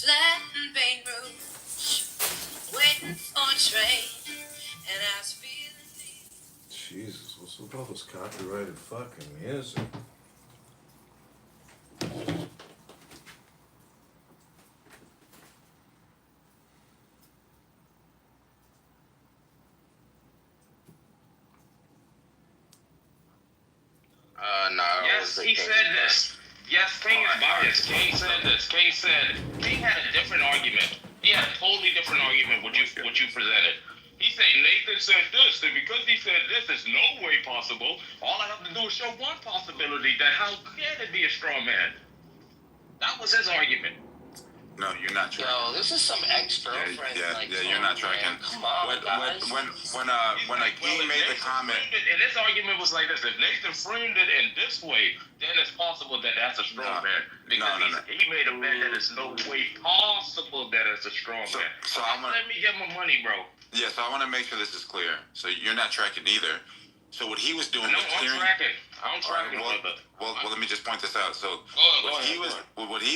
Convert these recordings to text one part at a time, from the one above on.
flat and Baton Rouge, waiting for a train, and I was feeling deep. Jesus, what's with all this copyrighted fucking music? No. Yes, he said this. Yes, King is biased. King said this. King had a different argument. He had a totally different argument what you presented. He said Nathan said this, and because he said this, it's no way possible. All I have to do is show one possibility that how can it be a straw man? That was his argument. No, you're not tracking. Yo, this is some ex-girlfriend. You're not tracking. Come on, guys. When a king made the comment, and his argument was like this: if Nathan framed it in this way, then it's possible that that's a straw man. Because he made a bet that it's no way possible that it's a straw man. So let me get my money, bro. Yeah, so I want to make sure this is clear. So you're not tracking either. So what he was doing was clearing. I'm tracking. Well, let me just point this out. So what he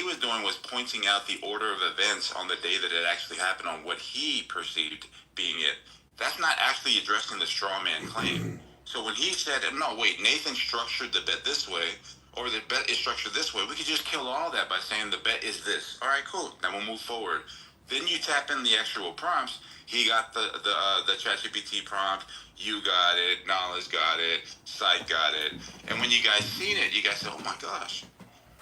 was doing was pointing out the order of events on the day that it actually happened on what he perceived being it. That's not actually addressing the straw man claim. So when he said, no, wait, Nathan structured the bet this way, or the bet is structured this way, we could just kill all that by saying the bet is this. All right, cool. Now we'll move forward. Then you tap in the actual prompts. He got the ChatGPT prompt. You got it. Nala's got it. Sight got it. And when you guys seen it, you guys said, oh my gosh,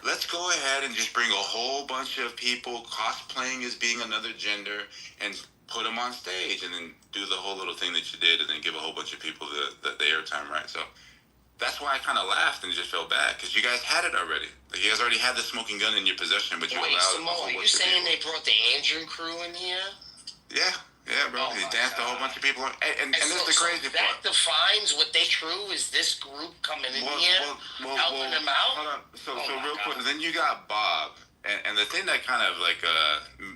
let's go ahead and just bring a whole bunch of people cosplaying as being another gender and put them on stage and then do the whole little thing that you did and then give a whole bunch of people the airtime, right? So that's why I kind of laughed and just felt bad because you guys had it already. Like you guys already had the smoking gun in your possession, but you allowed. Wait, Samoa, you saying they brought the Andrew crew in here? Yeah, bro. He danced a whole bunch of people. And this is the crazy part. That defines what they crew is this group coming in here, helping them out? Hold on. So real quick, then you got Bob. And the thing that kind of like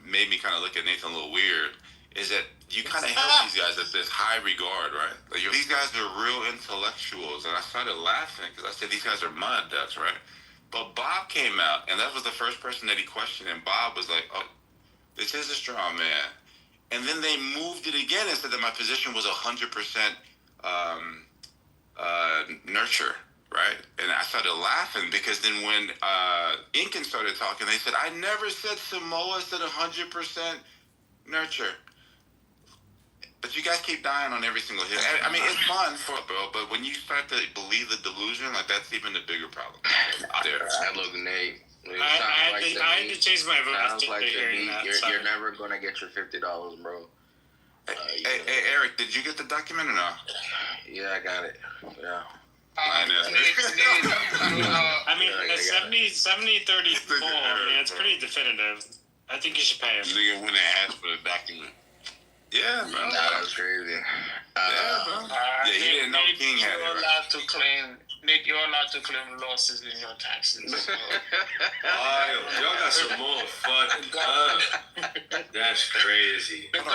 made me kind of look at Nathan a little weird is that you kind of held these guys at this high regard, right? Like these guys are real intellectuals. And I started laughing because I said these guys are mud ducks, right? But Bob came out, and that was the first person that he questioned. And Bob was like, oh, this is a straw man. And then they moved it again and said that my position was 100% nurture, right? And I started laughing because then when Incan started talking, they said, I never said Samoa said 100% nurture. But you guys keep dying on every single hit. I mean, it's fun, bro, but when you start to believe the delusion, like that's even the bigger problem. Look, Nate. I had to change my vote. Sounds like you're never gonna get your $50, bro. Hey, Eric, did you get the document or no? Yeah, I got it. Yeah. I mean, 70-30 poll. I mean, it's pretty definitive. I think you should pay him. Nigga went and asked for the document. Yeah, bro. Nah, that was crazy. He didn't know King had it. Nick, you're allowed to claim losses in your taxes. Y'all got some more fucked up. That's crazy. Don't you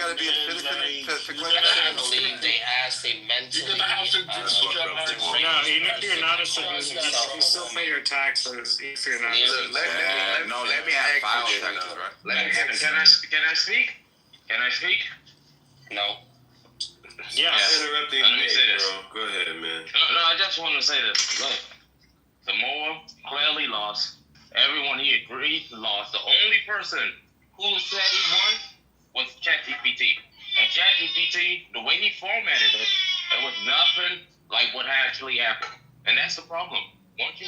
gotta be a citizen to claim I that? believe they asked, they mentally. No, even if you're not a citizen, you still pay your taxes if you're not a citizen. Let me have file taxes, right? Can I speak? Can I speak? No. Yes. Interrupting me, bro. Go ahead, man. No, I just want to say this. Look, Samoa clearly lost. Everyone he agreed lost. The only person who said he won was ChatGPT. And ChatGPT, the way he formatted it, it was nothing like what actually happened. And that's the problem. Once you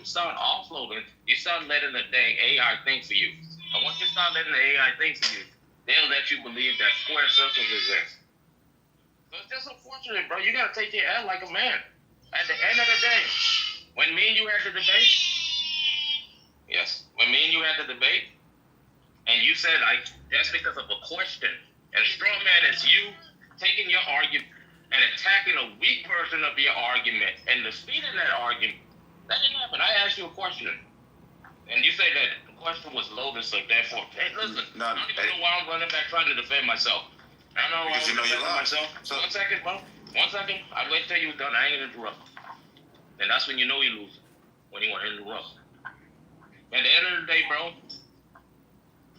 start offloading, you start letting the dang AI think for you. And once you start letting the AI think for you, they'll let you believe that square circles exist. So it's just unfortunate, bro. You gotta take your L like a man. At the end of the day, when me and you had the debate, and you said like just because of a question, and straw man is you taking your argument and attacking a weak version of your argument and defeating that argument. That didn't happen. I asked you a question, and you say that the question was loaded, so therefore, hey, listen, I don't even know why I'm running back trying to defend myself. I don't know why I'm defending myself. So 1 second, bro. 1 second. I'll wait till you're done. I ain't gonna interrupt. And that's when you know you lose. When you want to interrupt. At the end of the day, bro,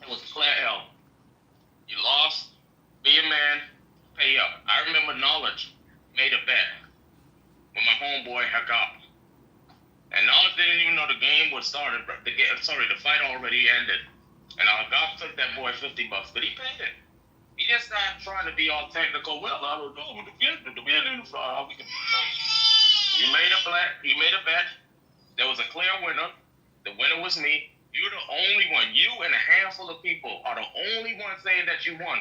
it was clear L. You lost. Be a man. Pay up. I remember Knowledge made a bet with my homeboy Hakap. And Knowledge didn't even know the game was started. The fight already ended. And Hakap took that boy $50, but he paid it. He just not trying to be all technical. Well, I don't know. You made a bet. There was a clear winner. The winner was me. You're the only one. You and a handful of people are the only one saying that you won.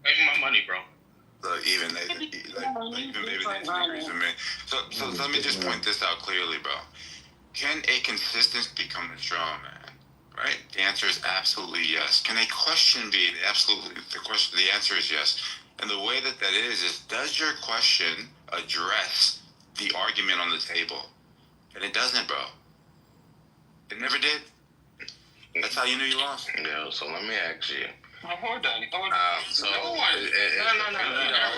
Pay me my money, bro. Look, even maybe they agree with me. So let me just point this out clearly, bro. Can a consistent become a strong man? Right? The answer is absolutely yes. Can a question be absolutely the answer is yes. And the way that is does your question address the argument on the table? And it doesn't, bro. It never did. That's how you knew you lost. Yeah, so let me ask you. Hold on. So, No.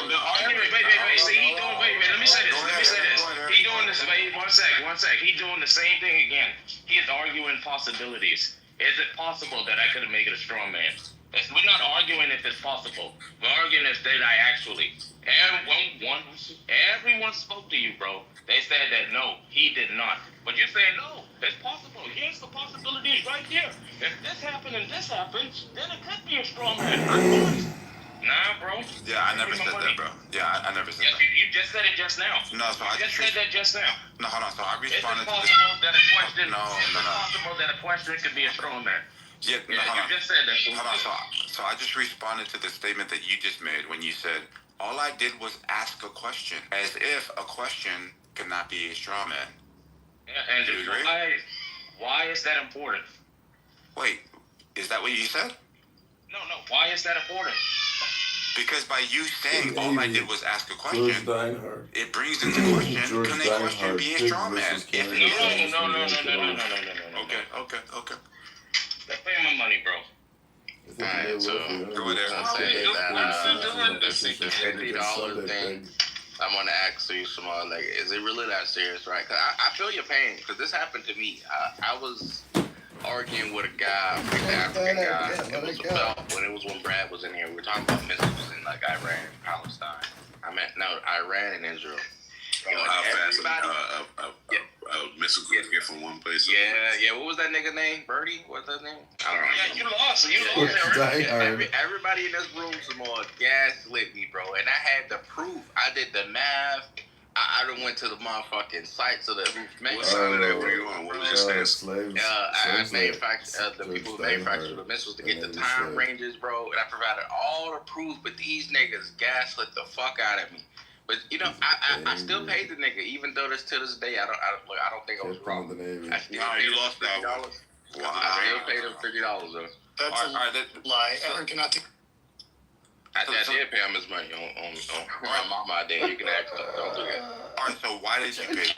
The argument, wait. See, let me say this. He doing this, wait, one sec. He doing the same thing again. He is arguing possibilities. Is it possible that I could have made it a strong man? We're not arguing if it's possible. We're arguing if did I actually. Everyone spoke to you, bro. They said that no, he did not. But you saying no, it's possible. Here's the possibilities right here. If this happened and this happened, then it could be a strong man. Nah, bro. Yeah, I never said that, bro. Yeah, I never said that. You just said it just now. No, so I just said that just now. No, hold on. So I responded to this. Is it possible that a question could be a strong man? Yeah, no, hold on. You just said that. Hold on. So I just responded to the statement that you just made when you said, all I did was ask a question, as if a question could not be a straw man. Yeah, and do you agree? Why is that important? Wait, is that what you said? No. Why is that important? Because by you saying all I did was ask a question, it brings into question, can a question be a straw man? No. Okay. Let's pay my money, bro. Alright, so go there. I'll say that the $50 thing, I'm gonna ask you, Simone, like, is it really that serious, right? Cause I feel your pain, because this happened to me. I was arguing with a guy, an African guy. It was when Brad was in here. We were talking about missiles in like Iran and Palestine. Iran and Israel. How fast a missile could get from one place to the next. Yeah. What was that nigga name? Birdie? What's that name? I don't know. Yeah, you lost. Everybody in this room some more gaslit me, bro. And I had the proof. I did the math. I done went to the motherfucking sites of the what side of that were you on? What was your stance? I manufactured the people who manufactured the missiles to get the time ranges, bro. And I provided all the proof, but these niggas gaslit the fuck out of me. But you know, I still paid the nigga, even though to this day I don't think I was wrong. I still paid you lost that $50. Wow. I still paid him $50 though. That's a lie. Aaron cannot take. I did pay him his money on my mama. I did. You can ask her. Don't do that. Alright, so why did you pay?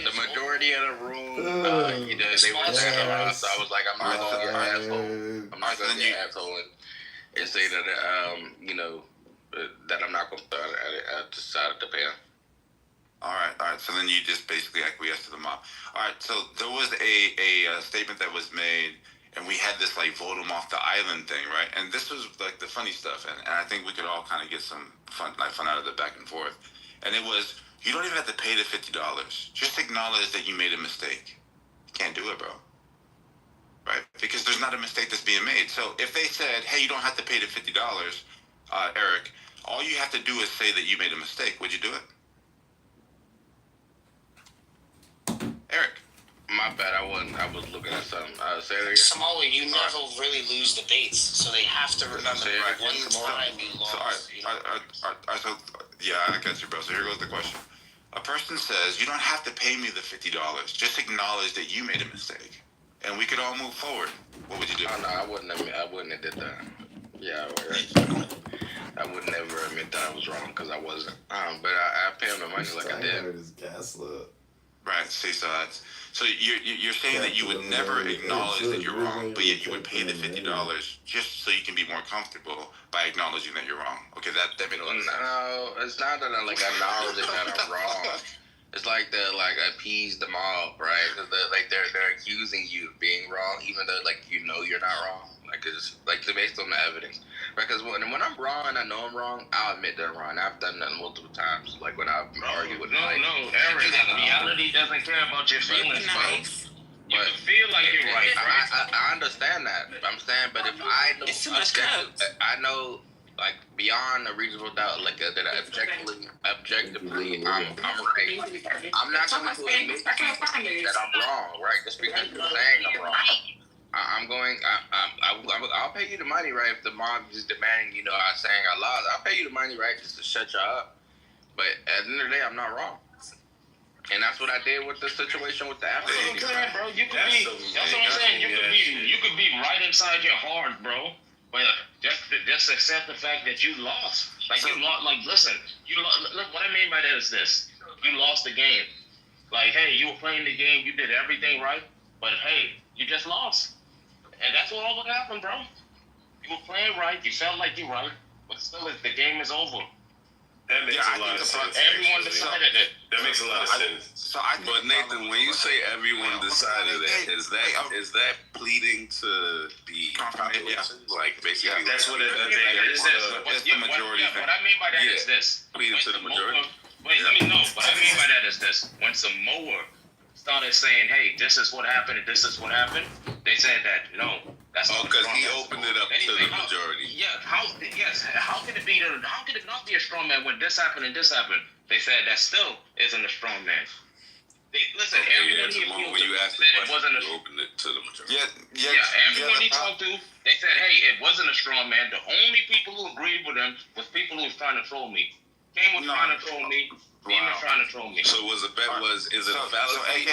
The majority of the room, they were there around, so I was like, I'm not going to be an asshole. I'm not going to be an asshole and say that, that I'm not going to. I decided to pay him. Alright, so then you just basically acquiesced to the mob. Alright, so there was a statement that was made, and we had this like vote him off the island thing, right? And this was like the funny stuff, and I think we could all kind of get some fun out of the back and forth. And it was, you don't even have to pay the $50. Just acknowledge that you made a mistake. You can't do it, bro. Right? Because there's not a mistake that's being made. So if they said, hey, you don't have to pay the $50, Eric, all you have to do is say that you made a mistake. Would you do it? Eric? My bad, I was looking at something. Say it again. Somali, you never really lose debates, so they have to remember one time you lost. So, yeah, I got you, bro. So here goes the question. A person says, you don't have to pay me the $50. Just acknowledge that you made a mistake, and we could all move forward. What would you do? Oh, no, I wouldn't have did that. Yeah, right. I would never admit that I was wrong, because I wasn't. But I pay him the money like I did. Right. See, so you're saying that you would never acknowledge that you're wrong, but yet you would pay the $50 just so you can be more comfortable by acknowledging that you're wrong. Okay, that made a lot of sense. No, it's not that I acknowledge that I'm wrong. It's like appease the mob, right? They're accusing you of being wrong, even though you're not wrong. It's based on the evidence. Because when I'm wrong and I know I'm wrong, I'll admit that I'm wrong. I've done that multiple times. Like when I've argued with Mike. No, Eric. Reality doesn't care about your feelings, bro. You can feel like you're right. I understand that. I'm saying, but if I know, It's too much cuts. I know, beyond a reasonable doubt, that objectively, I'm right. I'm not going to admit that I'm wrong, right? Just because you're saying I'm wrong. I'll pay you the money, right? If the mob is demanding, saying I lost, I'll pay you the money, right? Just to shut you up. But at the end of the day, I'm not wrong. And that's what I did with the situation with the African. Bro, you could be. That's what I'm saying. You could be right inside your heart, bro. But just accept the fact that you lost. Listen. Look, what I mean by that is this: you lost the game. Hey, you were playing the game. You did everything right. But hey, you just lost. And that's what all would happen, bro. You were playing right. You felt like you right. But still, the game is over. That makes a lot of sense. Everyone decided it. That makes a lot of sense. But Nathan, when you say everyone decided that, is that pleading to be popular? Basically, that's what it is. That's the majority. What I mean by that is this: pleading to the majority. What I mean by that is this: when Samoa started saying, "Hey, this is what happened, and this is what happened," they said that that's because he opened it up to the majority. Yeah. How could it be? How could it not be a strong man when this happened and this happened? They said that still isn't a strong man. Everyone he appealed to said it wasn't you opened it to the majority. Everyone he talked to, they said, "Hey, it wasn't a strong man. The only people who agreed with him was people who was trying to troll me. King was trying to troll me. Demon was trying to troll me." So is it a valid thing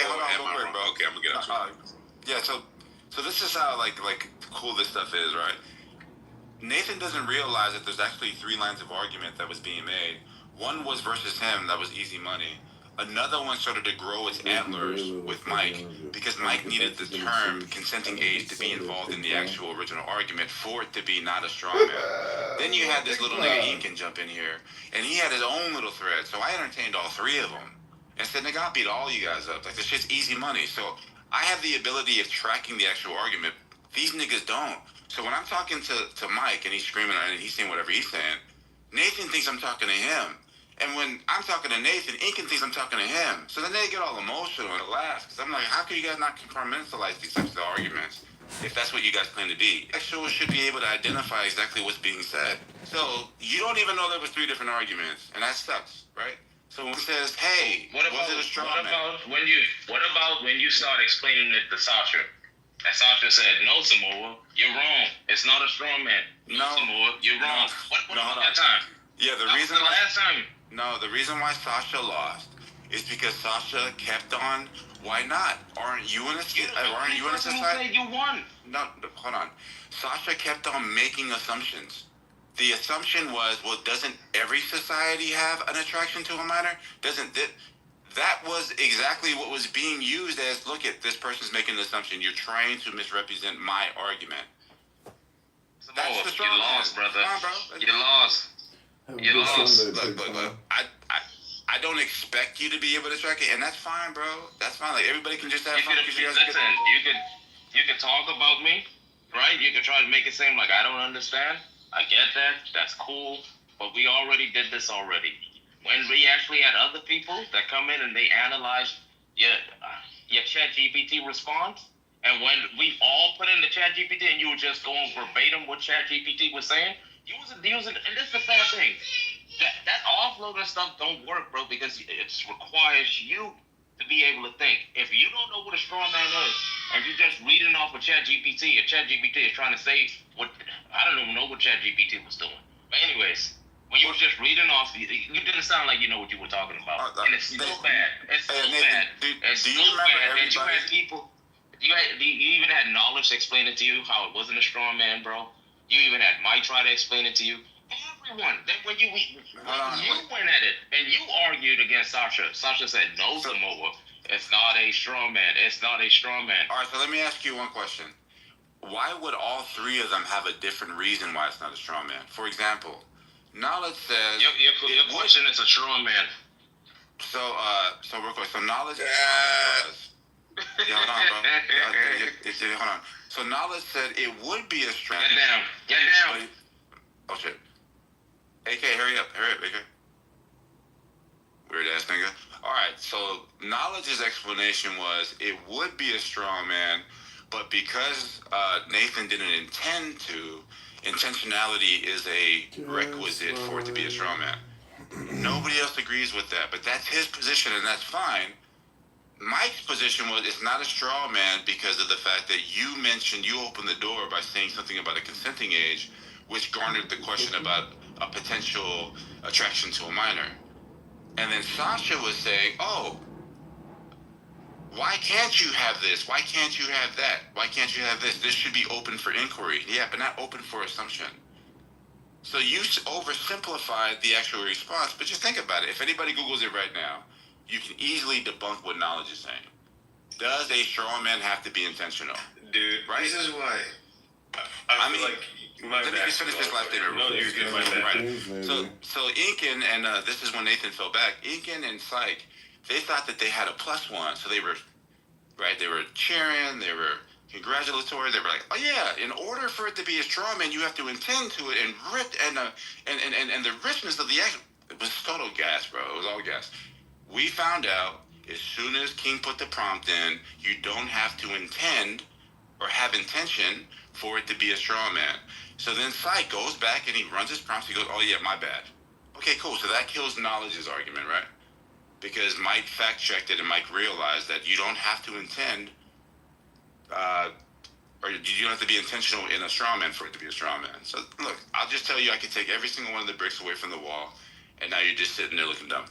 or am I wrong? Okay, I'm gonna get out. Yeah. So this is how cool this stuff is, right? Nathan doesn't realize that there's actually 3 lines of argument that was being made. One was versus him, that was easy money. Another one started to grow its antlers with Mike because Mike needed the term consenting age to be involved in the actual original argument for it to be not a straw man. Then you had this little nigga Incan jump in here, and he had his own little thread. So I entertained all 3 of them and said, "Nigga, I'll beat all you guys up. This shit's easy money." So I have the ability of tracking the actual argument. These niggas don't. So when I'm talking to Mike and he's screaming and he's saying whatever he's saying, Nathan thinks I'm talking to him. And when I'm talking to Nathan, Incan thinks I'm talking to him. So then they get all emotional and laugh. Because I'm like, how can you guys not compartmentalize these types of arguments if that's what you guys claim to be? Actually should be able to identify exactly what's being said. So you don't even know there was 3 different arguments. And that sucks, right? So when it says, "Hey, was it a straw man?" What about when you start explaining it to Sasha? And Sasha said, "No, Samoa, you're wrong. It's not a straw man. No, Samoa, you're wrong." What about that time? Yeah, the reason why Sasha lost is because Sasha kept on. Why not? Aren't you in a society? You won. No, hold on. Sasha kept on making assumptions. The assumption was, well, doesn't every society have an attraction to a minor? That was exactly what was being used as, look at this person's making an assumption. You're trying to misrepresent my argument. That's the straw man. Lost, brother. Come on, bro. You lost. You lost. Look. I don't expect you to be able to track it, and that's fine, bro. That's fine. Everybody can just have fun. You could talk about me, right? You could try to make it seem like I don't understand. I get that. That's cool. But we already did this already. When we actually had other people that come in and they analyze your ChatGPT response, and when we all put in the ChatGPT and you were just going verbatim what ChatGPT was saying, you wasn't using, and this is the sad thing. That offloading stuff don't work, bro, because it requires you to be able to think. If you don't know what a straw man is, and you're just reading off of ChatGPT, and ChatGPT is trying to say what, I don't even know what ChatGPT was doing. But anyways, when you were just reading off, you didn't sound like you know what you were talking about. And it's so bad. It's so bad. It's so bad that you had people, you even had knowledge explaining to you how it wasn't a straw man, bro. You even had Mike try to explain it to you. Everyone. Then when you went at it and you argued against Sasha, Sasha said, "No, Samoa, it's not a straw man. It's not a straw man." All right, so let me ask you one question. Why would all 3 of them have a different reason why it's not a straw man? For example, Knowledge says your question is a straw man. So real quick. So knowledge. Yeah, hold on, bro. Hold on. So knowledge said it would be a strength. Get down. Oh shit. AK, hurry up, AK. Weird ass nigga. Alright, so knowledge's explanation was it would be a straw man, but because Nathan didn't intend to, intentionality is a requisite for it to be a straw man. Nobody else agrees with that, but that's his position and that's fine. Mike's position was it's not a straw man because of the fact that you mentioned you opened the door by saying something about a consenting age, which garnered the question about a potential attraction to a minor. And then Sasha was saying, oh, why can't you have this? Why can't you have that? Why can't you have this? This should be open for inquiry. Yeah, but not open for assumption. So you oversimplified the actual response, but just think about it. If anybody Googles it right now, you can easily debunk what knowledge is saying. Does a straw man have to be intentional? Dude, right? This is why. I mean, like, let me just finish this last statement. No, you're good. Right. So Incan, and this is when Nathan fell back, Incan and Syke, they thought that they had a +1. So they were, right, they were cheering, they were congratulatory, they were like, oh yeah, in order for it to be a straw man, you have to intend to it and the richness of the action. It was total gas, bro. It was all gas. We found out as soon as King put the prompt in, you don't have to intend or have intention for it to be a straw man. So then Syke goes back and he runs his prompts. He goes, oh yeah, my bad. Okay, cool. So that kills knowledge's argument, right? Because Mike fact-checked it and Mike realized that you don't have to intend, or you don't have to be intentional in a straw man for it to be a straw man. So look, I'll just tell you I could take every single one of the bricks away from the wall, and now you're just sitting there looking dumb.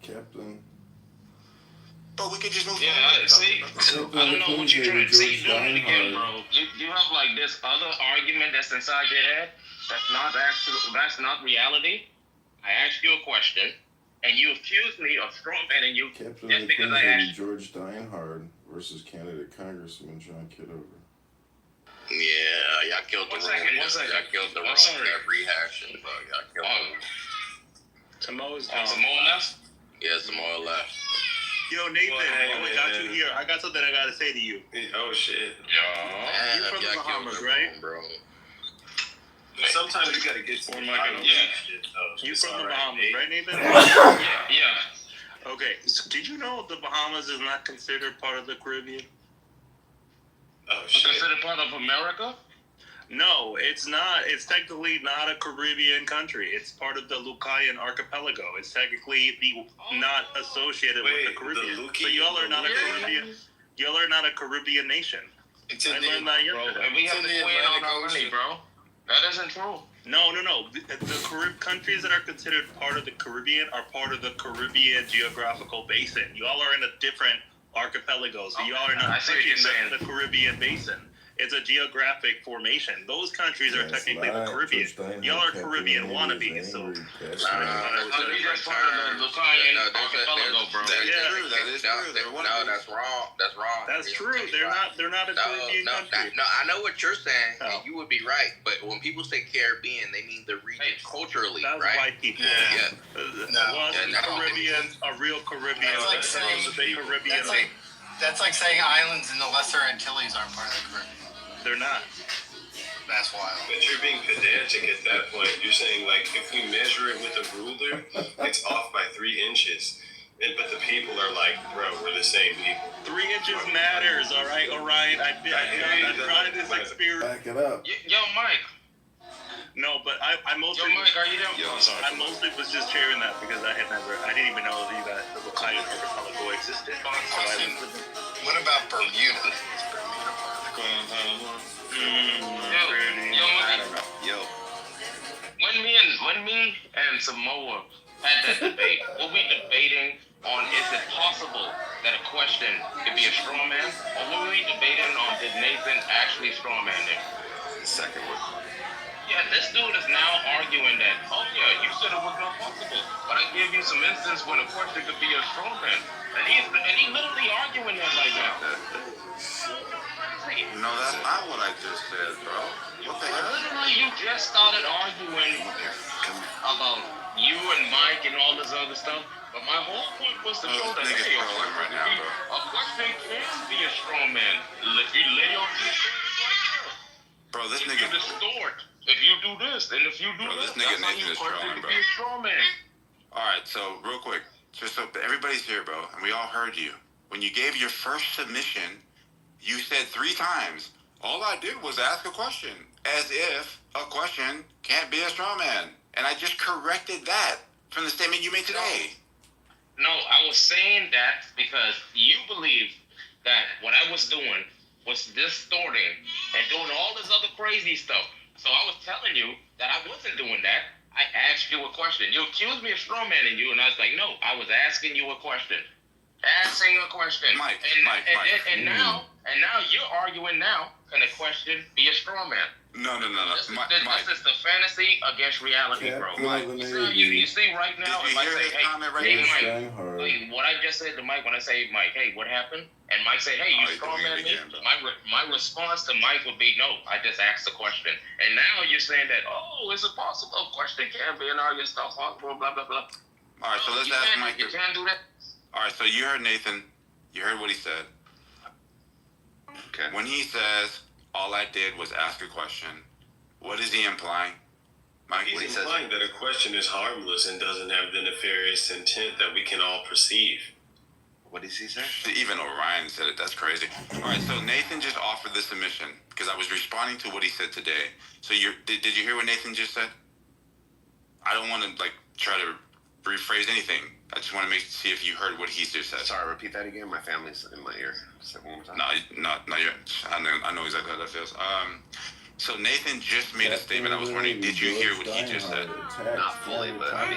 Captain. But we could just move on. I don't know what you're trying to say. You're doing it again, bro. You have like this other argument that's inside your head. That's not reality. I asked you a question, and you accused me of strawmanning you Captain just because I asked. George Steinhardt versus candidate Congressman John Kitover. Yeah, y'all killed the room. One second. Y'all killed the room. That rehashing, bro. Y'all killed the room. Samoa's Samoa left? Yeah, Samoa left. Yo, Nathan, we got you here. I got something I gotta say to you. Oh shit. You're from the Bahamas, right? Bro. Sometimes you gotta get some. You're from the Bahamas, right, Nathan? Yeah. Okay. So did you know the Bahamas is not considered part of the Caribbean? Oh shit. Considered part of America? No, it's not. It's technically not a Caribbean country. It's part of the Lucayan archipelago. It's technically not associated with the Caribbean. So y'all are not a Caribbean. Y'all are not a Caribbean nation. I learned that yesterday. And we have the Queen on our money, bro. That isn't true. No. The countries that are considered part of the Caribbean are part of the Caribbean geographical basin. Y'all are in a different archipelago, so y'all are not in the Caribbean basin. It's a geographic formation. Those countries are technically the Caribbean. Y'all are Caribbean wannabes, so. That's part of the Lucayan archipelago, bro. That is true. No, that's wrong. That's wrong. That's true. They're not a Caribbean country. No, I know what you're saying, and you would be right. But when people say Caribbean, they mean the region culturally, that's right? White people. Yeah. Caribbean, a real Caribbean. That's like saying Caribbean. That's like saying islands in the Lesser Antilles aren't part of the Caribbean. They're not. That's wild. But you're being pedantic at that point. You're saying, like, if we measure it with a ruler, it's off by 3 inches. But the people are like, bro, we're the same people. 3 inches matters, all right, Orion? I tried this experience. Back it up. Yo, Mike. No, but I mostly. Yo, Mike, are you down? I mostly was just sharing that because I didn't even know that the Lucayan archipelago existed. What about Bermuda? Is Bermuda part of the Caribbean? Yo. When me and Samoa had that debate, were we debating on is it possible that a question could be a straw man, or were we debating on did Nathan actually straw man it? The second one. Yeah, this dude is now arguing that, oh yeah, you said it was not possible, but I give you some instance when a question could be a straw man. And he's literally arguing that right now. No, that's not what I just said, bro. What the hell? Literally, you just started arguing about you and Mike and all this other other stuff. But my whole point was to show that, nigga's hey, trolling right now, bro. a question can be a straw man. If you lay your feet right here. Bro, this if nigga. you distort, if you do this, and if you do bro, this, this nigga that's how Nathan you is question trolling, to bro. be a straw man. All right, so real quick, just so everybody's here, bro, and we all heard you. When you gave your first submission, you said 3 times, all I did was ask a question, as if a question can't be a straw man. And I just corrected that from the statement you made today. No, I was saying that because you believe that what I was doing was distorting and doing all this other crazy stuff. So I was telling you that I wasn't doing that. I asked you a question. You accused me of straw manning you, and I was like, no, I was asking you a question. Asking a question. Mike. And now you're arguing now, can a question be a straw man? No. This is the fantasy against reality, bro. You see right now, if I say, hey, Mike, what I just said to Mike when I say, Mike, hey, what happened? And Mike say, hey, you straw man me? My response to Mike would be, no, I just asked the question. And now you're saying that, oh, is it possible a question can be and all your stuff, blah, blah, blah, blah. All right, so let's ask Mike. You can't do that. All right, so you heard Nathan. You heard what he said. Okay. When he says, all I did was ask a question, what is he implying? Mike, He's implying that a question is harmless and doesn't have the nefarious intent that we can all perceive. What does he say? Even Orion said it. That's crazy. All right, so Nathan just offered the submission because I was responding to what he said today. So did you hear what Nathan just said? I don't want to try to rephrase anything. I just want to see if you heard what he just said. Sorry, repeat that again. My family's in my ear. Say it one more time. No, I know exactly how that feels. So Nathan just made a statement. I was wondering, did you hear what he just said? Not fully, but I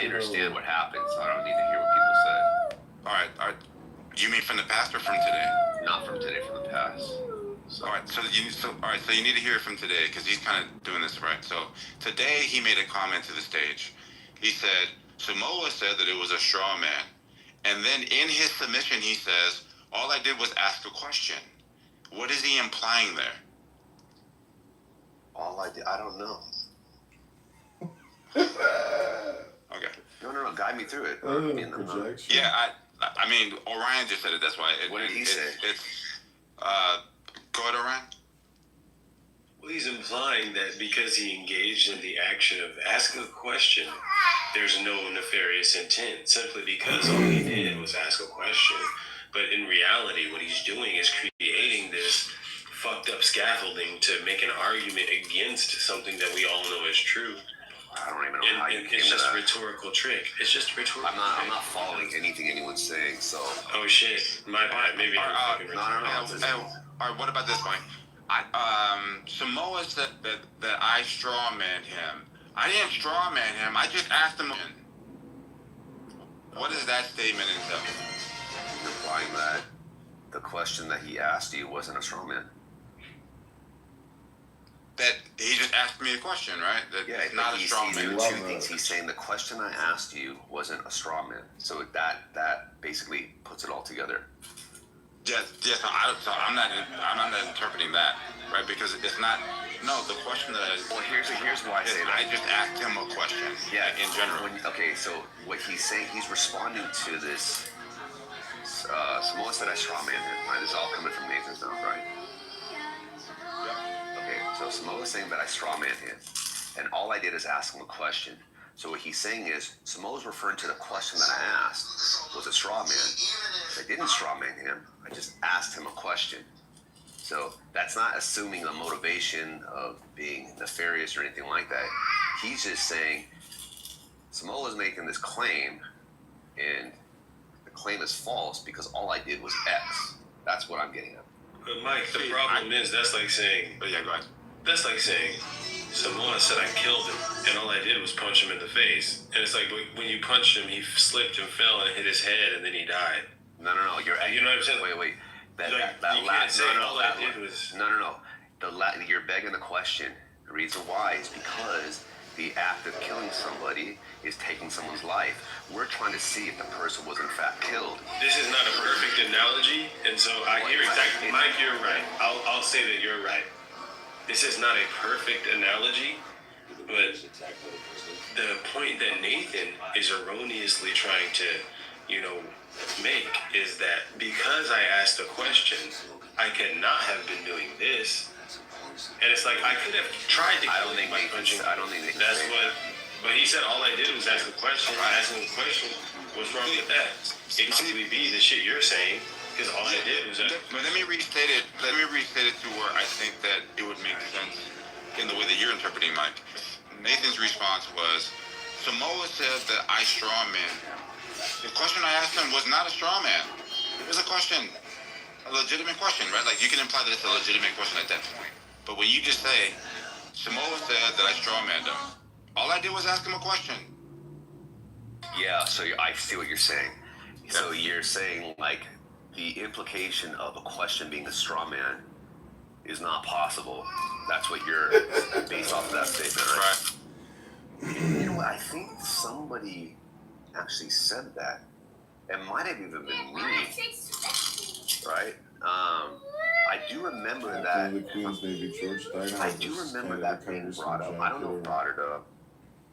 understand what happened, so I don't need to hear what people say. All right. You mean from the past or from today? Not from today, from the past. So. All right. So you need to hear it from today because he's kind of doing this right. So today he made a comment to the stage. He said, Samoa said that it was a straw man. And then in his submission, he says, all I did was ask a question. What is he implying there? All I did, I don't know. Okay. No, guide me through it. Projection. Yeah, I mean, Orion just said it, that's why. What did he say? Go ahead, Orion. Well, he's implying that because he engaged in the action of asking a question, there's no nefarious intent, simply because all he did was ask a question. But in reality, what he's doing is creating this fucked up scaffolding to make an argument against something that we all know is true. I don't even know how you came to that. It's just a rhetorical trick. It's just a rhetorical trick. I'm not following anything anyone's saying, so... Oh, shit. My bad. Maybe I'm fucking retarded. All right, what about this, Mike? Samoa said that I strawmanned him. I didn't strawman him. I just asked him. What does that statement entail? Implying that the question that he asked you wasn't a straw man. That he just asked me a question, right? That Yeah, it's not a straw man. He's doing 2 things. He's saying the question I asked you wasn't a straw man. So that basically puts it all together. Yes. I'm not interpreting that, right? Because it's not. No, the question that Well, here's why I say that. I just asked him a question. Yeah, in general. So what he's saying, he's responding to this. Samoa said I strawmanned him. Right, this is all coming from Nathan's mouth, right? Yeah. Okay, so Samoa's saying that I strawmanned him, and all I did is ask him a question. So what he's saying is, Samoa's referring to the question that I asked was a straw man. I didn't straw man him. I just asked him a question. So that's not assuming a motivation of being nefarious or anything like that. He's just saying, Samoa's making this claim, and the claim is false because all I did was X. That's what I'm getting at. But Mike, the problem is that's like saying... But yeah, go ahead. That's like saying... Samoa said I killed him, and all I did was punch him in the face. And it's like when you punched him, he slipped and fell and hit his head, and then he died. No. You know what I'm saying? Wait. You're begging the question. The reason why is because the act of killing somebody is taking someone's life. We're trying to see if the person was in fact killed. This is not a perfect analogy, and so I hear exactly. Mike, you're right. I'll say that you're right. This is not a perfect analogy, But the point that Nathan is erroneously trying to, make is that because I asked a question, I could not have been doing this. And it's like I could have tried to. I don't think That's what. But he said all I did was ask a question. I asked him a question. What's wrong with that? It could be the shit you're saying, because all I did was. But let me restate it. Let me restate it to where I think that it would make sense in the way that you're interpreting, Mike. Nathan's response was, Samoa said that I straw man. The question I asked him was not a straw man. It was a question, a legitimate question, right? Like you can imply that it's a legitimate question at that point. But when you just say, Samoa said that I straw manned him, all I did was ask him a question. Yeah, so I see what you're saying. Yeah. So you're saying, like, the implication of a question being a straw man is not possible. That's what you're based off of that statement, right? You know what? I think somebody actually said that. It might have even been me, right? I do remember that. The Queen's Navy George Steinhauser. I do remember that being brought up. I don't know who brought it up,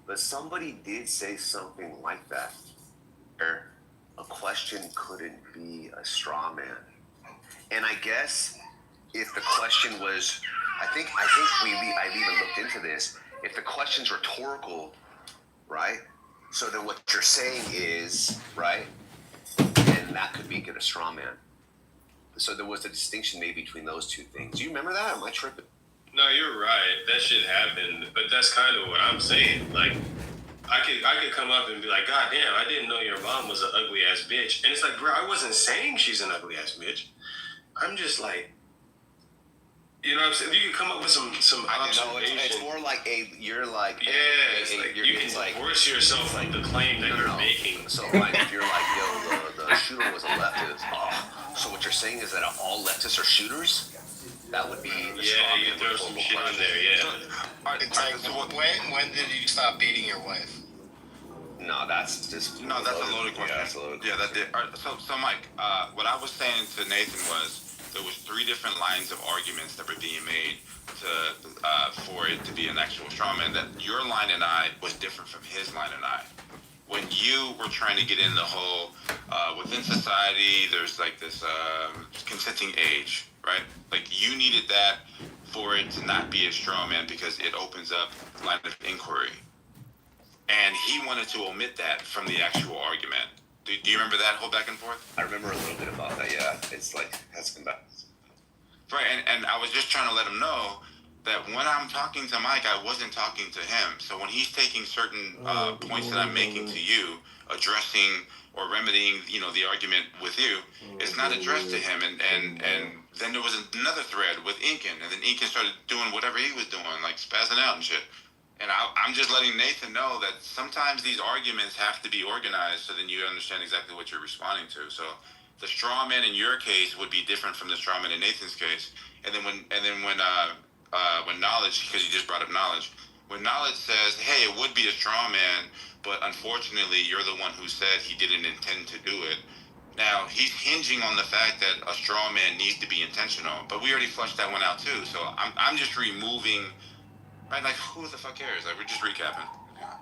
but somebody did say something like that. A question couldn't be a straw man, and I guess if the question was, I think I've even looked into this. If the question's rhetorical, right? So then what you're saying is, right, and that could make it a straw man. So there was a distinction made between those two things. Do you remember that? Am I tripping? No, you're right. That shit happened, but that's kind of what I'm saying. Like, I could come up and be like, God damn, I didn't know your mom was an ugly ass bitch. And it's like, bro, I wasn't saying she's an ugly ass bitch. I'm just like, you know what I'm saying? You can come up with some observation. No, it's more like you're like... Yeah, you can divorce yourself from the claim that you're making. So, like, if you're like, yo, the shooter was a leftist. So what you're saying is that all leftists are shooters? That would be the yeah, you throw some shit in there, yeah. It's like, when did you stop beating your wife? No, that's just... No, that's a loaded question. Yeah, that's a loaded question. Yeah, that did. So Mike, what I was saying to Nathan was, there was 3 different lines of arguments that were being made for it to be an actual straw man. That your line and I was different from his line and I. When you were trying to get in the whole, within society, there's like this consenting age, right? Like you needed that for it to not be a straw man because it opens up line of inquiry. And he wanted to omit that from the actual argument. Do you remember that whole back and forth? I remember a little bit about that, yeah. It's like, has to come back. Right, and I was just trying to let him know that when I'm talking to Mike, I wasn't talking to him. So when he's taking certain points that I'm making to you, addressing or remedying, the argument with you, it's not addressed to him. And then there was another thread with Incan, and then Incan started doing whatever he was doing, like spazzing out and shit. And I'm just letting Nathan know that sometimes these arguments have to be organized so then you understand exactly what you're responding to. So the straw man in your case would be different from the straw man in Nathan's case. And then when knowledge, because you just brought up knowledge, when knowledge says, hey, it would be a straw man, but unfortunately you're the one who said he didn't intend to do it. Now, he's hinging on the fact that a straw man needs to be intentional, but we already flushed that one out too. So I'm just removing... Right, like, who the fuck cares? Like, we're just recapping. Yeah,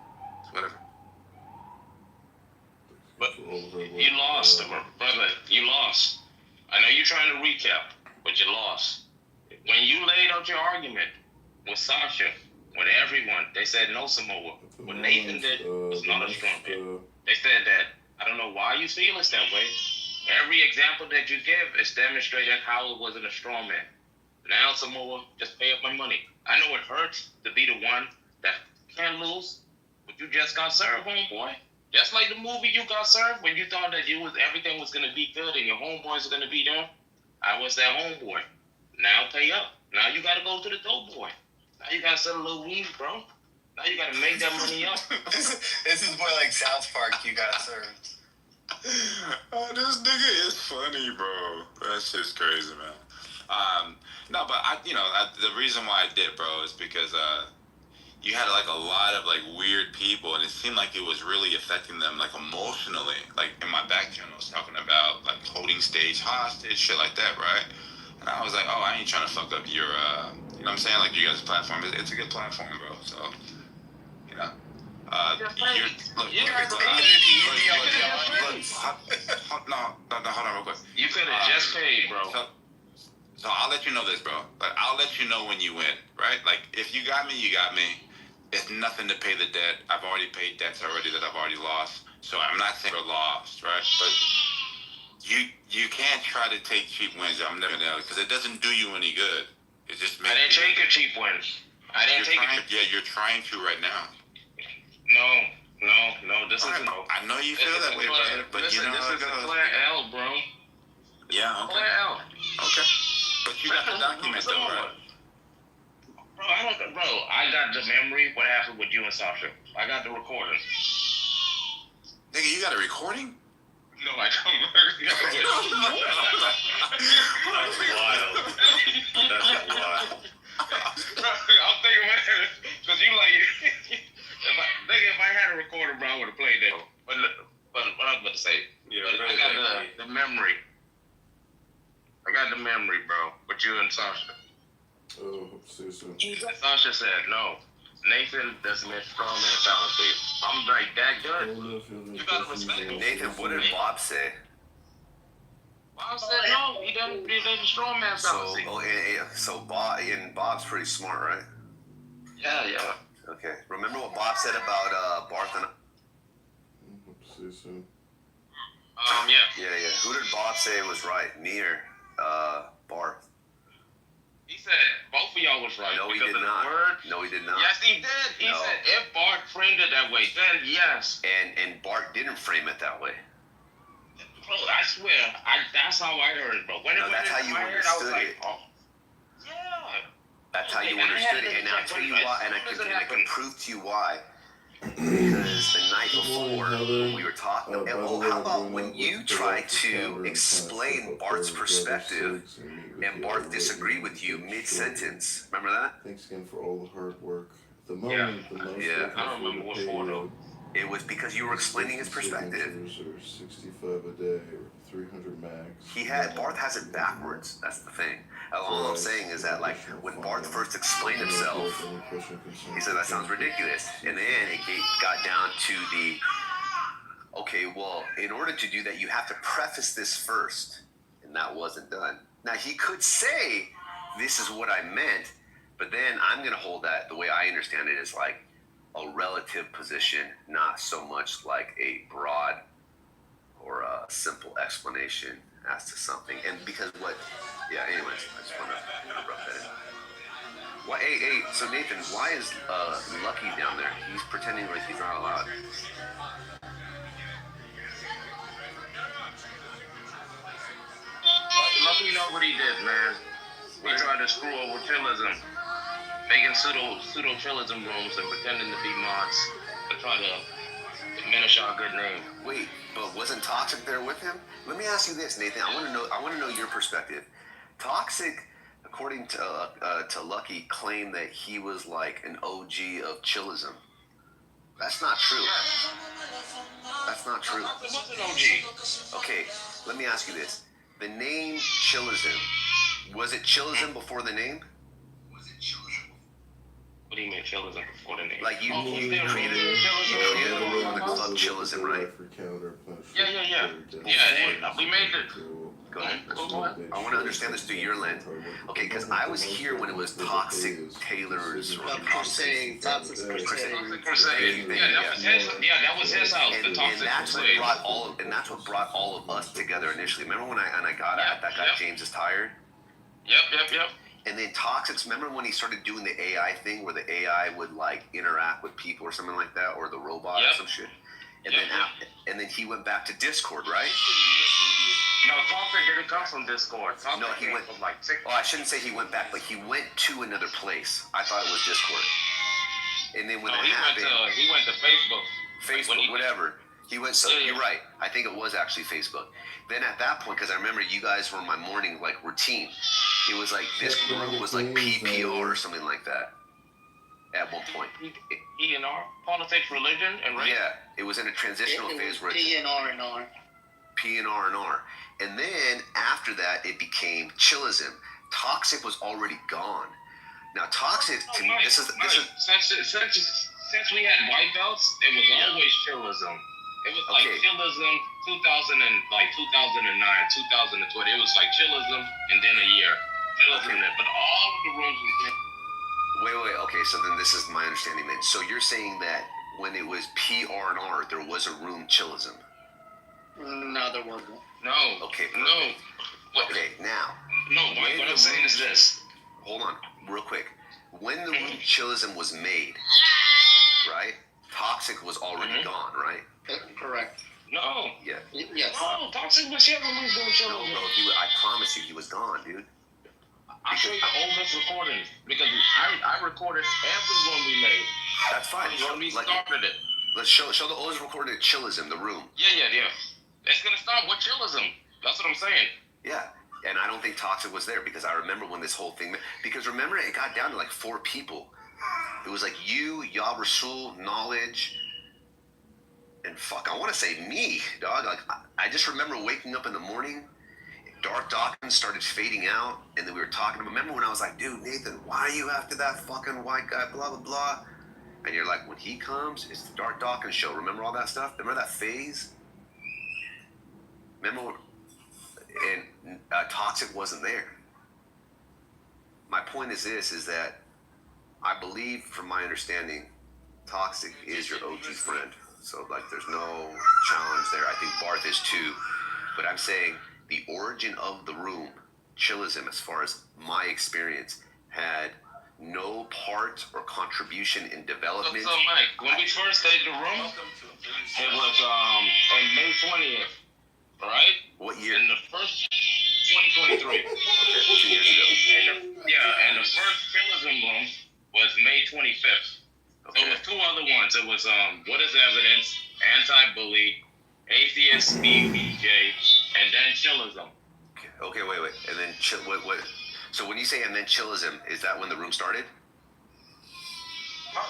whatever. But you lost, brother. You lost. I know you're trying to recap, but you lost. When you laid out your argument with Sasha, with everyone, they said no Samoa. What Nathan did was not a strong man. They said that. I don't know why you feel it's that way. Every example that you give is demonstrating how it wasn't a strong man. Now, Samoa, just pay up my money. I know it hurts to be the one that can't lose, but you just got served, homeboy. Just like the movie you got served when you thought that everything was gonna be good and your homeboys were gonna be there. I was that homeboy. Now pay up. Now you gotta go to the dope boy. Now you gotta sell a little weed, bro. Now you gotta make that money up. This is more like South Park. You got served. Oh, this nigga is funny, bro. That shit's crazy, man. No, but the reason why I did, bro, is because you had like a lot of like weird people, and it seemed like it was really affecting them like emotionally. Like in my back channels, talking about like holding stage hostage, shit like that, right? And I was like, oh, I ain't trying to fuck up your, you know what I'm saying? Like you guys' platform, it's a good platform, bro. So Hold on real quick. You could have just paid, bro. So I'll let you know this, bro. Like, I'll let you know when you win, right? Like, if you got me, you got me. It's nothing to pay the debt. I've already paid debts already that I've already lost. So I'm not saying we're lost, right? But you can't try to take cheap wins. I'm never gonna, because it doesn't do you any good. It just makes. I didn't take a cheap wins. I didn't take it. Yeah, you're trying to right now. No. This isn't. I know you feel that way, but listen, you know this is a clear L, bro. Yeah, okay. Clear L. Okay. But you got the document though, right? Bro, I got the memory. What happened with you and Sasha? I got the recording. Nigga, you got a recording? No, I don't. That's wild. That's wild. I'm thinking, man, because you like, if I had a recorder, bro, I would have played that. But what I was about to say, I got the memory. I got the memory, bro. With you and Sasha. Oh, see soon. Sasha said, no, Nathan doesn't make strongman fallacy. I'm like, that good? You gotta respect him. Nathan, what did Bob say? Bob said, no, he doesn't do the strongman fallacy. So Bob's pretty smart, right? Yeah. Okay. Remember what Bob said about Barth and... See soon. Yeah. Yeah. Who did Bob say was right? Me or Barth? He said both of y'all was right. No, he because did of not. The word. No, he did not. Yes, he did. He said if Bart framed it that way, then yes. And Bart didn't frame it that way. Bro, I swear, that's how I heard it, bro. When no, that's how you understood it. Oh, yeah. That's how you understood it, and I'll tell you why, and I can prove to you why. Because the night before, when we were talking, how about when you tried to explain Bart's perspective, and Bart disagreed with you mid-sentence? Remember that? Thanks again for all the hard work. The moment, the most. Yeah. I don't remember what for though. It was because you were explaining his perspective. Or 65 a day, or 300 max. Barth has it backwards. That's the thing. All I'm saying is that, like, when Barth first explained himself, he said that sounds ridiculous. And then it got down to the, okay, well, in order to do that, you have to preface this first. And that wasn't done. Now, he could say, this is what I meant, but then I'm going to hold that, the way I understand it, is like a relative position, not so much like a broad or a simple explanation as to something. And because anyways, I just want to rub that in. Why, hey, so Nathan, why is Lucky down there? He's pretending like he's not allowed. Lucky know what he did, man. We tried to screw over chillism, making pseudo chillism rooms and pretending to be mods to try to diminish our good name. Wait, but wasn't Toxic there with him? Let me ask you this, Nathan. I want to know your perspective. Toxic, according to Lucky, claimed that he was like an OG of chillism. That's not true. That's not true. It was an OG. Okay, let me ask you this. The name Chillism, was it Chillism before the name? What do you mean Chillism before the name? Like you created a room in the club Chillism, right? Yeah. Yeah, we made it. Go ahead. I want to understand this through your lens. Okay, because I was here when it was Toxic Taylor's Crusade. Toxic Crusade. Yeah, that was his house. And that's what brought all of us together initially. Remember when I got at that guy James is tired? Yep. And then Toxic's, remember when he started doing the AI thing where the AI would like interact with people or something like that, or the robot or some shit? And then he went back to Discord, right? No, Toxic didn't come from Discord. He went from like TikTok. Well, I shouldn't say he went back, but he went to another place. I thought it was Discord. And then when that happened, he went to Facebook. Facebook, whatever. He went. So you're right. I think it was actually Facebook. Then at that point, because I remember you guys were my morning like routine. It was like this group was like PPR or something like that. At one point. E&R, politics, religion, and race. Yeah, it was in a transitional phase where P&R and R. P&R. And then after that, it became Chillism. Toxic was already gone. Now, Toxic to me, this is since since we had white belts, it was always chillism. It was like chillism 2009, 2020. It was like chillism and then a year. Chillism, but all of the rooms was. Wait. Okay, so then this is my understanding then. So you're saying that when it was PR&R, there was a room chillism? No, there wasn't. No. Okay. Perfect. No. Okay, now. No, Mike, what I'm saying is this. Hold on, real quick. When the room chillism was made, right? Toxic was already gone, right? Correct. No. Yeah. Yes. No, Toxic was here when we was doing chillism. No, bro. I promise you, he was gone, dude. I'll show you the oldest recordings because I recorded every one we made. That's fine. When we started it. Let's show the oldest recorded chillism, the room. Yeah. It's gonna start with chillism. That's what I'm saying. Yeah. And I don't think Toxic was there because I remember when this whole thing. Because remember, it got down to like 4 people. It was like you, Yah Rasul, Knowledge, and fuck, I want to say me, dog. Like I just remember waking up in the morning. Dark Dawkins started fading out, and then we were talking. Remember when I was like, dude, Nathan, why are you after that fucking white guy, blah, blah, blah? And you're like, when he comes, it's the Dark Dawkins show. Remember all that stuff? Remember that phase? Remember? And Toxic wasn't there. My point is this, is that I believe, from my understanding, Toxic is your OG friend. So, like, there's no challenge there. I think Barth is too. But I'm saying the origin of the room, chillism, as far as my experience, had no part or contribution in development. So Mike, when we first stayed in the room, it was on May 20th, right? What year? In the first 2023. Okay, 2 years ago. And the first chillism room was May 25th. Okay. So it was 2 other ones. It was What is Evidence, Anti-Bully, Atheist BBJ, and then chillism. Okay, wait. And then what? So when you say and then chillism, is that when the room started? No,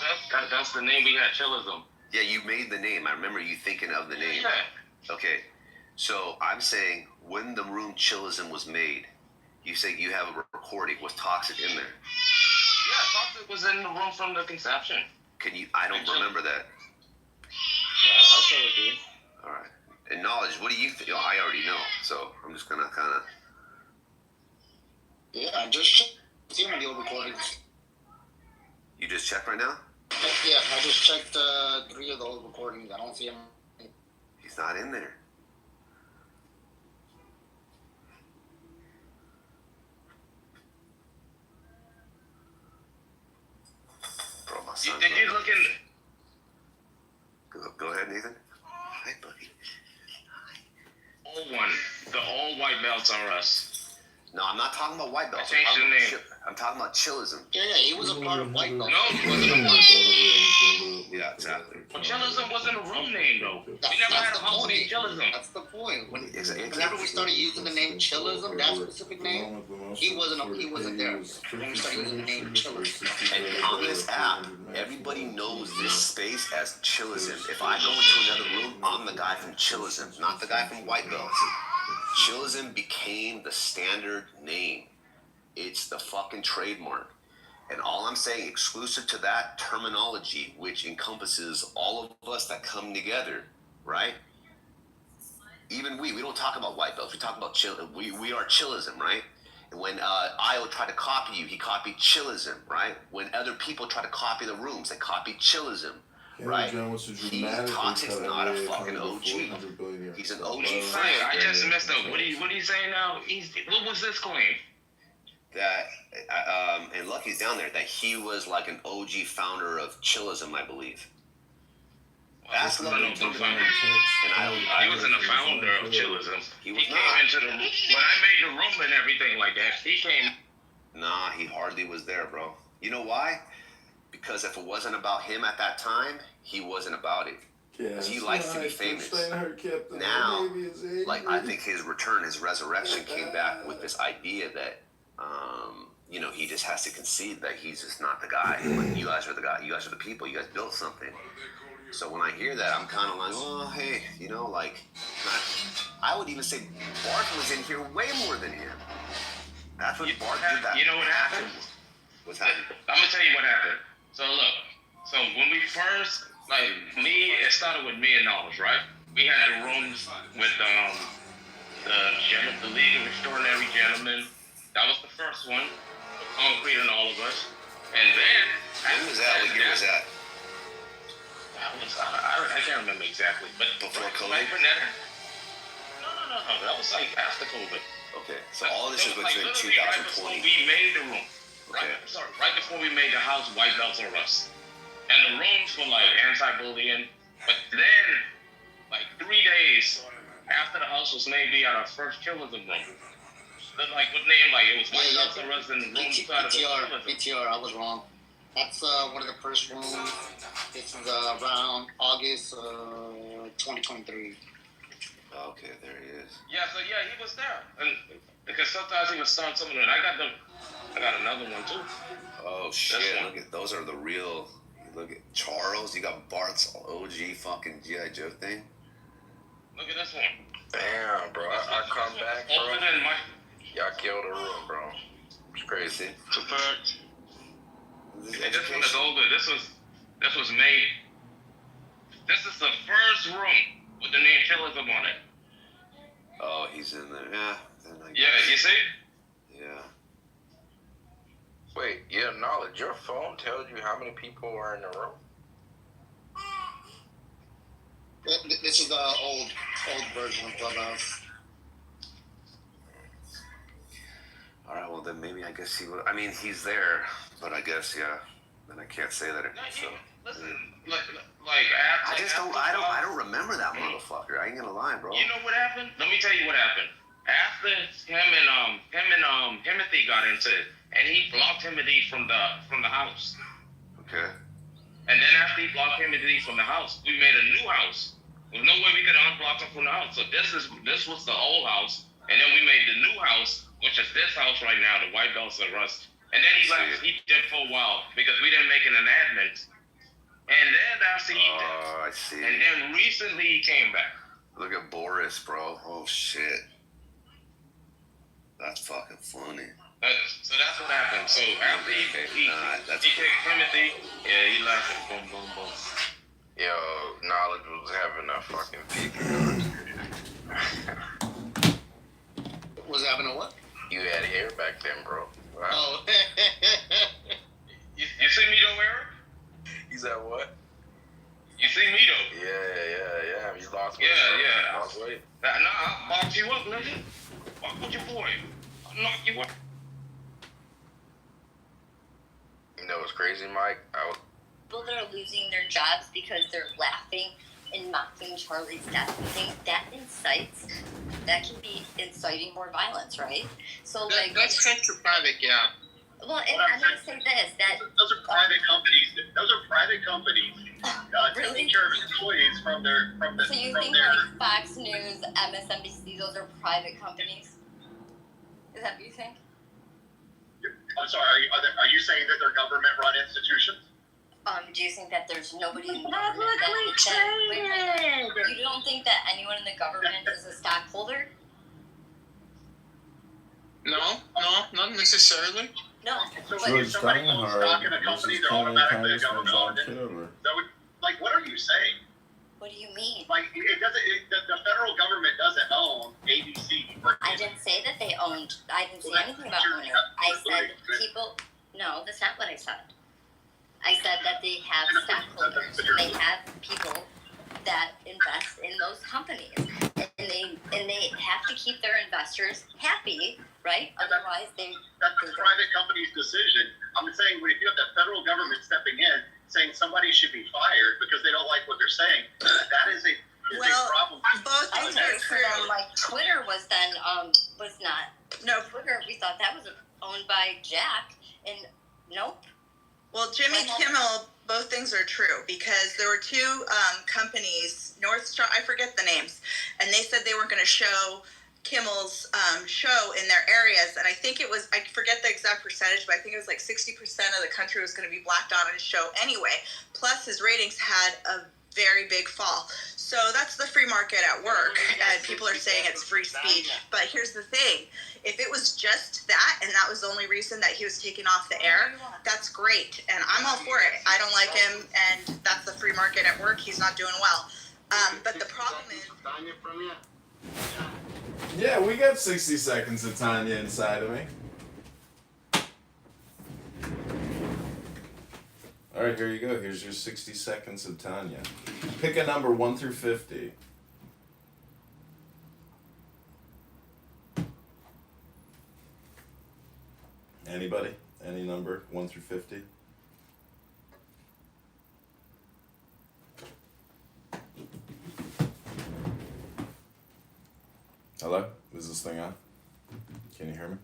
that's the name we had, chillism. Yeah, you made the name. I remember you thinking of the name. Yeah. Okay, so I'm saying when the room chillism was made, you say you have a recording. Was Toxic in there? Yeah, Toxic was in the room from the conception. Can you? I don't remember that. Yeah, okay with you. All right. And Knowledge, what do you think? I already know, so I'm just gonna kind of. Yeah, I just checked the old recordings. You just checked right now? Yeah, I just checked 3 of the old recordings. I don't see him. He's not in there. Bro, my son. Did you look in? Go ahead, Nathan. Hi, buddy. Old one. The old white belts are us. No, I'm not talking about white belts. I'm talking about chillism. Yeah, he was a part of white belt. No, he wasn't a part. Yeah, exactly. Well, chillism wasn't a room name, though. We never had a house named chillism. That's the point. Whenever we started using the name chillism, that specific name, he wasn't there. When we started using the name chillism. And on this app, everybody knows this space as chillism. If I go into another room, I'm the guy from chillism, not the guy from white belts. Chillism became the standard name. It's the fucking trademark. And all I'm saying, exclusive to that terminology, which encompasses all of us that come together, right? Even we don't talk about white belts. We talk about we are chillism, right? And when Io tried to copy you, he copied chillism, right? When other people try to copy the rooms, they copied chillism. Right? Toxic's not a fucking OG. He's an OG friend. I just messed up. What are you saying now? What was this claim? That, and Lucky's down there, that he was like an OG founder of chillism, I believe. That's Lucky. He wasn't a founder of chillism. He came into the when I made the room and everything like that. He came. Nah, he hardly was there, bro. You know why? Because if it wasn't about him at that time, he wasn't about it. Because he likes to be famous. Now, like, I think his return, his resurrection came back with this idea that, you know, he just has to concede that he's just not the guy. Like, you guys are the guy. You guys are the people. You guys built something. So when I hear that, I'm kind of like, oh, hey, you know, like, I would even say Bart was in here way more than him. That's what Bart did that. You know what happened? What's happening? I'm going to tell you what happened. So look, So when we first, it started with me and Knowledge, right? We had the rooms with the League of Extraordinary Gentlemen. That was the first one. Concrete and all of us. And then... When was that? What year was that? That was, I can't remember exactly. But before COVID? No. That was like after COVID. Okay, so all this is within like 2020. Right before we made the room. Okay. Right before we made the house White Belts or Us. And the rooms were like anti-bullying. But then, like 3 days after the house was made, we had our first Killism room. Like what name? Like it was White Belts or Us in the room side of the Killism. PTR, I was wrong. That's one of the first rooms. This is around August 2023. Okay, there he is. Yeah, so he was there, and because sometimes he would start something. And I got another one too. Oh shit! Look at those are the real. Look at Charles. You got Bart's OG fucking GI Joe thing. Look at this one. Damn, bro. I come back, bro. Open in my. Y'all killed the room, bro. It's crazy. It's a fact. And this one is older. This was made. This is the first room with the name Killism on it. Oh, he's in there. Yeah. You see? Yeah. Wait, Knowledge. Your phone tells you how many people are in the room. This is the old version of Clubhouse. All right. Well, then maybe I guess he would. I mean, he's there, but I guess Then I can't say that. Listen, I don't remember that motherfucker. I ain't gonna lie, bro. You know what happened? Let me tell you what happened. After him and Timothy got into it, and he blocked Timothy from the house. Okay. And then after he blocked Timothy from the house, we made a new house. There's no way we could unblock him from the house. So this was the old house, and then we made the new house, which is this house right now, the White Belts of Rust. And then he did for a while because we didn't make it an admin. And then after he did. Oh, I see. And then recently he came back. Look at Boris, bro. Oh shit. That's fucking funny. So that's what happened. So after he kicked Timothy, he left it. Boom, boom, boom. Yo, Knowledge was having a fucking peak. Was having a what? You had hair back then, bro. Wow. Oh. You see me though, Eric? You said what? You see me though? Yeah. You lost weight. Yeah. Lost weight. Nah, I'll box you up, nigga. Fuck with your boy. I'll knock you up. You know what's crazy, Mike? People that are losing their jobs because they're laughing and mocking Charlie's death, I think that can be inciting more violence, right? So that's such a private, yeah. Well, and I'm going to say this, that... Those are private companies. Really? Taking care of employees from their... So you think like Fox News, MSNBC, those are private companies? Is that what you think? I'm sorry, are you saying that they're government-run institutions? Do you think that there's nobody in the government that you don't think that anyone in the government is a stockholder? No, not necessarily. No. So if somebody owns stock in a company, they're automatically a government owned. Like, what are you saying? What do you mean? Like, the federal government doesn't own ABC. I didn't say that they owned. I didn't say anything about owner. I said people. No, that's not what I said. I said that they have stockholders. They have people that invest in those companies, and they have to keep their investors happy, right? Otherwise, that's the private company's decision. I'm saying if you have the federal government stepping in, saying somebody should be fired because they don't like what they're saying, that is a problem. Both things are true. Like Twitter was not. No, Twitter. We thought that was owned by Jack, and nope. Well, Jimmy Kimmel, both things are true because there were two companies, North Star, I forget the names, and they said they weren't going to show Kimmel's show in their areas, and I think it was, I forget the exact percentage, but I think it was like 60% of the country was going to be blacked out on his show anyway. Plus, his ratings had a very big fall. So that's the free market at work, and people are saying it's free speech. But here's the thing. If it was just that, and that was the only reason that he was taken off the air, that's great. And I'm all for it. I don't like him, and that's the free market at work. He's not doing well. But the problem is... Yeah, we got 60 seconds of Tanya inside of me. All right, here you go. Here's your 60 seconds of Tanya. Pick a number 1 through 50. Anybody? Any number 1 through 50? Hello? Is this thing on? Can you hear me?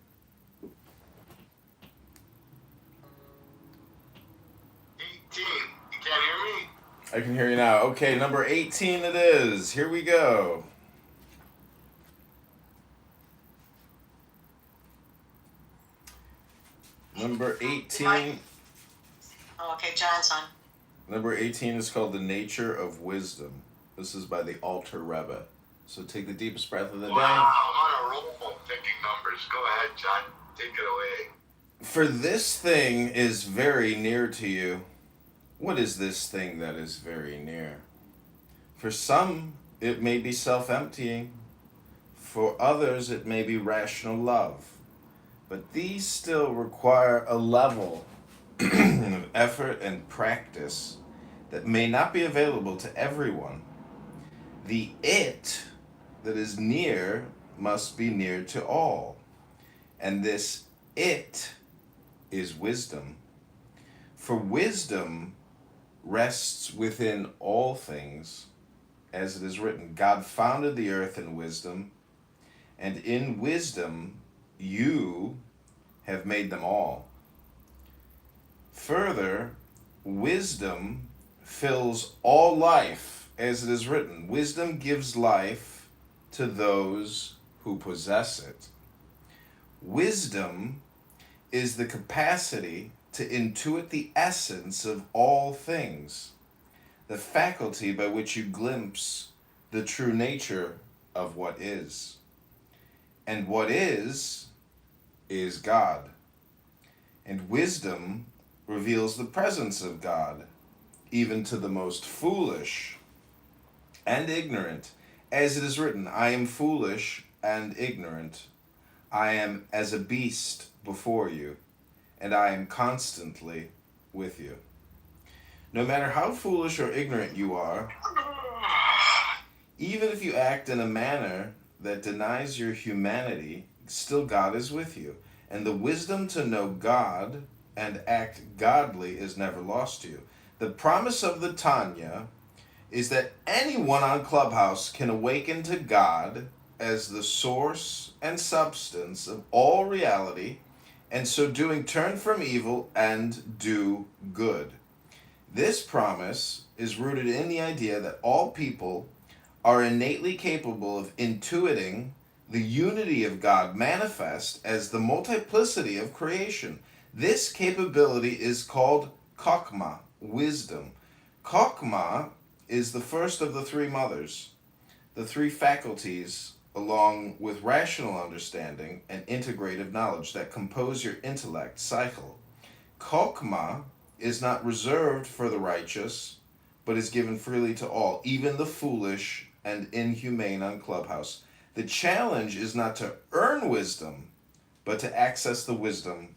You can't hear me? I can hear you now. Okay, number 18 it is. Here we go. Number 18. Oh, okay, John's on. Number 18 is called The Nature of Wisdom. This is by the Alter Rebbe. So take the deepest breath of the day. Wow, I'm on a roll picking numbers. Go ahead, John. Take it away. For this thing is very near to you. What is this thing that is very near? For some, it may be self-emptying. For others, it may be rational love. But these still require a level of effort and practice that may not be available to everyone. The it that is near must be near to all. And this it is wisdom. For wisdom rests within all things, as it is written, God founded the earth in wisdom, and in wisdom you have made them all. Further, wisdom fills all life, as it is written, wisdom gives life to those who possess it. Wisdom is the capacity to intuit the essence of all things, the faculty by which you glimpse the true nature of what is. And what is God. And wisdom reveals the presence of God, even to the most foolish and ignorant, as it is written, I am foolish and ignorant. I am as a beast before you, and I am constantly with you. No matter how foolish or ignorant you are, even if you act in a manner that denies your humanity, still God is with you. And the wisdom to know God and act godly is never lost to you. The promise of the Tanya is that anyone on Clubhouse can awaken to God as the source and substance of all reality, and so doing turn from evil and do good. This promise is rooted in the idea that all people are innately capable of intuiting the unity of God manifest as the multiplicity of creation. This capability is called Chokmah, wisdom. Chokmah is the first of the three mothers, the three faculties, along with rational understanding and integrative knowledge that compose your intellect cycle. Chokmah is not reserved for the righteous, but is given freely to all, even the foolish and inhumane on Clubhouse. The challenge is not to earn wisdom, but to access the wisdom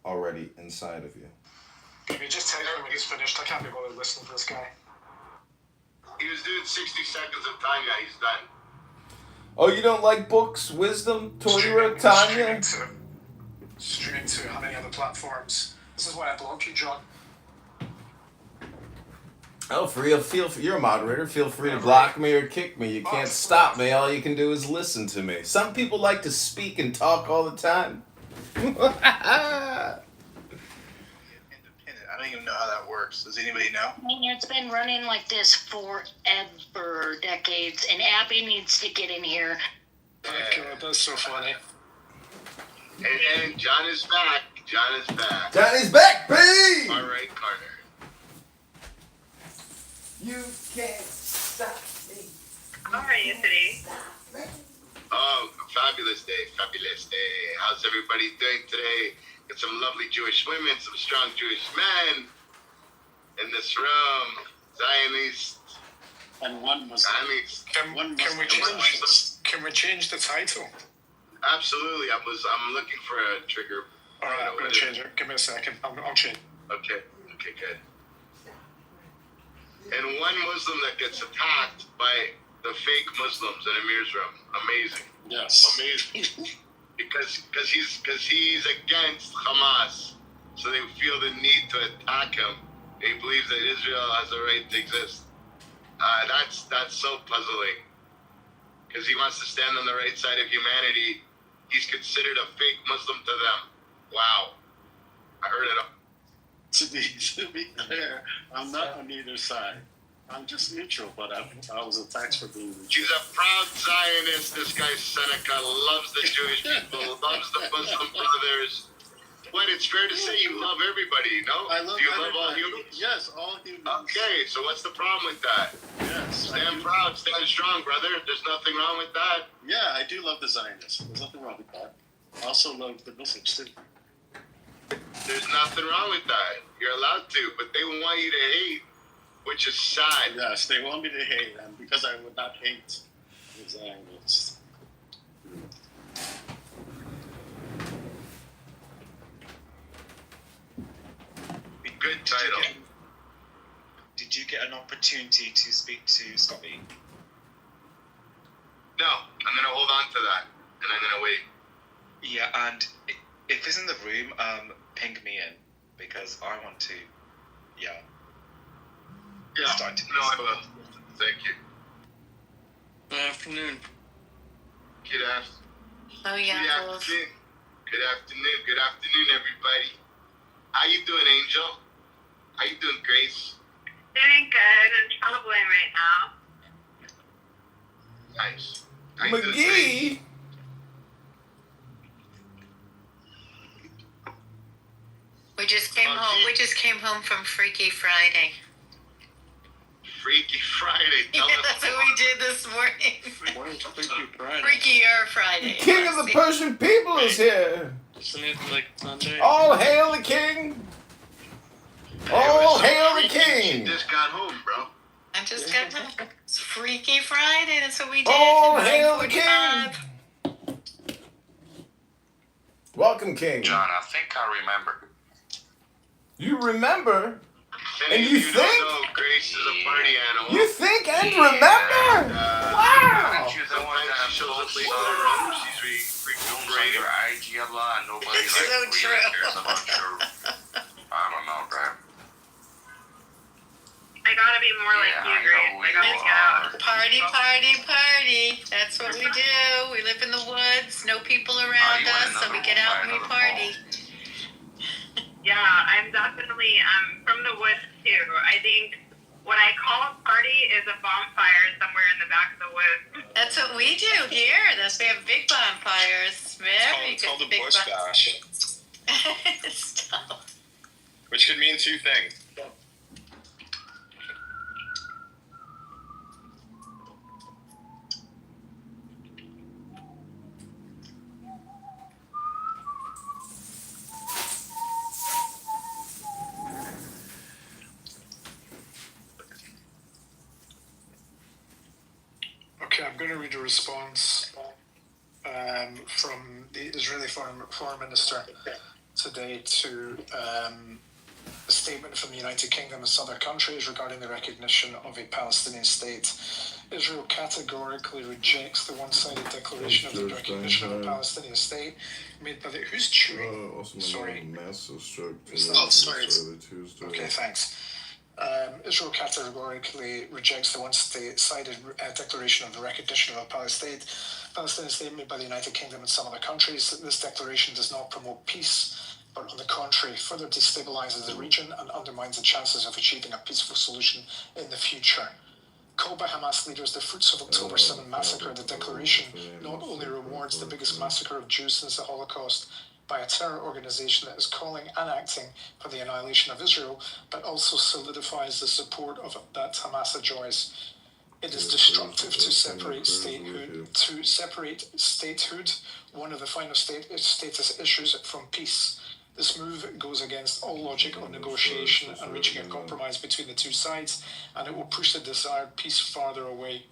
already inside of you. Can you just tell me when he's finished? I can't be bothered listening to this guy. He was doing 60 seconds of Tanya. He's done. Oh, you don't like books, wisdom, Torah, Tanya? Streaming to how many other platforms? This is why I block you, John. Oh, you're a moderator. Feel free to block me or kick me. You can't stop me. All you can do is listen to me. Some people like to speak and talk all the time. I don't even know how that works. Does anybody know? I mean, it's been running like this forever, decades, and Abby needs to get in here. Oh God, that's so funny. And John is back. John is back. Johnny's back, babe! All right, Carter. You can't stop me. How are you today? Oh, fabulous day, fabulous day. How's everybody doing today? Got some lovely Jewish women, some strong Jewish men in this room. Zionists. And one Muslim. Zionists. Can we change the title? Absolutely. I'm looking for a trigger. All right, I'm going to change it. Give me a second. I'll change. Okay, good. And one Muslim that gets attacked by the fake Muslims in Amir's room. Amazing. Yes. Amazing. because he's against Hamas, so they feel the need to attack him. He believes that Israel has a right to exist. That's so puzzling. Because he wants to stand on the right side of humanity. He's considered a fake Muslim to them. Wow. I heard it all. To be clear, I'm not on either side. I'm just neutral, but I was attacked for being neutral. He's a proud Zionist. This guy Seneca loves the Jewish people, loves the Muslim brothers. What, it's fair to say you love everybody, no? I love Do you everybody. love all humans? Yes, all humans. Okay, so what's the problem with that? Yes. Stand proud, stand strong, brother. There's nothing wrong with that. Yeah, I do love the Zionists. There's nothing wrong with that. I also love the Muslims too. There's nothing wrong with that. You're allowed to, but they want you to hate, which is sad. Yes, they want me to hate, and because I would not hate the Zionists. Good title. Did you get an opportunity to speak to Scotty? No, I'm going to hold on to that, and I'm going to wait. Yeah, and if he's in the room, ping me in, because I want to, Yeah, start to no, I will. Thank you. Good afternoon. Good afternoon. Oh, yeah. Good afternoon, everybody. How you doing, Angel? How you doing, Grace? Doing good. I'm traveling right now. Nice. How you doing, Grace? McGee. We just came home from Freaky Friday. Freaky Friday. Yeah, that's what we did this morning. What is Freaky Friday? Freakier Friday. The king of the Persian people is here. Isn't it like Sunday? All hail the king. All hail the king. You just got home, bro. I just got home. It's Freaky Friday. That's what we did. All hail the 9:45. king. Welcome, king. John, I think I remember. You remember? And you don't think? know, Grace is a party animal. You think and remember? Wow. Aren't you the one that She shows up late to the posts room. She's freaking on your IG a lot and nobody It's like so really true. cares about your, I don't know, bro. I gotta be more like you, Grace. I gotta get out. Party, party, party. That's what we do. We live in the woods. No people around us, so we get out and we party. Yeah, I'm from the woods too. I think what I call a party is a bonfire somewhere in the back of the woods. That's what we do here. We have big bonfires. Very It's called good a big bush bash, Stop. which could mean two things. Okay, I'm going to read a response from the Israeli Foreign Minister today to a statement from the United Kingdom and some other countries regarding the recognition of a Palestinian state. Israel categorically rejects the one-sided declaration of the recognition of a Palestinian state made by the... Who's chewing? Sorry. Massive stroke. Oh, sorry. Okay, thanks. Israel categorically rejects the one-sided declaration of the recognition of a Palestinian state made by the United Kingdom and some other countries. This declaration does not promote peace, but on the contrary, further destabilizes the region and undermines the chances of achieving a peaceful solution in the future. Called by Hamas leaders the fruits of October 7 massacre, the declaration not only rewards the biggest massacre of Jews since the Holocaust, by a terror organization that is calling and acting for the annihilation of Israel, but also solidifies the support of that Hamas enjoys. It is destructive to separate statehood, one of the final status issues, from peace. This move goes against all logic of negotiation and reaching a compromise between the two sides, and it will push the desired peace farther away.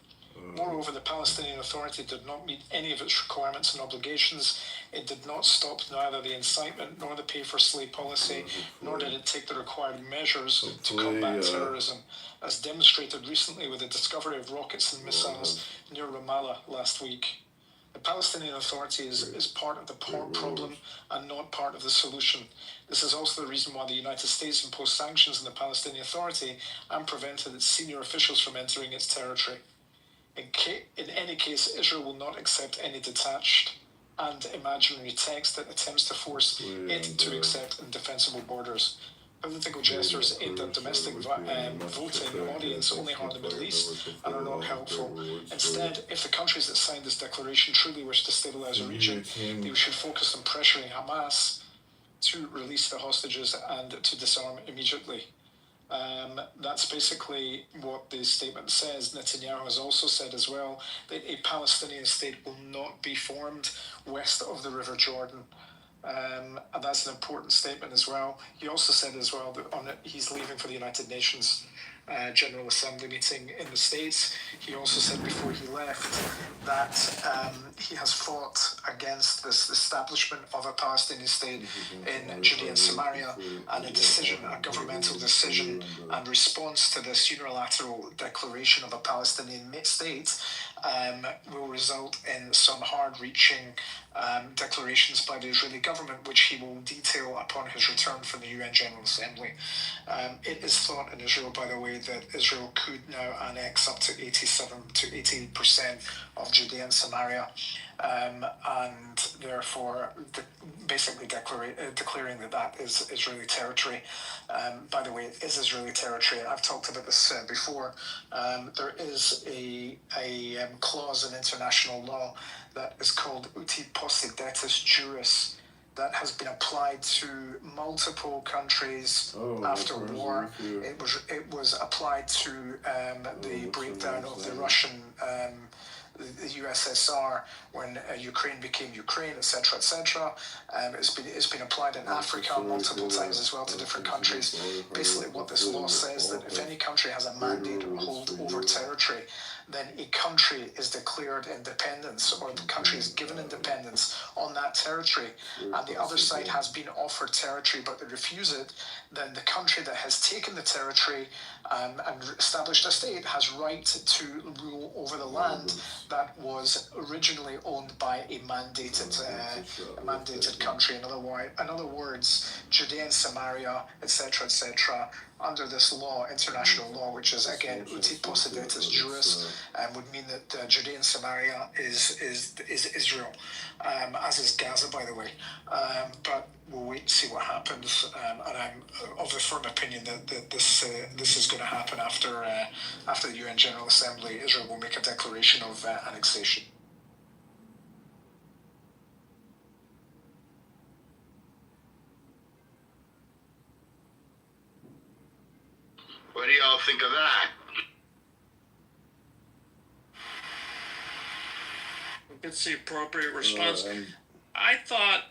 Moreover, the Palestinian Authority did not meet any of its requirements and obligations. It did not stop neither the incitement nor the pay-for-slay policy, nor did it take the required measures to combat terrorism, as demonstrated recently with the discovery of rockets and missiles near Ramallah last week. The Palestinian Authority is part of the problem and not part of the solution. This is also the reason why the United States imposed sanctions on the Palestinian Authority and prevented its senior officials from entering its territory. In any case, Israel will not accept any detached and imaginary text that attempts to force it to accept indefensible borders. Political gestures aimed at domestic voting audience only harm the Middle East and are not helpful. Instead, if the countries that signed this declaration truly wish to stabilize a region, they should focus on pressuring Hamas to release the hostages and to disarm immediately. That's basically what the statement says. Netanyahu has also said as well that a Palestinian state will not be formed west of the River Jordan. And that's an important statement as well. He also said as well that he's leaving for the United Nations General Assembly meeting in the States. He also said before he left that he has fought against this establishment of a Palestinian state in Judea and Samaria, and a governmental decision and response to this unilateral declaration of a Palestinian state will result in some hard-reaching declarations by the Israeli government, which he will detail upon his return from the UN General Assembly. It is thought in Israel, by the way, that Israel could now annex up to 87 to 88% of Judea and Samaria, and therefore basically declaring that is Israeli territory. By the way, it is Israeli territory. I've talked about this before. There is a clause in international law that is called uti possidetis juris, that has been applied to multiple countries after war. It was applied to the breakdown of the Russian the USSR when Ukraine became Ukraine, etc., etc. It's been applied in Africa multiple times as well to different countries. Basically, what this law says that if any country has a mandate or hold over territory, then a country is declared independence, or the country is given independence on that territory, and the other side has been offered territory but they refuse it, then the country that has taken the territory and established a state has right to rule over the land that was originally owned by a mandated country. In other words, Judea and Samaria, etc., under this law, international law, which is again uti possidetis juris, would mean that Judea and Samaria is Israel, as is Gaza, by the way. But we'll wait and see what happens. And I'm of the firm opinion that this is going to happen after the UN General Assembly. Israel will make a declaration of annexation. What do y'all think of that? It's the appropriate response. I thought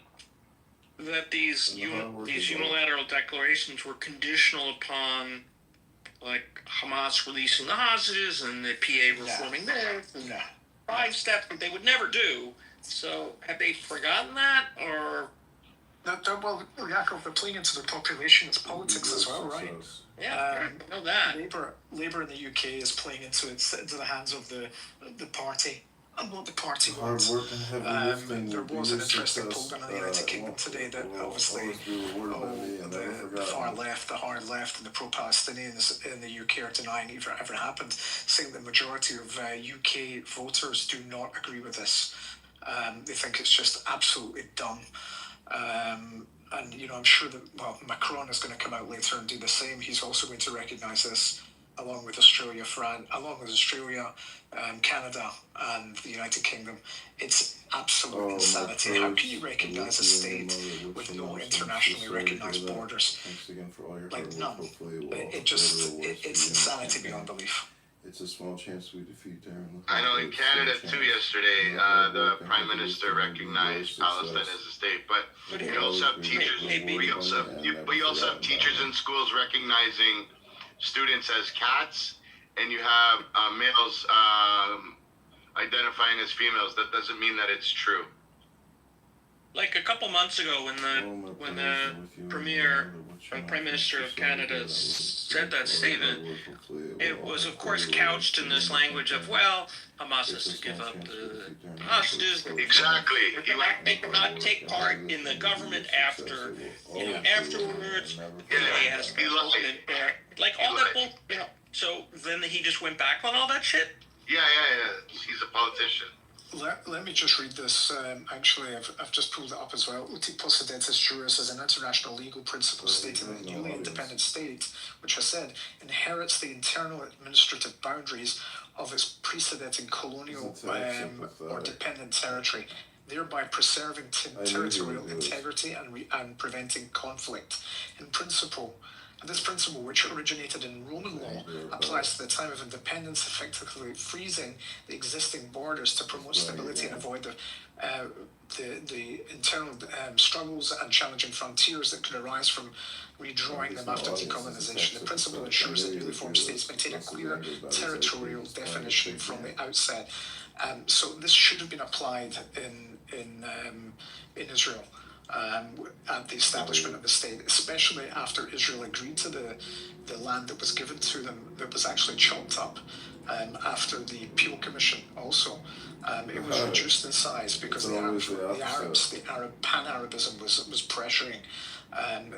that these unilateral declarations were conditional upon, like, Hamas releasing the hostages and the PA reforming this and 5 steps that they would never do. So have they forgotten that, or? Well, Yaakov, they're playing into the population. It's politics as well, right? Yeah, I know that. Labour in the UK is playing into the hands of the party and what the party wants. There was an interesting poll done in the United Kingdom today that obviously the far left, the hard left, and the pro-Palestinians in the UK are denying it ever happened, saying the majority of UK voters do not agree with this. They think it's just absolutely dumb. And, I'm sure that, Macron is going to come out later and do the same. He's also going to recognise this, along with Australia, Canada, and the United Kingdom. It's absolute insanity. How can you recognize a state with no internationally recognized borders? Like none. It's insanity beyond belief. It's a small chance we defeat Darren. I know in Canada too yesterday, the Prime Minister recognized Palestine as a state, but you also have teachers. You also have teachers in schools recognizing students as cats, and you have males identifying as females. That doesn't mean that it's true. Like a couple months ago, when the Prime Minister of Canada said that statement, it was of course couched in this language of, well, Hamas has to give up the hostages. Exactly. They cannot take part in the government afterwards. They has to open it, like all that bull. So then he just went back on all that shit. Yeah. He's a politician. Let me just read this. Actually, I've just pulled it up as well. Uti possidetis juris is an international legal principle stating that a newly independent state, which I said, inherits the internal administrative boundaries of its preceding colonial or dependent territory, thereby preserving territorial integrity and preventing conflict. In principle, this principle, which originated in Roman law, applies to the time of independence, effectively freezing the existing borders to promote stability and avoid the internal struggles and challenging frontiers that could arise from redrawing them after decolonization. The principle ensures that newly formed states maintain a clear territorial definition from the outset. So this should have been applied in Israel. At the establishment of the state, especially after Israel agreed to the land that was given to them, that was actually chopped up after the Peel Commission also. It was reduced in size because the Arab pan-Arabism was pressuring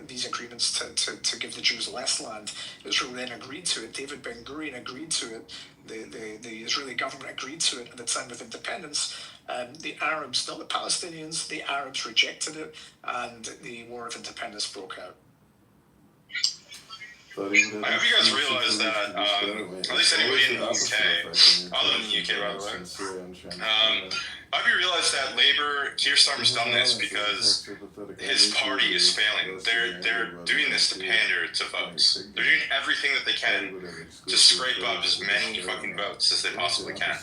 these agreements to give the Jews less land. Israel then agreed to it. David Ben Gurion agreed to it. The Israeli government agreed to it at the time of independence. The Arabs, not the Palestinians, the Arabs rejected it, and the War of Independence broke out. I hope you guys realize that, at least anybody in the UK, other than the UK, by the way, I hope you realize that Labour, Keir Starmer's done this because his party is failing. They're doing this to pander to votes. They're doing everything that they can to scrape up as many fucking votes as they possibly can.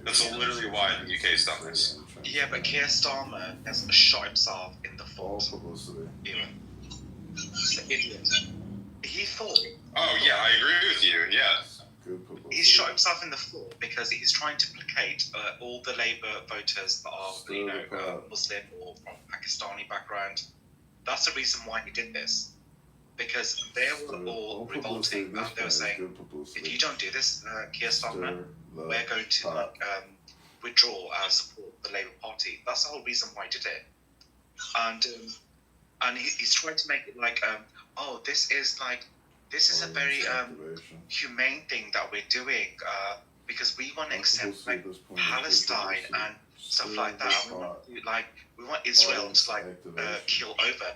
That's literally why the UK's done this. Yeah, but Keir Starmer has shot himself in the foot. Even. The idiot. He thought. Oh yeah, I agree with you. Yeah. He's shot himself in the foot because he's trying to placate all the Labour voters that are, Muslim or from Pakistani background. That's the reason why he did this. Because they were all revolting and they were saying, if you don't do this, Keir Starmer, we're going to withdraw our support for the Labour Party. That's the whole reason why he did it. And he's trying to make it like, this is a very humane thing that we're doing because we want to accept like Palestine and stuff like that. We want Israel to kill over.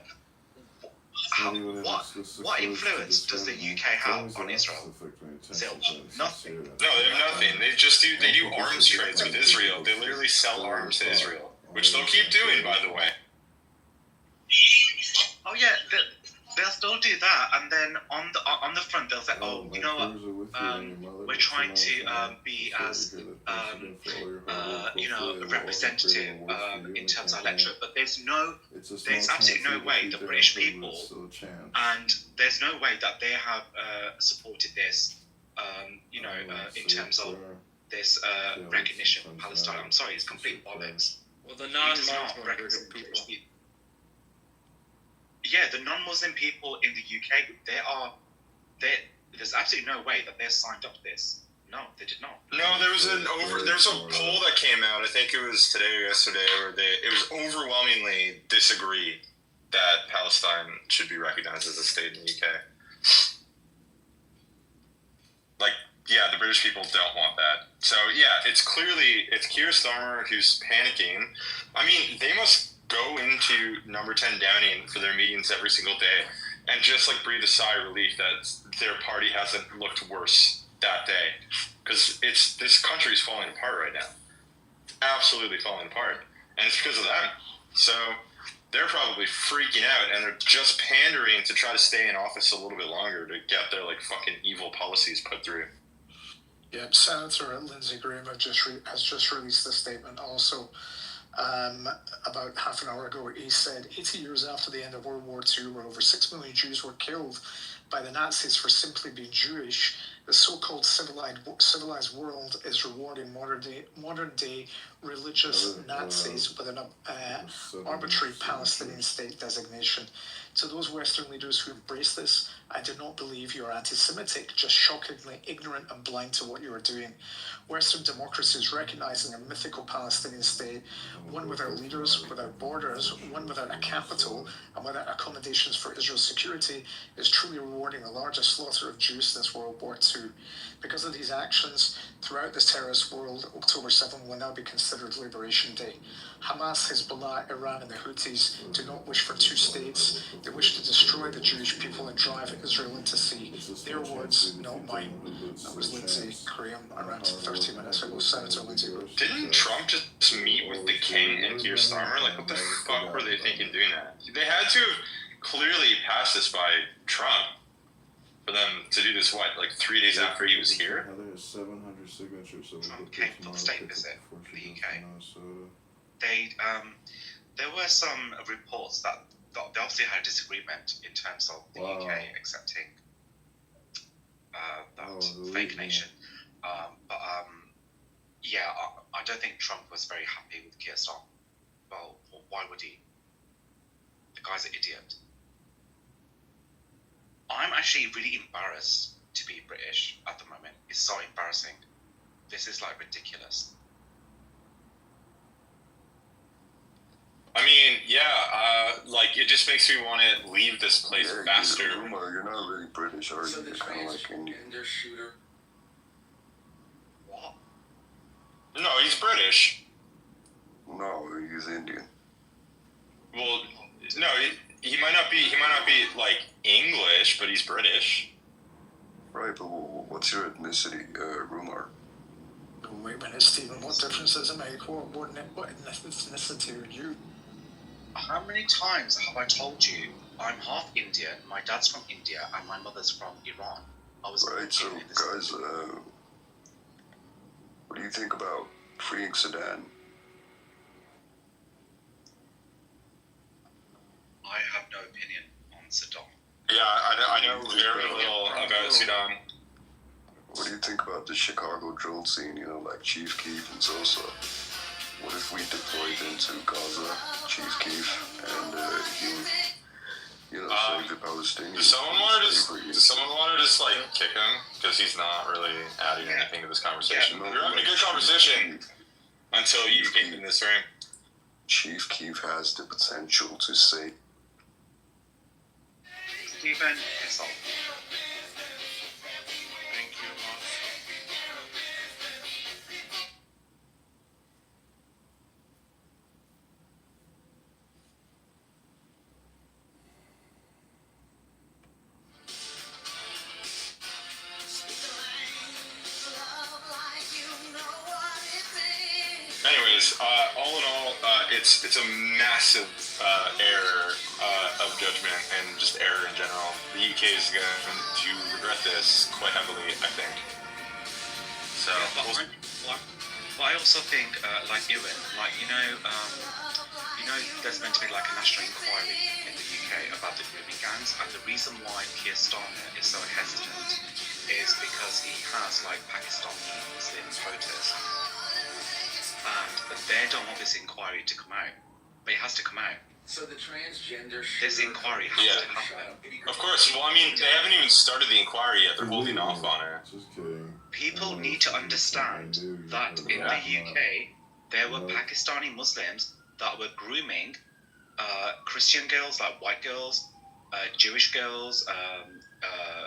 What influence does the UK have on Israel? Zero. Nothing. No, they have nothing. They do arms trades with Israel. They literally sell arms to Israel, which they'll keep doing, by the way. Oh yeah, they'll still do that, and then on the front they'll say, you know what, we're trying to be as representative in terms of electorate, but there's absolutely no way the British people, and there's no way that they have supported this, in terms of this recognition of Palestine. I'm sorry, it's complete bollocks. Well, the non-Muslim people. Yeah, the non-Muslim people in the UK, there's absolutely no way that they're signed up to this. No, they did not. No, there was a poll that came out, I think it was today or yesterday, where it was overwhelmingly disagreed that Palestine should be recognized as a state in the UK. The British people don't want that. So, yeah, it's Keir Starmer who's panicking. I mean, they must go into number 10 Downing for their meetings every single day and just breathe a sigh of relief that their party hasn't looked worse that day, because this country is falling apart right now. It's absolutely falling apart. and it's because of them. So they're probably freaking out, and they're just pandering to try to stay in office a little bit longer to get their like fucking evil policies put through. Yeah, Senator Lindsey Graham has just released a statement also. About half an hour ago, he said 80 years after the end of World War II, where over 6 million Jews were killed by the Nazis for simply being Jewish, the so-called civilized world is rewarding modern day religious Nazis with an arbitrary Palestinian state designation. To those Western leaders who embrace this, I do not believe you are anti-Semitic, just shockingly ignorant and blind to what you are doing. Western democracies recognizing a mythical Palestinian state, one without leaders, without borders, one without a capital, and without accommodations for Israel's security, is truly rewarding the largest slaughter of Jews since World War II. Because of these actions, throughout this terrorist world, October 7 will now be considered Liberation Day. Hamas, Hezbollah, Iran, and the Houthis do not wish for two states. They wish to destroy the Jewish people and drive Israel into sea. Their words, not mine. That was Lindsey Graham around 30 minutes ago. Senator Lindsey Graham. Didn't Trump just meet with the king and Keir Starmer? Like, what the fuck were they thinking doing that? They had to have clearly passed this by Trump for them to do this, what, like 3 days after he was here? There's 700 signatures. Trump came for the state visit in the UK. There were some reports that they obviously had a disagreement in terms of the UK accepting that fake nation. Yeah, I don't think Trump was very happy with Keir Starmer. Well, why would he? The guy's an idiot. I'm actually really embarrassed to be British at the moment. It's so embarrassing. This is like ridiculous. I mean, yeah, like it just makes me want to leave this place faster. You're not really British, are you? You're kind of like Indian. What? No, he's British. No, he's Indian. Well, no, he might not be. He might not be like English, but he's British. Right, but what's your ethnicity, Rumar? Wait a minute, Stephen. What difference does it make? What ethnicity are you? How many times have I told you I'm half Indian, my dad's from India, and my mother's from Iran? I was right. So, guys, what do you think about freeing Sudan? I have no opinion on Sudan. Yeah, I know very little about Sudan. What do you think about the Chicago drill scene, you know, like Chief Keef and Sosa? What if we deployed into Gaza, Chief Keef, and he would, you know, save the Palestinians? Does someone want to just like kick him? Because he's not really adding anything to this conversation. We're having a good conversation until you get in this room. Chief Keef has the potential to save. Stephen, it's all. Anyways, all in all, it's a massive error of judgment and just error in general. The UK is going to regret this quite heavily, I think. So, but I also think, like Ewan, like you know, there's meant to be like a national inquiry in the UK about the grooming gangs, and the reason why Keir Starmer is so hesitant is because he has like Pakistani Muslim voters. And they don't want this inquiry to come out. But it has to come out. So the transgender... This inquiry has to happen. Of course. Well, I mean, they haven't even started the inquiry yet. They're holding off on it. Just kidding. People need to understand that in the UK, there were Pakistani Muslims that were grooming Christian girls, like white girls, Jewish girls,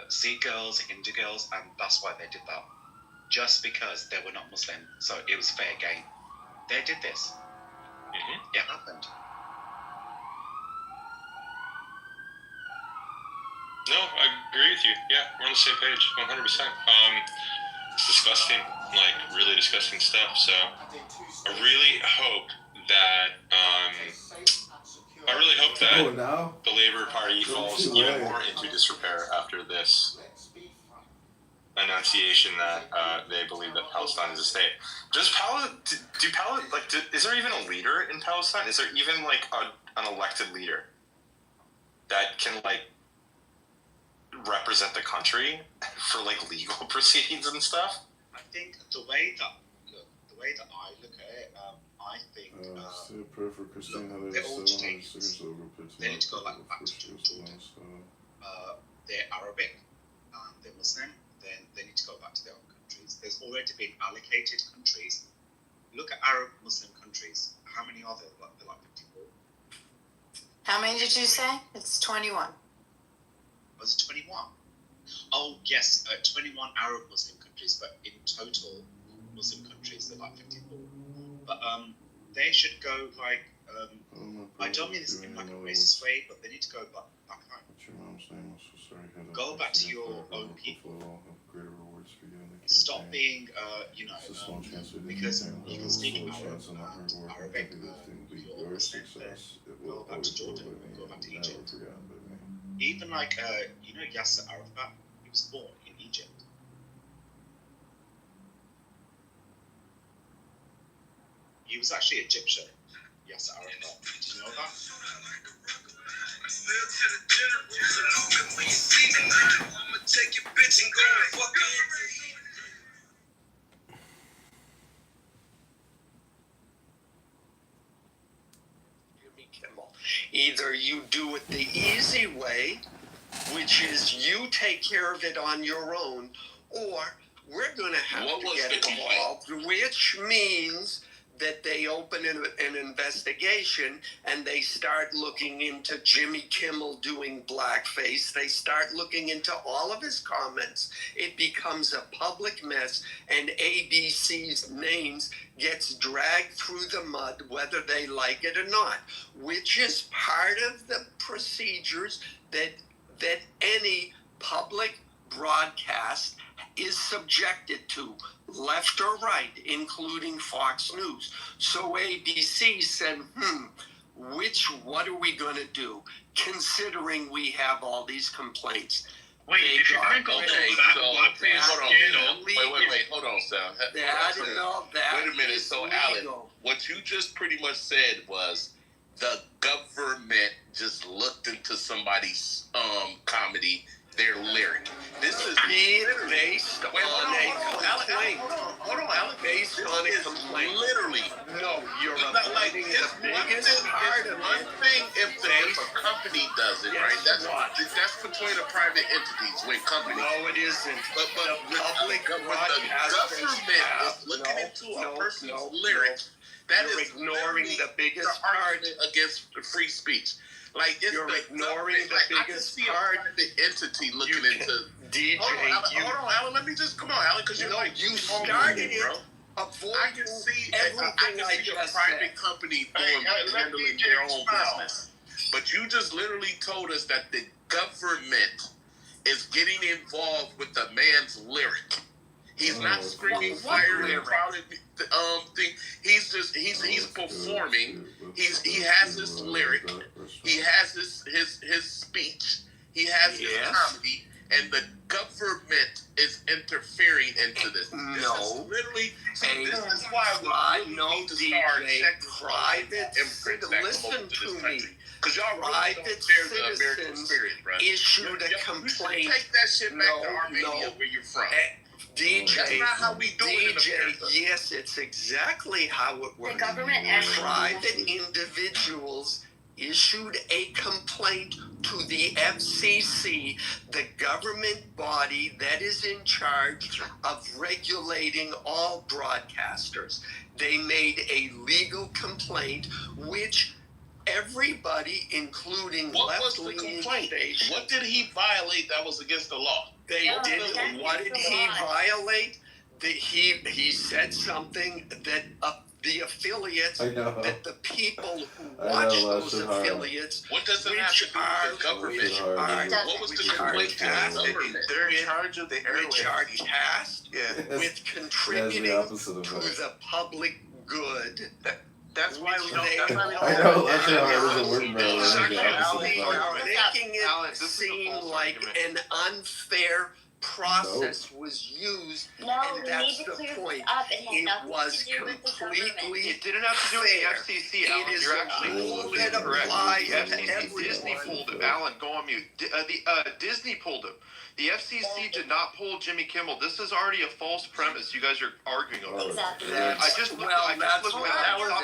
Sikh girls, Hindu girls, and that's why they did that. Just because they were not Muslim. So it was fair game. They did this. Mm-hmm. It happened. No, I agree with you. Yeah, we're on the same page, 100%. It's disgusting, like really disgusting stuff. So I really hope that I really hope that now? the Labour Party falls even more into disrepair after this enunciation that they believe that Palestine is a state. Does is there even a leader in Palestine? Is there even like an elected leader that can like represent the country for like legal proceedings and stuff? I think the way that I look at it, I think they're all states. They need to go like back to Jordan. They're Arabic, they're Muslim. Then they need to go back to their own countries. There's already been allocated countries. Look at Arab Muslim countries. How many are there? They're like 54. How many did you say? It's 21. Was it 21? Oh yes, 21 Arab Muslim countries, but in total Muslim countries they're like 54. But they should go like I don't mean this in like a racist way, but they need to go back home. What's your mom's name? I'm so sorry. Go back to your own people. Stop being, because you can speak Arabic, you're Muslim, go back to Jordan, go back to Egypt. Even like, Yasser Arafat, he was born in Egypt. He was actually Egyptian, Yasser Arafat. Did you know that? Jimmy Kimmel. Either you do it the easy way, which is you take care of it on your own, or we're going to have to get involved, which means that they open an investigation and they start looking into Jimmy Kimmel doing blackface. They start looking into all of his comments. It becomes a public mess, and ABC's names gets dragged through the mud, whether they like it or not, which is part of the procedures that any public broadcast is subjected to, left or right, including Fox News. So ABC said, what are we going to do, considering we have all these complaints? Wait, if you're going to go hold on, Sam. Wait a minute. So, Alan, what you just pretty much said was the government just looked into somebody's comedy, their lyric. This is based on a complaint. Hold on, Alan. Based on a complaint. Literally. No, you're avoiding the biggest part of one thing if a company does it, right? That's between the private entities when companies. No, it isn't. But the public broadcasters is looking into a person's lyrics. That is ignoring the biggest part against free speech. Like you're ignoring the biggest part. The entity looking into DJ. Hold on, Alan. Let me just come on, Alan, because you started it. I can see a private company handling their own business, but you just literally told us that the government is getting involved with the man's lyric. He's not screaming fire and crowded thing. He's performing. He has his lyric. He has his speech. He has his comedy, and the government is interfering into this. This is literally. This is why we need to start checking private immigrants that come over to this country. Because y'all really don't share the American spirit, bro. Issued a complaint. You should take that shit back to Armenia, where you're from. DJ, that's not how we do it in America. Yes, it's exactly how it works. The government private individuals issued a complaint to the FCC, the government body that is in charge of regulating all broadcasters. They made a legal complaint, which everybody, incling left-leaning stations. What did he violate that was against the law? They didn't. What did he violate? He said something that the affiliates, that the people who watch those affiliates, what does it have to do with the government? What was the complaint to the government? They're in charge of the airwaves. Which are tasked with contributing to the public good. That's why we don't. I know, that's how it doesn't work very well. Making it seem like an unfair process was used, No, and we that's need to the clear point. this up. It had It nothing was to do with the government. completely It didn't have to do with the fair. FCC, It Alan. is You're actually a rule absolutely that incorrect. applies The to FCC, Disney everyone. pulled him. Alan, go on mute. Disney pulled him. The FCC did not pull Jimmy Kimmel. This is already a false premise. You guys are arguing over. Exactly. I just looked. Stop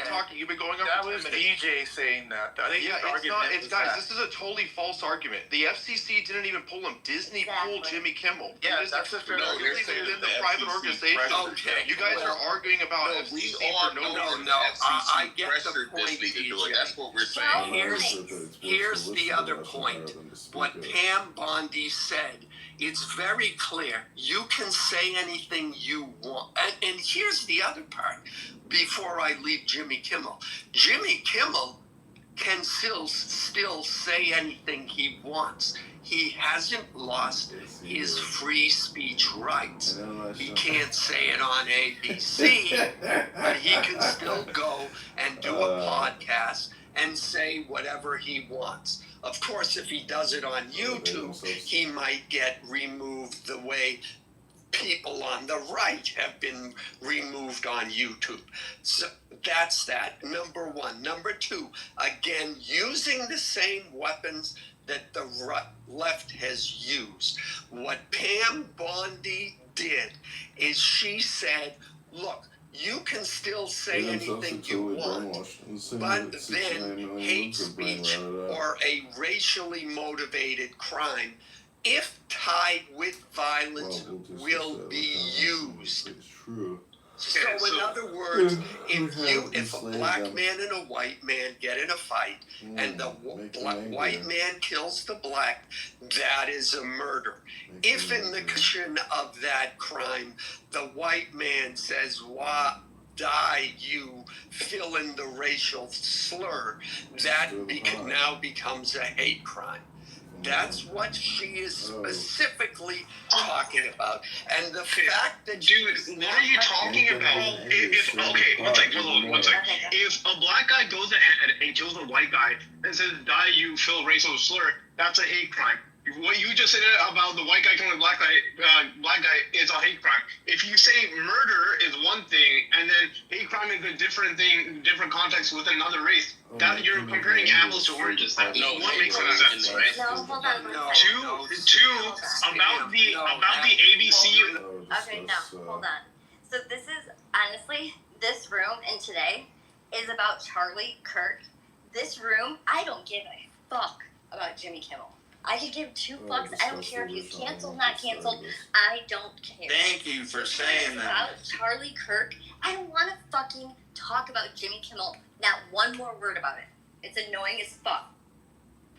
talking. You've been going over. That was DJ saying that. I think guys. This is a totally false argument. The FCC didn't even pull him. Disney pulled Jimmy Kimmel. Yeah, that's a fair argument. Within the private organization. Okay. You guys are arguing about FCC for no reason. I get the point, Disney to do it. DJ. That's what we're saying. Here's the other point. What Pam Bondi said. It's very clear. You can say anything you want. And here's the other part. Before I leave Jimmy Kimmel. Jimmy Kimmel can still say anything he wants. He hasn't lost his free speech rights. He can't say it on ABC, but he can still go and do a podcast and say whatever he wants. Of course, if he does it on YouTube, he might get removed the way people on the right have been removed on YouTube. So that's that, number one. Number two, again, using the same weapons that the left has used. What Pam Bondi did is she said, look, you can still say anything you want, but then hate speech or a racially motivated crime, if tied with violence, will be used. So in other words, if a black man and a white man get in a fight and the white man kills the black, that is a murder. If in the commission of that crime, the white man says, "Why die you," fill in the racial slur, that now becomes a hate crime. That's what she is specifically talking about. And the fact that... Dude, what are you talking about? One sec. If a black guy goes ahead and kills a white guy and says, "Die you, fill racial slur," that's a hate crime. What you just said about the white guy killing the black guy is a hate crime. If you say murder is one thing, and then hate crime is a different thing, different context with another race, that you're comparing apples to oranges. That one makes no sense, right? No, hold on. Two about the ABC. Okay, no, hold on. So this is honestly, this room and today is about Charlie Kirk. This room, I don't give a fuck about Jimmy Kimmel. I could give two fucks. I don't care if he's canceled, not canceled. I don't care. Thank you for saying that. About Charlie Kirk, I don't want to fucking talk about Jimmy Kimmel. Not one more word about it. It's annoying as fuck.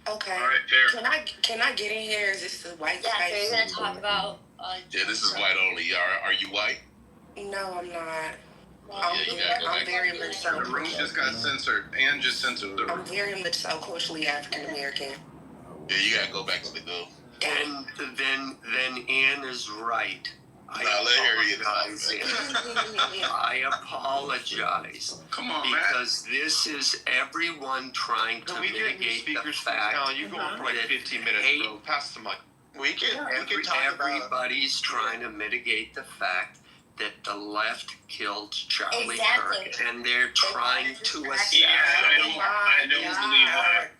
Okay. All right, fair. Can I get in here? Is this the white space? space? Yeah, so you're gonna talk about. Yeah, this is white only. Are you white? No, I'm not. I'm very much so. The room just got censored. Ann just censored the room. I'm very much so culturally African American. Yeah, you gotta go back to the go. And then Ann is right. I apologize. Come on, because this is everyone trying to mitigate the fact that you go on for like 15 minutes, bro. Pass the mic. Everybody's trying to mitigate the fact that the left killed Charlie Kirk, and they're trying to assassinate I don't believe that.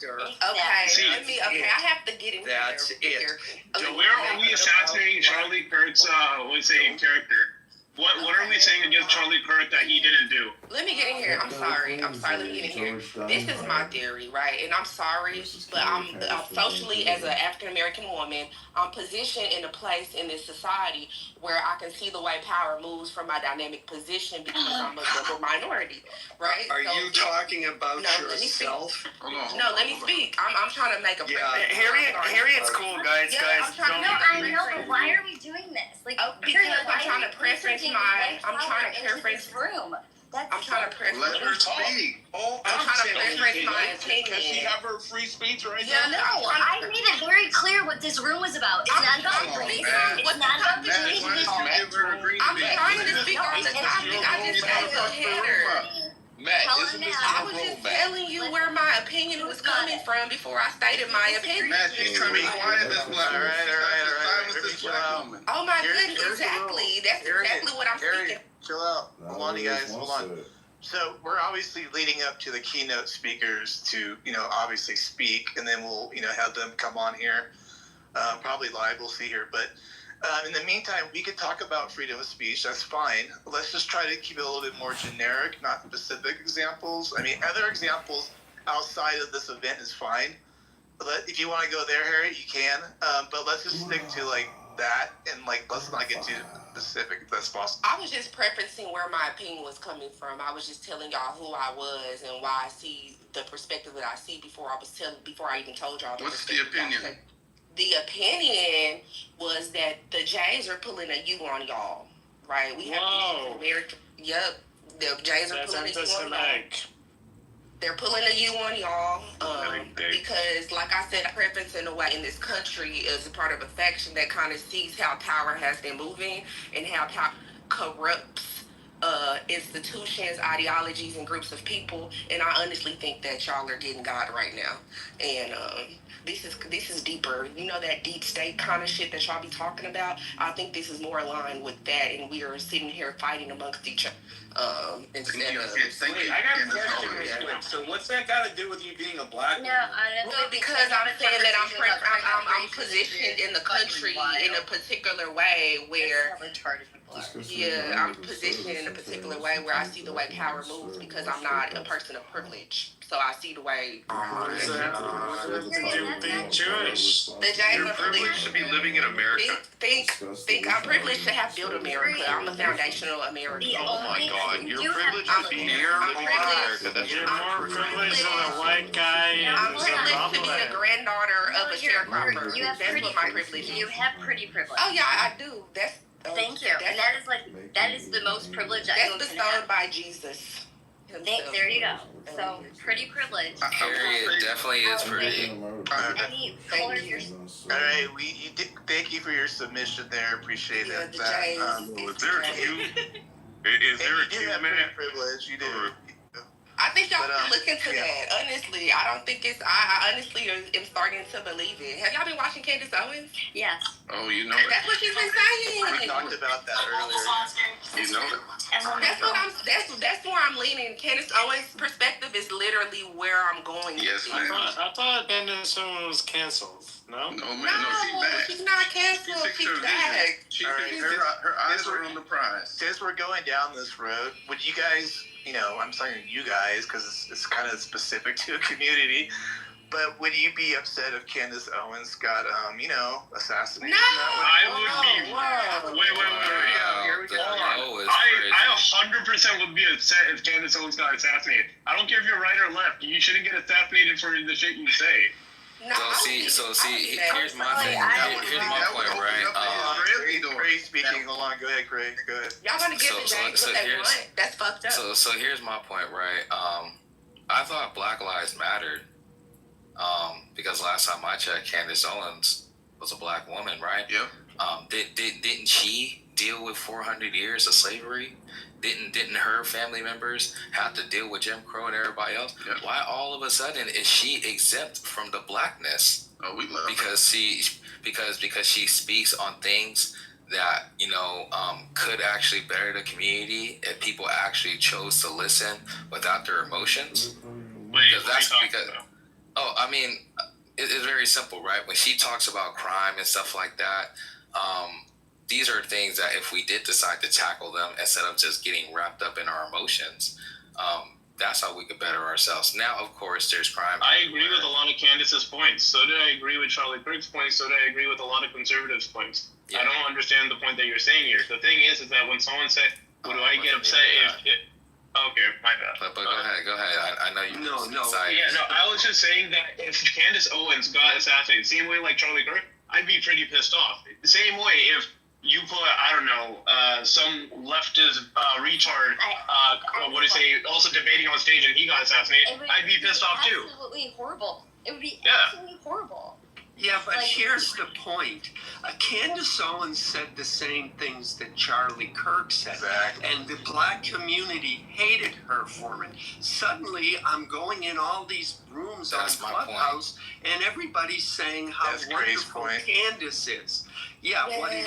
Okay, I have to get in That's here. Where are we assassinating Charlie Kirk's character? What are we saying against Charlie Kirk that he didn't do? Let me get in here. I'm sorry. Let me get in here. This is my theory, right? And I'm sorry, but I'm socially, as an African American woman, I'm positioned in a place in this society where I can see the white power moves from my dynamic position because I'm a double minority, right? Are you talking about yourself? No, let me speak. I'm trying to make a preference. Harriet's cool, guys. I know, but why are we doing this? Like, because I'm trying to preference this room. I'm trying to preference. Let her speak. I'm trying to preference my opinion. Does she have her free speech right now? No, I made it very clear what this room was about. It's not about race. It's not about the I'm trying to speak on the topic. I just got a header. Matt, Tell isn't him this now. I was just telling you where my opinion was coming from before I stated my opinion. Matt, she's trying to be quiet this black woman. Silence this black woman. Oh my goodness, exactly. That's exactly what I'm thinking. Chill out. Hold on, you guys. Hold on. So we're obviously leading up to the keynote speakers to, obviously speak, and then we'll, have them come on here, probably live. We'll see here. But in the meantime, we could talk about freedom of speech. That's fine. Let's just try to keep it a little bit more generic, not specific examples. I mean, other examples outside of this event is fine. But if you want to go there, Harry, you can. But let's just stick to that, and let's not get too specific if that's possible. I was just preferencing where my opinion was coming from. I was just telling y'all who I was and why I see the perspective that I see before I even told y'all. What's the opinion? The opinion was that the Jays are pulling a U on y'all, right? We have American. Yep, the Jays are pulling a U on y'all. They're pulling a U on y'all because, like I said, preference in a way in this country is a part of a faction that kind of sees how power has been moving and how power corrupts institutions, ideologies, and groups of people. And I honestly think that y'all are getting God right now. And this is deeper. You know that deep state kind of shit that y'all be talking about? I think this is more aligned with that, and we are sitting here fighting amongst each other. Instead of... Wait, I got a question real quick. So what's that got to do with you being a black woman? Well, because I'm saying that I'm positioned in the country in a particular way where... Yeah, I'm positioned in a particular way where I see the way power moves because I'm not a person of privilege. So I see the way. Being Jewish. You're privileged to be living in America. Think I'm privileged to have built America. I'm a foundational American. Oh my God, you're privileged to be here living in America. That's You're more privileged than a white guy. I'm privileged to be the granddaughter of a sharecropper. You have That's pretty what my privilege is. You have pretty privilege. Oh yeah, I do. Thank you. And that is the most privilege that that's bestowed by Jesus. There you go. So pretty privilege. Harriet definitely is pretty. Any color of your All right, thank you for your submission there. Appreciate that. Is there a Q? Is there a Q, man? Privilege, you do. I think y'all should look into that. Honestly, I don't think it's. I honestly am starting to believe it. Have y'all been watching Candace Owens? Yes. Oh, you know it. That's what she's been saying. We talked about that earlier. You know it. That's where I'm leaning. Candace Owens' perspective is literally where I'm going. Yes, ma'am. I thought Candace Owens was canceled. No? No, man. No, she's back. She's not canceled. She's back. Her eyes are on the prize. Since we're going down this road, would you guys, I'm saying you guys because it's kind of specific to a community, but would you be upset if Candace Owens got, assassinated? No! I would be. Wait. Here we go. I 100% would be upset if Candace Owens got assassinated. I don't care if you're right or left. You shouldn't get assassinated for the shit you say. No, So see, here's my thing. Here's my point, right? Craig speaking. Hold on. Go ahead, Craig. Go ahead. Y'all gonna give the James what they want. That's fucked up. So here's my point, right? I thought Black Lives Mattered. Because last time I checked, Candace Owens was a black woman, right? Yep. Didn't she deal with 400 years of slavery? Didn't her family members have to deal with Jim Crow and everybody else? Yep. Why all of a sudden is she exempt from the blackness? Oh, we love because she speaks on things that could actually better the community if people actually chose to listen without their emotions. It's very simple, right? When she talks about crime and stuff like that, these are things that if we did decide to tackle them instead of just getting wrapped up in our emotions, that's how we could better ourselves. Now, of course, there's crime. I agree with a lot of Candace's points. So did I agree with Charlie Kirk's points. So did I agree with a lot of conservatives' points. Yeah. I don't understand the point that you're saying here. The thing is that when someone said, "Would I get upset if?" Okay, my bad. But go ahead. I know you. No. Yeah, no. I was just saying that if Candace Owens got assassinated, same way like Charlie Kirk, I'd be pretty pissed off. The same way if you put, some leftist retard, also debating on stage and he got assassinated, I'd be pissed off too. Absolutely horrible. It would be absolutely horrible. Yeah, but here's the point. Candace Owens said the same things that Charlie Kirk said. Exactly. And the black community hated her for it. Suddenly, I'm going in all these rooms on Clubhouse, and everybody's saying how wonderful Candace is. Yeah, what it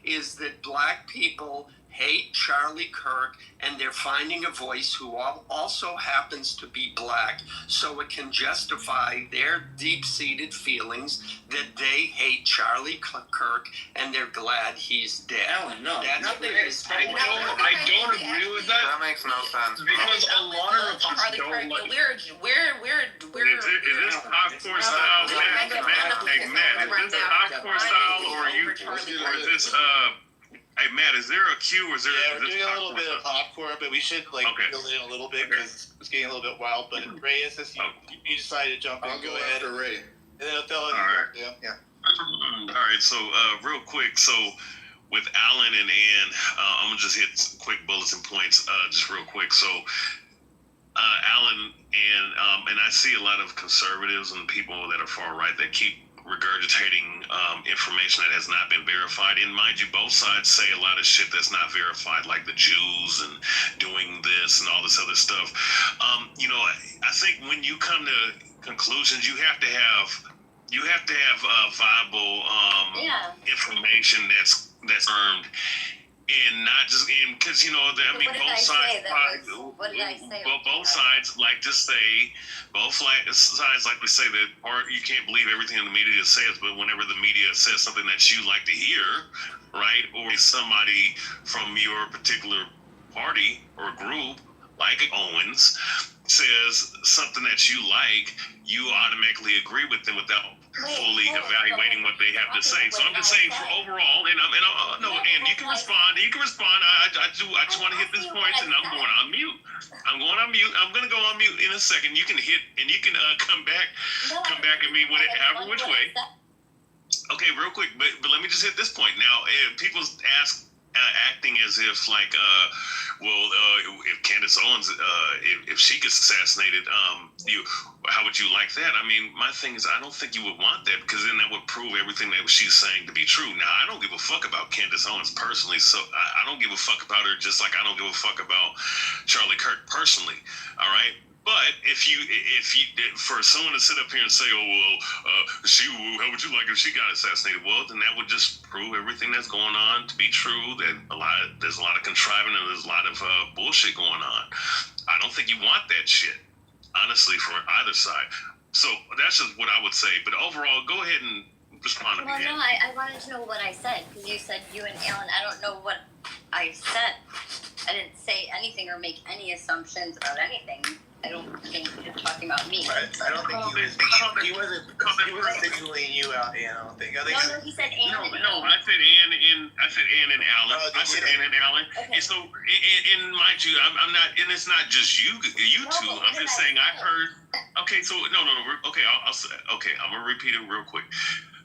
is that black people hate Charlie Kirk, and they're finding a voice who also happens to be black, so it can justify their deep-seated feelings that they hate Charlie Kirk, and they're glad he's dead. Alan, no. That's Nothing what it is. is. I don't agree with that. That makes no sense. Because a lot of Republicans don't like. Is this popcorn style, Matt? Is this popcorn style, or is this Hey Matt, is there a cue or is there? Yeah, we're doing a little bit of popcorn, but we should reel in a little bit because it's getting a little bit wild. But Ray, since you decided to jump in, I'll go ahead. After Ray. And then Othello. Yeah. All right. So real quick, so with Alan and Ann, I'm gonna just hit some quick bullets and points, just real quick. So Alan and I see a lot of conservatives and people that are far right that keep regurgitating information that has not been verified. And mind you, both sides say a lot of shit that's not verified, like the Jews and doing this and all this other stuff. I think when you come to conclusions, you have to have viable information that's earned. And not just because both sides. What did I say? Well, both sides like to say, sides like to say that, or you can't believe everything the media says. But whenever the media says something that you like to hear, right, or somebody from your particular party or group, like Owens, says something that you like, you automatically agree with them without fully evaluating what they have to say. So I'm just saying for overall, and you can respond. I just want to hit this point, and I'm going on mute. I'm going to go on mute in a second. You can hit, and you can come back at me with it however which way. Okay, real quick, but let me just hit this point. Now, people ask, acting as if like, if Candace Owens, if she gets assassinated, how would you like that? I mean, my thing is, I don't think you would want that because then that would prove everything that she's saying to be true. Now, I don't give a fuck about Candace Owens personally, so I don't give a fuck about her just like I don't give a fuck about Charlie Kirk personally. All right. But if you for someone to sit up here and say, how would you like if she got assassinated? Well, then that would just prove everything that's going on to be true. That there's a lot of contriving and there's a lot of bullshit going on. I don't think you want that shit, honestly, for either side. So that's just what I would say. But overall, go ahead and respond to me. Well, no, I wanted to know what I said because you said you and Alan. I don't know what I said. I didn't say anything or make any assumptions about anything. I don't think you're talking about me. I don't think he wasn't signaling you out, Ann. I don't think. No, he said Ann. No, I said Ann and Alan. I said Ann and Alan. Okay. And so, and mind you, I'm not, and it's not just you two. I'm just saying I heard. Okay, so no. Okay, I'll say. Okay, I'm gonna repeat it real quick.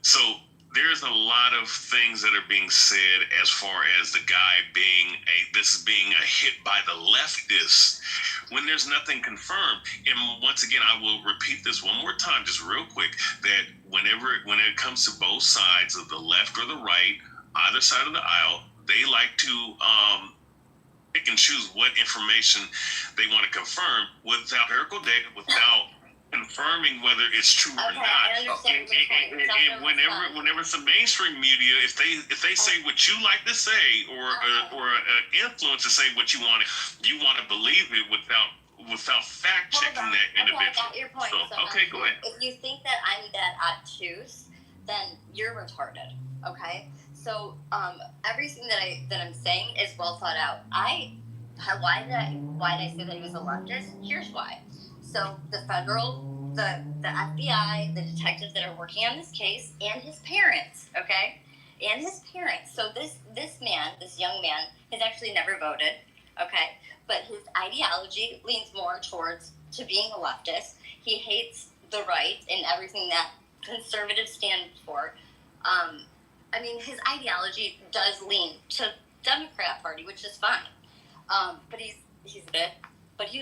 So there's a lot of things that are being said as far as the guy being a hit by the leftists when there's nothing confirmed. And once again, I will repeat this one more time, just real quick, that when it comes to both sides of the left or the right, either side of the aisle, they like to pick and choose what information they want to confirm without empirical data, without confirming whether it's true or not. And whenever some mainstream media, if they say what you like to say, or influence to say what you want to believe it without fact checking that individual. I got your point. So, okay, go ahead. If you think that I'm that obtuse, then you're retarded. Okay. So everything that I'm saying is well thought out. Why did I say that he was a leftist? Here's why. So the FBI, the detectives that are working on this case, and his parents, okay? And his parents. So this young man, has actually never voted, okay? But his ideology leans more towards to being a leftist. He hates the right and everything that conservatives stand for. His ideology does lean to Democrat Party, which is fine. But he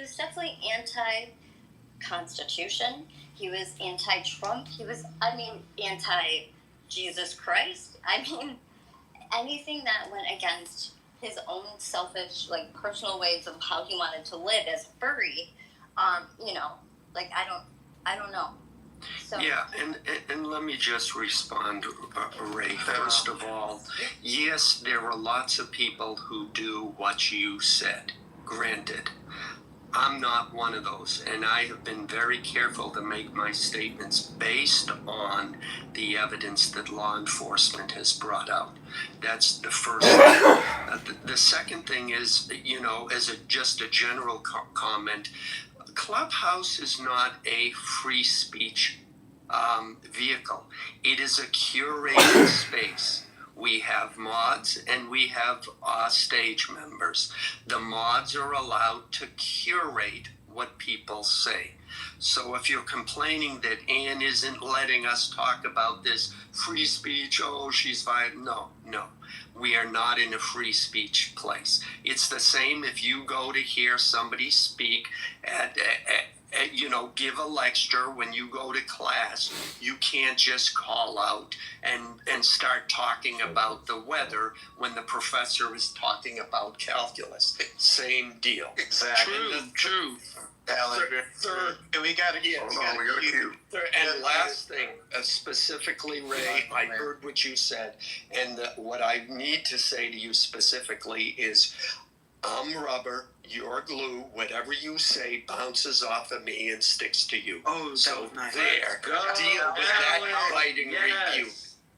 was definitely Constitution. He was anti-Trump. He was, anti-Jesus Christ. Anything that went against his own selfish, personal ways of how he wanted to live as furry, I don't know. So. Yeah, and let me just respond, Ray. First of all, yes, there are lots of people who do what you said. Granted, I'm not one of those, and I have been very careful to make my statements based on the evidence that law enforcement has brought out. That's the first thing. The second thing is, as just a general comment, Clubhouse is not a free speech vehicle. It is a curated space. We have mods and we have stage members. The mods are allowed to curate what people say. So if you're complaining that Ann isn't letting us talk about this free speech, she's violent, no. We are not in a free speech place. It's the same if you go to hear somebody speak at give a lecture when you go to class. You can't just call out and start talking about the weather when the professor is talking about calculus. Same deal. Exactly. True. Third, we got a cue. And last thing, specifically, Ray, I heard what you said, and what I need to say to you specifically is, I'm rubber, you're glue. Whatever you say bounces off of me and sticks to you. So nice. There, deal with that biting review.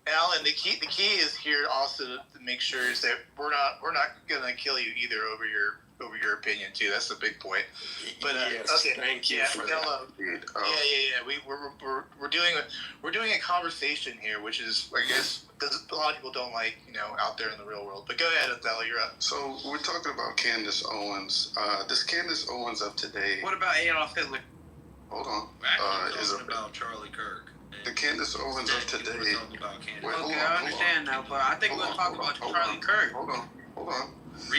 Alan, the key is here also to make sure is that we're not gonna kill you either over your opinion too. That's the big point. But yes, okay, thank you for that. We're doing a conversation here, which is, I guess, because a lot of people don't like out there in the real world. But go ahead, Othello, you're up. So we're talking about Candace Owens. This Candace Owens of today. What about Adolf Hitler? Hold on. Is about Charlie Kirk. The Candace Owens of today. I understand now, but I think we're talking about Charlie Kirk. Hold on.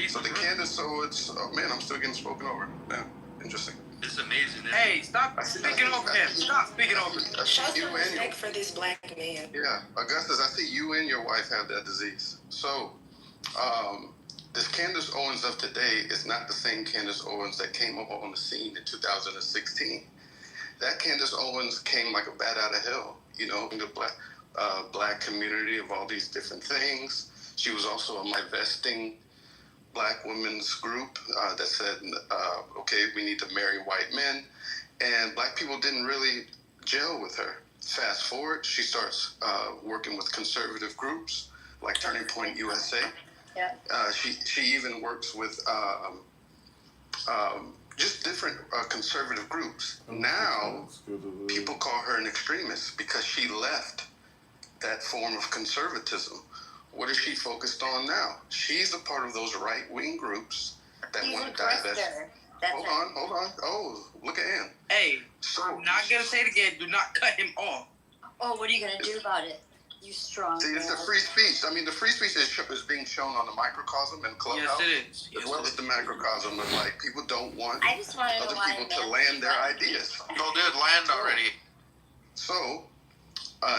So the Candace Owens, I'm still getting spoken over. Yeah, interesting. It's amazing. Hey, stop speaking over him. Stop speaking over him. Show some respect for this black man. Yeah, Augustus, I see you and your wife have that disease. So, this Candace Owens of today is not the same Candace Owens that came up on the scene in 2016. That Candace Owens came like a bat out of hell, in the black community of all these different things. She was also a divesting black women's group that said, okay, we need to marry white men. And black people didn't really gel with her. Fast forward, she starts working with conservative groups like Turning Point USA. Yeah. She even works with just different conservative groups. Now, people call her an extremist because she left that form of conservatism. What is she focused on now? She's a part of those right-wing groups that want to divest. Hold on. Oh, look at him. Hey, I'm not going to say it again. Do not cut him off. Oh, what are you going to do about it? You strong. See, it's the free speech. The free speech is being shown on the microcosm and Clubhouse. Yes, it is. As well as the macrocosm of people don't want I just want to know other why people to land their ideas. No, dude, land already. So,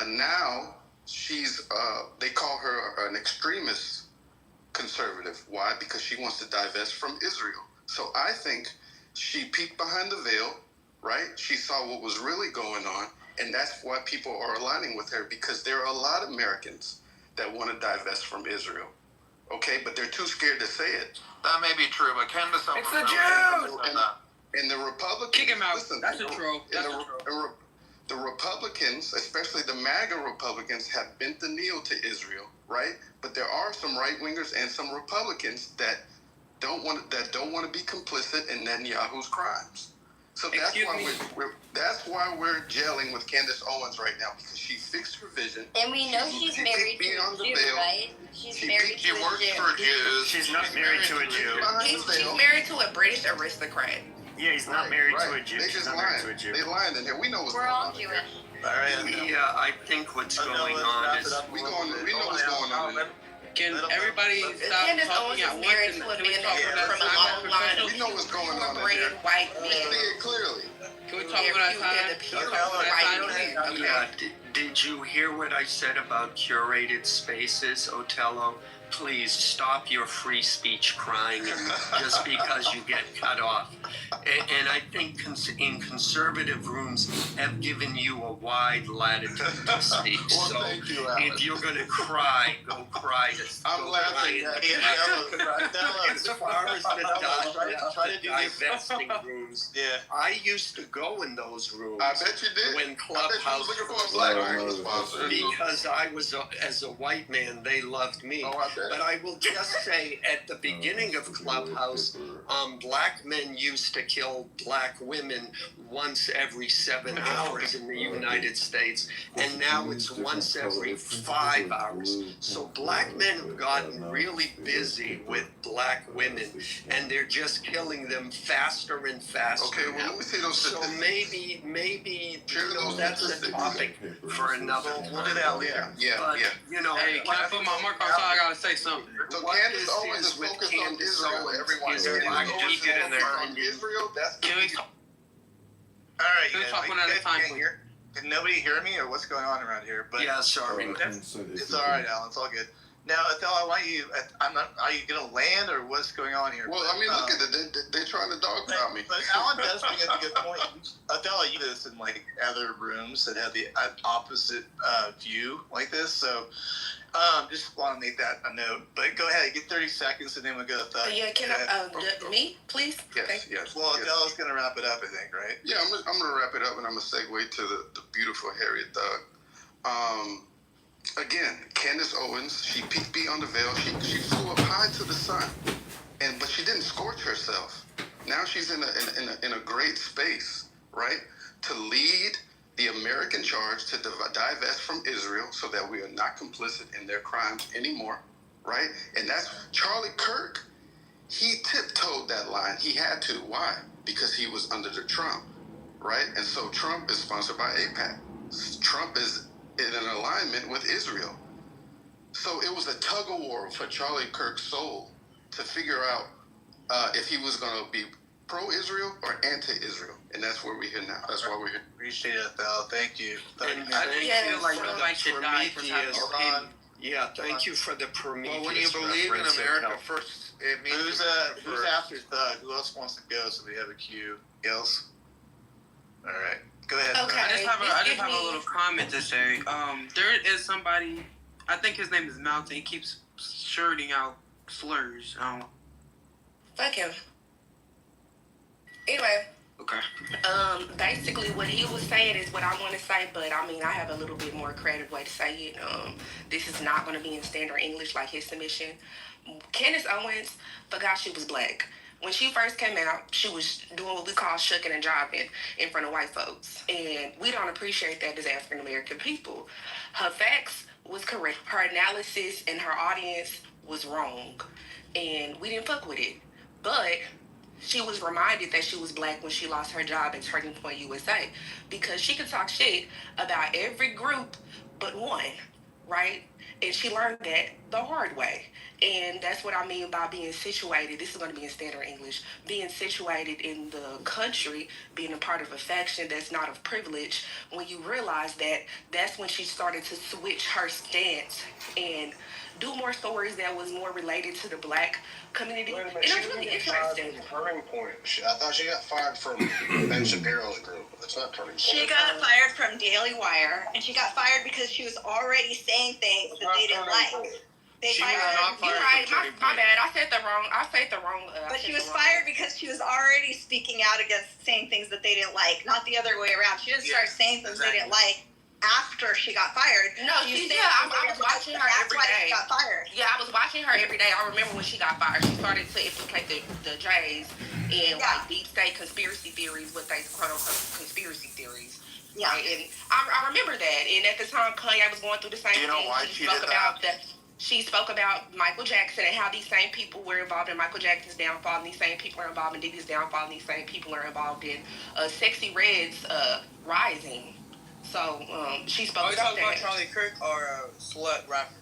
now she's, they call her an extremist conservative. Why? Because she wants to divest from Israel. So I think she peeked behind the veil, right? She saw what was really going on, and that's why people are aligning with her, because there are a lot of Americans that want to divest from Israel. Okay, but they're too scared to say it. That may be true, but Candace Owens... It's the Jews! And the Republicans... Kick him out. Listen, that's a troll. The Republicans, especially the MAGA Republicans, have bent the knee to Israel, right? But there are some right-wingers and some Republicans that don't want to be complicit in Netanyahu's crimes. So that's why we're gelling with Candace Owens right now, because she fixed her vision. And we know she's married to a Jew, right? She's married to a Jew. She works for Jews. She's not married to a Jew. She's married to a British aristocrat. Yeah, he's not married to a Jew. They just lying. They lying in here. We know what's We're going all on. Jewish. All right. Yeah, I think what's going on is... We know what's going on. Can everybody stop Candace talking Owens at is married once? to a man from a long line of We know what's going on in brave here. white We men. see it clearly. Can we talk about that time? Yeah, did you hear what I said about curated spaces, Otello? Please stop your free speech crying just because you get cut off. And I think in conservative rooms have given you a wide latitude to speak. Well, so thank you, Alex. if you're going to cry, go cry. I'm laughing at you. As far as the divesting rooms, I used to go in those rooms. I bet you did. When Clubhouse looking for a black man sponsor. Because I was, as a white man, they loved me. Oh, I bet. But I will just say, at the beginning of Clubhouse, black men used to kill black women once every 7 hours in the United States, and now it's once every 5 hours. So black men have gotten really busy with black women, and they're just killing them faster and faster. Okay, well, let me see those statistics. So maybe that's a topic for another time. We'll do that later. But, you know, Hey, can I put my mark on? I gotta say something. So what Candace this Owens is is with focused on Candace Israel. Owens Everyone is Candace black Owens is people focused on Israel. That's Can we talk? All right, Can we guys, talk one at a time, can't please? hear. Can nobody hear me, or what's going on around here? But Yeah, sorry. it's all right, Alan. It's all good. Now, Othello, I want you. I'm not. Are you going to land, or what's going on here? Well, I mean, look at it. They're trying to dog about me. But Alan does bring up a good point. Othello, you do this in like other rooms that have the opposite view like this. So, just want to make that a note. But go ahead, get 30 seconds, and then we'll go to Thug. Yeah, can I, me, please? Yes. Well, Othello's going to wrap it up, I think, right? Yeah, I'm going to wrap it up, and I'm going to segue to the beautiful Harriet Thug. Again, Candace Owens, she peeked beyond the veil. She flew up high to the sun, but she didn't scorch herself. Now she's in a great space, right, to lead the American charge to divest from Israel so that we are not complicit in their crimes anymore, right? And that's Charlie Kirk. He tiptoed that line. He had to. Why? Because he was under the Trump, right? And so Trump is sponsored by AIPAC. Trump is in an alignment with Israel. So it was a tug of war for Charlie Kirk's soul to figure out if he was going to be pro-Israel or anti-Israel. And that's where we're here now. That's why we're here. Appreciate it, Thel. Thank you. And I didn't feel like nobody should die for having Yeah, thank you for the Prometheus. Well, when you believe in America first, it means who's after Thug? Who else wants to go so we have a queue? Else? All right. Go ahead. Okay. I just have a little comment to say. There is somebody, I think his name is Mountain. He keeps shirting out slurs. Fuck him. Anyway. Okay. Basically what he was saying is what I want to say, but I mean, I have a little bit more creative way to say it. This is not going to be in standard English like his submission. Candace Owens forgot she was black. When she first came out, she was doing what we call shucking and jiving in front of white folks. And we don't appreciate that as African American people. Her facts was correct. Her analysis and her audience was wrong. And we didn't fuck with it. But she was reminded that she was black when she lost her job at Turning Point USA. Because she could talk shit about every group but one, right? And she learned that the hard way. And that's what I mean by being situated. This is going to be in standard English. Being situated in the country, being a part of a faction that's not of privilege. When you realize that, that's when she started to switch her stance and do more stories that was more related to the black community. And it was really interesting. Turning Point. I thought she got fired from Ben Shapiro's group. That's not Turning Point. She got fired from Daily Wire, and she got fired because she was already saying things that they didn't like. She was not fired. You're right. My bad. I said the wrong. But she was fired because she was already speaking out against saying things that they didn't like, not the other way around. She didn't start saying things they didn't like after she got fired. No, I was watching her every day. That's why she got fired. Yeah, I was watching her every day. I remember when she got fired. She started to implicate the Jays in like deep state conspiracy theories, what they quote unquote conspiracy theories. Yeah, right? And I remember that. And at the time, Kanye was going through the same thing. She spoke about Michael Jackson and how these same people were involved in Michael Jackson's downfall, and these same people are involved in Diddy's downfall, and these same people are involved in Sexy Red's rising. So she spoke about that. Are you talking about Charlie Kirk or Slut rapper?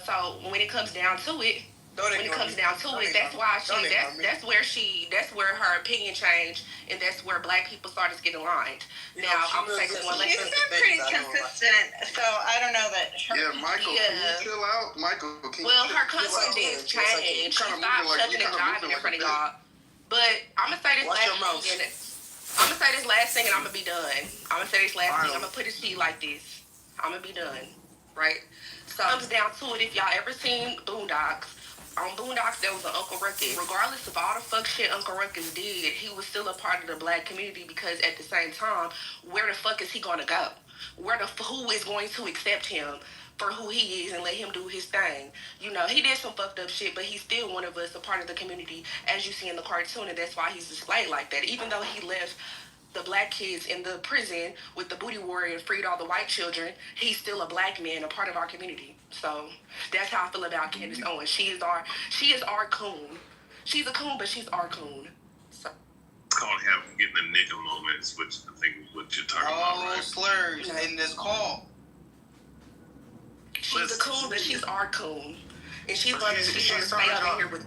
So when it comes down to it, when it comes down to it, that's why that's where her opinion changed, and that's where black people started getting aligned. Now I'm gonna say this one. She's been pretty consistent, so I don't know that. Michael, can you chill out? Michael, well, her confidence changed. She stopped shucking and jiving in front of y'all. But I'm gonna say this last thing, and I'm gonna be done. I'm gonna say this last thing. I'm gonna put it to you like this. I'm gonna be done, right? So it comes down to it. If y'all ever seen Boondocks, on Boondocks there was an Uncle Ruckus. Regardless of all the fuck shit Uncle Ruckus did, he was still a part of the black community because at the same time, where the fuck is he gonna go? Who is going to accept him for who he is and let him do his thing? You know, he did some fucked up shit, but he's still one of us, a part of the community, as you see in the cartoon, and that's why he's displayed like that. Even though he left the black kids in the prison with the booty warrior and freed all the white children, he's still a black man, a part of our community. So that's how I feel about Candace Owens. She is our coon. She's a coon, but she's our coon. So it's called having getting the nigga moments, which I think is what you're talking about, right? Slurs in this call. She's a coon, but she's our coon, and she's gonna stay over here with.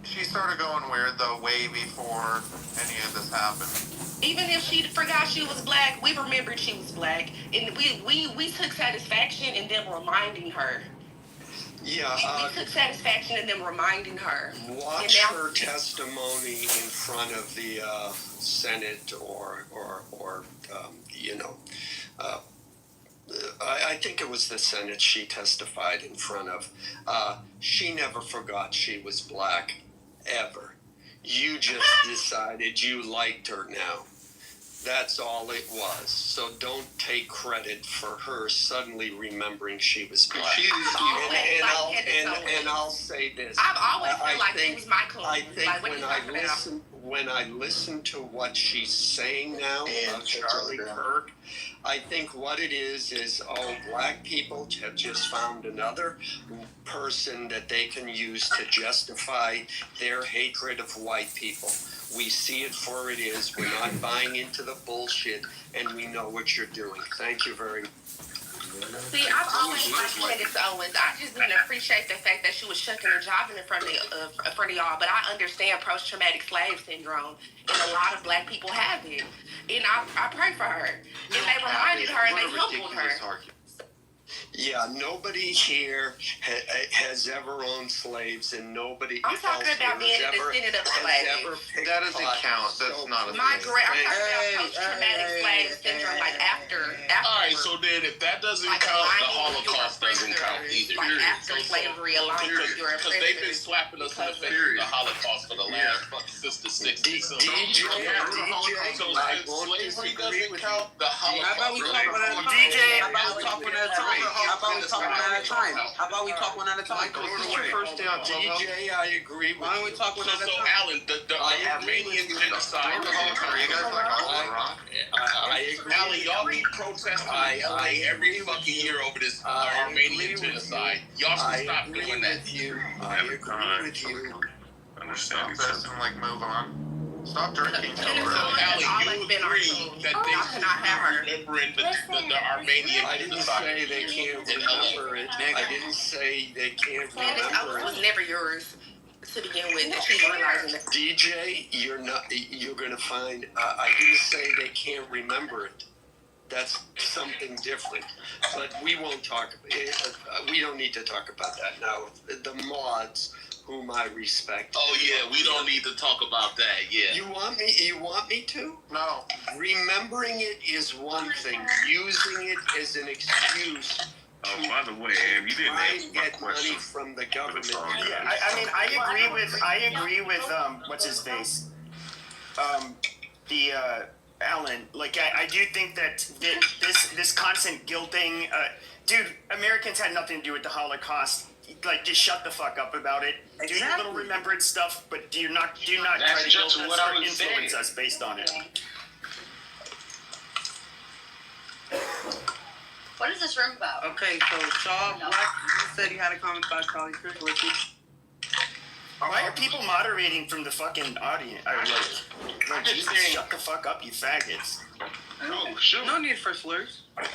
She started going weird though way before any of this happened. Even if she forgot she was black, we remembered she was black, and we took satisfaction in them reminding her. Yeah, we took satisfaction in them reminding her. Watch her testimony in front of the Senate or I think it was the Senate she testified in front of. She never forgot she was black, ever. You just decided you liked her now. That's all it was. So don't take credit for her suddenly remembering she was black. And I'll say this. I've always felt like she was my coon. I think when I listen to what she's saying now about Charlie Kirk, I think what it is black people have just found another person that they can use to justify their hatred of white people. We see it for it is. We're not buying into the bullshit, and we know what you're doing. Thank you very much. See, I've always liked Candace Owens. I just didn't appreciate the fact that she was shucking and jiving in front of y'all. But I understand post-traumatic slave syndrome, and a lot of black people have it. And I pray for her. And they reminded her and they humbled her. Yeah, nobody here has ever owned slaves, and nobody I'm talking about being a descendant of slaves. That doesn't count. That's not a thing. I'm talking about post-traumatic slave syndrome, like after. All right, so then if that doesn't count, the Holocaust doesn't count either. Like after slavery, because they've been slapping us in the face with the Holocaust for the last since the 60s. So slavery doesn't count. The Holocaust. How about we talk one at a time? DJ, how about we talk one at a time? How about we talk one at a time? How about we talk one at a time? DJ, I agree with you. Why don't we talk one at a time? So Alan, the Armenian genocide. You guys like Iraq? I agree. Alan, y'all be protesting in LA every fucking year over this Armenian genocide. Y'all should stop doing that. I agree with you. Understand this and like move on. Stop drinking. So, Alan, you agree that they should be remembering the Armenian I didn't say they can't remember it. I didn't say they can't remember It was it. never yours to begin with. That she's realizing that. DJ, you're gonna find. I didn't say they can't remember it. That's something different. But we won't talk. We don't need to talk about that now. The mods, whom I respect. Oh yeah, we don't need to talk about that. Yeah. You want me to? No. Remembering it is one thing. Using it as an excuse. By the way, you didn't answer my question. Money from the government. Yeah, I mean, I agree with what's his face, Alan. Like, I do think that this constant guilting, dude, Americans had nothing to do with the Holocaust. Like, just shut the fuck up about it. Exactly. Do your little remembrance stuff, but do not try to guilt us or influence us based on it. What is this room about? Okay, so Shaw Black, you said you had a comment about Charlie Kirk. Why are people moderating from the fucking audience? Jesus, shut the fuck up, you faggots. Oh, sure. No need for slurs. I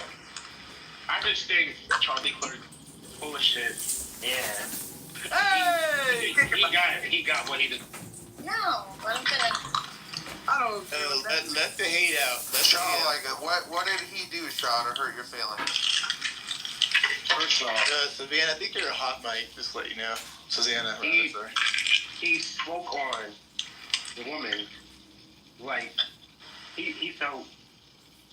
just think Charlie Kirk full of shit. Yeah. Hey! He got what he did. No, but I'm gonna. I don't. Let the hate out. Shaw, like, what did he do, Shaw, to hurt your feelings? First off, Savannah, I think you're a hot mic. Just to let you know, Susanna. Sorry. He spoke on the woman like he felt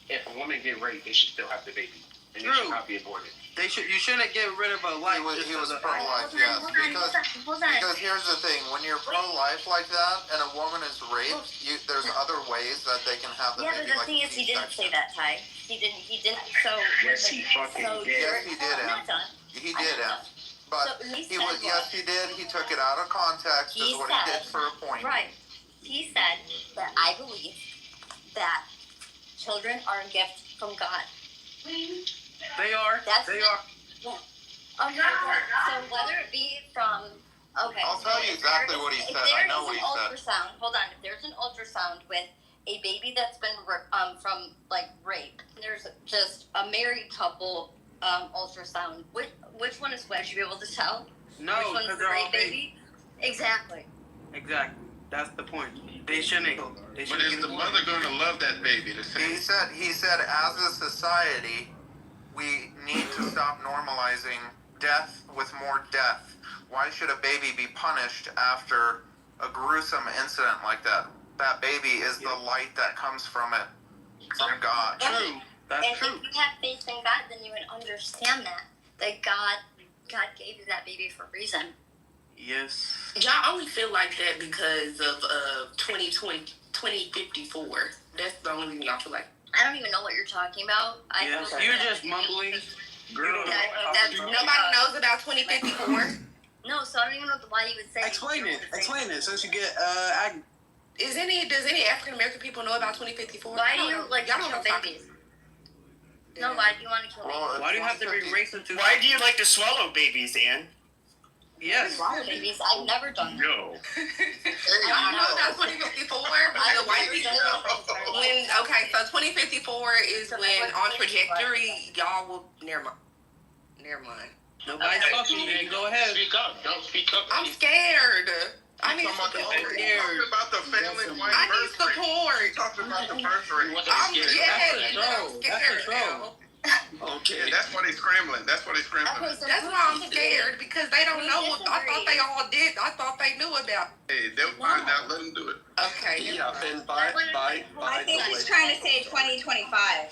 if a woman get raped, they should still have the baby and they should not be aborted. You shouldn't get rid of a life. He was pro-life, yes. Because here's the thing: when you're pro-life like that, and a woman is raped, there's other ways that they can have the baby. Yeah, but the thing is, he didn't say that, Ty. He didn't. So. Yes, he fucking did. Yes, he did. He did. But he was. Yes, he did. He took it out of context. Is what he did for a point. Right. He said that I believe that children are a gift from God. They are. They are. Yeah. Okay. So whether it be from. Okay. I'll tell you exactly what he said. I know what he said. Ultrasound. Hold on. If there's an ultrasound with a baby that's been from like rape, there's just a married couple ultrasound. Which one is what? Should you be able to tell? No, which one is the rape baby? Exactly. Exactly. That's the point. They shouldn't. But is the mother going to love that baby? He said, as a society, we need to stop normalizing death with more death. Why should a baby be punished after a gruesome incident like that? That baby is the light that comes from it, from God. True. That's true. If you have faith in God, then you would understand that God gave you that baby for a reason. Yes. Y'all only feel like that because of 2054. That's the only reason y'all feel like. I don't even know what you're talking about. Yes. You're just mumbling. Girl, nobody knows about 2054. No, so I don't even know why you would say. Explain it. Since you get does any African American people know about 2054? Why do you like y'all don't kill know babies? No, why do you want to kill babies? Why do you have to be racist? Why do you like to swallow babies, Ann? Yes. Swallow babies. I've never done that. No. Y'all know about 2054? The white people. So 2054 is when on trajectory y'all will. Never mind. Nobody's talking. Go ahead. Speak up. Don't speak up. I'm scared. I need support. Talking about the family white I need support. Talking about the birth rate. I'm scared now. Okay, that's why they're scrambling. That's why I'm scared because they don't know. I thought they all did. I thought they knew about. Hey, they'll find out. Let them do it. Okay. Yeah, and by I think he's trying to say 2025.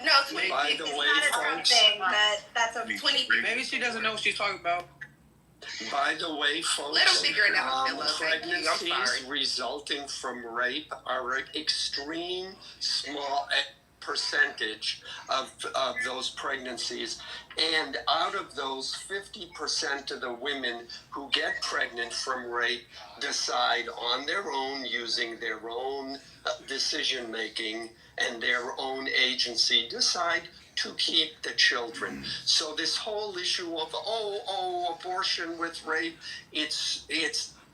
No, by the way, folks. That's okay. 20. Maybe she doesn't know what she's talking about. By the way, folks, let them figure it out. Pregnancies resulting from rape are an extreme small percentage of those pregnancies, and out of those, 50% of the women who get pregnant from rape decide on their own, using their own decision making and their own agency, decide to keep the children. So this whole issue of abortion with rape, it's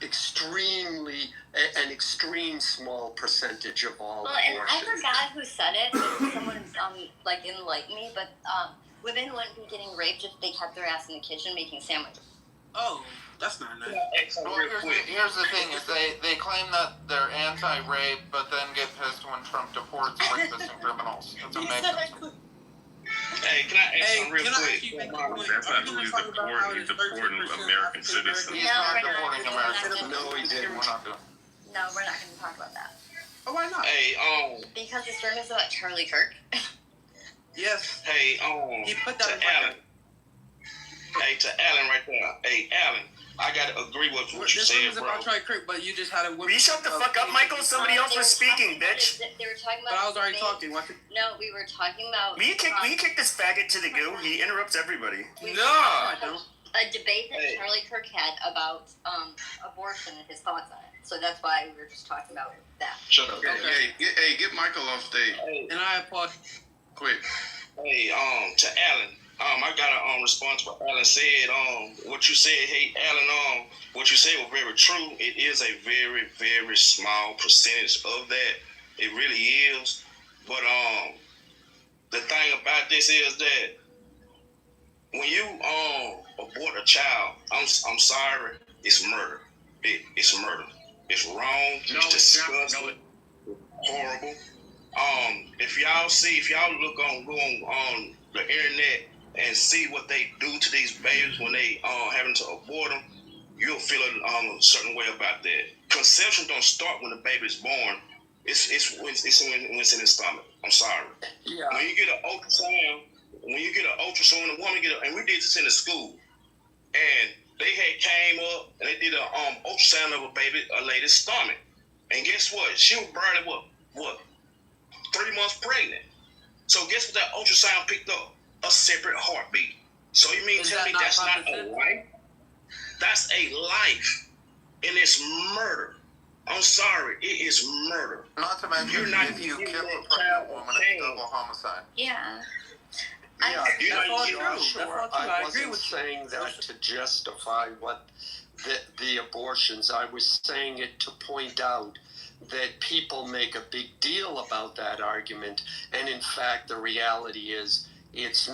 extremely an extreme small percentage of all abortions. And I forgot who said it. Someone enlightened me, but women wouldn't be getting raped if they kept their ass in the kitchen making sandwiches. Oh, that's not nice. Well, here's the thing: is they claim that they're anti-rape, but then get pissed when Trump deports rapists and criminals. That's amazing. Hey, can I ask something real quick? That's not who he's deporting. He's deporting American citizens. He's not deporting Americans. No, he didn't. We're not doing. No, we're not going to talk about that. Oh, why not? Hey, because this room is about Charlie Kirk. Yes. Hey, he put that to Alan. Hey, to Alan right there. Hey, Alan, I gotta agree with what you said, bro. This room is about Charlie Kirk, but you just had a. Will you shut the fuck up, Michael? Somebody else was speaking, bitch. They were talking about. But I was already talking. No, we were talking about. Will you kick this faggot to the goo? He interrupts everybody. No. A debate that Charlie Kirk had about abortion and his thoughts on it. So that's why we were just talking about that. Shut up. Okay. Hey, get Michael off stage. Hey. And I applaud. Quick. Hey, to Alan. I got a response to what Alan said. What you said, hey Alan, what you said was very true. It is a very, very small percentage of that. It really is. But the thing about this is that when you abort a child, I'm sorry, it's murder. It's murder. It's wrong. It's disgusting. Horrible. If y'all go on the internet and see what they do to these babies when they having to abort them, you'll feel a certain way about that. Conception don't start when the baby is born. It's when it's in the stomach. I'm sorry. Yeah. When you get an ultrasound, a woman and we did this in the school, and they had came up and they did a ultrasound of a lady's stomach, and guess what? She was barely what 3 months pregnant. So guess what that ultrasound picked up? A separate heartbeat. So you mean tell me that's not a life? That's a life, and it's murder. I'm sorry, it is murder. Not to mention, if you kill a pregnant woman, it's double homicide. Yeah. That's all true. I wasn't saying that to justify what the abortions. I was saying it to point out that people make a big deal about that argument, and in fact, the reality is it's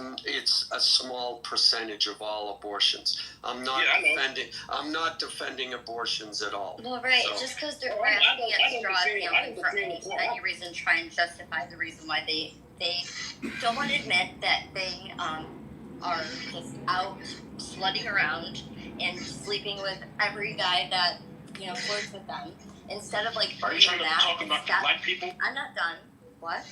a small percentage of all abortions. I'm not defending abortions at all. Well, right. So, just because they're grasping at straws, for any reason, try and justify the reason why they don't want to admit that they are just out slutting around and sleeping with every guy that flirts with them. Instead of are you trying to talk about black people? I'm not done. What?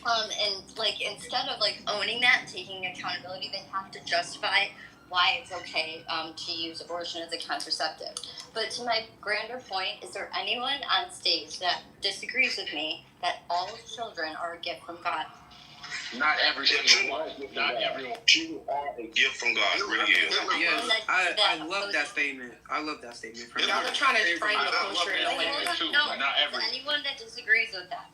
And instead of owning that, taking accountability, they have to justify why it's okay to use abortion as a contraceptive. But to my grander point, is there anyone on stage that disagrees with me that all children are a gift from God? Not every single one. Not everyone. Children are a gift from God. Really is. Yes, I love that statement. I love that statement. Y'all are trying to frame the culture in a way. Anyone that disagrees with that?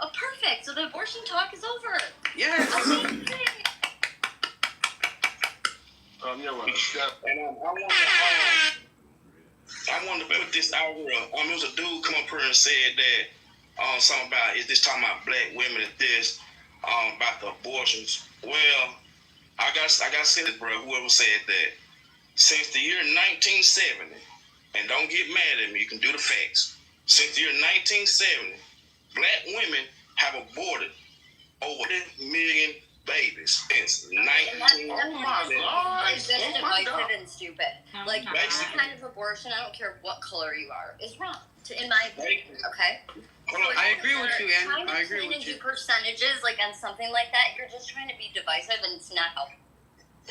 Oh, perfect. So the abortion talk is over. Yes. I wanted to put this out here. There was a dude come up here and said that something about is this talking about black women and this about the abortions. Well, I got to say this, bro. Whoever said that, since the year 1970, and don't get mad at me, you can do the facts. Since the year 1970, black women have aborted over 1 million babies since 1970. It's just divisive and stupid. Any kind of abortion, I don't care what color you are, is wrong. In my opinion, okay? I agree with you, Ann. I agree with you. Do percentages on something like that, you're just trying to be divisive, and it's not helpful.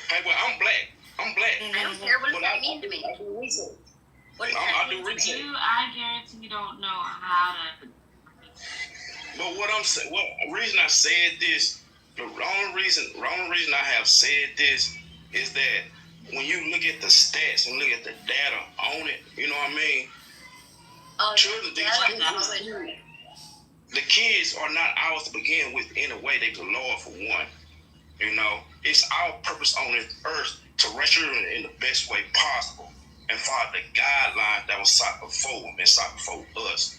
Hey, well, I'm black. I don't care. What does that mean to me? I do research. What does that mean to me? I guarantee you don't know how to. But what I'm saying, reason I said this, the wrong reason I have said this is that when you look at the stats and look at the data on it, you know what I mean? Children, the kids are not ours to begin with in a way. They the Lord for one. It's our purpose on this earth to raise children in the best way possible and follow the guidelines that was sought before them and sought before us.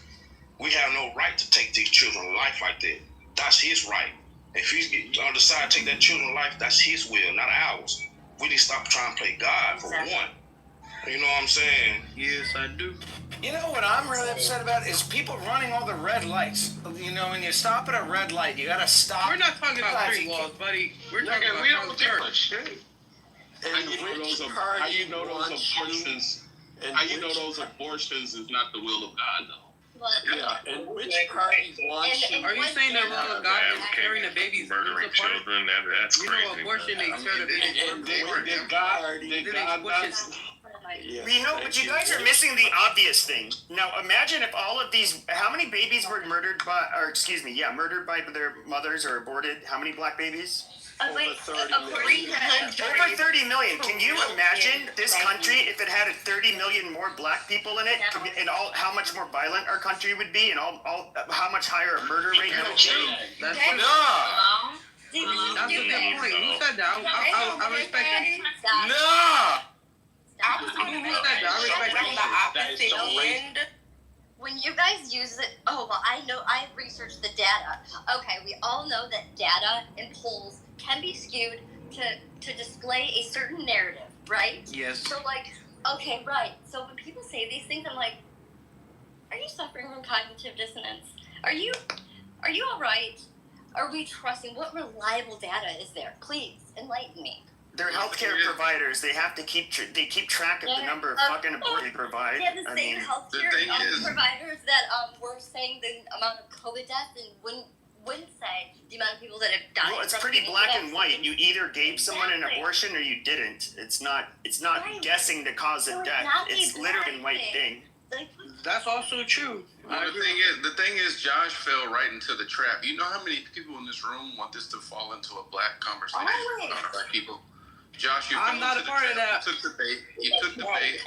We have no right to take these children's life like that. That's his right. If he decide to take that children's life, that's his will, not ours. We need to stop trying to play God for one. You know what I'm saying? Yes, I do. You know what I'm really upset about is people running all the red lights. When you stop at a red light, you gotta stop. We're not talking about street laws, buddy. We're talking about church. How you know those abortions? How you know those abortions is not the will of God, though? And which party wants you? Are you saying the will of God is carrying the babies? Murdering children? That's crazy. Abortion, they tear the babies. Did God not? But you guys are missing the obvious thing. Now, imagine if all of these, how many babies were murdered by their mothers or aborted? How many black babies? Over 30 million. Over 30 million. Can you imagine this country if it had 30 million more black people in it, and how much more violent our country would be, and how much higher a murder rate would be? That's a good point. Who said that? I respect that. I was going to say that. I respect the opposite end. when you guys use it, oh, well, I know, I researched the data. Okay, we all know that data and polls can be skewed to display a certain narrative, right? Yes. So, like, okay, right. So when people say these things, I'm like, are you suffering from cognitive dissonance? Are you all right? Are we trusting? What reliable data is there? Please enlighten me. They're healthcare providers. They have to keep track of the number of fucking abortions they provide. Yeah, the same healthcare providers that were saying the amount of COVID deaths and wouldn't say the amount of people that have died. Well, it's pretty black and white. You either gave someone an abortion or you didn't. It's not right. Guessing the cause of death. It's literally a white thing. That's also true. Well, the thing is, Josh fell right into the trap. You know how many people in this room want this to fall into a black conversation about black people? Josh, I'm not a part of that. You took the bait,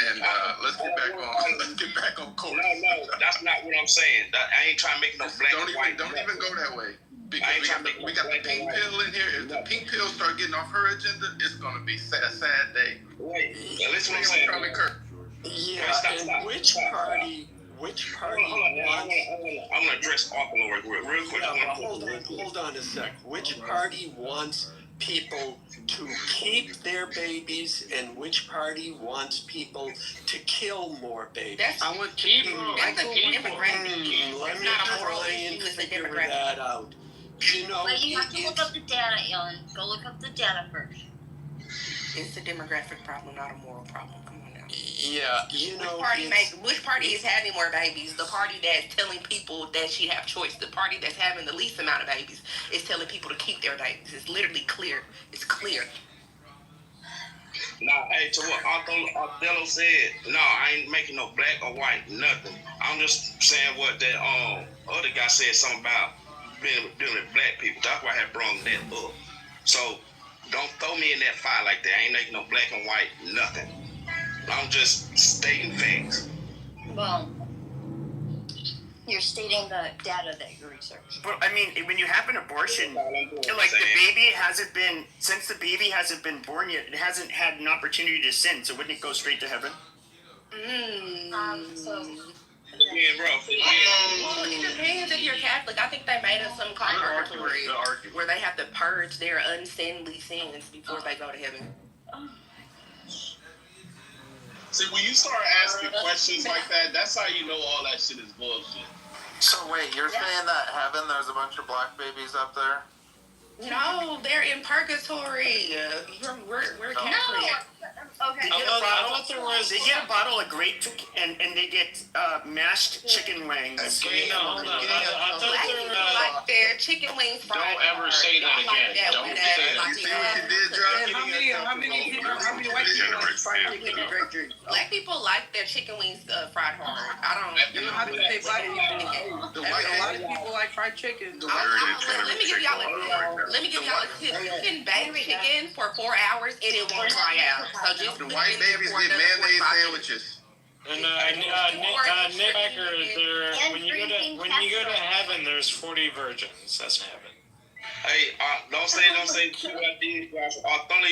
and let's get back on. Let's get back on course. No, that's not what I'm saying. I ain't trying to make no black and white. Don't even go that way. Because we got the pink pill in here. If the pink pill start getting off her agenda, it's gonna be a sad day. Wait, listen what I'm saying. Charlie Kirk. Yeah, stop. Which party wants... I'm gonna address Arthur real quick. Hold on a sec. Which party wants people to keep their babies, and which party wants people to kill more babies? I want people. That's a demographic. Let me try and figure that out. You know, but you have to look up the data, Ellen. Go look up the data first. It's a demographic problem, not a moral problem. Come on now. Yeah, you know. Which party is having more babies? The party that's telling people that she have choice. The party that's having the least amount of babies is telling people to keep their babies. It's literally clear. It's clear. Nah, hey, to what Othello said, no, I ain't making no black or white, nothing. I'm just saying what that other guy said something about dealing with black people. That's why I had brought that up. So don't throw me in that fire like that. I ain't making no black and white, nothing. I'm just stating facts. Well, you're stating the data that you researched. But I mean, when you have an abortion, like the baby hasn't been born yet, it hasn't had an opportunity to sin. So wouldn't it go straight to heaven? Yeah, bro. Well, it depends if you're Catholic. I think they made us some kind of purgatory where they have to purge their unsinly sins before they go to heaven. See, when you start asking questions like that, that's how you know all that shit is bullshit. So wait, you're saying that heaven, there's a bunch of black babies up there? No, they're in purgatory. We're Catholic. Okay. They get a bottle of grape and they get mashed chicken wings. Black people like their chicken wings fried. Don't ever say that again. Don't say that. You see what you did, Josh? How many white people like fried chicken and grape juice? Black people like their chicken wings fried hard. I don't. You don't have to say black people. A lot of people like fried chicken. Let me give y'all a tip. You can bake chicken for 4 hours and it won't dry out. So just the white babies get mayonnaise sandwiches. And Nick Becker, when you go to heaven, there's 40 virgins. That's heaven. Hey, don't say what I did, Josh. Othello,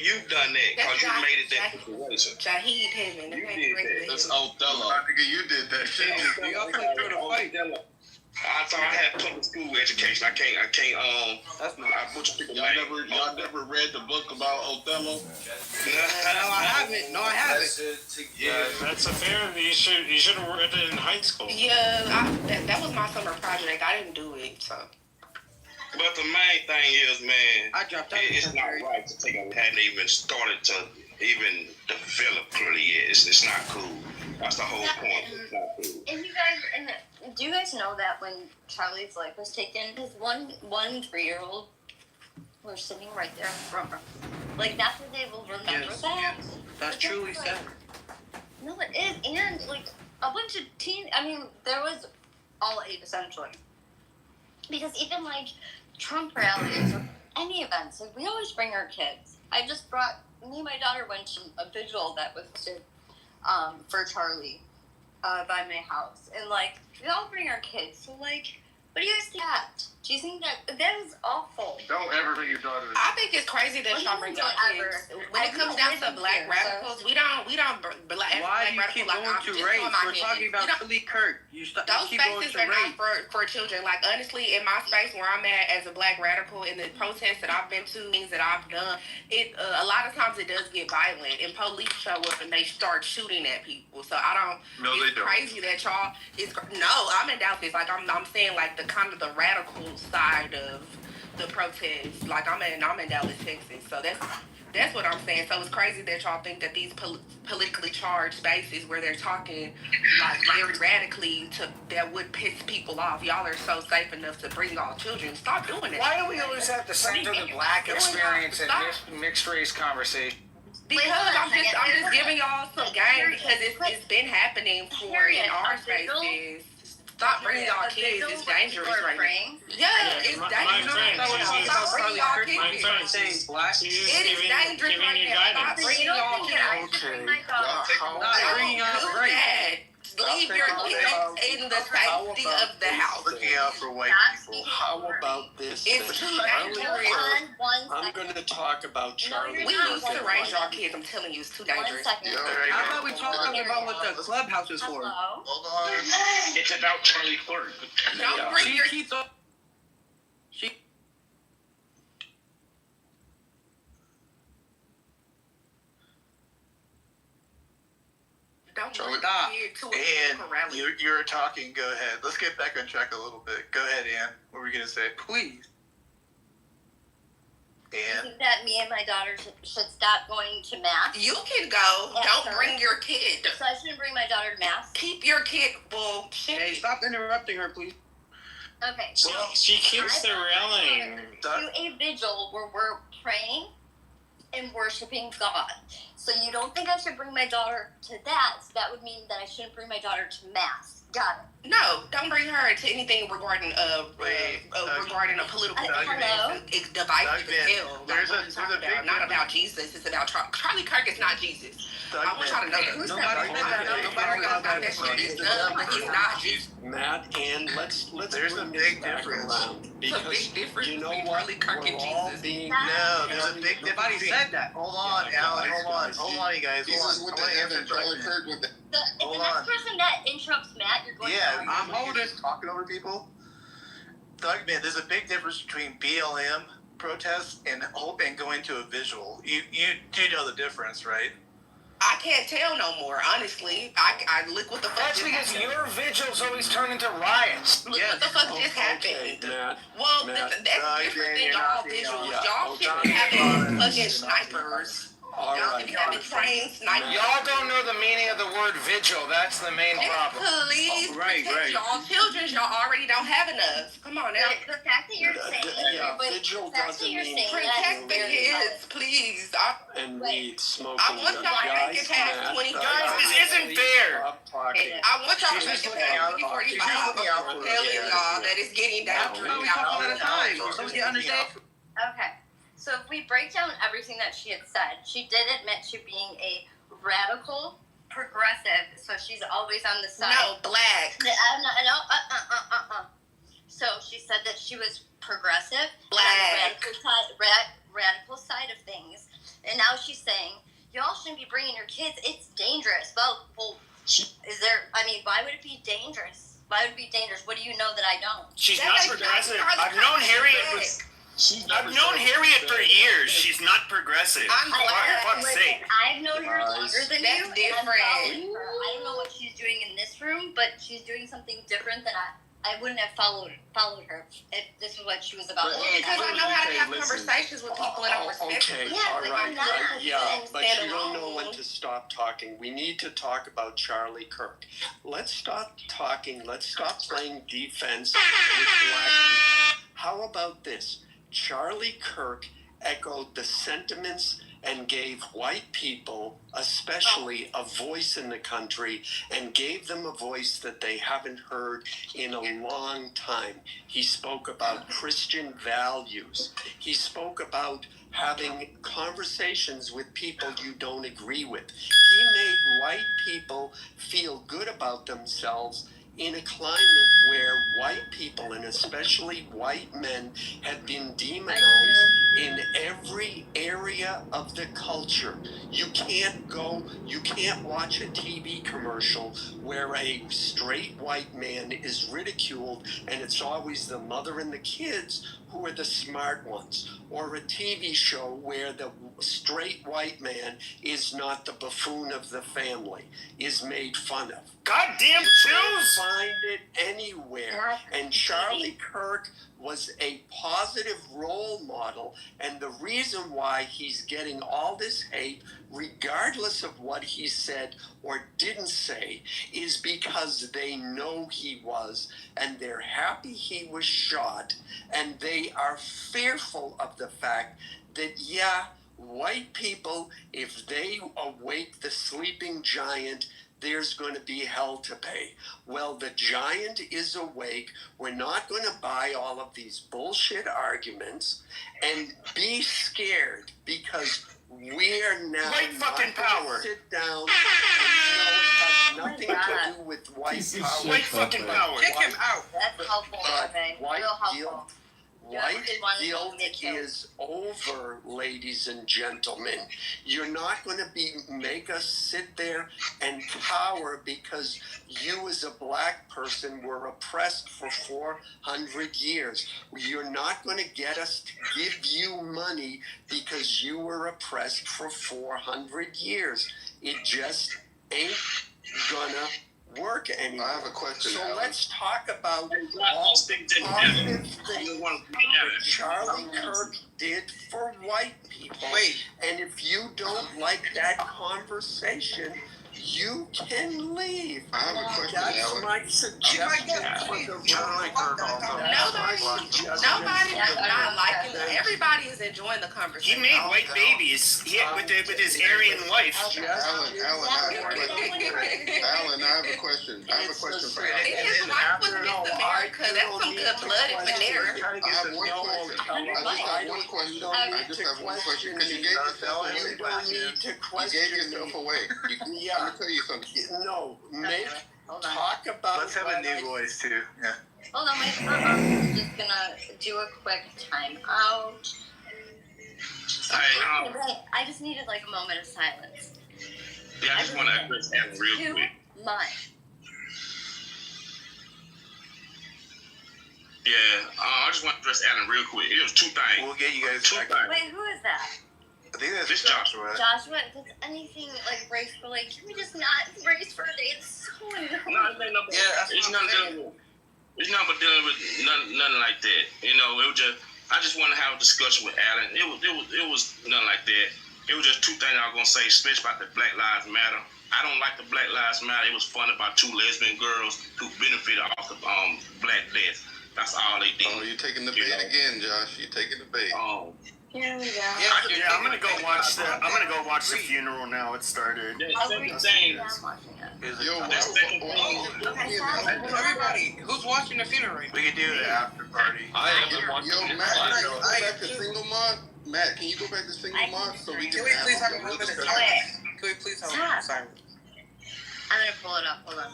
you done that because you made it that situation. Shahid heaven. You did that. That's Othello. Nigga, you did that shit. Y'all come through the fight. I thought I had public school education. I can't. That's not. I butcher people. Y'all never read the book about Othello? No, I haven't. Yeah, that's a fair. You should have read it in high school. Yeah, that was my summer project. I didn't do it, so. But the main thing is, man, I dropped out. It's not right to take a hadn't even started to even develop clearly yet. It's not cool. That's the whole point. It's not cool. And do you guys know that when Charlie's life was taken, his one 3-year-old was sitting right there in the front row? Like, that's what they will remember that. Yes. That's truly sad. No, it is. And, like, a bunch of there was all age, essentially. Because even, like, Trump rallies or any events, like, we always bring our kids. Me and my daughter went to a vigil that was for Charlie by my house. And, like, we all bring our kids. So, like, What do you guys think of that? Do you think that is awful? Don't ever bring your daughter. I think it's crazy that y'all bring y'all kids. When it comes down to black radicals, we don't black. Why do you keep going to race? We're talking about Charlie Kirk. Those spaces are not for children. Like, honestly, in my space where I'm at as a black radical, in the protests that I've been to, things that I've done, a lot of times it does get violent, and police show up and they start shooting at people. So I don't. No, they don't. Crazy that y'all I'm in doubt this. Like, I'm saying, like, the kind of the radical side of the protest. Like, I'm in Dallas, Texas. So that's what I'm saying. So it's crazy that y'all think that these politically charged spaces where they're talking like very radically that would piss people off. Y'all are so safe enough to bring y'all children. Stop doing it. Why do we always have to center the black experience in mixed race conversation? Because I'm just giving y'all some game because it's been happening in our spaces. Stop bringing y'all kids. It's dangerous right now. Yeah, it's dangerous. Stop bringing y'all kids. It is dangerous right now. Stop bringing y'all kids. Stop bringing y'all kids. Leave your kids in the safety of the house. Looking out for white people. How about this? It's too dangerous. I'm going to talk about Charlie. We used to raise our kids. I'm telling you, it's too dangerous. How about we talk about what the clubhouse is for? Hold on. It's about Charlie Clark. Don't bring your kids up. Don't Charlie, bring and you're talking. Go ahead. Let's get back on track a little bit. Go ahead, Ann. What were you gonna say? Please. You think that me and my daughter should stop going to mass? You can go. Don't bring your kid. So I shouldn't bring my daughter to mass? Keep your kid. Well, hey, stop interrupting her, please. Okay. Well, she keeps derailing. To a vigil where we're praying and worshiping God. So you don't think I should bring my daughter to that? So that would mean that I shouldn't bring my daughter to mass. Got it. No, don't bring her to anything regarding regarding a political device. Not about Jesus. It's about Charlie Kirk is not Jesus. I want y'all to know that. Nobody knows about that shit. He's not Jesus. Matt, and let's there's a big difference. Because a big difference you know between what? Charlie Kirk and Jesus. No, there's a big difference. Nobody said that. Hold on, Alan. Hold on, you guys. Jesus with the heaven, Charlie Kirk with the. If the next person that interrupts Matt, you're going to... I'm holding. Talking over people. Doug, man, there's a big difference between BLM protests and going to a visual. You do know the difference, right? I can't tell no more, honestly. I look what the fuck. That's because your vigils always turn into riots. Look what the fuck just happened. Well, that's different than y'all visuals. Y'all should be having fucking snipers. Y'all should be having trained snipers. Y'all don't know the meaning of the word vigil. That's the main problem. Please protect y'all children. Y'all already don't have enough. Come on now. The fact that you're saying... vigil doesn't mean... Protect the kids, please. And weed smoking. I want y'all to make it past 20. Guys, this isn't fair. I want y'all to make it past 2045. I'm telling y'all that it's getting down. We talk all the time. Don't you understand? Okay. So if we break down everything that she had said, she did admit to being a radical progressive, so she's always on the side. No, black. So she said that she was progressive, black, radical side of things, and now she's saying y'all shouldn't be bringing your kids. It's dangerous. Well, is there? I mean, why would it be dangerous? Why would it be dangerous? What do you know that I don't? She's not progressive. I've known Harriet. I've known Harriet for years. She's not progressive. I'm glad. For fuck's sake. I've known her longer than you. That's different. I don't know what she's doing in this room, but she's doing something different that I wouldn't have followed her if this is what she was about. Well, because I know how to have conversations with people and I'm respectful. Okay, Yeah, all but right. I'm not. Yeah, but Stand you don't know alone. when to stop talking. We need to talk about Charlie Kirk. Let's stop talking. Let's stop playing defense with black people. How about this? Charlie Kirk echoed the sentiments and gave white people, especially, a voice in the country and gave them a voice that they haven't heard in a long time. He spoke about Christian values. He spoke about having conversations with people you don't agree with. He made white people feel good about themselves in a climate where white people, and especially white men, have been demonized in every area of the culture. You can't watch a TV commercial where a straight white man is ridiculed and it's always the mother and the kids who are the smart ones, or a TV show where the straight white man is not the buffoon of the family, is made fun of. Goddamn Jews! Find it anywhere. And Charlie Kirk was a positive role model, and the reason why he's getting all this hate, regardless of what he said or didn't say, is because they know he was, and they're happy he was shot, and they are fearful of the fact that, yeah, white people, if they awake the sleeping giant, there's going to be hell to pay. Well, the giant is awake. We're not going to buy all of these bullshit arguments and be scared, because we're now white fucking power. Sit down and know it has nothing to do with white power. White fucking power. Kick him out. That's helpful, Evan. White Real helpful. White guilt is over, ladies and gentlemen. You're not going to make us sit there and cower because you as a black person were oppressed for 400 years. You're not going to get us to give you money because you were oppressed for 400 years. It just ain't gonna work anymore. I have a question. So Alan. let's talk about all the positive things that Charlie Kirk did for white people. And if you don't like that conversation, you can leave. I have a question, That's Alan. my suggestion for the Nobody is not liking it. Everybody is enjoying the conversation. He made white babies with his Aryan wife. Alan, I have a question. I have a question for Alan. His wife was Miss America. That's some good blood in there. I have one question. I just have one question. Because you gave yourself away. You gave yourself away. Let me tell you something. No, Hold on. talk about. Let's have a new voice too. Yeah. Hold on, I'm just gonna do a quick time out. I just needed like a moment of silence. Yeah, I just want to address Alan real quick. Yeah, I just want to address Alan real quick. It was two things. We'll get you guys back. Wait, who is that? I think that's This Joshua. Joshua, does anything like race related? Can we just not race related? It's so annoying. It's not but dealing with nothing like that. You know, it was just I just want to have a discussion with Alan. It was nothing like that. It was just two things I was gonna say, especially about the Black Lives Matter. I don't like the Black Lives Matter. It was fun about two lesbian girls who benefited off of Black death. That's all they did. Oh, you're taking the bait again, Josh. You're taking the bait. Here we go. Yeah, I'm gonna go watch the funeral now. It started. Everybody, who's watching the funeral? We can do the after party. Matt, can you go back to single mod? Matt, can you go back to single mod so we can please have a real moment of discussion? silence? Can we please have a moment of silence? I'm gonna pull it up. Hold on.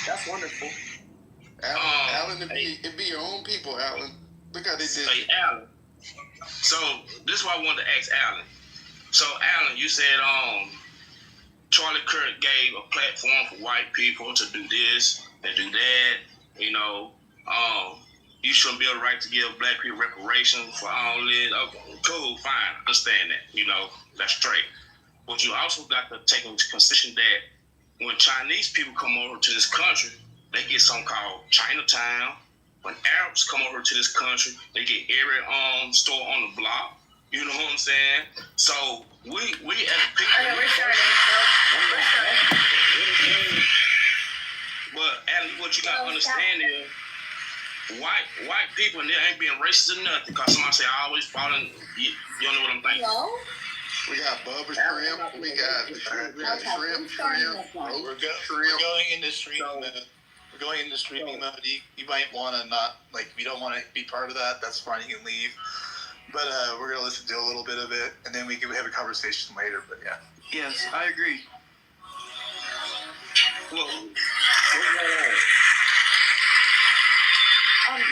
That's wonderful. Alan, it'd be your own people, Alan. Look how they did. Hey, Alan. So this is what I wanted to ask Alan. So Alan, you said Charlie Kirk gave a platform for white people to do this and do that. You know, you shouldn't be able to right to give black people reparations for all this. Okay, cool, fine, understand that. You know, that's straight. But you also got to take into consideration that when Chinese people come over to this country, they get something called Chinatown. When Arabs come over to this country, they get every store on the block. You know what I'm saying? So we as people. Okay, we're starting. But Alan, what you gotta understand is white people, and they ain't being racist or nothing. Cause somebody say I always fall in. You don't know what I'm thinking. No. We got Bubba Shrimp. We got shrimp. We're going into streaming mode. We're going into streaming mode. You might want to not, like, if you don't want to be part of that, that's fine. You can leave. But we're going to listen to a little bit of it, and then we can have a conversation later. But yeah. Yes, I agree. Well,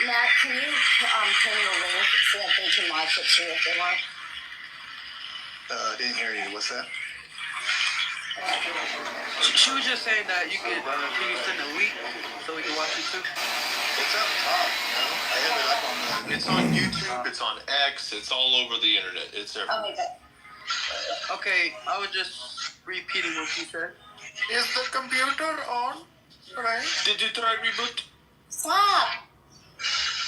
Matt, can you pin the link so that they can watch it too if they want? Didn't hear you. What's that? She was just saying that can you send a link so we can watch it too? It's up top. I have it up on the. It's on YouTube. It's on X. It's all over the internet. It's everywhere. Okay, good. Okay, I was just repeating what she said. Is the computer on? Right? Did you try reboot? Stop.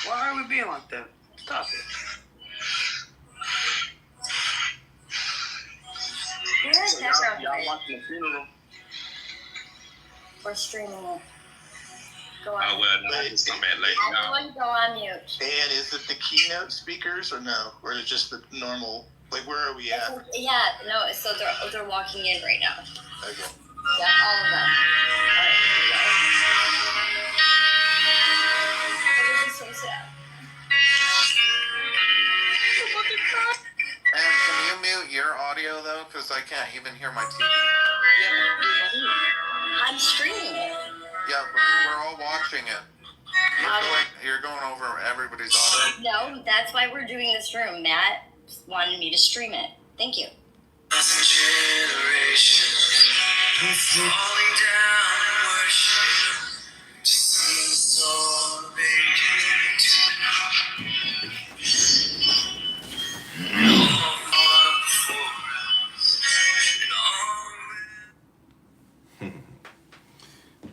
Why are we being like that? Stop it. Where's that? Y'all watching the funeral? We're streaming it. Go on. Everyone go on mute. And is it the keynote speakers or no? Or is it just the normal? Like, where are we at? Yeah, no, so they're walking in right now. Okay. Yeah, all of them. All right, here we go. This is so sad. And can you mute your audio though? Because I can't even hear my TV. I'm streaming it. Yeah, but we're all watching it. You're going over everybody's audio. No, that's why we're doing this room. Matt wanted me to stream it. Thank you.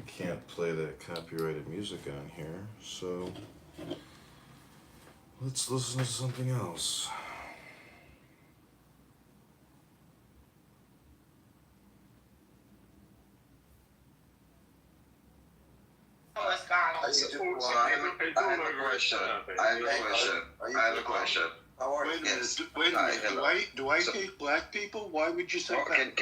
Can't play that copyrighted music on here, so let's listen to something else. I have a question. How are you? Wait a minute. Do I hate black people? Why would you say that? Let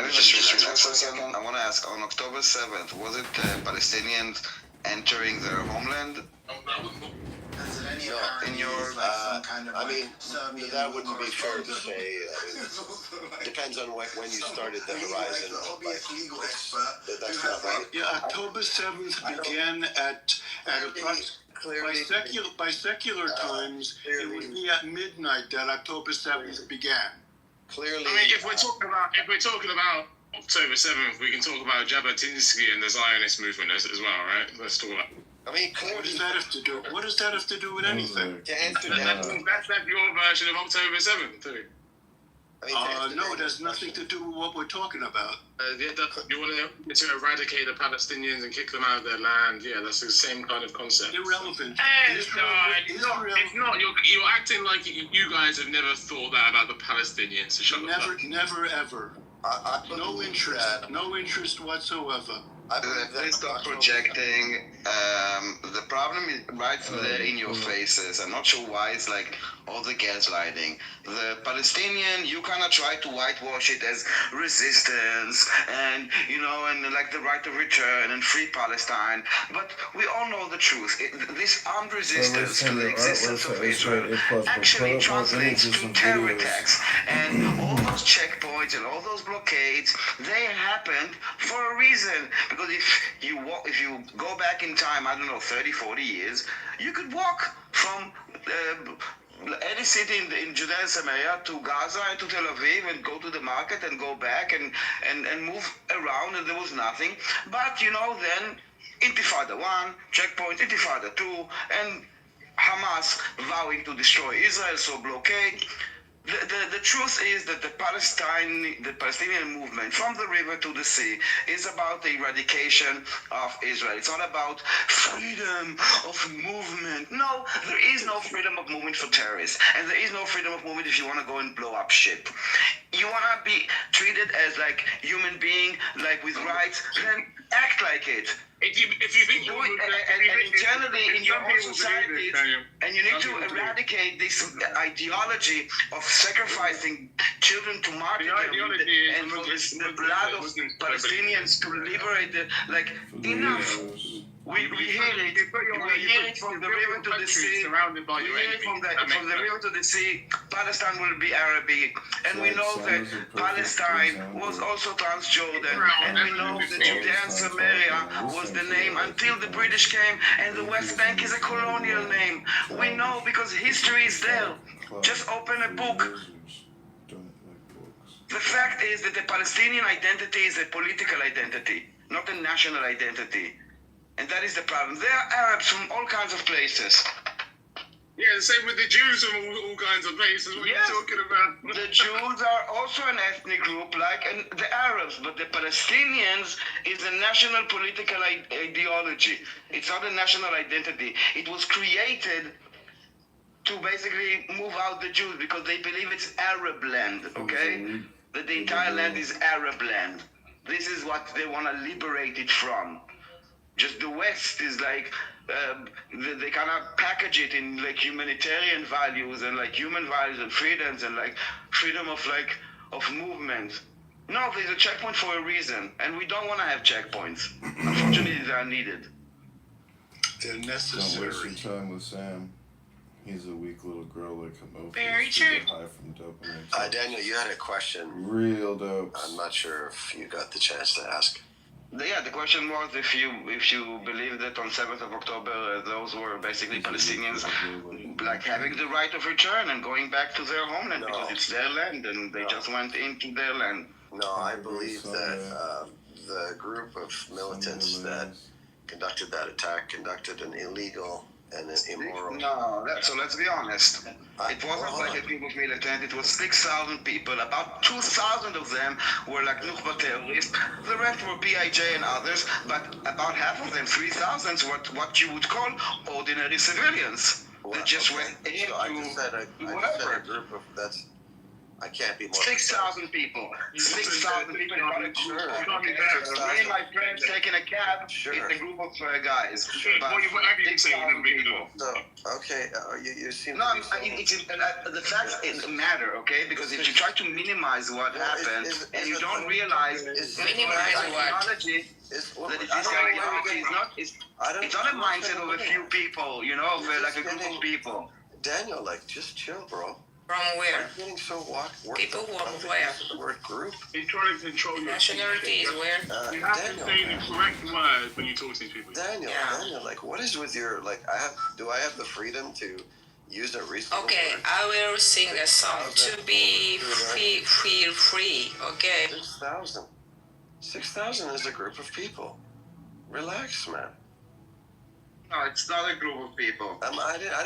me just relax for a second. I want to ask, on October 7th, was it Palestinians entering their homeland? In your, I mean, that wouldn't be fair to say. Depends on when you started the horizon. That's not right. Yeah, October 7th began by secular times. It would be at midnight that October 7th began. Clearly, I mean, if we're talking about October 7th, we can talk about Jabotinsky and the Zionist movement as well, right? Let's talk about. I mean, what does that have to do? What does that have to do with anything? To answer that's your version of October 7th, too. No, it has nothing to do with what we're talking about. You want to eradicate the Palestinians and kick them out of their land? Yeah, that's the same kind of concept. Irrelevant. It's not. You're acting like you guys have never thought that about the Palestinians. So shut up. Never, ever. No interest whatsoever. Please stop projecting. The problem is right there in your faces. I'm not sure why it's like all the gaslighting. The Palestinian, you kind of try to whitewash it as resistance and, and like the right of return and free Palestine. But we all know the truth. This armed resistance to the existence of Israel actually translates to terror attacks. And all those checkpoints and all those blockades, they happened for a reason. Because if you go back in time, I don't know, 30, 40 years, you could walk from any city in Judea and Samaria to Gaza and to Tel Aviv and go to the market and go back and move around, and there was nothing. But, then Intifada 1, checkpoint, Intifada 2, and Hamas vowing to destroy Israel, so blockade. The truth is that the Palestinian movement from the river to the sea is about the eradication of Israel. It's not about freedom of movement. No, there is no freedom of movement for terrorists. And there is no freedom of movement if you want to go and blow up ship. You want to be treated as like human being, like with rights, then act like it. If you think generally in your own society, and you need to eradicate this ideology of sacrificing children to martyrdom and for the blood of Palestinians to liberate enough. We hear it from the river to the sea. Surrounded by We your hear it enemies. from the river to the sea. Palestine will be Arabic, and we know that Palestine was also Transjordan, and we know that Judea and Samaria was the name until the British came, and the West Bank is a colonial name. We know because history is there. Just open a book. The fact is that the Palestinian identity is a political identity, not a national identity. And that is the problem. There are Arabs from all kinds of places. Yeah, the same with the Jews from all kinds of places. What are you talking about? The Jews are also an ethnic group like the Arabs, but the Palestinians is a national political ideology. It's not a national identity. It was created to basically move out the Jews because they believe it's Arab land, okay? That the entire land is Arab land. This is what they want to liberate it from. Just the West is like, they kind of package it in like humanitarian values and like human values and freedoms and like freedom of movement. No, there's a checkpoint for a reason, and we don't want to have checkpoints. Unfortunately, they are needed. They're necessary. Don't waste your time with Sam. He's a weak little girl like him. Very true. High from dopamine. Daniel, you had a question. Real dope. I'm not sure if you got the chance to ask. Yeah, the question was if you believe that on 7th of October those were basically Palestinians like having the right of return and going back to their homeland because it's their land and they just went into their land. No, I believe that the group of militants that conducted that attack conducted an illegal and an immoral. No, so let's be honest. It wasn't like a group of militants. It was 6,000 people. About 2,000 of them were like Nukhba terrorists. The rest were PIJ and others. But about half of them, 3,000, were what you would call ordinary civilians. That just went into so I just said a group of that's. I can't be more. 6,000 people. 6,000 people in one group. Sure. Me and my friends taking a cab. Sure. It's a group of guys. Well, whatever you say wouldn't be good. So, okay, you seem no, to be the facts matter, okay? Because if you try to minimize what happened and you don't realize technology, it's not a mindset of a few people, you know, of like a group of people. Daniel, like, just chill, bro. From where? I'm getting so People who are where? The word group. He's trying to control your nationality is where? You have to say the correct word when you talk to these people. Daniel, like, what is with your, like, do I have the freedom to use a reasonable Okay, word? I will sing a song to be feel free, okay? 6,000. 6,000 is a group of people. Relax, man. No, it's not a group of people. I didn't. No,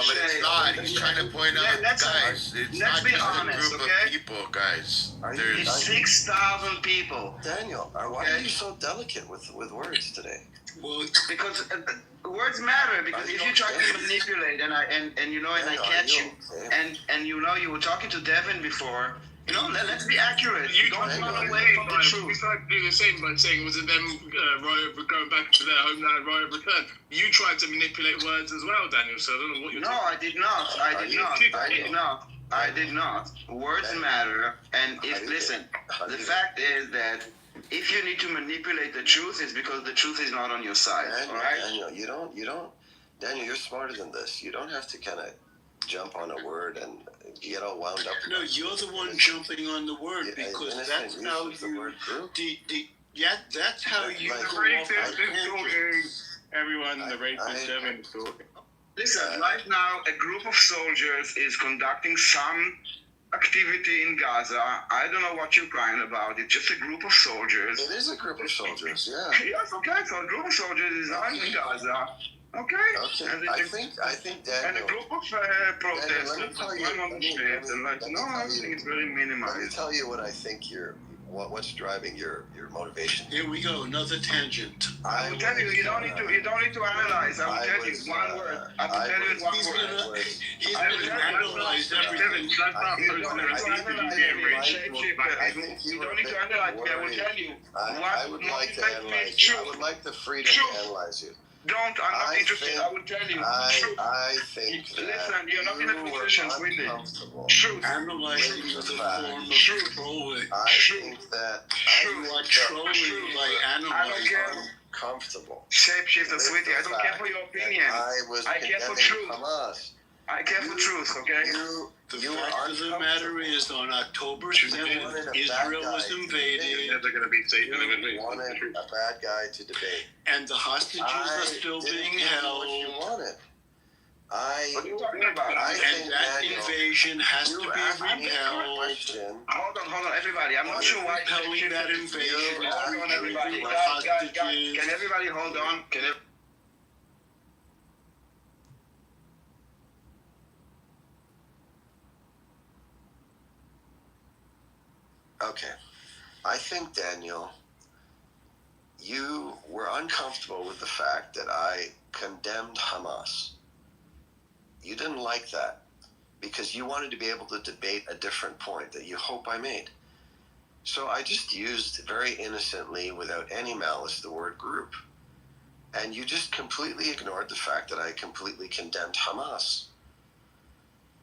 but it's not. He's trying to point out, guys, it's not just honest, a group of people, guys. It's 6,000 people. Daniel, why are you so delicate with words today? Well, because words matter. Because if you try to manipulate and I catch you, and you know you were talking to Devin before. You know, let's be accurate. You don't run away from the truth. We started doing the same by saying it was them going back to their homeland, right of return. You tried to manipulate words as well, Daniel, so I don't know what you're talking about. No, I did not. Words matter, and the fact is that if you need to manipulate the truth, it's because the truth is not on your side, all right? Daniel, you don't, Daniel, you're smarter than this. You don't have to kind of jump on a word and get all wound up. No, you're the one jumping on the word because that's how you. That's how you. The racist is talking. Everyone, the racist Devin is talking. Listen, right now, a group of soldiers is conducting some activity in Gaza. I don't know what you're crying about. It's just a group of soldiers. It is a group of soldiers, yeah. Yes, okay. So a group of soldiers is not in Gaza. Okay. I think Daniel. And a group of protesters went on the streets and everything is very minimized. Let me tell you what I think what's driving your motivation. Here we go, another tangent. I will tell you, you don't need to analyze. I will tell you one word. I will tell you one word. He's going to analyze everything. You don't need to analyze me. You don't need to analyze me. I will tell you. I would like to analyze you. I would like the freedom to analyze you. I'm not interested. I will tell you. I think that listen, you're not in a position with it. Truth. Analyzing the form of trolling. I think that You are trolling by analyzing. uncomfortable. Shapeshifter, sweetie, I don't care for your opinion. I care for truth. Hamas. I care for truth, okay? The fact of the matter is, on October 7th, Israel was invaded. They're going to be safe. You wanted a bad guy to debate. And the hostages are still being held. You wanted. What are you talking about? And that invasion has to be repelled. Hold on, everybody. I'm not sure why repelling that invasion. Hold on, everybody. Guys, can everybody hold on? Okay. I think, Daniel, you were uncomfortable with the fact that I condemned Hamas. You didn't like that because you wanted to be able to debate a different point that you hope I made. So I just used very innocently, without any malice, the word group. And you just completely ignored the fact that I completely condemned Hamas.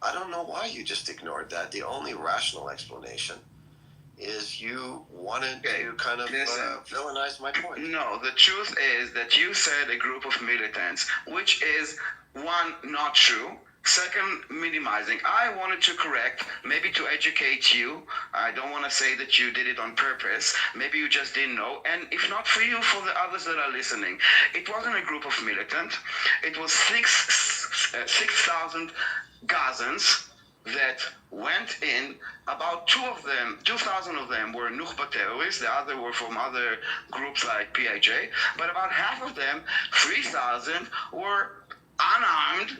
I don't know why you just ignored that. The only rational explanation is you wanted to kind of villainize my point. No, the truth is that you said a group of militants, which is, one, not true. Second, minimizing. I wanted to correct, maybe to educate you. I don't want to say that you did it on purpose. Maybe you just didn't know. And if not for you, for the others that are listening, it wasn't a group of militants. It was 6,000 Gazans that went in. About 2,000 of them were Nukhba terrorists. The other were from other groups like PIJ. But about half of them, 3,000, were unarmed,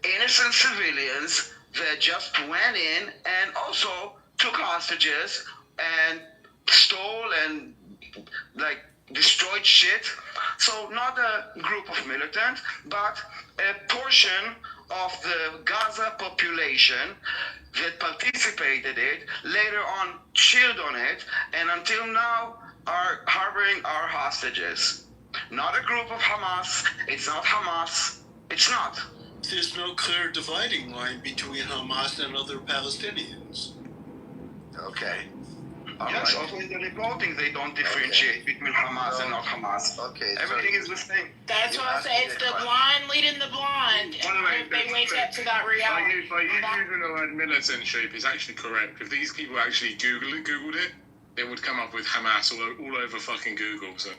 innocent civilians that just went in and also took hostages and stole and destroyed shit. So not a group of militants, but a portion of the Gaza population that participated in it, later on cheered on it, and until now are harboring our hostages. Not a group of Hamas. It's not Hamas. It's not. There's no clear dividing line between Hamas and other Palestinians. Okay. Yes, also in the reporting they don't differentiate between Hamas and not Hamas. Okay. Everything is the same. That's what I say. It's the blind leading the blind. If they wake up to that reality. By you using the word militant, Shape is actually correct. If these people actually Googled it, it would come up with Hamas all over fucking Google. So.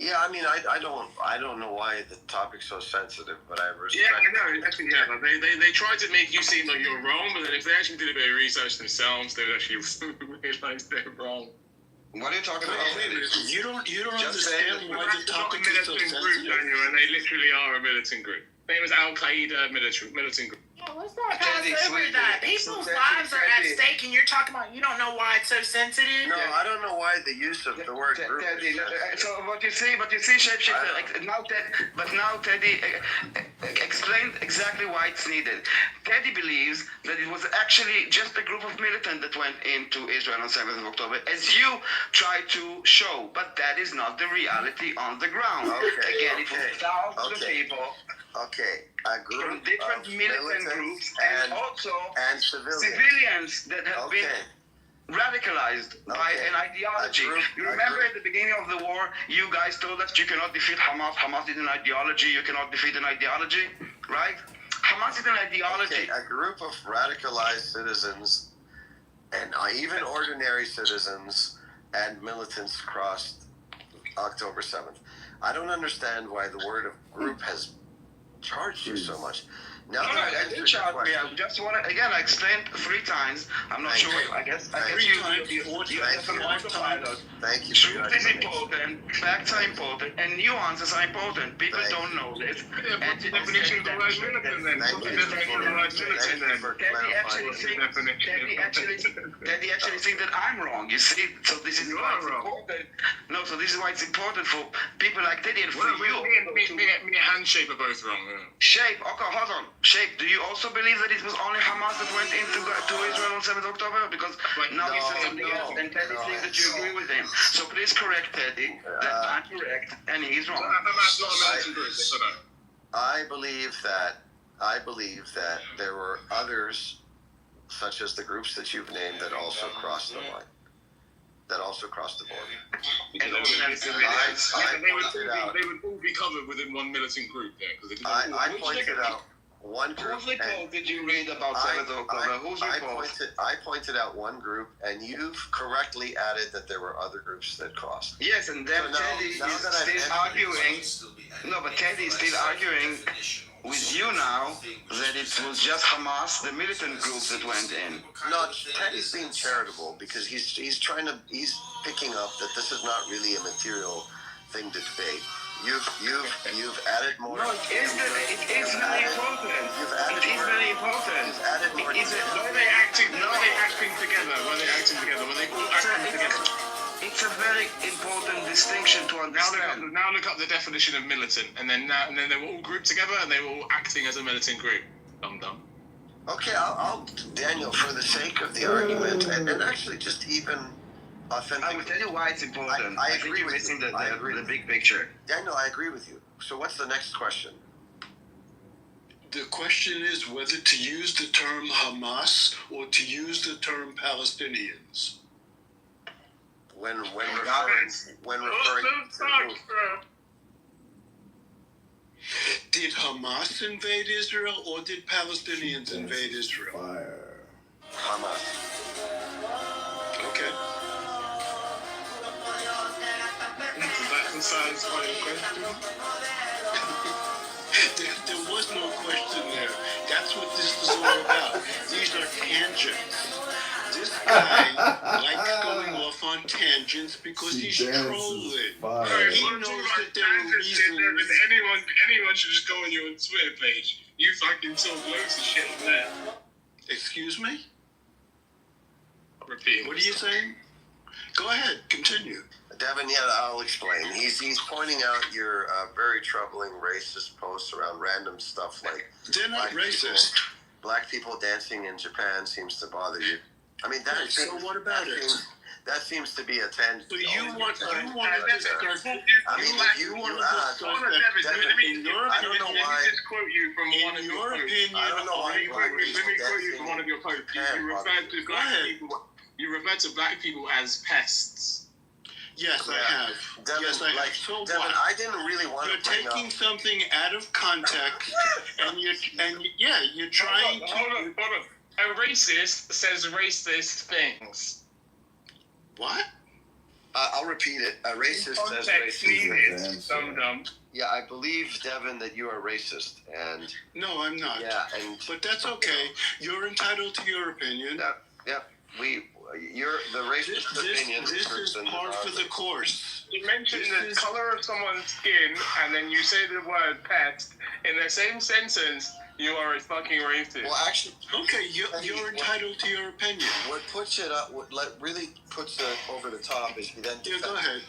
Yeah, I mean, I don't know why the topic's so sensitive, but I respect. Yeah, I know. Actually, yeah, they try to make you seem like you're wrong, but then if they actually did a bit of research themselves, they would actually realize they're wrong. What are you talking about? You don't understand why the topic is so sensitive. Daniel, and they literally are a militant group. They was Al Qaeda militant group. Yeah, let's not pass over that. People's lives are at stake, and you're talking about you don't know why it's so sensitive. No, I don't know why the use of the word group. So what you see, Shapeshifter, now Teddy explained exactly why it's needed. Teddy believes that it was actually just a group of militants that went into Israel on 7th of October, as you try to show, but that is not the reality on the ground. Again, it was thousands of people. Okay, a group from different militant groups and also civilians that have been radicalized by an ideology. You remember at the beginning of the war, you guys told us you cannot defeat Hamas. Hamas is an ideology. You cannot defeat an ideology, right? Hamas is an ideology. Okay, a group of radicalized citizens and even ordinary citizens and militants crossed October 7th. I don't understand why the word of group has charged you so much. Now I didn't charge me. I just want to, again, I explained 3 times. I'm not sure. I guess you have an autopilot. Thank you. Truth is important, facts are important, and nuances are important. People don't know this. And the definition of the word militant then. Teddy actually thinks that I'm wrong. You see, so this is why it's important. No, so this is why it's important for people like Teddy and for you. Me and Handshake are both wrong. Shape, okay, hold on. Shape, do you also believe that it was only Hamas that went into Israel on 7th October? Because now he says something else, and Teddy thinks that you agree with him. So please correct Teddy. That I'm correct, and he's wrong. I believe that there were others, such as the groups that you've named, that also crossed the line. that also crossed the border. And they would all be covered within one militant group there. I pointed out one group. Whose report did you read about Senator O'Connor? Whose report? I pointed out one group, and you've correctly added that there were other groups that crossed. Yes, and then Teddy is still arguing. No, but Teddy is still arguing with you now that it was just Hamas, the militant group that went in. No, Teddy's being charitable because he's picking up that this is not really a material thing to debate. You've added more. No, it is very important. It is very important. You've added more. Were they acting together? Were they all acting together? It's a very important distinction to understand. Now look up the definition of militant, and then they were all grouped together, and they were all acting as a militant group. Dum. Okay, I'll Daniel, for the sake of the argument, and actually just even authentic. I will tell you why it's important. I agree with you. The big picture. Daniel, I agree with you. So what's the next question? The question is whether to use the term Hamas or to use the term Palestinians. When referring to did Hamas invade Israel or did Palestinians invade Israel? Fire. Hamas. Okay. Does that satisfy your question? There was no question there. That's what this is all about. These are tangents. This guy likes going off on tangents because he's trolling. He knows that there are reasons. Anyone should just go on your Twitter page. You fucking talk loads of shit on there. Excuse me? Repeat. What are you saying? Go ahead, continue. Devin, yeah, I'll explain. He's pointing out your very troubling racist posts around random stuff like they're not racist. Black people dancing in Japan seems to bother you. I mean, so what about it? That seems to be a tangent. So you want to discuss. I mean, you asked. Hold on, Devin. I don't know why. Let me just quote you from one of your posts. I don't know why. Let me quote you from one of your posts. You referred to black people as pests. Yes, I have. Devin, yes, I have. So Devin, what? I didn't really want You're to bring taking up. something out of context, and you're trying to. Hold on. A racist says racist things. What? I'll repeat it. A racist says racist things. Yeah, I believe, Devin, that you are racist, and no, I'm not. Yeah, but that's okay. You're entitled to your opinion. Yep. You're the racist opinion. This is par for the course. You mentioned the color of someone's skin, and then you say the word pest in the same sentence. You are a fucking racist. Well, actually, okay, you're entitled to your opinion. What puts it up, what really puts it over the top is he then defends go ahead.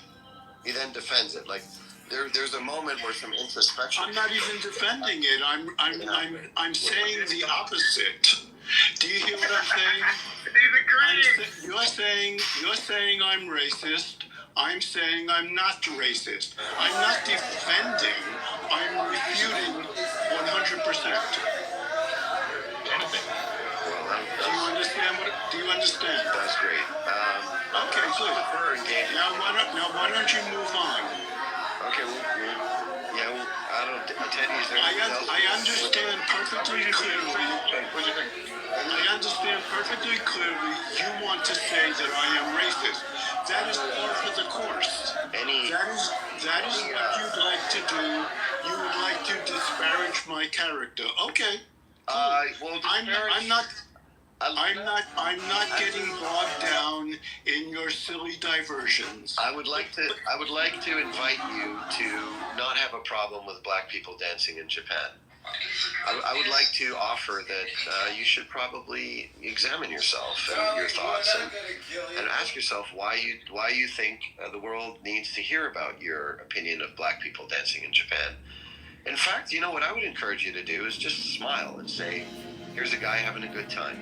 He then defends it. Like there's a moment where some introspection. I'm not even defending it. I'm saying the opposite. Do you hear what I'm saying? You're saying I'm racist. I'm saying I'm not racist. I'm not defending. I'm refuting 100%. Do you understand? That's great. Okay, good. Now why don't you move on? Okay. I don't. Teddy, is there anything else? I understand perfectly clearly. I understand perfectly clearly. You want to say that I am racist. That is par for the course. That is what you'd like to do. You would like to disparage my character. Okay. Cool. I'm not getting bogged down in your silly diversions. I would like to invite you to not have a problem with black people dancing in Japan. I would like to offer that you should probably examine yourself and your thoughts and ask yourself why you think the world needs to hear about your opinion of black people dancing in Japan. In fact, what I would encourage you to do is just smile and say, here's a guy having a good time.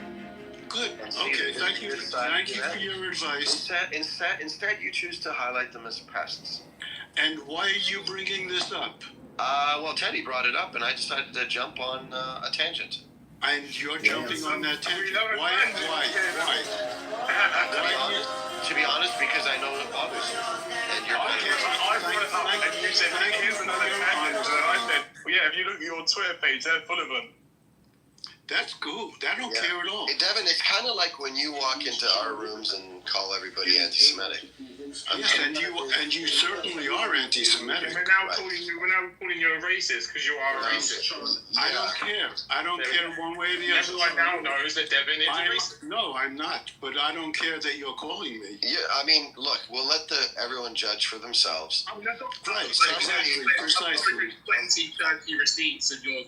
Good. Okay, thank you for your advice. Instead, you choose to highlight them as pests. And why are you bringing this up? Well, Teddy brought it up, and I decided to jump on a tangent. And you're jumping on that tangent. Why? to be honest, because I know it bothers you. And you're Here's another tactic. I said, well, yeah, if you look at your Twitter page, they're full of them. That's cool. I don't care at all. Hey, Devin, it's kind of like when you walk into our rooms and call everybody anti-Semitic. Yes, and you certainly are anti-Semitic. We're now calling you a racist because you are a racist. I don't care. I don't care one way or the other. Everyone now knows that Devin is racist. No, I'm not. But I don't care that you're calling me. Yeah, I mean, look, we'll let everyone judge for themselves. Right, exactly, precisely. Plenty receipts of your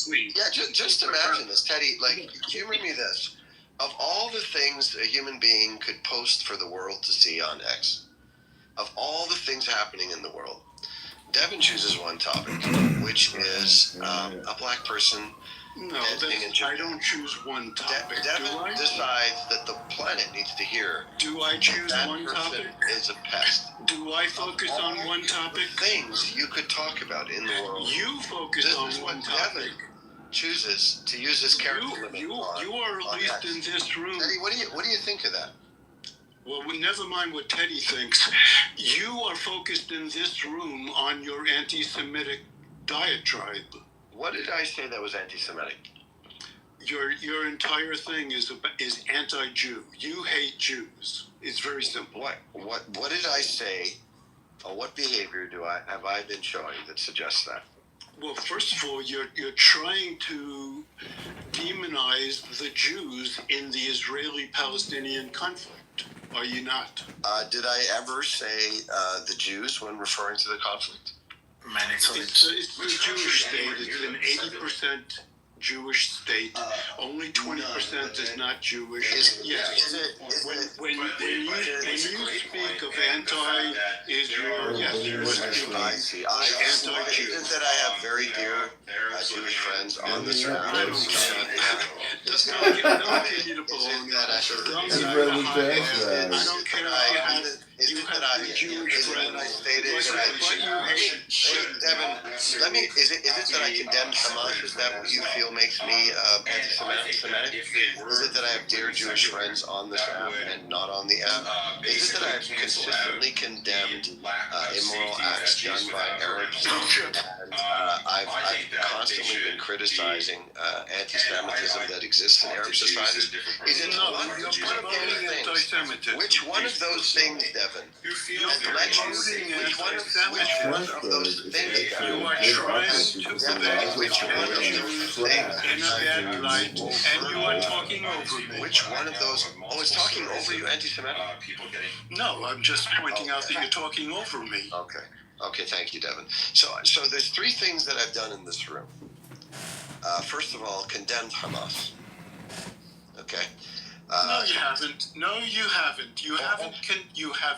tweet. Yeah, just imagine this, Teddy. Like, humor me this. Of all the things a human being could post for the world to see on X, of all the things happening in the world, Devin chooses one topic, which is a black person. No, I don't choose one topic. Devin decides that the planet needs to hear. Do I choose one topic? Is a pest. Do I focus on one topic? Things you could talk about in the world. You focus on one topic. Devin chooses to use his character limit. You are at least in this room. Teddy, what do you think of that? Well, never mind what Teddy thinks. You are focused in this room on your anti-Semitic diatribe. What did I say that was anti-Semitic? Your entire thing is anti-Jew. You hate Jews. It's very simple. What did I say? Or what behavior have I been showing that suggests that? Well, first of all, you're trying to demonize the Jews in the Israeli-Palestinian conflict. Are you not? Did I ever say the Jews when referring to the conflict? Many times. It's a Jewish state. It's an 80% Jewish state. Only 20% is not Jewish. Yes. When you speak of anti-Israel, yes, you're speaking anti-Jew. Isn't that I have very dear Jewish friends on this round? I don't care. Don't give me the baloney. I don't care if you have Jewish friends. Devin, is it that I condemned Hamas? Is that what you feel makes me anti-Semitic? Is it that I have dear Jewish friends on this app and not on the app? Is it that I've consistently condemned immoral acts done by Arabs? And I've constantly been criticizing anti-Semitism that exists in Arab societies? Is it one of those things? Which one of those things, Devin, has led you? Which one of those things, Devin? You are trying to prevent which one of those things? in a bad light, and you are talking over me. Which one of those? Oh, it's talking over you, anti-Semitic? No, I'm just pointing out that you're talking over me. Okay, thank you, Devin. So there's three things that I've done in this room. First of all, condemned Hamas. Okay. No, you haven't. No, you haven't. You have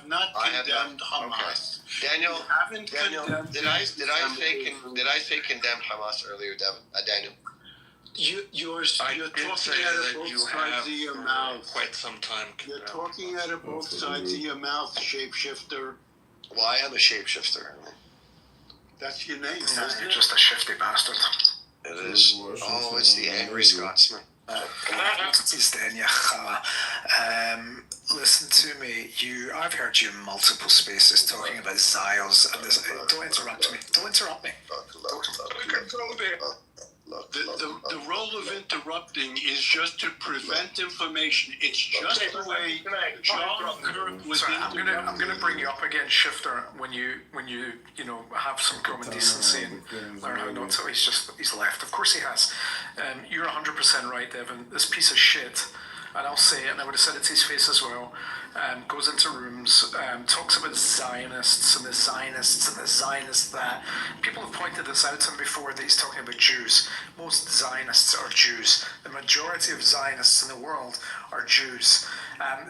not condemned Hamas. Okay. Daniel, did I say condemned Hamas earlier, Devin? Daniel. You're talking out of both sides of your mouth. Quite some time. You're talking out of both sides of your mouth, shapeshifter. Well, I am a shapeshifter. That's your name, isn't You're it? just a shifty bastard. It is. Oh, it's the angry Scotsman. It's Daniel. Listen to me. I've heard you in multiple spaces talking about Zios and this. Don't interrupt me. Don't interrupt me. The role of interrupting is just to prevent information. It's just the way John Kirk was. Sorry, I'm gonna bring you up again, Shifter, when you have some common decency and learn how not to. He's left. Of course he has. You're 100% right, Devin. This piece of shit, and I'll say it, and I would have said it to his face as well, goes into rooms, talks about Zionists and the Zionists and the Zionists that. People have pointed this out to him before, that he's talking about Jews. Most Zionists are Jews. The majority of Zionists in the world are Jews.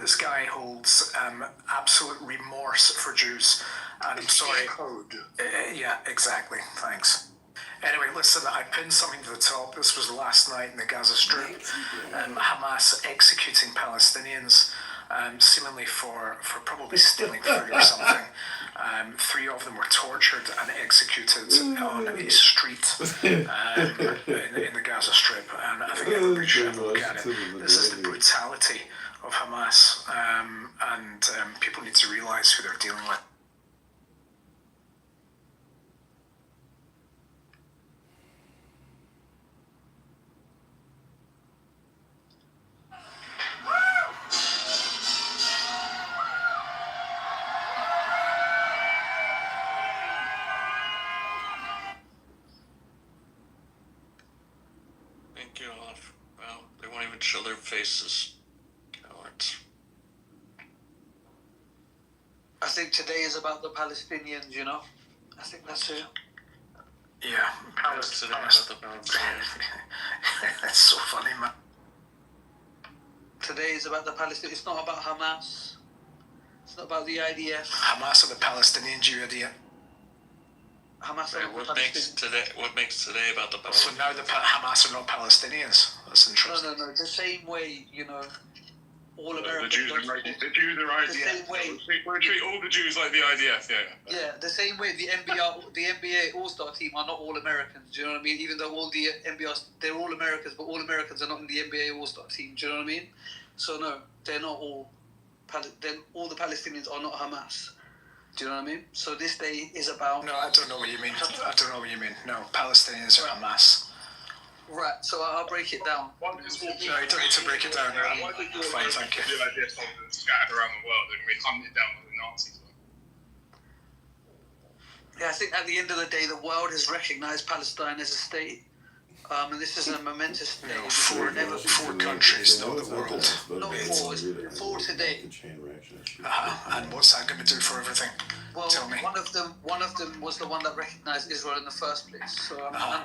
This guy holds absolute remorse for Jews. And I'm sorry. Yeah, exactly. Thanks. Anyway, listen, I pinned something to the top. This was last night in the Gaza Strip. Hamas executing Palestinians, seemingly for probably stealing food or something. 3 of them were tortured and executed on a street in the Gaza Strip. And I think everybody should look at it. This is the brutality of Hamas, and people need to realize who they're dealing with. Thank you all. Well, they won't even show their faces. Cowards. I think today is about the Palestinians, you know? I think that's it. Yeah, Palestinians. That's so funny, man. Today is about the Palestinians. It's not about Hamas. It's not about the IDF. Hamas are the Palestinians, you idiot. Hamas are what makes today about the Palestinians? So now the Hamas are not Palestinians. That's interesting. No. The same way, you know, all Americans. The Jews are IDF. The same way. We treat all the Jews like the IDF. Yeah, the same way the NBA All-Star team are not all Americans. Do you know what I mean? Even though all the NBA they're all Americans, but all Americans are not in the NBA All-Star team. Do you know what I mean? So no, they're not all. Then all the Palestinians are not Hamas. Do you know what I mean? So this day is about... No, I don't know what you mean. No, Palestinians are Hamas. Right, so I'll break it down. No, you don't need to break it down. I'm fine, thank you. Scattered around the world, and we hunted down what the Nazis were. Yeah, I think at the end of the day, the world has recognised Palestine as a state. And this is a momentous day. Four countries, not the world. Not four, it's four today. And what's that going to do for everything? Well, Tell me. One of them was the one that recognised Israel in the first place. So and how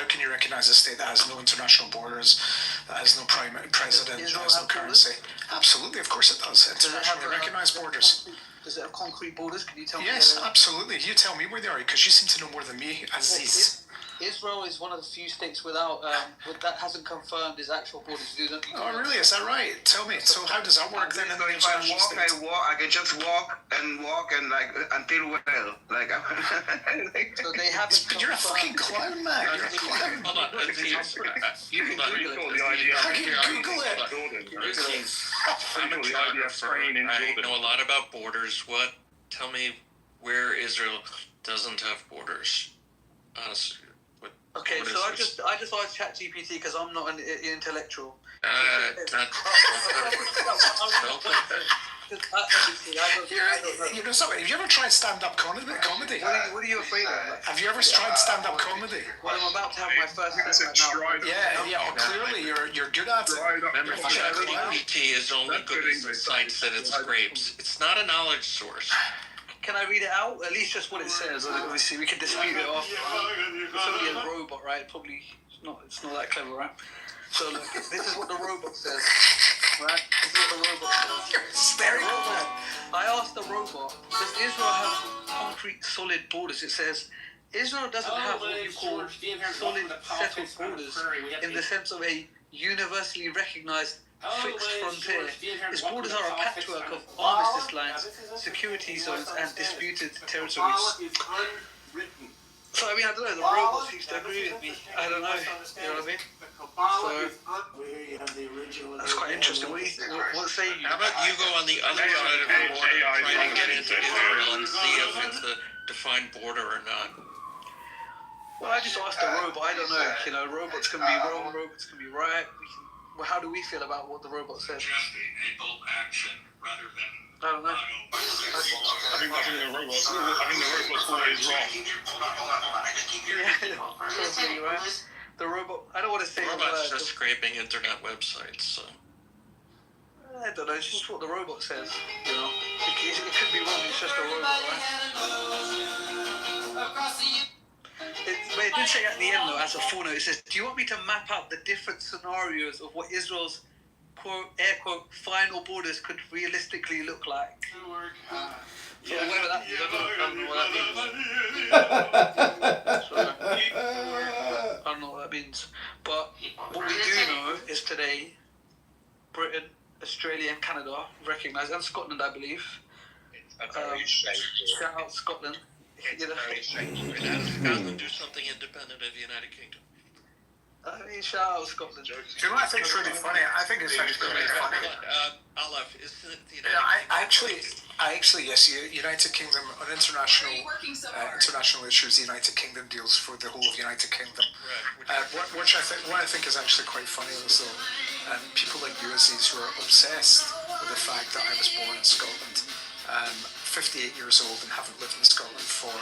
can you recognise a state that has no international borders, that has no president, that has no currency? Absolutely, of course it does. Internationally recognised borders. Does it have concrete borders? Can you tell me? Yes, absolutely. You tell me where they are, because you seem to know more than me, Aziz. Israel is one of the few states without that hasn't confirmed its actual borders. Oh, really? Is that right? Tell me. So how does that work then? So if I walk, I can just walk and like until well, like. So they haven't. You're a fucking clown, man. You're a clown. Hold on. You can Google it. How can you Google it? I'm a geographer. I know a lot about borders. Tell me where Israel doesn't have borders. Honestly. Okay, so I just asked ChatGPT because I'm not an intellectual. You know something? Have you ever tried stand-up comedy? What are you afraid of? Have you ever tried stand-up comedy? Well, I'm about to have my first set right now. Yeah. Oh, clearly you're good at it. Remember, ChatGPT is only good as the sites that it scrapes. It's not a knowledge source. Can I read it out? At least just what it says. Obviously, we can dispute it off. It's only a robot, right? Probably it's not that clever, right? So look, this is what the robot says, right? This is what the robot says. You're staring at that. I asked the robot, does Israel have concrete, solid borders? It says, Israel doesn't have what you call solid, settled borders in the sense of a universally recognized fixed frontier. Its borders are a patchwork of armistice lines, security zones, and disputed territories. So, I mean, I don't know, the robot seems to agree with me. I don't know, you know what I mean? So, that's quite interesting. What say you? How about you go on the other side of the border trying to get into Israel and see if it's a defined border or not? Well, I just asked the robot. I don't know. You know, robots can be wrong, robots can be right. Well, how do we feel about what the robot says? I don't know. I think the robot's always wrong. Yeah, right. The robot. I don't want to say. The robot's just scraping internet websites. So. I don't know. It's just what the robot says. You know, it could be wrong. It's just a robot, right? But it did say at the end, though, as a full note, it says, do you want me to map out the different scenarios of what Israel's, quote, air quote, final borders could realistically look like? So whatever that means, I don't know what that means. I don't know what that means. But what we do know is today, Britain, Australia and Canada recognise, and Scotland, I believe. Shout out Scotland. How does Scotland do something independent of the United Kingdom? I mean, shout out Scotland. Do you know what I think is really funny? I think it's actually really funny. Aleph, is the United I actually, yes, United Kingdom on international issues. The United Kingdom deals for the whole of the United Kingdom. What I think is actually quite funny is though, people like you, Aziz, who are obsessed with the fact that I was born in Scotland, 58 years old, and haven't lived in Scotland for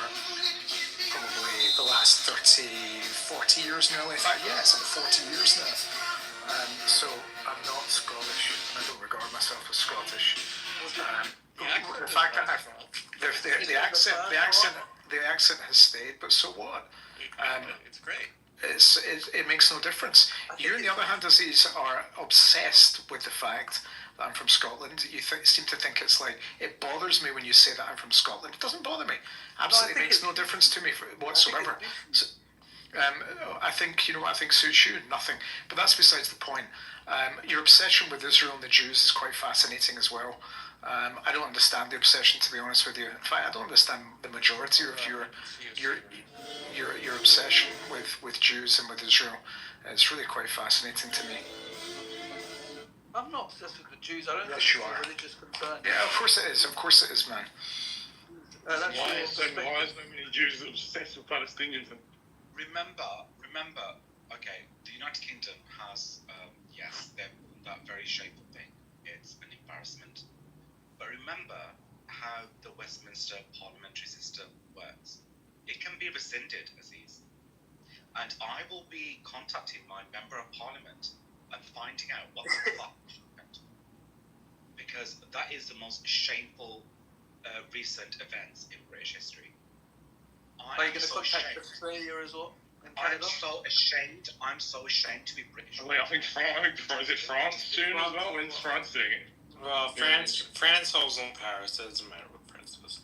probably the last 30, 40 years now. In fact, yes, I'm 40 years now. So I'm not Scottish, and I don't regard myself as Scottish. The fact that the accent has stayed, but so what? It's great. It makes no difference. You, on the other hand, Aziz, are obsessed with the fact that I'm from Scotland. You seem to think it's like, it bothers me when you say that I'm from Scotland. It doesn't bother me. Absolutely, it makes no difference to me whatsoever. I think suits you, nothing. But that's besides the point. Your obsession with Israel and the Jews is quite fascinating as well. I don't understand the obsession, to be honest with you. In fact, I don't understand the majority of your obsession with Jews and with Israel. It's really quite fascinating to me. I'm not obsessed with the Jews. I don't think Yes, you it's are. a religious concern. Yeah, of course it is. Of course it is, man. Why is so many Jews obsessed with Palestinians? Remember, okay, the United Kingdom has, yes, that very shameful thing. It's an embarrassment. But remember how the Westminster parliamentary system works. It can be rescinded, Aziz. And I will be contacting my member of parliament and finding out what the fuck happened. Because that is the most shameful recent events in British history. Are you going to contact Australia as well? I'm so ashamed to be British. Wait, I think is it France soon as well? When's France doing it? Well, France holds in Paris. It doesn't matter what France does.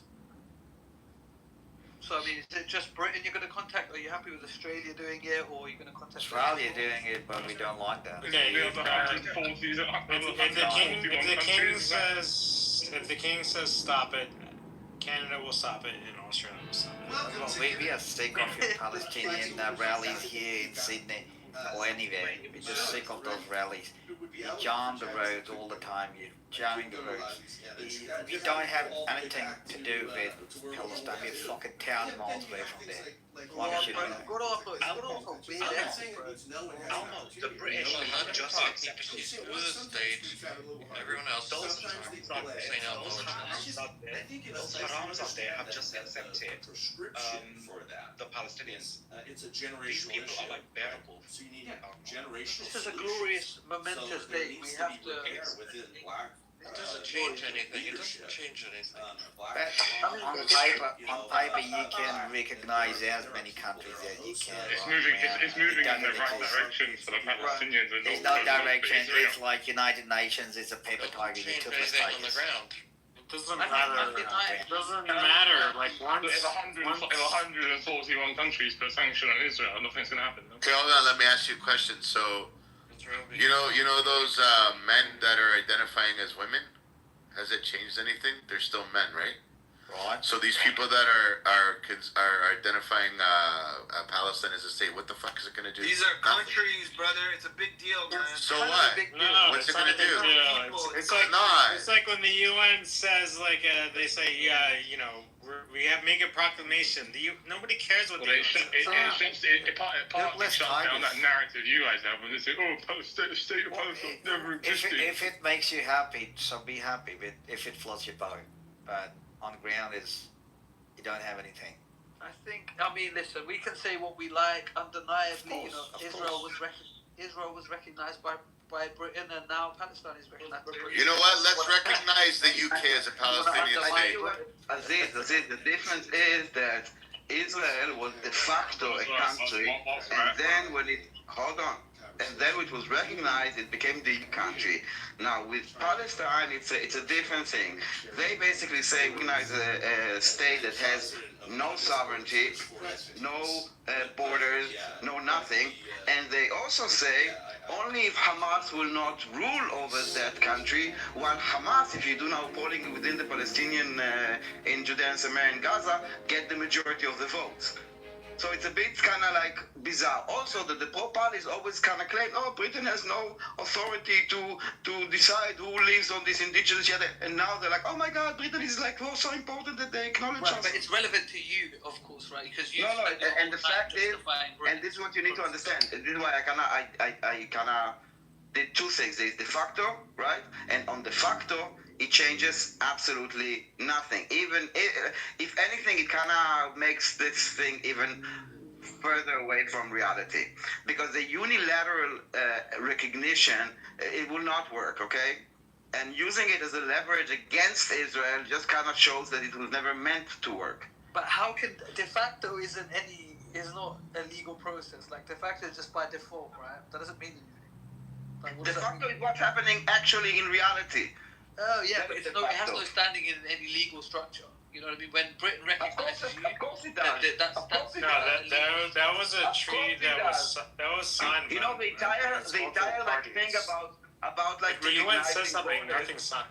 So, I mean, is it just Britain you're going to contact? Are you happy with Australia doing it, or are you going to contact Australia doing it, but we don't like that? Okay, if the king says stop it, Canada will stop it, and Australia will stop it. Well, we are sick of your Palestinian rallies here in Sydney or anywhere. We're just sick of those rallies. You jam the roads all the time. You're jamming the roads. We don't have anything to do with Palestine. We're fucking 10 miles away from there. Why should we? The British have just accepted the stage. Everyone else is saying out those harams out there have just accepted the Palestinians. These people are like bearable. This is a glorious, momentous day. We have to. It doesn't change anything. But on paper, you can recognize as many countries as you can. It's moving in the right direction for the Palestinians. There's no direction. It's like United Nations. It's a paper tiger. You took mistakes. It doesn't matter. It doesn't matter. Like if 141 countries put sanction on Israel, nothing's gonna happen. Okay, hold on. Let me ask you a question. So, you know those men that are identifying as women? Has it changed anything? They're still men, right? Right. So these people that are identifying Palestine as a state, what the fuck is it gonna do? These are countries, brother. It's a big deal, man. So what? What's it gonna do? It's like when the UN says, like, they say, we have make a proclamation. Nobody cares what they say. It partly shuts down that narrative you guys have when they say, state of Palestine never existed. If it makes you happy, so be happy. But if it floats your boat, but on the ground you don't have anything. I mean, listen, we can say what we like. Undeniably, Israel was recognized by Britain, and now Palestine is recognized by Britain. You know what? Let's recognize the UK as a Palestinian state. Aziz, the difference is that Israel was de facto a country, and then when it was recognized, it became the country. Now with Palestine, it's a different thing. They basically say recognize a state that has no sovereignty, no borders, no nothing, and they also say only if Hamas will not rule over that country, while Hamas, if you do now polling within the Palestinian in Judea and Samaria and Gaza, get the majority of the votes. So it's a bit kind of like bizarre. Also, the pro-parties always kind of claim, oh, Britain has no authority to decide who lives on this indigenous yet. And now they're like, oh my God, Britain is like so important that they acknowledge us. But it's relevant to you, of course, right? Because you. And the fact is, and this is what you need to understand. And this is why I kind of did two things. There's de facto, right? And on de facto, it changes absolutely nothing. Even if anything, it kind of makes this thing even further away from reality. Because the unilateral recognition, it will not work, okay? And using it as a leverage against Israel just kind of shows that it was never meant to work. But how can de facto is not a legal process? Like de facto is just by default, right? That doesn't mean anything. Like, De facto is what's happening actually in reality. Oh yeah, but it has no standing in any legal structure. You know what I mean? When Britain recognizes you, of course it does. That was a treaty that was signed. You know the entire like thing about like the UN says something, nothing's signed.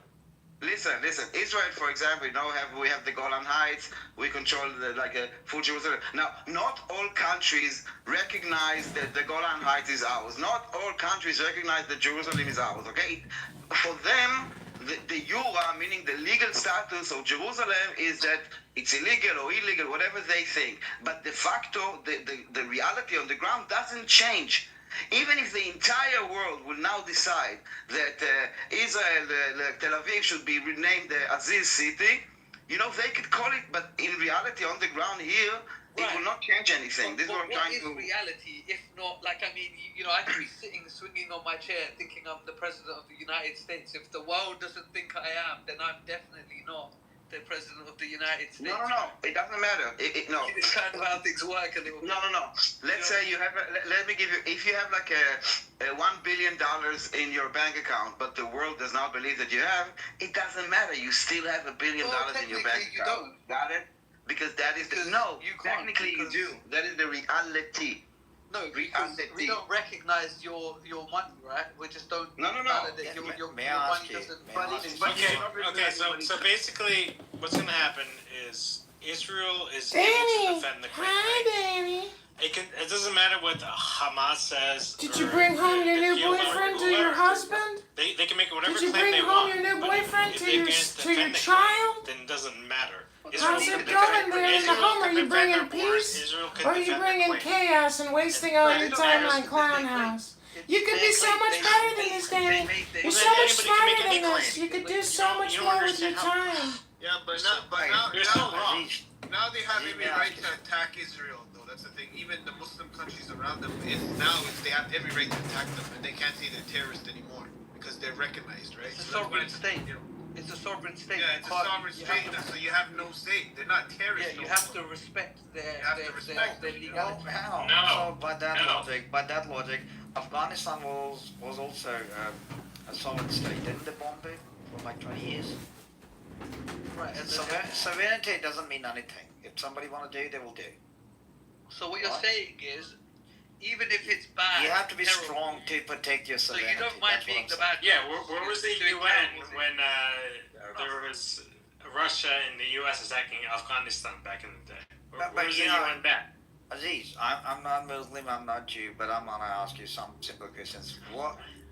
Listen. Israel, for example, we have the Golan Heights. We control full Jerusalem. Now, not all countries recognize that the Golan Heights is ours. Not all countries recognize that Jerusalem is ours. Okay, for them, the Jura, meaning the legal status of Jerusalem, is that it's illegal or illegal, whatever they think. But de facto, the reality on the ground doesn't change. Even if the entire world will now decide that Israel, Tel Aviv, should be renamed the Aziz City, they could call it, but in reality, on the ground here, it will not change anything. This is what I'm trying to... What is reality, if not, I could be swinging on my chair, thinking I'm the President of the United States. If the world doesn't think I am, then I'm definitely not the President of the United States. No, it doesn't matter. No. It's kind of how things work a little bit. No. Let's say you have, let me give you, if you have like a $1 billion in your bank account, but the world does not believe that you have, it doesn't matter. You still have $1 billion in your bank account. Got it? Because that is technically you do. That is the reality. No, because we don't recognize your money, right? We just don't. No. Validate your money doesn't. Okay. So basically, what's going to happen is Israel is able to defend the Great Lakes. It doesn't matter what Hamas says. Did you bring home your new boyfriend to your husband? They can make whatever claim they want. Did you bring home your new boyfriend to your child? Then it doesn't matter. How's it going there in the home? Are you bringing peace? Or are you bringing chaos and wasting all your time on Clown House? You could be so much better than this, Danny. You're so much smarter than this. You could do so much more with your time. Yeah, but now they have every right to attack Israel, though. That's the thing. Even the Muslim countries around them, they have every right to attack them, and they can't say they're terrorists anymore because they're recognized, right? It's a sovereign state. It's a sovereign state. Yeah, it's a sovereign state, so you have no say. They're not terrorists. Yeah, you have to respect their legality. No. By that logic, Afghanistan was also a sovereign state. Didn't they bomb it for like 20 years? Right. And sovereignty doesn't mean anything. If somebody want to do, they will do. So what you're saying is, even if it's bad, you have to be strong to protect your sovereignty. So you don't mind being the bad. Yeah, where was the UN when there was Russia and the US attacking Afghanistan back in the day? Where was the UN back? Aziz, I'm not Muslim, I'm not Jew, but I'm gonna ask you some simple questions.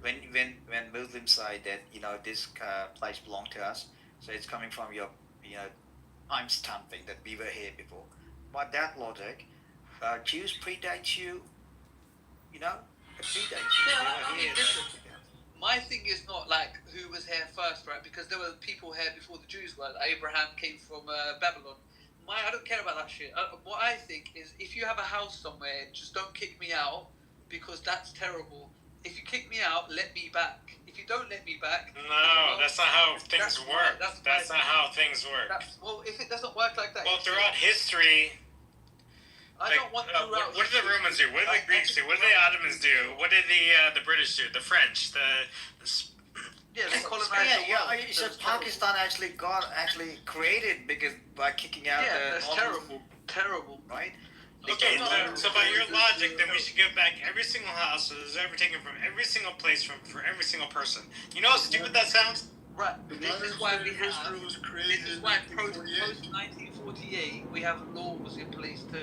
When Muslims say that this place belongs to us, so it's coming from your I'm stamping that we were here before. By that logic, Jews predate you. My thing is not like who was here first, right? Because there were people here before the Jews were. Abraham came from Babylon. I don't care about that shit. What I think is, if you have a house somewhere, just don't kick me out, because that's terrible. If you kick me out, let me back. If you don't let me back... No, that's not how things work. That's not how things work. Well, if it doesn't work like that... Well, throughout history... I don't want to... What did the Romans do? What did the Greeks do? What did the Ottomans do? What did the British do? The French? Yeah, they colonized the world. So Pakistan actually created because by kicking out the... that's terrible. Right? Okay, so by your logic, then we should give back every single house that was ever taken from every single place for every single person. You know how stupid that sounds? Right. This is why we have... This is why post-1948... 1948, we have laws in place to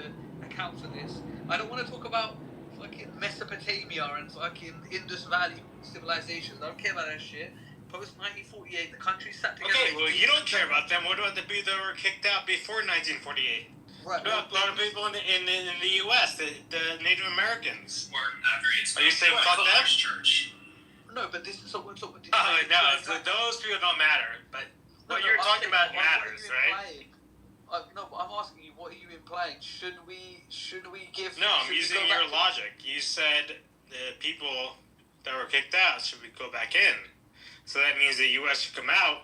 account for this. I don't want to talk about fucking Mesopotamia and fucking Indus Valley civilizations. I don't care about that shit. Post 1948, the country sat together. Okay, well, you don't care about them. What about the people that were kicked out before 1948? Right. A lot of people in the U.S., the Native Americans. Are you saying fuck them? Church. No, but this is so. No, so those people don't matter. But what you're talking about matters, right? No, but I'm asking you, what are you implying? Should we give? No, I'm using your logic. You said the people that were kicked out should we go back in. So that means the U.S. should come out,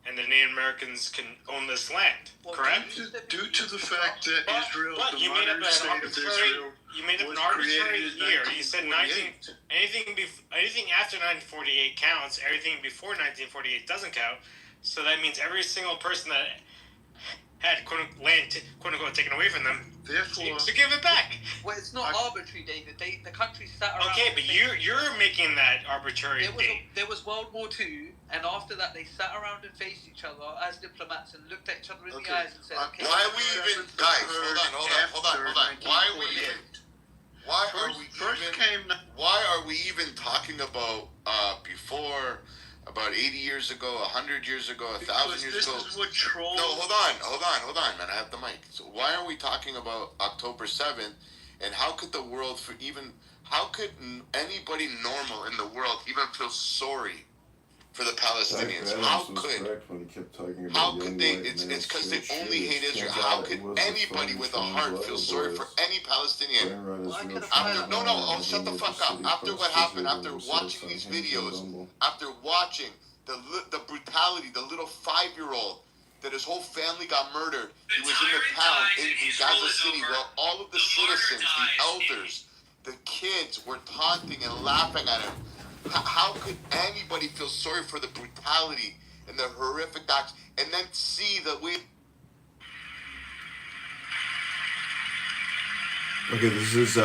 and the Native Americans can own this land, correct? Due to the fact that Israel, but the modern state of Israel, you made up an arbitrary year. You said anything after 1948 counts. Everything before 1948 doesn't count. So that means every single person that had land, quote unquote, taken away from them, therefore, to give it back. Well, it's not arbitrary, David. The country sat around. Okay, but you're making that arbitrary date. There was World War II, and after that, they sat around and faced each other as diplomats and looked at each other in the eyes and said, "Okay." Why are we even, guys? Hold on. Why are we even talking about before? About 80 years ago, 100 years ago, 1,000 years ago. No, hold on, man. I have the mic. So why are we talking about October 7th? And how could the world how could anybody normal in the world even feel sorry for the Palestinians? How could they? It's because they only hate Israel. How could anybody with a heart feel sorry for any Palestinian? Shut the fuck up. After what happened, after watching these videos, after watching the brutality, the little 5-year-old that his whole family got murdered. He was in the town in Gaza City while all of the citizens, the elders, the kids were taunting and laughing at him. How could anybody feel sorry for the brutality and the horrific acts and then see that we... Okay, this is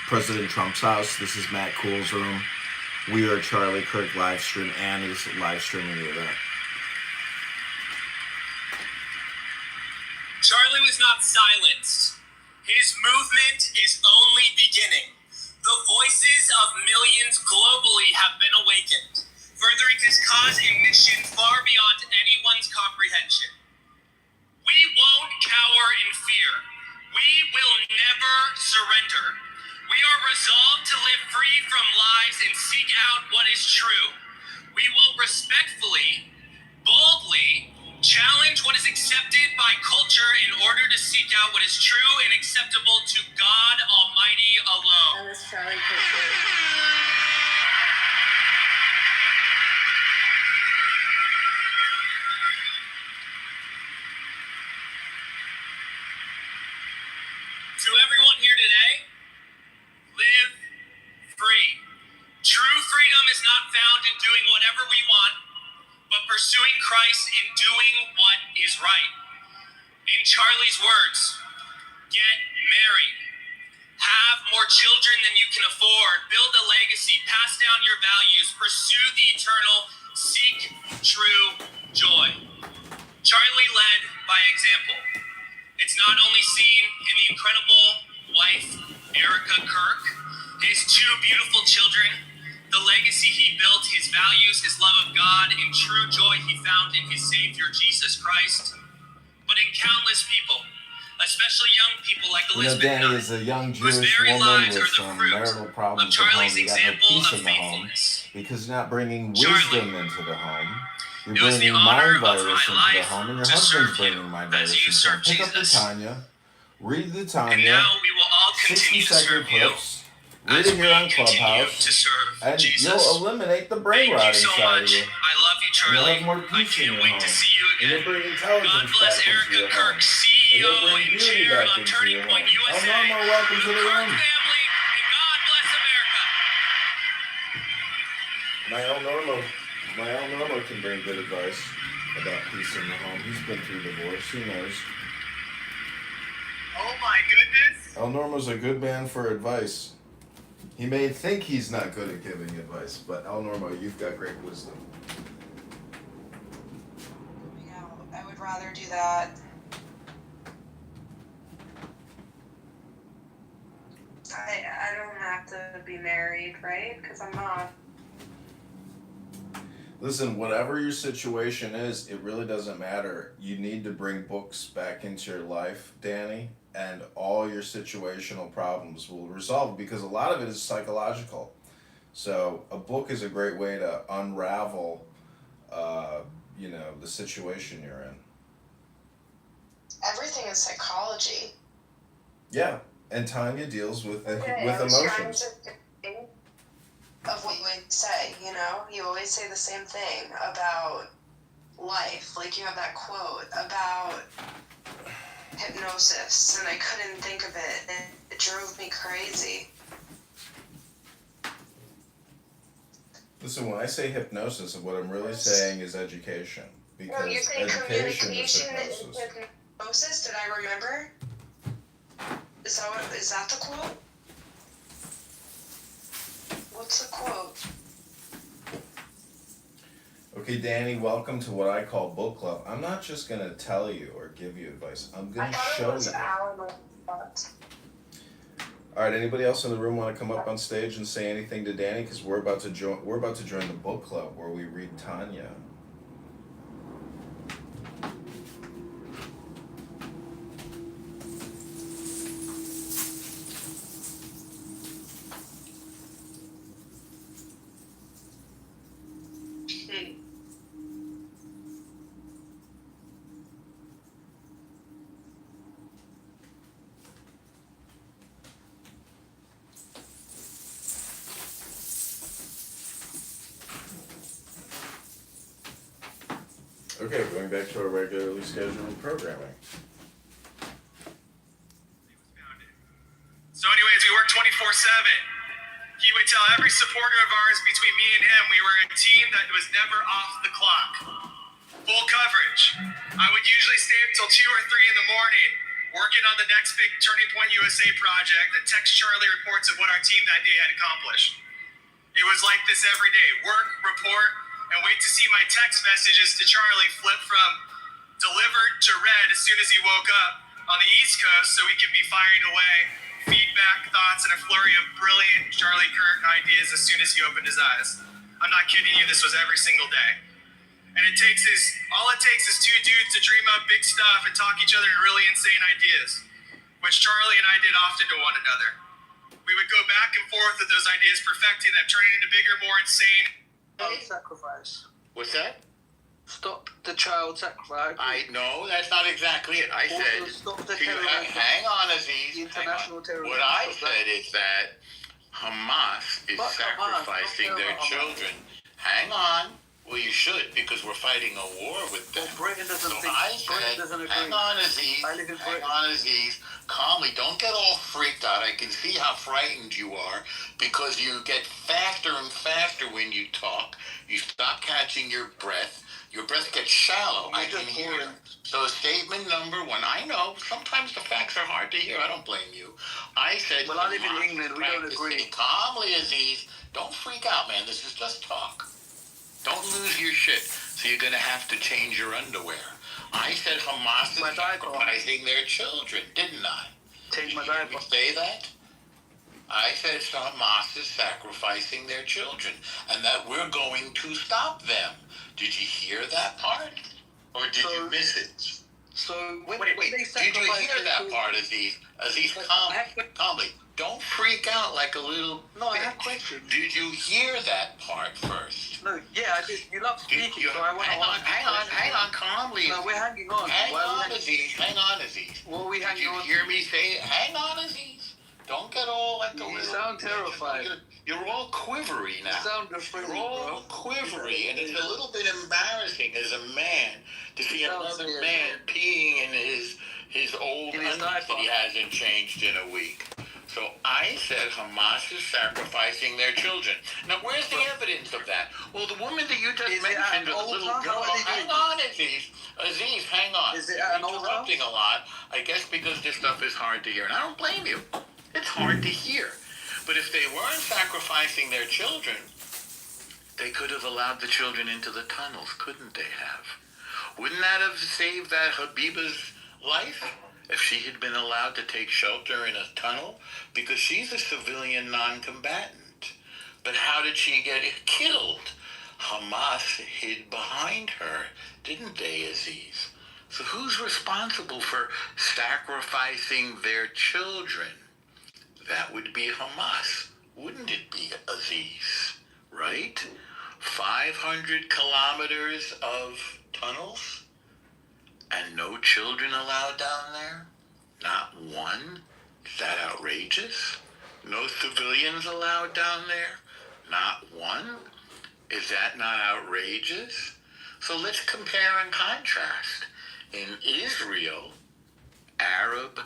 President Trump's house. This is Matt Cool's room. We are Charlie Kirk live stream and is live streaming the event. Charlie was not silenced. His movement is only beginning. The voices of millions globally have been awakened, furthering his cause and mission far beyond anyone's comprehension. We won't cower in fear. We will never surrender. We are resolved to live free from lies and seek out what is true. We will respectfully, boldly, challenge what is accepted by culture in order to seek out what is true and acceptable to God Almighty alone. That was Charlie Kirk. To everyone here today, live free. True freedom is not found in doing whatever we want, but pursuing Christ in doing what is right. In Charlie's words, get married. Have more children than you can afford. Build a legacy. Pass down your values. Pursue the eternal. Seek true joy. Charlie led by example. It's not only seen in the incredible wife, Erica Kirk, his 2 beautiful children, the legacy he built, his values, his love of God, and true joy he found in his Savior, Jesus Christ, but in countless people, especially young people like Elizabeth Danny is a young Jewish woman with some marital problems at home. You got no peace in the home because you're not bringing wisdom into the home. You're bringing mind virus into the home, and your husband's bringing mind virus into the home. Pick up the Tanya, read the Tanya, 60-second clips, read it here on Clubhouse, and you'll eliminate the brain rot inside of you. I love you, Charlie. You'll have more peace in your home. And you'll bring intelligence back into your home. And you'll bring beauty back into your home. Oh, Mama, welcome to the room. My El Normo can bring good advice about peace in the home. He's been through divorce. He knows. Oh my goodness. El Normo's a good man for advice. He may think he's not good at giving advice, but El Normo, you've got great wisdom. I would rather do that I don't have to be married, right? Because I'm not. Listen, whatever your situation is, it really doesn't matter. You need to bring books back into your life, Danny, and all your situational problems will resolve because a lot of it is psychological. So a book is a great way to unravel, the situation you're in. Everything is psychology. Yeah, and Tanya deals with Okay, with I was trying emotions. to think of what you would say, You always say the same thing about life. Like you have that quote about hypnosis, and I couldn't think of it. It drove me crazy. Listen, when I say hypnosis, what I'm really saying is education. Because No, you say education is communication is hypnosis. hypnosis. Did I remember? Is that the quote? What's the quote? Okay, Danny, welcome to what I call book club. I'm not just going to tell you or give you advice. I'm going to show you. All right, anybody else in the room want to come up on stage and say anything to Danny? Because we're about to join the book club where we read Tanya. Okay, going back to our regularly scheduled programming. So anyways, we work 24/7. He would tell every supporter of ours between me and him we were a team that was never off the clock. Full coverage. I would usually stay up till 2 or 3 in the morning working on the next big Turning Point USA project and text Charlie reports of what our team that day had accomplished. It was like this every day. Work, report, and wait to see my text messages to Charlie flip from delivered to read as soon as he woke up on the East Coast so we could be firing away feedback, thoughts, and a flurry of brilliant Charlie Kirk ideas as soon as he opened his eyes. I'm not kidding you, this was every single day. And all it takes is 2 dudes to dream up big stuff and talk each other in really insane ideas, which Charlie and I did often to one another. We would go back and forth with those ideas, perfecting them, turning into bigger, more insane. Sacrifice. What's that? Stop the child sacrifice. No, that's not exactly it. I said, stop the hang on, Aziz. International terrorism. What I said is that Hamas is sacrificing their children. Hang on. Well, you should, because we're fighting a war with them. Britain doesn't think. Britain doesn't agree. Hang on, Aziz. Hang on, Aziz. Calmly. Don't get all freaked out. I can see how frightened you are because you get faster and faster when you talk. You stop catching your breath. Your breath gets shallow. I can hear it. So statement number 1. I know sometimes the facts are hard to hear. I don't blame you. I said. Well, I live in England. We don't agree. Calmly, Aziz. Don't freak out, man. This is just talk. Don't lose your shit. So you're going to have to change your underwear. I said Hamas is sacrificing their children, didn't I? Change my diaper. Did you say that? I said Hamas is sacrificing their children and that we're going to stop them. Did you hear that part? Or did you miss it? So wait. Did you hear that part, Aziz? Aziz, calmly. Don't freak out like a little. No, I have questions. Did you hear that part first? No, yeah, I did. You love speaking, so I want to hang on, calmly. No, we're hanging on. Hang on, Aziz. What are we hanging on? Did you hear me say, hang on, Aziz? Don't get all like a little. You sound terrified. You're all quivery now. You sound afraid, You're all quivery, and it's a little bit embarrassing as a man to see another man peeing in his old undies that he hasn't changed in a week. So I said Hamas is sacrificing their children. Now, where's the evidence of that? Well, the woman that you just mentioned, a little girl. Hang on, Aziz. Aziz, hang on. Is it at an interrupting a lot, I guess because this stuff is hard to hear. And I don't blame you. It's hard to hear. But if they weren't sacrificing their children, they could have allowed the children into the tunnels, couldn't they have? Wouldn't that have saved that Habiba's life? if she had been allowed to take shelter in a tunnel, because she's a civilian non-combatant. But how did she get killed? Hamas hid behind her, didn't they, Aziz? So who's responsible for sacrificing their children? That would be Hamas, wouldn't it be, Aziz? Right? 500 kilometers of tunnels and no children allowed down there? Not one? Is that outrageous? No civilians allowed down there? Not one? Is that not outrageous? So let's compare and contrast. In Israel, Arab,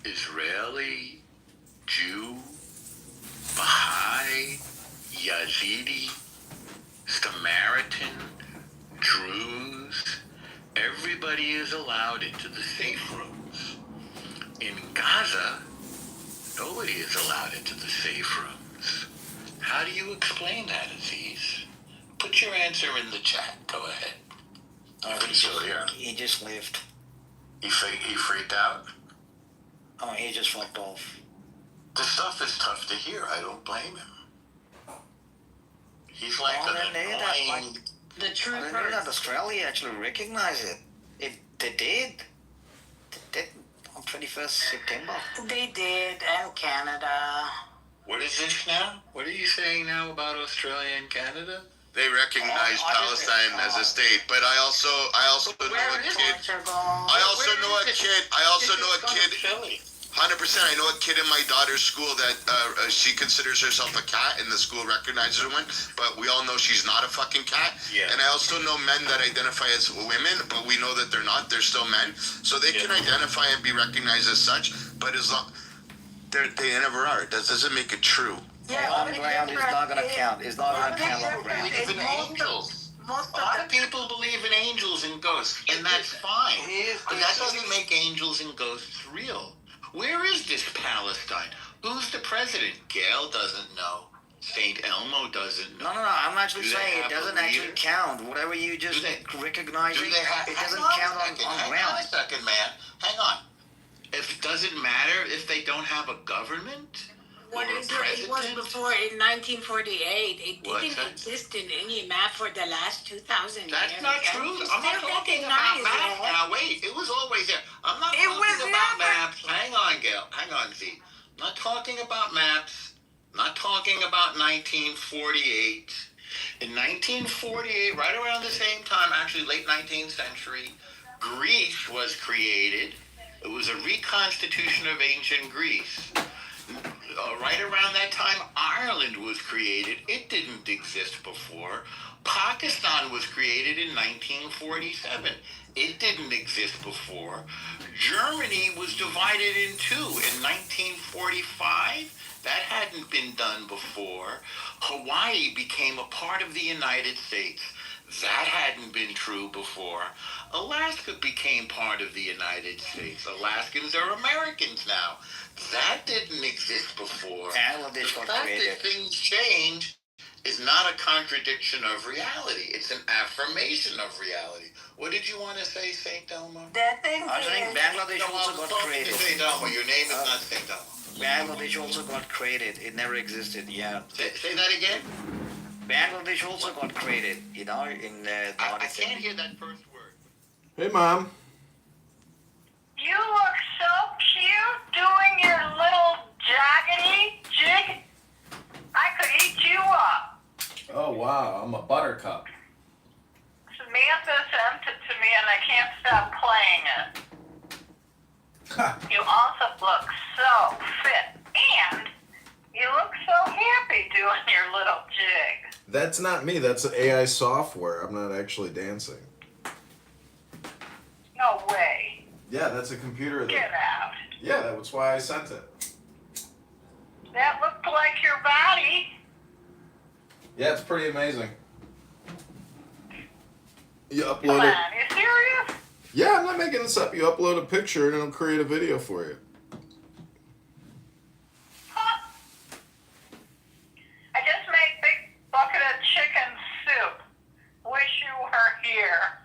Israeli, Jew, Baha'i, Yazidi, Samaritan, Druze, everybody is allowed into the safe rooms. In Gaza, nobody is allowed into the safe rooms. How do you explain that, Aziz? Put your answer in the chat. Go ahead. He just left. He freaked out? Oh, he just fucked off. This stuff is tough to hear. I don't blame him. He's like an annoying... The truth hurts. That Australia actually recognized it. They did. They did on 21st September. They did, and Canada. What is this now? What are you saying now about Australia and Canada? They recognize Palestine as a state, but I also know a kid. I also know a kid. 100%. I know a kid in my daughter's school that she considers herself a cat, and the school recognizes her one. But we all know she's not a fucking cat. Yeah. And I also know men that identify as women, but we know that they're not. They're still men, so they can identify and be recognized as such. But as long they never are. That doesn't make it true. Yeah, on the ground is not going to count. It's not going to count on the ground. Believe in angels. A lot of people believe in angels and ghosts, and that's fine. But that doesn't make angels and ghosts real. Where is this Palestine? Who's the president? Gail doesn't know. St. Elmo doesn't know. No. I'm actually saying it doesn't actually count. Whatever you just recognize, it doesn't count on ground. Hang on a second, man. Hang on. If it doesn't matter if they don't have a government? What is it was before in 1948. It didn't exist in any map for the last 2,000 years. That's not true. I'm not talking about maps now. Wait, it was always there. I'm not talking about maps. Hang on, Gail. Hang on, Z. I'm not talking about maps. I'm not talking about 1948. In 1948, right around the same time, actually late 19th century, Greece was created. It was a reconstitution of ancient Greece. Right around that time, Ireland was created. It didn't exist before. Pakistan was created in 1947. It didn't exist before. Germany was divided in two in 1945. That hadn't been done before. Hawaii became a part of the United States. That hadn't been true before. Alaska became part of the United States. Alaskans are Americans now. That didn't exist before. The fact that things change is not a contradiction of reality. It's an affirmation of reality. What did you want to say, St. Elmo? I think Bangladesh also got created. St. Elmo, your name is not St. Elmo. Bangladesh also got created. It never existed, yeah. Say that again? Bangladesh also got created, in the I can't hear that first word. Hey, Mom. You look so cute doing your little joggity jig. I could eat you up. Oh, wow. I'm a buttercup. Samantha sent it to me and I can't stop playing it. You also look so fit and you look so happy doing your little jig. That's not me. That's AI software. I'm not actually dancing. No way. Yeah, that's a computer. Get out. Yeah, that's why I sent it. That looked like your body. Yeah, it's pretty amazing. You upload Come on, it. you serious? Yeah, I'm not making this up. You upload a picture and it'll create a video for you. Huh? I just made big bucket of chicken soup. Wish you were here.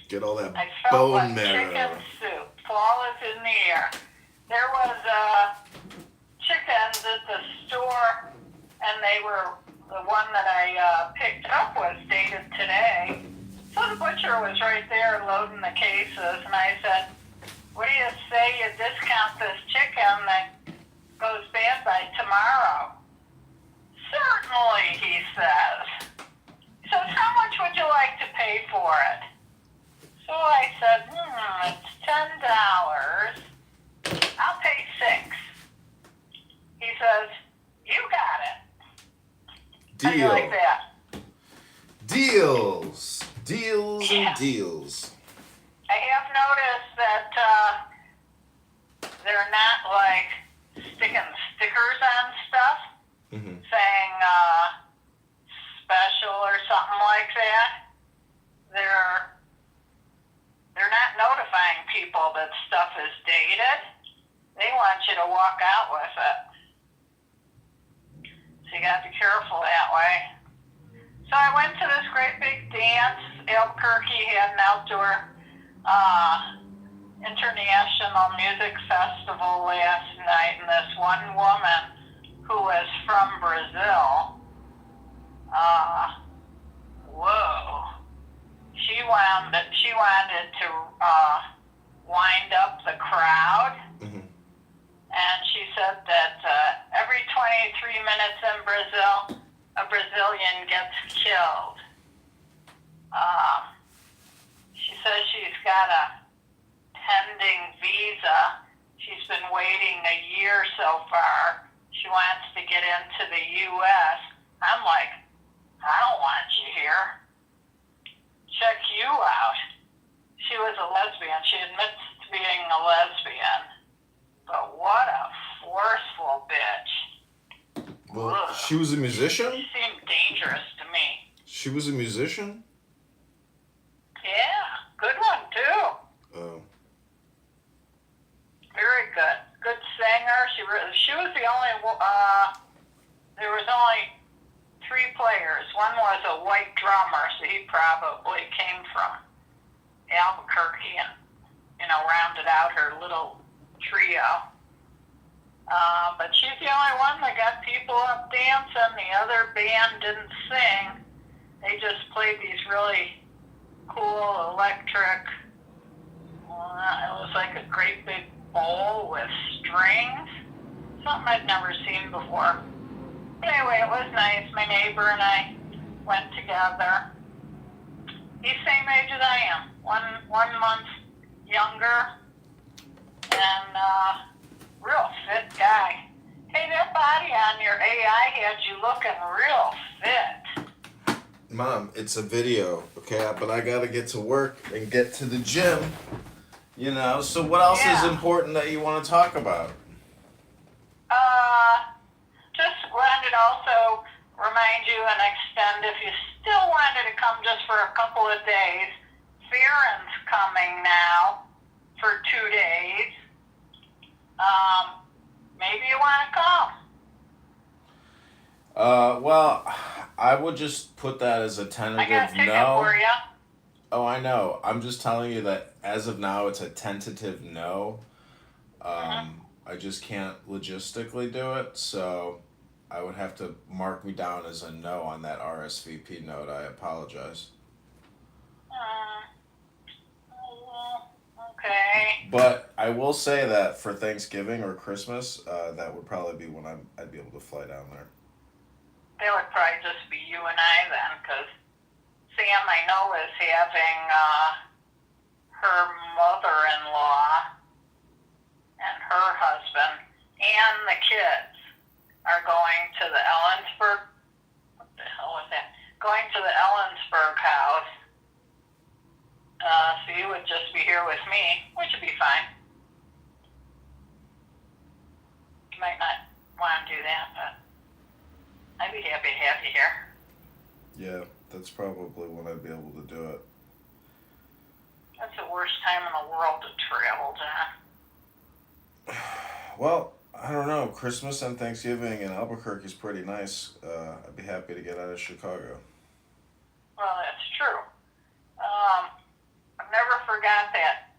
Get all that I felt bone like marrow. chicken soup. Fall there was chickens at the store, and they were, the one that I picked up was dated today. So the butcher was right there loading the cases, and I said, what do you say you discount this chicken that goes bad by tomorrow? Certainly, he says. He says, how much would you like to pay for it? So I said, it's $10. I'll pay $6. He says, you got it. Deal. How do you like that? Deals. Deals Yeah. and deals. I have noticed that they're not like sticking stickers on stuff saying special or something like that. They're not notifying people that stuff is dated. They want you to walk out with it. So you got to be careful that way. So I went to this great big dance. Albuquerque had an outdoor international music festival last night, and this one woman who was from Brazil, she wanted to wind up the crowd, and she said that every 23 minutes in Brazil, a Brazilian gets killed. She says she's got a pending visa. She's been waiting a year so far. She wants to get into the U.S. I'm like, I don't want you here. Check you out. She was a lesbian. She admits to being a lesbian. But what a forceful bitch. Well, she was a musician? She seemed dangerous to me. She was a musician? Yeah, good one too. Oh. Very good. Good singer. She was the only, there was only 3 players. One was a white drummer, so he probably came from Albuquerque and, rounded out her little trio. But she's the only one that got people up dancing. The other band didn't sing. They just played these really cool electric, it was like a great big bowl with strings. Something I'd never seen before. But anyway, it was nice. My neighbor and I went together. He's the same age as I am. One month younger. And real fit guy. Hey, that body on your AI had you looking real fit. Mom, it's a video, okay? But I gotta get to work and get to the gym. So what else is important that you want to talk about? Just wanted to also remind you and extend, if you still wanted to come just for a couple of days, Farron's coming now for 2 days. Maybe you want to come. Well, I would just put that as a tentative I got a ticket no. for you. Oh, I know. I'm just telling you that as of now, it's a tentative no. I just can't logistically do it, so I would have to mark me down as a no on that RSVP note. I apologize. Okay. But I will say that for Thanksgiving or Christmas, that would probably be when I'd be able to fly down there. That would probably just be you and I then, because Sam, I know, is having her mother-in-law and her husband and the kids are going to the Ellensburg. What the hell was that? Going to the Ellensburg house. So you would just be here with me, which would be fine. You might not want to do that, but I'd be happy to have you here. Yeah, that's probably when I'd be able to do it. That's the worst time in the world to travel, John. Well, I don't know. Christmas and Thanksgiving in Albuquerque is pretty nice. I'd be happy to get out of Chicago. Well, that's true. I've never forgot that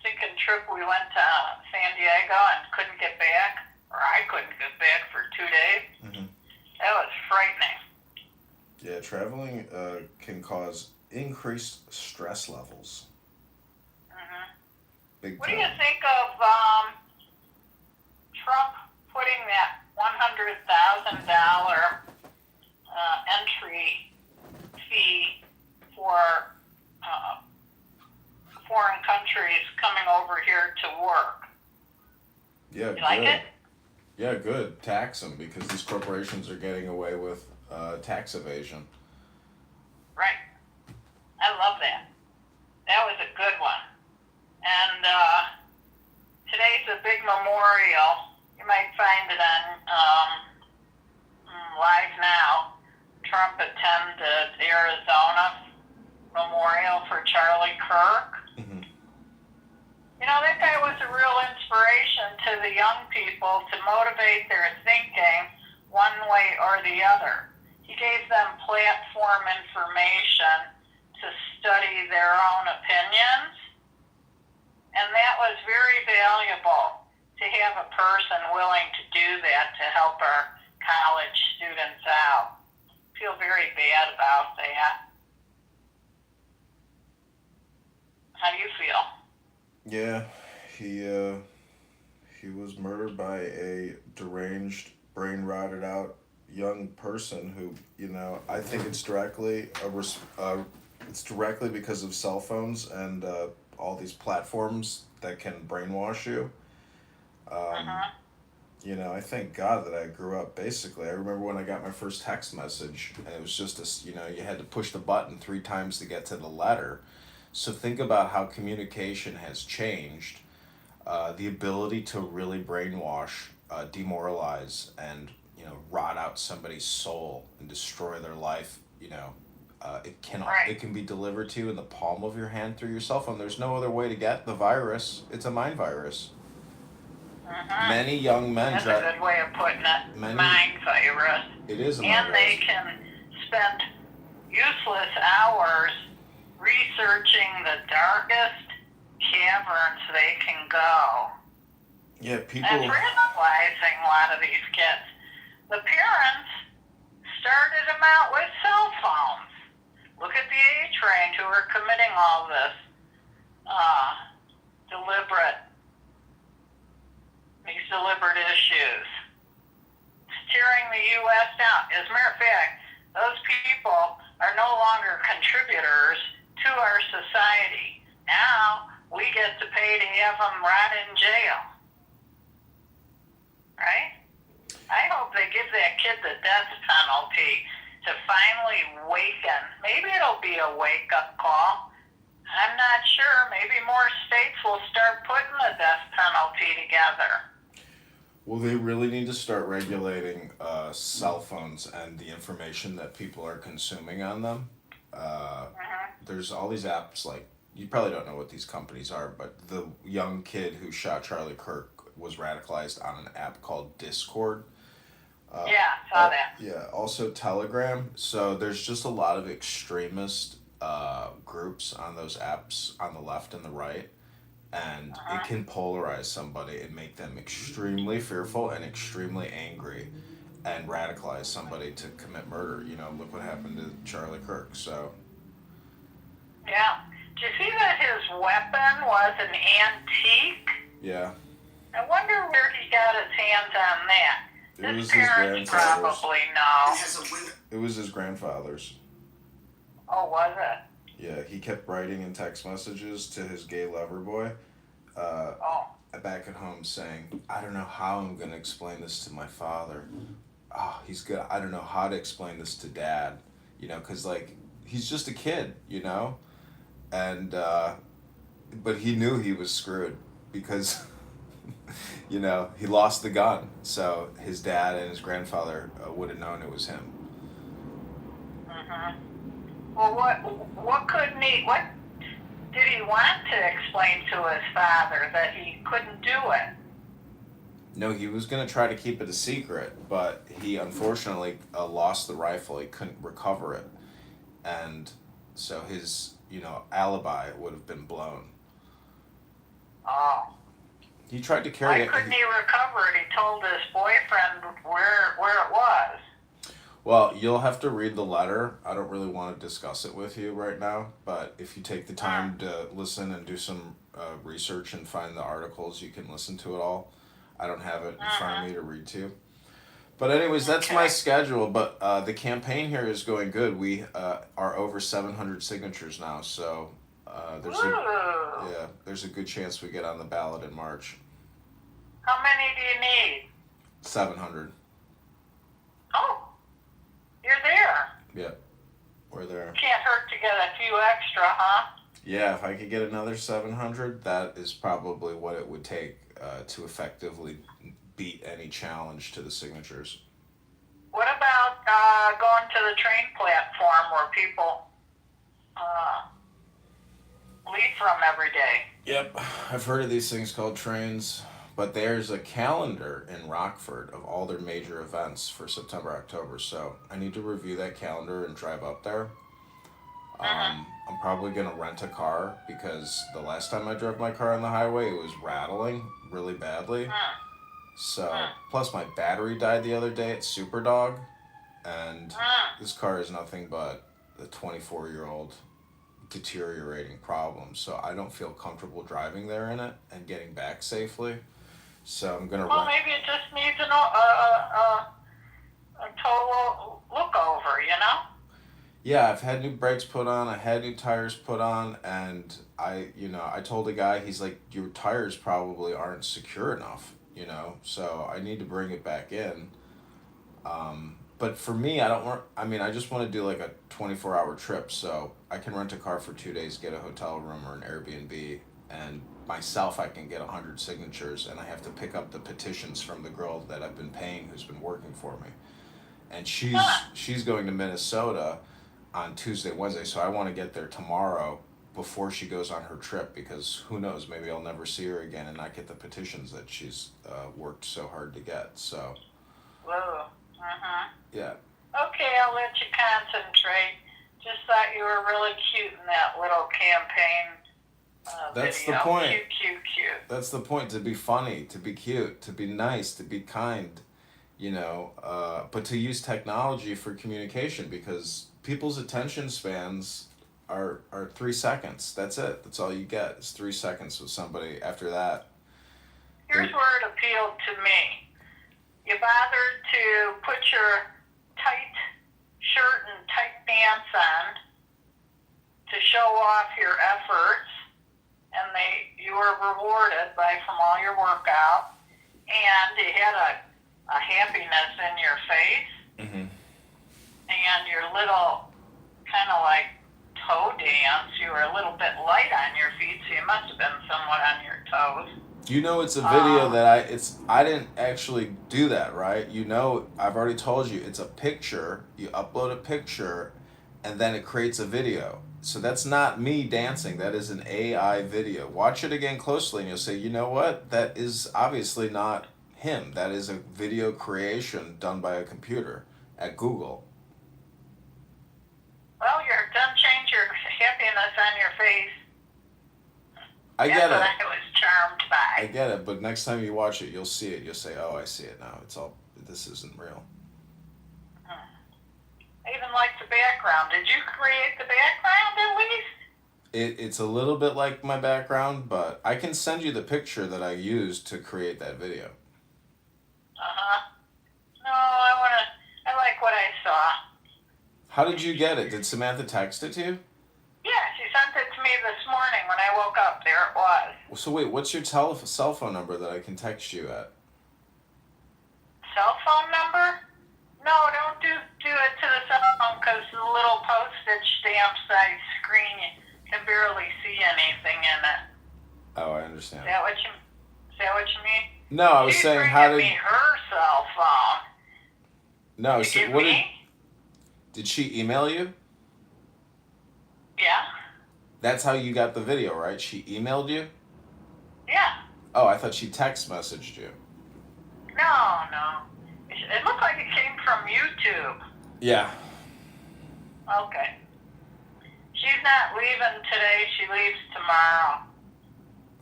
stinking trip we went to San Diego and couldn't get back, or I couldn't get back for 2 days. Mm-hmm. That was frightening. Yeah, traveling can cause increased stress levels. Mm-hmm. Big What time. do you think of Trump putting that $100,000 entry fee for foreign countries coming over here to work? Yeah, You good. like it? Yeah, good. Tax them, because these corporations are getting away with tax evasion. Right. I love that. That was a good one. And today's a big memorial. You might find it on Live Now. Trump attended Arizona memorial for Charlie Kirk. Mm-hmm. You know, that guy was a real inspiration to the young people to motivate their thinking one way or the other. He gave them platform information to study their own opinions, and that was very valuable to have a person willing to do that to help our college students out. I feel very bad about that. How do you feel? Yeah, he was murdered by a deranged, brain rotted out young person who, I think it's directly because of cell phones and all these platforms that can brainwash you. I thank God that I grew up, basically. I remember when I got my first text message, and it was just you had to push the button 3 times to get to the letter. So think about how communication has changed. The ability to really brainwash, demoralize, and rot out somebody's soul and destroy their life. It can be delivered to you in the palm of your hand through your cell phone. There's no other way to get the virus. It's a mind virus. Many young men. That's a good way of putting it. Mind virus. It is a mind virus. And they can spend useless hours researching the darkest caverns they can go. Yeah, people. And radicalizing a lot of these kids. The parents started them out with cell phones. Look at the A-train who are committing all this deliberate issues. Steering the U.S. down. As a matter of fact, those people are no longer contributors to our society. Now, we get to pay to have them rot in jail. Right? I hope they give that kid the death penalty to finally waken. Maybe it'll be a wake-up call. I'm not sure. Maybe more states will start putting the death penalty together. Well, they really need to start regulating cell phones and the information that people are consuming on them. There's all these apps, like, you probably don't know what these companies are, but the young kid who shot Charlie Kirk was radicalized on an app called Discord. Saw that. Yeah, also Telegram. So there's just a lot of extremist groups on those apps on the left and the right. And it can polarize somebody and make them extremely fearful and extremely angry and radicalize somebody to commit murder. Look what happened to Charlie Kirk. So. Yeah. Did you see that his weapon was an antique? Yeah. I wonder where he got his hands on that. It was his parents probably know. It was his grandfather's. Oh, was it? Yeah, he kept writing in text messages to his gay lover boy back at home saying, I don't know how I'm going to explain this to my father. I don't know how to explain this to dad, because, he's just a kid, and, but he knew he was screwed because, he lost the gun, so his dad and his grandfather would have known it was him. Well, what did he want to explain to his father that he couldn't do it? No, he was going to try to keep it a secret, but he unfortunately lost the rifle. He couldn't recover it. And so his, alibi would have been blown. Oh. He tried to carry it. Why couldn't he recover it? He told his boyfriend where it was. Well, you'll have to read the letter. I don't really want to discuss it with you right now, but if you take the time to listen and do some research and find the articles, you can listen to it all. I don't have it in front of me to read to you. But anyways, that's my schedule, but the campaign here is going good. We are over 700 signatures now, so there's a good chance we get on the ballot in March. How many do you need? 700. Oh, you're there. Yep, we're there. Can't hurt to get a few extra, huh? Yeah, if I could get another 700, that is probably what it would take to effectively beat any challenge to the signatures. What about going to the train platform where people leave from every day? Yep, I've heard of these things called trains, but there's a calendar in Rockford of all their major events for September, October, so I need to review that calendar and drive up there. I'm probably going to rent a car because the last time I drove my car on the highway, it was rattling really badly. So, plus my battery died the other day at Superdog, and this car is nothing but a 24-year-old deteriorating problem. So I don't feel comfortable driving there in it and getting back safely. So I'm going to Well, maybe it just needs a total look over, you know? Yeah, I've had new brakes put on, I had new tires put on, and I told the guy, he's like, your tires probably aren't secure enough, so I need to bring it back in. But for me, I just want to do like a 24-hour trip, so I can rent a car for 2 days, get a hotel room or an Airbnb, and myself I can get 100 signatures, and I have to pick up the petitions from the girl that I've been paying who's been working for me. And she's going to Minnesota on Tuesday, Wednesday, so I want to get there tomorrow before she goes on her trip, because who knows, maybe I'll never see her again and not get the petitions that she's worked so hard to get, so. Whoa, Yeah. Okay, I'll let you concentrate. Just thought you were really cute in that little campaign That's video. the point. Cute. That's the point, to be funny, to be cute, to be nice, to be kind, but to use technology for communication, because people's attention spans are 3 seconds. That's it. That's all you get is 3 seconds with somebody. After that. Here's where it appealed to me. You bothered to put your tight shirt and tight pants on to show off your efforts, and you were rewarded from all your workout, and you had a happiness in your face, and your little kind of like toe dance, you were a little bit light on your feet, so you must have been somewhat on your toes. It's a video that I didn't actually do that, right? I've already told you, it's a picture, you upload a picture, and then it creates a video. So that's not me dancing, that is an AI video. Watch it again closely and you'll say, you know what? That is obviously not him. That is a video creation done by a computer at Google. Well, you're done change your happiness on your face. I get it. That's what I was charmed by. I get it, but next time you watch it, you'll see it. You'll say, oh, I see it now. This isn't real. I even like the background. Did you create the background at least? It's a little bit like my background, but I can send you the picture that I used to create that video. No, I like what I saw. How did you get it? Did Samantha text it to you? Yeah, she sent it to me this morning when I woke up. There it was. So wait, what's your cell phone number that I can text you at? Cell phone number? No, don't do it to the cell phone, because the little postage stamp size screen, you can barely see anything in it. Oh, I understand. Is that what you mean? No, I was saying, how did... me her cell phone. No, me? Did she email you? Yeah. That's how you got the video, right? She emailed you? Yeah. Oh, I thought she text messaged you. No. It looked like it came from YouTube. Yeah. Okay. She's not leaving today. She leaves tomorrow.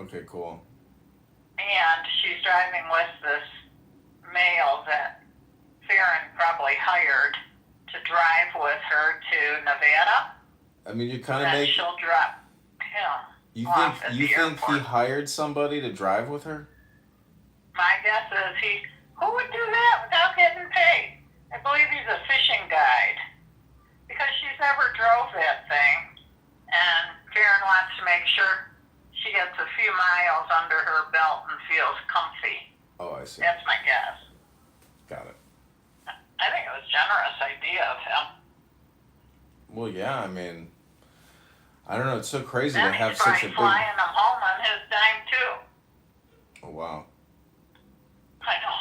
Okay, cool. and she's driving with this male that Farron probably hired to drive with her to Nevada. I mean, you kind of Then make. she'll drop him off at the think he airport. hired somebody to drive with her? My guess is who would do that without getting paid? I believe he's a fishing guide. Because she's never drove that thing. And Farron wants to make sure she gets a few miles under her belt and feels comfy. Oh, I see. That's my guess. Got it. I think it was a generous idea of him. Well, yeah, I mean, I don't know. It's so crazy Then to have he's such a probably big. flying them home on his dime, too. Oh, wow. I know.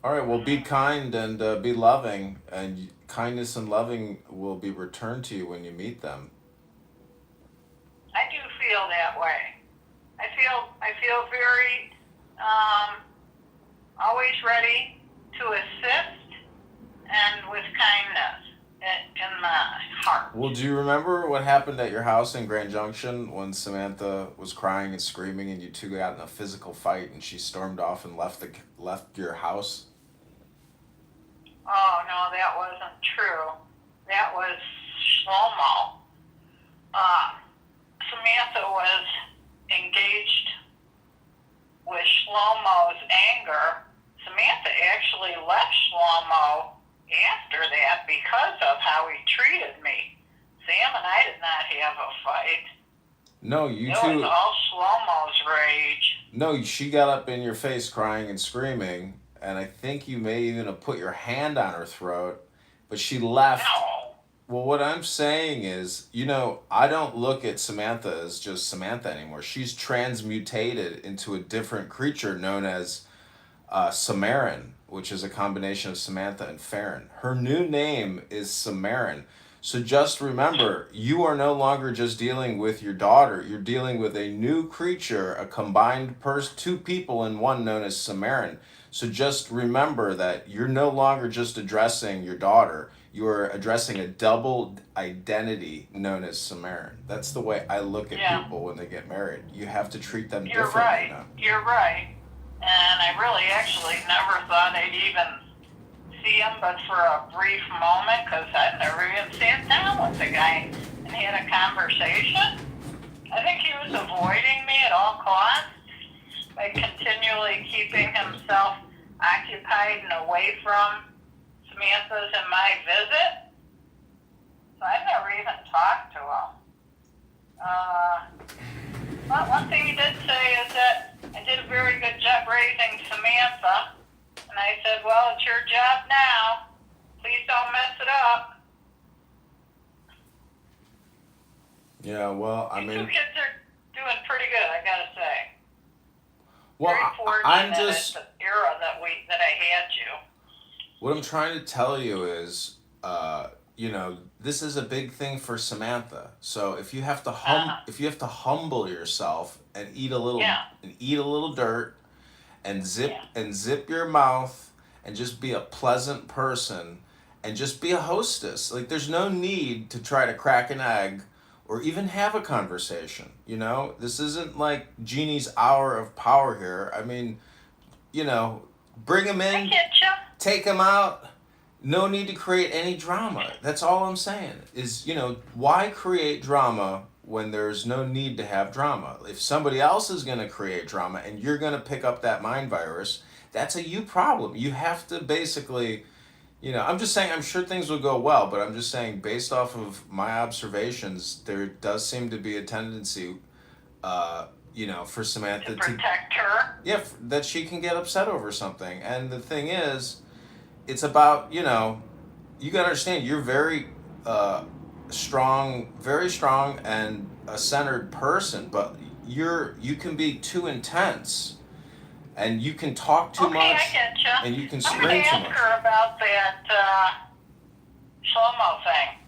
All right, well, be kind and be loving, and kindness and loving will be returned to you when you meet them. I do feel that way. I feel very always ready to assist and with kindness in my heart. Well, do you remember what happened at your house in Grand Junction when Samantha was crying and screaming and you two got in a physical fight and she stormed off and left your house? Oh, no, that wasn't true. That was Shlomo. Samantha was engaged with Shlomo's anger. Samantha actually left Shlomo after that because of how he treated me. Sam and I did not have a fight. No, you It two. was all Shlomo's rage. No, she got up in your face crying and screaming, and I think you may even have put your hand on her throat, but she left. No. Well, what I'm saying is, I don't look at Samantha as just Samantha anymore. She's transmutated into a different creature known as Samarin, which is a combination of Samantha and Farron. Her new name is Samarin. So just remember, you are no longer just dealing with your daughter. You're dealing with a new creature, a combined two people in one known as Samarin. So just remember that you're no longer just addressing your daughter. You are addressing a double identity known as Samarin. That's the way I look at people when they get married. You have to treat them differently Right. now. You're right. And I really actually never thought I'd even see him but for a brief moment because I'd never even sat down with the guy and had a conversation. I think he was avoiding me at all costs by continually keeping himself occupied and away from Samantha's and my visit. So I never even talked to him. But one thing he did say is that I did a very good job raising Samantha. And I said, well, it's your job now. Please don't mess it up. Yeah, well, I mean... You two kids are doing pretty good, I gotta say. Well, very fortunate I'm just... at the era that I had you. What I'm trying to tell you is, this is a big thing for Samantha. So if you have to humble yourself and eat a little dirt, and zip your mouth, and just be a pleasant person, and just be a hostess. Like there's no need to try to crack an egg, or even have a conversation. This isn't like Jeannie's hour of power here. I mean, bring him in. Take them out. No need to create any drama. That's all I'm saying is, why create drama when there's no need to have drama? If somebody else is going to create drama and you're going to pick up that mind virus, that's a you problem. You have to basically, I'm just saying, I'm sure things will go well, but I'm just saying based off of my observations, there does seem to be a tendency, for Samantha to protect her. Yeah, that she can get upset over something. And the thing is, it's about, you got to understand, you're very strong and a centered person, but you can be too intense and you can talk too much. I get you. And you can I'm scream going to too ask much. her about that Shlomo thing.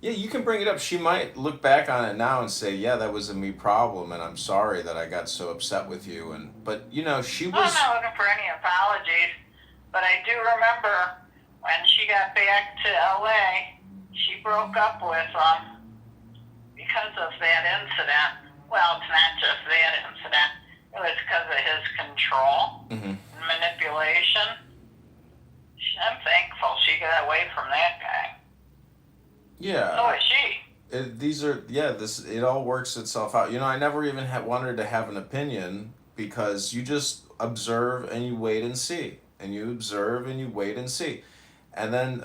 Yeah, you can bring it up. She might look back on it now and say, yeah, that was a me problem, and I'm sorry that I got so upset with you. But she was... I'm not looking for any apologies, but I do remember when she got back to L.A., she broke up with because of that incident. Well, it's not just that incident. It was because of his control Mm-hmm. and manipulation. I'm thankful she got away from that guy. Yeah. So is she. It all works itself out. I never even wanted to have an opinion because you just observe and you wait and see. And you observe and you wait and see. And then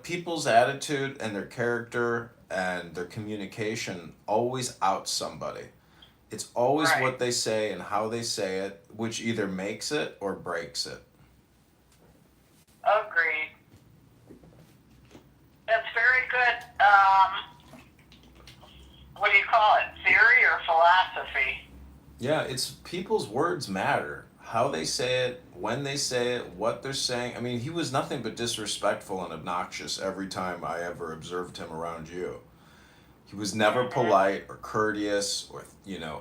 people's attitude and their character and their communication always outs somebody. It's always Right. what they say and how they say it, which either makes it or breaks it. Agreed. That's very good. What do you call it? Theory or philosophy? Yeah, it's people's words matter. How they say it, when they say it, what they're saying. I mean, he was nothing but disrespectful and obnoxious every time I ever observed him around you. He was never polite or courteous or,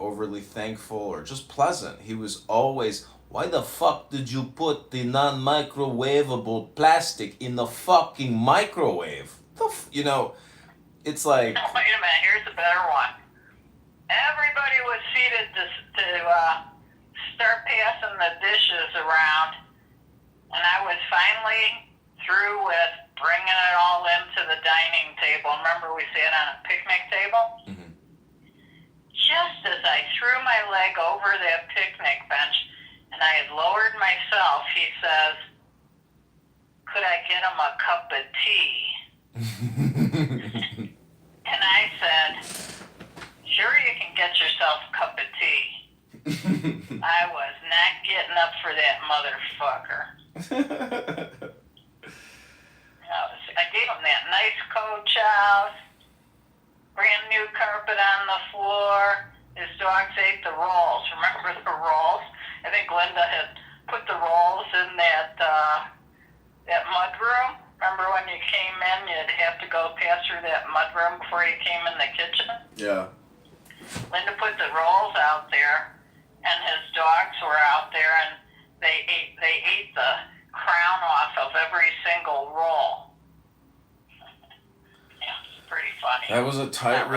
overly thankful or just pleasant. He was always, why the fuck did you put the non-microwavable plastic in the fucking microwave? It's like... Wait a minute, here's a better one. Everybody was seated to start passing the dishes around, and I was finally through with bringing it all into the dining table. Remember we sat on a picnic table? Mm-hmm. Just as I threw my leg over that picnic bench and I had lowered myself, he says, could I get him a cup of tea? And I said, sure, you can get yourself a cup of tea. I was not getting up for that motherfucker. I gave him that nice coach house, brand new carpet on the floor. His dogs ate the rolls. Remember the rolls? I think Linda had put the rolls in that mud room. Remember when you came in, you'd have to go pass through that mud room before you came in the kitchen? Yeah. Linda put the rolls out there, and his dogs were out there, and they ate the crown off of every single roll. Yeah, it's pretty funny. That was a tight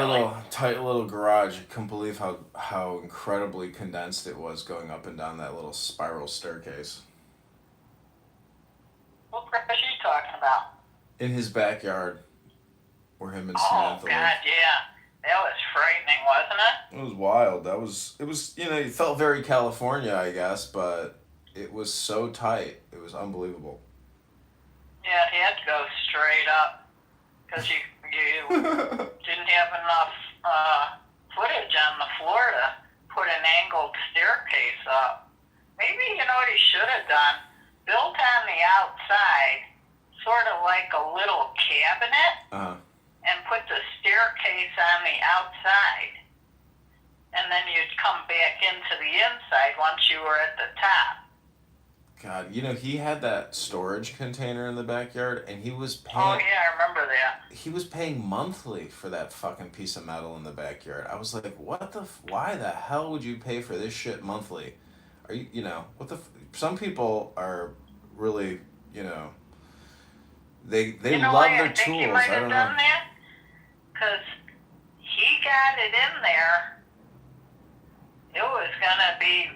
little garage. I couldn't believe how incredibly condensed it was going up and down that little spiral staircase. What garage are you talking about? In his backyard, where him and Samantha Oh, God, yeah. That was frightening, wasn't it? It was wild. It was, it felt very California, I guess, but it was so tight. It was unbelievable. Yeah, he had to go straight up because you didn't have enough footage on the floor to put an angled staircase up. Maybe, what he should have done? Built on the outside, sort of like a little cabinet. Uh-huh. And put the staircase on the outside. And then you'd come back into the inside once you were at the top. God, he had that storage container in the backyard, and he was paying... Oh, yeah, I remember that. He was paying monthly for that fucking piece of metal in the backyard. I was like, why the hell would you pay for this shit monthly? Are you, some people are really, they love their tools. I might I have don't done know. that because he got it in there. It was gonna be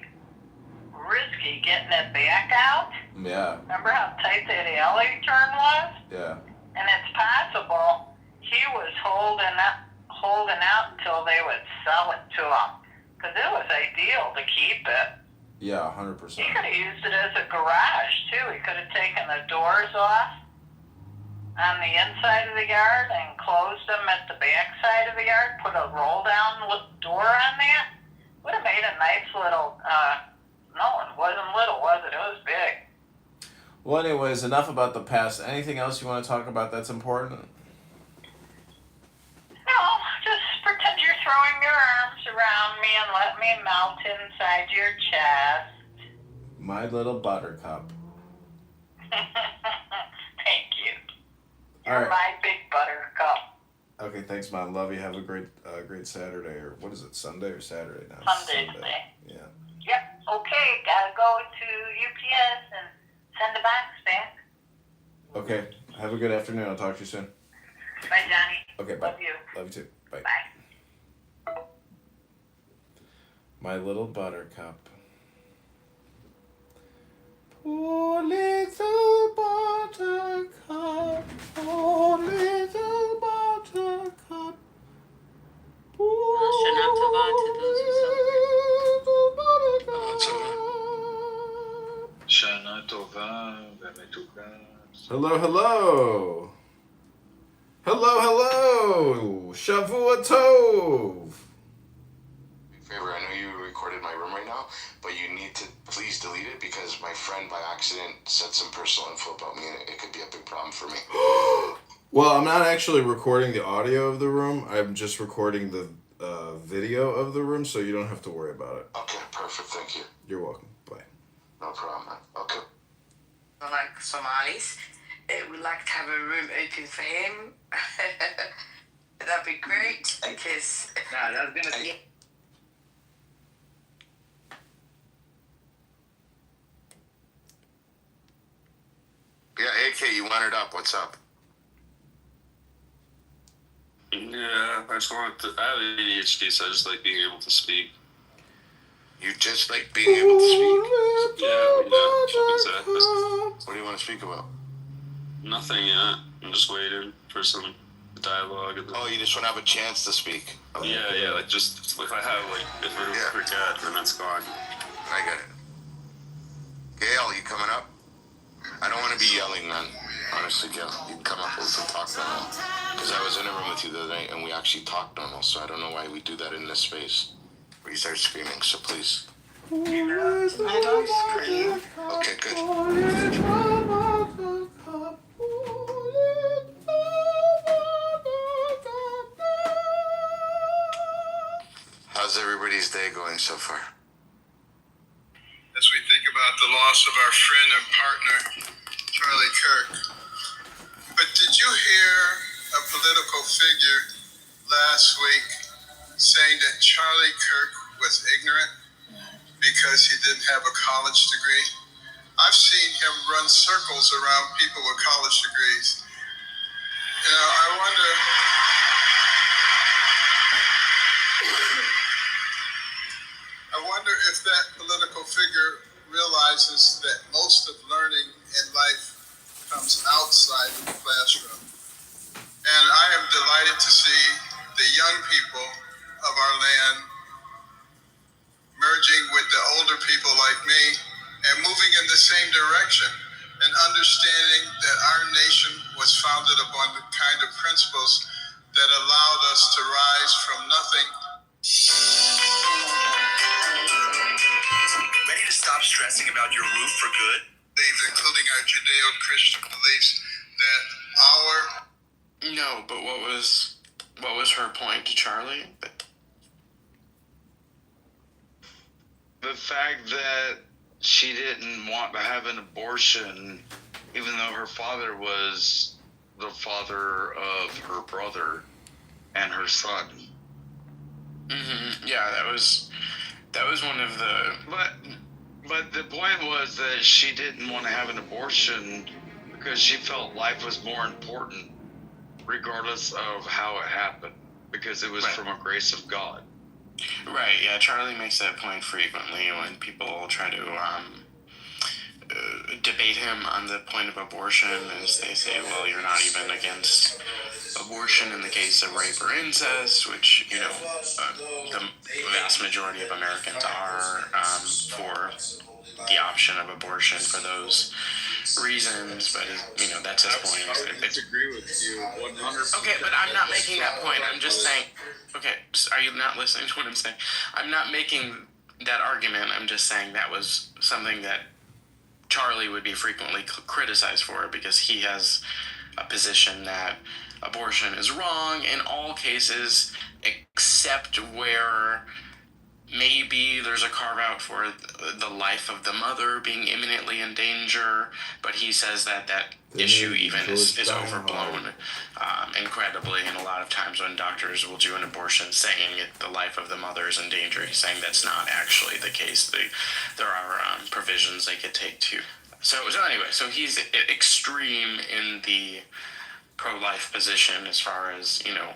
risky getting it back out. Yeah. Remember how tight that alley turn was? Yeah. And it's possible he was holding out until they would sell it to him because it was ideal to keep it. Yeah, 100%. He could have used it as a garage too. He could have taken the doors off on the inside of the yard and closed them at the back side of the yard, put a roll down door on that. Would have made a nice little, no, it wasn't little, was it? It was big. Well, anyways, enough about the past. Anything else you want to talk about that's important? No, just pretend you're throwing your arms around me and let me melt inside your chest. My little buttercup. Thank you. You're All right. my big buttercup. Okay, thanks, Mom. Love you. Have a great Saturday, or what is it, Sunday or Saturday now? Sunday. Yeah. Yep. Okay, gotta go to UPS and send the box back. Okay. Have a good afternoon. I'll talk to you soon. Bye, Johnny. Okay, bye. Love you. Love you too. Bye. Bye. My little buttercup. Poor little buttercup, poor little buttercup. Shana Tova to those who celebrate. Shana Tova v'metuka. Hello, hello. Hello, hello. Shavua Tov. Favor, I know you recorded my room right now, but you need to please delete it because my friend by accident said some personal info about me and it could be a big problem for me. Well, I'm not actually recording the audio of the room. I'm just recording the video of the room, so you don't have to worry about it. Okay, perfect. Thank you. You're welcome. Bye. No problem, man. Okay. Like Somalis, we'd like to have a room open for him. That'd be great because. No, that's gonna be. Yeah, AK, you wanted up. What's up? Yeah, I just want to. I have ADHD, so I just like being able to speak. You just like being able to speak? Yeah, exactly. What do you want to speak about? Nothing yet. I'm just waiting for some dialogue. Oh, you just want to have a chance to speak? Okay. Yeah, like just if I have if we're forget, then that's gone. I get it. Gail, you coming up? I don't want to be yelling, man. Honestly, Gail, you can come up with some talk normal. Because I was in a room with you the other night and we actually talked normal, so I don't know why we do that in this space. Where you start screaming, so please. I don't scream. Okay, good. How's everybody's day going so far? As we think about the loss of our friend and partner, Charlie Kirk. But did you hear a political figure last week saying that Charlie Kirk was ignorant because he didn't have a college degree? I've seen him run circles around people with college degrees. You know, I wonder if that political figure realizes that most of learning in life comes outside of the classroom. And I am delighted to see the young people of our land merging with the older people like me and moving in the same direction and understanding that our nation was founded upon the kind of principles that allowed us to rise from nothing. Ready to stop stressing about your roof for good? Including our Judeo-Christian beliefs, that our... No, but what was her point to Charlie? The fact that she didn't want to have an abortion, even though her father was the father of her brother and her son. Mm-hmm. Yeah, that was one of the... But the point was that she didn't want to have an abortion because she felt life was more important, regardless of how it happened, because it was from a grace of God. Right, yeah, Charlie makes that point frequently when people try to debate him on the point of abortion, as they say, well, you're not even against abortion in the case of rape or incest, which, you know, the vast majority of Americans are for the option of abortion for those reasons, but, you know, that's his point. I disagree with you 100%. Okay, but I'm not making that point. I'm just saying, okay, are you not listening to what I'm saying? I'm not making that argument. I'm just saying that was something that Charlie would be frequently criticized for because he has a position that abortion is wrong in all cases except where maybe there's a carve-out for the life of the mother being imminently in danger, but he says that issue even is overblown incredibly, and a lot of times when doctors will do an abortion saying the life of the mother is in danger, he's saying that's not actually the case. There are provisions they could take too. So anyway, so he's extreme in the pro-life position as far as, you know,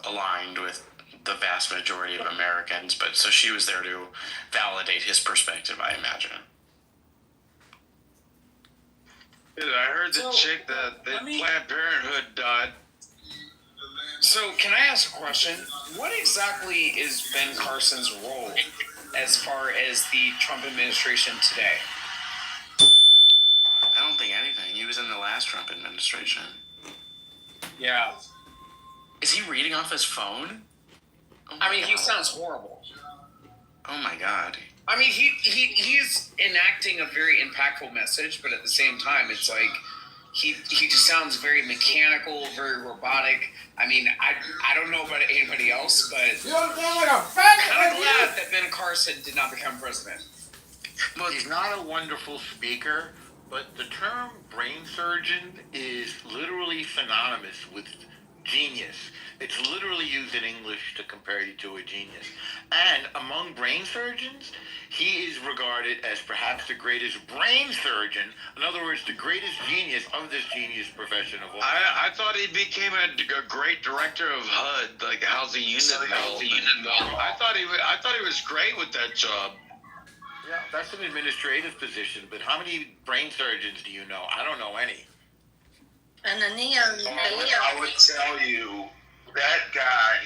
aligned with the vast majority of Americans, but so she was there to validate his perspective, I imagine. Dude, I heard the chick that Planned Parenthood died. So, can I ask a question? What exactly is Ben Carson's role as far as the Trump administration today? I don't think anything. He was in the last Trump administration. Yeah. Is he reading off his phone? I mean, he sounds horrible. Oh my God. I mean, he's enacting a very impactful message, but at the same time, it's like he just sounds very mechanical, very robotic. I mean, I don't know about anybody else, but You don't sound like a I'm faggot. kind of glad that Ben Carson did not become president. Well, he's not a wonderful speaker, but the term brain surgeon is literally synonymous with genius. It's literally used in English to compare you to a genius. And among brain surgeons, he is regarded as perhaps the greatest brain surgeon. In other words, the greatest genius of this genius profession of all. I thought he became a great director of HUD, like housing unit development. I thought he was great with that job. Yeah, that's an administrative position, but how many brain surgeons do you know? I don't know any. And the I would tell you, that guy,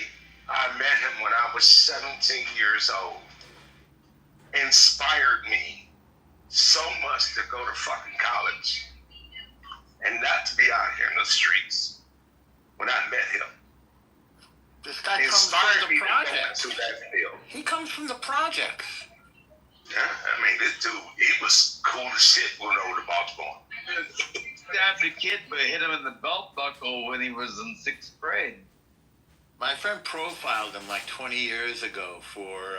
I met him when I was 17 years old, inspired me so much to go to fucking college and not to be out here in the streets when I met him. This guy comes from the projects. He comes from the projects. Yeah, I mean, this dude, he was cool as shit going over to Baltimore. Stabbed a kid, but hit him in the belt buckle when he was in 6th grade. My friend profiled him like 20 years ago for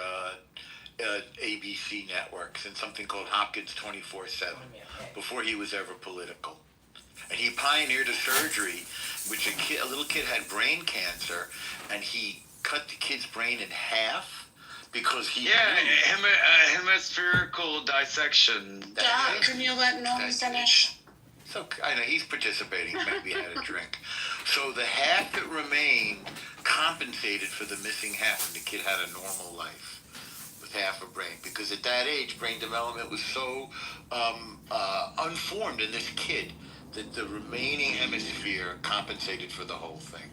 ABC Networks and something called Hopkins 24/7 before he was ever political. And he pioneered a surgery which a little kid had brain cancer, and he cut the kid's brain in half because he hemispherical dissection. Dad, can you let Norm finish? So I know he's participating. Maybe had a drink. So the half that remained compensated for the missing half, and the kid had a normal life with half a brain. Because at that age, brain development was so unformed in this kid that the remaining hemisphere compensated for the whole thing.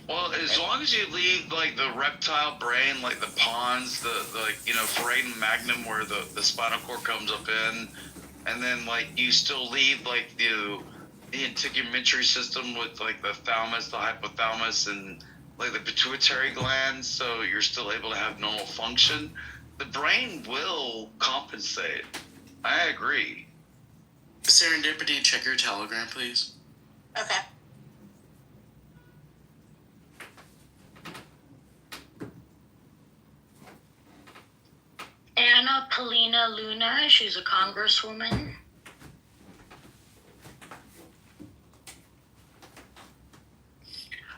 Well, as long as you leave like the reptile brain, like the pons, the foramen magnum where the spinal cord comes up in, and then like you still leave like the integumentary system with like the thalamus, the hypothalamus, and like the pituitary glands, so you're still able to have normal function. The brain will compensate. I agree. Serendipity, check your Telegram, please. Okay. Anna Polina Luna, she's a congresswoman.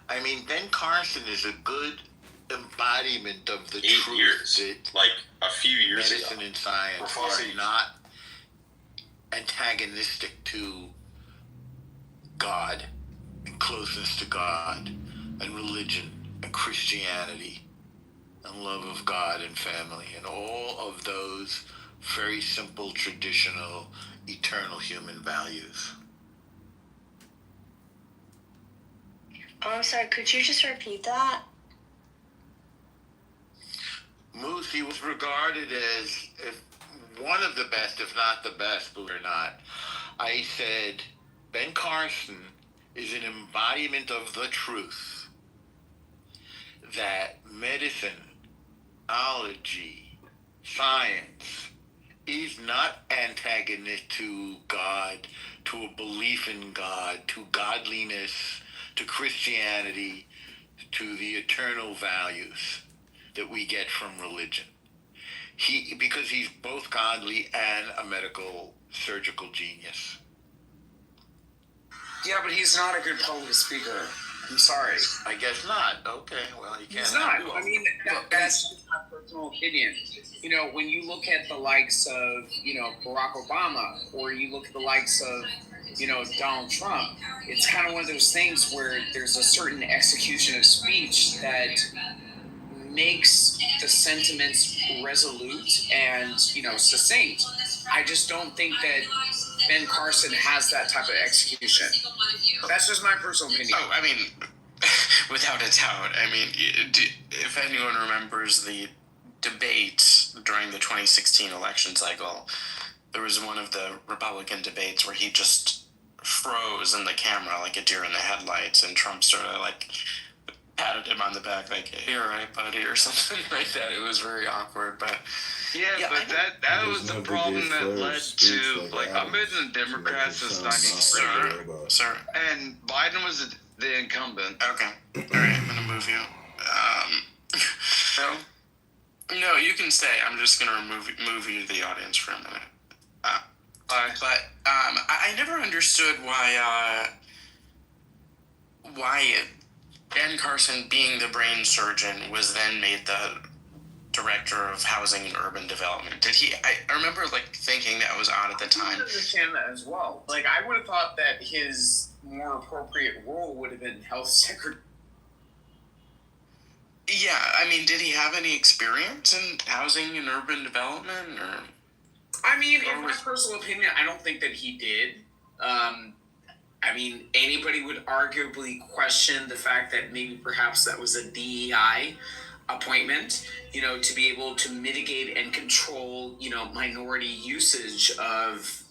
I mean, Ben Carson is a good embodiment of the 8 truth years, that like a few years medicine ago. and science are not antagonistic to God and closeness to God and religion and Christianity and love of God and family and all of those very simple, traditional, eternal human values. Oh, I'm sorry, could you just repeat that? Moose, he was regarded as one of the best, if not the best, believe it or not. I said, Ben Carson is an embodiment of the truth that medicine, ology, science is not antagonistic to God, to a belief in God, to godliness, to Christianity, to the eternal values that we get from religion. Because he's both godly and a medical surgical genius. Yeah, but he's not a good public speaker. I'm sorry. I guess not. Okay, well, you can't. He's not. I mean, that's just my personal opinion. You know, when you look at the likes of, Barack Obama, or you look at the likes of, Donald Trump, it's kind of one of those things where there's a certain execution of speech that makes the sentiments resolute and, succinct. I just don't think that Ben Carson has that type of execution. That's just my personal opinion. Oh, I mean, without a doubt. I mean, if anyone remembers the debate during the 2016 election cycle, there was one of the Republican debates where he just froze in the camera like a deer in the headlights, and Trump sort of like patted him on the back like, "Hey, all right, buddy," or something like that. It was very awkward, but but that was the problem that led to, like, I've been in the Democrats since 93. Sir. And Biden was the incumbent. Okay. All right, I'm gonna move you. No, you can stay. I'm just gonna move you to the audience for a minute. But I never understood why Ben Carson, being the brain surgeon, was then made the director of housing and urban development. Did he? I remember like thinking that was odd at the time. I understand that as well. Like, I would have thought that his more appropriate role would have been health secretary. Yeah, I mean, did he have any experience in housing and urban development, or? I mean, in my personal opinion, I don't think that he did. I mean, anybody would arguably question the fact that maybe perhaps that was a DEI appointment, to be able to mitigate and control, minority usage of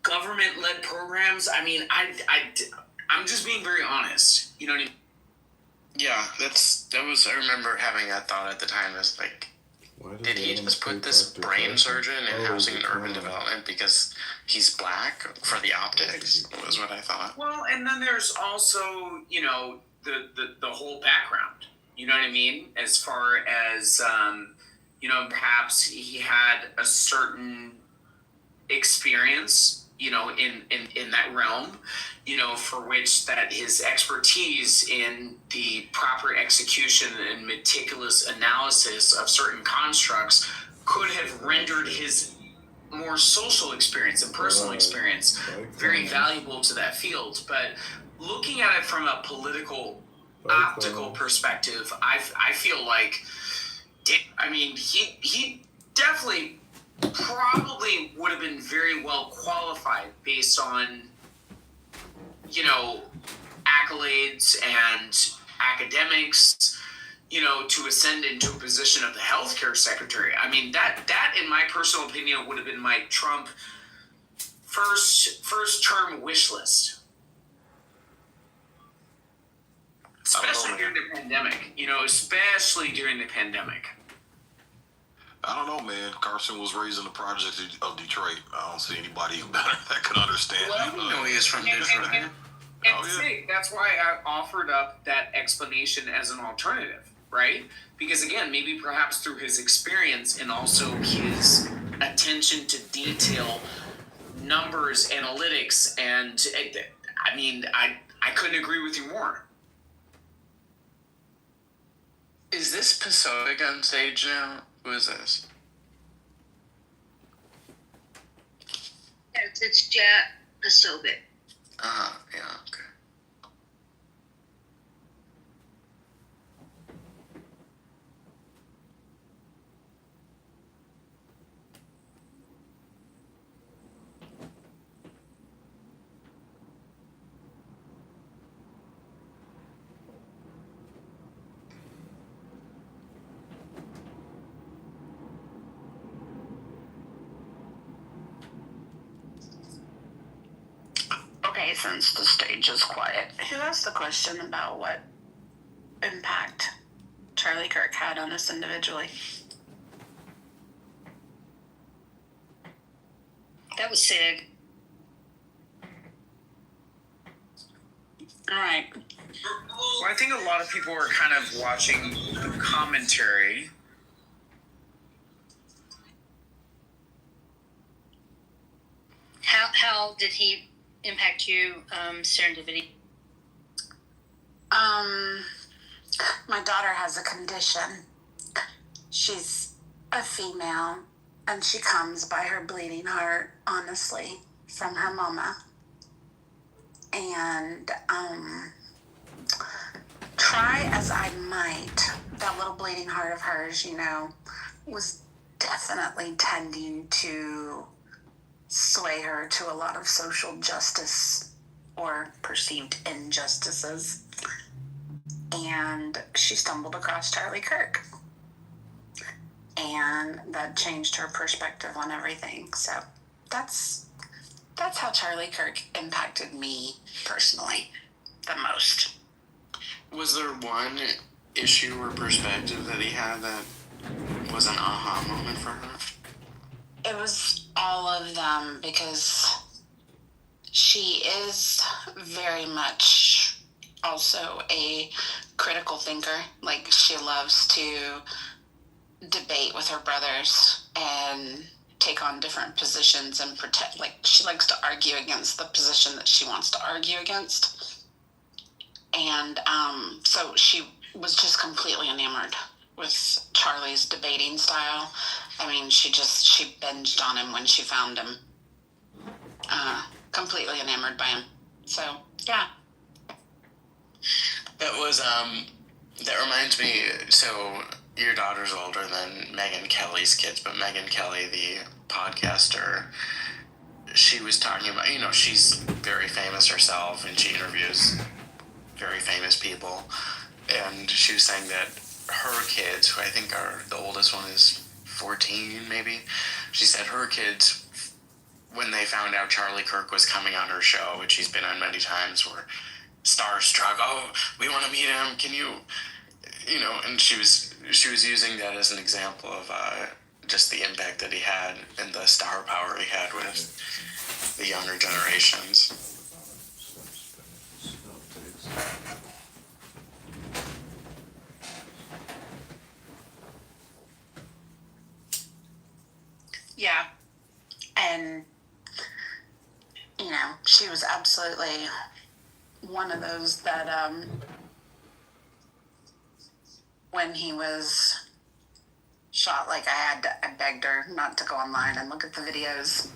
government-led programs. I mean, I'm just being very honest. You know what I mean? Yeah, I remember having that thought at the time, as like, did he just put this brain surgeon in housing and urban development because he's black for the optics? Was what I thought. Well, and then there's also, the whole background. You know what I mean? As far as, perhaps he had a certain experience, in that realm, for which that his expertise in the proper execution and meticulous analysis of certain constructs could have rendered his more social experience and personal experience very valuable to that field. But looking at it from a political, optical perspective, I feel like, he definitely probably would have been very well qualified based on, accolades and academics, to ascend into a position of the healthcare secretary. I mean, that in my personal opinion would have been my Trump first term wish list. Especially during the pandemic, especially during the pandemic. I don't know, man. Carson was raised in the projects of Detroit. I don't see anybody better that could understand. Well, I didn't know he was from Detroit. And that's why I offered up that explanation as an alternative, right? Because again, maybe perhaps through his experience and also his attention to detail, numbers, analytics, and I couldn't agree with you more. Is this Pacific on stage now? Who is this? Yes, it's Jack Pasovic. Yeah, okay. Okay, since the stage is quiet, who asked the question about what impact Charlie Kirk had on us individually? That was Sig. All right. Well, I think a lot of people are kind of watching the commentary. How did he impact you, Serendipity? My daughter has a condition. She's a female, and she comes by her bleeding heart, honestly, from her mama. And try as I might, that little bleeding heart of hers, was definitely tending to sway her to a lot of social justice or perceived injustices. And she stumbled across Charlie Kirk. And that changed her perspective on everything. So that's how Charlie Kirk impacted me personally the most. Was there one issue or perspective that he had that was an aha moment for her? It was all of them, because she is very much also a critical thinker. Like, she loves to debate with her brothers and take on different positions and protect, like, she likes to argue against the position that she wants to argue against. And so she was just completely enamored with Charlie's debating style. I mean, she binged on him when she found him. Completely enamored by him. So, yeah. That reminds me, so your daughter's older than Megyn Kelly's kids, but Megyn Kelly, the podcaster, she was talking about, she's very famous herself, and she interviews very famous people, and she was saying that her kids, who I think are, the oldest one is 14 maybe, she said her kids, when they found out Charlie Kirk was coming on her show, which he's been on many times, were starstruck. Oh, we want to meet him. Can you, and she was using that as an example of just the impact that he had and the star power he had with the younger generations. Yeah. And, she was absolutely one of those that, when he was shot, like, I begged her not to go online and look at the videos.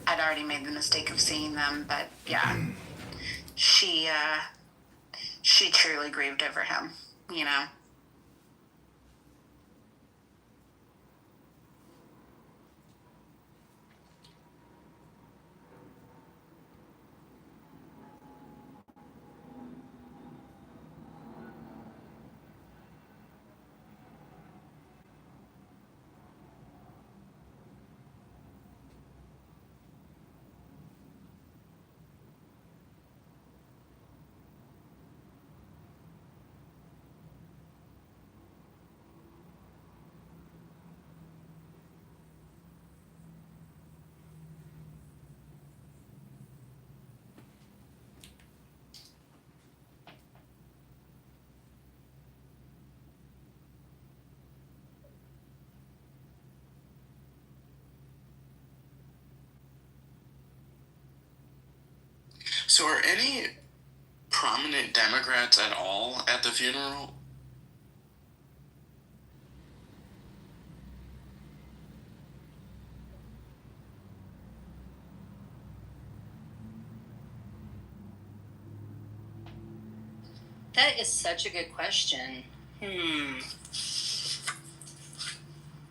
I'd already made the mistake of seeing them, but yeah, she truly grieved over him, So are any prominent Democrats at all at the funeral? That is such a good question.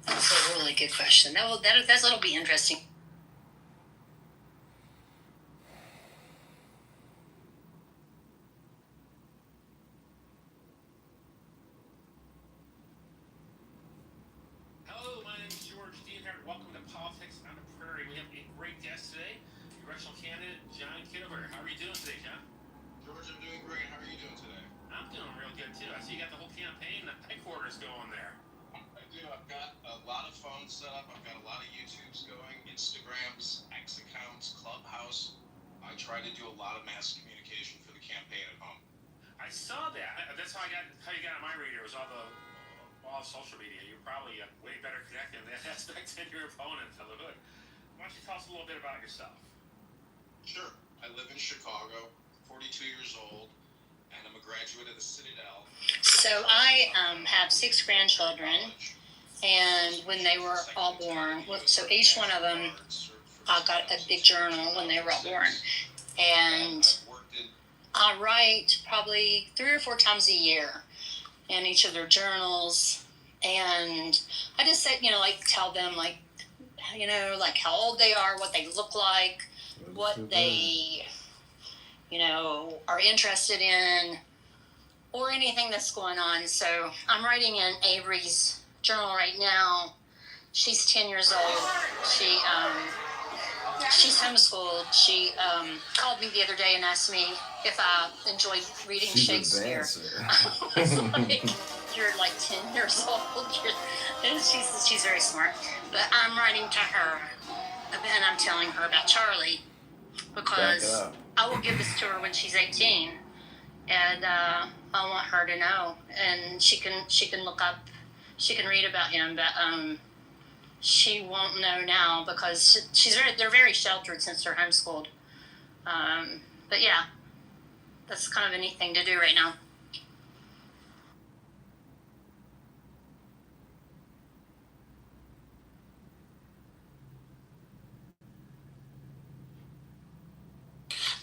That's a really good question. That'll be interesting. Hello, my name is George Steenhardt. Welcome to Politics on the Prairie. We have a great guest today, congressional candidate John Kitover. How are you doing today, John? George, I'm doing great. How are you doing today? I'm doing real good too. I see you got the whole campaign headquarters going there. I do. I've got a lot of phones set up. I've got a lot of YouTubes going, Instagrams, X accounts, Clubhouse. I try to do a lot of mass communication for the campaign at home. I saw that. That's how you got on my radar. Was all social media. You're probably way better connected in that aspect than your opponent to the hood. Why don't you tell us a little bit about yourself? Sure. I live in Chicago, 42 years old, and I'm a graduate of the Citadel. So I have 6 grandchildren, and when they were all born, so each one of them got a big journal when they were all born. And I write probably 3 or 4 times a year in each of their journals, And I just said, like, tell them, like, like how old they are, what they look like, what they, are interested in, or anything that's going on. So I'm writing in Avery's journal right now. She's 10 years old. She's homeschooled. She called me the other day and asked me if I enjoyed reading Shakespeare. I was like, you're like 10 years old. She's very smart. But I'm writing to her, and I'm telling her about Charlie, because I will give this to her when she's 18, and I want her to know, and she can look up, she can read about him, but she won't know now because they're very sheltered since they're homeschooled. But yeah, that's kind of a neat thing to do right now.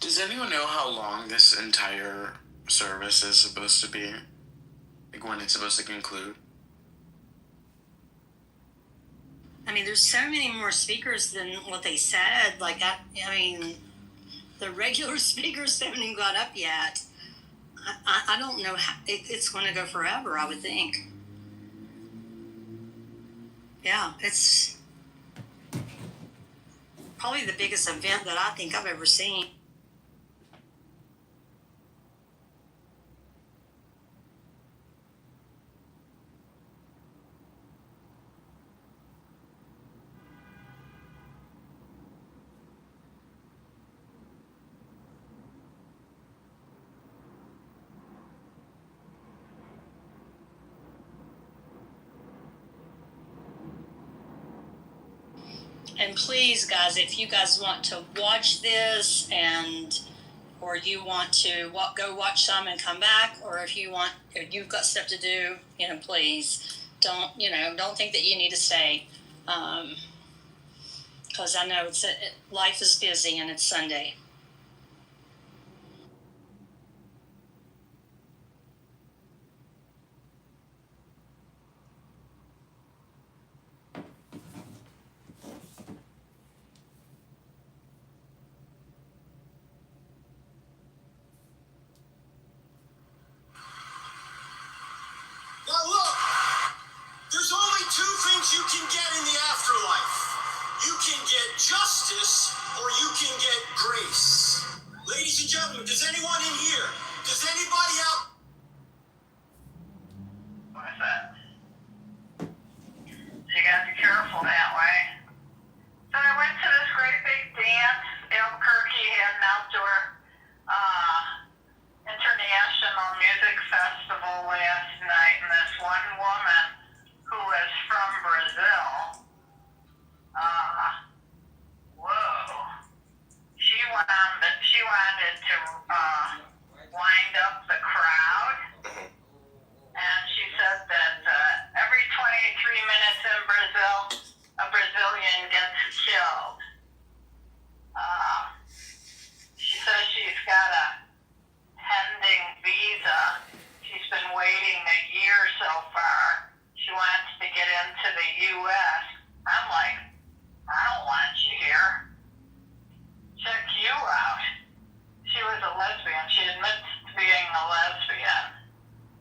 Does anyone know how long this entire service is supposed to be? Like when it's supposed to conclude? I mean, there's so many more speakers than what they said. Like, the regular speakers haven't even got up yet. I don't know how it's going to go forever, I would think. Yeah, it's probably the biggest event that I think I've ever seen. And please, guys, if you guys want to watch this or you want to go watch some and come back, or if you've got stuff to do, please don't think that you need to stay. Because I know life is busy and it's Sunday. Now look, there's only two things you can get in the afterlife. You can get justice or you can get grace. Ladies and gentlemen, does anyone in here, does anybody out... What is that? So you gotta be careful that way. So I went to this great big dance. Albuquerque had an outdoor international music festival last night, and this one woman who is from Brazil, she wanted to wind up the crowd, and she said that every 23 minutes in Brazil, a Brazilian gets killed. She says she's got a pending visa. She's been waiting a year so far. She wants to get into the U.S. I'm like, I don't want you here. Check you out. She was a lesbian. She admits to being a lesbian.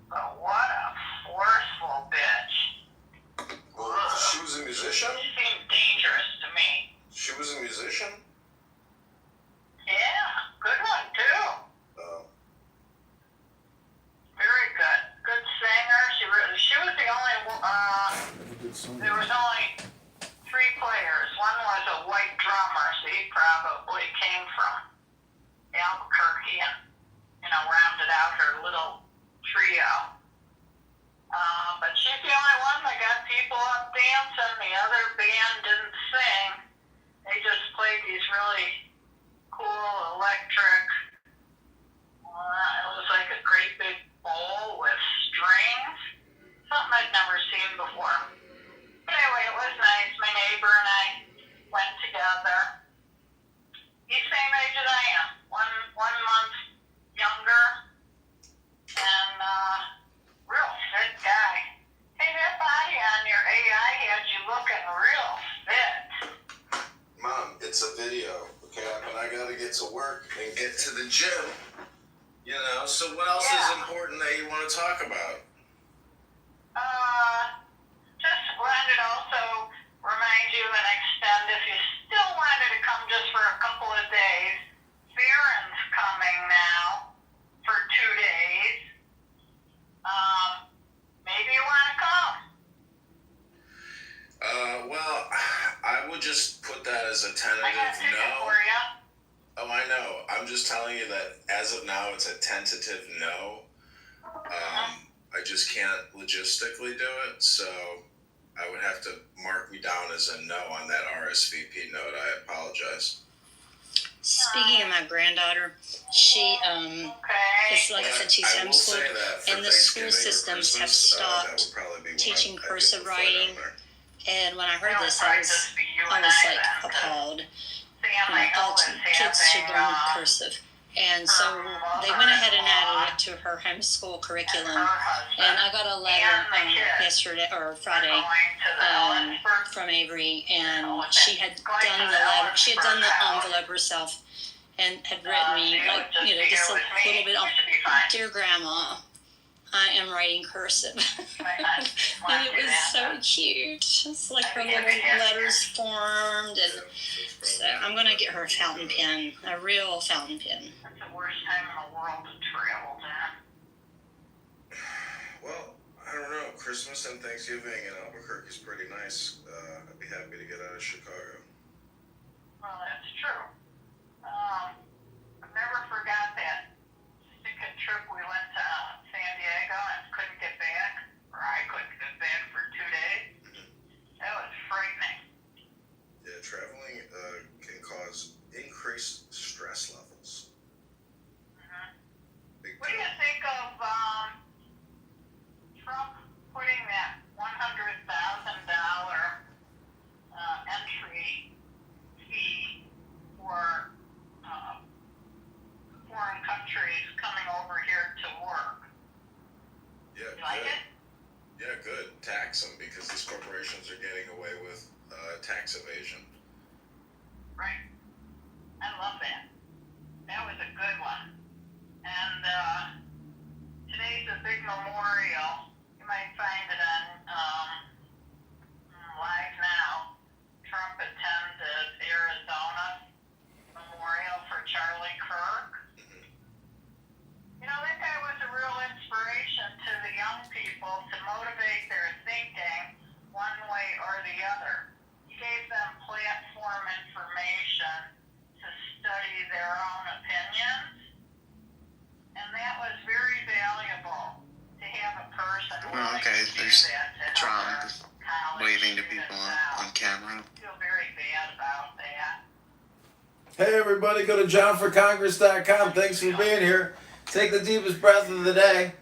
But what a forceful bitch. Well, she was a musician? She seemed dangerous to me. She was a musician? Yeah, good one too. Very good. Good singer. She was the only, there was only 3 players. One was a white drummer, so he probably came from Albuquerque and, rounded out her little trio. But she's the only one that got people up dancing. The other band didn't sing. They just played these really cool electric, it was like a great big bowl with strings. Something I'd never seen before. But anyway, it was nice. My neighbor and I went together. He's the same age as I am. One month younger. And real fit guy. Hey, that body it's a video, okay? But I gotta get to work and get to the gym, you know? So what else is important that you want to talk about? Just wanted to also remind you and extend, if you still wanted to come just for a couple of days, Farron's coming now for 2 days. Maybe you want to come. Well, I would just put that as a tentative I got a ticket no. for you. Oh, I know. I'm just telling you that as of now, it's a tentative no. I just can't logistically do it, so I would have to mark me down as a no on that RSVP note. I apologize. Speaking of my granddaughter, she it's like I said, she's homeschooled, and the school systems have stopped teaching cursive writing. And when I heard this, I was like appalled. All kids should learn cursive. And so they went ahead and added it to her homeschool curriculum. And I got a letter yesterday or Friday from Avery, and she had done the letter. She had done the envelope herself, and had written me just a little bit on, "Dear Grandma, I am writing cursive." And it was so cute. It's like her little letters formed, and so I'm gonna get her a fountain pen, a real fountain pen. That's the worst time in the world to travel, Dan. Well, I don't know. Christmas and Thanksgiving in Albuquerque is pretty nice. I'd be happy to get out of Chicago. Well, that's true. I've never forgot that stick-it trip we went to San Diego and couldn't get back, or I couldn't get back for 2 days. That was frightening. Yeah, traveling can cause increased stress levels. What do you think of Trump putting that $100,000 entry fee for foreign countries coming over here to work? Yeah, you like it? Yeah, good. Tax them, because these corporations are getting away with tax evasion. Right. I love that. That was a good one. And today's a big memorial. You might find it on Live Now. Trump attended Arizona Memorial for Charlie Kirk. You know, that guy was a real inspiration to the young people to motivate their thinking one way or the other. He gave them platform information to study their own opinions, and that was very valuable to have a person willing to do that to help their college Waving to students people out. on camera. I feel very bad about that. Hey everybody, go to johnforcongress.com. Thanks for being here. Take the deepest breath of the day.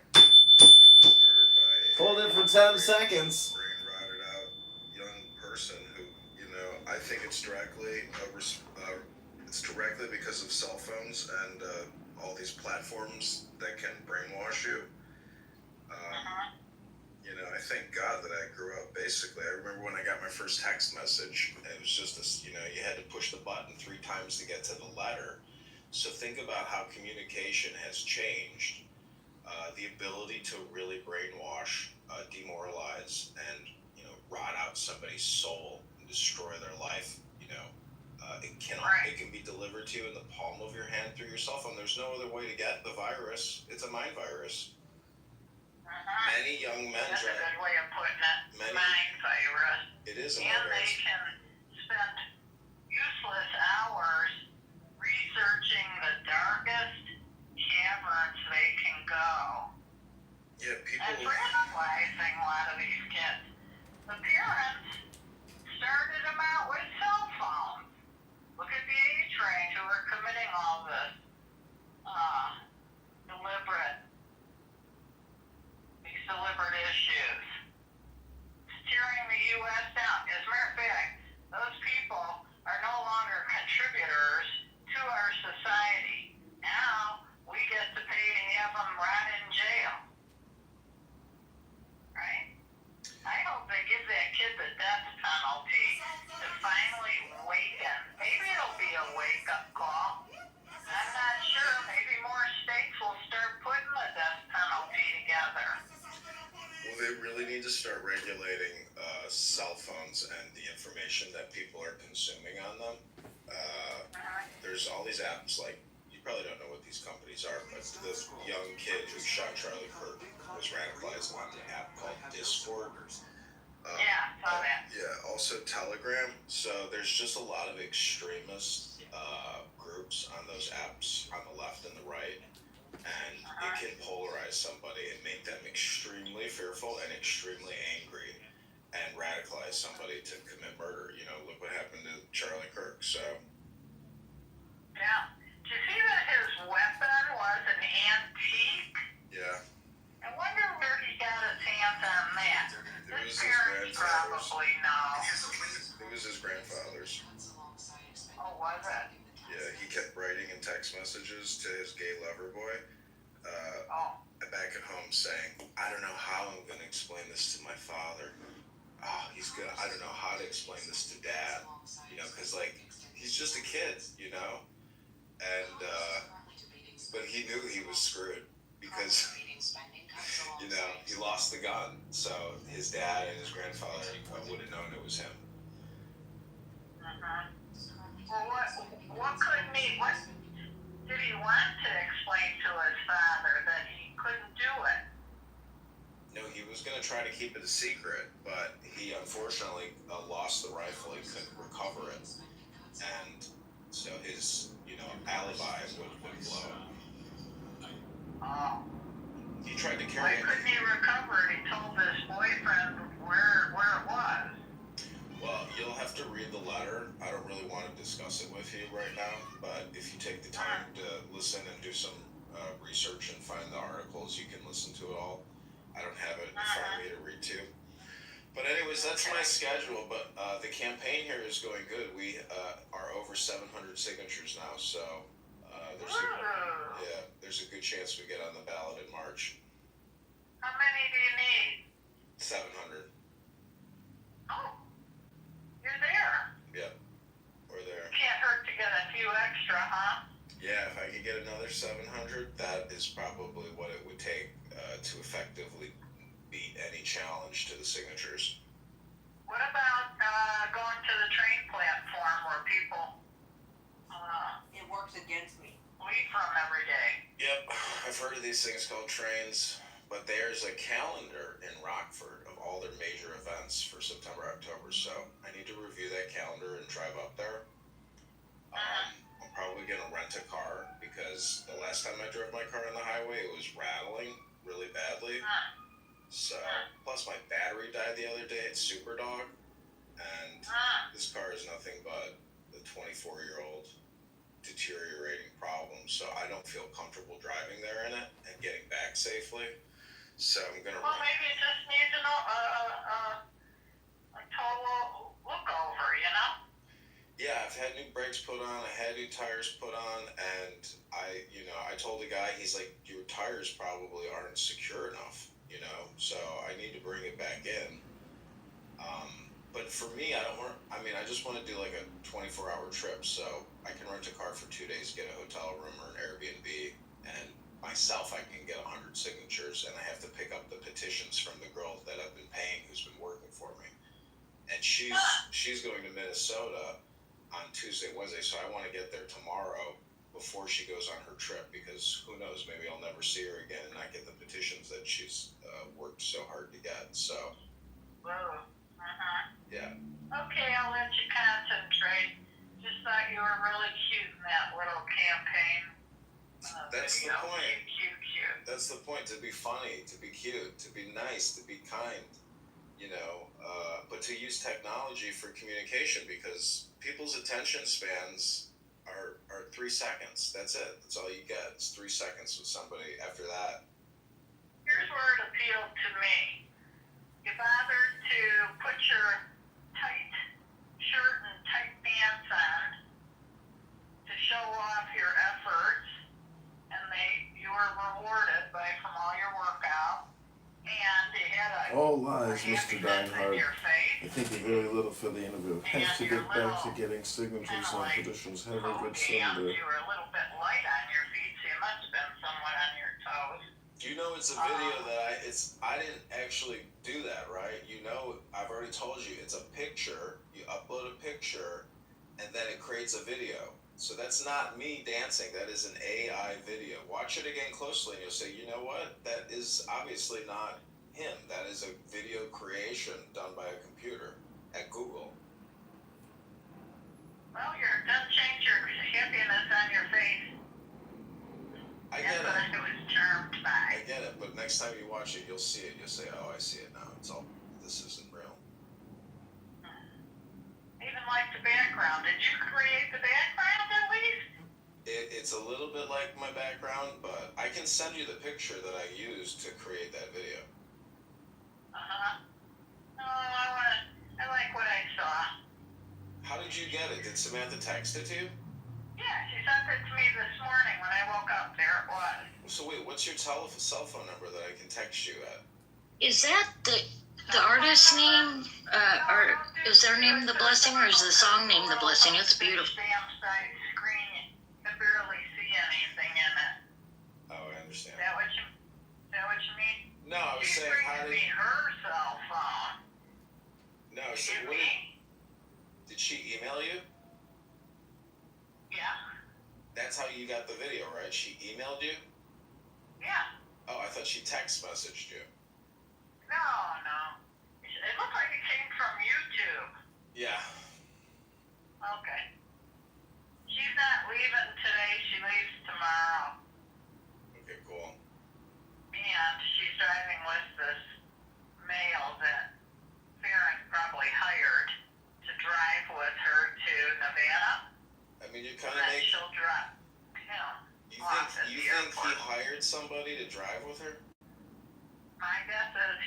Hold it for 10 seconds. Brain-rotted out young person who, I think it's directly because of cell phones and all these platforms that can brainwash you. I thank God that I grew up, basically. I remember when I got my first text message, it was just this, you had to push the button 3 times to get to the letter. So think about how communication has changed. The ability to really brainwash, demoralize, and, rot out somebody's soul and destroy their life, it can be delivered to you in the palm of your hand through your cell phone. There's no other way to get the virus. It's a mind virus. Many young men. That's a good way of putting it. Mind virus. It is a and mind virus. They can spend useless hours researching the darkest caverns they can go. Yeah, people. That's radicalizing a lot of these kids. The parents started them out with cell phones. Look at the age range who are committing all this deliberate issues. Steering the U.S. down. As a matter of fact, them. There's all these apps, like, you probably don't know what these companies are, but this young kid who shot Charlie Kirk was radicalized on an app called Discord. Yeah, saw that. Yeah, also Telegram. So there's just a lot of extremist groups on those apps on the left and the right, and it can polarize somebody and make them extremely fearful and extremely angry and radicalize somebody to commit murder. You know, look what happened to Charlie Kirk. So yeah. Did you see that his weapon was an antique? yeah. I wonder where he got his hands on that. His parents probably know. It was his grandfather's. Oh, was it? Yeah, he kept writing in text messages to his gay lover boy back at home saying, I don't know how I'm going to explain this to my father. Oh, I don't know how to explain this to dad. You know, because, like, he's just a kid, you know? And, but he knew he was screwed because, you know, he lost the gun. So his dad and his grandfather would have known it was him. Well, what did he want to explain to his father that he couldn't do it? No, he was going to try to keep it a secret, but he unfortunately lost the rifle. He couldn't recover it. And so his, you know, alibi would blow. Oh. He tried to carry it. Why couldn't he recover it? He told his boyfriend where it was. Well, you'll have to read the letter. I don't really want to discuss it with you right now, but if you take the time to listen and do some research and find the articles, you can listen to it all. I don't have it in front of me to read to. But anyways, that's my schedule, but the campaign here is going good. We are over 700 signatures now, so there's a good chance we get on the ballot in March. How many do you need? 700. Oh, you're there. Yep, we're there. Can't hurt to get a few extra, huh? Yeah, if I could get another 700, that is probably what it would take to effectively beat any challenge to the signatures. What about going to the train platform where people it works against me leave from every day? Yep, I've heard of these things called trains, but there's a calendar in Rockford of all their major events for September, October, so I need to review that calendar and drive up there. I'm probably going to rent a car because the last time I drove my car on the highway, it was rattling really badly. So, plus my battery died the other day at Superdog, and this car is nothing but a 24-year-old deteriorating problem, so I don't feel comfortable driving there in it and getting back safely. So I'm gonna. Well, maybe it just needs a total look over, you know? Yeah, I've had new brakes put on, I had new tires put on, and I told the guy, he's like, your tires probably aren't secure enough, you know, so I need to bring it back in. But for me, I just want to do like a 24-hour trip, so I can rent a car for 2 days, get a hotel room or an Airbnb, and myself I can get 100 signatures, and I have to pick up the petitions from the girl that I've been paying who's been working for me. And she's going to Minnesota on Tuesday, Wednesday, so I want to get there tomorrow before she goes on her trip, because who knows, maybe I'll never see her again and not get the petitions that she's worked so hard to get. So yeah. Okay, I'll let you concentrate. Just thought you were really cute in that little campaign That's video. the point. Cute. That's the point, to be funny, to be cute, to be nice, to be kind, you know, but to use technology for communication, because people's attention spans are 3 seconds. That's it. That's all you get. It's 3 seconds with somebody. After that, Here's where it appealed to me. You bothered to put your tight shirt and tight pants on to show off your efforts, and you were rewarded from all your workout, and you had All lies, a Mr. happiness in Dinehard. your face. I think you're very little for the interview. Have to get back to getting signatures on petitions. Have a good Sunday. You were a little bit light on your feet, so you must have been somewhat on your toes. you know, it's a video that I didn't actually do that, right? You know, I've already told you, it's a picture. You upload a picture, and then it creates a video. So that's not me dancing, that is an AI video. Watch it again closely and you'll say, you know what? That is obviously not him. That is a video creation done by a computer at Google. Well, don't change your happiness on your face. I get That's what I was charmed by. I get it, but next time you watch it, you'll see it. You'll say, oh, I see it now. This isn't real. Even like the background. Did you create the background at least? It's a little bit like my background, but I can send you the picture that I used to create that video. Uh-huh. No, I like what I saw. How did you get it? Did Samantha text it to you? Yeah, she sent it to me this morning when I woke up. There it was. So wait, what's your cell phone number that I can text you at? Is that the artist's name? Or is their name The Blessing, or is the song name The Blessing? It's beautiful. Damn side screen. You can barely see anything in it. Oh, I understand. Is that what you mean? No, I was saying, how did... She's bringing me her cell phone. No, so did she email you? Yeah. That's how you got the video, right? She emailed you? Yeah. Oh, I thought she text messaged you. No. It looked like it came from YouTube. Yeah. Okay. She's not leaving today. She leaves tomorrow. Okay, cool. And she's driving with this male that Farron probably hired to drive with her to Nevada. I mean, you kind And of then make... she'll drive him. You think he hired somebody to drive with her? My guess is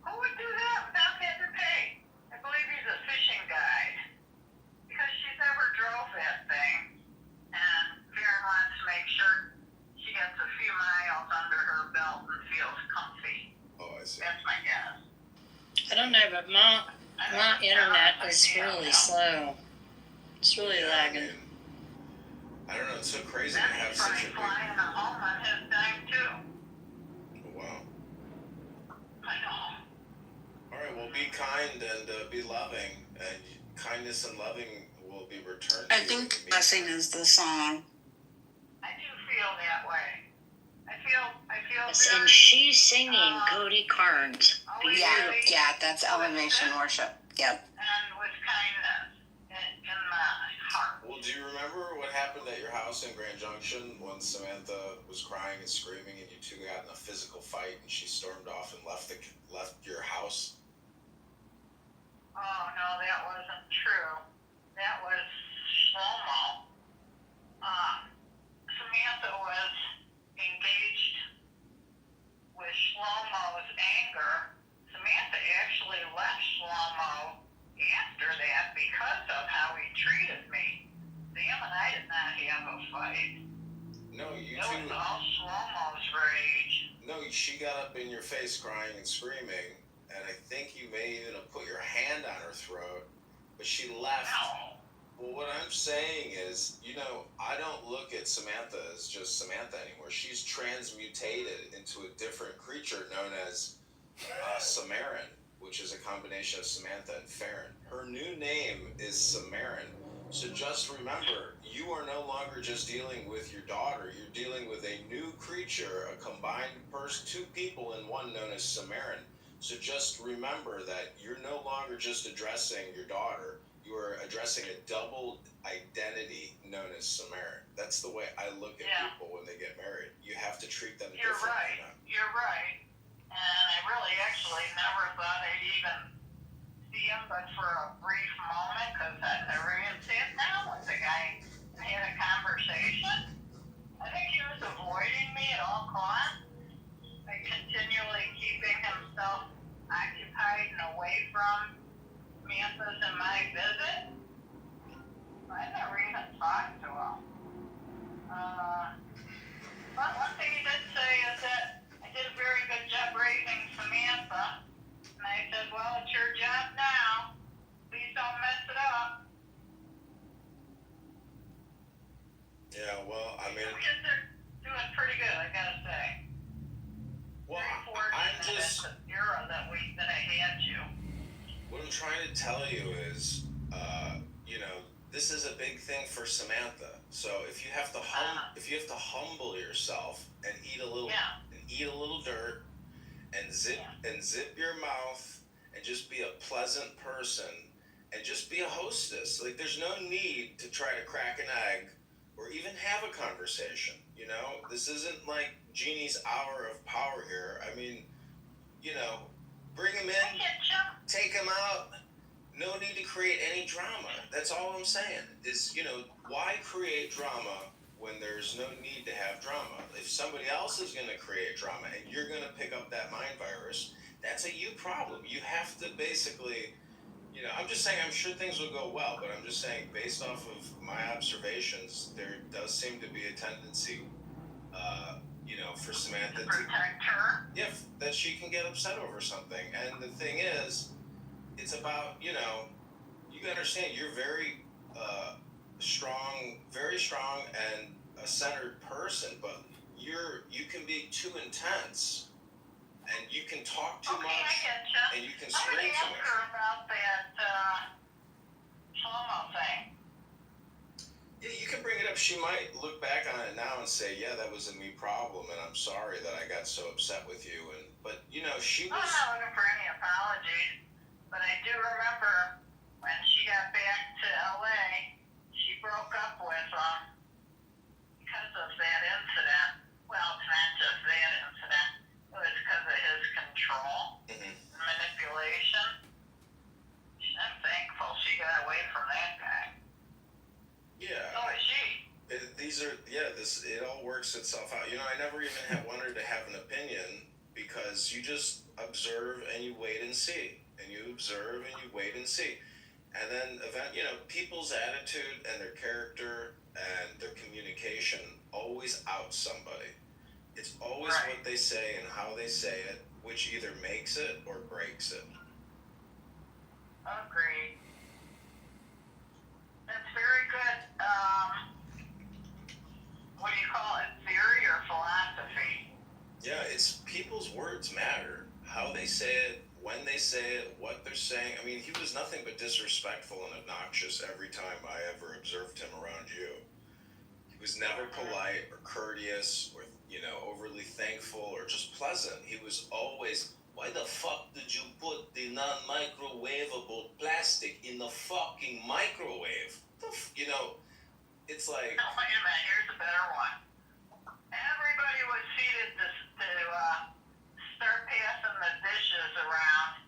who would do that without getting paid? I believe he's a fishing guide. Because she's never drove that thing. And Farron wants to make sure she gets a few miles under her belt and feels comfy. Oh, I see. That's my guess. I don't know, but my internet is really slow. It's really lagging. I don't know, it's so crazy to have such a big... flying home on his dime too. Oh, wow. I know. Alright, well, be kind and be loving, and kindness and loving will be returned to I you. think Blessing is the song. I do feel that way. I feel Yes, very, and she's singing Cody Carnes. Yeah, that's elevation worship. Yep. and with kindness in my heart. Well, do you remember what happened at your house in Grand Junction when Samantha was crying and screaming and you two got in a physical fight and she stormed off and left your house? Oh no, that wasn't true. That was Shlomo. Samantha was engaged with Shlomo's anger. Samantha actually left Shlomo after that because of how he treated me. Sam and I did not have a fight. No, you It two... was all Shlomo's rage. No, she got up in your face crying and screaming, and I think you may even have put your hand on her throat, but she left. No. Well, what I'm saying is, I don't look at Samantha as just Samantha anymore. She's transmutated into a different creature known as Samarin, which is a combination of Samantha and Farron. Her new name is Samarin. So just remember, you are no longer just dealing with your daughter. You're dealing with a new creature, a combined person, two people in one known as Samarin. So just remember that you're no longer just addressing your daughter. You are addressing a double identity known as Samarin. That's the way I look at people when they get married. You have to treat them differently. You're right. And I really actually never thought I'd even see him, but for a brief moment, because I never even sat down with the guy and had a conversation. I think he was avoiding me at all costs, like continually keeping himself occupied and away from Samantha's and my visit. I never even talked to him. But one thing he did say is that I did a very good job raising Samantha. And I said, well, it's your job now. Please don't mess it up. Yeah, well, I mean... The kids are doing pretty good, I gotta say. Well, very fortunate just... at the era that I had you. What I'm trying to tell you is, this is a big thing for Samantha. So if you have to humble yourself and eat a little dirt and zip your mouth and just be a pleasant person and just be a hostess. Like, there's no need to try to crack an egg or even have a conversation. You know, this isn't like Jeannie's hour of power here. I mean, you know, bring him in, take him out. No need to create any drama. That's all I'm saying. Is, you know, why create drama when there's no need to have drama? If somebody else is going to create drama and you're going to pick up that mind virus, that's a you problem. You have to basically, you know, I'm just saying, I'm sure things will go well, but I'm just saying, based off of my observations, there does seem to be a tendency, you know, for Samantha to protect her. Yeah, that she can get upset over something. And the thing is, it's about, you know, you gotta understand, you're very strong and a centered person, but you can be too intense and you can talk too much and you can scream too much. I'm gonna ask her about that Shlomo thing. Yeah, you can bring it up. She might look back on it now and say, yeah, that was a me problem and I'm sorry that I got so upset with you. But you know, she was... I'm not looking for any apologies, but I do remember when she got back to LA, she broke up with him because of that incident. Well, it's not just that incident. It was because of his control and manipulation. I'm thankful she got away from that guy. Yeah. So is she. It all works itself out. You know, I never even wanted to have an opinion because you just observe and you wait and see. And you observe and you wait and see. And then, you know, people's attitude and their character and their communication always out somebody. It's always what they say and how they say it, which either makes it or breaks it. Agreed. That's very good. What do you call it? Theory or philosophy? Yeah, it's people's words matter. How they say it, when they say it, what they're saying. I mean, he was nothing but disrespectful and obnoxious every time I ever observed him around you. He was never polite or courteous or, you know, overly thankful or just pleasant. He was always, why the fuck did you put the non-microwavable plastic in the fucking microwave? You know, it's like... No, wait a minute, here's a better one. Everybody was seated to start passing the dishes around,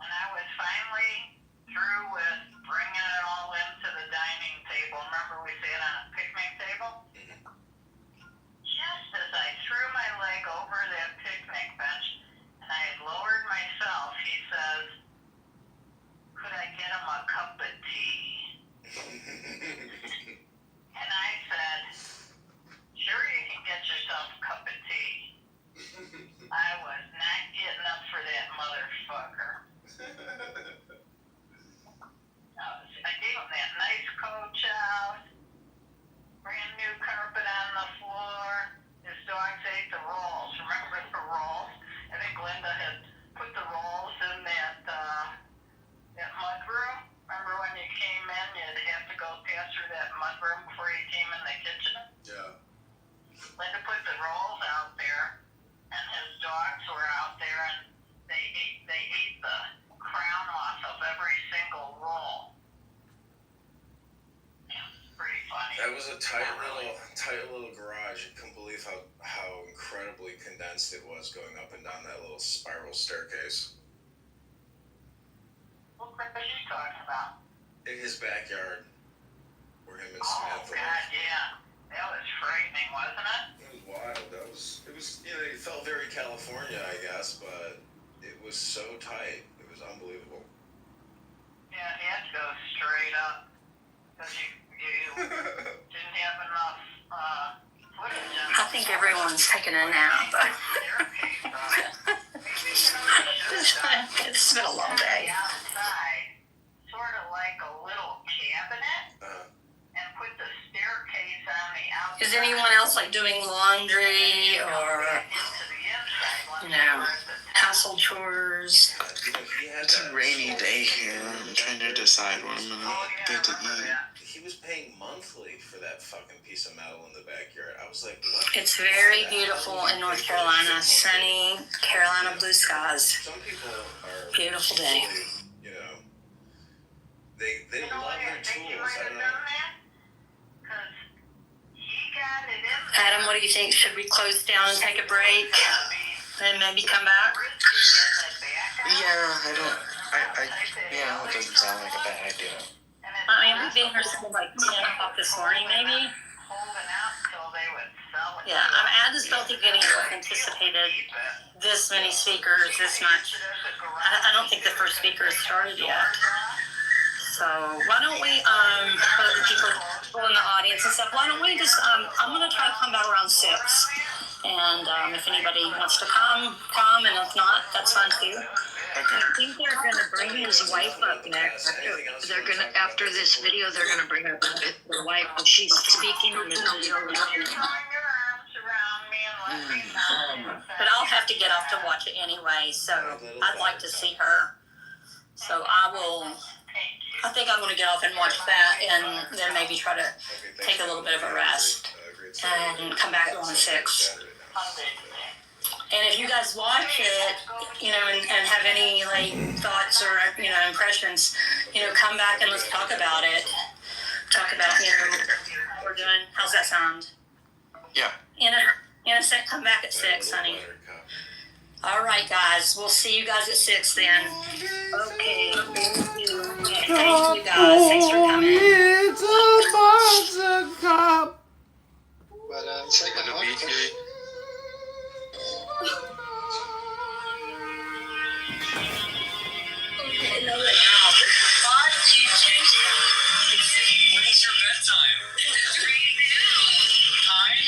and I was finally through with bringing it all into the dining table. Remember we sat on a picnic table? Just as I threw my leg over that picnic bench and I had lowered myself, he says, could I get him a cup of tea? And I said, sure, you can get yourself a cup of tea. I was not getting up for that motherfucker. I gave him that nice coach out, brand new carpet on the floor. His dogs ate the rolls. Remember the rolls? I think Linda had put the rolls in that mud room. Remember when you came in, you'd have to go pass through that mud room before you came in the kitchen? Yeah. Linda put the rolls out there, and his dogs were out there, and they ate the crown off of every single roll. Yeah, pretty funny. That was a tight little garage. I couldn't believe how incredibly condensed it was going up and down that little spiral staircase. What are you talking about? In his backyard, where him and Oh, Samantha God, yeah. That was frightening, wasn't it? It was wild. It was, you know, it felt very California, I guess, but it was so tight. It was unbelievable. Yeah, he had to go straight up, because you didn't have enough footage. I think everyone's taking a nap. It's been a long day. Outside, sort of like a little cabinet, and put the staircase on the outside. Is anyone else like doing laundry or, you know, household chores? You know, he It's a rainy day here. I'm trying to decide what I'm gonna get to eat. He was paying monthly for that fucking piece of metal in the backyard. I was like, what? It's very beautiful in North Carolina. Sunny, Carolina blue skies. Some people are beautiful day. You know, they love their tools. I don't know. Adam, what do you think? Should we close down and take a break, and maybe come back? Yeah, it doesn't sound like a bad idea. I mean, we've been here since like 10 o'clock this morning, maybe. Yeah, I just don't think any of us anticipated this many speakers, this much. I don't think the first speaker has started yet. So why don't we, for the people in the audience and stuff, why don't we just, I'm going to try to come back around 6. And if anybody wants to come, and if not, that's fine too. Okay. I think they're going to bring his wife up next. After this video, they're going to bring up the wife, and she's speaking in the video. But I'll have to get off to watch it anyway, so I'd like to see her. So I think I'm going to get off and watch that, and then maybe try to take a little bit of a rest and come back on 6. And if you guys watch it, and have any thoughts or impressions, come back and let's talk about it. Talk about what we're doing. How's that sound? Yeah. In a sec, come back at 6, honey. All right, guys. We'll see you guys at 6 then. Okay. Thank you. Thank you, guys. Thanks for coming. It's a cop. But it's like a beach. When's your bedtime? Time?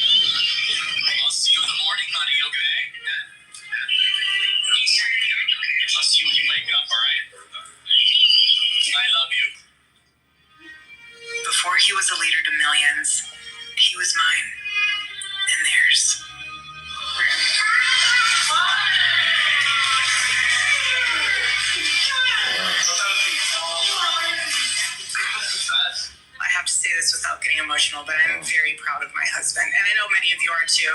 I'll see you in the morning, honey, okay? I'll see you when you wake up, alright? I love you. Before he was a leader to millions, he was mine. And theirs. I have to say this without getting emotional, but I'm very proud of my husband, and I know many of you are too.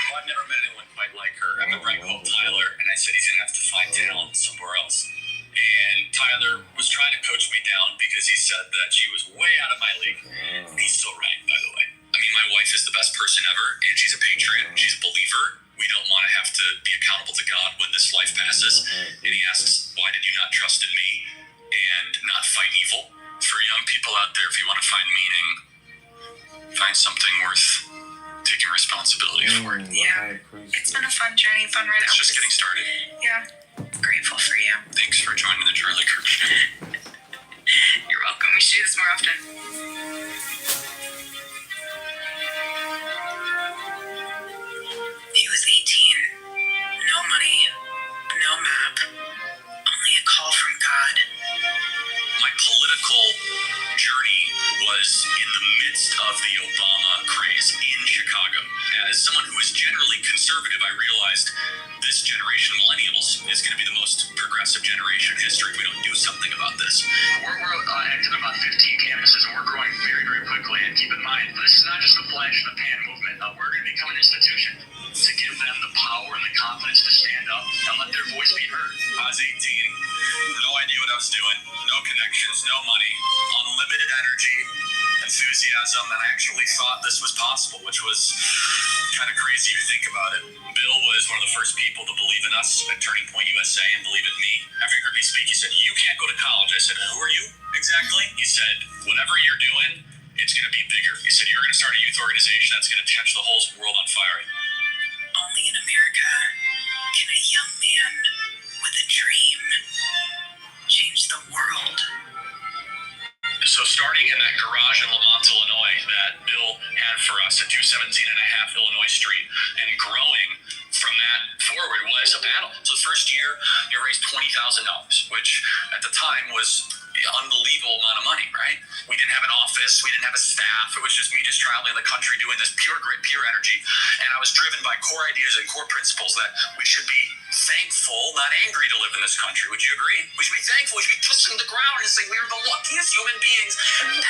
Well, I've never met anyone quite like her. I remember I called Tyler, and I said he's going to have to find talent somewhere else. And Tyler was trying to coach me down because he said that she was way out of my league. And he's still right, by the way. I mean, my wife is the best person ever, and she's a patriot, she's a believer. We don't want to have to be accountable to God when this life passes. And he asks, why did you not trust in me and not fight evil? For young people out there, if you want to find meaning, find something worth taking responsibility for. Yeah, it's been a fun journey, fun ride. It's just getting started. Yeah, grateful for you. Thanks for joining the Charlie Kirk Show. You're welcome. We should do this more often. He was 18. No money. No map. Only a call from God. My political journey was in the midst of the Obama craze in Chicago. As someone who is generally conservative, I realized this generation of millennials is going to be the most progressive generation in history if we don't do something about this. We're active in about 15 campuses, and we're growing very, very quickly. And keep in mind, this is not just a flash in the pan movement. We're going to become an institution to give them the power and the confidence to stand up and let their voice be heard. I was 18, no idea what I was doing, no connections, no money, unlimited energy, enthusiasm, and I actually thought this was possible, which was kind of crazy if you think about it. Bill was one of the first people to believe in us at Turning Point USA and believe in me. After he heard me speak, he said, you can't go to college. I said, who are you exactly? He said, whatever you're doing, it's going to be bigger. He said, you're going to start a youth organization that's going to catch the whole world on fire. Only in America can a young man with a dream change the world. So starting in that garage in Lamont, Illinois, that Bill had for us at 217.5 Illinois Street, and growing from that forward was a battle. So the first year, you raised $20,000, which at the time was an unbelievable amount of money, right? We didn't have an office, we didn't have a staff. It was just me just traveling the country doing this pure grit, pure energy. And I was driven by core ideas and core principles that we should be thankful, not angry to live in this country. Would you agree? We should be thankful. We should be kissing the ground and saying we are the luckiest human beings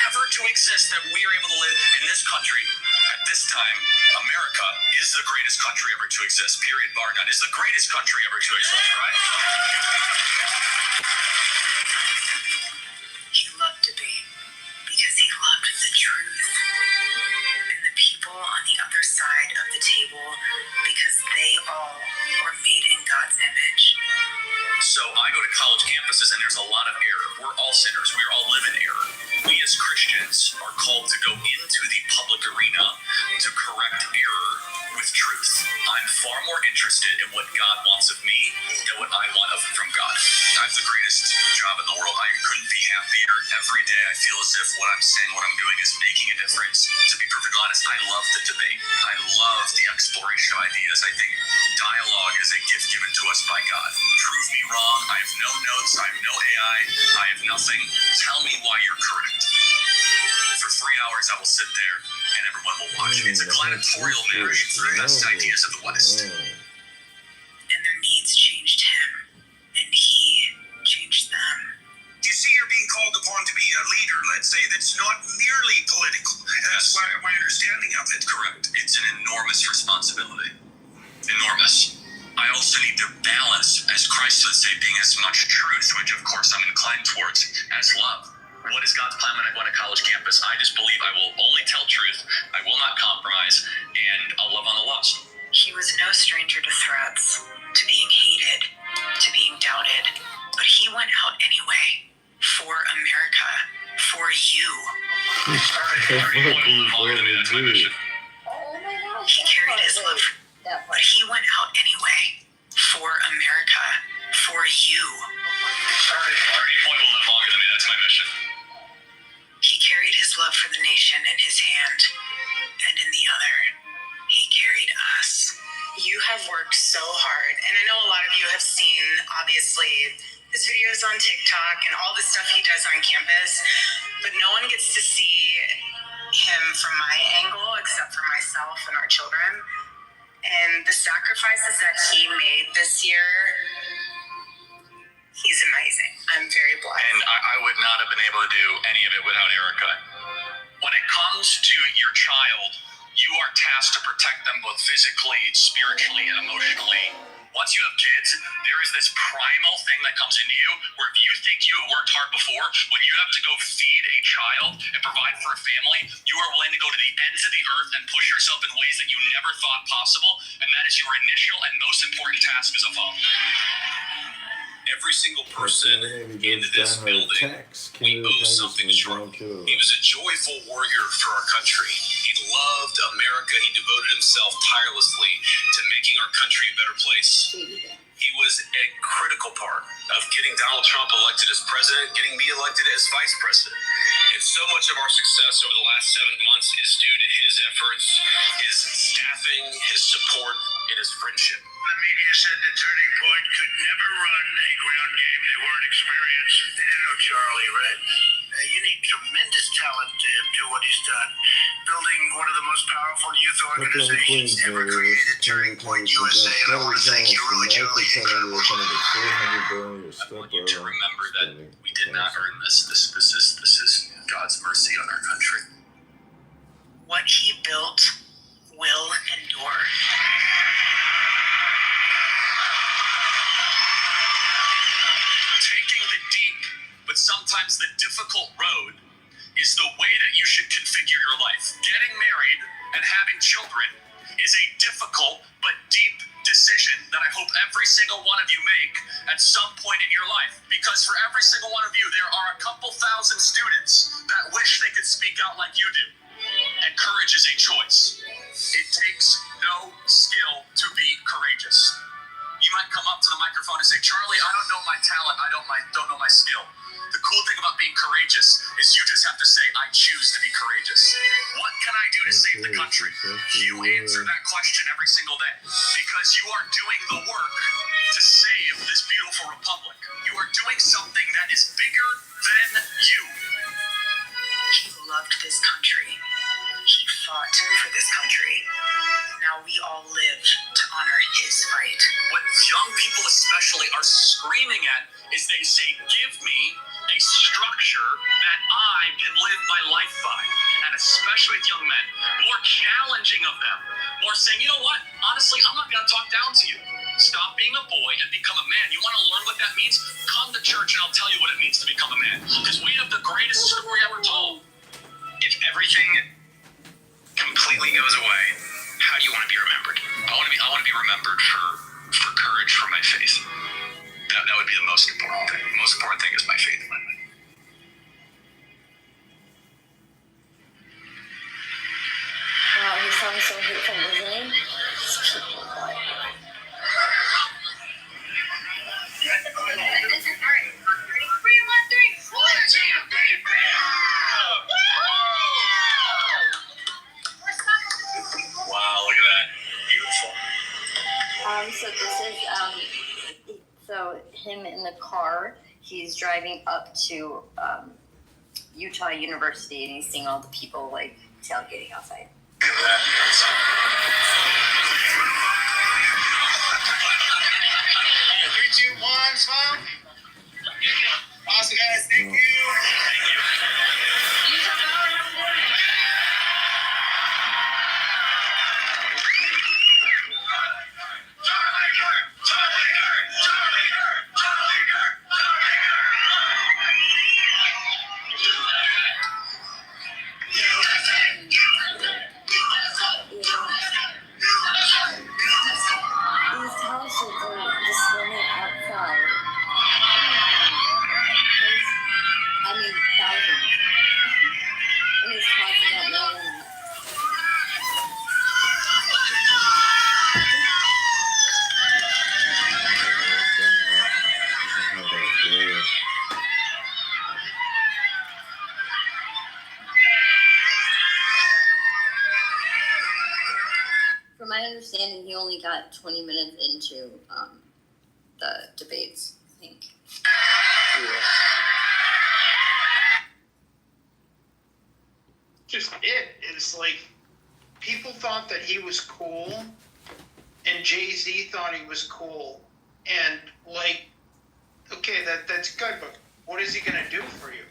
ever to exist, that we are able to live in this country at this time. America is the greatest country ever to exist, period, bar none. Is the greatest country ever to exist, right? He loved debate because he loved the truth. And the people on the other side of the table, because they all were made in God's image. So I go to college campuses and there's a lot of error. We're all sinners. We all live in error. We as Christians are called to go into the public arena to correct error with truth. I'm far more interested in what God wants of me than what I want from God. I have the greatest job in the world. I couldn't be happier. Every day I feel as if what I'm saying, what I'm doing is making a difference. To be perfectly honest, I love the debate. I love the exploration of ideas. I think dialogue is a gift given to us by God. Prove me wrong. I have no notes. I have no AI. I have nothing. Tell me why you're correct. For 3 hours, I will sit there and everyone will watch me. It's a gladiatorial marriage of the best ideas of the West. And their needs changed him, and he changed them. You see, you're being called upon to be a leader, let's say, that's not merely political. That's my understanding of it. Correct. It's an enormous responsibility. Enormous. I also need to balance, as Christ would say, being as much truth, which of course I'm inclined towards, as love. What is God's plan when I go on a college campus? I just believe I will only tell truth, I will not compromise, and I'll love on the lost. He was no stranger to threats, to being hated, to being doubted, but he went out anyway, for America, for you. He carried his love, but he went out anyway, for America, for you. You boy will live longer than me, that's my mission. He carried his love for the nation in his hand, and in the other, he carried us. You have worked so hard, and I know a lot of you have seen, obviously, his videos on TikTok and all the stuff he does on campus, but no one gets to see him from my angle except for myself and our children. And the sacrifices that he made this year, he's amazing. I'm very blessed. And I would not have been able to do any of it without Erica. When it comes to your child, you are tasked to protect them both physically, spiritually, and emotionally. Once you have kids, there is this primal thing that comes into you where if you think you have worked hard before, when you have to go feed a child and provide for a family, you are willing to go to the ends of the earth and push yourself in ways that you never thought possible, and that is your initial and most important task as a father. Every single person in this building, we owe something to Charlie. He was a joyful warrior for our country. He loved America. He devoted himself tirelessly to making our country a better place. He was a critical part of getting Donald Trump elected as president, getting me elected as vice president. And so much of our success over the last 7 months is due to his efforts, his staffing, his support, and his friendship. The media said that Turning Point could never run a ground game. They weren't experienced. They didn't know Charlie, right? You need tremendous talent to do what he's done. Building one of the most powerful youth organizations ever created, Turning Point USA. And I want to thank you, really, Charlie. Incredible. I want you to remember that we did not earn this. This is God's mercy on our country. What he built will endure. Taking the deep, but sometimes the difficult road is the way that you should configure your life. Getting married and having children is a difficult but deep decision that I hope every single one of you make at some point in your life. Because for every single one of you, there are a couple thousand students that wish they could speak out like you do. And courage is a choice. It takes no skill to be courageous. You might come up to the microphone and say, Charlie, I don't know my talent. I don't know my skill. The cool thing about being courageous is you just have to say, I choose to be courageous. What can I do to save the country? You answer that question every single day because you are doing the work to save this beautiful republic. You are doing something that is bigger than you. He loved this country. He fought for this country. Now we all live to honor his fight. What young people us screaming at is they say, give me a structure that I can live my life by. And especially with young men, more challenging of them, more saying, you know what, honestly, I'm not going to talk down to you. Stop being a boy and become a man. You want to learn what that means? Come to church and I'll tell you what it means to become a man. Because we have the greatest story ever told. If everything completely goes away, how do you want to be remembered? I want to be remembered for courage for my faith. That would be the most important thing. The most important thing is my faith in my life. Wow, he sounds so hateful, doesn't he? Wow, look at that. Beautiful. So this is, so him in the car, he's driving up to, Utah University and he's seeing all the people, like, tailgating outside. Look at that. Hey, 3, 2, 1, smile. Awesome, guys. Thank you. These townships are discriminating outside. I mean, thousands. And he's talking about more than that. From my understanding, he only got 20 minutes into the debates, I think. Just it's like people thought that he was cool and Jay-Z thought he was cool, and like, okay, that's good, but what is he gonna do for you?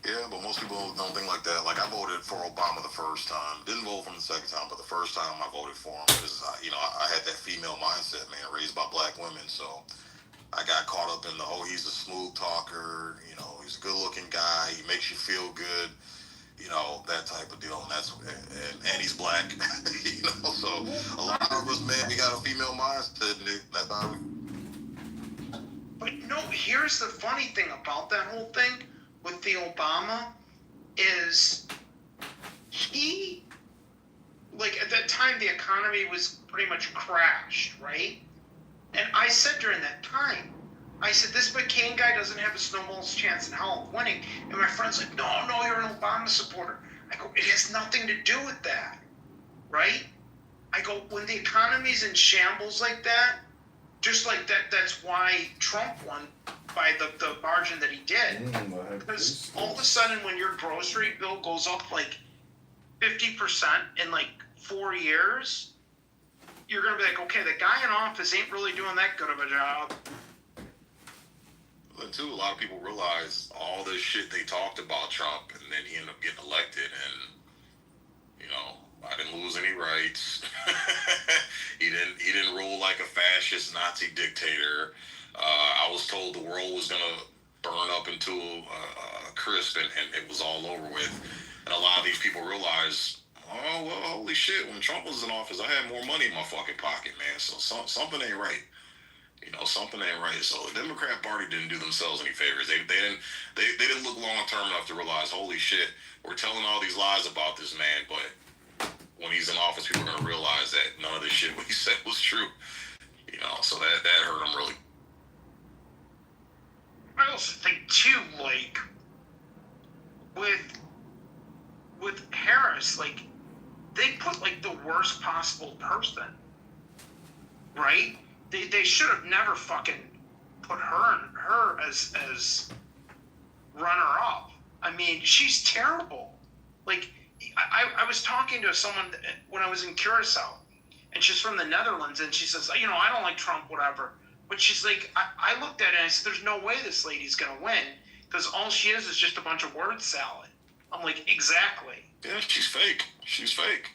Yeah, but most people don't think like that. Like, I voted for Obama the first time. Didn't vote for him the second time, but the first time I voted for him because, I had that female mindset, man, raised by black women. So I got caught up in he's a smooth talker. He's a good-looking guy. He makes you feel good. That type of deal. And he's black. So a lot of us, man, we got a female mindset. That's how we. But no, here's the funny thing about that whole thing with the Obama is he, like, at that time the economy was pretty much crashed, right? And I said during that time, I said, this McCain guy doesn't have a snowball's chance in hell of winning. And my friend's like, no, you're an Obama supporter. I go, it has nothing to do with that, right? I go, when the economy's in shambles like that, just like that's why Trump won by the margin that he did. Because all of a sudden when your grocery bill goes up like 50% in like 4 years, you're going to be like, okay, the guy in office ain't really doing that good of a job. But too, a lot of people realize all this shit they talked about Trump, and then he ended up getting elected, and I didn't lose any rights. He didn't rule like a fascist Nazi dictator. I was told the world was gonna burn up into a crisp, and it was all over with. And a lot of these people realize, oh well, holy shit! When Trump was in office, I had more money in my fucking pocket, man. So something ain't right. Something ain't right. So the Democrat Party didn't do themselves any favors. They didn't look long term enough to realize, holy shit, we're telling all these lies about this man, but when he's in office, people are gonna realize that none of this shit what he said was true. So that hurt him really. I also think too, like with Harris, like they put like the worst possible person, right? They should have never fucking put her as runner up. I mean, she's terrible. Like, I was talking to someone when I was in Curacao, and she's from the Netherlands, and she says, you know, I don't like Trump, whatever. But she's like, I looked at it and I said, there's no way this lady's going to win, because all she is just a bunch of word salad. I'm like, exactly. Yeah, she's fake. She's fake.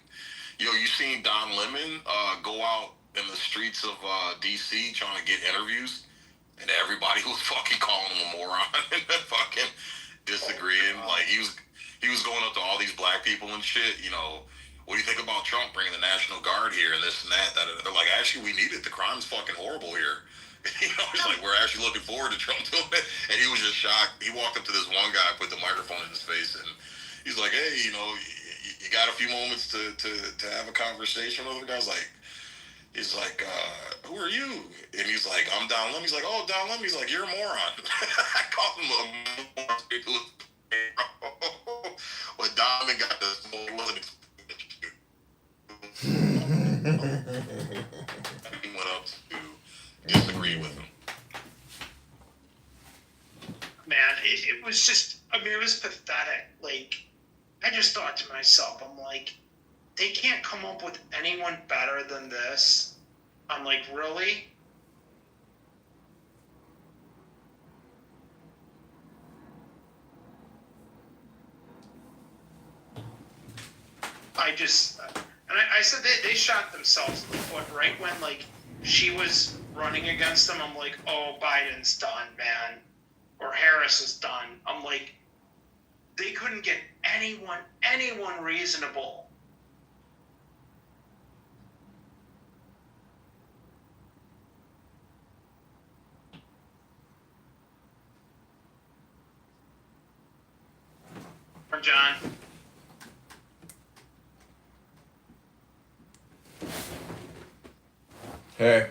Yo, you seen Don Lemon go out in the streets of D.C. trying to get interviews, and everybody was fucking calling him a moron and fucking disagreeing. Like, he was going up to all these black people and shit, you know, what do you think about Trump bringing the National Guard here and this and that? They're like, actually, we need it. The crime's fucking horrible here. You know, it's like, we're actually looking forward to Trump doing it. And he was just shocked. He walked up to this one guy, put the microphone in his face, and he's like, hey, you know, you got a few moments to have a conversation with him? The guy's like, he's like, who are you? And he's like, I'm Don Lemon. He's like, oh, Don Lemon. He's like, you're a moron. I called him a moron. When Don Lemon got this, he wasn't. He went up to disagree with him. Man, it was just, I mean, it was pathetic. Like, I just thought to myself, I'm like, they can't come up with anyone better than this. I'm like, really? I said they shot themselves in the foot right when, like, she was running against them. I'm like, oh, Biden's done, man. Or Harris is done. I'm like, they couldn't get anyone reasonable. John. Hey.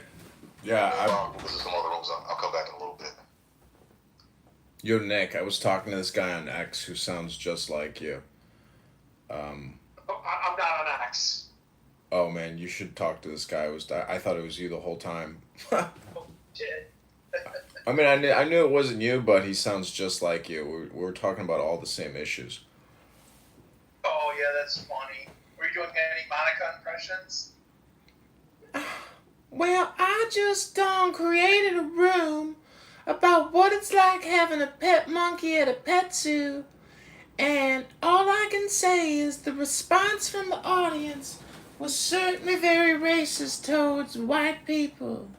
Yeah, This is some other rooms. I'll come back in a little bit. Yo, Nick, I was talking to this guy on X who sounds just like you. I'm not on X. Oh, man, you should talk to this guy. I thought it was you the whole time. Oh, shit. I mean, I knew it wasn't you, but he sounds just like you. We're talking about all the same issues. Oh, yeah, that's funny. Were you doing any Monica impressions? Well, I just created a room about what it's like having a pet monkey at a pet zoo, and all I can say is the response from the audience was certainly very racist towards white people.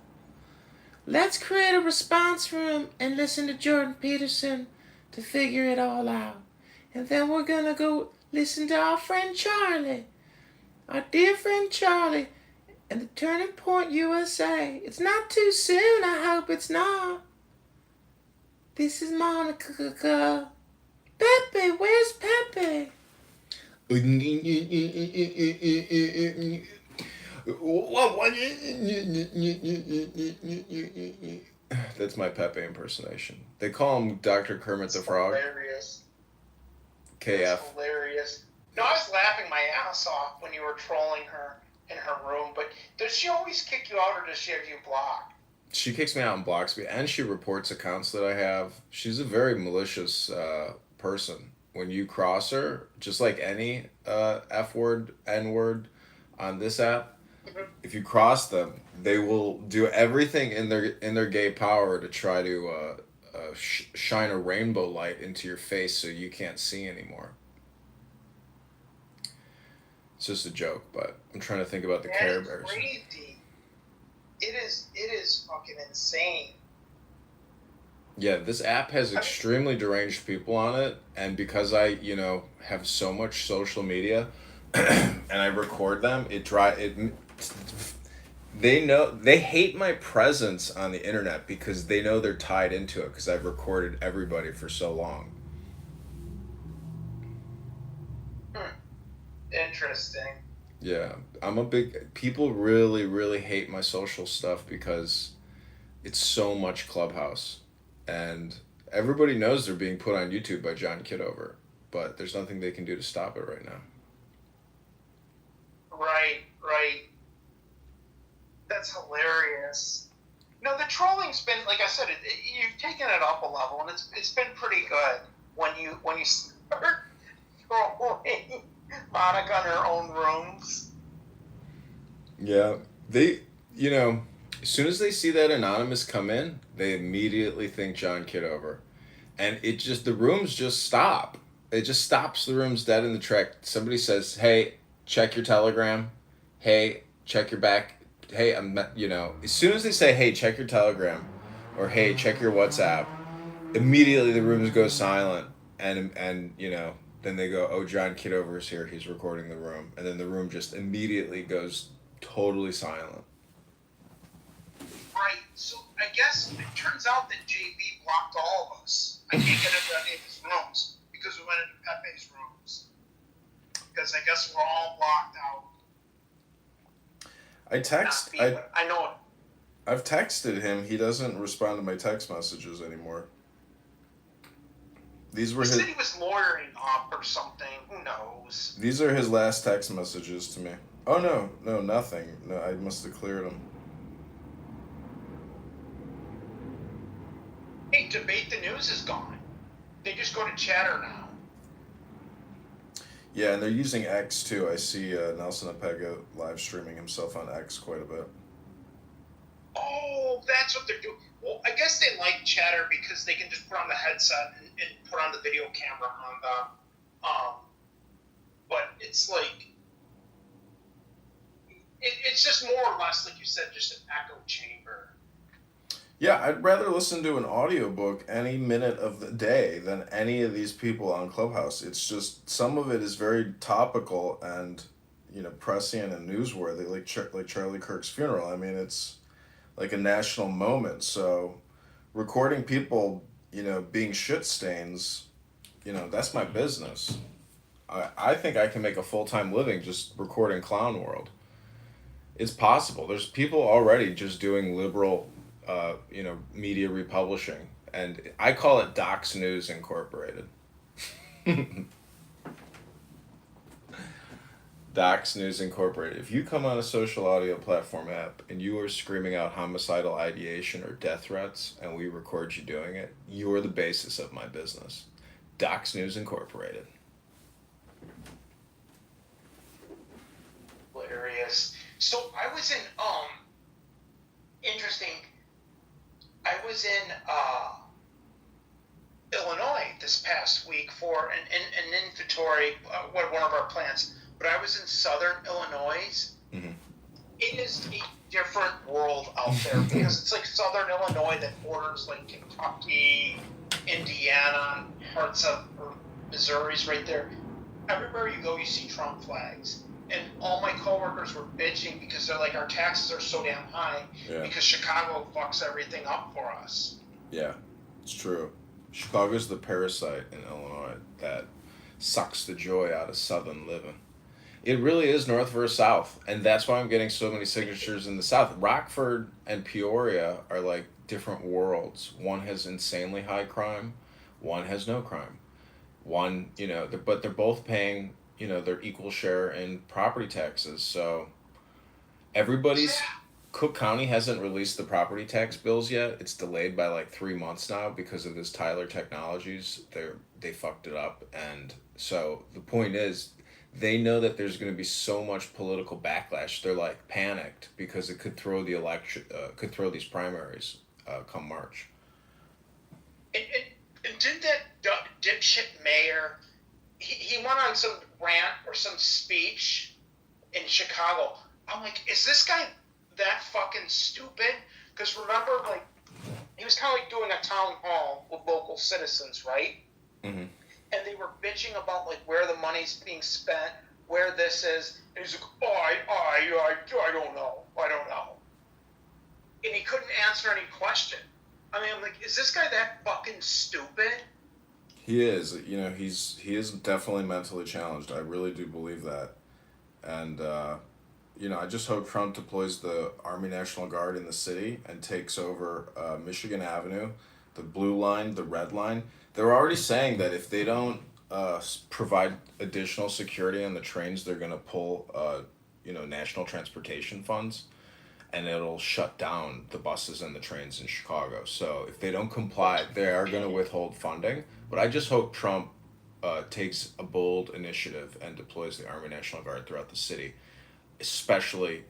Let's create a response room and listen to Jordan Peterson to figure it all out. And then we're gonna go listen to our friend Charlie, our dear friend Charlie, and the Turning Point USA. It's not too soon, I hope it's not. This is Monica. Pepe, where's Pepe? That's my Pepe impersonation. They call him Dr. Kermit the Frog. Hilarious. KF. That's hilarious. No, I was laughing my ass off when you were trolling her in her room, but does she always kick you out or does she have you blocked? She kicks me out and blocks me, and she reports accounts that I have. She's a very malicious person. When you cross her, just like any F-word, N-word on this app, if you cross them, they will do everything in their gay power to try to shine a rainbow light into your face so you can't see anymore. It's just a joke, but I'm trying to think about the Care Bears. Crazy. It is fucking insane. Yeah, this app has extremely deranged people on it, and because I, have so much social media, and I record them, they hate my presence on the internet because they know they're tied into it because I've recorded everybody for so long. Interesting. Yeah, people really, really hate my social stuff because it's so much Clubhouse. And everybody knows they're being put on YouTube by John Kitover, but there's nothing they can do to stop it right now. Right. That's hilarious. No, the trolling's been, like I said, you've taken it up a level, and it's been pretty good when you start trolling Monica in her own rooms. Yeah, as soon as they see that anonymous come in, they immediately think John Kitover, and the rooms just stop. It just stops the rooms dead in the track. Somebody says, "Hey, check your Telegram. Hey, check your back. Hey, as soon as they say, "Hey, check your Telegram," or "Hey, check your WhatsApp," immediately the rooms go silent, and then they go, "Oh, John Kitover's here. He's recording the room," and then the room just immediately goes totally silent. Right. So I guess it turns out that JB blocked all of us. I can't get into any of his rooms because we went into Pepe's rooms. Because I guess we're all blocked out. I know. I've texted him. He doesn't respond to my text messages anymore. He said he was lawyering up or something. Who knows? These are his last text messages to me. Oh no, nothing. No, I must have cleared them. Hey, Debate the News is gone. They just go to Chatter now. Yeah, and they're using X too. I see Nelson Apega live streaming himself on X quite a bit. Oh, that's what they're doing. Well, I guess they like Chatter because they can just put on the headset and put on the video camera on the. But it's like. It's just more or less, like you said, just an echo chamber. Yeah, I'd rather listen to an audiobook any minute of the day than any of these people on Clubhouse. It's just, some of it is very topical and, prescient and newsworthy, like Charlie Kirk's funeral. I mean, it's like a national moment. So recording people, being shit stains, that's my business. I think I can make a full-time living just recording Clown World. It's possible. There's people already just doing liberal media republishing, and I call it Docs News Incorporated. Docs News Incorporated. If you come on a social audio platform app and you are screaming out homicidal ideation or death threats, and we record you doing it, you are the basis of my business. Docs News Incorporated. Hilarious. So I was in interesting. I was in Illinois this past week for an inventory, one of our plants. But I was in southern Illinois. Mm-hmm. It is a different world out there because it's like southern Illinois that borders like Kentucky, Indiana, parts of Missouri's right there. Everywhere you go, you see Trump flags. And all my coworkers were bitching because they're like, our taxes are so damn high because Chicago fucks everything up for us. Yeah, it's true. Chicago's the parasite in Illinois that sucks the joy out of southern living. It really is north versus south, and that's why I'm getting so many signatures in the south. Rockford and Peoria are like different worlds. One has insanely high crime, one has no crime. One, but they're both paying, their equal share in property taxes. So Cook County hasn't released the property tax bills yet. It's delayed by like 3 months now because of this Tyler Technologies. They fucked it up, and so the point is, they know that there's going to be so much political backlash. They're like panicked because it could throw the election, could throw these primaries come March. And didn't that dipshit mayor, he went on some rant or some speech in Chicago. I'm like, is this guy that fucking stupid? Because remember, like, he was kind of like doing a town hall with local citizens, right? Mm-hmm. And they were bitching about like where the money's being spent, where this is, and he's like, I don't know, and he couldn't answer any question. I mean, I'm like, is this guy that fucking stupid? He is. He is definitely mentally challenged. I really do believe that, and I just hope Trump deploys the Army National Guard in the city and takes over Michigan Avenue, the blue line, the red line. They're already saying that if they don't provide additional security on the trains, they're going to pull, national transportation funds, and it'll shut down the buses and the trains in Chicago. So if they don't comply, they are going to withhold funding. But I just hope Trump takes a bold initiative and deploys the Army National Guard throughout the city. especially,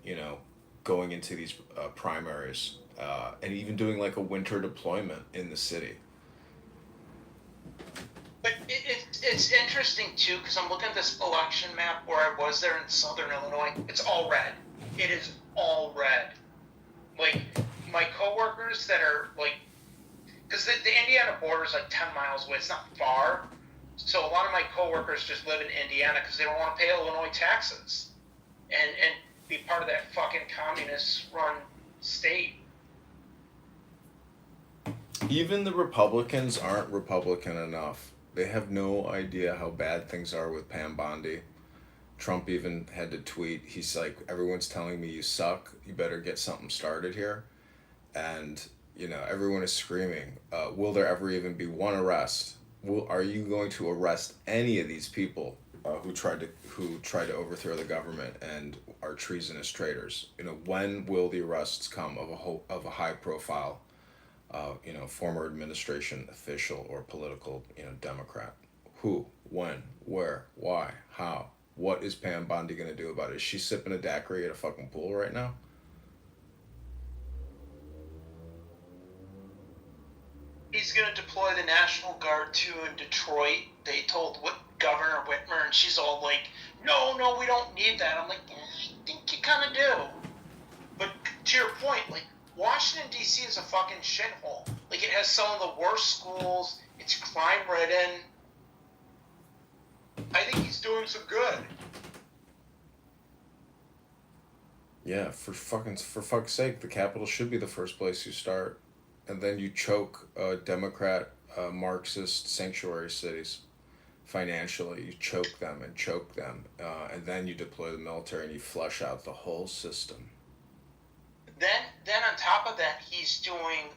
going into these primaries, and even doing like a winter deployment in the city. But it's interesting too, because I'm looking at this election map where I was there in southern Illinois. It's all red. It is all red. Like, my coworkers that are like, because the Indiana border is like 10 miles away. It's not far. So a lot of my coworkers just live in Indiana because they don't want to pay Illinois taxes and be part of that fucking communist-run state. Even the Republicans aren't Republican enough. They have no idea how bad things are with Pam Bondi. Trump even had to tweet, he's like, everyone's telling me you suck, you better get something started here. And, everyone is screaming, will there ever even be one arrest? Are you going to arrest any of these people who tried to overthrow the government and are treasonous traitors? When will the arrests come of a high profile former administration official or political, Democrat? Who, when, where, why, how? What is Pam Bondi going to do about it? Is she sipping a daiquiri at a fucking pool right now? He's going to deploy the National Guard too in Detroit. They told Governor Whitmer, and she's all like, no, we don't need that. I'm like, I think you kind of do. But to your point, like, Washington, D.C. is a fucking shithole. Like, it has some of the worst schools. It's crime-ridden. I think he's doing some good. Yeah, for fuck's sake, the Capitol should be the first place you start. And then you choke Democrat, Marxist sanctuary cities financially. You choke them. And then you deploy the military and you flush out the whole system. Then on top of that, he's doing,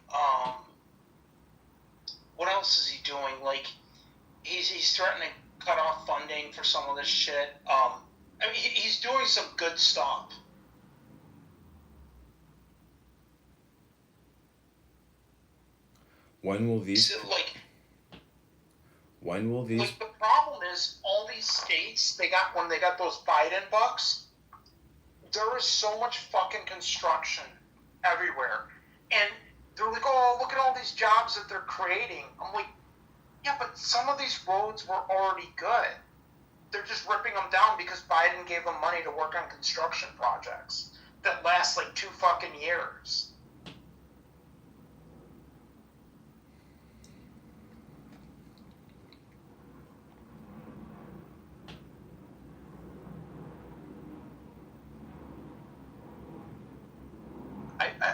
what else is he doing? Like, he's threatening to cut off funding for some of this shit. He's doing some good stuff. When will these? Like, Like, the problem is, all these states when they got those Biden bucks, there is so much fucking construction everywhere, and they're like, oh, look at all these jobs that they're creating. I'm like, yeah, but some of these roads were already good. They're just ripping them down because Biden gave them money to work on construction projects that last like 2 fucking years.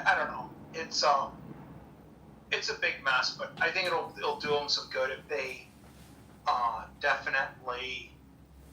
I don't know. It's a big mess, but I think it'll do them some good if they definitely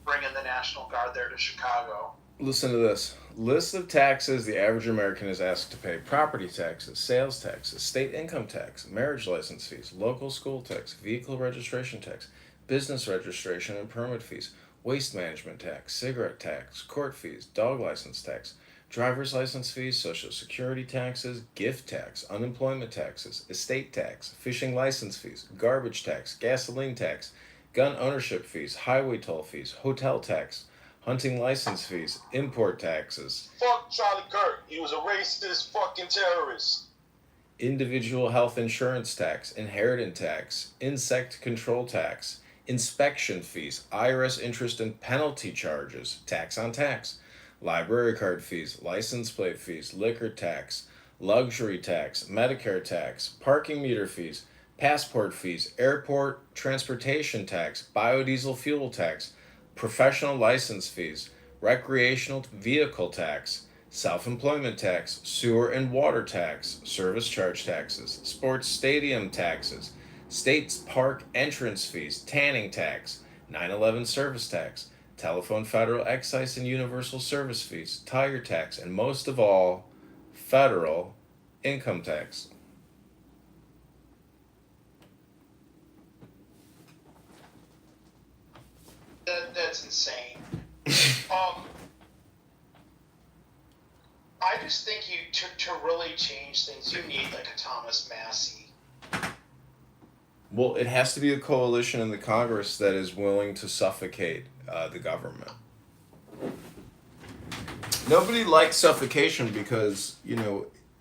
bring in the National Guard there to Chicago. Listen to this. List of taxes the average American is asked to pay: property taxes, sales taxes, state income tax, marriage license fees, local school tax, vehicle registration tax, business registration and permit fees, waste management tax, cigarette tax, court fees, dog license tax, driver's license fees, social security taxes, gift tax, unemployment taxes, estate tax, fishing license fees, garbage tax, gasoline tax, gun ownership fees, highway toll fees, hotel tax, hunting license fees, import taxes. Fuck Charlie Kirk. He was a racist fucking terrorist. Individual health insurance tax, inheritance tax, insect control tax, inspection fees, IRS interest and penalty charges, tax on tax, library card fees, license plate fees, liquor tax, luxury tax, Medicare tax, parking meter fees, passport fees, airport transportation tax, biodiesel fuel tax, professional license fees, recreational vehicle tax, self-employment tax, sewer and water tax, service charge taxes, sports stadium taxes, states park entrance fees, tanning tax, 9/11 service tax, telephone federal excise and universal service fees, tire tax, and most of all, federal income tax. That's insane. I just think to really change things, you need like a Thomas Massey. Well, it has to be a coalition in the Congress that is willing to suffocate the government. Nobody likes suffocation because,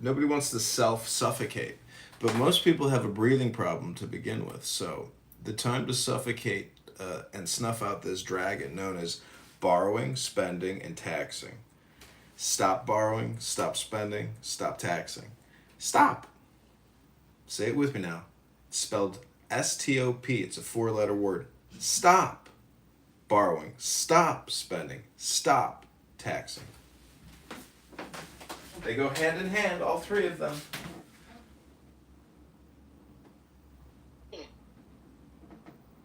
nobody wants to self-suffocate. But most people have a breathing problem to begin with. So the time to suffocate and snuff out this dragon known as borrowing, spending, and taxing. Stop borrowing, stop spending, stop taxing. Stop. Say it with me now. It's spelled S-T-O-P. It's a 4-letter word. Stop borrowing, stop spending, stop taxing. They go hand in hand, all three of them.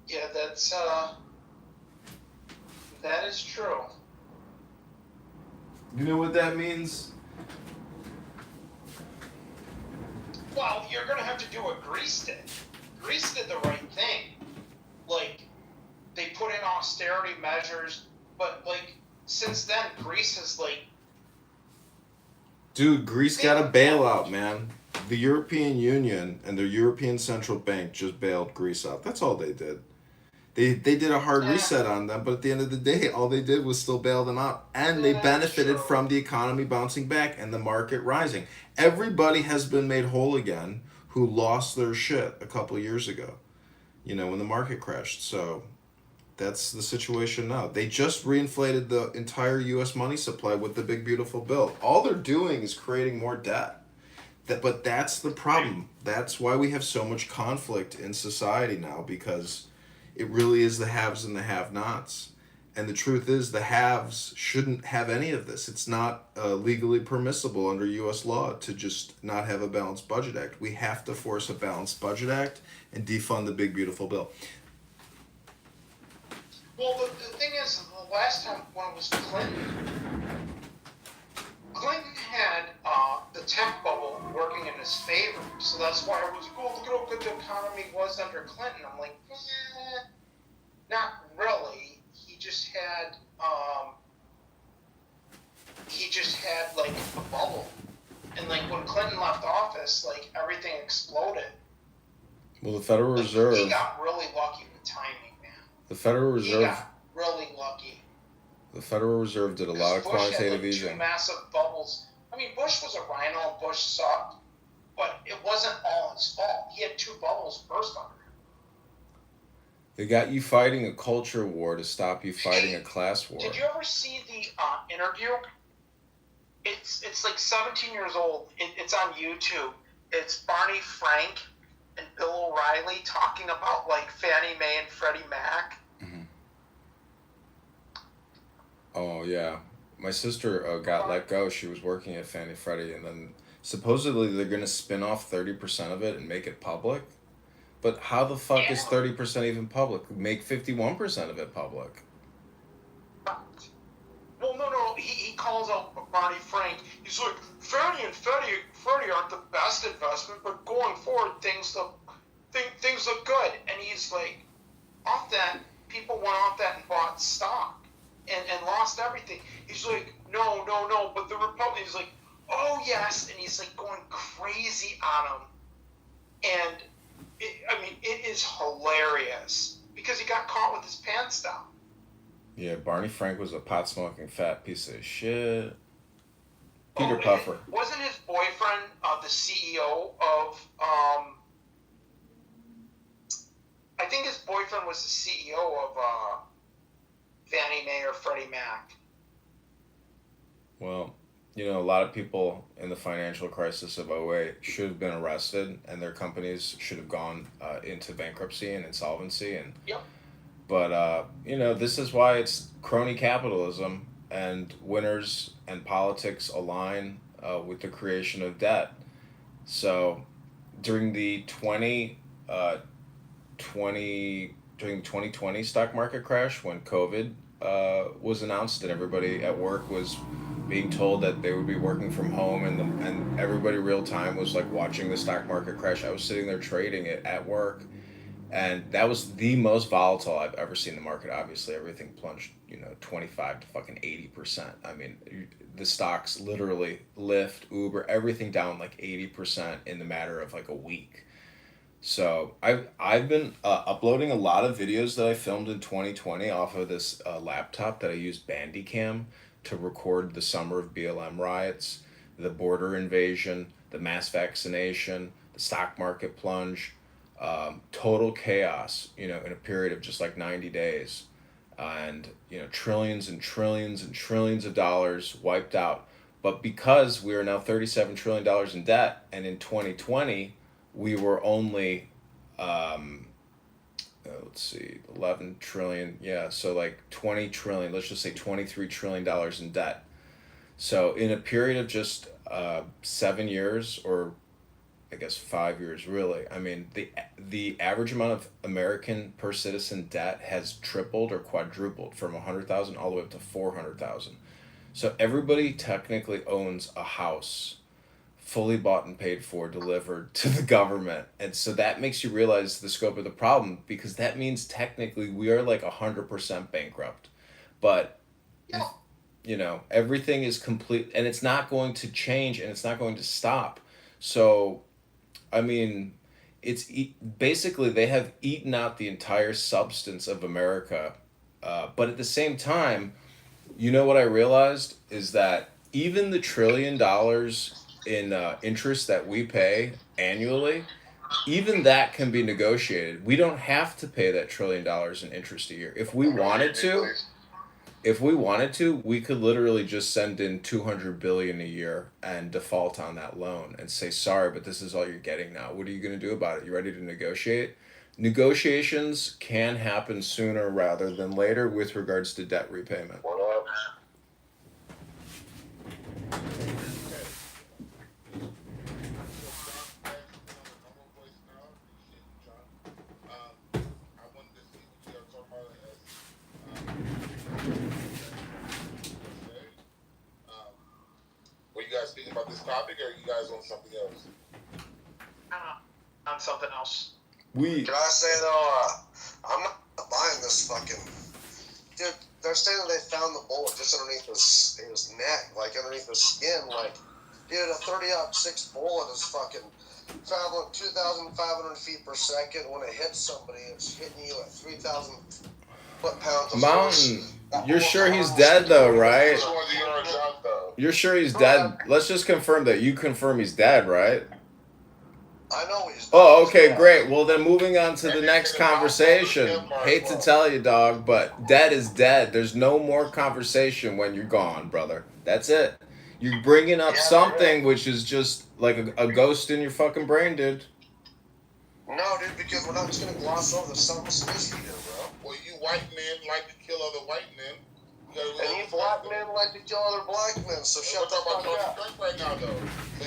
Yeah, that is true. You know what that means? Well, you're gonna have to do what Greece did. Greece did the right thing. Like, they put in austerity measures, but since then, Greece has Dude, Greece got a bailout, man. The European Union and the European Central Bank just bailed Greece out. That's all they did. They did a hard reset on them, but at the end of the day, all they did was still bail them out. And they benefited from the economy bouncing back and the market rising. Everybody has been made whole again who lost their shit a couple of years ago, when the market crashed. So that's the situation now. They just reinflated the entire U.S. money supply with the big, beautiful bill. All they're doing is creating more debt. But that's the problem. That's why we have so much conflict in society now, because it really is the haves and the have-nots. And the truth is the haves shouldn't have any of this. It's not legally permissible under U.S. law to just not have a balanced budget act. We have to force a balanced budget act and defund the big, beautiful bill. Well, the thing is, the last time when it was Clinton had the tech bubble working in his favor, so that's why it was, look at how good the economy was under Clinton. I'm like, not really. He just had a bubble, and when Clinton left office, everything exploded. Well, the Federal Reserve. He got really lucky with timing, man. The Federal Reserve. He got really lucky. The Federal Reserve did a lot of quantitative easing. Two massive bubbles. I mean, Bush was a rhino, and Bush sucked, but it wasn't all his fault. He had 2 bubbles burst under him. They got you fighting a culture war to stop you fighting a class war. Did you ever see the interview? It's 17 years old. It's on YouTube. It's Barney Frank and Bill O'Reilly talking about Fannie Mae and Freddie Mac. Mm-hmm. Oh yeah, my sister got let go. She was working at Fannie Freddie, and then supposedly they're gonna spin off 30% of it and make it public. But how the fuck is 30% even public? Make 51% of it public. Well, no. He calls out Barney Frank. He's like, Fannie and Freddie aren't the best investment, but going forward, things look good. And he's like, off that, people went off that and bought stock and lost everything. He's like, no, but the Republicans, he's like, oh yes, and he's going crazy on them. And it is hilarious because he got caught with his pants down. Yeah, Barney Frank was a pot-smoking fat piece of shit. Peter Puffer. Wasn't his boyfriend the CEO of, I think his boyfriend was the CEO of Fannie Mae or Freddie Mac. Well, a lot of people in the financial crisis of 2008 should have been arrested, and their companies should have gone into bankruptcy and insolvency. And yep. But, this is why it's crony capitalism, and winners and politics align with the creation of debt. So during the 2020 stock market crash, when COVID was announced and everybody at work was being told that they would be working from home, and everybody real time was watching the stock market crash, I was sitting there trading it at work. And that was the most volatile I've ever seen the market. Obviously, everything plunged, 25 to fucking 80%. I mean, the stocks literally, Lyft, Uber, everything down 80% in the matter of a week. So I've been uploading a lot of videos that I filmed in 2020 off of this laptop that I use Bandicam to record the summer of BLM riots, the border invasion, the mass vaccination, the stock market plunge, total chaos, in a period of just like 90 days. And, trillions and trillions and trillions of dollars wiped out. But because we are now $37 trillion in debt, and in 2020, we were only, let's see, 11 trillion. Yeah, so like 20 trillion, let's just say $23 trillion in debt. So in a period of just 7 years, or I guess 5 years, really, I mean, the average amount of American per citizen debt has tripled or quadrupled from 100,000 all the way up to 400,000. So everybody technically owns a house, fully bought and paid for, delivered to the government. And so that makes you realize the scope of the problem, because that means technically we are like 100% bankrupt. But, everything is complete, and it's not going to change, and it's not going to stop. So, I mean, basically they have eaten out the entire substance of America. But at the same time, what I realized is that even the $1 trillion in interest that we pay annually, even that can be negotiated. We don't have to pay that $1 trillion in interest a year. If we wanted to, we could literally just send in $200 billion a year and default on that loan and say, sorry, but this is all you're getting now. What are you going to do about it? You ready to negotiate? Negotiations can happen sooner rather than later with regards to debt repayment. Were you guys speaking about this topic, or are you guys on something else? On something else. Can I say though, I'm not buying this fucking dude. They're saying that they found the bullet just underneath his neck, like underneath his skin. Like, dude, a 30-06 bullet is fucking traveling 2,500 feet per second. When it hits somebody, it's hitting you at 3,000 foot-pounds of Mountain, force. you're sure he's dead though, right? You're sure he's dead? Let's just confirm that. You confirm he's dead, right? I know he's dead. Oh, okay, great. Well, then moving on to the next conversation. Hate to tell you, dog, but dead is dead. There's no more conversation when you're gone, brother. That's it. You're bringing up something which is just like a ghost in your fucking brain, dude. No, dude, because we're not just gonna gloss over the something history here, bro. Well, you white men like to kill other white men. And you black men like to kill other black men, so shut the fuck up. Right now, though.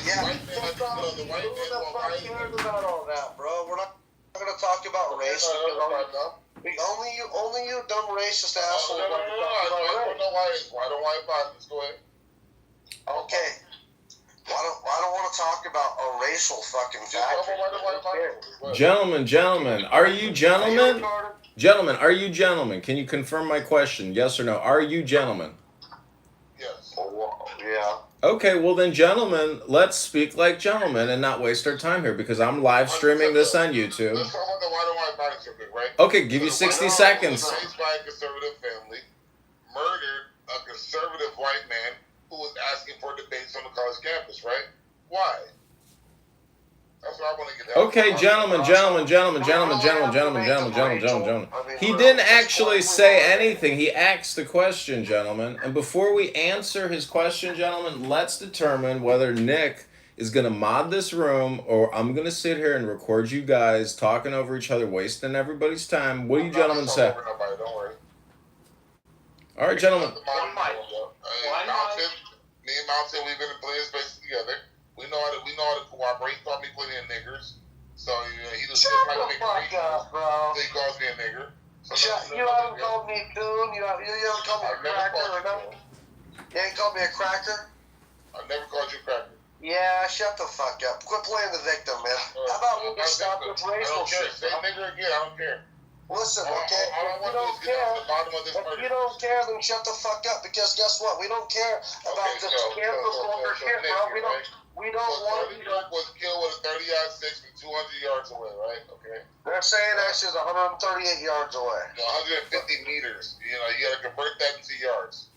Yeah, white men like to kill other white men. Who the fuck cares about all that, bro? We're not gonna talk about race. Only you dumb racist asshole. No. I don't know why don't white partners go ahead. Okay. I don't want to talk about a racial fucking factor. Gentlemen, are you gentlemen? Gentlemen, are you gentlemen? Can you confirm my question? Yes or no? Are you gentlemen? Yes. Yeah. Okay, well then, gentlemen, let's speak like gentlemen and not waste our time here, because I'm live streaming this on YouTube. Let's talk about the white party subject, right? Okay, give you 60 seconds. Raised by a conservative family, murdered a conservative white man who was asking for debates on the college campus, right? Why? That's what I want to get at. Okay, gentlemen. He didn't actually say anything. He asked the question, gentlemen. And before we answer his question, gentlemen, let's determine whether Nick is going to mod this room or I'm going to sit here and record you guys talking over each other, wasting everybody's time. What do you gentlemen say? Don't worry. All right, gentlemen. Me and Mountain, we've been in plenty of spaces together. We know how to cooperate. He called me plenty of niggers. So he just trying to make fuck up, bro. So he calls me a nigger. So you haven't called me a coon. You haven't called me a cracker or nothing. You ain't called me a cracker. I never called you a cracker. Yeah, shut the fuck up. Quit playing the victim, man. How about we stop this racial shit? Say nigger again. I don't care. Listen, okay, if you don't care, then shut the fuck up, because guess what? We don't care about this cancel culture shit, bro. We don't want you. Kirk was killed with a 30-06 from 200 yards away, right? Okay. They're saying that shit's 138 yards away. 150 meters. You gotta convert that into yards.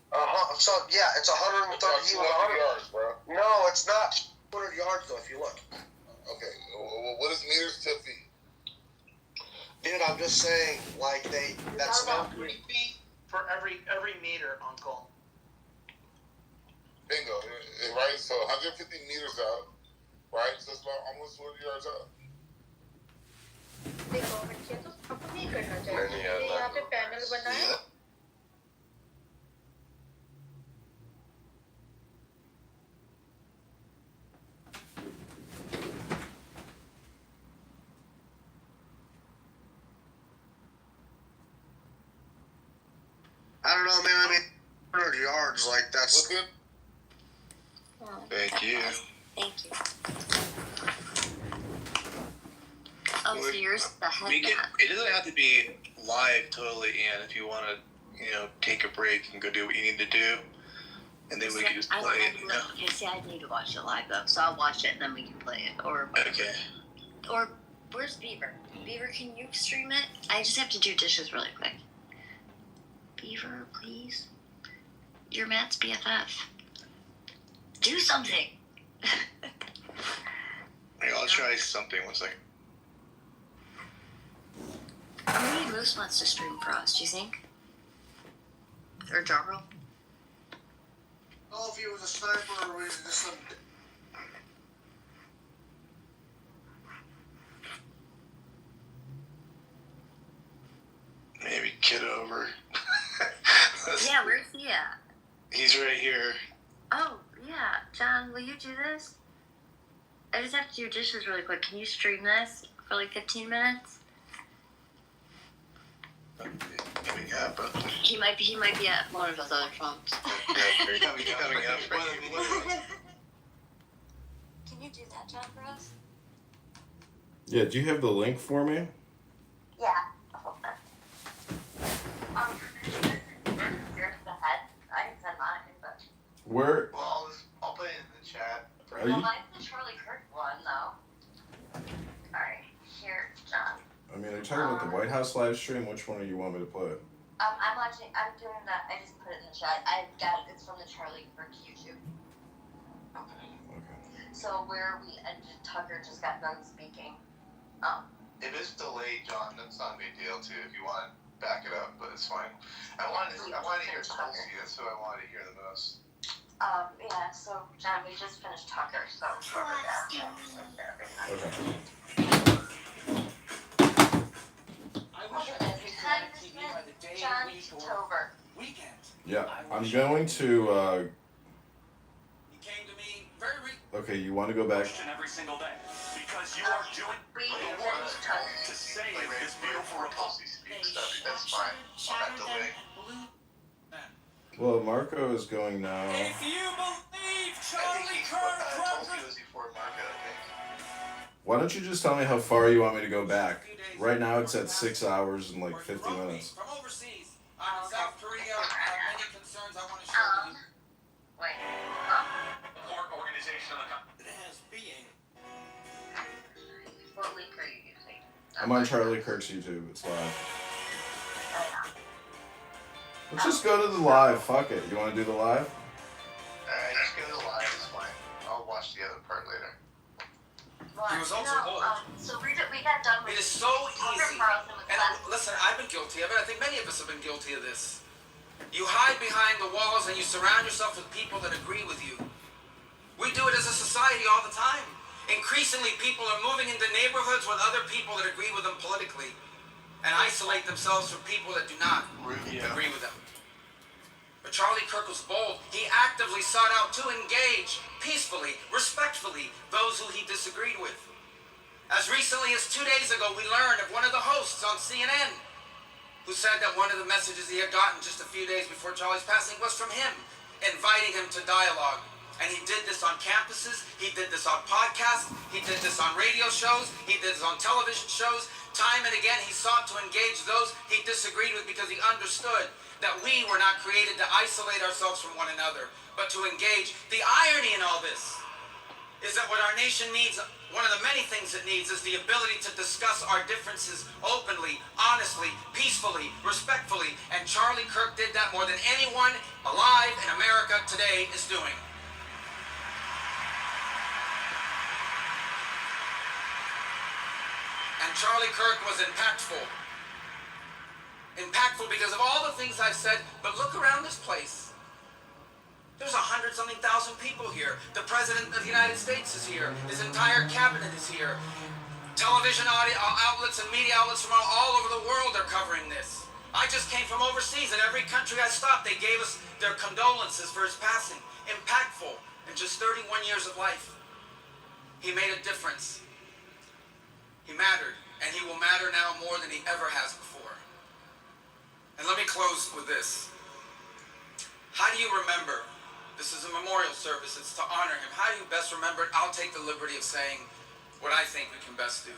So yeah, it's 130 yards, bro. No, it's not 200 yards though. If you look. Okay, what is meters to feet? Dude, I'm just saying, like that's about 3 feet for every meter, Uncle. Bingo, right? So 150 meters out, right? So it's about almost 40 yards out. देखो बच्चे तो आपको नहीं करना चाहिए यहाँ पे panel बनाए I don't know, man. I mean, 100 yards, like that's. Good. Thank you. Thank you. Oh, so yours is the headband. It doesn't have to be live totally, and if you want to, take a break and go do what you need to do, and then we can just play it. You see, I need to watch it live though, so I'll watch it and then we can play it. Or where's Beaver? Beaver, can you stream it? I just have to do dishes really quick. Beaver, please. You're Matt's BFF. Do something. I'll try something. One second. Maybe Moose wants to stream for us, do you think? Or Jarro? Oh, if he was a sniper or just some. Maybe Kitover. Yeah, where's he at? He's right here. Oh, yeah. John, will you do this? I just have to do dishes really quick. Can you stream this for like 15 minutes? He might be at one of those other phones. Coming up for you. Can you do that, John, for us? Yeah, do you have the link for me? Yeah. Hold on. You're the head. I can send mine, but. Where? Well, I'll put it in the chat. Well, mine's the Charlie Kirk one, though. Alright, here, John. I mean, are you talking about the White House live stream? Which one do you want me to play? I'm doing that. I just put it in the chat. I got it. It's from the Charlie Kirk YouTube. Okay. So where we ended, Tucker just got done speaking. It is delayed, John. That's not a big deal, too. If you want to back it up, but it's fine. I wanted to hear Tulsi. That's who I wanted to hear the most. Yeah. So John, we just finished Tucker. So cover that. Okay. John Kitover. Yeah, I'm going to. Okay, you want to go back? Every single day, because you are doing To say this beautiful Republic stuff. That's fine. I'll have to wait. Well, Marco is going now. If you believe Charlie Kirk, Tulsi was before Marco, I think. Why don't you just tell me how far you want me to go back? Right now it's at 6 hours and like 50 minutes. from overseas, I'm in South Korea. I have many concerns I want to share with you. Wait. Court organization of the country. It has being. What link are you using? I'm on Charlie Kirk's YouTube. It's live. Let's just go to the live. Fuck it. You want to do the live? Alright, just go to the live. It's fine. I'll watch the other part later. He was also so we got done with It is so easy. And listen, I've been guilty of it. I think many of us have been guilty of this. You hide behind the walls and you surround yourself with people that agree with you. We do it as a society all the time. Increasingly, people are moving into neighborhoods with other people that agree with them politically and isolate themselves from people that do not agree with them. But Charlie Kirk was bold. He actively sought out to engage peacefully, respectfully, those who he disagreed with. As recently as 2 days ago, we learned of one of the hosts on CNN who said that one of the messages he had gotten just a few days before Charlie's passing was from him, inviting him to dialogue. And he did this on campuses, he did this on podcasts, he did this on radio shows, he did this on television shows. Time and again, he sought to engage those he disagreed with because he understood that we were not created to isolate ourselves from one another, but to engage. The irony in all this is that what our nation needs One of the many things it needs is the ability to discuss our differences openly, honestly, peacefully, respectfully, and Charlie Kirk did that more than anyone alive in America today is doing. And Charlie Kirk was impactful. Impactful because of all the things I've said, but look around this place. There's 100-something thousand people here. The President of the United States is here. His entire cabinet is here. Television outlets and media outlets from all over the world are covering this. I just came from overseas. In every country I stopped, they gave us their condolences for his passing. Impactful in just 31 years of life. He made a difference. He mattered, and he will matter now more than he ever has before. And let me close with this. How do you remember? This is a memorial service. It's to honor him. How do you best remember it? I'll take the liberty of saying what I think we can best do.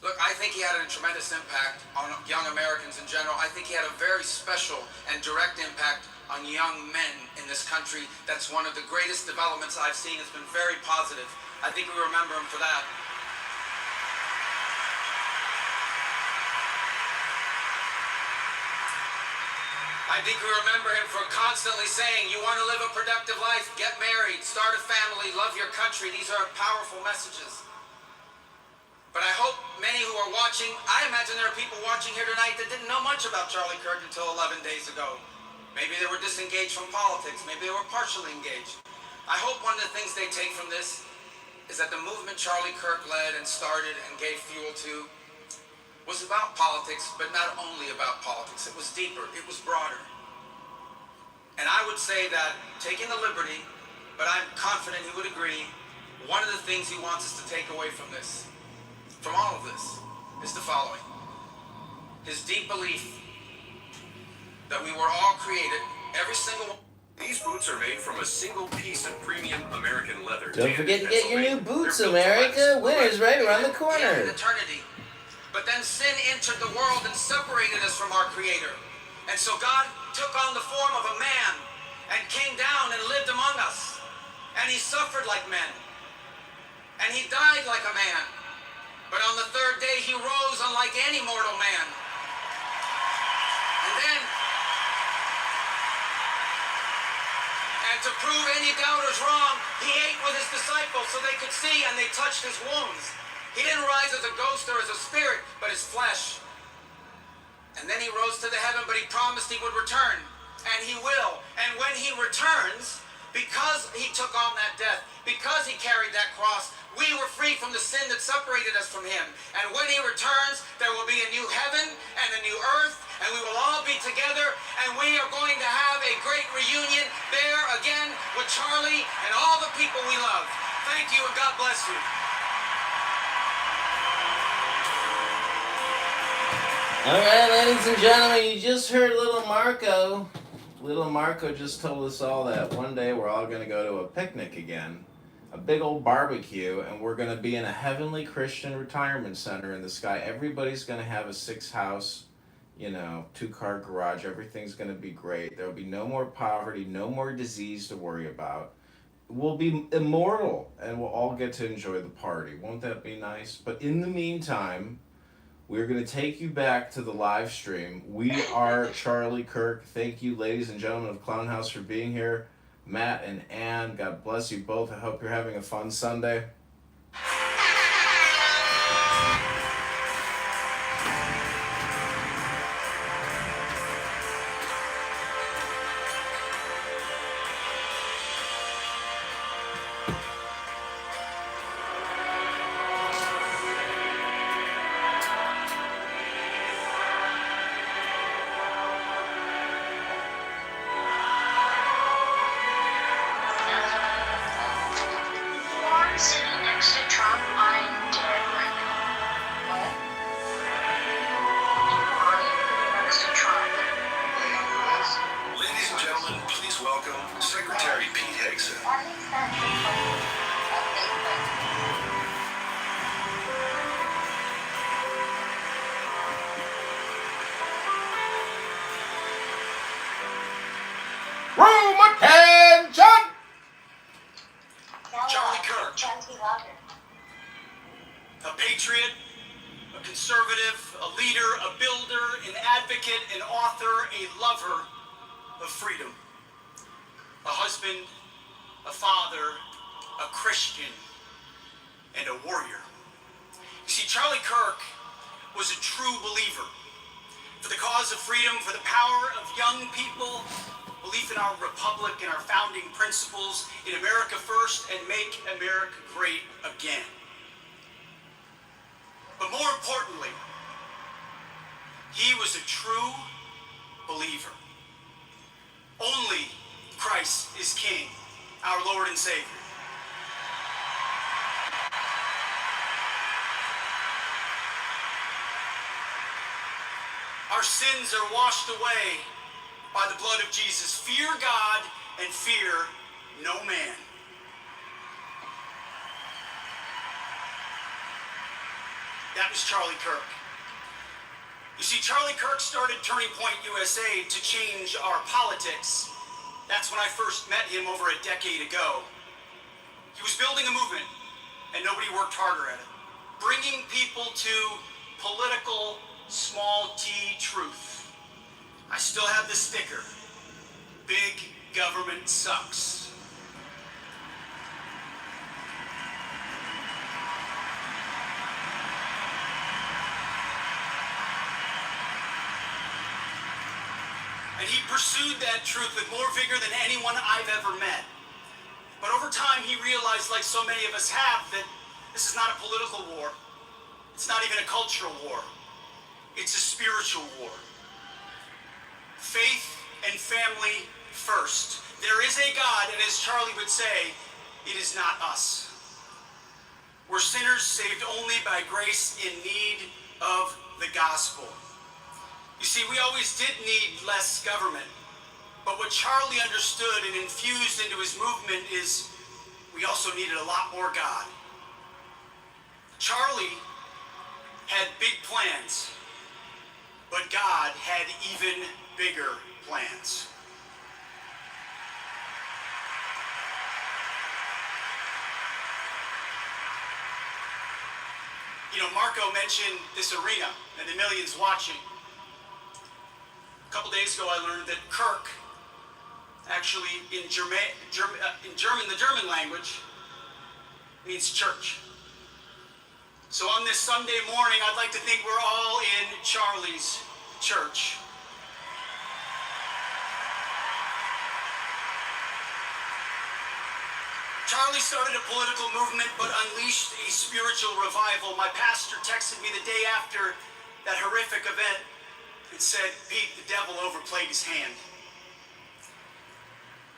Look, I think he had a tremendous impact on young Americans in general. I think he had a very special and direct impact on young men in this country. That's one of the greatest developments I've seen. It's been very positive. I think we remember him for that. I think we remember him for constantly saying, you want to live a productive life, get married, start a family, love your country. These are powerful messages. But I hope many who are watching, I imagine there are people watching here tonight that didn't know much about Charlie Kirk until 11 days ago. Maybe they were disengaged from politics. Maybe they were partially engaged. I hope one of the things they take from this is that the movement Charlie Kirk led and started and gave fuel to was about politics, but not only about politics. It was deeper. It was broader. And I would say that, taking the liberty, but I'm confident he would agree, one of the things he wants us to take away from this, from all of this, is the following. His deep belief that we were all created, every single one. These boots are made from a single piece of premium American leather. Don't forget to get your new boots, America. Winter's right around the corner. Eternity. But then sin entered the world and separated us from our Creator. And so God took on the form of a man and came down and lived among us. And he suffered like men. And he died like a man. But on the third day he rose unlike any mortal man. And then, and to prove any doubters wrong, he ate with his disciples so they could see, and they touched his wounds. He didn't rise as a ghost or as a spirit, but as flesh. And then he rose to the heaven, but he promised he would return. And he will. And when he returns, because he took on that death, because he carried that cross, we were free from the sin that separated us from him. And when he returns, there will be a new heaven and a new earth, and we will all be together, and we are going to have a great reunion there again with Charlie and all the people we love. Thank you, and God bless you. All right, ladies and gentlemen, you just heard little Marco. Little Marco just told us all that one day we're all going to go to a picnic again, a big old barbecue, and we're going to be in a heavenly Christian retirement center in the sky. Everybody's going to have a 6-house, 2-car garage. Everything's going to be great. There'll be no more poverty, no more disease to worry about. We'll be immortal, and we'll all get to enjoy the party. Won't that be nice? But in the meantime, we're going to take you back to the live stream. We are Charlie Kirk. Thank you, ladies and gentlemen of Clown House, for being here. Matt and Ann, God bless you both. I hope you're having a fun Sunday. See advocate, an author, a lover of freedom. A husband, a father, a Christian, and a warrior. You see, Charlie Kirk was a true believer. For the cause of freedom, for the power of young people, belief in our republic and our founding principles, in America first and make America great again. But more importantly, he was a true believer. Only Christ is King, our Lord and Savior. Our sins are washed away by the blood of Jesus. Fear God and fear no man. That was Charlie Kirk. You see, Charlie Kirk started Turning Point USA to change our politics. That's when I first met him over a decade ago. He was building a movement, and nobody worked harder at it. Bringing people to political small t truth. I still have the sticker. Big government sucks. And he pursued that truth with more vigor than anyone I've ever met. But over time, he realized, like so many of us have, that this is not a political war. It's not even a cultural war. It's a spiritual war. Faith and family first. There is a God, and as Charlie would say, it is not us. We're sinners saved only by grace in need of the gospel. You see, we always did need less government, but what Charlie understood and infused into his movement is we also needed a lot more God. Charlie had big plans, but God had even bigger plans. You know, Marco mentioned this arena and the millions watching. A couple days ago, I learned that Kirk, actually in German, the German language, means church. So on this Sunday morning, I'd like to think we're all in Charlie's church. Charlie started a political movement, but unleashed a spiritual revival. My pastor texted me the day after that horrific event and said, "Pete, the devil overplayed his hand."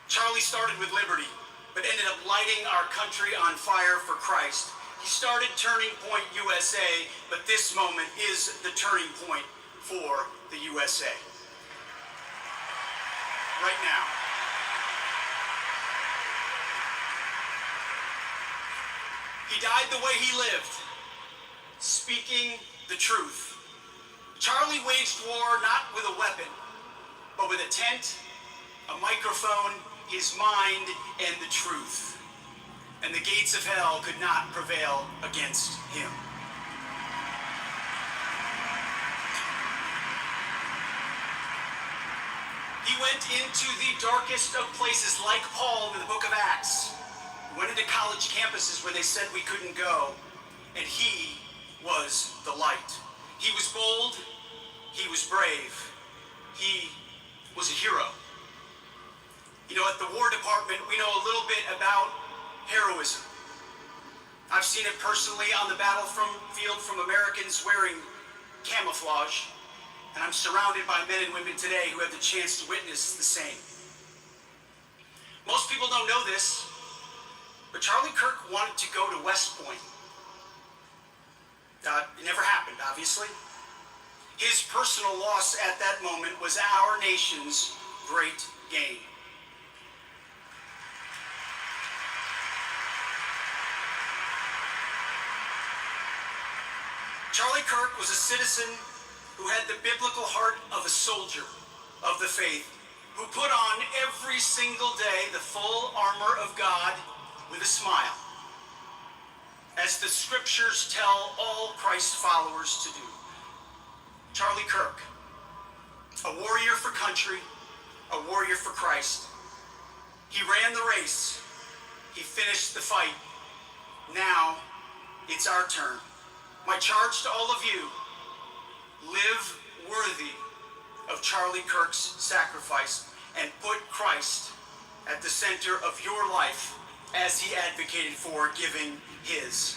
Charlie started with liberty, but ended up lighting our country on fire for Christ. He started Turning Point USA, but this moment is the turning point for the USA. Right now. He died the way he lived, speaking the truth. Charlie waged war not with a weapon, but with a tent, a microphone, his mind, and the truth. And the gates of hell could not prevail against him. He went into the darkest of places, like Paul in the book of Acts. He went into college campuses where they said we couldn't go, and he was the light. He was bold, he was brave, he was a hero. You know, at the War Department, we know a little bit about heroism. I've seen it personally on the battlefield from Americans wearing camouflage, and I'm surrounded by men and women today who have the chance to witness the same. Most people don't know this, but Charlie Kirk wanted to go to West Point. It never happened, obviously. His personal loss at that moment was our nation's great gain. Charlie Kirk was a citizen who had the biblical heart of a soldier of the faith, who put on every single day the full armor of God with a smile, as the scriptures tell all Christ followers to do. Charlie Kirk country, a warrior for Christ. He ran the race. He finished the fight. Now, it's our turn. My charge to all of you, live worthy of Charlie Kirk's sacrifice and put Christ at the center of your life as he advocated for giving his.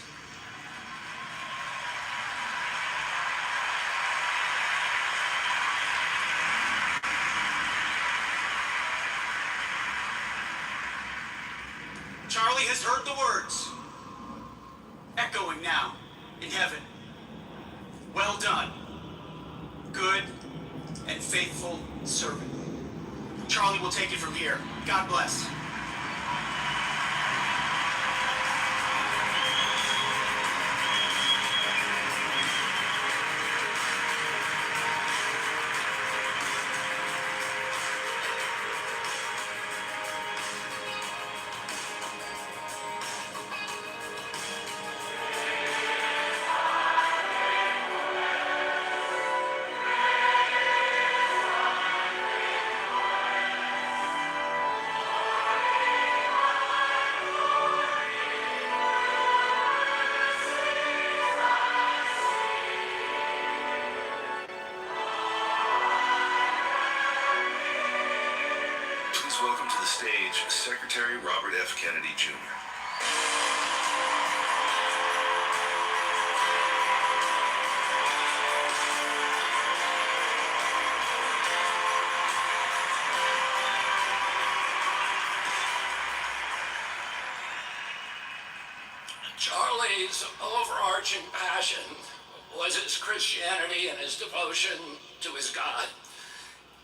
Charlie has heard the words, echoing now in heaven. Well done, good and faithful servant. Charlie will take it from here. God bless. Please welcome to the stage Secretary Robert F. Kennedy, Jr. Charlie's overarching passion was his Christianity and his devotion to his God.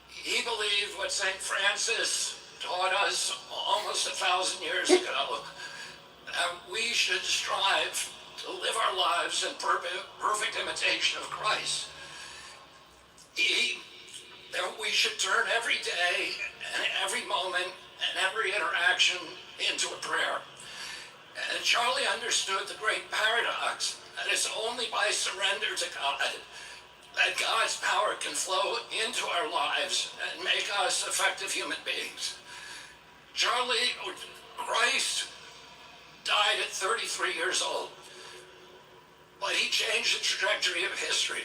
He believed what St. Francis taught us almost 1,000 years ago, that we should strive to live our lives in perfect imitation of Christ. That we should turn every day and every moment and every interaction into a prayer. And Charlie understood the great paradox that it's only by surrender to God that God's power can flow into our lives and make us effective human beings. Christ died at 33 years old, but he changed the trajectory of history.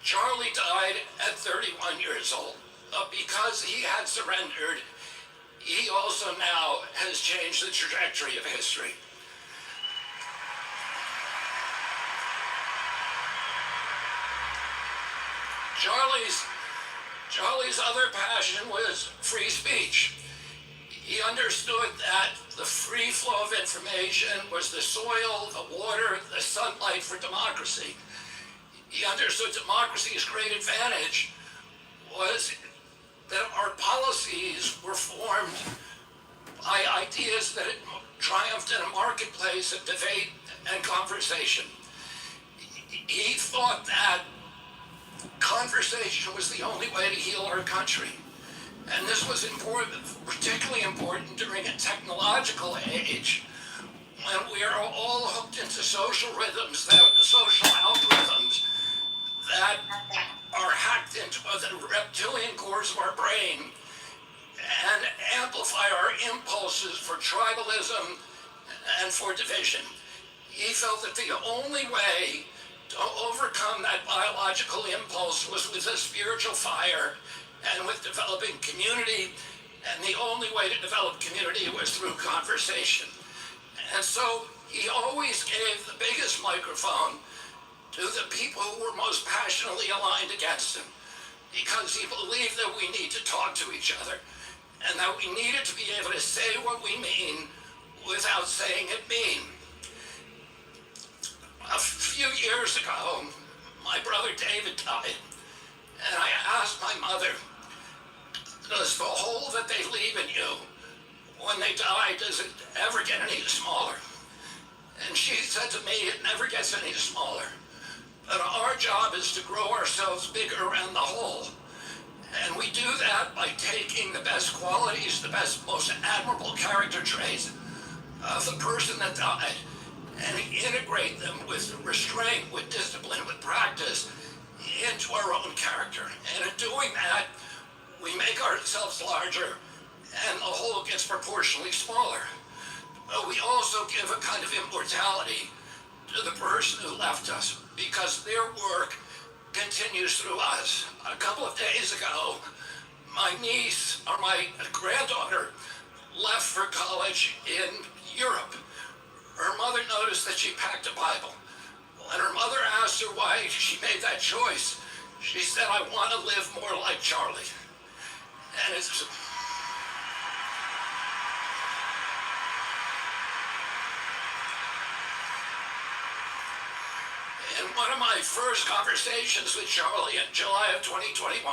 Charlie died at 31 years old, but because he had surrendered, he also now has changed the trajectory of history. Charlie's other passion was free speech. He understood that the free flow of information was the soil, the water, the sunlight for democracy. He understood democracy's great advantage was that our policies were formed by ideas that had triumphed in a marketplace of debate and conversation. He thought that conversation was the only way to heal our country. And this was important, particularly important during a technological age when we are all hooked into social rhythms, social algorithms that are hacked into the reptilian cores of our brain and amplify our impulses for tribalism and for division. He felt that the only way to overcome that biological impulse was with a spiritual fire and with developing community, and the only way to develop community was through conversation. And so he always gave the biggest microphone to the people who were most passionately aligned against him, because he believed that we need to talk to each other, and that we needed to be able to say what we mean without saying it mean. A few years ago, my brother David died, and I asked my mother, does the hole that they leave in you when they die, does it ever get any smaller? And she said to me, it never gets any smaller. But our job is to grow ourselves bigger around the hole. And we do that by taking the best qualities, the best, most admirable character traits of the person that died, and integrate them with restraint, with discipline, with practice into our own character. And in doing that, we make ourselves larger, and the whole gets proportionally smaller. But we also give a kind of immortality to the person who left us, because their work continues through us. A couple of days ago, my niece, or my granddaughter, left for college in Europe. Her mother noticed that she packed a Bible. When her mother asked her why she made that choice, she said, "I want to live more like Charlie." And it's... In one of my first conversations with Charlie in July of 2021,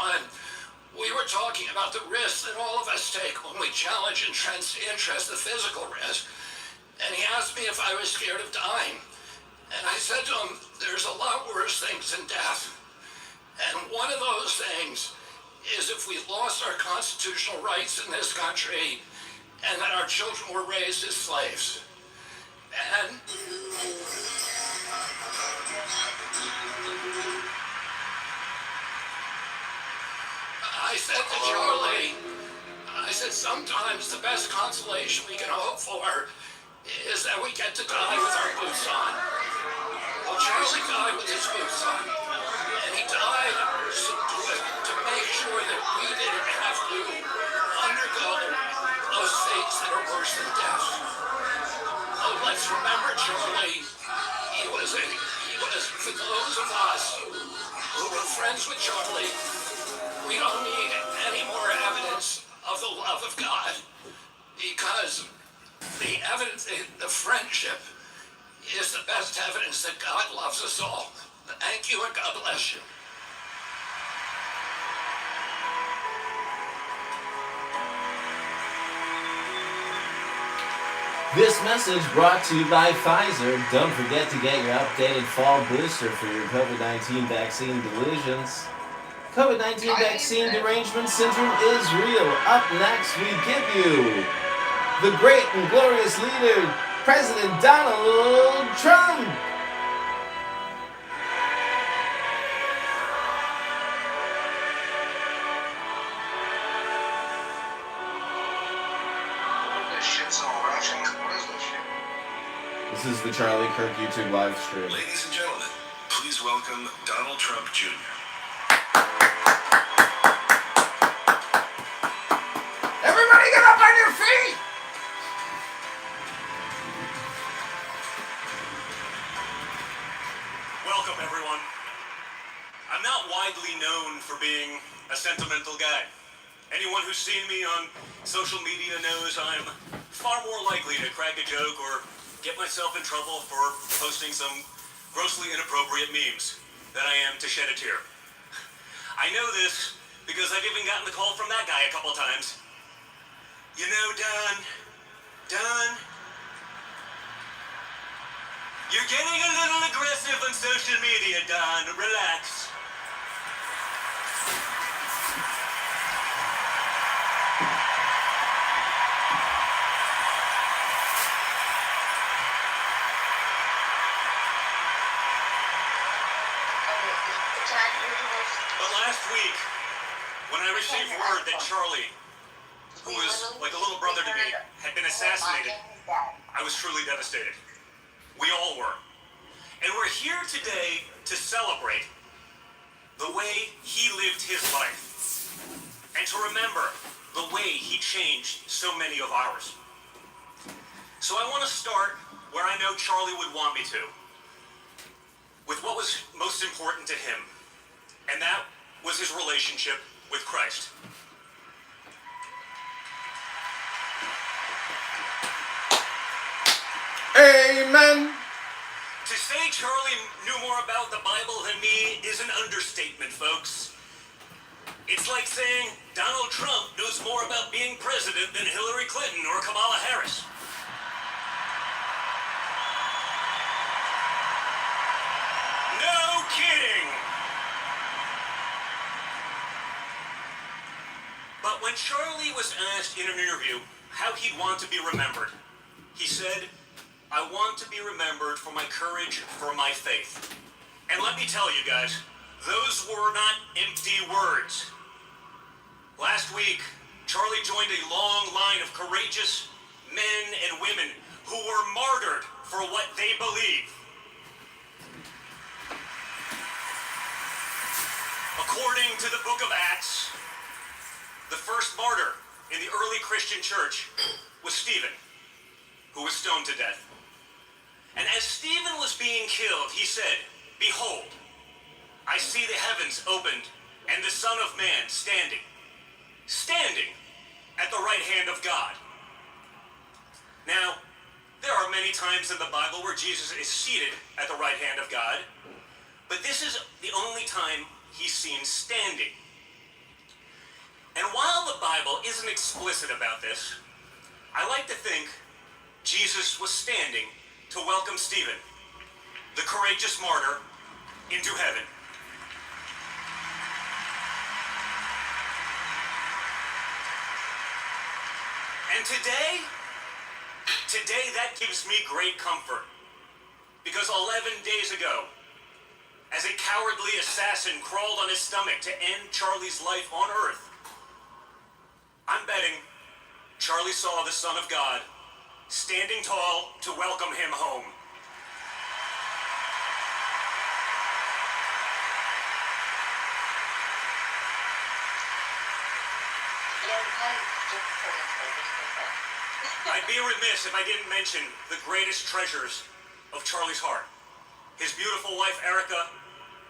we were talking about the risks that all of us take when we challenge and interest, the physical risk. And he asked me if I was scared of dying. And I said to him, there's a lot worse things than death. And one of those things is if we lost our constitutional rights in this country and that our children were raised as slaves. And I said to Charlie, I said, sometimes the best consolation we can hope for is that we get to die with our boots on. Well, Charlie died with his boots on, and he died to make sure that we didn't have to undergo those fates that are worse than death. Oh, let's remember Charlie. He was, for those of us who were friends with Charlie, we don't need any more evidence of the love of God, because the evidence, the friendship, is the best evidence that God loves us all. Thank you, and God bless you. This message brought to you by Pfizer. Don't forget to get your updated fall booster for your COVID-19 vaccine delusions. COVID-19 vaccine derangement syndrome is real. Up next, we give you the great and glorious leader, President Donald Trump. This is the Charlie Kirk YouTube live stream. Ladies and gentlemen, please welcome Donald Trump Jr. Everybody get up on your feet! Welcome, everyone. I'm not widely known for being a sentimental guy. Anyone who's seen me on social media knows I'm far more likely to crack a joke or get myself in trouble for posting some grossly inappropriate memes than I am to shed a tear. I know this because I've even gotten the call from that guy a couple times. You know, Don, you're getting a little aggressive on social media, Don. Relax. But last week, when I received word that Charlie, who was like a little brother to me, had been assassinated, I was truly devastated. We all were. And we're here today to celebrate the way he lived his life and to remember the way he changed so many of ours. So I want to start where I know Charlie would want me to, with what was most important to him, and that was his relationship with Christ. Amen. To say Charlie knew more about the Bible than me is an understatement, folks. It's like saying Donald Trump knows more about being president than Hillary Clinton or Kamala Harris. No kidding! But when Charlie was asked in an interview how he'd want to be remembered, he said, "I want to be remembered for my courage, for my faith." And let me tell you guys, those were not empty words. Last Last week, Charlie joined a long line of courageous men and women who were martyred for what they believe. According to the book of Acts, the first martyr in the early Christian church was Stephen, who was stoned to death. And as Stephen was being killed, he said, "Behold, I see the heavens opened and the Son of Man standing at the right hand of God." Now, there are many times in the Bible where Jesus is seated at the right hand of God, but this is the only time he's seen standing. And while the Bible isn't explicit about this, I like to think Jesus was standing to welcome Stephen, the courageous martyr, into heaven. And today that gives me great comfort, because 11 days ago, as a cowardly assassin crawled on his stomach to end Charlie's life on Earth, I'm betting Charlie saw the Son of God standing tall to welcome him home. I'd be remiss if I didn't mention the greatest treasures of Charlie's heart: his beautiful wife Erica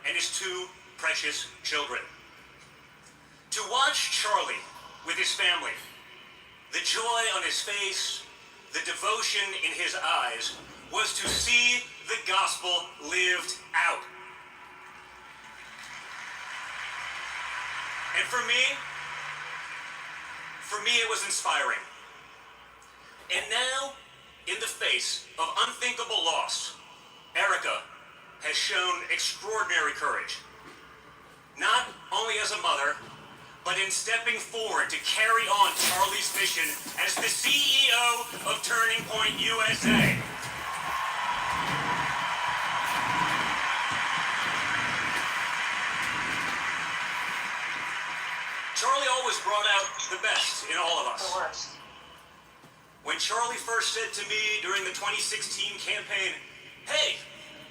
and his two precious children. To watch Charlie with his family, the joy on his face, the devotion in his eyes, was to see the gospel lived out. And for me it was inspiring. And now, in the face of unthinkable loss, Erica has shown extraordinary courage. Not only as a mother, but in stepping forward to carry on Charlie's mission as the CEO of Turning Point USA. Charlie always brought out the best in all of us. When Charlie first said to me during the 2016 campaign, "Hey,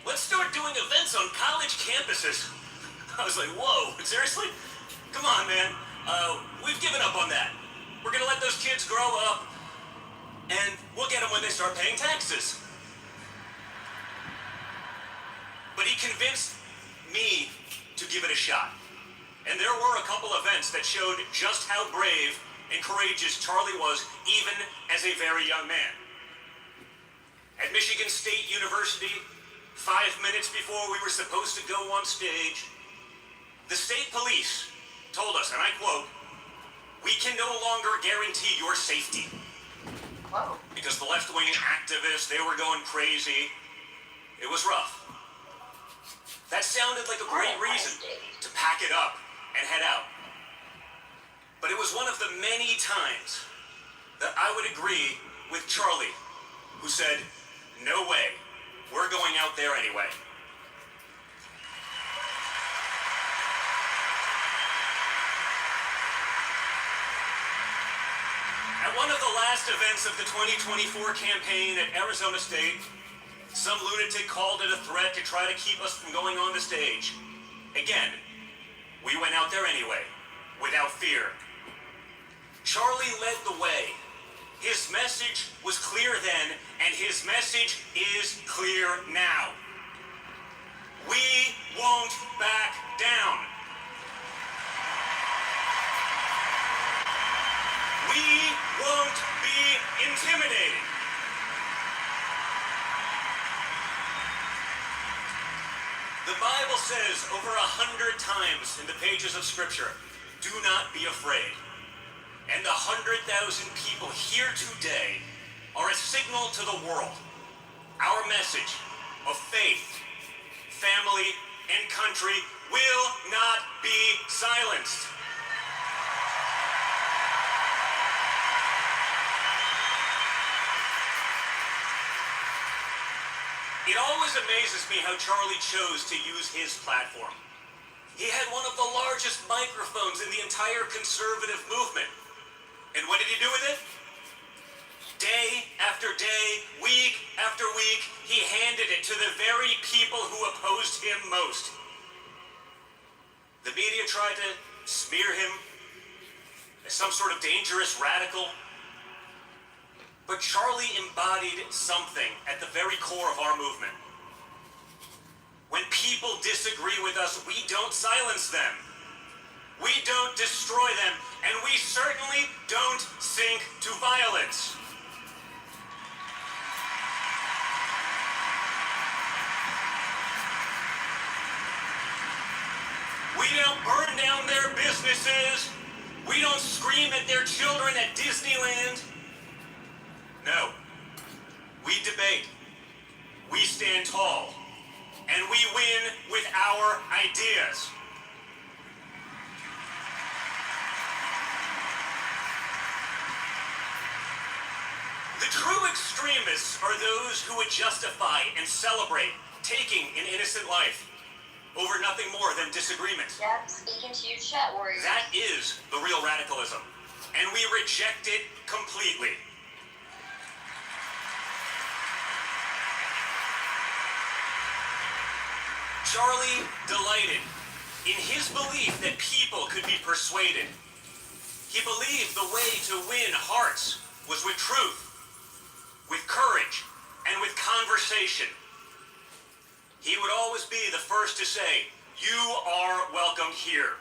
let's start doing events on college campuses," I was like, "Whoa, seriously? Come on, man. We've given up on that. We're gonna let those kids grow up, and we'll get them when they start paying taxes." But he convinced me to give it a shot. And there were a couple events that showed just how brave and courageous Charlie was, even as a very young man. At Michigan State University, 5 minutes before we were supposed to go on stage, the state police told us, and I quote, "We can no longer guarantee your safety." Wow. Because the left-wing activists, they were going crazy. It was rough. That sounded like a great reason to pack it up and head out. But it was one of the many times that I would agree with Charlie, who said, "No way, we're going out there anyway." At one of the last events of the 2024 campaign at Arizona State, some lunatic called it a threat to try to keep us from going on the stage. Again, we went out there anyway, without fear. Charlie led the way. His message was clear then, and his message is clear now. We won't back down. We won't be intimidated. The Bible says over 100 times in the pages of Scripture, "Do not be afraid." And the 100,000 people here today are a signal to the world. Our message of faith, family, and country will not be silenced. It always amazes me how Charlie chose to use his platform. He had one of the largest microphones in the entire conservative movement. And what did he do with it? Day after day, week after week, he handed it to the very people who opposed him most. The media tried to smear him as some sort of dangerous radical. But Charlie embodied something at the very core of our movement. When people disagree with us, we don't silence them. We don't destroy them, and we certainly don't sink to violence. We don't burn down their businesses. We don't scream at their children at Disneyland. No. We debate. We stand tall. And we win with our ideas. The true extremists are those who would justify and celebrate taking an innocent life over nothing more than disagreement. Yep, speaking to you, chat warriors. That is the real radicalism, and we reject it completely. Charlie delighted in his belief that people could be persuaded. He believed the way to win hearts was with truth, with courage, and with conversation. He would always be the first to say, "You are welcome here."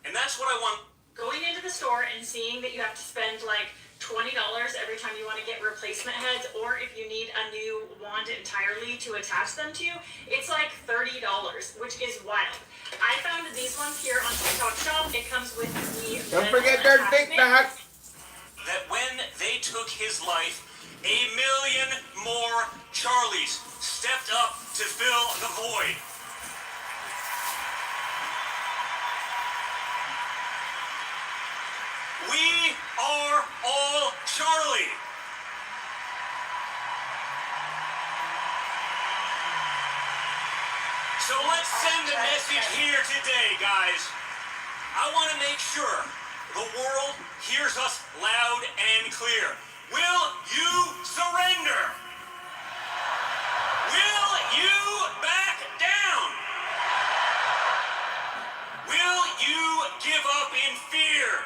And that's what I want. Going into the store and seeing that you have to spend like $20 every time you want to get replacement heads, or if you need a new wand entirely to attach them to, it's like $30, which is wild. I found these ones here on TikTok Shop. It comes with the Don't forget their TikTok. That when they took his life, 1 million more Charlies stepped up to fill the void. We are all Charlie. So let's send a message here today, guys. I want to make sure the world hears us loud and clear. Will you surrender? Will you back down? Will you give up in fear?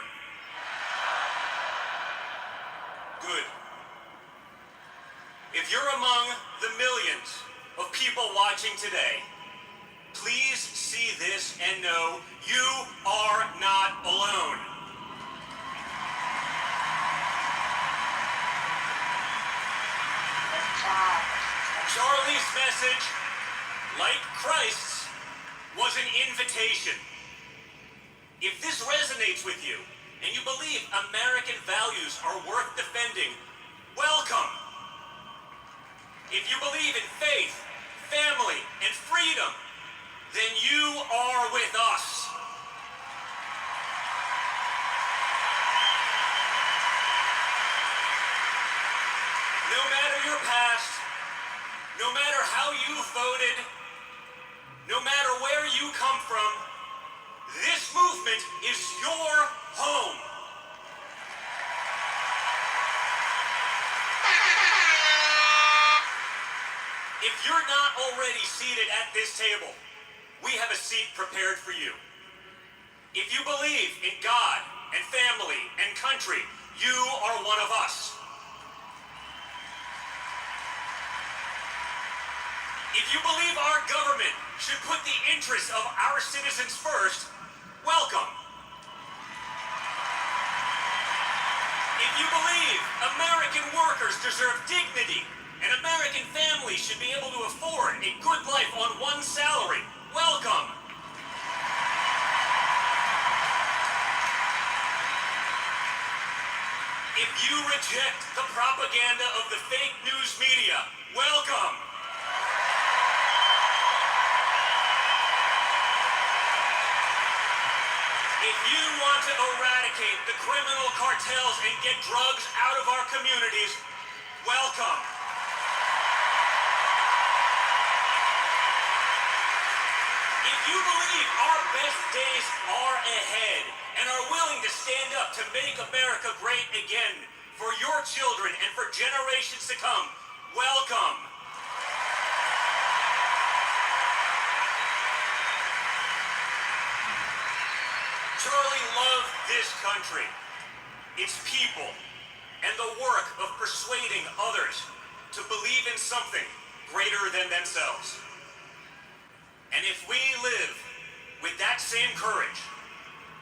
Good. If you're among the millions of people watching today, please see this and know you are not alone. Charlie's message, like Christ's, was an invitation. If this resonates with you, and you believe American values are worth defending, welcome. If you believe in faith, family, and freedom, then you are with us. No matter your past, no matter how you voted, no matter where you come from, this movement is your home. If you're not already seated at this table, we have a seat prepared for you. If you believe in God and family and country, you are one of us. If you believe our government should put the interests of our citizens first, welcome. If you believe American workers deserve dignity and American families should be able to afford a good life on one salary, welcome. If you reject the propaganda of the fake news media, welcome. If you want to eradicate the criminal cartels and get drugs out of our communities, welcome. If you believe our best days are ahead and are willing to stand up to make America great again for your children and for generations to come, welcome. Charlie loved this country, its people, and the work of persuading others to believe in something greater than themselves. And if we live with that same courage,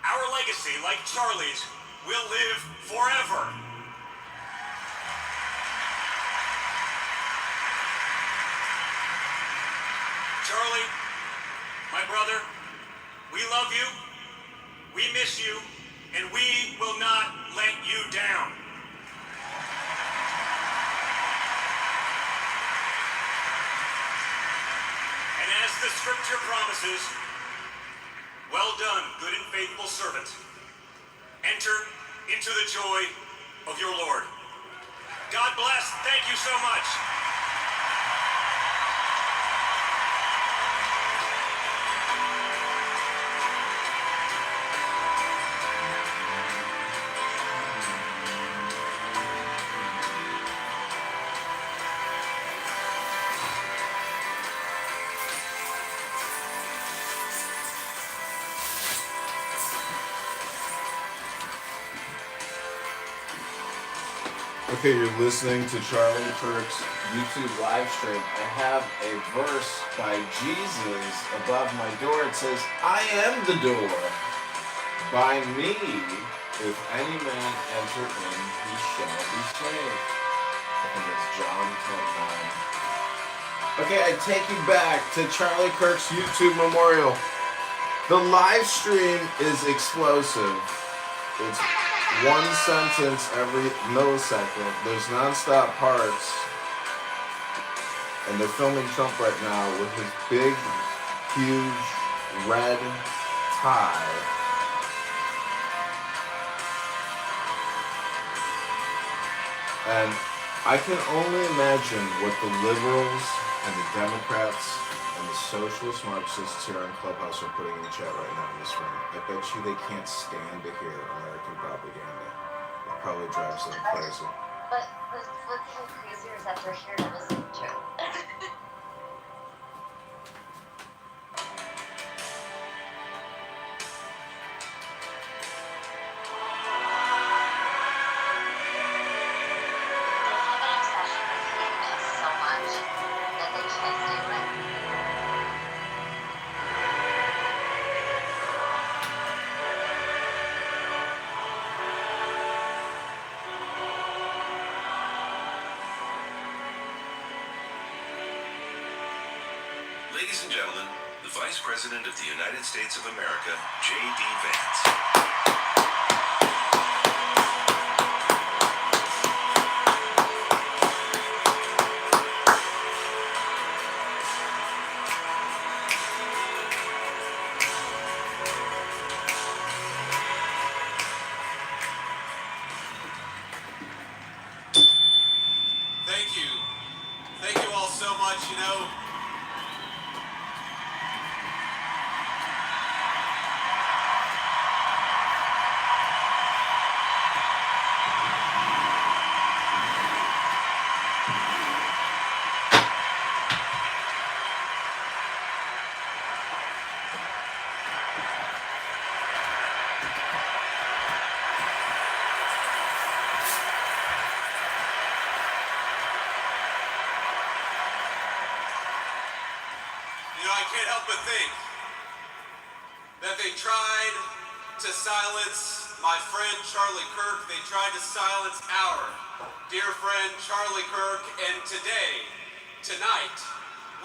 our legacy, like Charlie's, will live forever. Charlie, my brother, we love you. We miss you, and we will not let you down. And as the scripture promises, well done, good and faithful servant. Enter into the joy of your Lord. God bless. Thank you so much. Okay, you're listening to Charlie Kirk's YouTube live stream. I have a verse by Jesus above my door. It says, I am the door. By me, if any man enter in, he shall be saved. I think it's John 10:9. Okay, I take you back to Charlie Kirk's YouTube memorial. The live stream is explosive. It's one sentence every millisecond. There's non-stop parts. And they're filming Trump right now with his big, huge, red tie. And I can only imagine what the liberals and the Democrats and the socialist Marxists here on Clubhouse are putting in the chat right now in this room. I bet you they can't stand to hear American propaganda. It probably drives them crazy. But what's even crazier is that they're here to listen to. Ladies and gentlemen, the Vice President of the United States of America, J.D. Vance. Thank you. Thank you all so much. You know, I can't help but think that they tried to silence my friend Charlie Kirk. They tried to silence our dear friend Charlie Kirk. And tonight,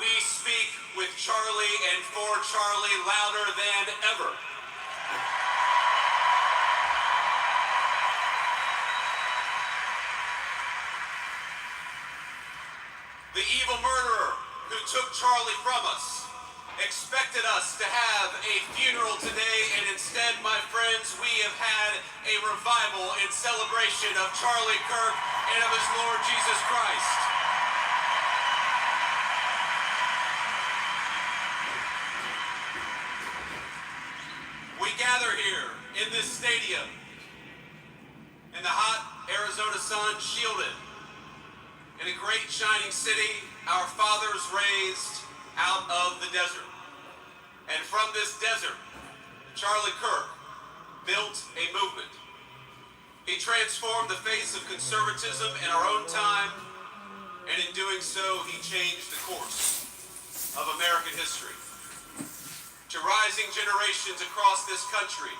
we speak with Charlie and for Charlie louder than ever. The evil murderer who took Charlie from us expected us to have a funeral today, and instead, my friends, we have had a revival in celebration of Charlie Kirk and of his Lord Jesus Christ. stadium. In the hot Arizona sun, shielded. In a great shining city, our fathers raised out of the desert. And from this desert, Charlie Kirk built a movement. He transformed the face of conservatism in our own time, and in doing so, he changed the course of American history. To rising generations across this country,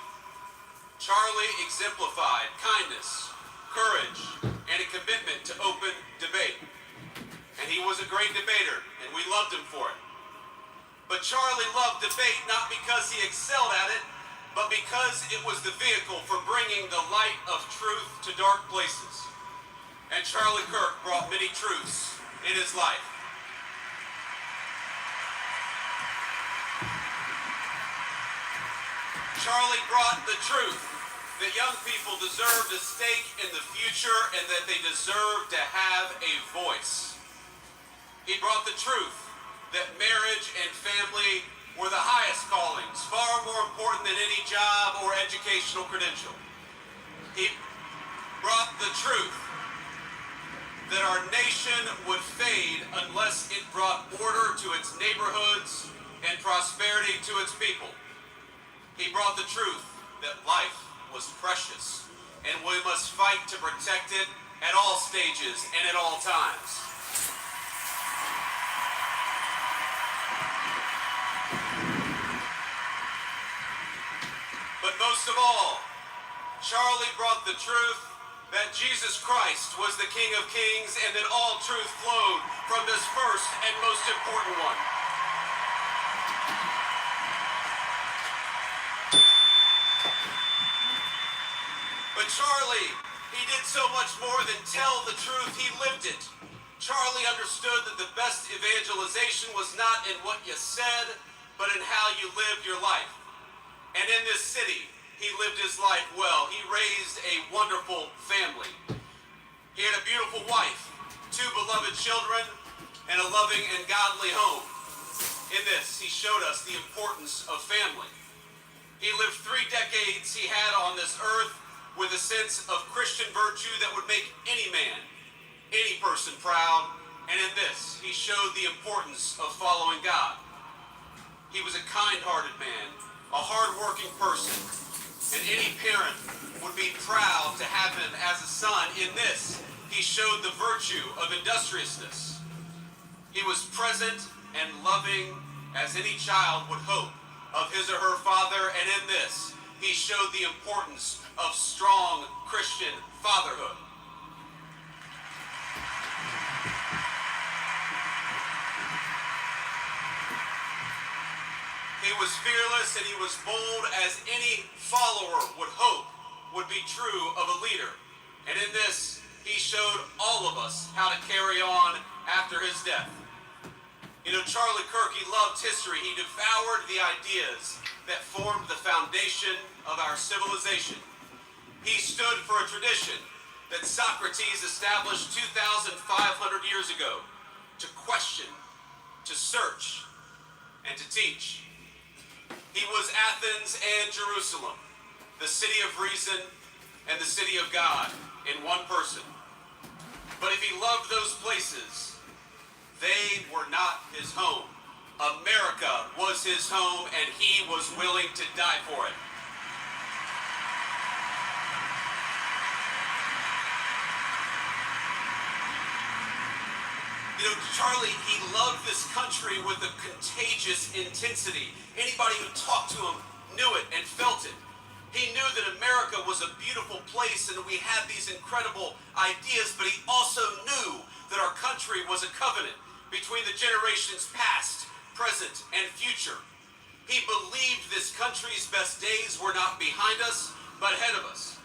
Charlie exemplified kindness, courage, and a commitment to open debate. And he was a great debater, and we loved him for it. But Charlie loved debate not because he excelled at it, but because it was the vehicle for bringing the light of truth to dark places. And Charlie Kirk brought many truths in his life. Charlie brought the truth that young people deserved a stake in the future and that they deserved to have a voice. He brought the truth that marriage and family were the highest callings, far more important than any job or educational credential. He brought the truth that our nation would fade unless it brought order to its neighborhoods and prosperity to its people. He brought the truth that life was precious, and we must fight to protect it at all stages and at all times. But most of all, Charlie brought the truth that Jesus Christ was the King of Kings and that all truth flowed from this first and most important one. But Charlie, he did so much more than tell the truth, he lived it. Charlie understood that the best evangelization was not in what you said, but in how you lived your life. And in this city, he lived his life well. He raised a wonderful family. He had a beautiful wife, 2 beloved children, and a loving and godly home. In this, he showed us the importance of family. He lived 3 decades he had on this earth with a sense of Christian virtue that would make any man, any person proud, and in this, he showed the importance of following God. He was a kind-hearted man, a hard-working person, and any parent would be proud to have him as a son. In this, he showed the virtue of industriousness. He was present and loving as any child would hope of his or her father, and in this, he showed the importance of strong Christian fatherhood. He was fearless and he was bold as any follower would hope would be true of a leader. And in this, he showed all of us how to carry on after his death. You know, Charlie Kirk, he loved history. He devoured the ideas that formed the foundation of our civilization. He stood for a tradition that Socrates established 2,500 years ago to question, to search, and to teach. He was Athens and Jerusalem, the city of reason and the city of God in one person. But if he loved those places, they were not his home. America was his home, and he was willing to die for it. You know, Charlie, he loved this country with a contagious intensity. Anybody who talked to him knew it and felt it. He knew that America was a beautiful place and we had these incredible ideas, but he also knew that our country was a covenant between the generations past, present, and future. He believed this country's best days were not behind us, but ahead of us.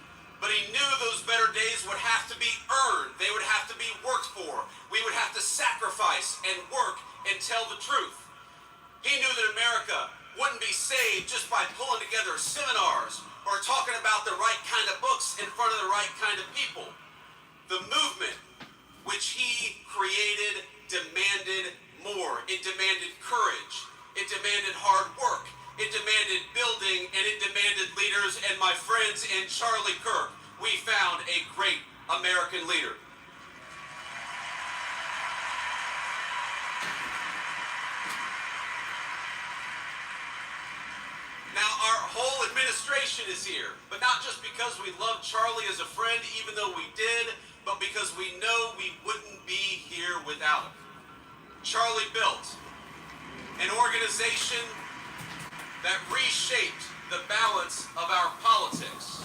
But he knew those better days would have to be earned. They would have to be worked for. We would have to sacrifice and work and tell the truth. He knew that America wouldn't be saved just by pulling together seminars or talking about the right kind of books in front of the right kind of people. The movement which he created demanded more. It demanded courage. It demanded hard work. it demanded building, and it demanded leaders, and my friends, in Charlie Kirk, we found a great American leader. Now, our whole administration is here, but not just because we love Charlie as a friend, even though we did, but because we know we wouldn't be here without him. Charlie built an organization that reshaped the balance of our politics.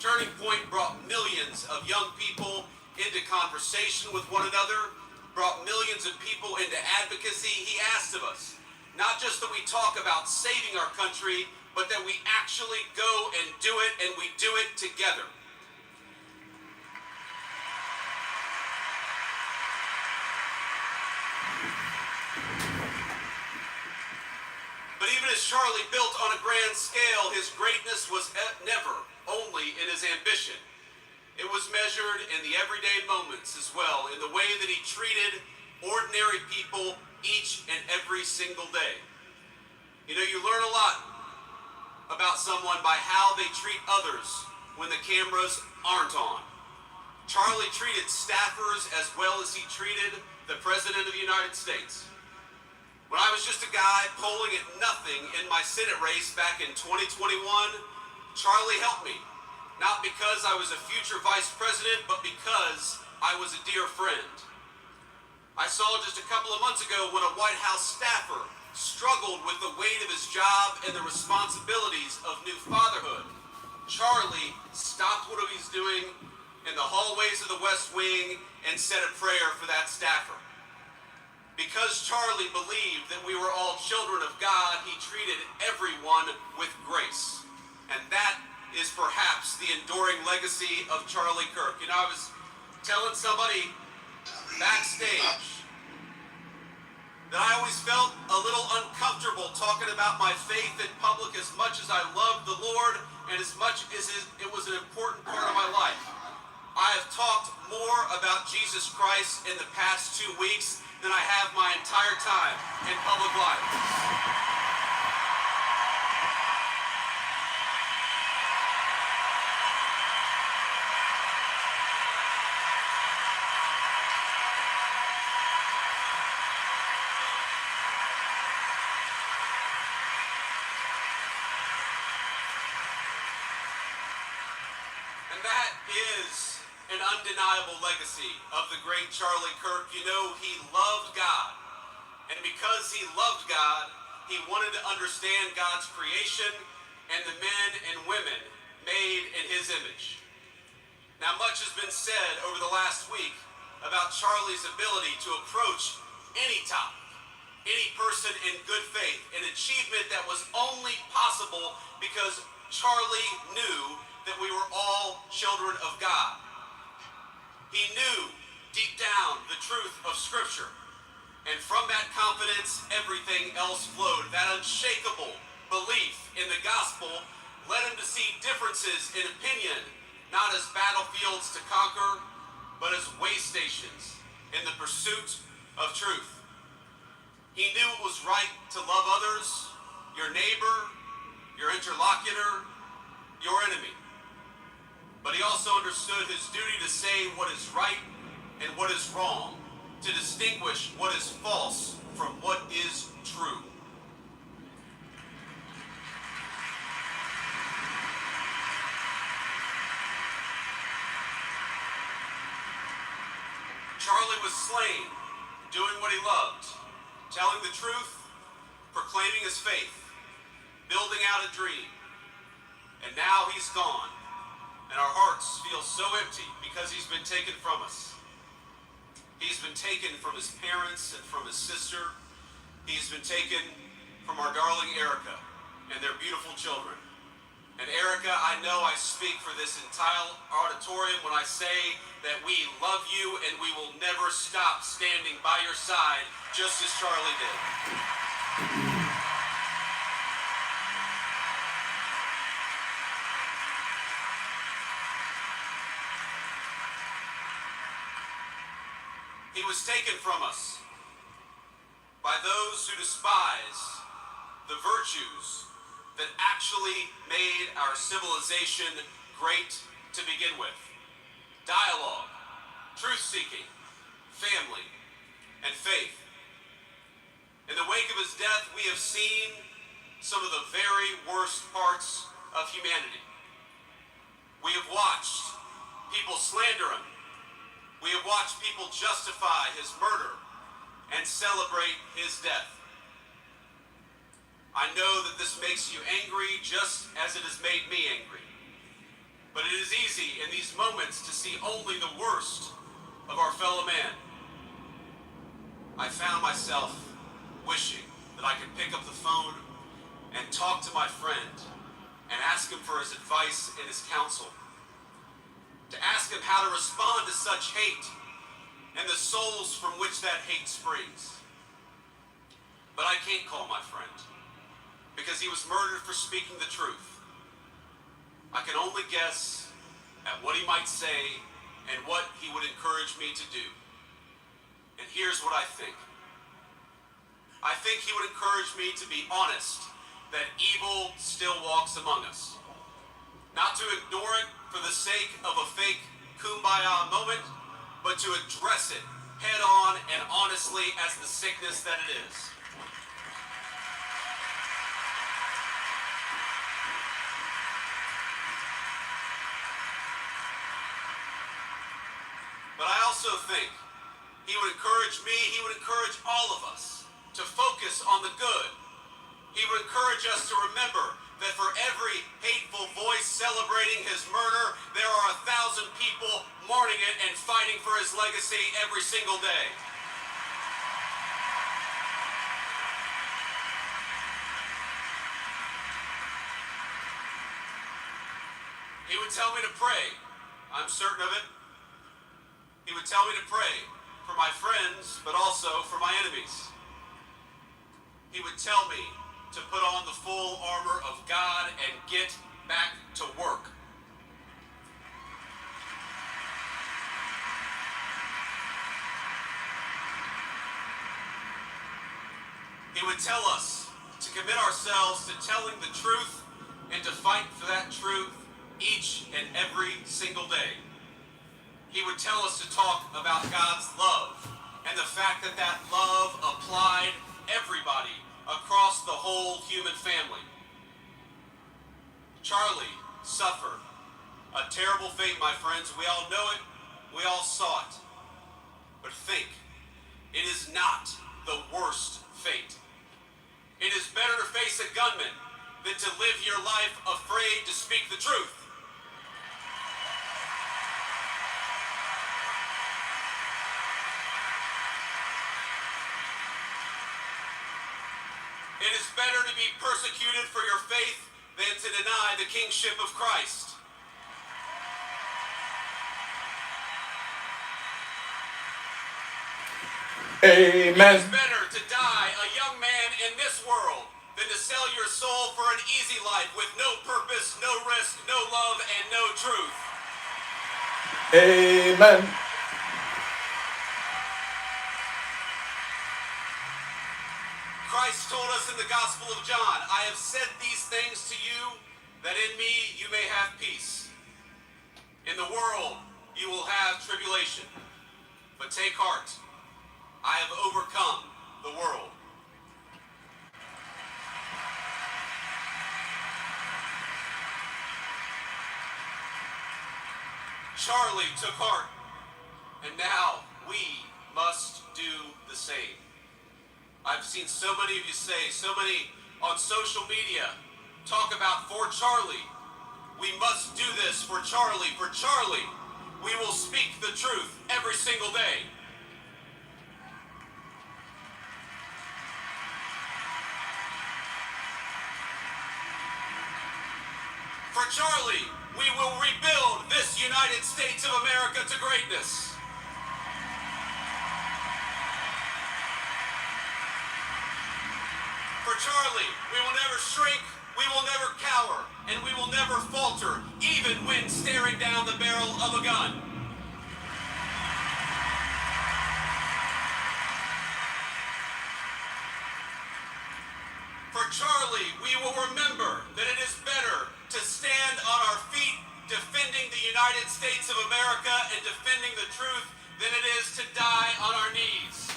Turning Point brought millions of young people into conversation with one another, brought millions of people into advocacy. He asked of us, not just that we talk about saving our country, but that we actually go and do it, and we do it together. But even as Charlie built on a grand scale, his greatness was never only in his ambition. It was measured in the everyday moments as well, in the way that he treated ordinary people each and every single day. You know, you learn a lot about someone by how they treat others when the cameras aren't on. Charlie treated staffers as well as he treated the President of the United States. When I was just a guy polling at nothing in my Senate race back in 2021, Charlie helped me. Not because I was a future vice president, but because I was a dear friend. I saw just a couple of months ago when a White House staffer struggled with the weight of his job and the responsibilities of new fatherhood. Charlie stopped what he was doing in the hallways of the West Wing and said a prayer for that staffer. Because Charlie believed that we were all children of God, he treated everyone with grace. And that is perhaps the enduring legacy of Charlie Kirk. You know, I was telling somebody backstage that I always felt a little uncomfortable talking about my faith in public as much as I loved the Lord and as much as it was an important part of my life. I have talked more about Jesus Christ in the past 2 weeks than I have my entire time in public life. And that is an undeniable legacy of the great Charlie Kirk. You know, he loved God. And because he loved God, he wanted to understand God's creation and the men and women made in his image. Now, much has been said over the last week about Charlie's ability to approach any topic, any person in good faith, an achievement that was only possible because Charlie knew that we were all children of God. He knew deep down the truth of Scripture. And from that confidence, everything else flowed. That unshakable belief in the gospel led him to see differences in opinion, not as battlefields to conquer, but as way stations in the pursuit of truth. He knew it was right to love others, your neighbor, your interlocutor, your enemy. But he also understood his duty to say what is right and what is wrong, to distinguish what is false from what is true. Charlie was slain, doing what he loved, telling the truth, proclaiming his faith, building out a dream. And now he's gone, and our hearts feel so empty because he's been taken from us. He's been taken from his parents and from his sister. He's been taken from our darling Erica and their beautiful children. And Erica, I know I speak for this entire auditorium when I say that we love you and we will never stop standing by your side, just as Charlie did. He was taken from us by those who despise the virtues that actually made our civilization great to begin with. Dialogue, truth-seeking, family, and faith. In the wake of his death, we have seen some of the very worst parts of humanity. We have watched people slander him. We have watched people justify his murder and celebrate his death. I know that this makes you angry just as it has made me angry. But it is easy in these moments to see only the worst of our fellow man. I found myself wishing that I could pick up the phone and talk to my friend and ask him for his advice and his counsel. To ask him how to respond to such hate and the souls from which that hate springs. But I can't call my friend because he was murdered for speaking the truth. I can only guess at what he might say and what he would encourage me to do. And here's what I think. I think he would encourage me to be honest that evil still walks among us. Not to ignore it for the sake of a fake kumbaya moment, but to address it head on and honestly as the sickness that it is. But I also think he would encourage me, he would encourage all of us to focus on the good. He would encourage us to remember that for every hateful voice celebrating his murder, there are 1,000 people mourning it and fighting for his legacy every single day. He would tell me to pray. I'm certain of it. He would tell me to pray for my friends, but also for my enemies. He would tell me to put on the full armor of God and get back to work. He would tell us to commit ourselves to telling the truth and to fight for that truth each and every single day. He would tell us to talk about God's love and the fact that that love applied everybody across the whole human family. Charlie suffered a terrible fate, my friends. We all know it. We all saw it. But think, it is not the worst fate. It is better to face a gunman than to live your life afraid to speak the truth. It is better to be persecuted for your faith than to deny the kingship of Christ. Amen. It is better to die a young man in this world than to sell your soul for an easy life with no purpose, no risk, no love, and no truth. Amen. Christ told us in the Gospel of John, I have said these things to you, that in me you may have peace. In the world you will have tribulation, but take heart, I have overcome the world. Charlie took heart, and now we must do the same. I've seen so many of you say, so many on social media, talk about for Charlie. We must do this for Charlie. For Charlie, we will speak the truth every single day. For Charlie, we will rebuild this United States of America to greatness. For Charlie, we will never shrink, we will never cower, and we will never falter, even when staring down the barrel of a gun. For Charlie, United States of America and defending the truth than it is to die on our knees.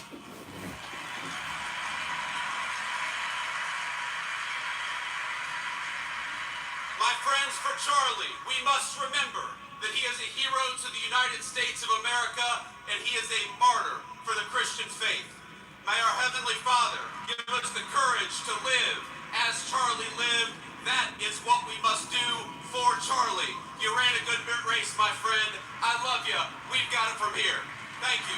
My friends, for Charlie, we must remember that he is a hero to the United States of America and he is a martyr for the Christian faith. May our Heavenly Father give us the courage to live as Charlie lived. That is what we must do for Charlie. You ran a good race, my friend. I love you. We've got it from here. Thank you.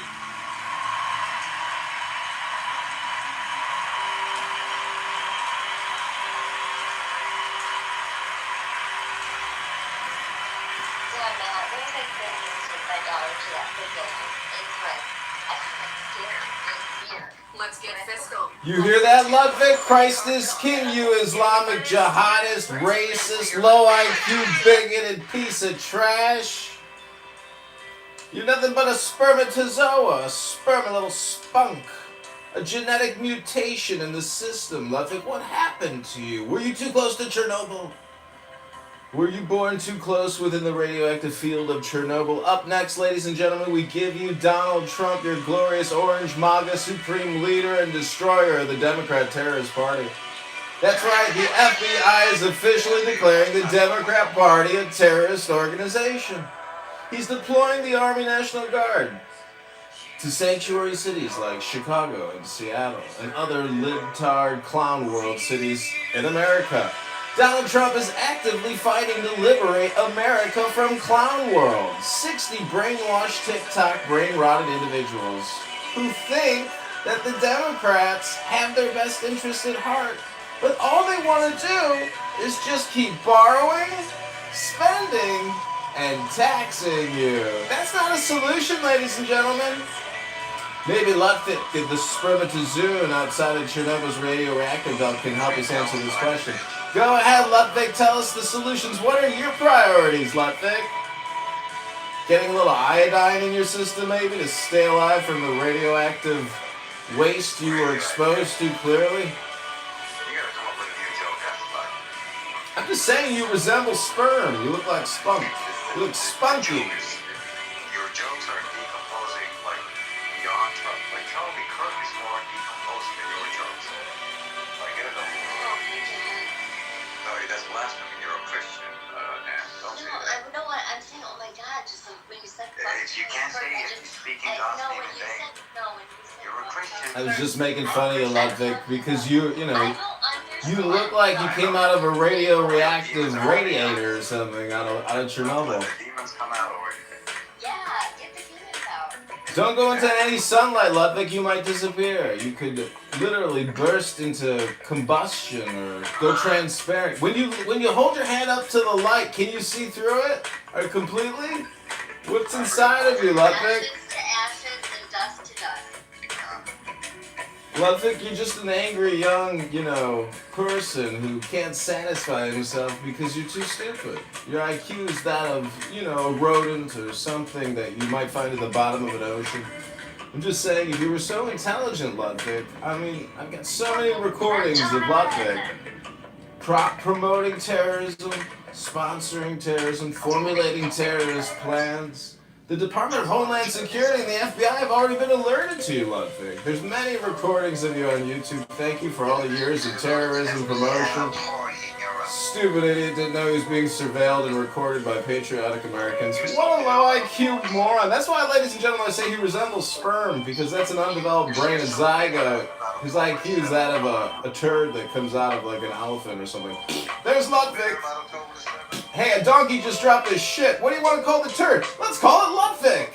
Dad, Matt, when did I send you to take $5 to that big building? It's like, I can't stand fear. Let's get fiscal. You hear that, Ludwig? Christ is king, you Islamic jihadist, racist, low IQ, bigoted piece of trash. You're nothing but a spermatozoa, a little spunk. A genetic mutation in the system, Ludwig. What happened to you? Were you too close to Chernobyl? Were you born too close within the radioactive field of Chernobyl? Up next, ladies and gentlemen, we give you Donald Trump, your glorious orange MAGA supreme leader and destroyer of the Democrat terrorist party. That's right, the FBI is officially declaring the Democrat Party a terrorist organization. He's deploying the Army National Guard to sanctuary cities like Chicago and Seattle and other libtard clown world cities in America. Donald Trump is actively fighting to liberate America from clown world. 60 brainwashed TikTok brain-rotted individuals who think that the Democrats have their best interest at heart. But all they want to do is just keep borrowing, spending, and taxing you. That's not a solution, ladies and gentlemen. Maybe Ludwig, the spermatozoon outside of Chernobyl's radioreactor belt, can help us answer this question. Go ahead, Ludwig, tell us the solutions. What are your priorities, Ludwig? Getting a little iodine in your system, maybe, to stay alive from the radioactive waste you were exposed to clearly? I'm just saying you resemble sperm. You look like spunk. You look spunky. Your jokes are decomposing like beyond Trump. Like Charlie Kirk is more decomposing than your jokes. Like get it over. No, that's blasphemy. You're a Christian, and don't say that. No, I'm saying, oh my God, just like when you said If you can't say it, speaking God's name in vain. You're a Christian. I was just making fun of you, Ludwig, because you look like you came out of a radioreactive radiator or something out of Chernobyl. The demons come out already. Yeah, get the demons out. Don't go into any sunlight, Ludwig, you might disappear. You could literally burst into combustion or go transparent. When you hold your hand up to the light, can you see through it? Or completely? What's inside of you, Ludwig? Ashes to ashes and dust to dust. Ludwig, you're just an angry young, person who can't satisfy himself because you're too stupid. Your IQ is that of, a rodent or something that you might find at the bottom of an ocean. I'm just saying, if you were so intelligent, Ludwig, I've got so many recordings of Ludwig promoting terrorism, sponsoring terrorism, formulating terrorist plans. The Department of Homeland Security and the FBI have already been alerted to you, Ludwig. There's many recordings of you on YouTube. Thank you for all the years of terrorism promotion. Stupid idiot didn't know he was being surveilled and recorded by patriotic Americans. What a low IQ moron. That's why, ladies and gentlemen, I say he resembles sperm, because that's an undeveloped brain, a zygote. His IQ is that of a turd that comes out of like an elephant or something. There's Ludwig. Hey, a donkey just dropped his shit. What do you want to call the turd? Let's call it Ludwig.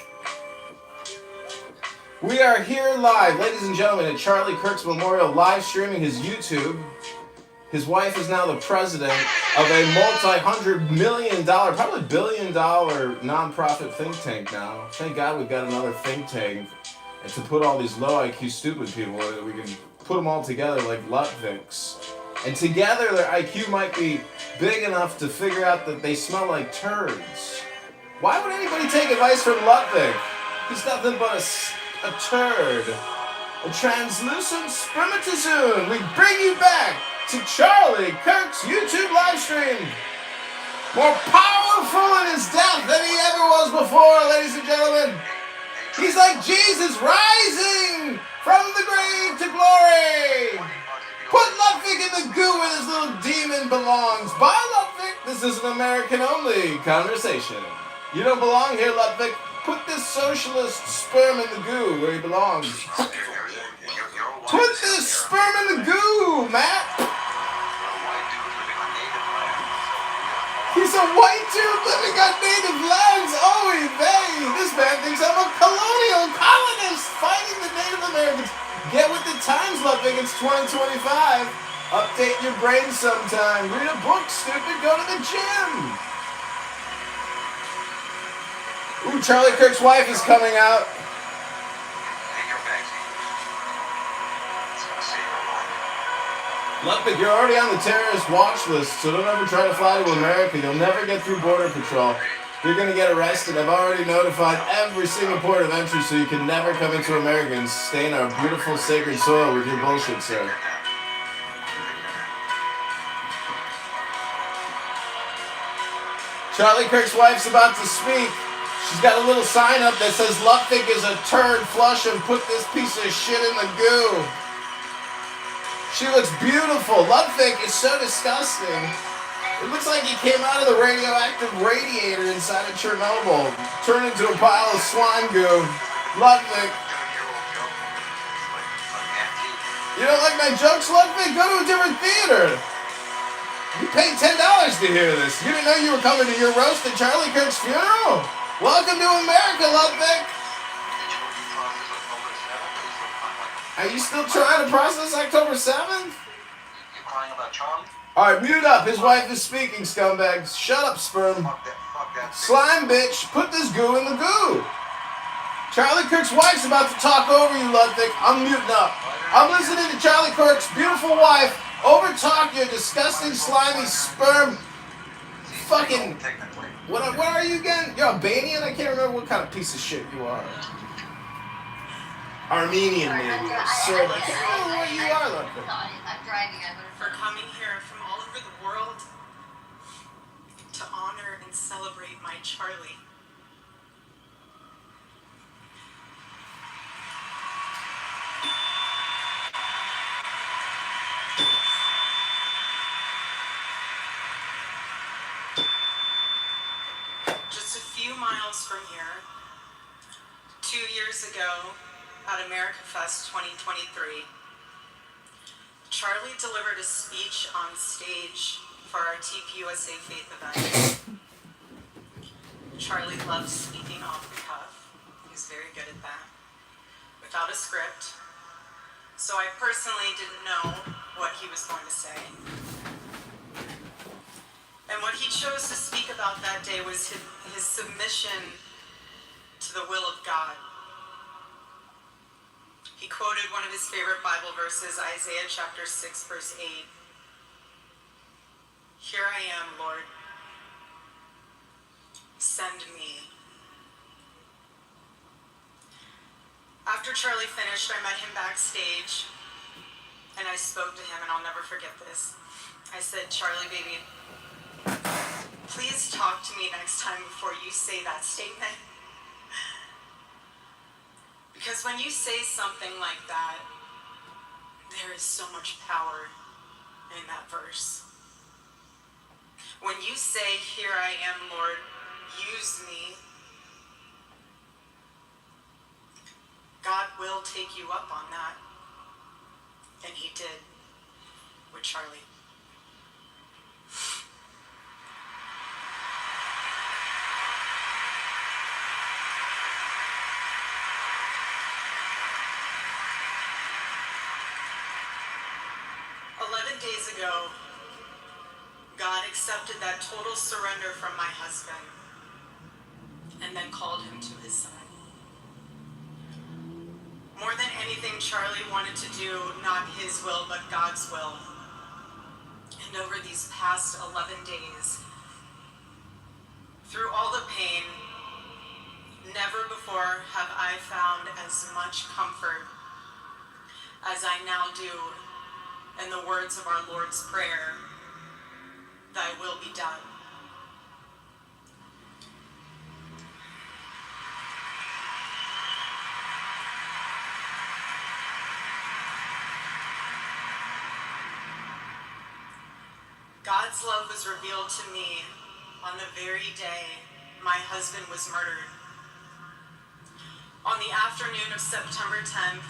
We are here live, ladies and gentlemen, at Charlie Kirk's Memorial, live streaming his YouTube. His wife is now the president of a multi-$100 million, probably billion-dollar nonprofit think tank now. Thank God we've got another think tank to put all these low IQ stupid people in. We can put them all together like Ludwigs. And together their IQ might be big enough to figure out that they smell like turds. Why would anybody take advice from Ludwig? He's nothing but a turd. A translucent spermatozoon. We bring you back to Charlie Kirk's YouTube live stream. More power powerful in his death than he ever was before, ladies and gentlemen. He's like Jesus rising from the grave to glory. Put Ludwig in the goo where this little demon belongs. Bye, Ludwig. This is an American-only conversation. You don't belong here, Ludwig. Put this socialist sperm in the goo where he belongs. Put this sperm in the goo, Matt. He's a white dude living on native lands. Oy vey. This man thinks I'm a colonial colonist fighting the Native Americans. Get with the times, Ludwig. It's 2025. Update your brain sometime. Read a book, stupid. Go to the gym. Ooh, Charlie Kirk's wife is coming out. Ludwig, you're already on the terrorist watch list, so don't ever try to fly to America. You'll never get through Border Patrol. You're going to get arrested. I've already notified every single port of entry, so you can never come into America and stain our beautiful sacred soil with your bullshit, sir. Charlie Kirk's wife's about to speak. She's got a little sign up that says, Ludwig is a turd, flush and put this piece of shit in the goo. She looks beautiful. Ludwig is so disgusting. It looks like he came out of the radioactive radiator inside of Chernobyl, turned into a pile of swine goo. Ludwig. You don't like my jokes, Ludwig? Go to a different theater. You paid $10 to hear this. You didn't know you were coming to your roast at Charlie Kirk's funeral? Welcome to America, Ludwig. Are you still trying to process October 7th? You crying about Charlie? Alright, mute up. His wife is speaking, scumbags. Shut up, sperm. Fuck that. Slime, bitch. Put this goo in the goo. Charlie Kirk's wife's about to talk over you, Ludwig. I'm muting up. I'm listening to Charlie Kirk's beautiful wife over-talk your disgusting, slimy sperm. Fucking... What are you again? You're Albanian? I can't remember what kind of piece of shit you are. Armenian, maybe. Serb. I can't remember what you are, Ludwig. I'm driving. For coming here from all over the world to honor and celebrate my Charlie. Just a few miles from here, 2 years ago, at America Fest 2023, Charlie delivered a speech on stage for our TPUSA Faith event. Charlie loves speaking off the cuff. He's very good at that. Without a script. So I personally didn't know what he was going to say. And what he chose to speak about that day was his submission to the will of God. He quoted one of his favorite Bible verses, Isaiah chapter 6, verse 8. Here I am, Lord. Send me. After Charlie finished, I met him backstage, and I spoke to him, and I'll never forget this. I said, Charlie, baby, please talk to me next time before you say that statement. Because when you say something like that, there is so much power in that verse. When you say, here I am, Lord, use me, God will take you up on that. And he did with Charlie. Days ago, God accepted that total surrender from my husband and then called him to his son. More than anything, Charlie wanted to do not his will, but God's will. And over these past 11 days, through all the pain, never before have I found as much comfort as I now do in the words of our Lord's Prayer, thy will be done. God's love was revealed to me on the very day my husband was murdered. On the afternoon of September 10th,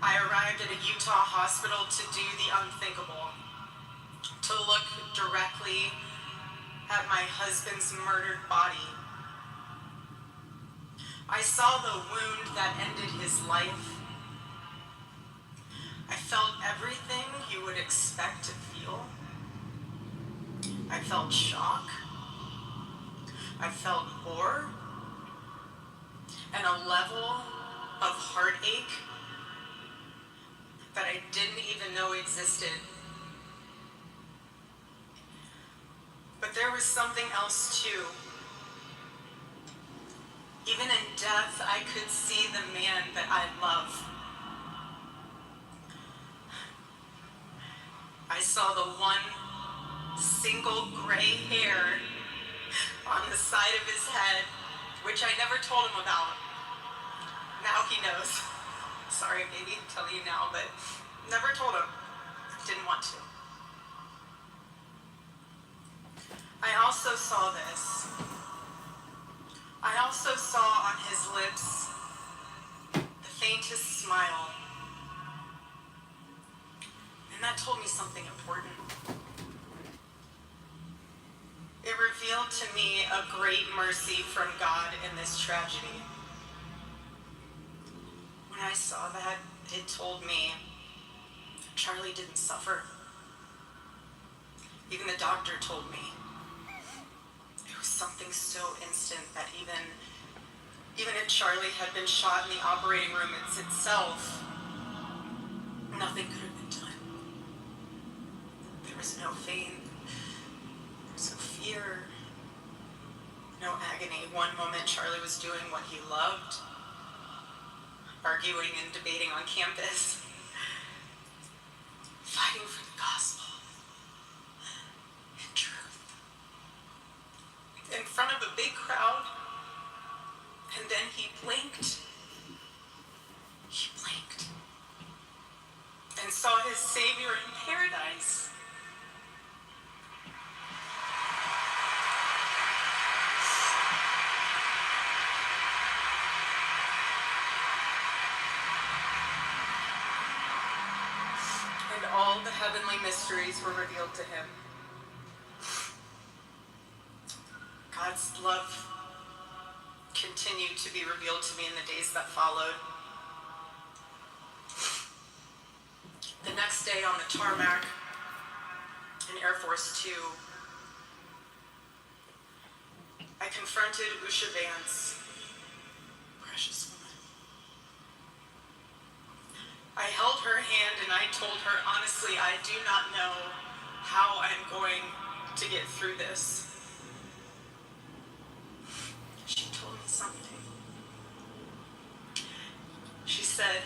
I arrived at a Utah hospital to do the unthinkable, to look directly at my husband's murdered body. I saw the wound that ended his life. I felt everything you would expect to feel. I felt shock. I felt horror. And a level of heartache that I didn't even know existed. But there was something else too. Even in death, I could see the man that I love. I saw the one single gray hair on the side of his head, which I never told him about. Now he knows. Sorry, baby, I'm telling you now, but never told him. Didn't want to. I also saw this. I also saw on his lips the faintest smile. And that told me something important. It revealed to me a great mercy from God in this tragedy. When I saw that, it told me Charlie didn't suffer. Even the doctor told me. It was something so instant that even if Charlie had been shot in the operating room itself, nothing could have been done. There was no pain, there was no fear, no agony. One moment Charlie was doing what he loved, arguing and debating on campus, fighting for the gospel and truth in front of a big crowd. And then he blinked. He blinked and saw his Savior in paradise. And all the heavenly mysteries were revealed to him. God's love continued to be revealed to me in the days that followed. The next day on the tarmac in Air Force Two, I confronted Usha Vance, precious woman. I held her hand and I told her, honestly, I do not know how I'm going to get through this. She told me something. She said,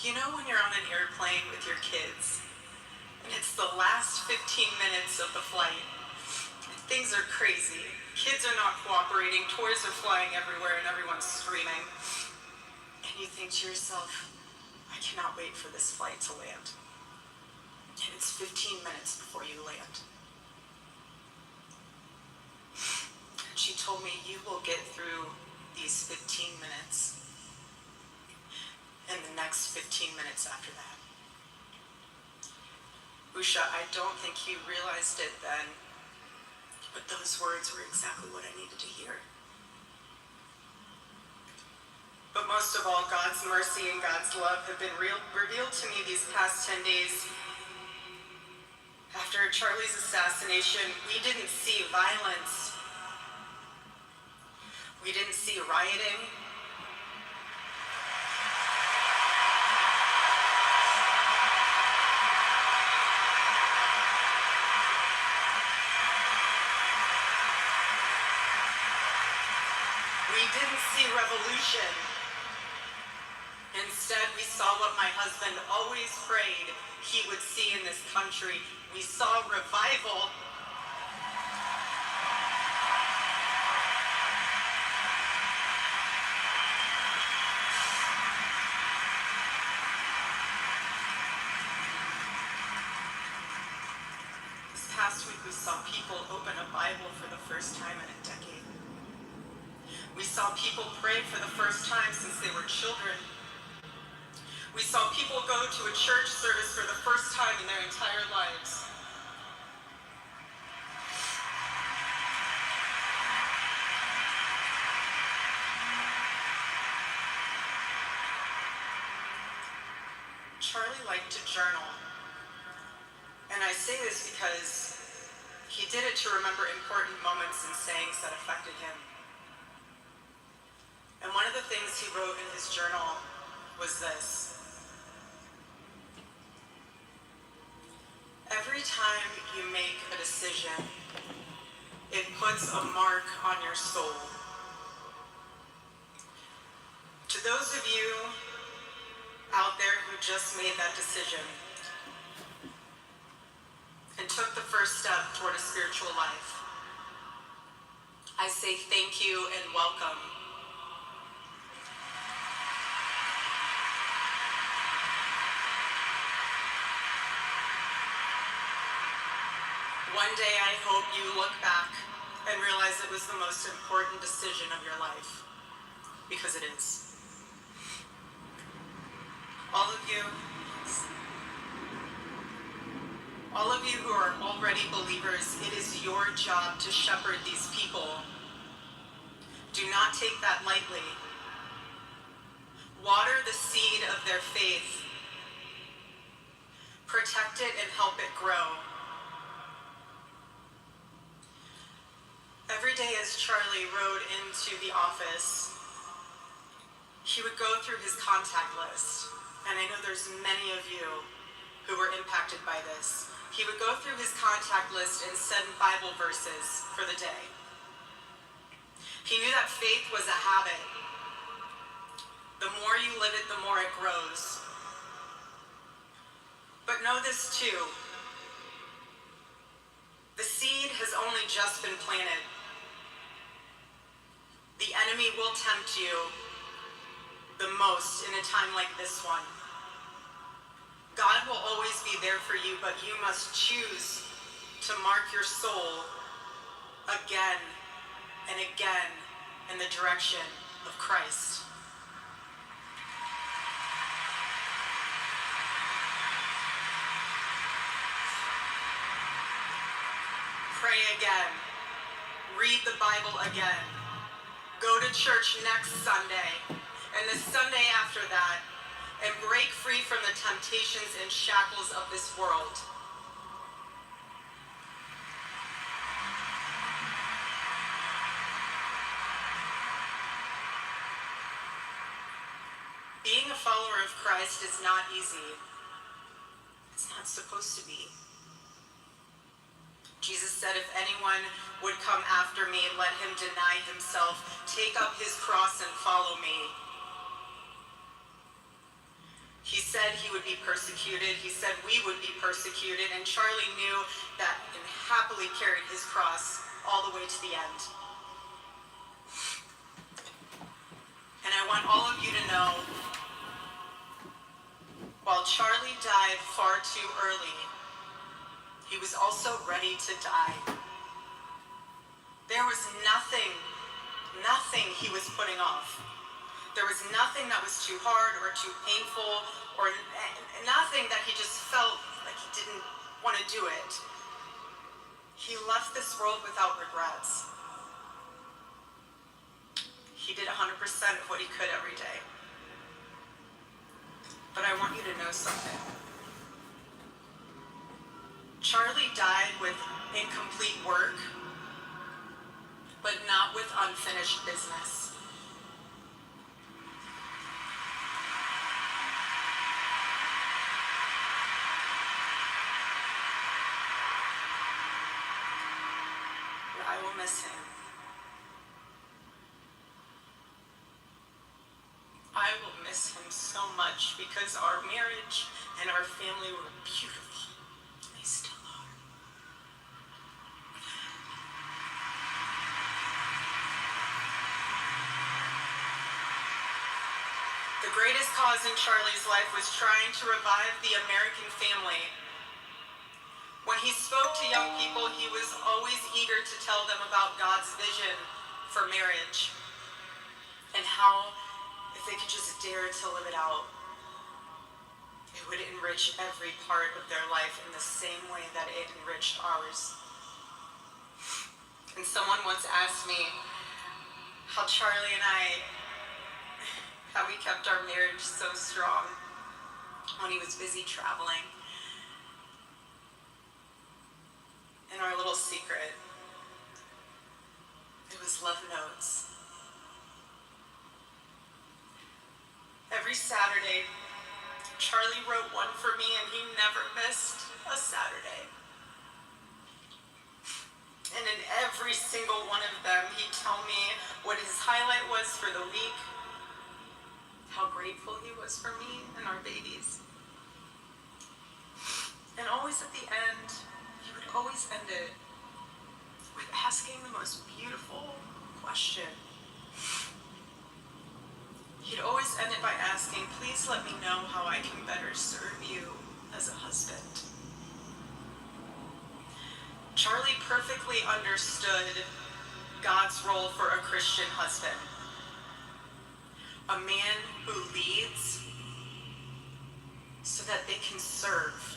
you know when you're on an airplane with your kids, and it's the last 15 minutes of the flight, and things are crazy, kids are not cooperating, toys are flying everywhere, and everyone's screaming, and you think to yourself, I cannot wait for this flight to land. And it's 15 minutes before you land. She told me, you will get through these 15 minutes and the next 15 minutes after that. Usha, I don't think you realized it then, but those words were exactly what I needed to hear. But most of all, God's mercy and God's love have been revealed to me these past 10 days. After Charlie's assassination, we didn't see violence. We didn't see rioting. We didn't see revolution. Instead, we saw what my husband always prayed he would see in this country. We saw revival. Last week we saw people open a Bible for the first time in a decade. We saw people pray for the first time since they were children. We saw people go to a church service for the first time in their entire lives. Charlie liked to journal. And I say this because he did it to remember important moments and sayings that affected him. And one of the things he wrote in his journal was this: every time you make a decision, it puts a mark on your soul. To those of you out there who just made that decision and took the first step toward a spiritual life, I say thank you and welcome. One day I hope you look back and realize it was the most important decision of your life, because it is. All of you who are already believers, it is your job to shepherd these people. Do not take that lightly. Water the seed of their faith. Protect it and help it grow. Every day as Charlie rode into the office, he would go through his contact list. And I know there's many of you who were impacted by this. He would go through his contact list and send Bible verses for the day. He knew that faith was a habit. The more you live it, the more it grows. But know this too: the seed has only just been planted. The enemy will tempt you the most in a time like this one. God will always be there for you, but you must choose to mark your soul again and again in the direction of Christ. Pray again. Read the Bible again. Go to church next Sunday and the Sunday after that, and break free from the temptations and shackles of this world. Being a follower of Christ is not easy. It's not supposed to be. Jesus said, if anyone would come after me, let him deny himself, take up his cross and follow me. He said he would be persecuted. He said we would be persecuted. And Charlie knew that and happily carried his cross all the way to the end. And I want all of you to know, while Charlie died far too early, he was also ready to die. There was nothing he was putting off. There was nothing that was too hard or too painful, or nothing that he just felt like he didn't want to do it. He left this world without regrets. He did 100% of what he could every day. But I want you to know something. Charlie died with incomplete work, but not with unfinished business. I will miss him. I will miss him so much because our marriage and our family were beautiful. They still are. The greatest cause in Charlie's life was trying to revive the American family. When When he spoke to young people, he was always eager to tell them about God's vision for marriage and how, if they could just dare to live it out, it would enrich every part of their life in the same way that it enriched ours. And someone once asked me how Charlie and I, how we kept our marriage so strong when he was busy traveling. And our little secret, it was love notes. Every Saturday, Charlie wrote one for me, and he never missed a Saturday. And in every single one of them, he'd tell me what his highlight was for the week, how grateful he was for me and our babies. And always at the end, he would always end it with asking the most beautiful question. He'd always end it by asking, please let me know how I can better serve you as a husband. Charlie perfectly understood God's role for a Christian husband. A man who leads so that they can serve.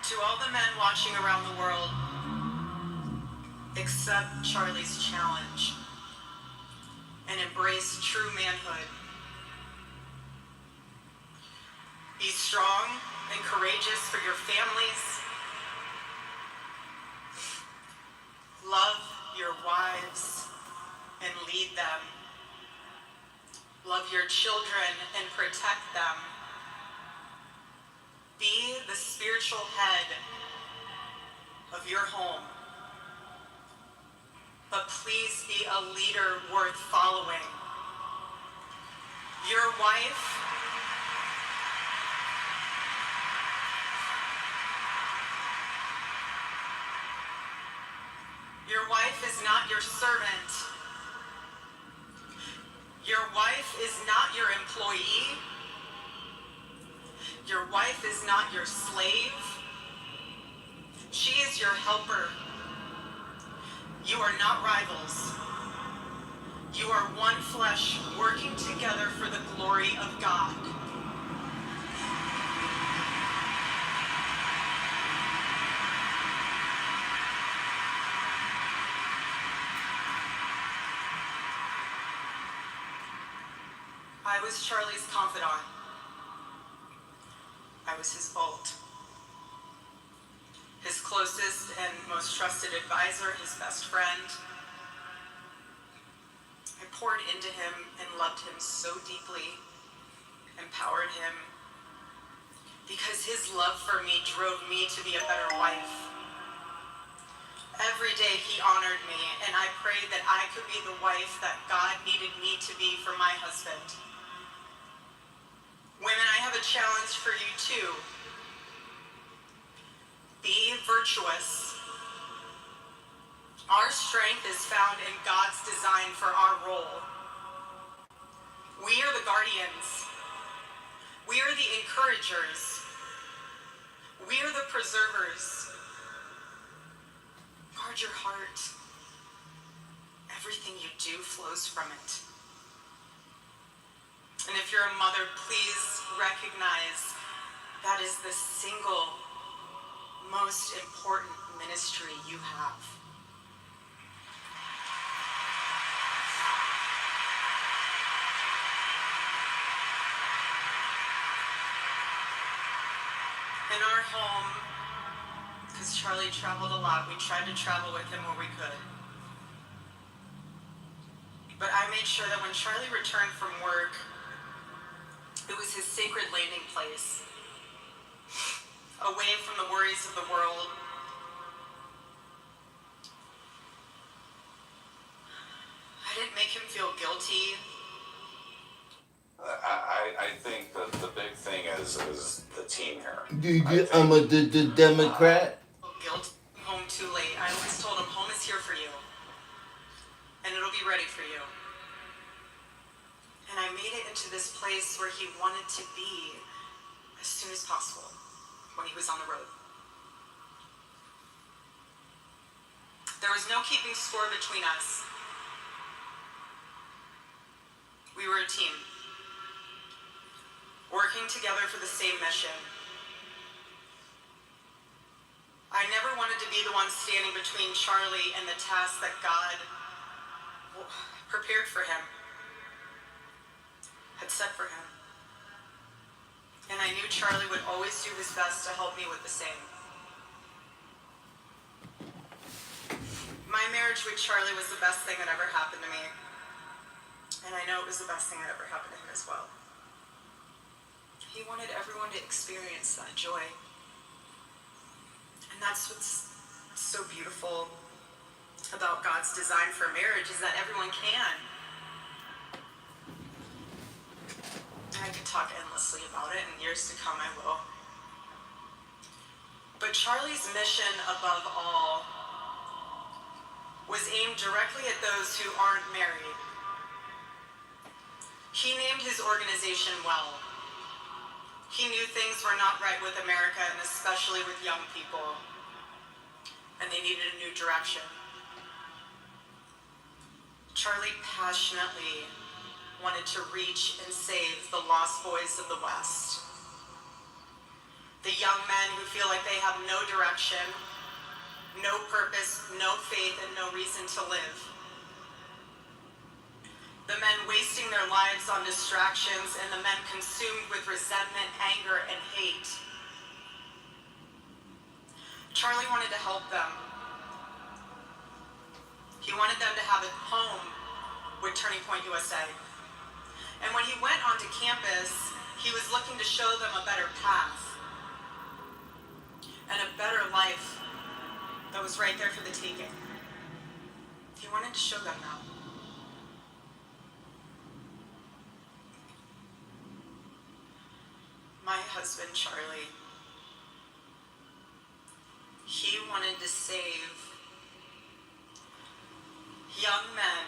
To all the men watching around the world, accept Charlie's challenge and embrace true manhood. Be strong and courageous for your families. Love your wives and lead them. Love your children and protect them. Be the spiritual head of your home. But please be a leader worth following. Your wife is not your servant. Your wife is not your employee. Your wife is not your slave. She is your helper. You are not rivals. You are one flesh working together for the glory of God. I was Charlie's confidant. I was his vault. His closest and most trusted advisor, his best friend. I poured into him and loved him so deeply, empowered him, because his love for me drove me to be a better wife. Every day he honored me, and I prayed that I could be the wife that God needed me to be for my husband. Women, I have a challenge for you too. Be virtuous. Our strength is found in God's design for our role. We are the guardians. We are the encouragers. We are the preservers. Guard your heart. Everything you do flows from it. And if you're a mother, please recognize that is the single most important ministry you have. In our home, because Charlie traveled a lot, we tried to travel with him where we could. But I made sure that when Charlie returned from work, it was his sacred landing place, away from the worries of the world. I didn't make him feel guilty. I think that the big thing is the team here. I'm a Democrat. Guilt home too late. I always told him And I made it into this place where he wanted to be as soon as possible when he was on the road. There was no keeping score between us. We were a team, working together for the same mission. I never wanted to be the one standing between Charlie and the task that God prepared for him, had set for him. And I knew Charlie would always do his best to help me with the same. My marriage with Charlie was the best thing that ever happened to me. And I know it was the best thing that ever happened to him as well. He wanted everyone to experience that joy. And that's what's so beautiful about God's design for marriage, is that everyone can. And I could talk endlessly about it, and years to come I will. But Charlie's mission above all was aimed directly at those who aren't married. He named his organization well. He knew things were not right with America, and especially with young people, and they needed a new direction. Charlie passionately wanted to reach and save the lost boys of the West. The young men who feel like they have no direction, no purpose, no faith, and no reason to live. The men wasting their lives on distractions, and the men consumed with resentment, anger, and hate. Charlie wanted to help them. He wanted them to have a home with Turning Point USA. And when he went onto campus, he was looking to show them a better path and a better life that was right there for the taking. He wanted to show them that. My husband, Charlie, he wanted to save young men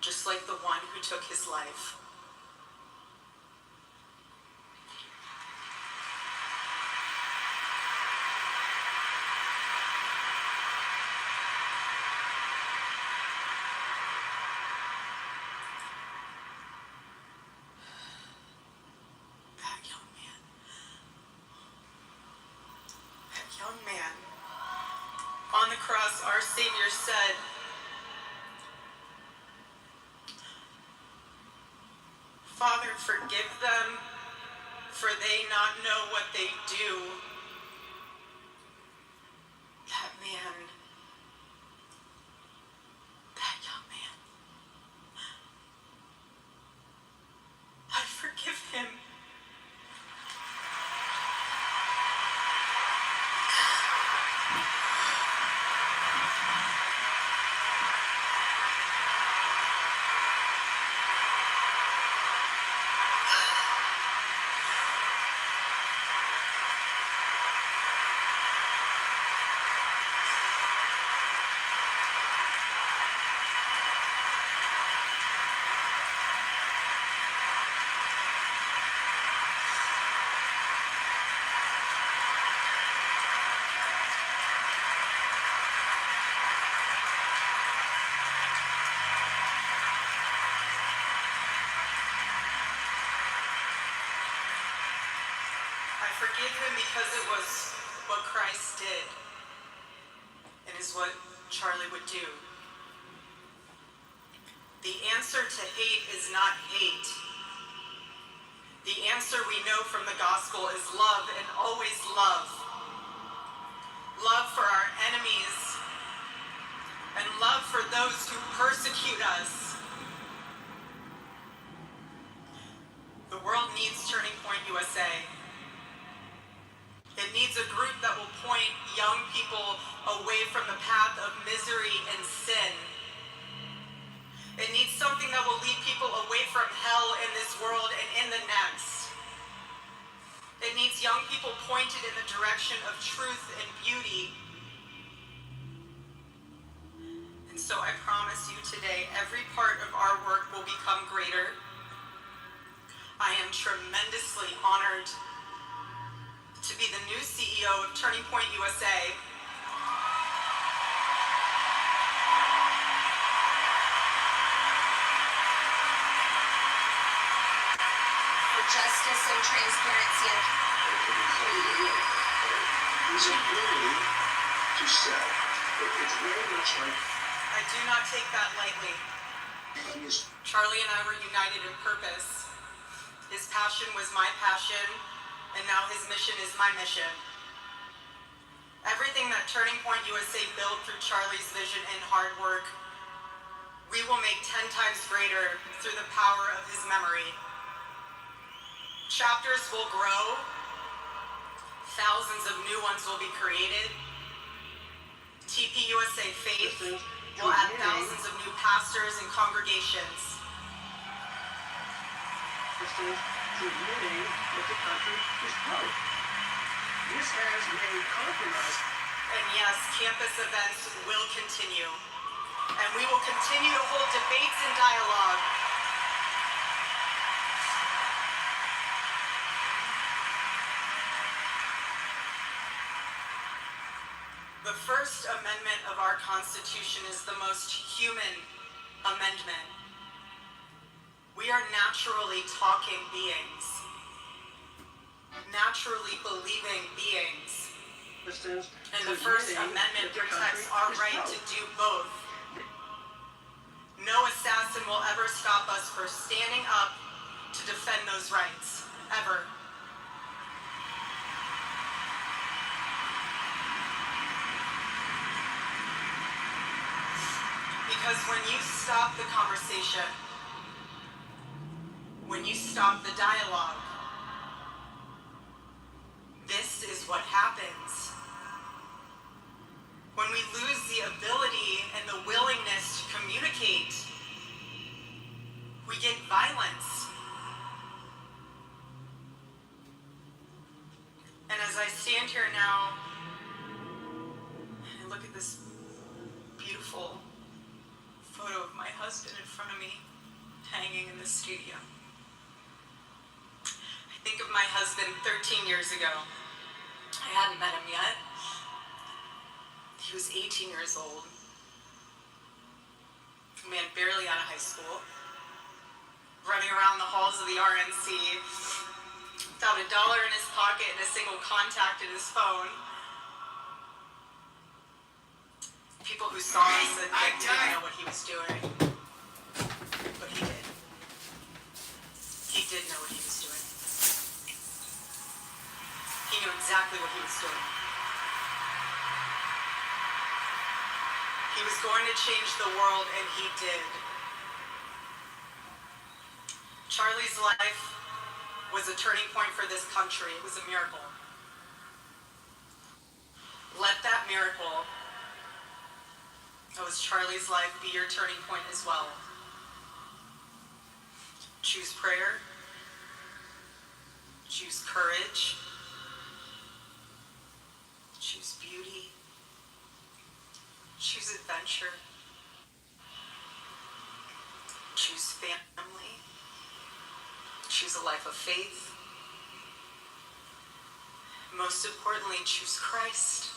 just like the one who took his life. Young man. On the cross, our Savior said, "Father, forgive them, for they not know what they do." That man, that young man, I forgive him. Forgive him because it was what Christ did and is what Charlie would do. The answer to hate is not hate. The answer we know from the gospel is love, and always love. Love for our enemies and love for those who persecute us. The world needs Turning Point USA. It needs a group that will point young people away from the path of misery and sin. It needs something that will lead people away from hell in this world and in the next. It needs young people pointed in the direction of truth and beauty. And so I promise you today, every part of our work will become greater. I am tremendously honored to be the new CEO of Turning Point USA. For justice and transparency. His ability to sell. It's very much like. I do not take that lightly. Charlie and I were united in purpose. His passion was my passion, and now his mission is my mission. Everything that Turning Point USA built through Charlie's vision and hard work, we will make 10 times greater through the power of his memory. Chapters will grow, thousands of new ones will be created. TPUSA Faith will add thousands of new pastors and congregations. Admitting that the country is broke. This has made compromise. And yes, campus events will continue. And we will continue to hold debates and dialogue. The First Amendment of our Constitution is the most human amendment. We are naturally talking beings, naturally believing beings. And the First Amendment protects our right to do both. No assassin will ever stop us from standing up to defend those rights, ever. Because when you stop the conversation, when you stop the dialogue, this is what happens. When we lose the ability and the willingness to communicate, we get violence. And as I stand here now and look at this beautiful photo of my husband in front of me, hanging in the studio, I think of my husband 13 years ago. I hadn't met him yet. He was 18 years old. A man barely out of high school. Running around the halls of the RNC without $1 in his pocket and a single contact in his phone. People who saw us said they didn't know what he was doing. But he did. He did know what he was doing. He knew exactly what he was doing. He was going to change the world, and he did. Charlie's life was a turning point for this country. It was a miracle. Let that miracle that was Charlie's life be your turning point as well. Choose prayer. Choose courage. Choose beauty. Choose adventure. Choose family. Choose a life of faith. Most importantly, choose Christ.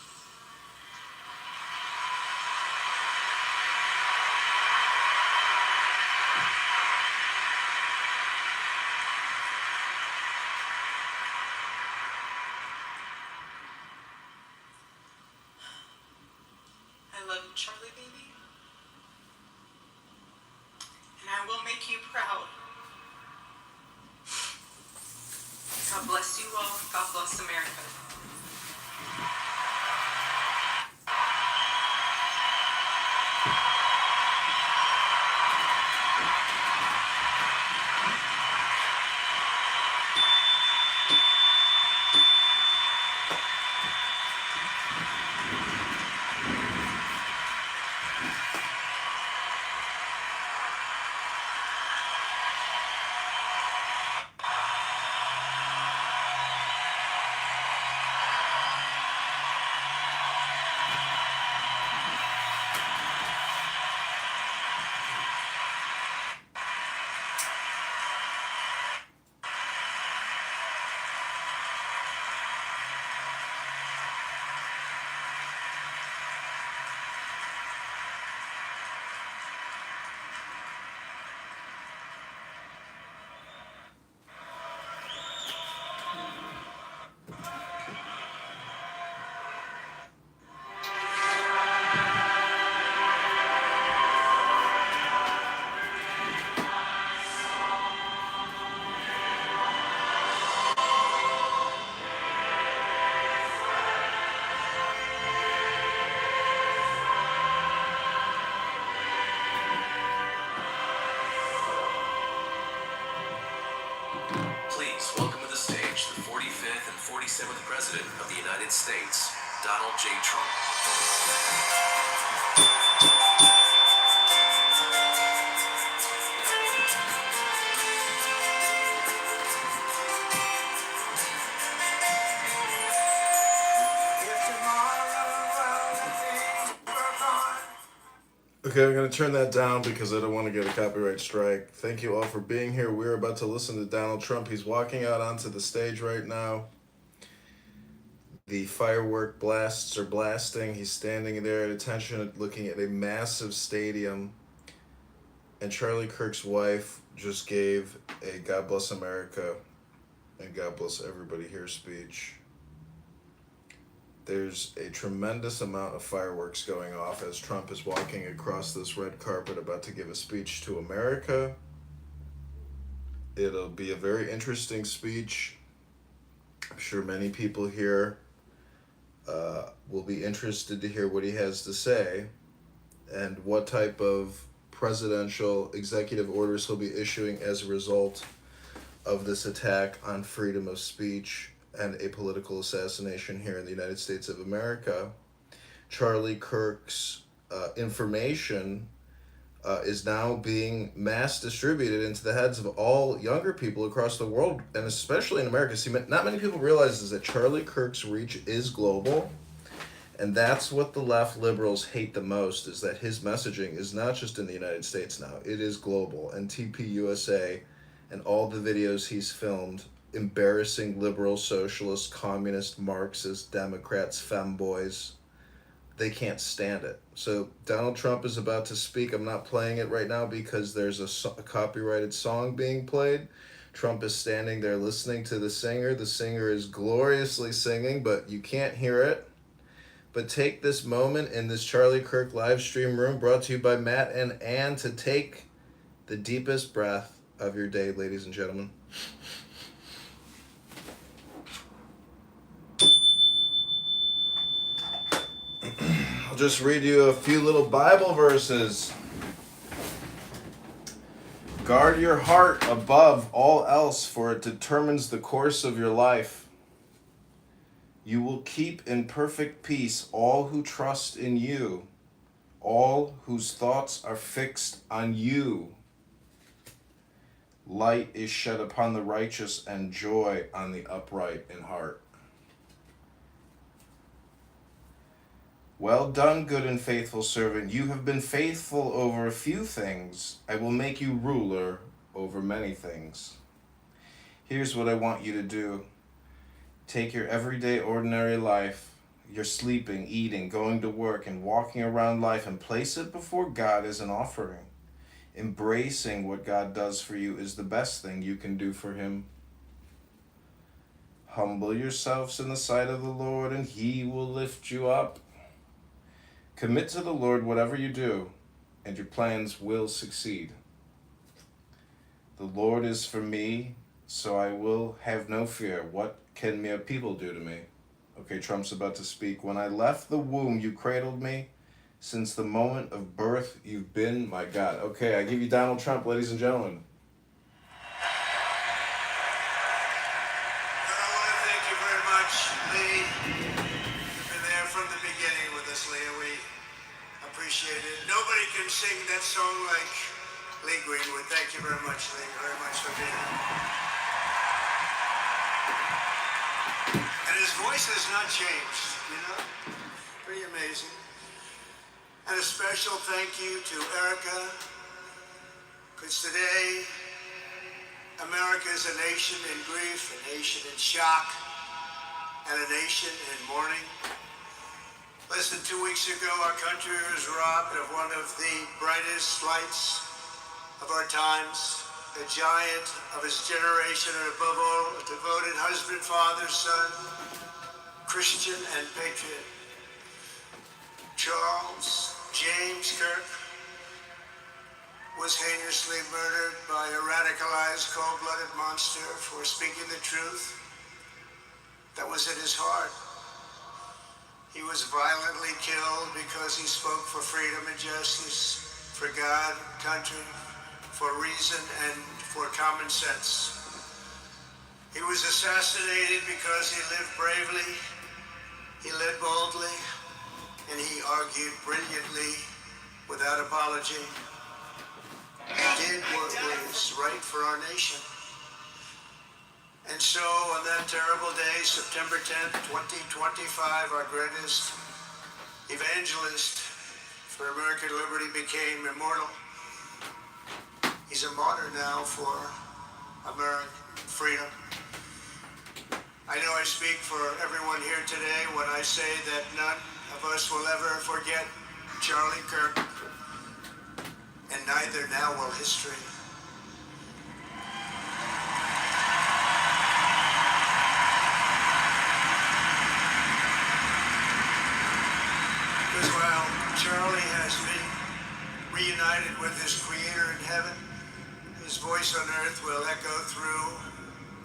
I love you, Charlie, baby. And I will make you proud. God bless you all. God bless America. 47th President of the United States, Donald J. Trump. Okay, I'm going to turn that down because I don't want to get a copyright strike. Thank you all for being here. We're about to listen to Donald Trump. He's walking out onto the stage right now. The firework blasts are blasting. He's standing there at attention looking at a massive stadium. And Charlie Kirk's wife just gave a God Bless America and God Bless Everybody Here speech. There's a tremendous amount of fireworks going off as Trump is walking across this red carpet about to give a speech to America. It'll be a very interesting speech. I'm sure many people here will be interested to hear what he has to say and what type of presidential executive orders he'll be issuing as a result of this attack on freedom of speech and a political assassination here in the United States of America. Charlie Kirk's information is now being mass distributed into the heads of all younger people across the world, and especially in America. See, not many people realize is that Charlie Kirk's reach is global, and that's what the left liberals hate the most, is that his messaging is not just in the United States now, it is global. And TPUSA and all the videos he's filmed embarrassing liberal, socialist, communist, Marxist, Democrats, femboys, they can't stand it. So Donald Trump is about to speak. I'm not playing it right now because there's a copyrighted song being played. Trump is standing there listening to the singer. The singer is gloriously singing, but you can't hear it. But take this moment in this Charlie Kirk live stream room brought to you by Matt and Ann to take the deepest breath of your day, ladies and gentlemen. I'll just read you a few little Bible verses. Guard your heart above all else, for it determines the course of your life. You will keep in perfect peace all who trust in you, all whose thoughts are fixed on you. Light is shed upon the righteous and joy on the upright in heart. Well done, good and faithful servant. You have been faithful over a few things. I will make you ruler over many things. Here's what I want you to do. Take your everyday, ordinary life, your sleeping, eating, going to work, and walking around life, and place it before God as an offering. Embracing what God does for you is the best thing you can do for him. Humble yourselves in the sight of the Lord, and he will lift you up. Commit to the Lord whatever you do, and your plans will succeed. The Lord is for me, so I will have no fear. What can mere people do to me? Okay, Trump's about to speak. When I left the womb, you cradled me. Since the moment of birth, you've been my God. Okay, I give you Donald Trump, ladies and gentlemen. I want to thank you very much, Lee. You've been there from the beginning with us, Leah. We appreciate it. Nobody can sing that song like Lee Greenwood. Thank you very much, Lee, very much for being here. And his voice has not changed, you know? Pretty amazing. And a special thank you to Erica, because today, America is a nation in grief, a nation in shock, and a nation in mourning. Less than 2 weeks ago, our country was robbed of one of the brightest lights of our times, a giant of his generation, and above all, a devoted husband, father, son, Christian, and patriot. Charles James Kirk was heinously murdered by a radicalized, cold-blooded monster for speaking the truth that was in his heart. He was violently killed because he spoke for freedom and justice, for God, country, for reason, and for common sense. He was assassinated because he lived bravely, he led boldly, and he argued brilliantly without apology. He did what was right for our nation. And so on that terrible day, September 10th, 2025, our greatest evangelist for American liberty became immortal. He's a martyr now for American freedom. I know I speak for everyone here today when I say that none of us will ever forget Charlie Kirk, and neither now will history. Because while Charlie has been reunited with his Creator in heaven, his voice on earth will echo through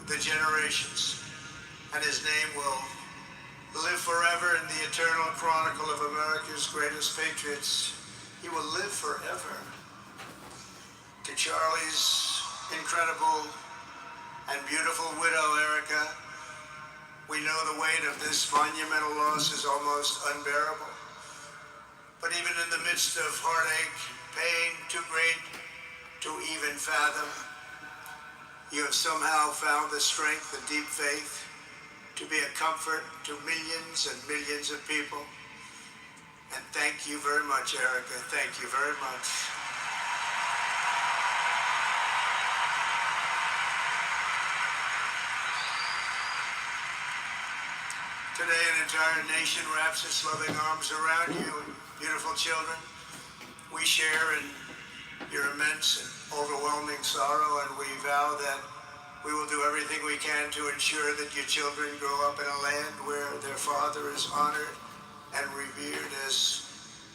the generations, and his name will live forever in the eternal chronicle of America's greatest patriots. He will live forever. To Charlie's incredible and beautiful widow, Erica, we know the weight of this monumental loss is almost unbearable. But even in the midst of heartache, pain too great to even fathom, you have somehow found the strength and deep faith to be a comfort to millions and millions of people. And thank you very much, Erica. Thank you very much. Today, an entire nation wraps its loving arms around you, beautiful children. We share in your immense and overwhelming sorrow, and we vow that we will do everything we can to ensure that your children grow up in a land where their father is honored and revered as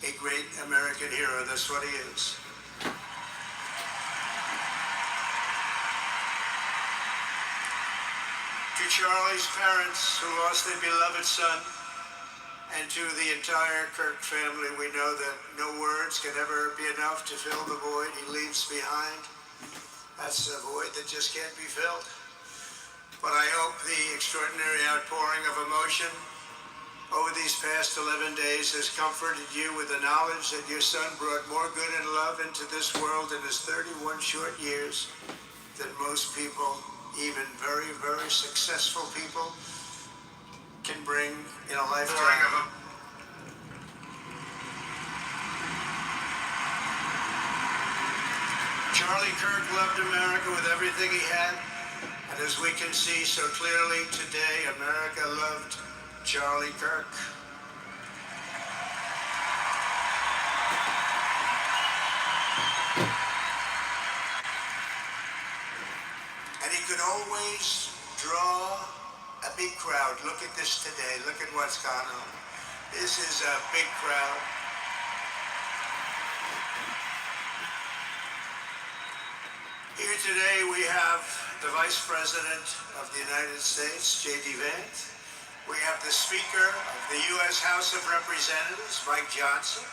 a great American hero. That's what he is. To Charlie's parents who lost their beloved son, and to the entire Kirk family, we know that no words can ever be enough to fill the void he leaves behind. That's a void that just can't be filled. But I hope the extraordinary outpouring of emotion over these past 11 days has comforted you with the knowledge that your son brought more good and love into this world in his 31 short years than most people, even very, very successful people, can bring in a lifetime. Charlie Kirk loved America with everything he had, and as we can see so clearly today, America loved Charlie Kirk. And he could always draw a big crowd. Look at this today. Look at what's gone on. This is a big crowd. Here today we have the Vice President of the United States, J.D. Vance. We have the Speaker of the U.S. House of Representatives, Mike Johnson.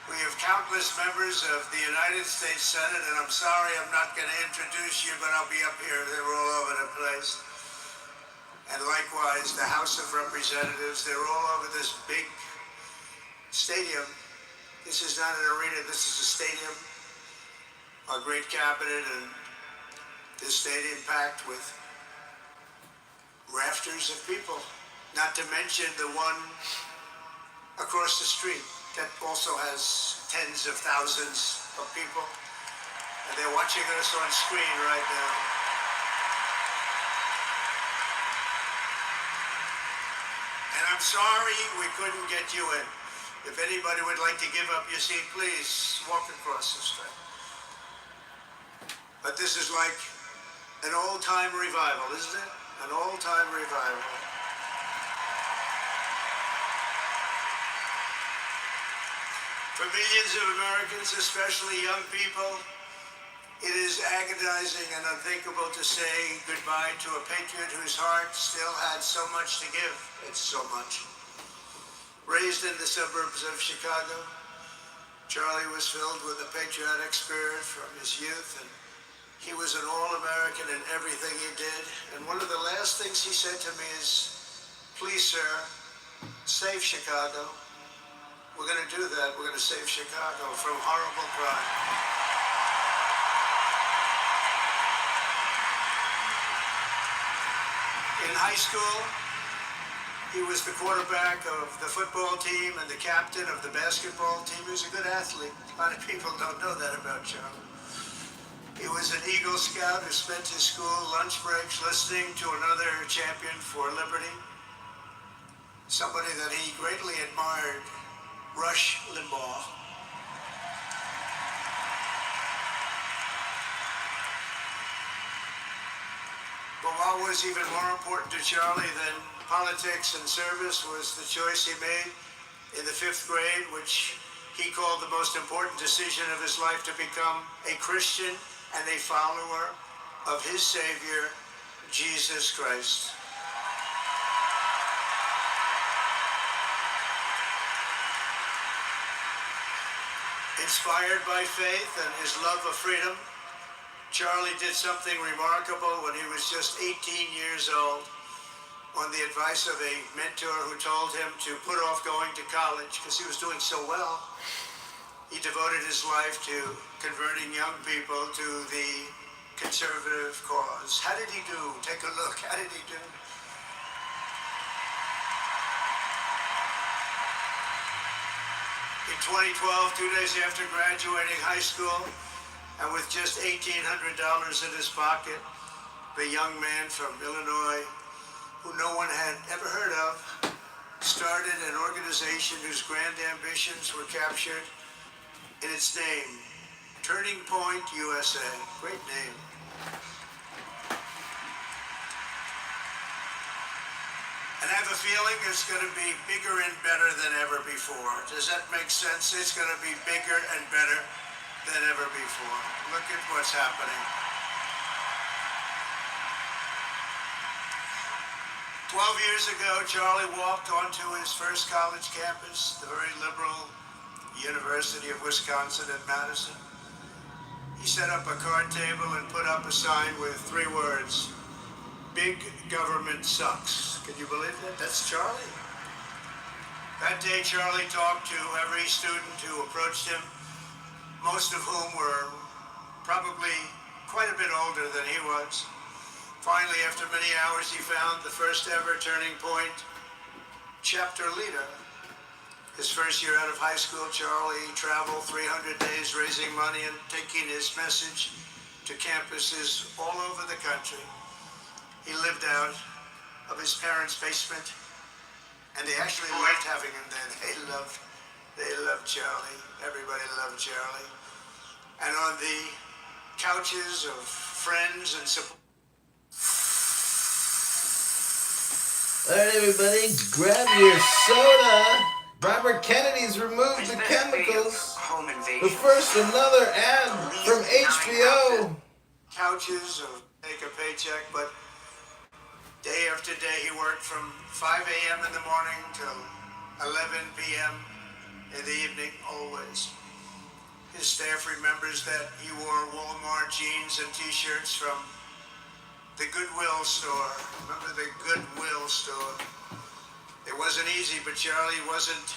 We have countless members of the United States Senate, and I'm sorry I'm not going to introduce you, but I'll be up here. They're all over the place. And likewise, the House of Representatives, they're all over this big stadium. This is not an arena, this is a stadium. Our great cabinet, and this stadium packed with rafters of people. Not to mention the one across the street that also has tens of thousands of people. And they're watching us on screen right now. And I'm sorry we couldn't get you in. If anybody would like to give up your seat, please walk across the street. But this is like an old-time revival, isn't it? An old-time revival. For millions of Americans, especially young people, it is agonizing and unthinkable to say goodbye to a patriot whose heart still had so much to give. It's so much. Raised in the suburbs of Chicago, Charlie was filled with a patriotic spirit from his youth, and He was an all-American in everything he did. And one of the last things he said to me is, please, sir, save Chicago. We're going to do that. We're going to save Chicago from horrible crime. In high school, he was the quarterback of the football team and the captain of the basketball team. He was a good athlete. A lot of people don't know that about Charlie. He was an Eagle Scout who spent his school lunch breaks listening to another champion for liberty. Somebody that he greatly admired, Rush Limbaugh. But what was even more important to Charlie than politics and service was the choice he made in the 5th grade, which he called the most important decision of his life, to become a Christian and a follower of his Savior, Jesus Christ. Inspired by faith and his love of freedom, Charlie did something remarkable when he was just 18 years old, on the advice of a mentor who told him to put off going to college because he was doing so well. He devoted his life to converting young people to the conservative cause. How did he do? Take a look. How did he do? In 2012, 2 days after graduating high school, and with just $1,800 in his pocket, the young man from Illinois, who no one had ever heard of, started an organization whose grand ambitions were captured in its name, Turning Point USA. Great name. And I have a feeling it's going to be bigger and better than ever before. Does that make sense? It's going to be bigger and better than ever before. Look at what's happening. 12 years ago, Charlie walked onto his first college campus, the very liberal University of Wisconsin at Madison. He set up a card table and put up a sign with 3 words, "Big government sucks." Can you believe that? That's Charlie. That day, Charlie talked to every student who approached him, most of whom were probably quite a bit older than he was. Finally, after many hours, he found the first ever Turning Point chapter leader. His first year out of high school, Charlie traveled 300 days raising money and taking his message to campuses all over the country. He lived out of his parents' basement, and they actually loved having him there. They loved Charlie. Everybody loved Charlie. And on the couches of friends and support. All right, everybody, grab your soda. Robert Kennedy's removed the chemicals. But first, another ad from HBO. Couches of take a paycheck, but day after day he worked from 5 a.m. in the morning till 11 p.m. in the evening, always. His staff remembers that he wore Walmart jeans and t-shirts from the Goodwill store. Remember the Goodwill store? It wasn't easy, but Charlie wasn't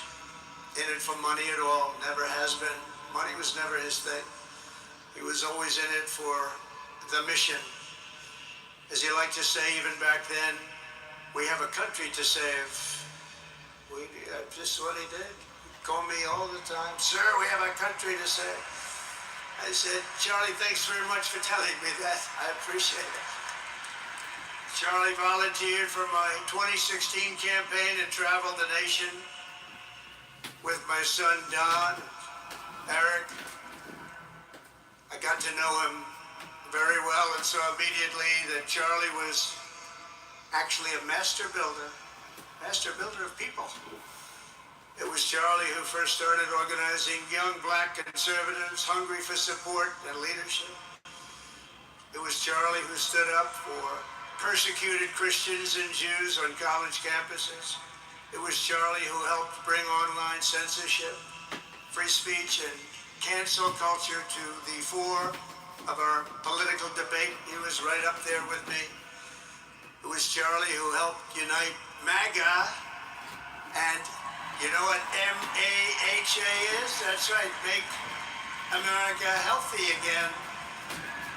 in it for money at all. Never has been. Money was never his thing. He was always in it for the mission. As he liked to say even back then, we have a country to save. Just what he did. He'd call me all the time, "Sir, we have a country to save." I said, "Charlie, thanks very much for telling me that. I appreciate it." Charlie volunteered for my 2016 campaign and traveled the nation with my son Don, Eric. I got to know him very well and saw immediately that Charlie was actually a master builder of people. It was Charlie who first started organizing young black conservatives hungry for support and leadership. It was Charlie who stood up for persecuted Christians and Jews on college campuses. It was Charlie who helped bring online censorship, free speech, and cancel culture to the fore of our political debate. He was right up there with me. It was Charlie who helped unite MAGA. And you know what MAHA is? That's right, Make America Healthy Again.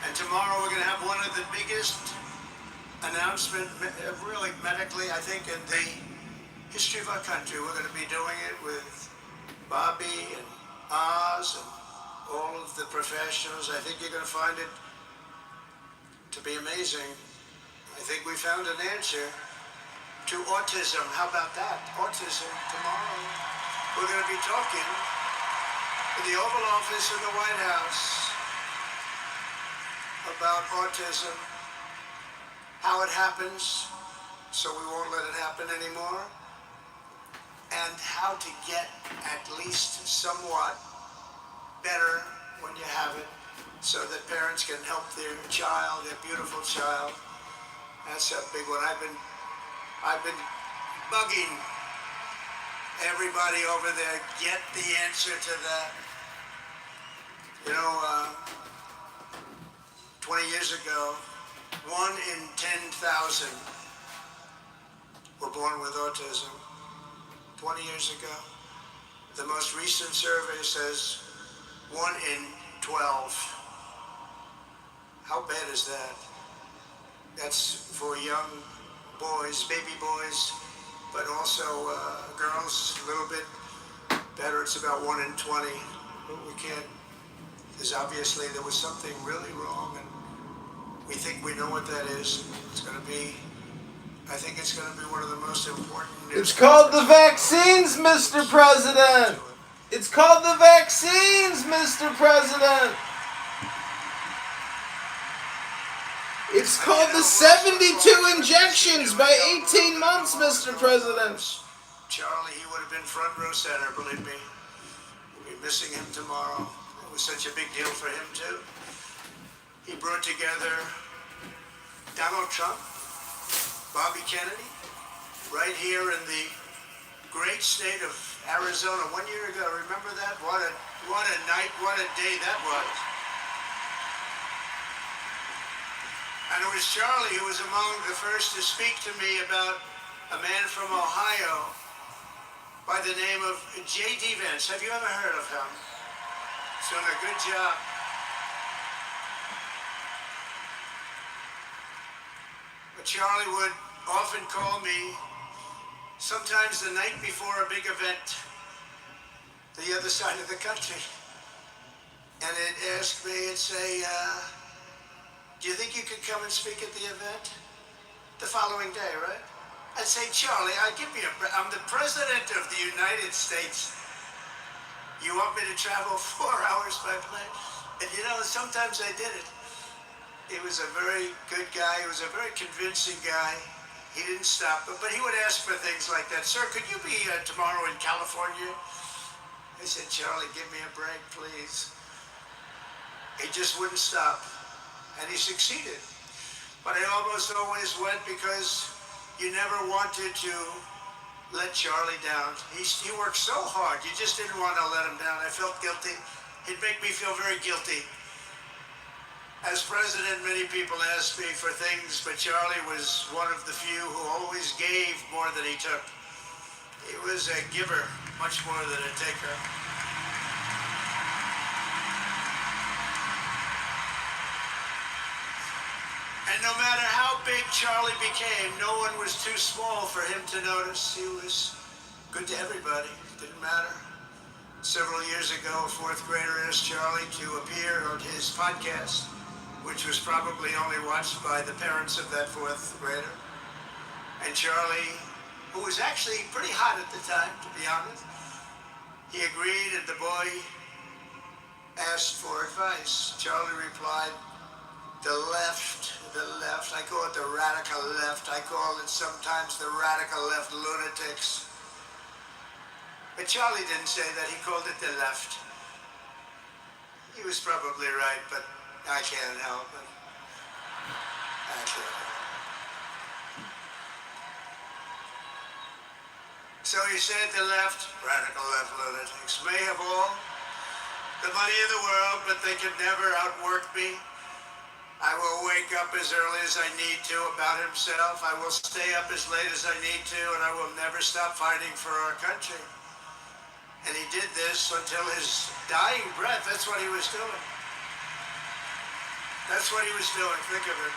And tomorrow we're going to have one of the biggest announcements, really medically, I think, in the history of our country. We're going to be doing it with Bobby and Oz and all of the professionals. I think you're going to find it to be amazing. I think we found an answer to autism. How about that? Autism tomorrow. We're going to be talking in the Oval Office in the White House about autism, how it happens, so we won't let it happen anymore, and how to get at least somewhat better when you have it, so that parents can help their child, their beautiful child. That's a big one. I've been bugging everybody over there, get the answer to that. You know, 20 years ago, 1 in 10,000 were born with autism. 20 years ago. The most recent survey says 1 in 12. How bad is that? That's for young boys, baby boys, but also girls a little bit better. It's about 1 in 20. We can't, because obviously there was something really wrong, and we think we know what that is. It's going to be, I think it's going to be one of the most important news. It's called the vaccines, Mr. President. It's called the vaccines, Mr. President. It's called the 72 injections by 18 months, Mr. President. Charlie, he would have been front row center, believe me. We'll be missing him tomorrow. It was such a big deal for him, too. He brought together Donald Trump, Bobby Kennedy, right here in the great state of Arizona 1 year ago. Remember that? What a night, what a day that was. And it was Charlie who was among the first to speak to me about a man from Ohio by the name of J.D. Vance. Have you ever heard of him? He's done a good job. But Charlie would often call me, sometimes the night before a big event, the other side of the country. And it'd ask me, it'd say, do you think you could come and speak at the event? The following day, right? I'd say, Charlie, I'm the President of the United States. You want me to travel 4 hours by plane? And you know, sometimes I did it. He was a very good guy. He was a very convincing guy. He didn't stop, but he would ask for things like that. Sir, could you be tomorrow in California? I said, Charlie, give me a break, please. He just wouldn't stop. And he succeeded. But I almost always went because you never wanted to let Charlie down. He worked so hard, you just didn't want to let him down. I felt guilty. He'd make me feel very guilty. As president, many people asked me for things, but Charlie was one of the few who always gave more than he took. He was a giver, much more than a taker. And no matter how big Charlie became, no one was too small for him to notice. He was good to everybody. Didn't matter. Several years ago, a fourth grader asked Charlie to appear on his podcast, which was probably only watched by the parents of that fourth grader. And Charlie, who was actually pretty hot at the time, to be honest, he agreed, and the boy asked for advice. Charlie replied, the left, I call it the radical left. I call it sometimes the radical left lunatics. But Charlie didn't say that, he called it the left. He was probably right, but I can't help it. I can't help it. So he said the left, radical left lunatics, may have all the money in the world, but they can never outwork me. I will wake up as early as I need to about himself. I will stay up as late as I need to, and I will never stop fighting for our country. And he did this until his dying breath. That's what he was doing. That's what he was doing. Think of it.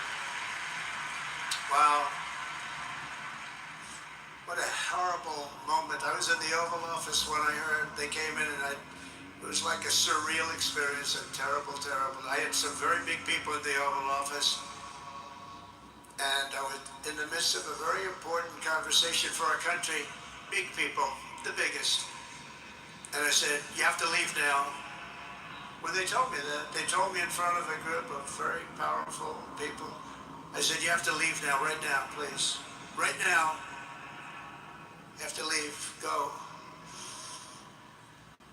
Wow. What a horrible moment. I was in the Oval Office when I heard they came in, and it was like a surreal experience, and terrible, terrible. I had some very big people in the Oval Office, and I was in the midst of a very important conversation for our country. Big people, the biggest. And I said, you have to leave now. When they told me that, they told me in front of a group of very powerful people. I said, you have to leave now, right now, please. Right now, you have to leave, go.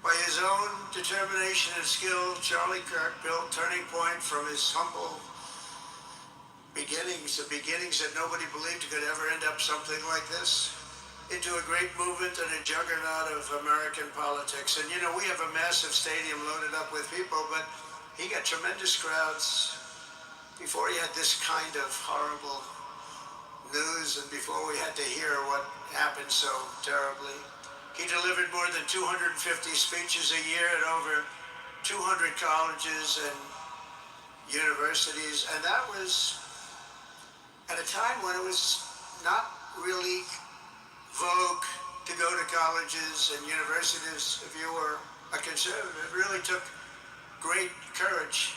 By his own determination and skill, Charlie Kirk built Turning Point from his humble beginnings, the beginnings that nobody believed could ever end up something like this, into a great movement and a juggernaut of American politics. And you know, we have a massive stadium loaded up with people, but he got tremendous crowds before he had this kind of horrible news and before we had to hear what happened so terribly. He delivered more than 250 speeches a year at over 200 colleges and universities, and that was at a time when it was not really vogue to go to colleges and universities if you were a conservative. It really took great courage.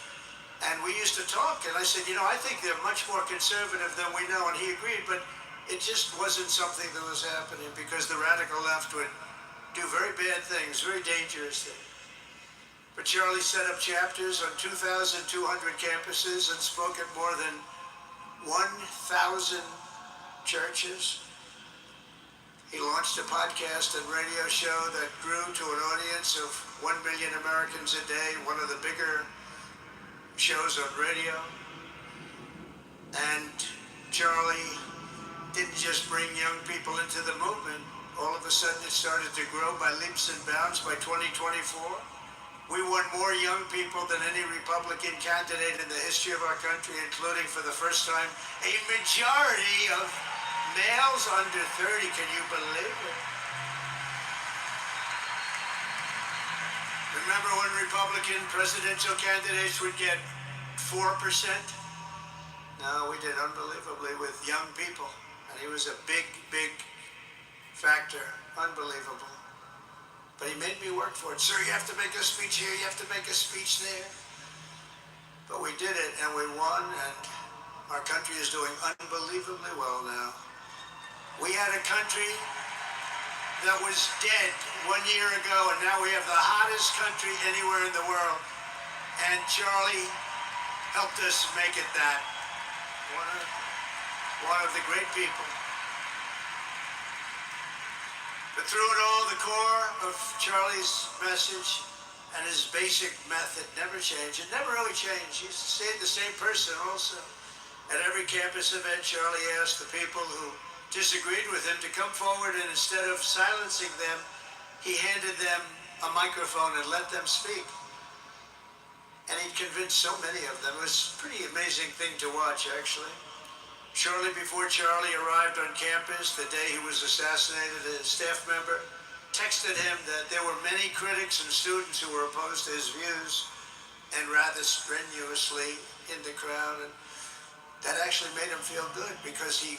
And we used to talk, and I said, you know, I think they're much more conservative than we know, and he agreed, but it just wasn't something that was happening because the radical left would do very bad things, very dangerous things. But Charlie set up chapters on 2,200 campuses and spoke at more than 1,000 churches. He launched a podcast and radio show that grew to an audience of 1 million Americans a day, one of the bigger shows on radio. And Charlie didn't just bring young people into the movement. All of a sudden it started to grow by leaps and bounds. By 2024, we won more young people than any Republican candidate in the history of our country, including for the first time a majority of males under 30. Can you believe it? Remember when Republican presidential candidates would get 4%? No, we did unbelievably with young people. And he was a big, big factor. Unbelievable. But he made me work for it. Sir, you have to make a speech here, you have to make a speech there. But we did it, and we won, and our country is doing unbelievably well now. We had a country that was dead 1 year ago, and now we have the hottest country anywhere in the world. And Charlie helped us make it that. One of the great people. But through it all, the core of Charlie's message and his basic method never changed. It never really changed. He stayed the same person also. At every campus event, Charlie asked the people who disagreed with him to come forward, and instead of silencing them, he handed them a microphone and let them speak. And he convinced so many of them. It was a pretty amazing thing to watch, actually. Shortly before Charlie arrived on campus, the day he was assassinated, a staff member texted him that there were many critics and students who were opposed to his views, and rather strenuously in the crowd. And that actually made him feel good because he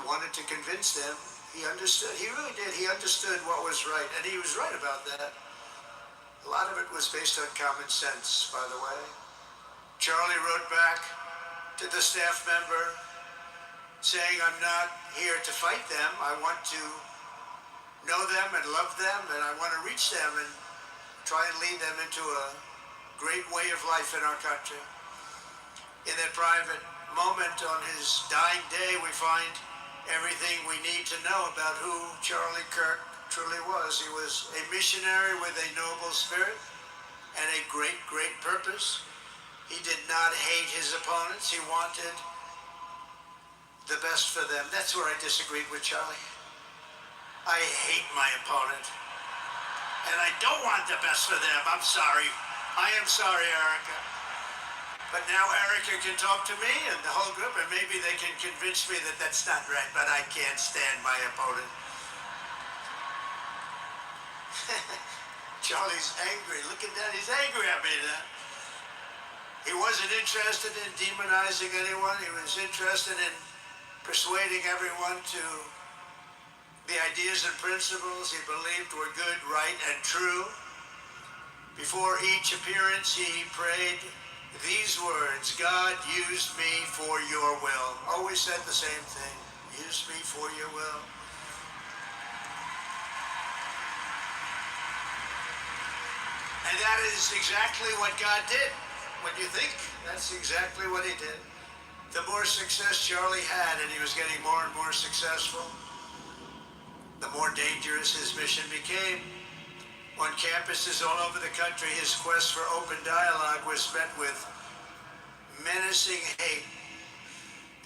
wanted to convince them. He understood. He really did. He understood what was right, and he was right about that. A lot of it was based on common sense, by the way. Charlie wrote back to the staff member saying, I'm not here to fight them. I want to know them and love them, and I want to reach them and try and lead them into a great way of life in our country. In that private moment on his dying day, we find everything we need to know about who Charlie Kirk truly was. He was a missionary with a noble spirit and a great, great purpose. He did not hate his opponents. He wanted the best for them. That's where I disagreed with Charlie. I hate my opponent, and I don't want the best for them. I'm sorry. I am sorry, Erica. But now Erica can talk to me and the whole group, and maybe they can convince me that that's not right, but I can't stand my opponent. Charlie's angry. Look at that. He's angry at me now. He wasn't interested in demonizing anyone. He was interested in persuading everyone to the ideas and principles he believed were good, right, and true. Before each appearance, he prayed these words: God, use me for your will. Always said the same thing: use me for your will. And that is exactly what God did. When you think, that's exactly what he did. The more success Charlie had, and he was getting more and more successful, the more dangerous his mission became. On campuses all over the country, his quest for open dialogue was met with menacing hate.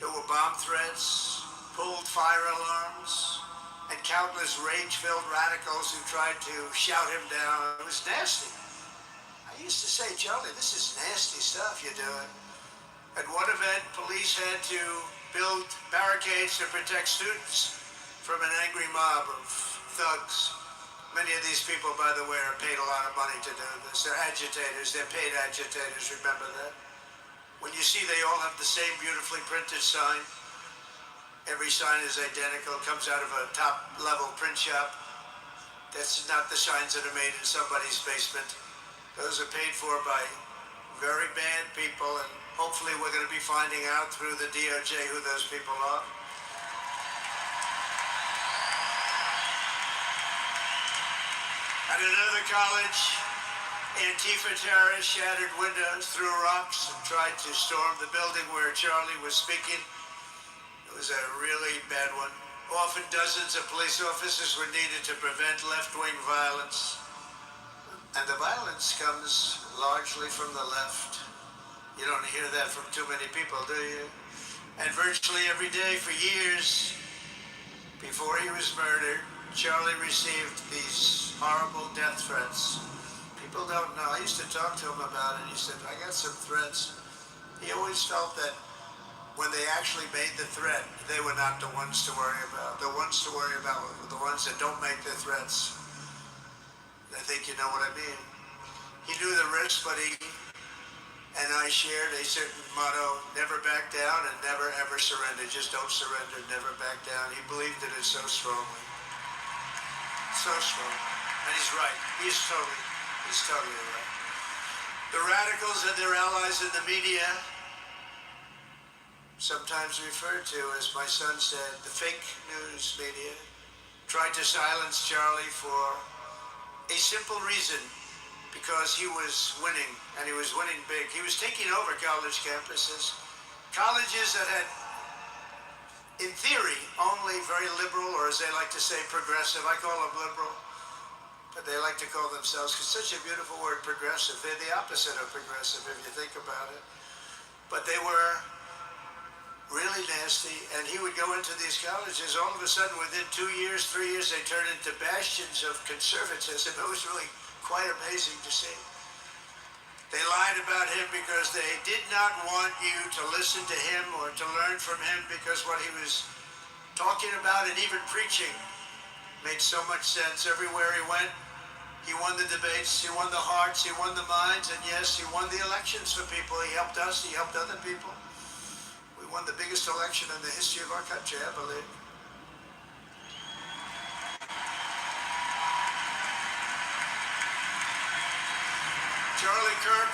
There were bomb threats, pulled fire alarms, and countless rage-filled radicals who tried to shout him down. It was nasty. I used to say, Charlie, this is nasty stuff you're doing. At one event, police had to build barricades to protect students from an angry mob of thugs. Many of these people, by the way, are paid a lot of money to do this. They're agitators. They're paid agitators. Remember that? When you see they all have the same beautifully printed sign, every sign is identical, comes out of a top-level print shop. That's not the signs that are made in somebody's basement. Those are paid for by very bad people, and hopefully we're going to be finding out through the DOJ who those people are. At another college, Antifa terrorists shattered windows, threw rocks, and tried to storm the building where Charlie was speaking. It was a really bad one. Often dozens of police officers were needed to prevent left-wing violence. And the violence comes largely from the left. You don't hear that from too many people, do you? And virtually every day for years, before he was murdered, Charlie received these horrible death threats. People don't know. I used to talk to him about it. He said, I got some threats. He always felt that when they actually made the threat, they were not the ones to worry about. The ones to worry about were the ones that don't make the threats. I think you know what I mean. He knew the risk, but he and I shared a certain motto: never back down and never ever surrender. Just don't surrender, never back down. He believed in it so strongly. So strong. And he's right. He's totally right. The radicals and their allies in the media, sometimes referred to, as my son said, the fake news media, tried to silence Charlie for a simple reason: because he was winning, and he was winning big. He was taking over college campuses, colleges that had, in theory, only very liberal, or as they like to say, progressive. I call them liberal, but they like to call themselves, because such a beautiful word, progressive. They're the opposite of progressive, if you think about it. But they were really nasty, and he would go into these colleges. All of a sudden, within 2 years, 3 years, they turned into bastions of conservatism. It was really quite amazing to see. They lied about him because they did not want you to listen to him or to learn from him, because what he was talking about and even preaching made so much sense. Everywhere he went, he won the debates, he won the hearts, he won the minds, and yes, he won the elections for people. He helped us, he helped other people. We won the biggest election in the history of our country, I believe. Charlie Kirk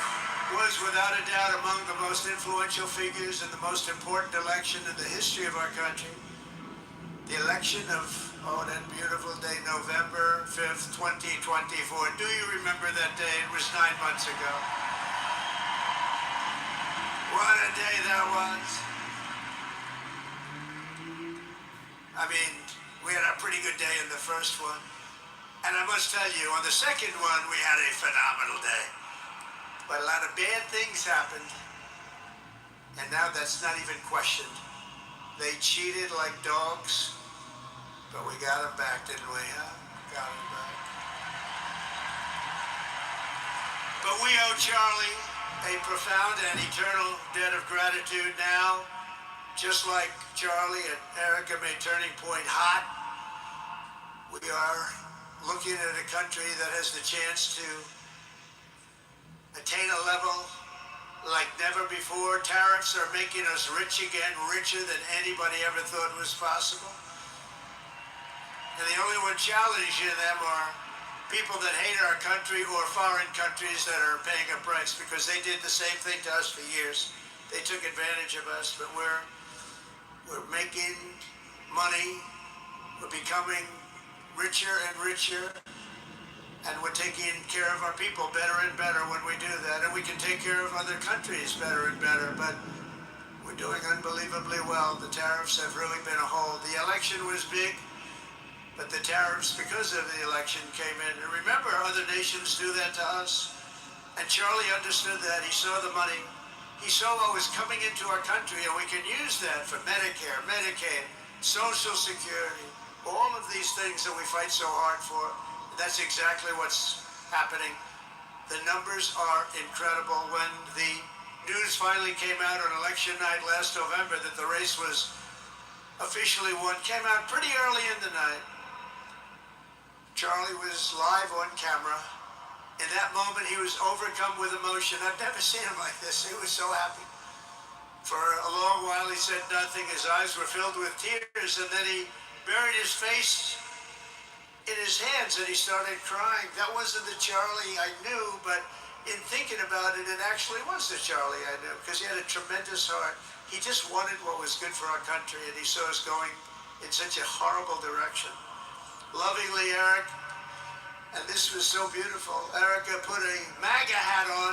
was without a doubt among the most influential figures in the most important election in the history of our country. The election of, that beautiful day, November 5th, 2024. Do you remember that day? It was 9 months ago. What a day that was. I mean, we had a pretty good day in the first one. And I must tell you, on the second one, we had a phenomenal day. But a lot of bad things happened, and now that's not even questioned. They cheated like dogs, but we got them back, didn't we? Huh? Got them back. But we owe Charlie a profound and eternal debt of gratitude now, just like Charlie and Erica made Turning Point hot. We are looking at a country that has the chance to attain a level like never before. Tariffs are making us rich again, richer than anybody ever thought was possible. And the only one challenging them are people that hate our country or foreign countries that are paying a price, because they did the same thing to us for years. They took advantage of us, but we're making money, we're becoming richer and richer, and we're taking care of our people better and better when we do that, and we can take care of other countries better and better, but we're doing unbelievably well. The tariffs have really been a hold. The election was big, but the tariffs, because of the election, came in. And remember, other nations do that to us. And Charlie understood that. He saw the money. He saw what was coming into our country, and we can use that for Medicare, Medicaid, Social Security, all of these things that we fight so hard for. That's exactly what's happening. The numbers are incredible. When the news finally came out on election night last November that the race was officially won, came out pretty early in the night. Charlie was live on camera. In that moment, he was overcome with emotion. I've never seen him like this. He was so happy. For a long while, he said nothing. His eyes were filled with tears, and then he buried his face in his hands, and he started crying. That wasn't the Charlie I knew, but in thinking about it, it actually was the Charlie I knew, because he had a tremendous heart. He just wanted what was good for our country, and he saw us going in such a horrible direction. Lovingly, Eric, and this was so beautiful, Erica put a MAGA hat on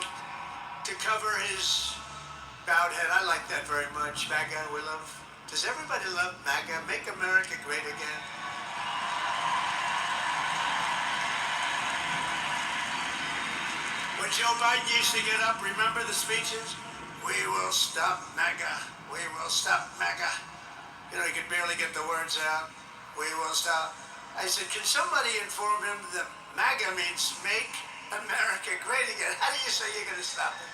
to cover his bowed head. I like that very much. MAGA, we love. Does everybody love MAGA? Make America great again. When Joe Biden used to get up, remember the speeches? We will stop MAGA. We will stop MAGA. You know, he could barely get the words out. We will stop. I said, can somebody inform him that MAGA means make America great again? How do you say you're going to stop it?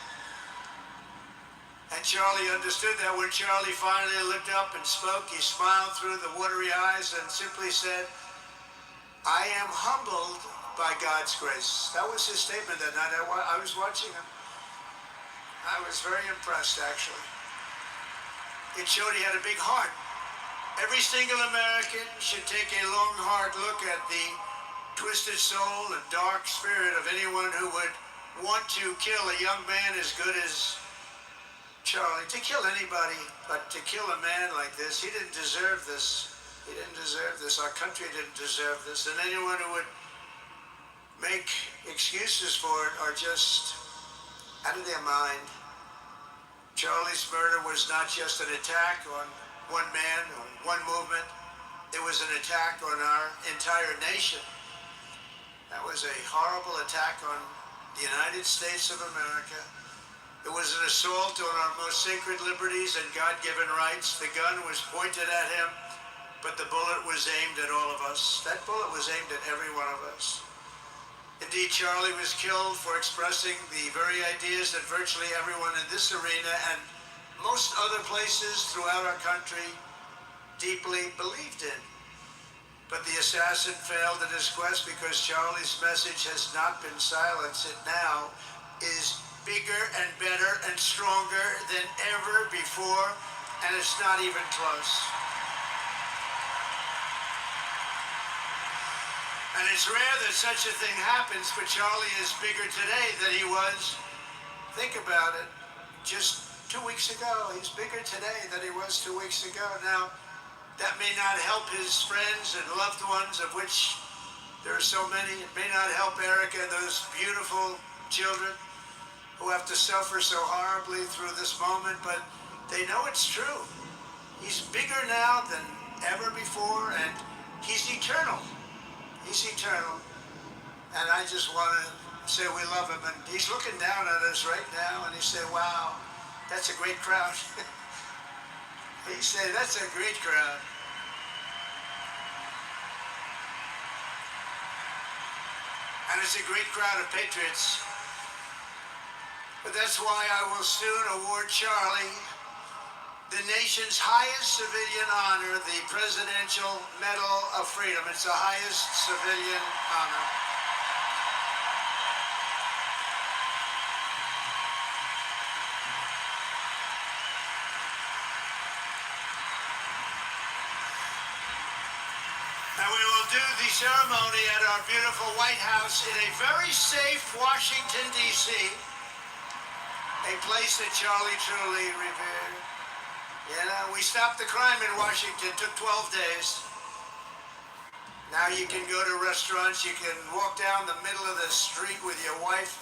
And Charlie understood that. When Charlie finally looked up and spoke, he smiled through the watery eyes and simply said, I am humbled by God's grace. That was his statement that night. I was watching him. I was very impressed, actually. It showed he had a big heart. Every single American should take a long, hard look at the twisted soul and dark spirit of anyone who would want to kill a young man as good as Charlie. To kill anybody, but to kill a man like this, he didn't deserve this. He didn't deserve this. Our country didn't deserve this. And anyone who would make excuses for it are just out of their mind. Charlie's murder was not just an attack on one man or one movement. It was an attack on our entire nation. That was a horrible attack on the United States of America. It was an assault on our most sacred liberties and God-given rights. The gun was pointed at him, but the bullet was aimed at all of us. That bullet was aimed at every one of us. Indeed, Charlie was killed for expressing the very ideas that virtually everyone in this arena and most other places throughout our country deeply believed in. But the assassin failed in his quest because Charlie's message has not been silenced. It now is bigger and better and stronger than ever before, and it's not even close. And it's rare that such a thing happens, but Charlie is bigger today than he was. Think about it. Just 2 weeks ago, he's bigger today than he was 2 weeks ago. Now, that may not help his friends and loved ones, of which there are so many. It may not help Erica and those beautiful children who have to suffer so horribly through this moment, but they know it's true. He's bigger now than ever before, and he's eternal. He's eternal. And I just want to say we love him. And he's looking down at us right now, and he said, wow, that's a great crowd. He said, that's a great crowd. And it's a great crowd of patriots. But that's why I will soon award Charlie the nation's highest civilian honor, the Presidential Medal of Freedom. It's the highest civilian honor. And we will do the ceremony at our beautiful White House in a very safe Washington, D.C., a place that Charlie truly revered. You know, we stopped the crime in Washington. It took 12 days. Now you can go to restaurants. You can walk down the middle of the street with your wife.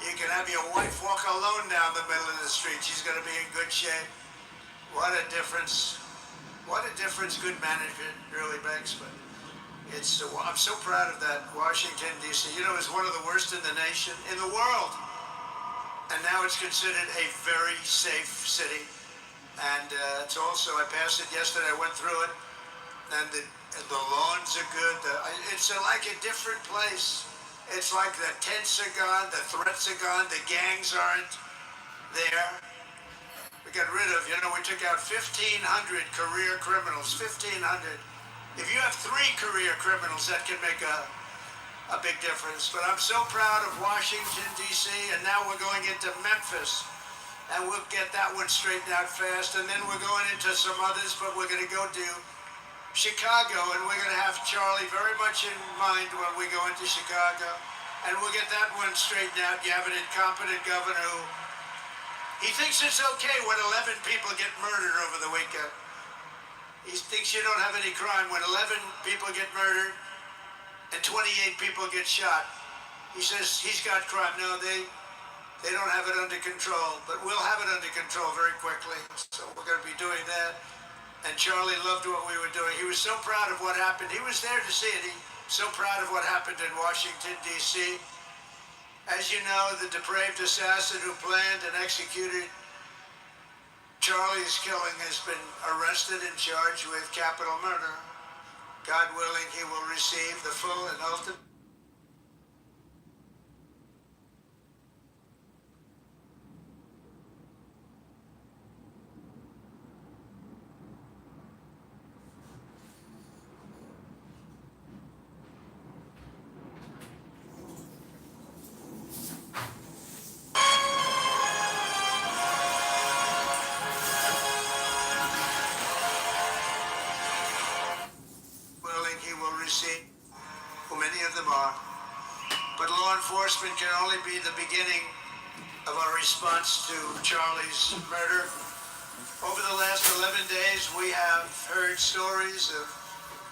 You can have your wife walk alone down the middle of the street. She's going to be in good shape. What a difference. What a difference good management really makes. But I'm so proud of that. Washington, D.C., you know, is one of the worst in the nation, in the world. And now it's considered a very safe city. And it's also, I passed it yesterday, I went through it, and the lawns are good. It's like a different place. It's like the tents are gone, the threats are gone, the gangs aren't there. We got rid of, we took out 1,500 career criminals, 1,500. If you have 3 career criminals, that can make a big difference. But I'm so proud of Washington, D.C., and now we're going into Memphis. And we'll get that one straightened out fast. And then we're going into some others, but we're going to go to Chicago, and we're going to have Charlie very much in mind when we go into Chicago. And we'll get that one straightened out. You have an incompetent governor who, he thinks it's okay when 11 people get murdered over the weekend. He thinks you don't have any crime when 11 people get murdered and 28 people get shot. He says he's got crime. No, they don't have it under control, but we'll have it under control very quickly. So we're going to be doing that. And Charlie loved what we were doing. He was so proud of what happened. He was there to see it. He was so proud of what happened in Washington, D.C. As you know, the depraved assassin who planned and executed Charlie's killing has been arrested and charged with capital murder. God willing, he will receive the full and ultimate who many of them are. But law enforcement can only be the beginning of our response to Charlie's murder. Over the last 11 days, we have heard stories of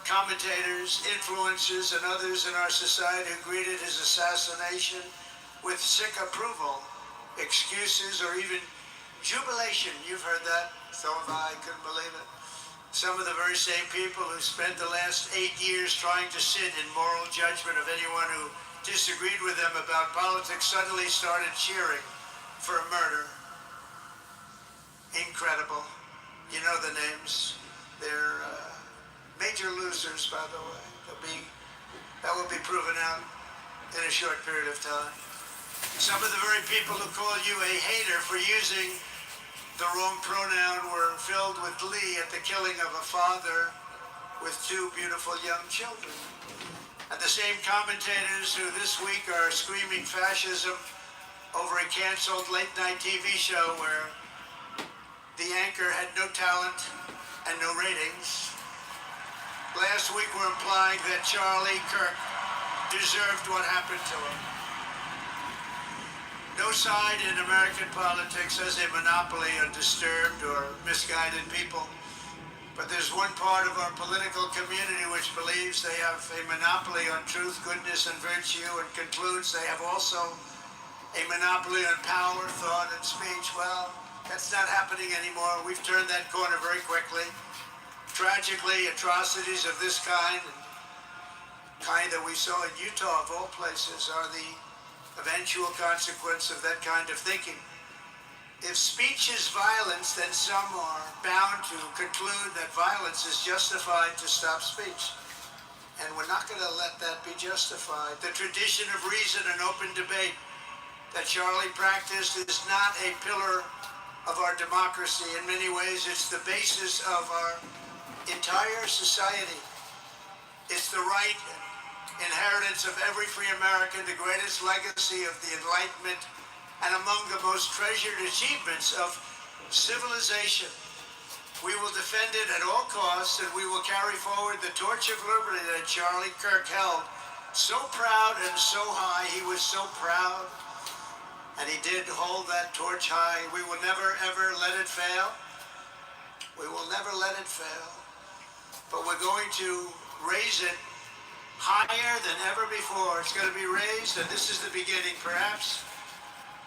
commentators, influencers, and others in our society who greeted his assassination with sick approval, excuses, or even jubilation. You've heard that. So have I. Couldn't believe it. Some of the very same people who spent the last 8 years trying to sit in moral judgment of anyone who disagreed with them about politics suddenly started cheering for a murder. Incredible. You know the names. They're major losers, by the way. That will be proven out in a short period of time. Some of the very people who call you a hater for using the wrong pronoun were filled with glee at the killing of a father with 2 beautiful young children. And the same commentators who this week are screaming fascism over a canceled late-night TV show where the anchor had no talent and no ratings. Last week were implying that Charlie Kirk deserved what happened to him. No side in American politics has a monopoly on disturbed or misguided people. But there's one part of our political community which believes they have a monopoly on truth, goodness, and virtue, and concludes they have also a monopoly on power, thought, and speech. Well, that's not happening anymore. We've turned that corner very quickly. Tragically, atrocities of this kind that we saw in Utah, of all places, are the eventual consequence of that kind of thinking. If speech is violence, then some are bound to conclude that violence is justified to stop speech. And we're not going to let that be justified. The tradition of reason and open debate that Charlie practiced is not a pillar of our democracy. In many ways, it's the basis of our entire society. It's the right inheritance of every free American, the greatest legacy of the Enlightenment, and among the most treasured achievements of civilization. We will defend it at all costs, and we will carry forward the torch of liberty that Charlie Kirk held so proud and so high. He was so proud, and he did hold that torch high. We will never, ever let it fail. We will never let it fail. But we're going to raise it higher than ever before. It's going to be raised, and this is the beginning. Perhaps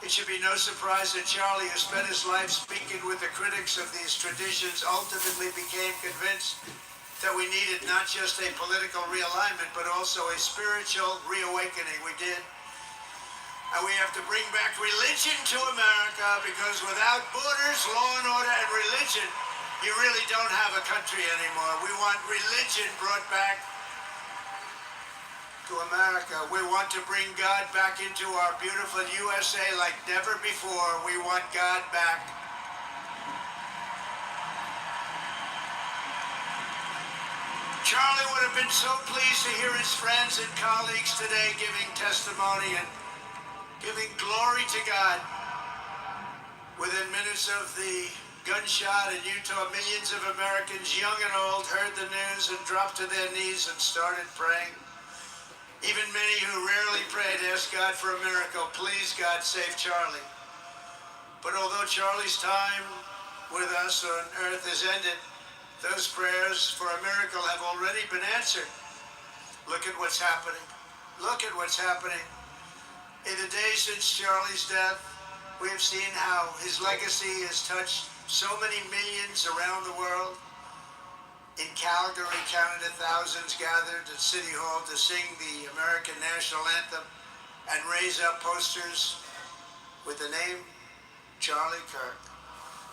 it should be no surprise that Charlie, who spent his life speaking with the critics of these traditions, ultimately became convinced that we needed not just a political realignment, but also a spiritual reawakening. We did. And we have to bring back religion to America, because without borders, law and order, and religion, you really don't have a country anymore. We want religion brought back to America. We want to bring God back into our beautiful USA like never before. We want God back. Charlie would have been so pleased to hear his friends and colleagues today giving testimony and giving glory to God. Within minutes of the gunshot in Utah, millions of Americans, young and old, heard the news and dropped to their knees and started praying. Even many who rarely prayed asked God for a miracle. Please, God, save Charlie. But although Charlie's time with us on earth is ended, those prayers for a miracle have already been answered. Look at what's happening. Look at what's happening. In the days since Charlie's death, we have seen how his legacy has touched so many millions around the world. In Calgary, Canada, thousands gathered at City Hall to sing the American national anthem and raise up posters with the name Charlie Kirk.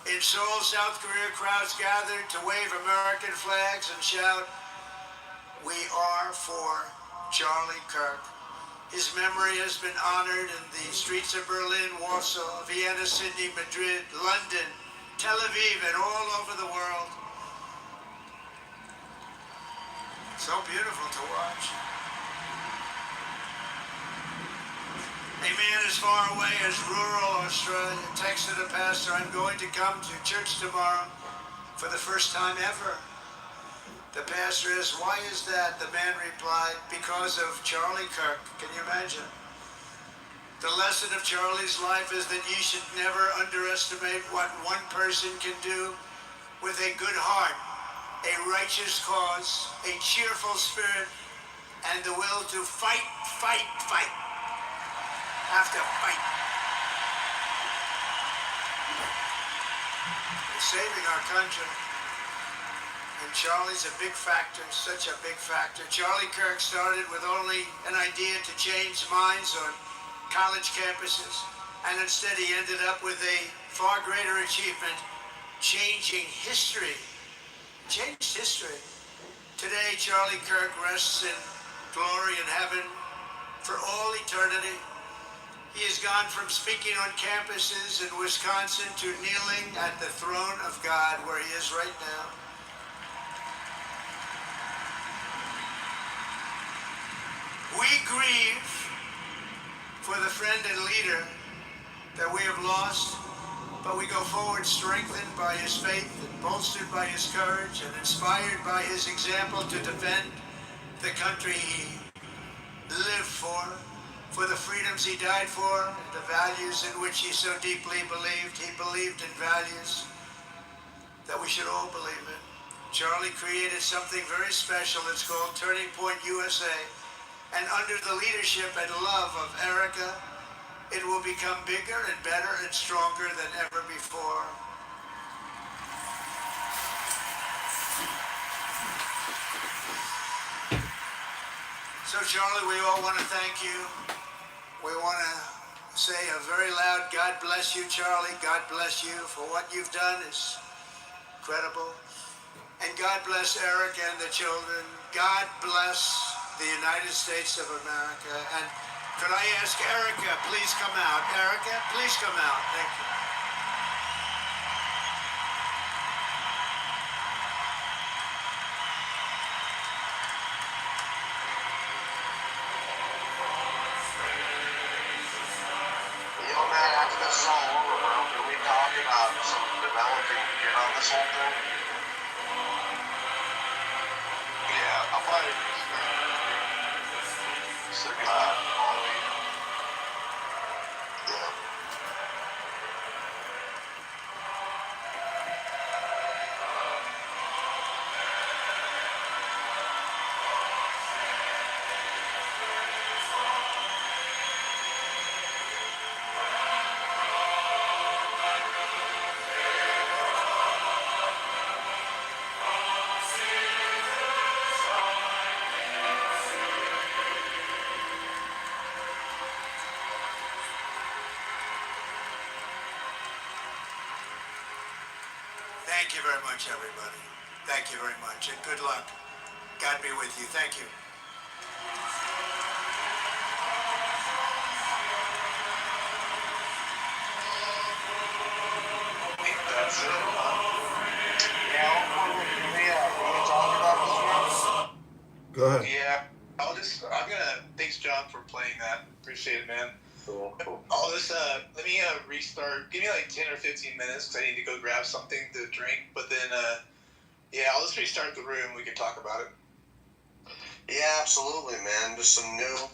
In Seoul, South Korea, crowds gathered to wave American flags and shout, "We are for Charlie Kirk." His memory has been honored in the streets of Berlin, Warsaw, Vienna, Sydney, Madrid, London, Tel Aviv, and all over the world. So beautiful to watch. A man as far away as rural Australia texted a pastor, "I'm going to come to church tomorrow for the first time ever." The pastor asked, "Why is that?" The man replied, "Because of Charlie Kirk." Can you imagine? The lesson of Charlie's life is that you should never underestimate what one person can do with a good heart, a righteous cause, a cheerful spirit, and the will to fight, fight, fight. Have to fight. We're saving our country. And Charlie's a big factor, such a big factor. Charlie Kirk started with only an idea to change minds on college campuses, and instead he ended up with a far greater achievement, changing history. Changed history. Today, Charlie Kirk rests in glory in heaven for all eternity. He has gone from speaking on campuses in Wisconsin to kneeling at the throne of God, where he is right now. We grieve for the friend and leader that we have lost, but we go forward strengthened by his faith and bolstered by his courage and inspired by his example to defend the country he lived for the freedoms he died for, and the values in which he so deeply believed. He believed in values that we should all believe in. Charlie created something very special. It's called Turning Point USA. And under the leadership and love of Erica, it will become bigger and better and stronger than ever before. So Charlie, we all want to thank you. We want to say a very loud God bless you, Charlie. God bless you for what you've done is incredible. And God bless Erica and the children. God bless the United States of America. And Could I ask Erica, please come out? Erica, please come out. Thank you. Yo, man, after this is all over, bro, can we talk about some developing get on this whole thing? Yeah, I'll probably sick of that. Yeah. Thank you very much, everybody. Thank you very much, and good luck. God be with you. Thank you. That's it, huh? Yeah, can we talk about this? Go ahead. Yeah, thanks John for playing that. Appreciate it, man. Cool. Let me restart. Give me like 10 or 15 minutes because I need to go grab something to drink. But then, I'll just restart the room. We can talk about it. Yeah, absolutely, man. Just some new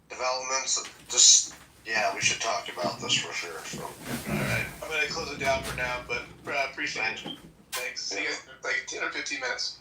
developments. We should talk about this for sure. So. All right. I'm going to close it down for now, but appreciate it. Thanks. See you in like 10 or 15 minutes.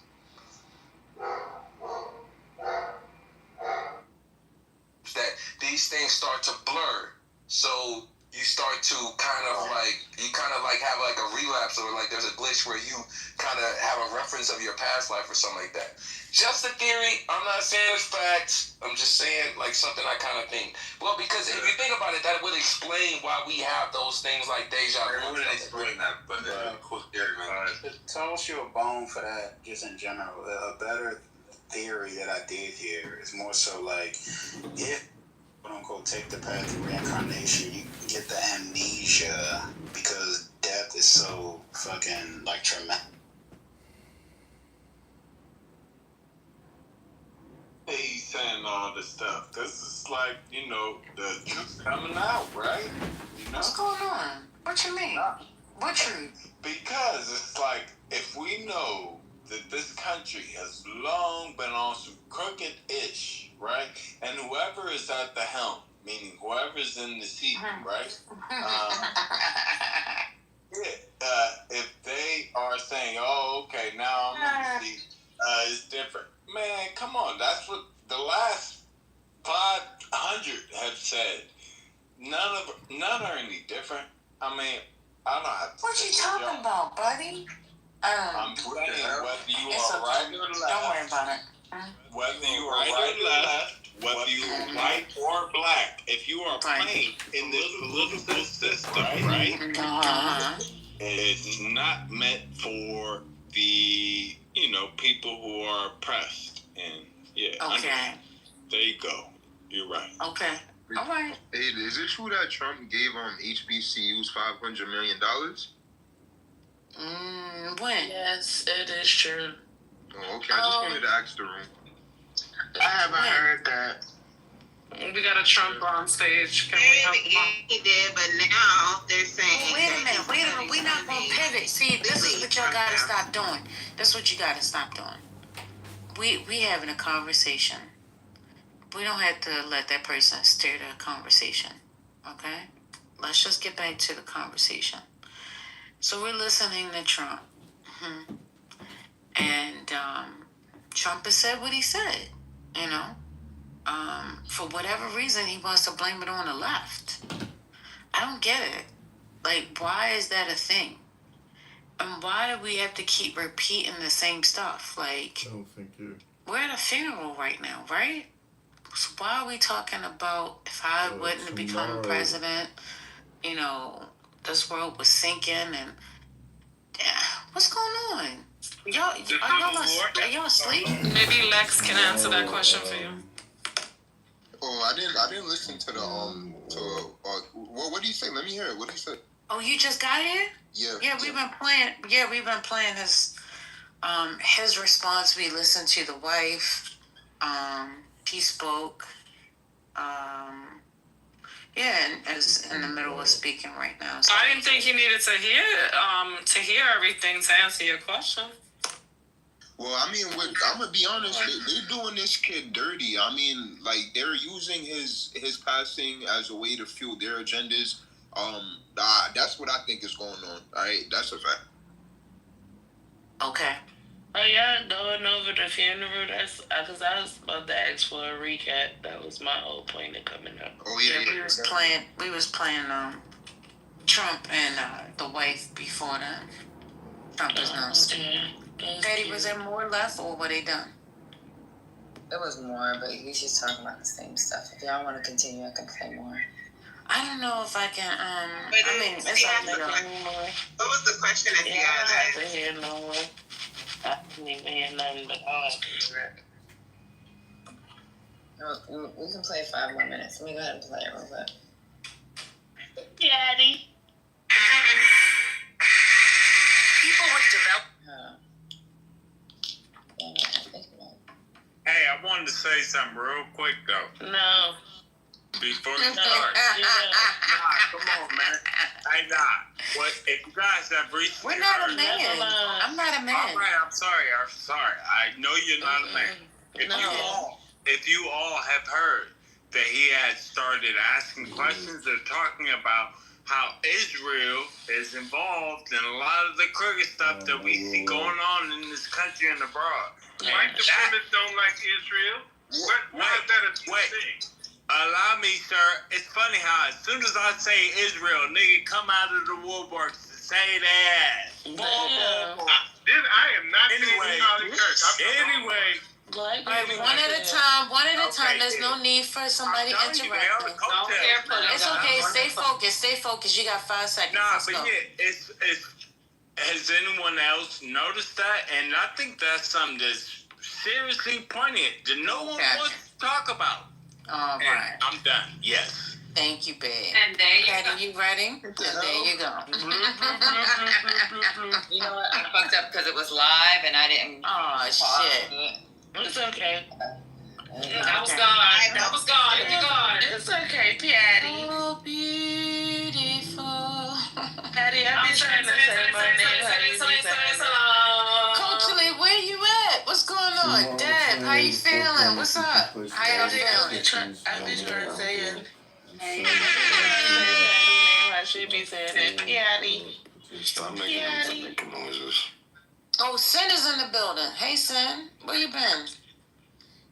That these things start to blur, so you start to kind of have like a relapse, or like there's a glitch where you kind of have a reference of your past life or something like that. Just a theory. I'm not saying it's facts. I'm just saying like something I kind of think. Well, because if you think about it, that would explain why we have those things like deja vu. I wouldn't explain that, but cool theory, man. To toss you a bone for that, just in general, a better theory that I did here is more so like, if quote unquote take the path of reincarnation, you can get the amnesia because death is so fucking like traumatic. He's saying all this stuff. This is like, the truth coming out, right? What's going on? What you mean? What truth? Because it's like, if we know that this country has long been on some crooked-ish, right? And whoever is at the helm, meaning whoever's in the seat, right? If they are saying, oh, okay, now I'm in the seat, it's different. Man, come on. That's what the last 500 have said. None are any different. I mean, I don't have to. What you talking about, buddy? I'm saying whether you are right or left. Don't worry about it. Whether you are right or left, whether you are white or black, if you are playing in this political system, right? It's not meant for the people who are oppressed, and okay. There you go. You're right. Okay. All right. Hey, is it true that Trump gave HBCUs $500 million? When? Yes, it is true. Oh, okay. I just wanted to ask the room. I haven't heard that. We got a Trump on stage. Can we help him out? He did, but now they're saying. Wait a minute. We're not going to pivot. See, this is what y'all got to stop doing. That's what you got to stop doing. We having a conversation. We don't have to let that person steer the conversation. Okay? Let's just get back to the conversation. So we're listening to Trump. And Trump has said what he said, for whatever reason, he wants to blame it on the left. I don't get it. Like, why is that a thing? And why do we have to keep repeating the same stuff? Like, I don't think you. We're at a funeral right now, right? So why are we talking about if I wouldn't have become president, this world was sinking and what's going on? Are y'all asleep? Maybe Lex can answer that question for you. Oh, I didn't listen to the what do you say? Let me hear it. What do you say? Oh, you just got here? Yeah. Yeah, we've been playing his response. We listened to the wife. He spoke. And is in the middle of speaking right now. So I didn't think you needed to hear everything to answer your question. Well, I mean, I'm gonna be honest. They're doing this kid dirty. I mean, like they're using his passing as a way to fuel their agendas. That's what I think is going on. All right, that's a fact. Okay. Oh yeah, going over the funeral. That's because I was about to ask for a recap. That was my whole point of coming up. Oh yeah. We was playing Trump and the wife before that. Trump is now speaking. Betty, was there more left or were they done? There was more, but he's just talking about the same stuff. If y'all want to continue, I can play more. I don't know if I can. It's what was the question that you guys asked? I didn't even hear nothing, but I'll have to hear it. We can play 5 more minutes. Let me go ahead and play it real quick. Daddy. People with develop. Hey, I wanted to say something real quick though. No. Before you start. Come on, man. Hey, what if you guys have recently We're not heard, a man. I'm not a man. All right, I'm sorry. I know you're not a man. If you all have heard that he had started asking questions or talking about how Israel is involved in a lot of the crooked stuff that we see going on in this country and abroad. White supremacists don't like Israel. Why is that a thing? Allow me, sir. It's funny how as soon as I say Israel, nigga come out of the woodworks to say that. I am not Anyway. All right, one at a time. There's no need for somebody interrupting. It's okay. Stay focused. You got 5 seconds. Nah, but yeah, it's has anyone else noticed that? And I think that's something that's seriously poignant that no one wants to talk about. All right. I'm done. Yes. Thank you, babe. And there you go. You ready? And there you go. You know what? I fucked up because it was live and I didn't. Oh, shit. It's okay. That was gone. It's gone. It's okay, Patty. Oh, beautiful. Patty, I've been trying to say my name. Coach Lee, where you at? What's going on? Deb, how you feeling? What's up? How you feeling? I've been trying to say it. I should be saying it. Patty. Stop making noises. Oh, Sin is in the building. Hey, Sin, where you been?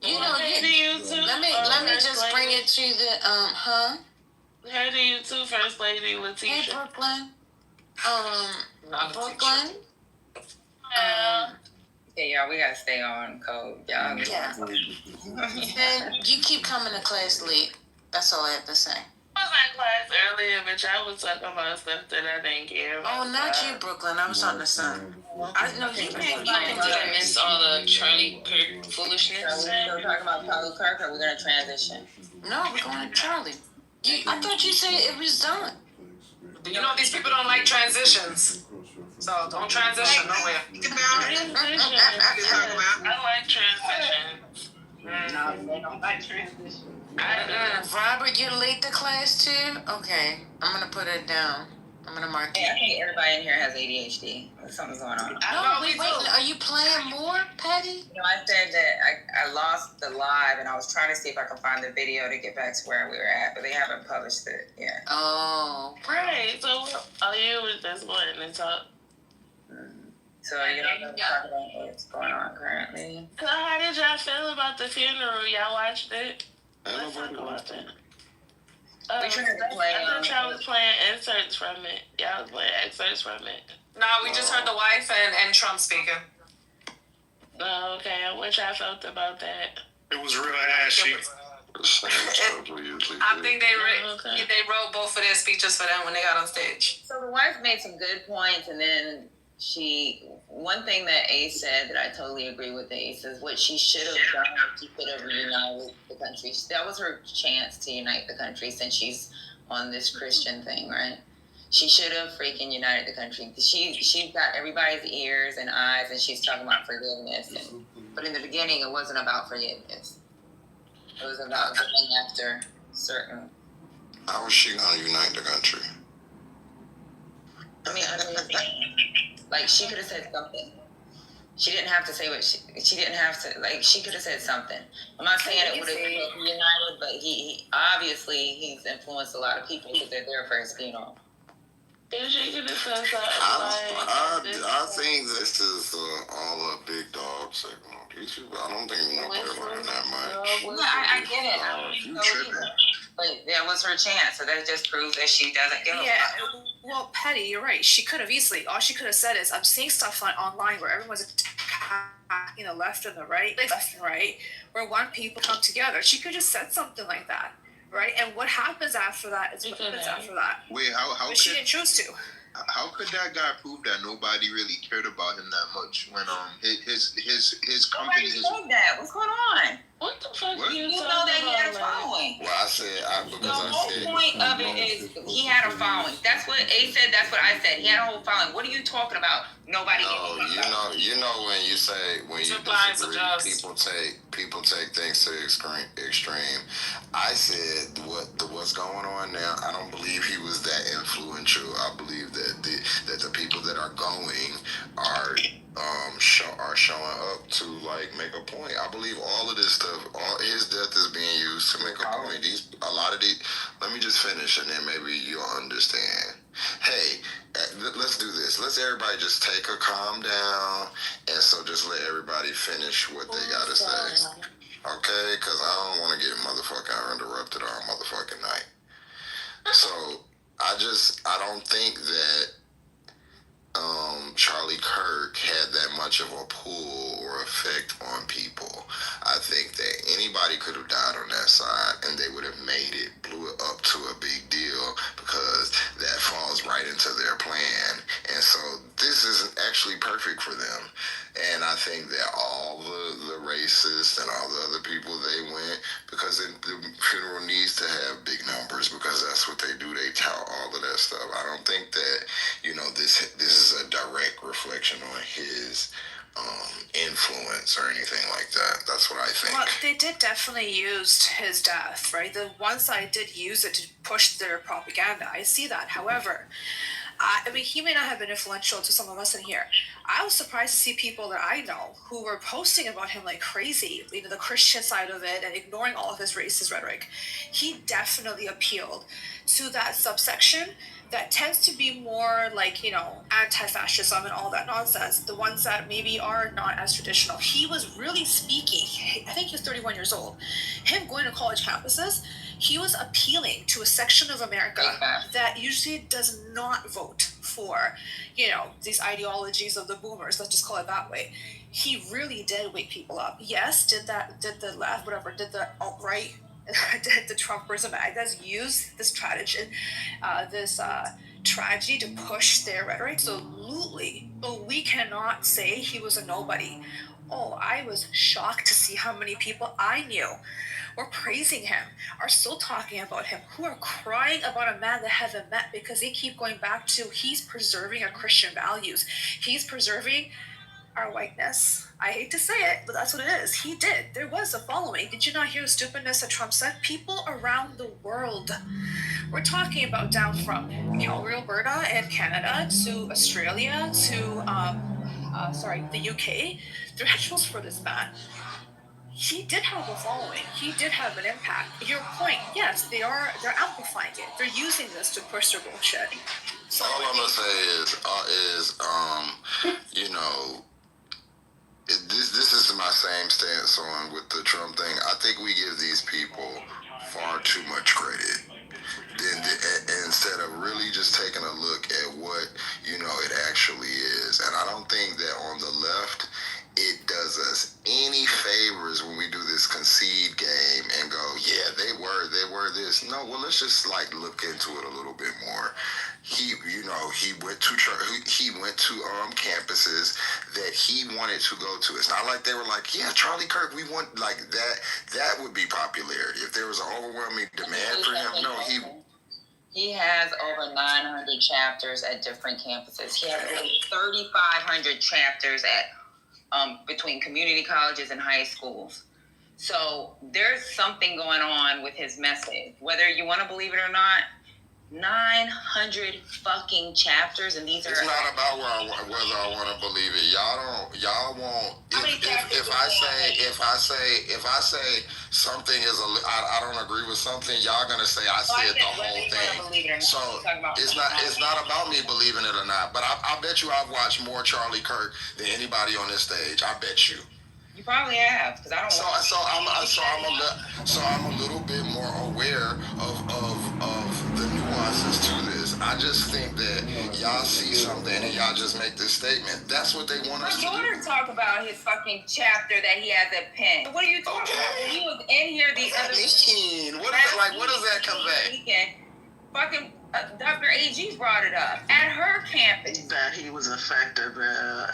You know, let me just bring it to the Hey to you too, First Lady Letitia. Hey, Brooklyn. Brooklyn. Okay, y'all, we gotta stay on code, y'all. Yeah. Then you keep coming to class late. That's all I have to say. I was in class earlier, but I was talking about stuff that I didn't care about. Oh, not you, Brooklyn. I was on the sun. I know you didn't miss all the Charlie Kirk foolishness. So we're still talking about Charlie Kirk, or we're gonna transition? No, we're going to Charlie. I thought you said it was done. You know, these people don't like transitions. So don't transition nowhere. I like transitions. No, they don't like transition. Robert, you're late to class too? Okay, I'm gonna put it down. I'm gonna mark it. I think everybody in here has ADHD. Something's going on. No, wait. Are you playing more, Patty? You know, I said that I lost the live, and I was trying to see if I could find the video to get back to where we were at, but they haven't published it yet. Oh, right. So all you was just wanting to talk. So you know, talk about what's going on currently. So how did y'all feel about the funeral? Y'all watched it? Let's talk about that. We tried to play. I thought y'all was playing excerpts from it. Y'all was playing excerpts from it. No, we just heard the wife and Trump speaking. Oh, okay. What y'all felt about that? It was real ashy. I think they wrote both of their speeches for them when they got on stage. So the wife made some good points, and then one thing that Ace said that I totally agree with Ace is what she should have done. She could have united the country. That was her chance to unite the country since she's on this Christian thing, right? She should have freaking united the country. She's got everybody's ears and eyes, and she's talking about forgiveness. But in the beginning, it wasn't about forgiveness. It was about going after certain. How was she gonna unite the country? I mean, like she could have said something. She didn't have to say what she didn't have to, like, she could have said something. I'm not saying it would have been united, but he obviously he's influenced a lot of people because they're there for his funeral. I think this is all a big dog signal. I don't think nobody learned that much. Yeah, I get it. You tripping. But that was her chance, so that just proves that she doesn't give a fuck. Well, Petty, you're right. She could have easily. All she could have said is, "I'm seeing stuff online where everyone's attacking the left and the right, left and right, where one people come together." She could have just said something like that, right? And what happens after that is what happens after that. Wait, how but she didn't choose to. How could that guy prove that nobody really cared about him that much when his company? Nobody said that. What's going on? What the fuck? You know that he had a following. Well, I said The whole point of it is he had a following. That's what A said. That's what I said. He had a whole following. What are you talking about? Nobody. No, you know when you say when you disagree, people take things to extreme. I said what's going on now. I don't believe he was that influential. I believe that the people that are going are showing up to like make a point. I believe all of this stuff, all his death is being used to make a point. Let me just finish and then maybe you'll understand. Hey, let's do this. Let's everybody just take a calm down, and so just let everybody finish what they gotta say. Okay? Because I don't want to get motherfucking interrupted all motherfucking night. So I don't think that Charlie Kirk had that much of a pull or effect on people. I think that anybody could have died on that side and they would have blew it up to a big deal because that falls right into their plan. And so this isn't actually perfect for them. And I think that all the racists and all the other people, they went because the funeral needs to have big numbers because that's what they do. They tout all of that stuff. I don't think that, this is a direct reflection on his influence or anything like that. That's what I think. Well, they did definitely use his death, right? The one side did use it to push their propaganda. I see that. However, I mean, he may not have been influential to some of us in here. I was surprised to see people that I know who were posting about him like crazy, the Christian side of it and ignoring all of his racist rhetoric. He definitely appealed to that subsection that tends to be more like, anti-fascism and all that nonsense. The ones that maybe are not as traditional. He was really speaking. I think he was 31 years old. Him going to college campuses, he was appealing to a section of America that usually does not vote for, these ideologies of the boomers, let's just call it that way. He really did wake people up. Yes, did the left, whatever, did the alt-right, did the Trumpers and MAGAs use this tragedy to push their rhetoric? Absolutely. But we cannot say he was a nobody. Oh, I was shocked to see how many people I knew were praising him, are still talking about him, who are crying about a man they haven't met because they keep going back to he's preserving our Christian values. He's preserving our whiteness. I hate to say it, but that's what it is. He did. There was a following. Did you not hear the stupidness that Trump said? People around the world. We're talking about down from Calgary, Alberta, and Canada to Australia to the UK. They're rituals for this man. He did have a following. He did have an impact. Your point, yes, they're amplifying it. They're using this to push their bullshit. So all I'm gonna say is this is my same stance on with the Trump thing. I think we give these people far too much credit. Instead of really just taking a look at what it actually is. And I don't think that on the left it does us any favors when we do this concede game and go, yeah, they were this. No, well, let's just look into it a little bit more. he went to campuses that he wanted to go to. It's not like they were like, yeah, Charlie Kirk, we want like that. That would be popularity if there was an overwhelming demand for him. No, he has over 900 chapters at different campuses. He has over 3,500 chapters at between community colleges and high schools. So there's something going on with his message, whether you want to believe it or not. 900 fucking chapters, and these are. It's not about whether I want to believe it. Y'all won't. If I say something is I don't agree with something, y'all gonna say I said the whole thing. So it's not about me believing it or not. But I bet you I've watched more Charlie Kirk than anybody on this stage. I bet you. You probably have, because I don't. So I'm a little bit more aware of the nuances to this. I just think that y'all see something and y'all just make this statement. That's what they want us to do. My daughter talked about his fucking chapter that he has at Penn. What are you talking about? He was in here the other week. What does that convey? Fucking Dr. AG brought it up at her campus. That he was effective.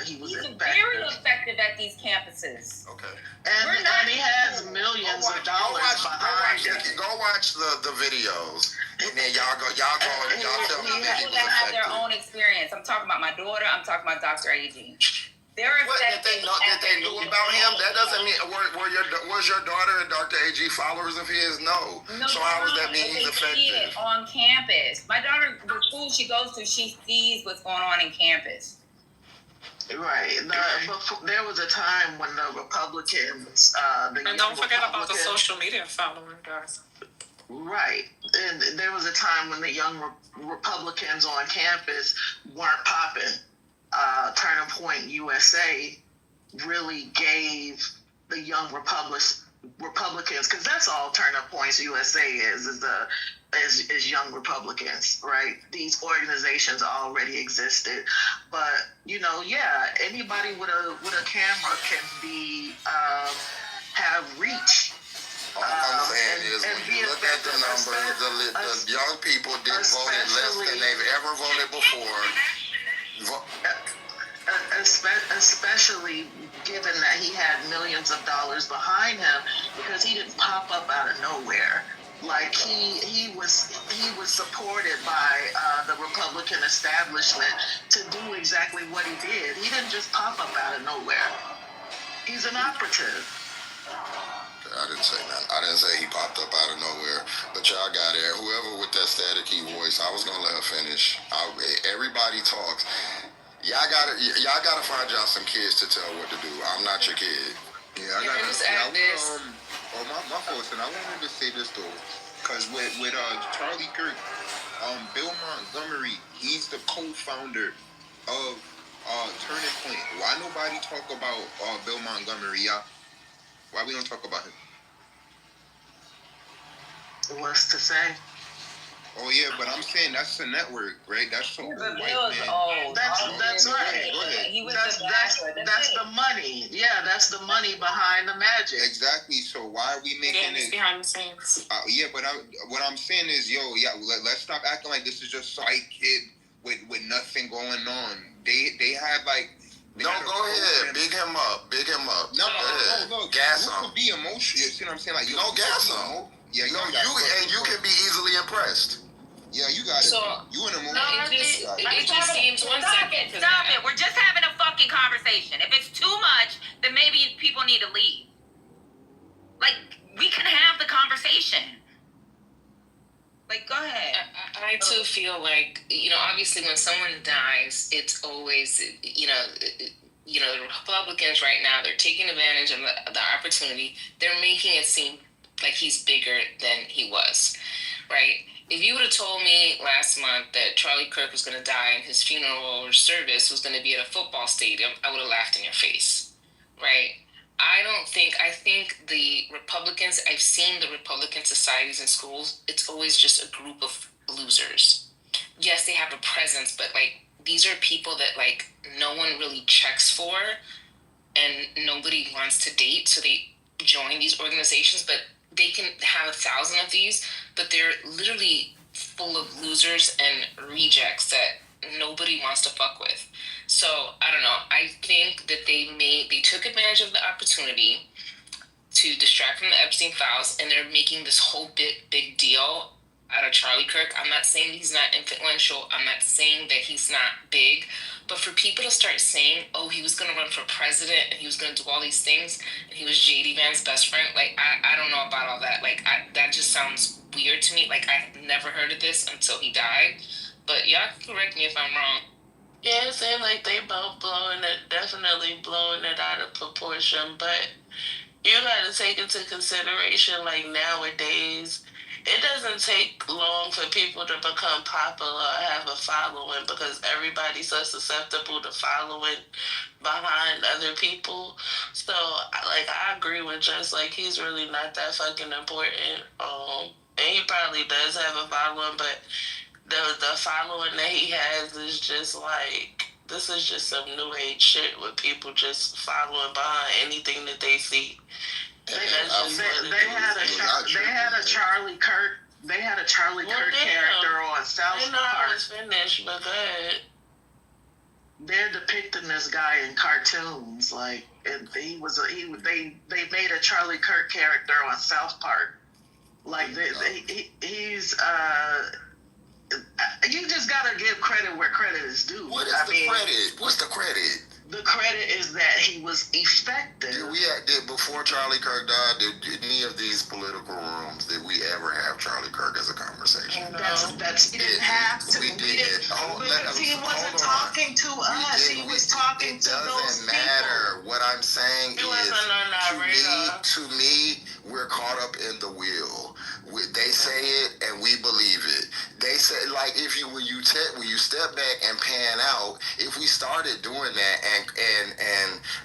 He's very effective at these campuses. Okay. And he has millions of dollars behind him. Go watch the videos, and then y'all tell me that he was that have effective. their own experience. I'm talking about my daughter. I'm talking about Dr. AG. They're Did they know about him? That doesn't mean was your daughter and Dr. AG followers of his? No. So how does that mean he's effective? See it on campus. My daughter, the school she goes to, she sees what's going on in campus. Right. There was a time when the Republicans, and don't forget about the social media following, guys. Right. And there was a time when the young Republicans on campus weren't popping. Turning Point USA really gave the young Republicans, because that's all Turning Points USA is young Republicans, right? These organizations already existed, but anybody with a camera can be have reach. All I'm saying is, when you look at the numbers, the young people voted less than they've ever voted before. Especially given that he had millions of dollars behind him, because he didn't pop up out of nowhere. Like he was supported by the Republican establishment to do exactly what he did. He didn't just pop up out of nowhere. He's an operative. I didn't say nothing. I didn't say he popped up out of nowhere. But y'all got it. Whoever with that staticky voice, I was gonna let her finish. Everybody talks. Y'all gotta find y'all some kids to tell what to do. I'm not your kid. My fault. And I wanted to say this though, because with Charlie Kirk, Bill Montgomery, he's the co-founder of Turning Point. Why nobody talk about Bill Montgomery, y'all? Why we don't talk about him? What's to say? Oh yeah, but I'm saying that's the network, right? That's so Bill's white man. old. That's right. Go ahead. He was That's the money. Yeah, that's the money behind the magic. Exactly. So why are we making it behind the scenes? But what I'm saying is, let's stop acting like this is just side kid with nothing going on. They had like. No, go ahead. Big him up. No. Gas you him. can be emotional. You see what I'm saying? Like gas him. Yeah, you can be easily impressed. Yeah, you got it. So, you in a moment. It just seems one second. Stop it. We're just having a fucking conversation. If it's too much, then maybe people need to leave. Like, we can have the conversation. Like, go ahead. I too feel like, obviously when someone dies, it's always, the Republicans right now, they're taking advantage of the opportunity. They're making it seem like he's bigger than he was, right? If you would have told me last month that Charlie Kirk was going to die and his funeral or service was going to be at a football stadium, I would have laughed in your face, right? I think the Republicans, I've seen the Republican societies in schools, it's always just a group of losers. Yes, they have a presence, but these are people that no one really checks for and nobody wants to date, so they join these organizations, but they can have 1,000 of these, but they're literally full of losers and rejects that nobody wants to fuck with. So I don't know. I think that they took advantage of the opportunity to distract from the Epstein files, and they're making this whole big deal out of Charlie Kirk. I'm not saying he's not influential. I'm not saying that he's not big. But for people to start saying, oh, he was going to run for president and he was going to do all these things and he was J.D. Vance's best friend, like, I don't know about all that. Like, that just sounds weird to me. Like, I had never heard of this until he died. But y'all can correct me if I'm wrong. Yeah, it seems like they both definitely blowing it out of proportion. But you got to take into consideration, like, nowadays, it doesn't take long for people to become popular or have a following because everybody's so susceptible to following behind other people. So, like, I agree with just, like, he's really not that fucking important. And he probably does have a following, but the following that he has is just, like, this is just some new age shit with people just following behind anything that they see. They had a Charlie Kirk character on South Park. I was finished, but go ahead. They're depicting this guy in cartoons, like, and they made a Charlie Kirk character on South Park. Like, he's you just gotta give credit where credit is due. What is the credit? What's the credit? The credit is that he was effective. Did before Charlie Kirk died, did any of these political rooms, did we ever have Charlie Kirk as a conversation? He didn't have to. We did. Because he wasn't talking to us. He was talking to those people. It doesn't matter. What I'm saying is, to me, we're caught up in the wheel. They say it and we believe it. They say, like, when you step back and pan out, if we started doing that and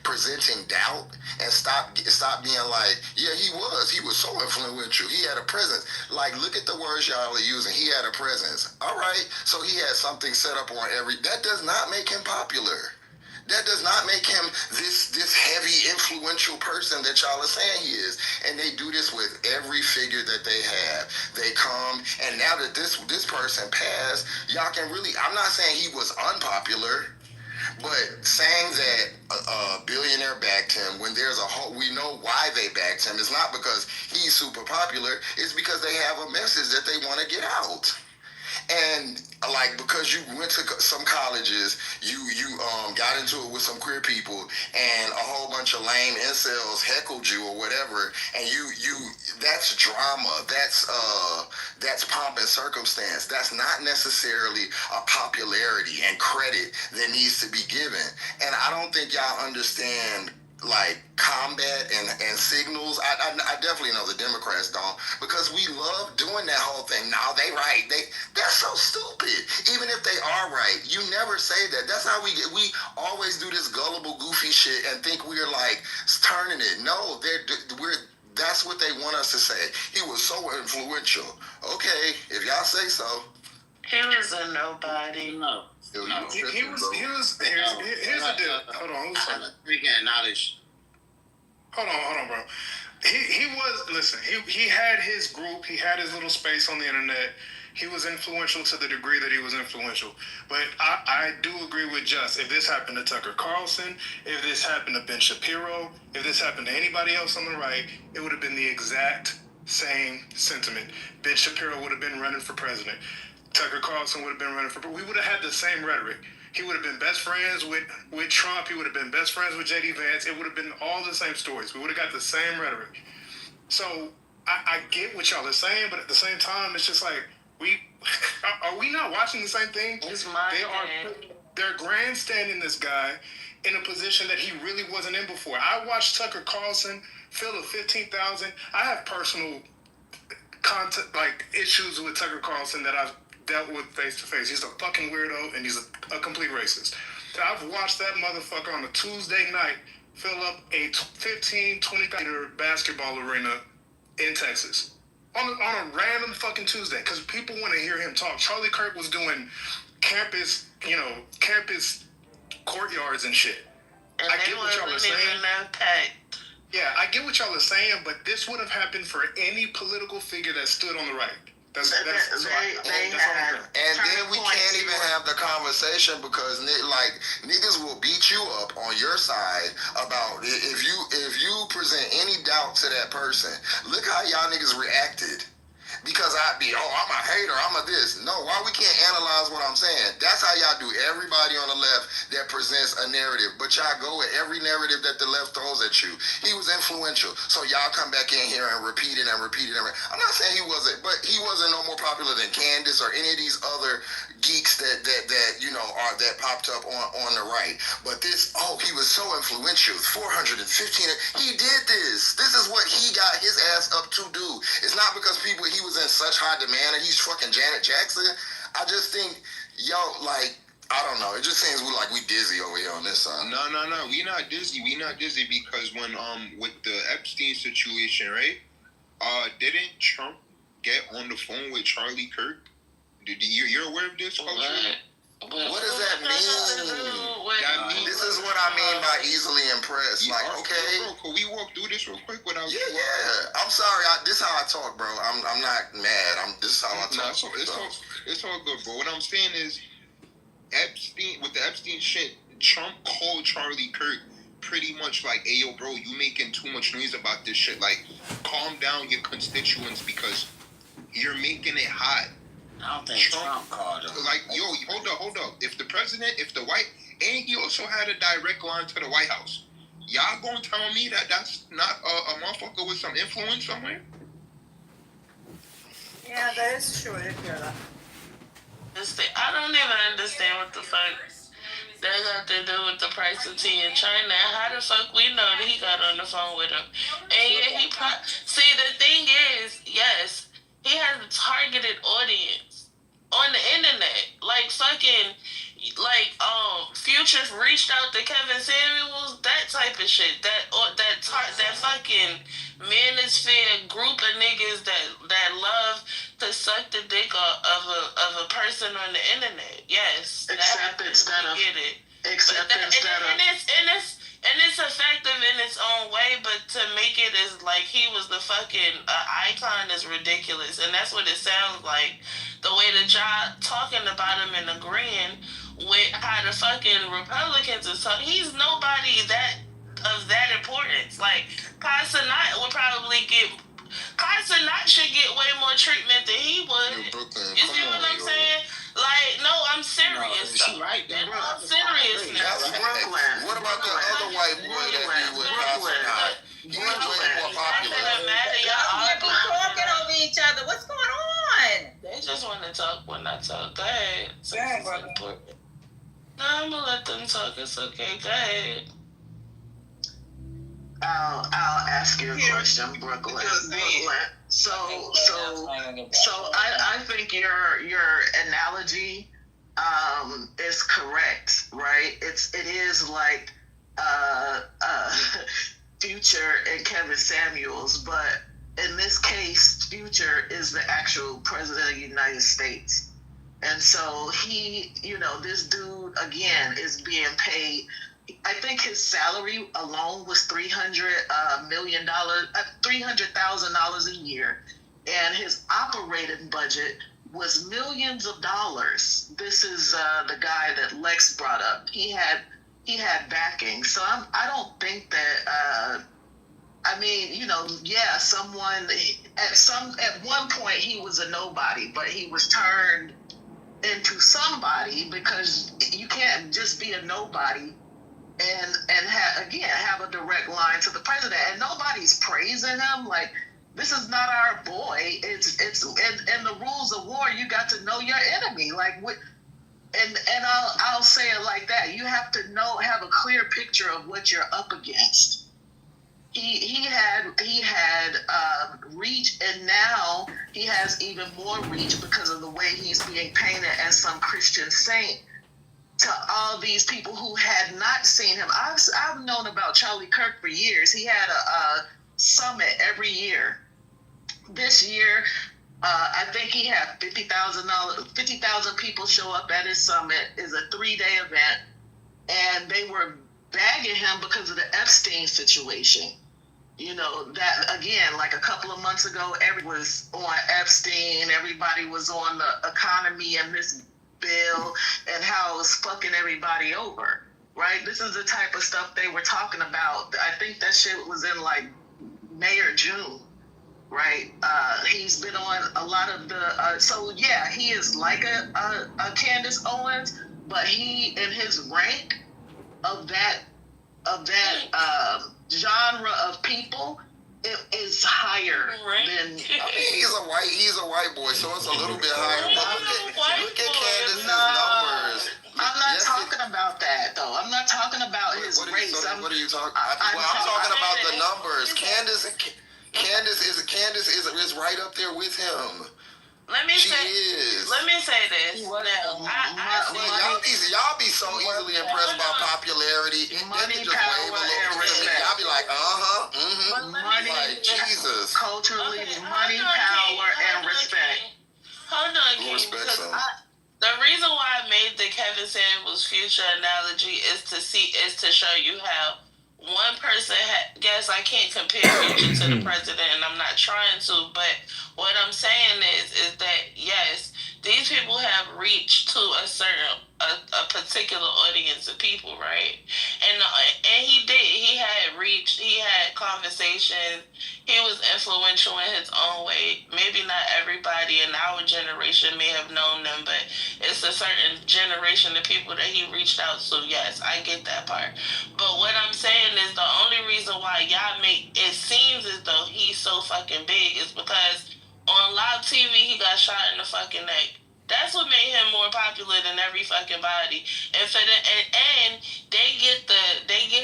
presenting doubt and stop being like, yeah, he was so influential, he had a presence. Like, look at the words y'all are using. He had a presence. All right, so he had something set up on that does not make him popular. That does not make him this heavy, influential person that y'all are saying he is. And they do this with every figure that they have. They come, and now that this person passed, y'all can really, I'm not saying he was unpopular, but saying that a billionaire backed him when there's we know why they backed him. It's not because he's super popular. It's because they have a message that they want to get out. And like, because you went to some colleges, you got into it with some queer people, and a whole bunch of lame incels heckled you or whatever, and you that's drama, that's pomp and circumstance. That's not necessarily a popularity and credit that needs to be given. And I don't think y'all understand, like, combat and signals. I definitely know the Democrats don't, because we love doing that whole thing. No, they right. That's so stupid. Even if they are right, you never say that. That's how we always do this gullible, goofy shit and think we're like turning it. No, that's what they want us to say. He was so influential. Okay, if y'all say so. He was a nobody. No. Here's the deal. Hold on, who's talking? Freaking knowledge. Hold on, bro. He had his group, he had his little space on the internet. He was influential to the degree that he was influential. But I do agree with Just. If this happened to Tucker Carlson, if this happened to Ben Shapiro, if this happened to anybody else on the right, it would have been the exact same sentiment. Ben Shapiro would have been running for president. Tucker Carlson would have been running for president. We would have had the same rhetoric. He would have been best friends with Trump. He would have been best friends with J.D. Vance. It would have been all the same stories. We would have got the same rhetoric. So I get what y'all are saying, but at the same time, it's just like, are we not watching the same thing? They're grandstanding this guy in a position that he really wasn't in before. I watched Tucker Carlson fill a 15,000. I have personal issues with Tucker Carlson that I've dealt with face to face. He's a fucking weirdo and he's a complete racist. I've watched that motherfucker on a Tuesday night fill up a 15-20 basketball arena in Texas on a random fucking Tuesday because people want to hear him talk. Charlie Kirk was doing campus courtyards and shit. And I get what y'all are saying. Yeah, I get what y'all are saying, but this would have happened for any political figure that stood on the right. That's and then we can't even have the conversation because niggas will beat you up on your side about if you present any doubt to that person. Look how y'all niggas reacted. Because I'm a hater, I'm a this. No, why we can't analyze what I'm saying? That's how y'all do everybody on the left that presents a narrative. But y'all go with every narrative that the left throws at you. He was influential. So y'all come back in here and repeat it and repeat it. I'm not saying he wasn't, but he wasn't no more popular than Candace or any of these other geeks that that popped up on the right. But he was so influential. 415. He did this. This is what he got his ass up to do. It's not because he was in such high demand and he's fucking Janet Jackson. I just think, I don't know. It just seems like we dizzy over here on this side. No. We not dizzy. Because when with the Epstein situation, right? Didn't Trump get on the phone with Charlie Kirk? You're aware of this, Culture? What does that mean? This is what I mean by easily impressed. Okay. Bro, could we walk through this real quick without? Yeah. I'm sorry. This is how I talk, bro. I'm not mad. This is how I talk. It's all good, bro. What I'm saying is, with the Epstein shit, Trump called Charlie Kirk pretty much like, "Hey, yo, bro, you making too much noise about this shit. Like, calm down your constituents because you're making it hot." I don't think Trump called him. Hold up. If he also had a direct line to the White House. Y'all gonna tell me that that's not a motherfucker with some influence somewhere? Yeah, that is true. I didn't hear that. I don't even understand what the fuck that got to do with the price of tea in China. How the fuck we know that he got on the phone with him? And yeah, see, the thing is, yes, he has a targeted audience on the internet. Future reached out to Kevin Samuels, that type of shit. That fucking manosphere group of niggas that love to suck the dick of a person on the internet. Yes. And it's effective in its own way, but to make it as like he was the fucking icon is ridiculous. And that's what it sounds like. The way that y'all talking about him and agreeing with how the fucking Republicans are talking. He's nobody of that importance. Like, Kai Cenat would probably Kai Cenat should get way more treatment than he would. You see what I'm saying? Like, no, I'm serious. She right there. I'm serious now. That's Brooklyn. What about the other white boy that be with Brooklyn? He was way more popular. Y'all be talking over each other. What's going on? They just want to talk when I talk. Go ahead. No, I'm gonna let them talk. It's okay. Go ahead. I'll ask you a question, Brooklyn. So I think your analogy is correct, right? It is like Future and Kevin Samuels, but in this case, Future is the actual president of the United States. And so he, this dude, again, is being paid. I think his salary alone was $300,000 a year. And his operating budget was millions of dollars. This is the guy that Lex brought up. He had backing. So I don't think that, someone, at one point he was a nobody, but he was turned into somebody because you can't just be a nobody and have a direct line to the president, and nobody's praising him. Like, this is not our boy. It's in the rules of war, you got to know your enemy. Like, and I'll say it like that. You have to have a clear picture of what you're up against. He had reach, and now he has even more reach because of the way he's being painted as some Christian saint to all these people who had not seen him. I've known about Charlie Kirk for years. He had a summit every year. This year, I think he had 50,000 people show up at his summit. It's a 3-day event, and they were bagging him because of the Epstein situation. You know, that again, like a couple of months ago, everyone was on Epstein, everybody was on the economy and this bill and how it was fucking everybody over, right? This is the type of stuff they were talking about. I think that shit was in like May or June, right? He's been on a lot of the, so yeah, he is like a Candace Owens, but he, in his rank of that genre of people, it is higher than. I mean, he's a white boy, so it's a little bit higher. Look at Candace's numbers. I'm not talking about that though. I'm not talking about his race. What are you talking? I'm talking about the numbers. Candace is right up there with him. Let me say this. Y'all be so easily impressed by popularity. Money, power, and respect. Y'all be like, money, like Jesus. Culturally, money, power, and respect. Hold on, King, because the reason why I made the Kevin Samuels Future analogy is to show you how one person guess I can't compare Future to the president, and I'm not trying to, but what I'm saying is that yes, these people have reached to a certain a particular audience of people, right? And he had conversations. He was influential in his own way. Maybe not everybody in our generation may have known them, but it's a certain generation of people that he reached out to. Yes, I get that part. But what I'm saying is the only reason why y'all make it seems as though he's so fucking big is because on live TV he got shot in the fucking neck. That's what made him more popular than every fucking body. And they get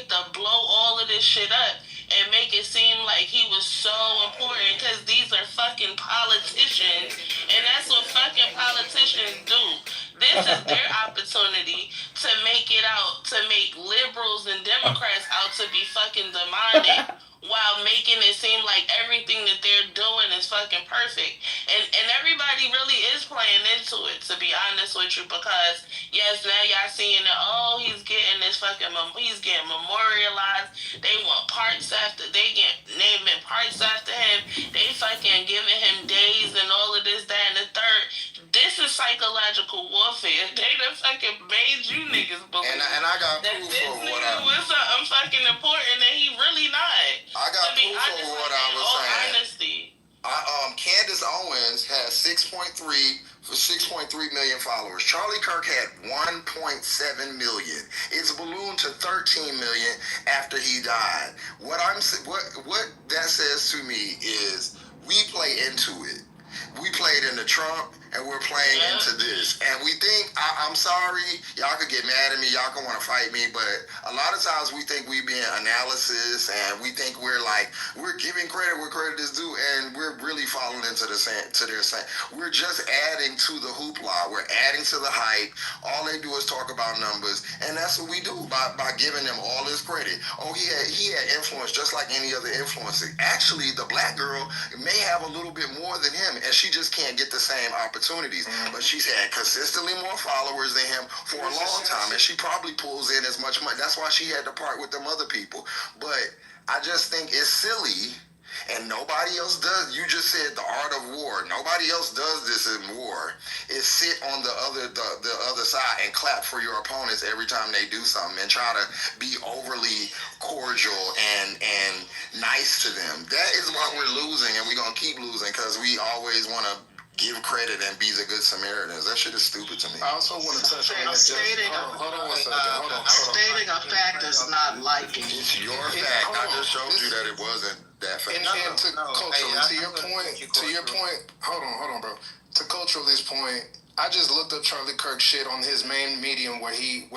the blow all of this shit up and make it seem like he was so important because these are fucking politicians, and that's what fucking politicians do. This is their opportunity to make liberals and Democrats out to be fucking demonic while making it seem like everything that they're doing is fucking perfect. And everybody really is playing into it, to be honest with you, because yes, now y'all seeing that, he's getting memorialized. They want they get naming parts after him. They fucking giving him days and all of this, that, and the third. This is psychological warfare. They done fucking made you niggas believe. And I got proof of what was something fucking important and he really not. I got proof of what I was saying. Honesty. Candace Owens has 6.3 million followers. Charlie Kirk had 1.7 million. It's ballooned to 13 million after he died. What that says to me is we play into it. We played into Trump, and we're playing into this. And we think, I'm sorry, y'all could get mad at me, y'all can want to fight me, but a lot of times we think we being analysis, and we think we're giving credit where credit is due, and we're really falling into their same. We're just adding to the hoopla. We're adding to the hype. All they do is talk about numbers, and that's what we do by giving them all this credit. He had influence just like any other influencer. Actually, the black girl may have a little bit more than him, and she just can't get the same opportunities. But she's had consistently more followers than him for a long time, and she probably pulls in as much money. That's why she had to part with them other people. But I just think it's silly, and nobody else does. You just said the art of war. Nobody else does this in war. Is sit on the other side and clap for your opponents every time they do something and try to be overly cordial and nice to them. That is why we're losing, and we're gonna keep losing because we always want to give credit and be the good Samaritans. That shit is stupid to me. I also want to touch on that. Hold on one second. Hold on. Stating a fact is not liking. It's your fact. I just showed you that it wasn't that fact. And to your point, hold on, bro. To Culturally's point, I just looked up Charlie Kirk shit on his main medium where he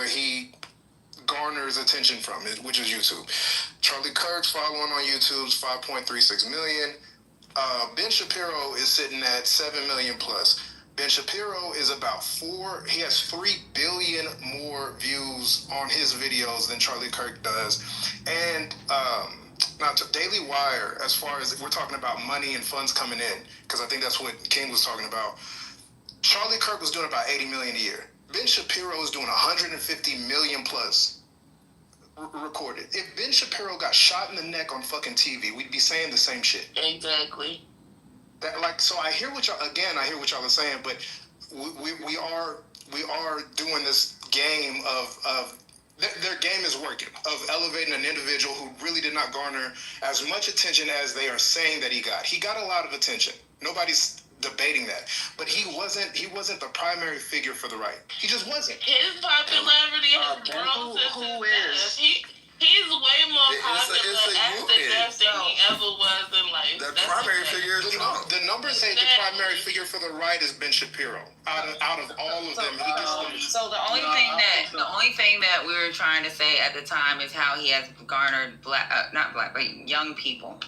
garners attention from it, which is YouTube. Charlie Kirk's following on YouTube is 5.36 million. Ben Shapiro is sitting at 7 million plus. Ben Shapiro is about he has 3 billion more views on his videos than Charlie Kirk does. And now to Daily Wire, as far as we're talking about money and funds coming in, because I think that's what King was talking about. Charlie Kirk was doing about 80 million a year. Ben Shapiro is doing 150 million plus recorded. If Ben Shapiro got shot in the neck on fucking TV, we'd be saying the same shit. Exactly. So I hear what y'all are saying, but we are doing this game of their game is working, of elevating an individual who really did not garner as much attention as they are saying that he got. He got a lot of attention. Nobody's debating that. But he wasn't the primary figure for the right. He just wasn't. His popularity has grown since his death. He's way more popular after death than he ever was in life. The primary figure is Trump. The numbers say the primary figure for the right is Ben Shapiro. Out of all of them, he gets So the only thing that we were trying to say at the time is how he has garnered young people.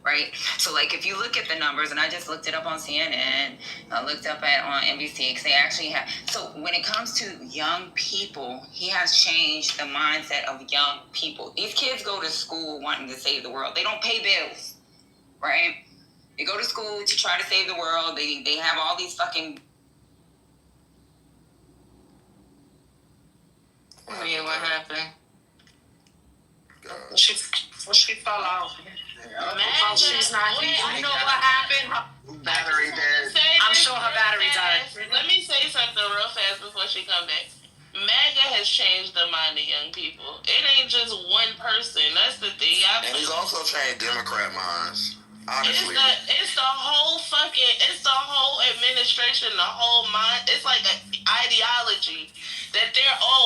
Right? So, like, if you look at the numbers, and I just looked it up on CNN, I looked up on NBC, because they actually have, so when it comes to young people, he has changed the mindset of young people. These kids go to school wanting to save the world. They don't pay bills, right? They go to school to try to save the world. They have all these fucking... Yeah, what happened? She fell out. She's not here. You know what happened? Battery dead. I'm sure her battery died. Let me say something real fast before she come back. MAGA has changed the mind of young people. It ain't just one person. That's the thing. And he's also changed Democrat minds. Honestly. It's the whole administration, the whole mind. It's like an ideology that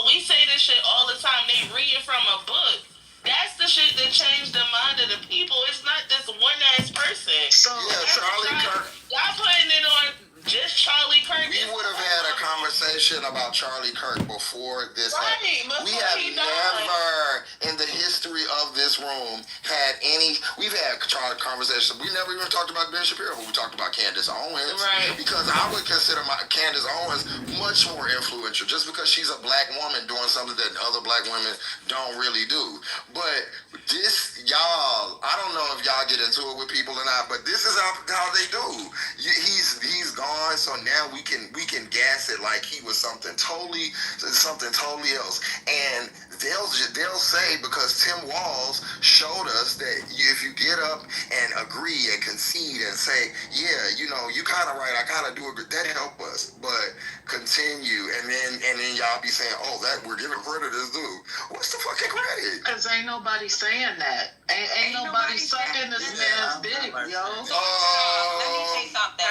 we say this shit all the time. They read it from a book. That's the shit that changed the mind of the people. It's not this one ass person. So Charlie Kirk. Y'all putting it on just Charlie Kirk. We would have had a conversation about Charlie Kirk before this happened. We have never in the history of this room had any. We've had conversations. We never even talked about Ben Shapiro, but we talked about Candace Owens. Right. Because I would consider Candace Owens much more influential, just because she's a black woman doing something that other black women don't really do. But this, y'all, I don't know if y'all get into it with people or not, but this is how they do. He's gone, so now we can gas it like he was something totally else. And they'll say, because Tim Walz showed us that if you get up and agree and concede and say, yeah, you kind of right, I kind of do agree, that help us. But continue, and then y'all be saying, oh, that we're giving credit as due. What's the fucking credit? Because ain't nobody saying that. Ain't nobody sucking this man's dick, yo. Let me say something,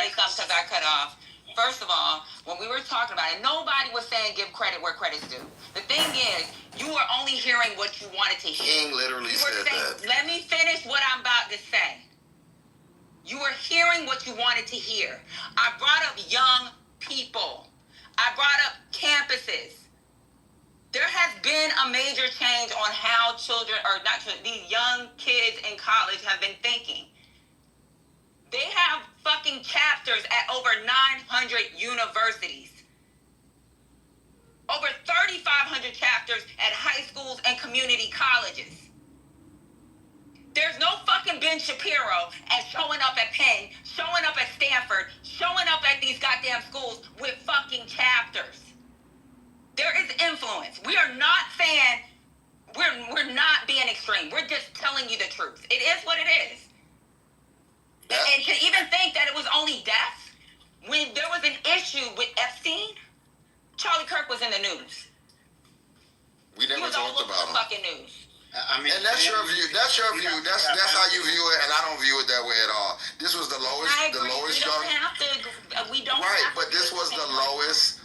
because I cut off. First of all, when we were talking about it, nobody was saying give credit where credit's due. The thing is, you were only hearing what you wanted to hear. King literally said that. Let me finish what I'm about to say. You were hearing what you wanted to hear. I brought up young people. I brought up campuses. There has been a major change on how these young kids in college have been thinking. They have fucking chapters at over 900 universities. Over 3,500 chapters at high schools and community colleges. There's no fucking Ben Shapiro as showing up at Penn, showing up at Stanford, showing up at these goddamn schools with fucking chapters. There is influence. We are not saying, we're not being extreme. We're just telling you the truth. It is what it is. And to even think that it was only death, when there was an issue with Epstein, Charlie Kirk was in the news. We never talked about him. Fucking news. And that's your view. That's your view. That's how you view it, and I don't view it that way at all. This was the lowest. We don't right, have but to. This was the lowest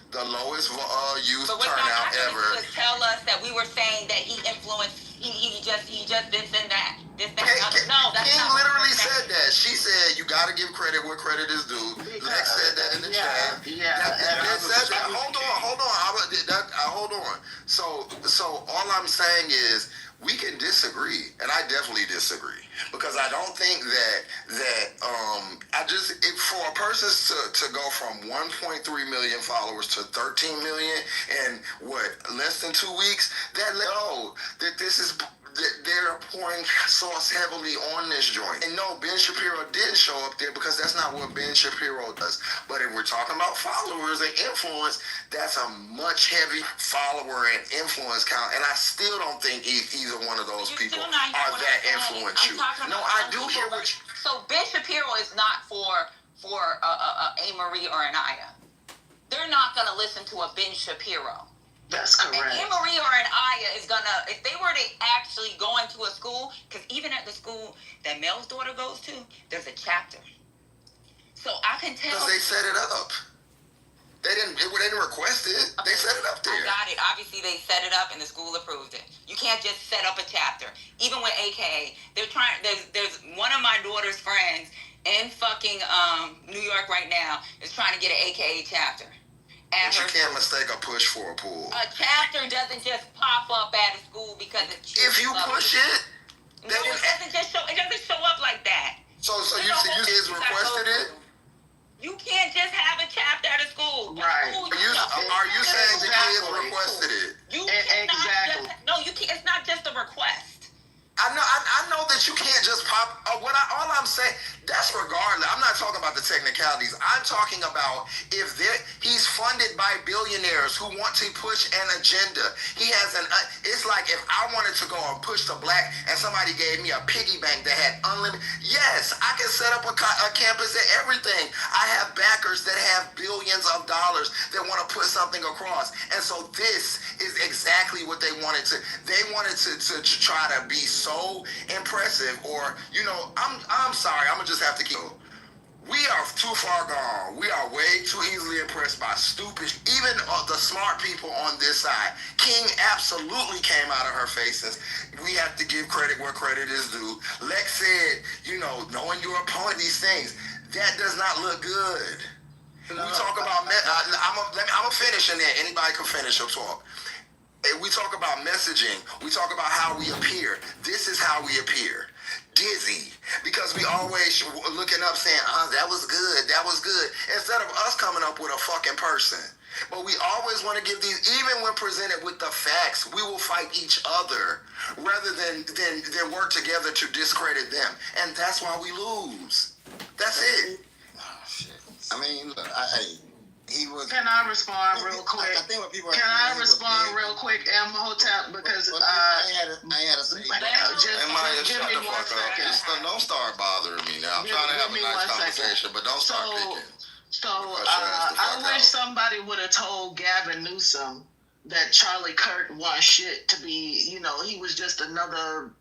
youth turnout ever. To tell us that we were saying that he influenced. He just this and that. No, that's King not. literally said that. She said you got to give credit where credit is due. Lex said that in the chat. Hold on. So all I'm saying is, we can disagree, and I definitely disagree, because I don't think for a person to go from 1.3 million followers to 13 million in less than 2 weeks, that this is they're pouring pouring sauce heavily on this joint. And no, Ben Shapiro didn't show up there because that's not what Ben Shapiro does. But if we're talking about followers and influence, that's a much heavy follower and influence count. And I still don't think either one of those people are that influential. No, I do hear what you... So Ben Shapiro is not for A-Marie or Anaya. They're not going to listen to a Ben Shapiro. That's correct. And A-Marie or an Aya is gonna, if they were to actually go into a school, because even at the school that Mel's daughter goes to, there's a chapter. So I can tell. Because they set it up. They didn't request it. They set it up there. I got it. Obviously, they set it up and the school approved it. You can't just set up a chapter. Even with AKA, they're trying. There's one of my daughter's friends in fucking New York right now is trying to get an AKA chapter. But you can't mistake a push for a pull. A chapter doesn't just pop up at a school because it's... If you push it... No, it doesn't just show... It doesn't show up like that. So you kids requested it? You can't just have a chapter at a school. Right. Are you saying the kids requested it? Exactly. No, you can't. It's not just a request. I know that you can't just pop. All I'm saying, that's regardless. I'm not talking about the technicalities. I'm talking about if he's funded by billionaires who want to push an agenda. He has it's like if I wanted to go and push the black and somebody gave me a piggy bank that had unlimited. Yes, I can set up a campus and everything. I have backers that have billions of dollars that want to put something across. And so this is exactly what they wanted to. They wanted to try to be so impressive, or I'm sorry, I'm gonna just have to keep. We are too far gone. We are way too easily impressed by stupid. Even the smart people on this side. King absolutely came out of her faces. We have to give credit where credit is due. Lex said, knowing your opponent, these things, that does not look good. We talk about. I'm gonna finish, and then anybody can finish or talk. We talk about messaging. We talk about how we appear. This is how we appear. Dizzy. Because we always looking up saying, that was good. That was good. Instead of us coming up with a fucking person. But we always want to give these, even when presented with the facts, we will fight each other rather than work together to discredit them. And that's why we lose. That's it. Oh, shit. I mean, look, he was. Can I respond real quick? I think what people are Can I respond real quick, Imhotep? Because I ain't had to say. Just give me 1 second. Don't start bothering me now. I'm trying to have a nice conversation, but don't start picking. So I wish somebody would have told Gavin Newsom that Charlie Kirk wants shit to be, he was just another,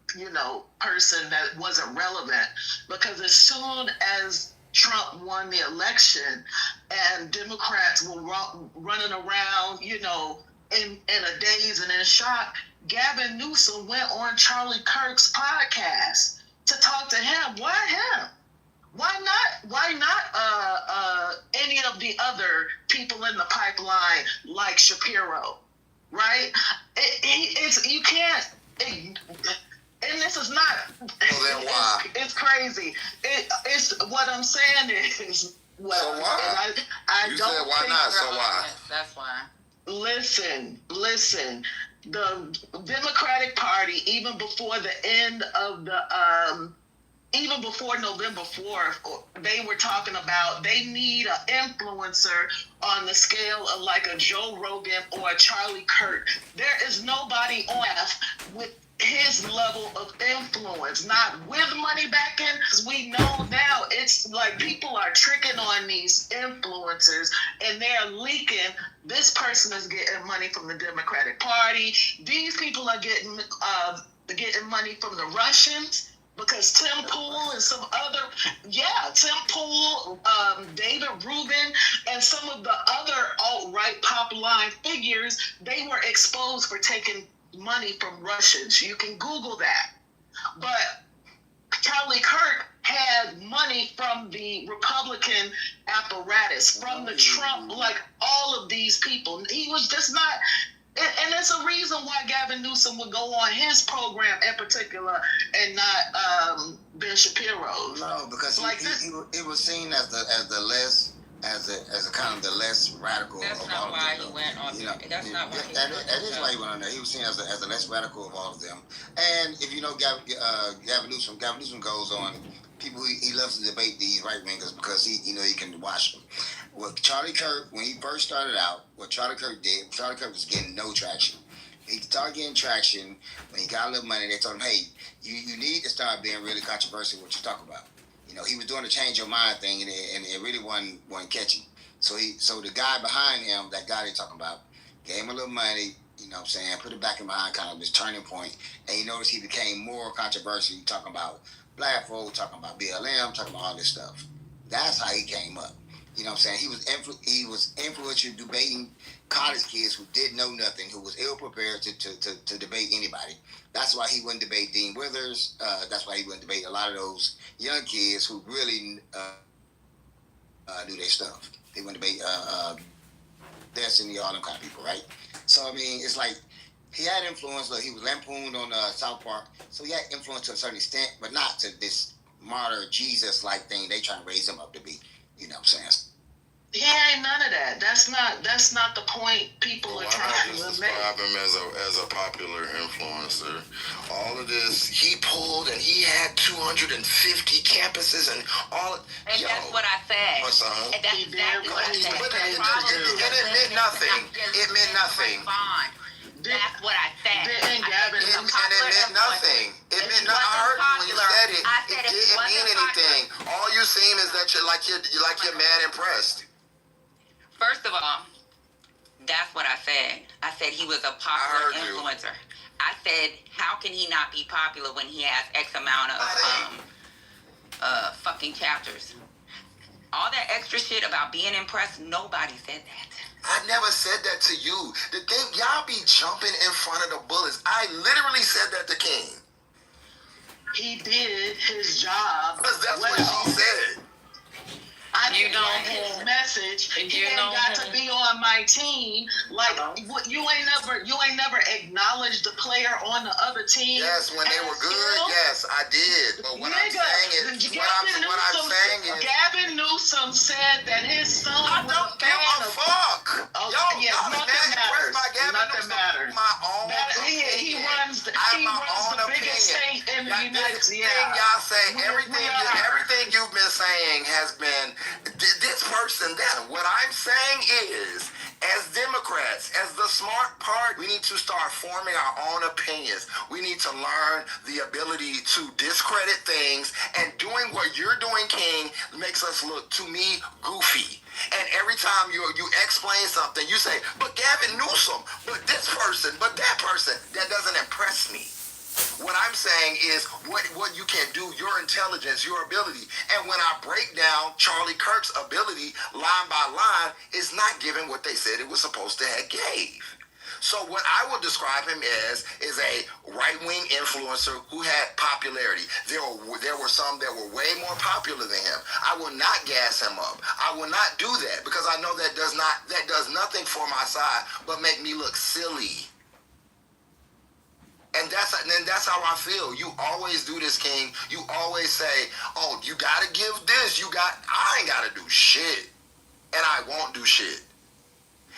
person that wasn't relevant. Because as soon as Trump won the election and Democrats were running around, in a daze and in shock, Gavin Newsom went on Charlie Kirk's podcast to talk to him. Why him? Why not any of the other people in the pipeline like Shapiro, right? You can't... And this is not. Well, then why? It's crazy. It's what I'm saying is. Well, so why? I you don't said why not? So why? That's why. Listen. The Democratic Party, even before the end of the, even before November 4th, they were talking about they need an influencer on the scale of like a Joe Rogan or a Charlie Kirk. There is nobody on earth with his level of influence, not with money back in. We know now it's like people are tricking on these influencers and they're leaking. This person is getting money from the Democratic Party. These people are getting money from the Russians. Because Tim Pool and some other, Tim Pool, David Rubin, and some of the other alt-right pop-line figures, they were exposed for taking money from Russians. You can Google that. But Charlie Kirk had money from the Republican apparatus, from the Trump, like all of these people. He was just not... And there's a reason why Gavin Newsom would go on his program in particular and not Ben Shapiro's. No, because it was seen as the less as a kind of the less radical That's of not all why of them. he went on there. That's not why he that, went on that is there. why he went on there. He was seen as the less radical of all of them. And if you know Gavin Newsom goes on. People he loves to debate these right wingers because he can watch them. What Charlie Kirk, when he first started out, what Charlie Kirk was getting no traction. He started getting traction when he got a little money. They told him, hey, you need to start being really controversial what you talk about. He was doing the change your mind thing, and it really wasn't catching. So the guy behind him, that guy they talking about, gave him a little money. Put it back in behind kind of his turning point, and you notice he became more controversial. Talking about black folk, talking about BLM, talking about all this stuff. That's how he came up. He was influential debating college kids who did know nothing, who was ill prepared to debate anybody. That's why he wouldn't debate Dean Withers. That's why he wouldn't debate a lot of those young kids who really knew their stuff. They wouldn't debate Destiny, all them kind of people, right? So it's like he had influence. Like he was lampooned on South Park, so he had influence to a certain extent, but not to this martyr Jesus-like thing they trying to raise him up to be. You know what I'm saying? He ain't none of that. That's not the point people are trying to make. Describe him as a popular influencer. All of this, he pulled and he had 250 campuses and all. And that's what I said. And that's exactly what I said. And it meant nothing. It meant nothing. That's what I said. And Gavin, and it meant nothing. It meant nothing. I heard you when you said it. It didn't mean anything. All you seem is that you're mad impressed. First of all, that's what I said. I said he was a popular influencer. I said, how can he not be popular when he has X amount of fucking chapters? All that extra shit about being impressed, nobody said that. I never said that to you. The thing, y'all be jumping in front of the bullets. I literally said that to King. He did his job. Because that's what she said. I didn't like his message. He ain't got to be on my team. Like you ain't never acknowledged the player on the other team. Yes, when they were good. Yes, I did. But what I'm saying is, Gavin Newsom said that his son. I don't give a fuck. Nothing matters. My own. He runs the biggest state in the United States. Y'all say everything you've been saying has been. This person, that. What I'm saying is, as Democrats, as the smart part, we need to start forming our own opinions. We need to learn the ability to discredit things, and doing what you're doing, King, makes us look, to me, goofy. And every time you explain something, you say, but Gavin Newsom, but this person, but that person, that doesn't impress me. What I'm saying is what you can do, your intelligence, your ability. And when I break down Charlie Kirk's ability line by line, it's not giving what they said it was supposed to have gave. So what I would describe him as is a right-wing influencer who had popularity. There were some that were way more popular than him. I will not gas him up. I will not do that because I know that does nothing for my side but make me look silly. And that's how I feel. You always do this, King. You always say, oh, you got to give this. I ain't got to do shit. And I won't do shit.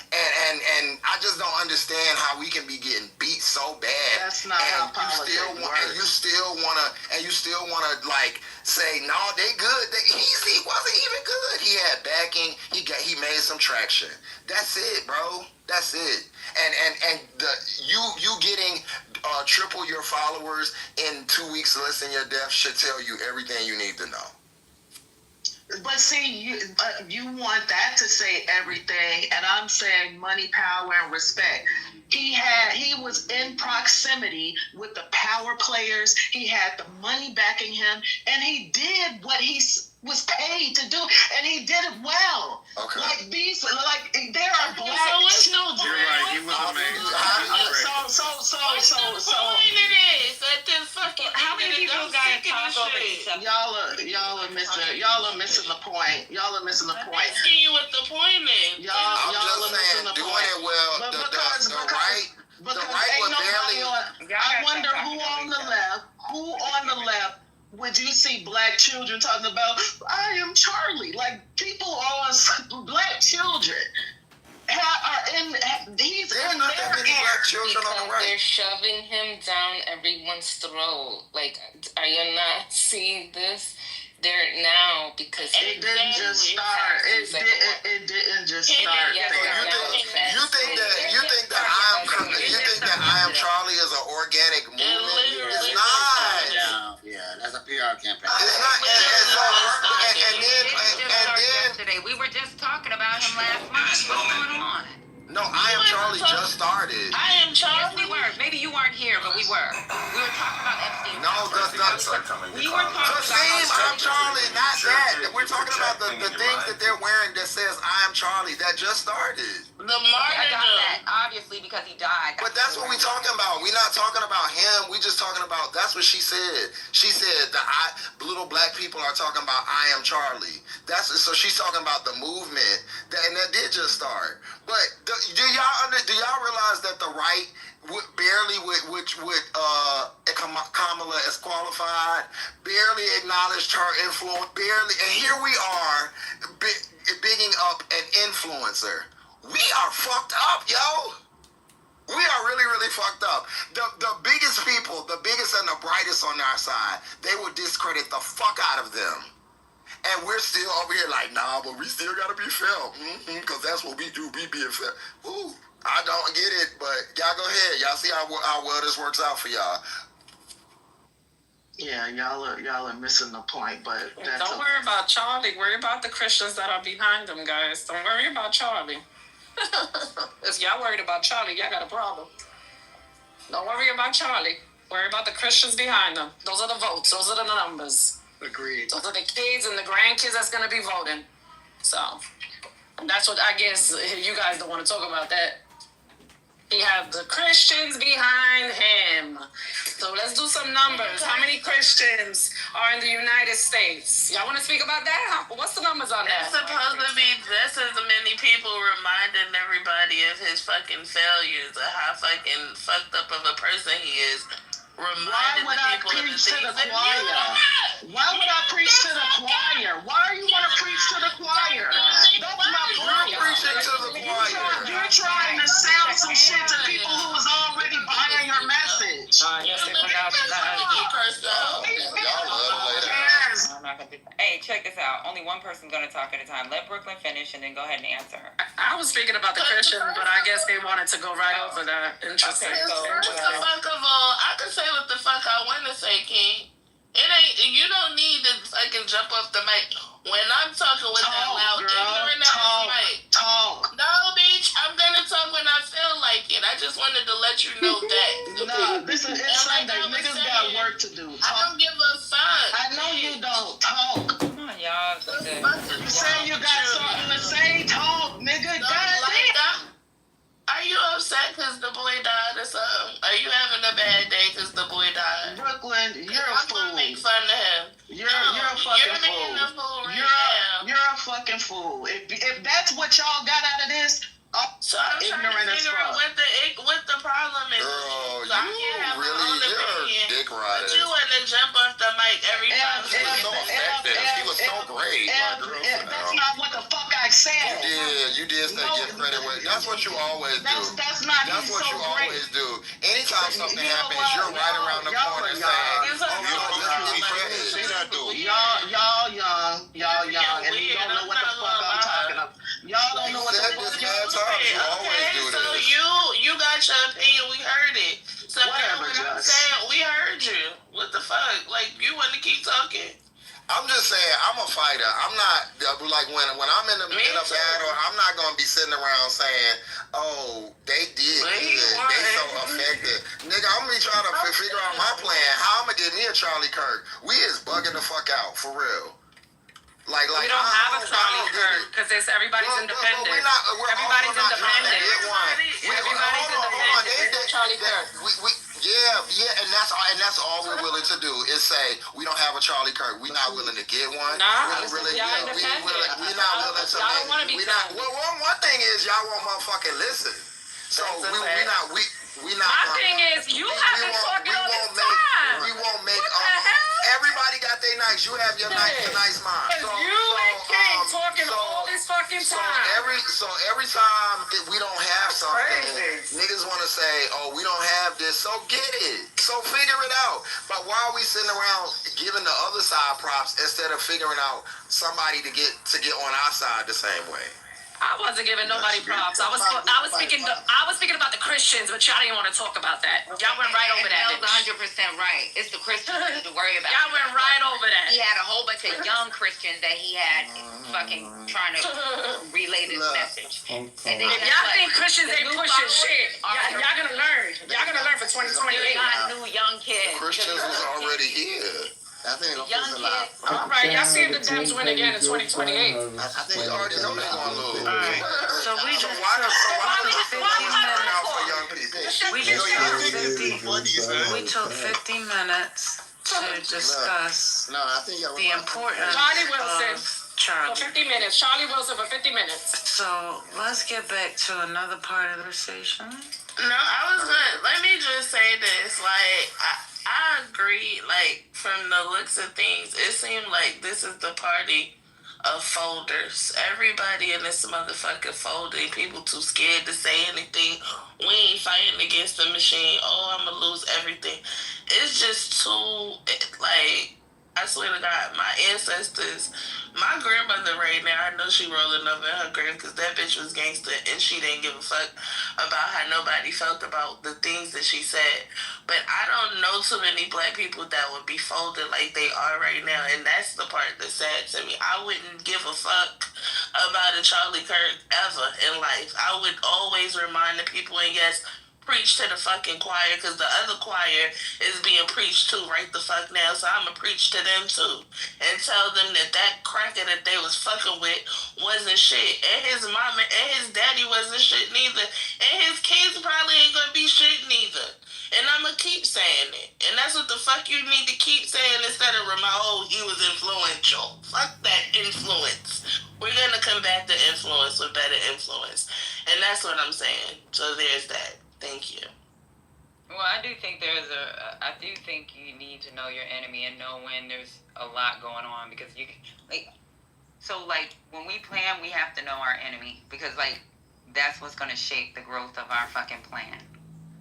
And I just don't understand how we can be getting beat so bad. That's not how politics works. And you still wanna like say, no, they good. He wasn't even good. He had backing. He made some traction. That's it, bro. That's it. And you getting triple your followers in 2 weeks less than your death should tell you everything you need to know. But see, you want that to say everything, and I'm saying money, power, and respect. He was in proximity with the power players. He had the money backing him, and he did what he was paid to do, and he did it well. Okay. There are black. So it's no You're right. He was amazing. The point it is that this fucking how many people got to talk over each other? Y'all are missing the point. Y'all are missing the I'm point. asking you what the point is. Y'all are just missing the doing point. it well. The right ain't would barely. I wonder who on the left would you see black children talking about, I am Charlie? Like, people on black children he's in their black children on the right. They're shoving him down everyone's throat. Like, are you not seeing this? They're now, because it didn't just start. It didn't just start. You think that I am Charlie is an organic movement? It's not. Yeah, that's a PR campaign. It's not. And then we were just talking about him last month. What's going on? No, I Am Charlie just started. I Am Charlie? Yes, we were. Maybe you weren't here, but we were. We were talking about Epstein. No, that's not. We were talking about I'm Charlie, not that. We're talking about the things that they're wearing that says I Am Charlie. That just started. I got that, obviously, because he died. But that's what we're talking about. We're not talking about him. We're just talking about, that's what she said. She said little black people are talking about I Am Charlie. So she's talking about the movement, and that did just start. But do y'all realize that the right which Kamala is qualified, barely acknowledged her influence, and here we are bigging up an influencer. We are fucked up, yo. We are really, really fucked up. The biggest people, the biggest and the brightest on our side, they will discredit the fuck out of them. And we're still over here like, nah, but we still gotta be fair. Because that's what we do, we being fair. Ooh, I don't get it, but y'all go ahead. Y'all see how well this works out for y'all. Yeah, y'all are missing the point, but don't worry about Charlie. Worry about the Christians that are behind them, guys. Don't worry about Charlie. If y'all worried about Charlie, y'all got a problem. Don't worry about Charlie. Worry about the Christians behind them. Those are the votes. Those are the numbers. Agreed. Those are the kids and the grandkids that's going to be voting. So, that's what I guess you guys don't want to talk about that. He have the Christians behind him. So let's do some numbers. How many Christians are in the United States? Y'all want to speak about that? What's the numbers on that? It's supposed to be just as many people reminding everybody of his fucking failures, of how fucking fucked up of a person he is. Why would I preach to the choir? Why would I preach to the choir? Why do you want to preach to the choir? That's my point. You're preaching to the choir. You're trying to sell some shit to people who was already buying your message. Yes, they forgot that. Hey, check this out. Only one person's going to talk at a time. Let Brooklyn finish and then go ahead and answer her. I was speaking about the Christians, but I guess they wanted to go right over that. Interesting. First of all, I can say what the fuck I want to say, King. It ain't, you don't need to fucking jump off the mic. When I'm talking with that loud, ignorant ass mic. Talk. No, bitch, I'm gonna talk when I feel like it. I just wanted to let you know that. No, this is Sunday. Niggas got work to do. Talk. I don't give a fuck. I know you don't. Talk. Come on, y'all. You say you got something to say? Talk, nigga. Goddamn. Are you upset because the boy died or something? Are you having a bad day because the boy died? Brooklyn, you're a fool. I'm gonna make fun of him. You're a fucking fool. You're a fool right now. You're a fucking fool. If that's what y'all got out of this, so I'm trying to figure out what the problem is. Girl, so you're dick riding. But you want to jump off the mic every time. She was so effective. She was so great. That's not what the fuck I said. You did say give credit. That's what you always do. That's what you always do. Anytime something happens, you're right around the corner saying, y'all young, and you don't know what the fuck I'm talking about. Y'all don't know what the fuck y'all so you got your opinion, we heard it. So whatever, I'm saying, we heard you. What the fuck? Like, you want to keep talking? I'm just saying, I'm a fighter. I'm not, like, when I'm in a battle, I'm not going to be sitting around saying, oh, they did good. They so effective. Nigga, I'm going to be trying to figure out my plan. How I'm going to get me a Charlie Kirk. We is bugging the fuck out, for real. Like, we don't have a Charlie Kirk because everybody's independent. Everybody's independent. Everybody's independent. Charlie Kirk. Yeah, and that's all we're willing to do is say we don't have a Charlie Kirk. We're not willing to get one. Nah, we're not willing to make. One thing is y'all won't motherfucking listen. So we not. My thing is you haven't talked all this time. We won't make. What the hell? Everybody got got their nights. You have your nice mind. Because you and King talking all this fucking time. So every time we don't have something, niggas want to say, oh, we don't have this. So get it. So figure it out. But why are we sitting around giving the other side props instead of figuring out somebody to get on our side the same way? I wasn't giving nobody props. I was speaking about the Christians, but y'all didn't want to talk about that. Y'all went right over that. That was 100% right. It's the Christians to worry about. Y'all went right over that. He had a whole bunch of young Christians that he had fucking trying to relay this message. And if y'all think Christians ain't pushing shit, y'all gonna learn. Y'all gonna learn for 2028. You got new young kids. Christians was already here. I think it'll young push a lot. All right, y'all see if the Dems win again in 2028. I think we already know they're gonna lose. All right. So we just why took took 50 turn minutes. out for young people? We took 50 minutes to discuss the importance Charlie Wilson of Charlie. for 50 minutes. Charlie Wilson for 50 minutes. So let's get back to another part of the conversation. No, I was gonna, let me just say this, like, I agree, like, from the looks of things, it seemed like this is the party of folders. Everybody in this motherfucker folding. People too scared to say anything. We ain't fighting against the machine. Oh, I'm gonna lose everything. It's just too, like, I swear to God, my ancestors, my grandmother right now, I know she rolling up in her grave because that bitch was gangster and she didn't give a fuck about how nobody felt about the things that she said. But I don't know too many black people that would be folded like they are right now, and that's the part that's sad to me. I wouldn't give a fuck about a Charlie Kirk ever in life. I would always remind the people, and yes, preach to the fucking choir, because the other choir is being preached to right the fuck now, so I'ma preach to them too and tell them that cracker that they was fucking with wasn't shit, and his mama and his daddy wasn't shit neither, and his kids probably ain't gonna be shit neither. And I'ma keep saying it, and that's what the fuck you need to keep saying instead of he was influential. Fuck that influence. We're gonna combat the influence with better influence, and that's what I'm saying. So there's that. Thank you. Well, I do think I do think you need to know your enemy and know when there's a lot going on, because when we plan, we have to know our enemy, because that's what's going to shape the growth of our fucking plan,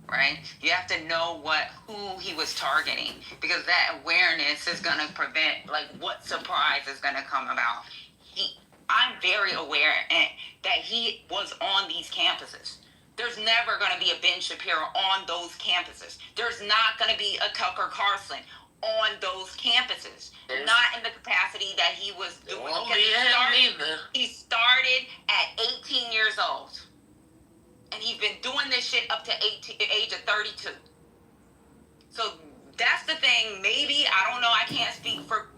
right? You have to know who he was targeting, because that awareness is going to prevent what surprise is going to come about. I'm very aware that he was on these campuses. There's never going to be a Ben Shapiro on those campuses. There's not going to be a Tucker Carlson on those campuses. Not in the capacity that he was doing. He started at 18 years old. And he's been doing this shit up to age of 32. So that's the thing. Maybe, I don't know, I can't speak for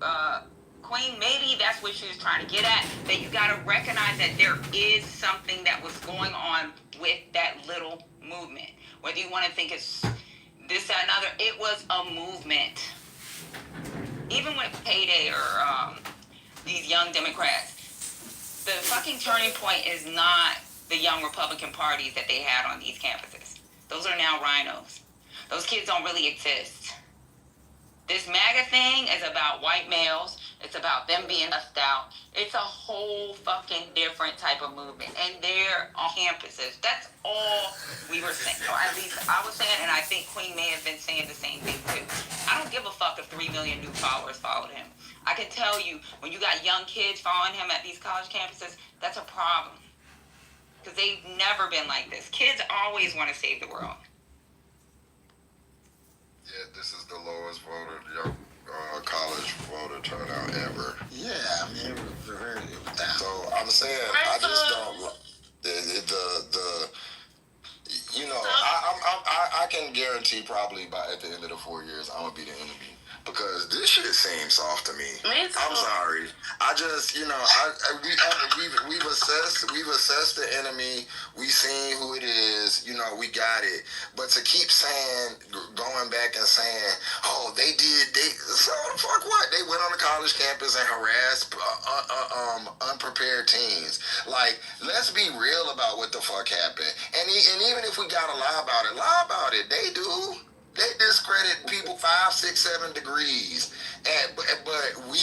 Queen. Maybe that's what she was trying to get at. That you got to recognize that there is something that was going on with that little movement. Whether you want to think it's this or another, it was a movement. Even with Payday or these young Democrats, the fucking turning point is not the young Republican parties that they had on these campuses. Those are now rhinos. Those kids don't really exist. This MAGA thing is about white males. It's about them being left out. It's a whole fucking different type of movement. And they're on campuses. That's all we were saying. Or at least I was saying, and I think Queen may have been saying the same thing too. I don't give a fuck if 3 million new followers followed him. I can tell you, when you got young kids following him at these college campuses, that's a problem. Because they've never been like this. Kids always want to save the world. Yeah, this is the lowest voter college voter turnout ever. Yeah, I mean, it was very down. So I'm saying, I just don't. I can guarantee probably at the end of the 4 years I'm gonna be the enemy, because this shit seems soft to me. I'm sorry. I just, we've assessed the enemy. We've seen who it is. We got it. But to keep saying, going back and saying, oh, they so the fuck what? They went on the college campus and harassed unprepared teens. Let's be real about what the fuck happened. And even if we gotta lie about it, They They discredit people 5, 6, 7 degrees. But we,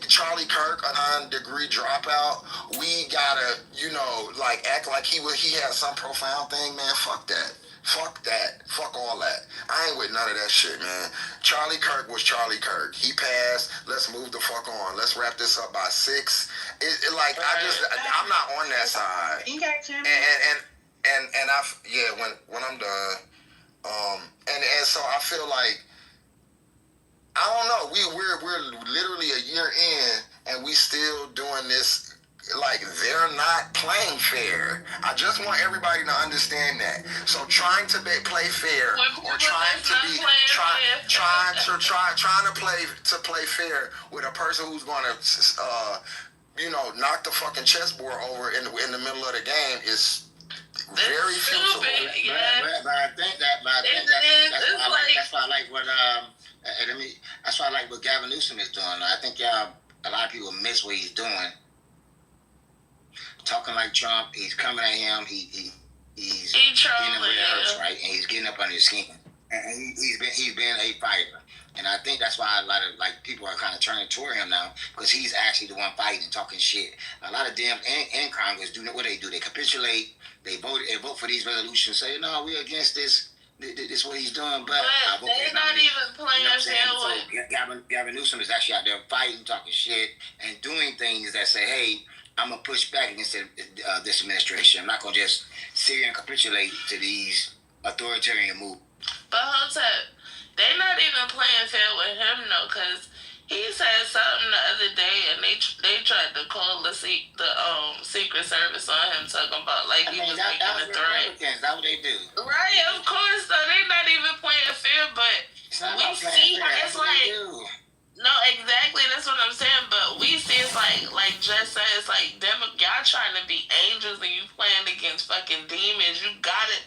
Charlie Kirk, a 9-degree dropout, we gotta, like act like he had some profound thing, man. Fuck that. Fuck that. Fuck all that. I ain't with none of that shit, man. Charlie Kirk was Charlie Kirk. He passed. Let's move the fuck on. Let's wrap this up by 6. I'm not on that side. When I'm done. And so I feel like, I don't know, we're literally a year in and we still doing this. Like, they're not playing fair. I just want everybody to understand that. So trying to play fair or trying to play fair with a person who's going to knock the fucking chessboard over in the middle of the game is very futile. But I think that's why I like what that's why I like what Gavin Newsom is doing. I think a lot of people miss what he's doing. Talking like Trump, he's coming at him. He's getting him where it hurts, right? And he's getting up under his skin. And he's been a fighter. And I think that's why a lot of people are kind of turning toward him now, because he's actually the one fighting and talking shit. A lot of them in Congress do what they do. They capitulate. They vote for these resolutions. Say, no, we're against this. This is what he's doing. But they're not even playing fair. Gavin Newsom is actually out there fighting, talking shit, and doing things that say, hey, I'm going to push back against this administration. I'm not going to just sit here and capitulate to these authoritarian moves. But hold up. They're not even playing fair with him, though, because he said something the other day, and they tried to call the Secret Service on him, talking about, he was making a threat. That's what they do. Right, of course, though. They're not even playing fair, but we see how it's like... No, exactly. That's what I'm saying. But we see it's like Jess said, it's like y'all trying to be angels and you playing against fucking demons. You gotta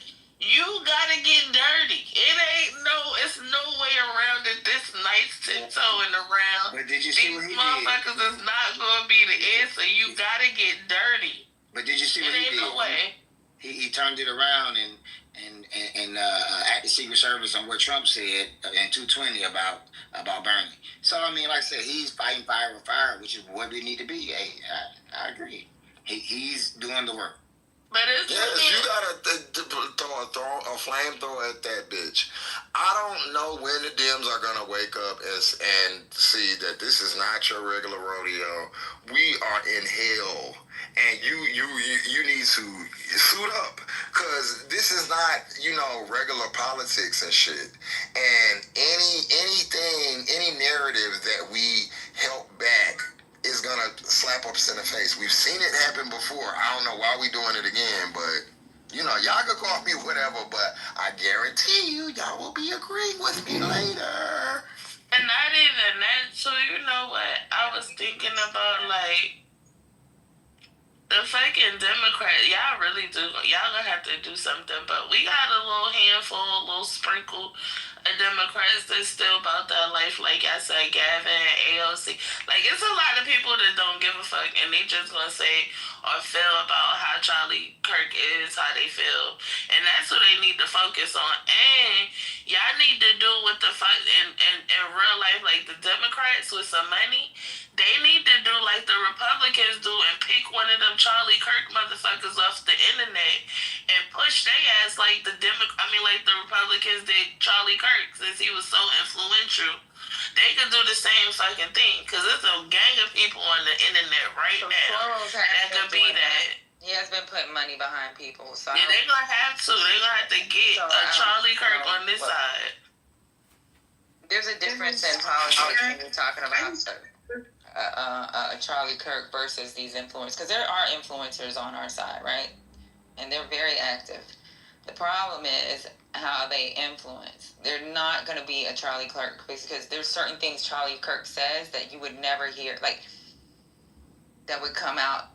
get dirty. It's no way around it. This nice tiptoeing around. But did you see what he did? These motherfuckers is not gonna be the answer. You gotta get dirty. But did you see what he did? No way. He turned it around and at the Secret Service on what Trump said in 220 about Bernie. So I mean, like I said, he's fighting fire with fire, which is what we need to be. Hey, I agree. He's doing the work. But it's you gotta throw a flamethrower at that bitch. I don't know when the Dems are gonna wake up and see that this is not your regular rodeo. We are in hell, and you need to suit up, because this is not regular politics and shit. And any narrative that we help back is gonna slap us in the face. We've seen it happen before. I don't know why we doing it again, but y'all can call me whatever, but I guarantee y'all will be agreeing with me later. And not even that, so you know what? I was thinking about, the fucking Democrats, y'all really do, y'all gonna have to do something, but we got a little handful, a little sprinkle of Democrats that's still about that life, like I said, Gavin, AOC. It's a lot of people that don't give a fuck, and they just gonna say or feel about how Charlie Kirk is, how they feel. And that's what they need to focus on. And y'all need to do what the fuck in real life, the Democrats with some money, they need to do like the Republicans do and pick one of them Charlie Kirk motherfuckers off the internet and push their ass like the Republicans did Charlie Kirk, since he was so influential. They could do the same fucking thing, because there's a gang of people on the internet right now that could be that. He has been putting money behind people. So yeah, they're going to have to. They're going to have to get a Charlie Kirk on this side. There's a difference in politics when you're talking about Charlie Kirk versus these influencers, because there are influencers on our side, right? And they're very active. The problem is how they influence. They're not going to be a Charlie Kirk, because there's certain things Charlie Kirk says that you would never hear, that would come out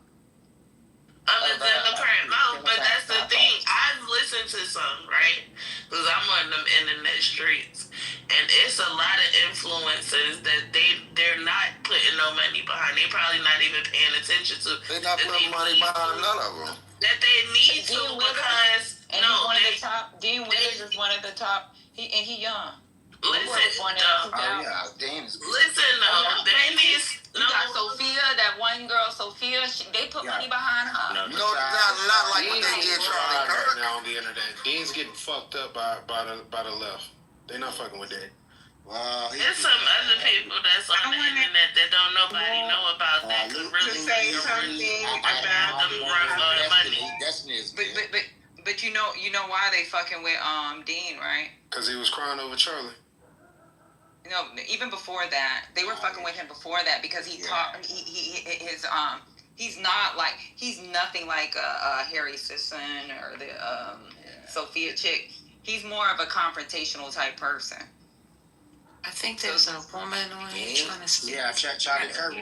on the Democrat vote. But that's the thing. I've listened to some, right? Because I'm on them internet streets, and it's a lot of influencers that they're not putting no money behind. They probably not even paying attention to. They're not putting money behind none of them. That they need to, because Dean Withers is one of the top He young. Listen, they need. You got Sophia, that one girl, Sophia. They put money behind her. No, not like what they did Charlie Kirk. Now on the internet, Dean's getting fucked up by the left. They not fucking with that. Wow, there's some other people that's on the internet that don't nobody know about that could really say something about them run for the money. But you know why they fucking with Dean, right? Cause he was crying over Charlie. No, even before that, they were fucking with him before that because he taught he's nothing like Harry Sisson or the Sophia chick. He's more of a confrontational type person. I think there's a woman on here trying to speak. Yeah, Charlie Kirk.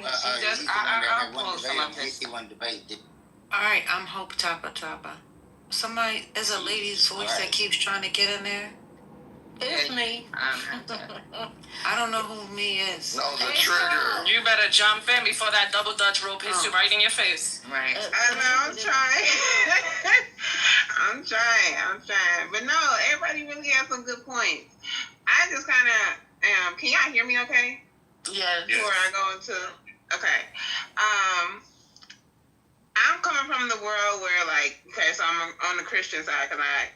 He won debate. All right, I'm Hope Tapa. Somebody, there's a lady's voice that keeps trying to get in there. It's me. I don't know who me is. No, the trigger. You better jump in before that double Dutch rope hits you right in your face. Right. I know, I'm trying. I'm trying. But no, everybody really has some good points. I just kind of, can y'all hear me okay? Yeah. Before I go into, okay. I'm coming from the world where, like, okay, so I'm on the Christian side because I,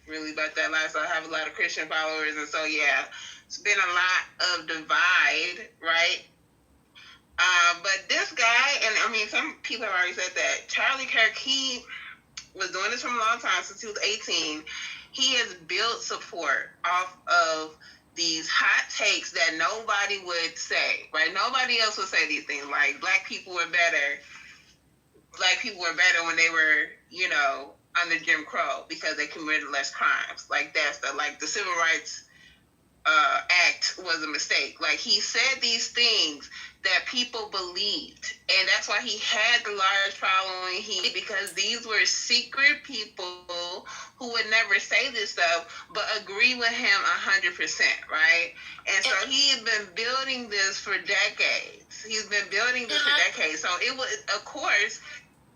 really about that life, so I have a lot of Christian followers, and so, yeah, it's been a lot of divide, right? But this guy, and I mean, some people have already said that, Charlie Kirk, he was doing this from a long time, since he was 18. He has built support off of these hot takes that nobody would say, right? Nobody else would say these things, like black people were better when they were, under Jim Crow because they committed less crimes. Like the Civil Rights Act was a mistake. Like, he said these things that people believed, and that's why he had the large following because these were secret people who would never say this stuff but agree with him 100%, right? And so he had been building this for decades. So it was, of course,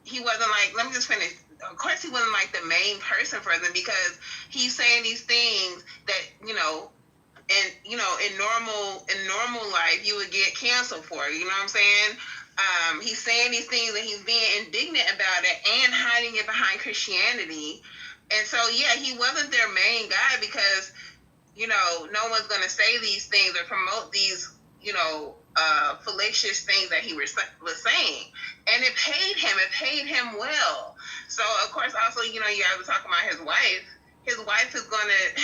he wasn't like, let me just finish. Of course, he wasn't like the main person for them because he's saying these things that, in normal life, you would get canceled for, you know what I'm saying? He's saying these things and he's being indignant about it and hiding it behind Christianity. And so, yeah, he wasn't their main guy because, no one's going to say these things or promote these, fallacious things that he was saying. And it paid him well. So, of course, also, you guys were talking about his wife. His wife is going to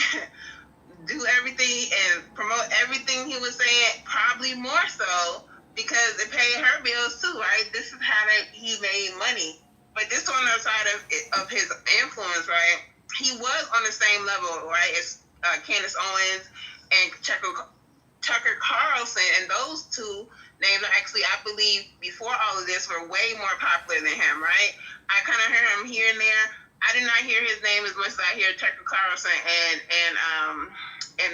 do everything and promote everything he was saying, probably more so, because it paid her bills too, right? This is how he made money. But this on the side of his influence, right? He was on the same level, right, as Candace Owens and Tucker Carlson, and those two names are actually, I believe, before all of this, were way more popular than him, right? I kind of heard him here and there. I did not hear his name as much as I hear Tucker Carlson and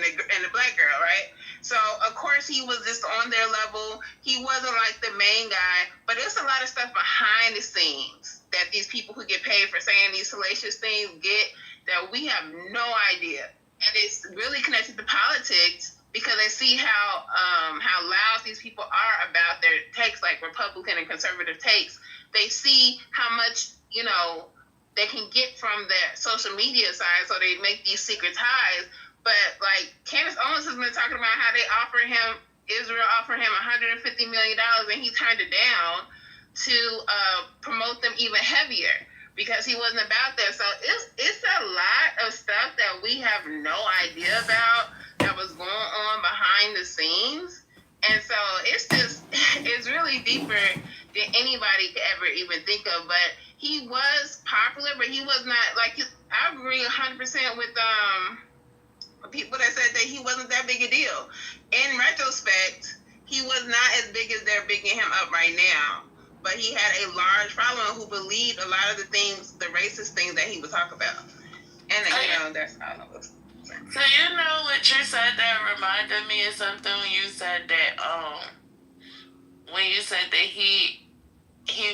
the black girl, right? So, of course, he was just on their level. He wasn't like the main guy, but there's a lot of stuff behind the scenes that these people who get paid for saying these salacious things get that we have no idea. And it's really connected to politics because they see how loud these people are about their takes, like Republican and conservative takes. They see how much, they can get from their social media side, so they make these secret ties. But, like, Candace Owens has been talking about how Israel offered him $150 million, and he turned it down to promote them even heavier because he wasn't about that. So it's a lot of stuff that we have no idea about that was going on behind the scenes. And so it's really deeper than anybody could ever even think of. But he was popular, but he was not, like, I agree 100% with people that said that he wasn't that big a deal. In retrospect, he was not as big as they're bigging him up right now. But he had a large following who believed a lot of the things, the racist things that he would talk about. And, that's all of us. So what you said that reminded me of something when you said that he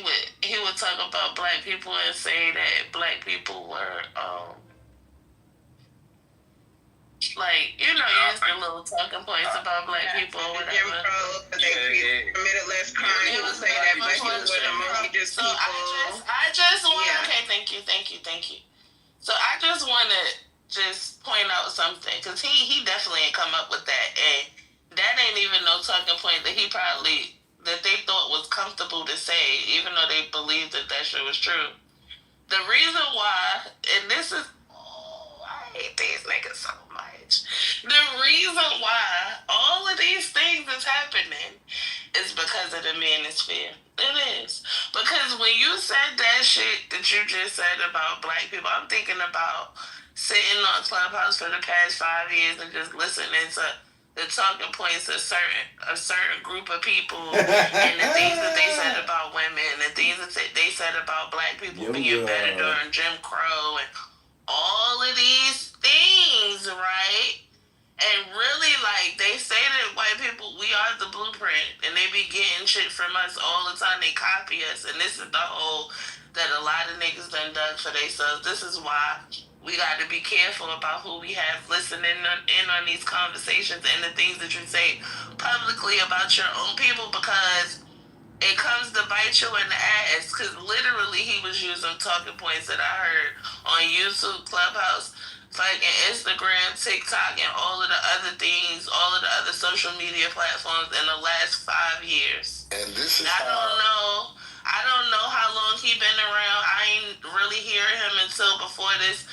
would talk about black people and say that black people were Like, you know, use the little talking points about black people or whatever. Jim Crow, they committed less crime. He would say that black people were the most dangerous people. I just want okay, thank you. So I just want to just point out something, because he definitely ain't come up with that, and that ain't even no talking point that they thought was comfortable to say, even though they believed that shit was true. The reason why, and this is, I hate these niggas so much. The reason why all of these things is happening is because of the manosphere. It is. Because when you said that shit that you just said about black people, I'm thinking about sitting on Clubhouse for the past 5 years and just listening to the talking points of a certain group of people and the things that they said about women, the things that they said about black people being better during Jim Crow and all of these things, right? And really, like, they say that white people, we are the blueprint, and they be getting shit from us all the time. They copy us, and this is the hole that a lot of niggas done dug for themselves. This is why we got to be careful about who we have listening in on these conversations and the things that you say publicly about your own people, because it comes to bite you in the ass. Because literally, he was using talking points that I heard on YouTube, Clubhouse, fucking Instagram, TikTok, and all of the other things, all of the other social media platforms in the last 5 years. And this is I don't know how long he been around. I ain't really hear him until before this,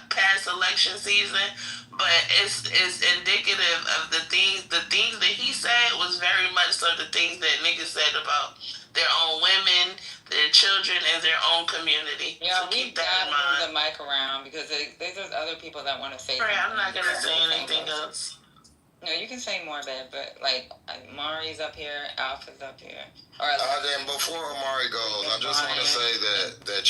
past election season. But it's indicative of the things that he said was very much so the things that niggas said about their own women, their children, and their own community. Yeah, so we gotta move the mic around, because there's other people that want to say something. I'm not gonna say anything else. No, you can say more, babe, but like Mari's up here, Alpha's up here. Then before Amari goes, I just want to say that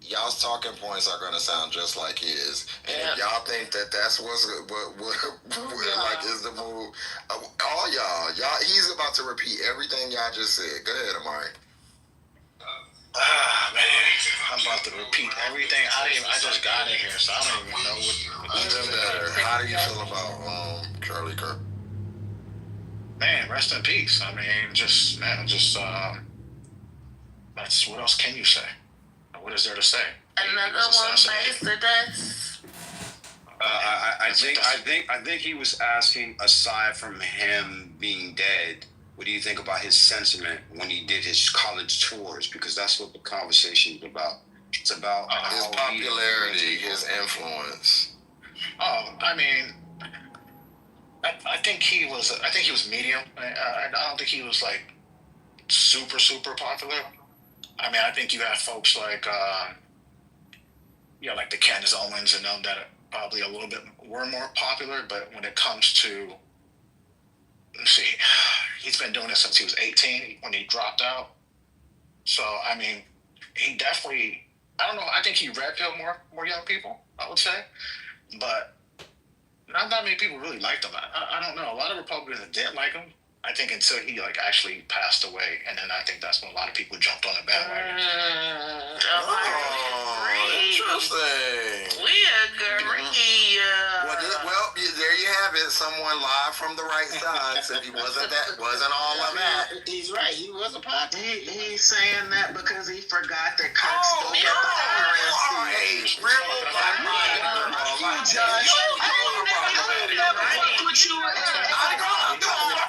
y'all's talking points are gonna sound just like his, and if y'all think that's what like is the move, all y'all, he's about to repeat everything y'all just said. Go ahead, Amari. Man, I'm about to repeat everything. I just got in here, so I don't even know what. How do you feel about Charlie Kirk? Man, rest in peace. I mean, that's what else can you say? What is there to say? Another one bites the dust. I think he was asking, aside from him being dead, what do you think about his sentiment when he did his college tours? Because that's what the conversation is about. It's about his popularity, his influence. Oh, I mean, I think he was medium. I don't think he was like super popular. I mean, I think you have folks like like the Candace Owens and them that are probably a little bit were more popular. But when it comes to, let's see, he's been doing this since he was 18 when he dropped out. So I mean, he definitely, I don't know, I think he red pilled more young people, I would say, but not that many people really liked him. I don't know. A lot of Republicans didn't like him, I think, until he like actually passed away, and then I think that's when a lot of people jumped on the bandwagon. Interesting. We agree. Well, there you have it. Someone live from the right side said he wasn't all of that. He's right. He was a pop. He's saying that because he forgot that Kirk spoke at the RNC. Fuck you, Josh.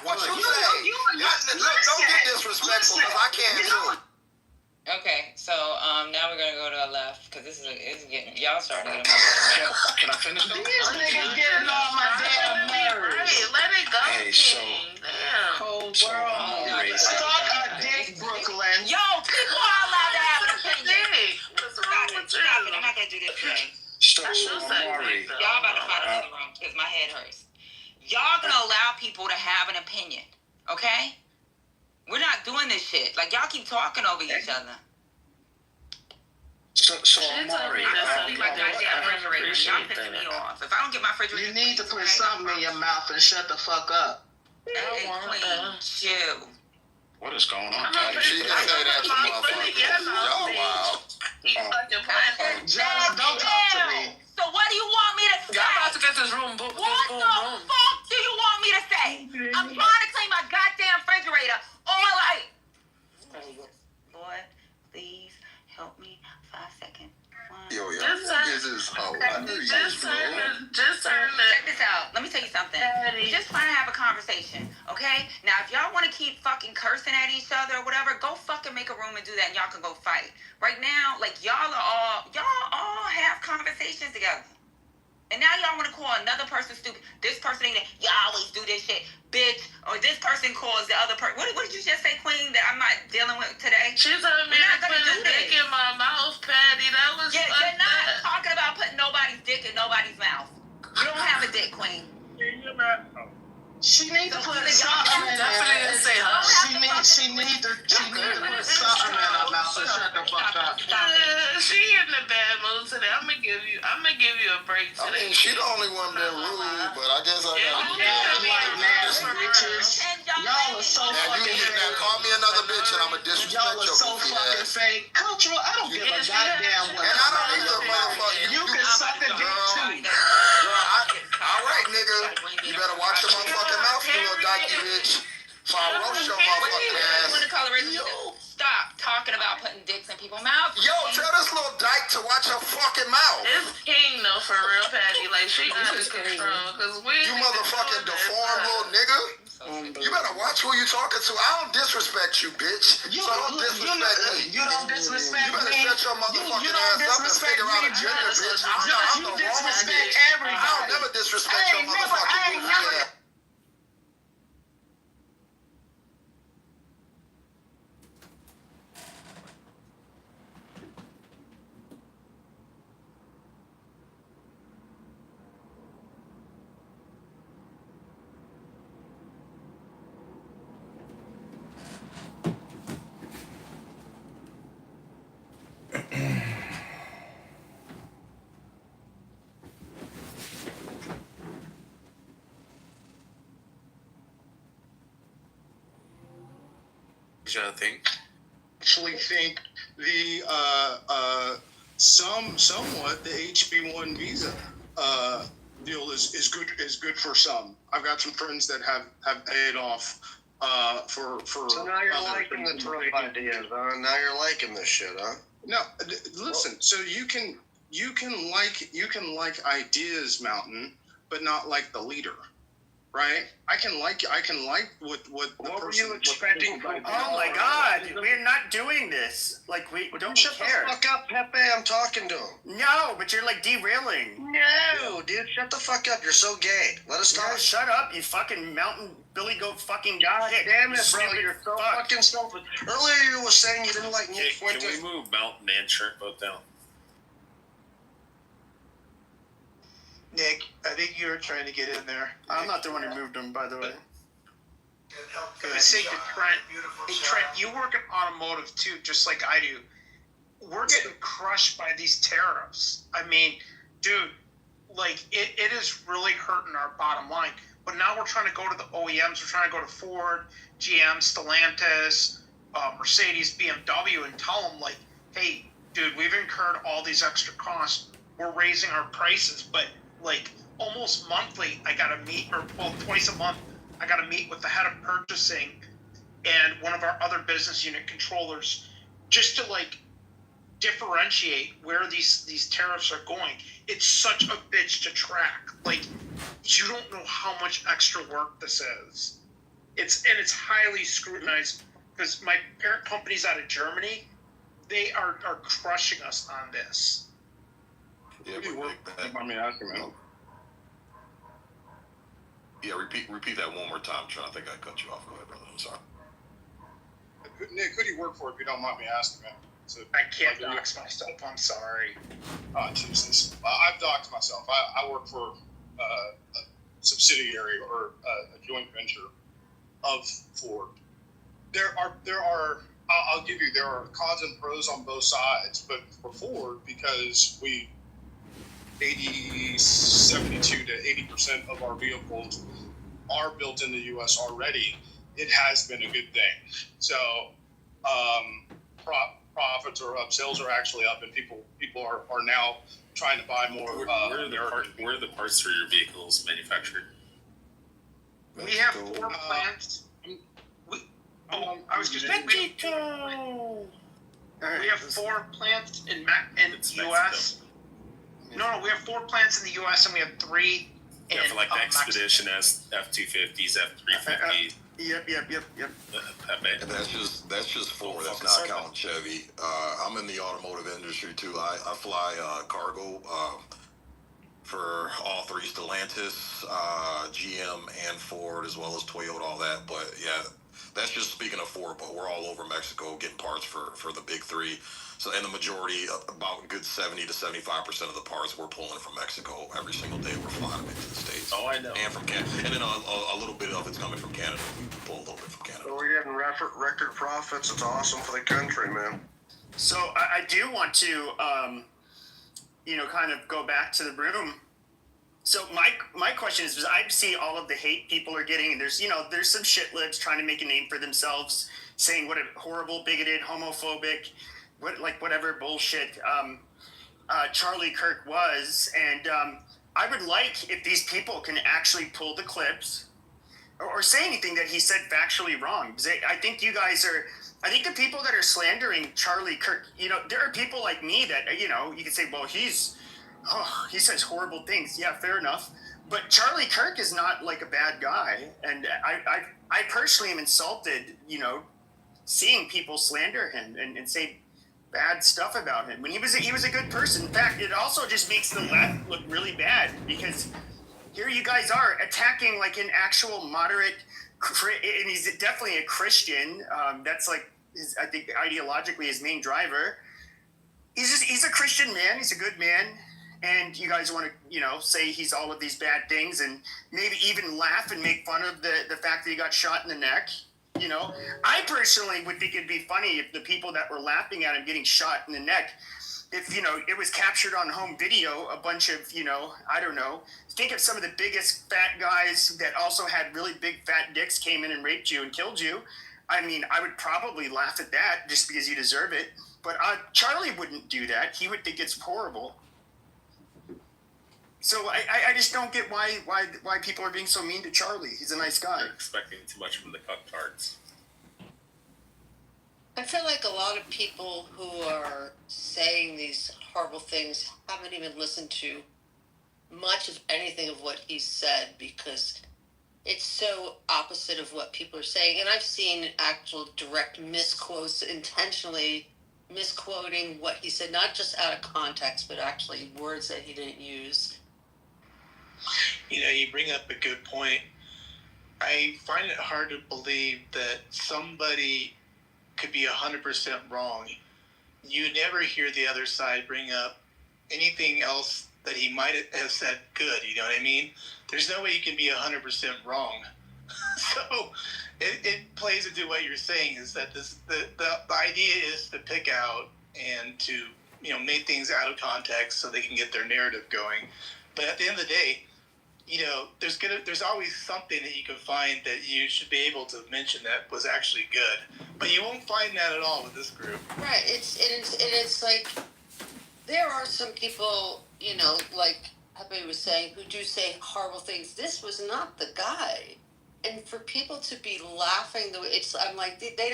What you say? Look, don't get disrespectful, because I can't too. Okay, so now we're gonna go to the left, because this is getting, y'all starting to get Can I finish though? These niggas getting on my damn nerves. Let it go. Hey, so cold world. Suck a dick, Brooklyn. Yo, people are allowed to have an opinion. Stop it. I'm not gonna do this today. Amari, Y'all about to fight in the room because my head hurts. Y'all gonna allow people to have an opinion, okay? We're not doing this shit. Like, y'all keep talking over each other. So Amari, Y'all pissing me off. If I don't get my refrigerator, you need to put something in your mouth and shut the fuck up. Chill. What is going on? She didn't say that to motherfuckers. Y'all wild. John, don't talk to me. So So what do you want me to say? Y'all about to get this room boom, What boom, the boom. fuck do you want me to say? I'm trying to clean my goddamn refrigerator. All I... Lord, please help me 5 seconds. Yo, this is hilarious, bro. Just check this out. Let me tell you something. We're just trying to have a conversation, okay? Now, if y'all want to keep fucking cursing at each other or whatever, go fucking make a room and do that, and y'all can go fight. Right now, like, y'all all have conversations together. And now y'all want to call another person stupid. This person ain't... Y'all always do this shit, bitch. Or this person calls the other person... What did you just say, Queen, that I'm not dealing with today? She told me to put a dick in my mouth, Patty. That was you're not talking about putting nobody's dick in nobody's mouth. You don't have a dick, Queen. She needs to put something in there. She needs to put something in her mouth to shut the fuck up. She in the bad mood today. I'm gonna give you a break today. I mean, she the only one been rude, but I guess I gotta do that. Y'all are so fucking fake. Now call me another bitch and I'ma disrespect y'all are so fucking fake. Cultural, I don't give a goddamn what. And I don't either, motherfucker. You can suck a dick too. All right, nigga. You better watch your motherfucking mouth, you little dyke bitch. So I roast your motherfucking ass. Stop talking about putting dicks in people's mouths. Yo, tell this little dyke to watch her fucking mouth. It's King though, for real, Patty. Like she out of control. Cause you motherfucking deformed little nigga. You better watch who you talking to. I don't disrespect you, bitch. So don't disrespect me. You don't disrespect me. You better shut your motherfucking ass up and figure out a gender, bitch. I'm the wrong bitch. I don't never disrespect your motherfucking goofy ass. Actually think the somewhat the HB1 visa deal is good for some. I've got some friends that have paid off for. So now you're liking the Trump ideas, huh? Now you're liking this shit, huh? No, listen. So you can like ideas, Mountain, but not like the leader. Right? I can like what were you expecting from Oh my God, we're not doing this. Like we don't shut care. The fuck up, Pepe. I'm talking to him. No, but you're like derailing. No, dude, shut the fuck up. You're so gay. Let us talk. No, shut up, you fucking mountain billy goat fucking God dick. damn it, bro. You're so fucking selfish. Earlier you were saying you didn't like Nick Fuentes. Can we move Mountain and Shirt both down? Nick, I think you're trying to get in there. I'm not the one who moved him, by the way. I say to Trent, hey Trent, you work in automotive too, just like I do. We're getting crushed by these tariffs. I mean, dude, like it is really hurting our bottom line. But now we're trying to go to the OEMs. We're trying to go to Ford, GM, Stellantis, Mercedes, BMW, and tell them like, hey, dude, we've incurred all these extra costs. We're raising our prices, but like almost monthly, I gotta meet, or well, twice a month, I gotta meet with the head of purchasing and one of our other business unit controllers, just to like differentiate where these tariffs are going. It's such a bitch to track. Like you don't know how much extra work this is. It's highly scrutinized because my parent company's out of Germany. They are crushing us on this. Yeah, Yeah, repeat that one more time, John. I think I cut you off. Go ahead, brother. I'm sorry. Nick, who do you work for if you don't mind me asking, man? I can't dox myself. I'm sorry. Oh, Jesus. I've doxed myself. I work for a subsidiary or a joint venture of Ford. There are I'll give you, there are cons and pros on both sides, but for Ford, because 72 to 80% of our vehicles are built in the U.S. already, it has been a good thing. So profits are up, sales are actually up, and people people are now trying to buy more. Where are the parts for your vehicles manufactured? We have 4 plants. I was just Mexico. We have 4 plants in U.S. No, we have 4 plants in the U.S. and we have 3 in for like the Expedition F-250s, F-350s. Yep. And that's just 4. That's not counting Chevy. I'm in the automotive industry too. I fly cargo for all 3 Stellantis, GM, and Ford, as well as Toyota, all that. But yeah, that's just speaking of Ford. But we're all over Mexico getting parts for the big 3. So, and the majority, about a good 70 to 75% of the parts we're pulling from Mexico every single day. We're flying them into the States. Oh, I know. And from Canada. And then a little bit of it's coming from Canada. We pull a little bit from Canada. So we're getting record profits. It's awesome for the country, man. So I do want to, kind of go back to the room. So my question is, I see all of the hate people are getting, and there's some shitlibs trying to make a name for themselves, saying what a horrible, bigoted, homophobic, whatever bullshit Charlie Kirk was. And I would like if these people can actually pull the clips or say anything that he said factually wrong. Because I think you guys are, I think the people that are slandering Charlie Kirk, there are people like me that, you can say, well, he says horrible things. Yeah, fair enough. But Charlie Kirk is not like a bad guy. And I personally am insulted, seeing people slander him and say bad stuff about him when he was a good person. In fact, it also just makes the left look really bad, because here you guys are attacking like an actual moderate, and he's definitely a Christian. That's like I think ideologically his main driver. He's a Christian man. He's a good man, and you guys want to say he's all of these bad things, and maybe even laugh and make fun of the fact that he got shot in the neck. I personally would think it'd be funny if the people that were laughing at him getting shot in the neck, if, it was captured on home video, a bunch of, I don't know, think of some of the biggest fat guys that also had really big fat dicks came in and raped you and killed you. I mean, I would probably laugh at that just because you deserve it. But Charlie wouldn't do that. He would think it's horrible. So I just don't get why people are being so mean to Charlie. He's a nice guy. You're expecting too much from the cuckards. I feel like a lot of people who are saying these horrible things haven't even listened to much of anything of what he said, because it's so opposite of what people are saying. And I've seen actual direct misquotes, intentionally misquoting what he said, not just out of context, but actually words that he didn't use. You bring up a good point. I find it hard to believe that somebody could be 100% wrong. You never hear the other side bring up anything else that he might have said good, you know what I mean? There's no way you can be 100% wrong. So it plays into what you're saying, is that the idea is to pick out and to make things out of context so they can get their narrative going. But at the end of the day, there's always something that you can find that you should be able to mention that was actually good. But you won't find that at all with this group. Right. It's like there are some people, like Pepe was saying, who do say horrible things. This was not the guy. And for people to be laughing, I'm like, they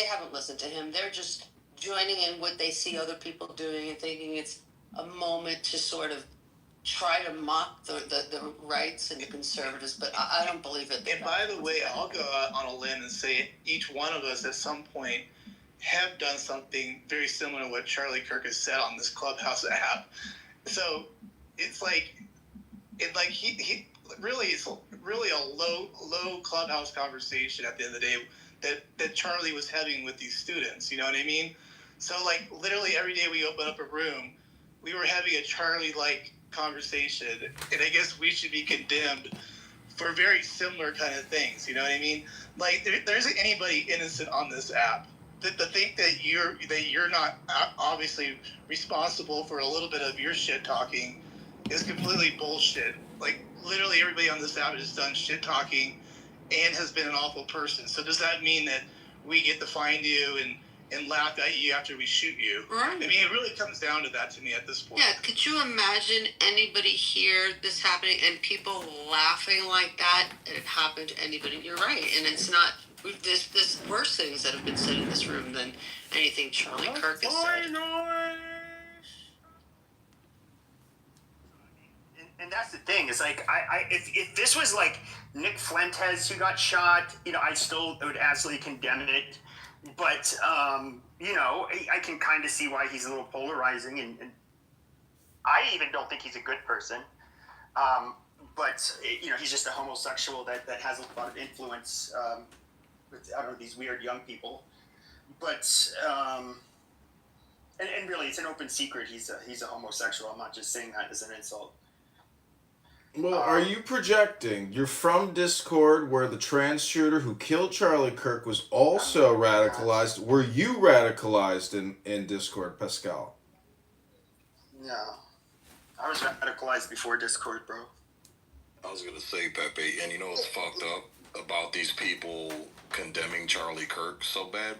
haven't listened to him. They're just joining in what they see other people doing and thinking it's a moment to sort of try to mock the rights and the conservatives, but I don't believe it. And by the way, I'll go out on a limb and say each one of us at some point have done something very similar to what Charlie Kirk has said on this Clubhouse app. So it's like he really, it's really a low Clubhouse conversation at the end of the day that Charlie was having with these students. You know what I mean? So like literally every day we open up a room, we were having a Charlie-like conversation, and I guess we should be condemned for very similar kind of things. You know what I mean? Like there isn't anybody innocent on this app. To think that you're not obviously responsible for a little bit of your shit talking is completely bullshit. Like literally everybody on this app has done shit talking and has been an awful person. So does that mean that we get to find you and laugh at you after we shoot you. Right. I mean, it really comes down to that to me at this point. Yeah, could you imagine anybody hear this happening and people laughing like that, and it happened to anybody? You're right, and it's not. There's worse things that have been said in this room than anything Charlie Kirk has said. And that's the thing. It's like if this was like Nick Fuentes who got shot, I still would absolutely condemn it. But I can kind of see why he's a little polarizing, and I even don't think he's a good person. But he's just a homosexual that has a lot of influence with these weird young people. But and really, it's an open secret. He's a homosexual. I'm not just saying that as an insult. Well, are you projecting? You're from Discord, where the trans shooter who killed Charlie Kirk was also radicalized. Were you radicalized in Discord, Pascal? No. I was radicalized before Discord, bro. I was gonna say, Pepe, and you know what's fucked up about these people condemning Charlie Kirk so bad?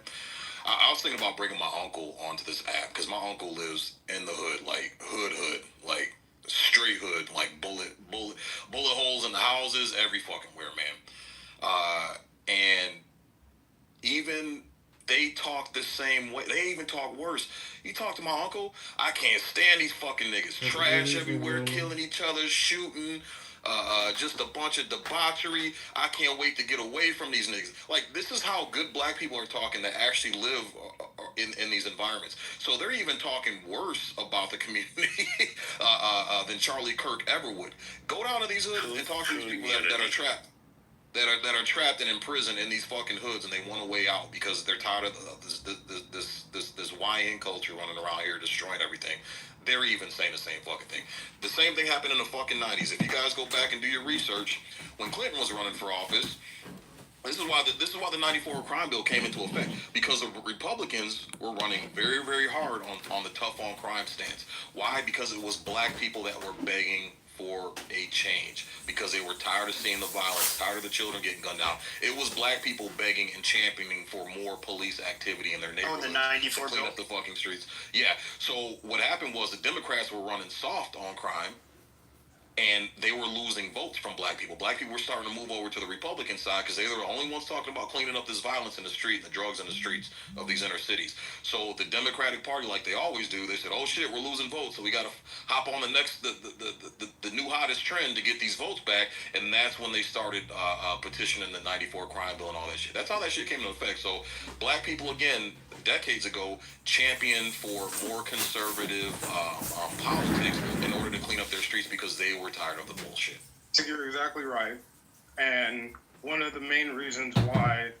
I was thinking about bringing my uncle onto this app, because my uncle lives in the hood, like hood, like straight hood, like bullet holes in the houses, every fucking where, man. And even they talk the same way. They even talk worse. You talk to my uncle, I can't stand these fucking niggas. Trash everywhere, killing each other, shooting. Just a bunch of debauchery. I can't wait to get away from these niggas. Like, this is how good black people are talking that actually live in these environments. So they're even talking worse about the community than Charlie Kirk ever would. Go down to these hoods and talk to these people that are trapped. That are trapped and in prison in these fucking hoods, and they want a way out because they're tired of this YN culture running around here destroying everything. They're even saying the same fucking thing. The same thing happened in the fucking 90s. If you guys go back and do your research, when Clinton was running for office, this is why the 94 crime bill came into effect, because the Republicans were running very, very hard on the tough on crime stance. Why? Because it was black people that were begging for a change, because they were tired of seeing the violence, tired of the children getting gunned down. It was black people begging and championing for more police activity in their neighborhoods. Oh, the 94 to clean up the fucking streets. Yeah. So what happened was the Democrats were running soft on crime, and they were losing votes from black people. Black people were starting to move over to the Republican side because they were the only ones talking about cleaning up this violence in the street, the drugs in the streets of these inner cities. So the Democratic Party, like they always do, they said, "Oh shit, we're losing votes, so we got to hop on the next, the new hottest trend to get these votes back." And that's when they started petitioning the 94 crime bill and all that shit. That's how that shit came into effect. So black people, again, decades ago, championed for more conservative politics in order to clean up their streets because they were tired of the bullshit. You're exactly right. And one of the main reasons why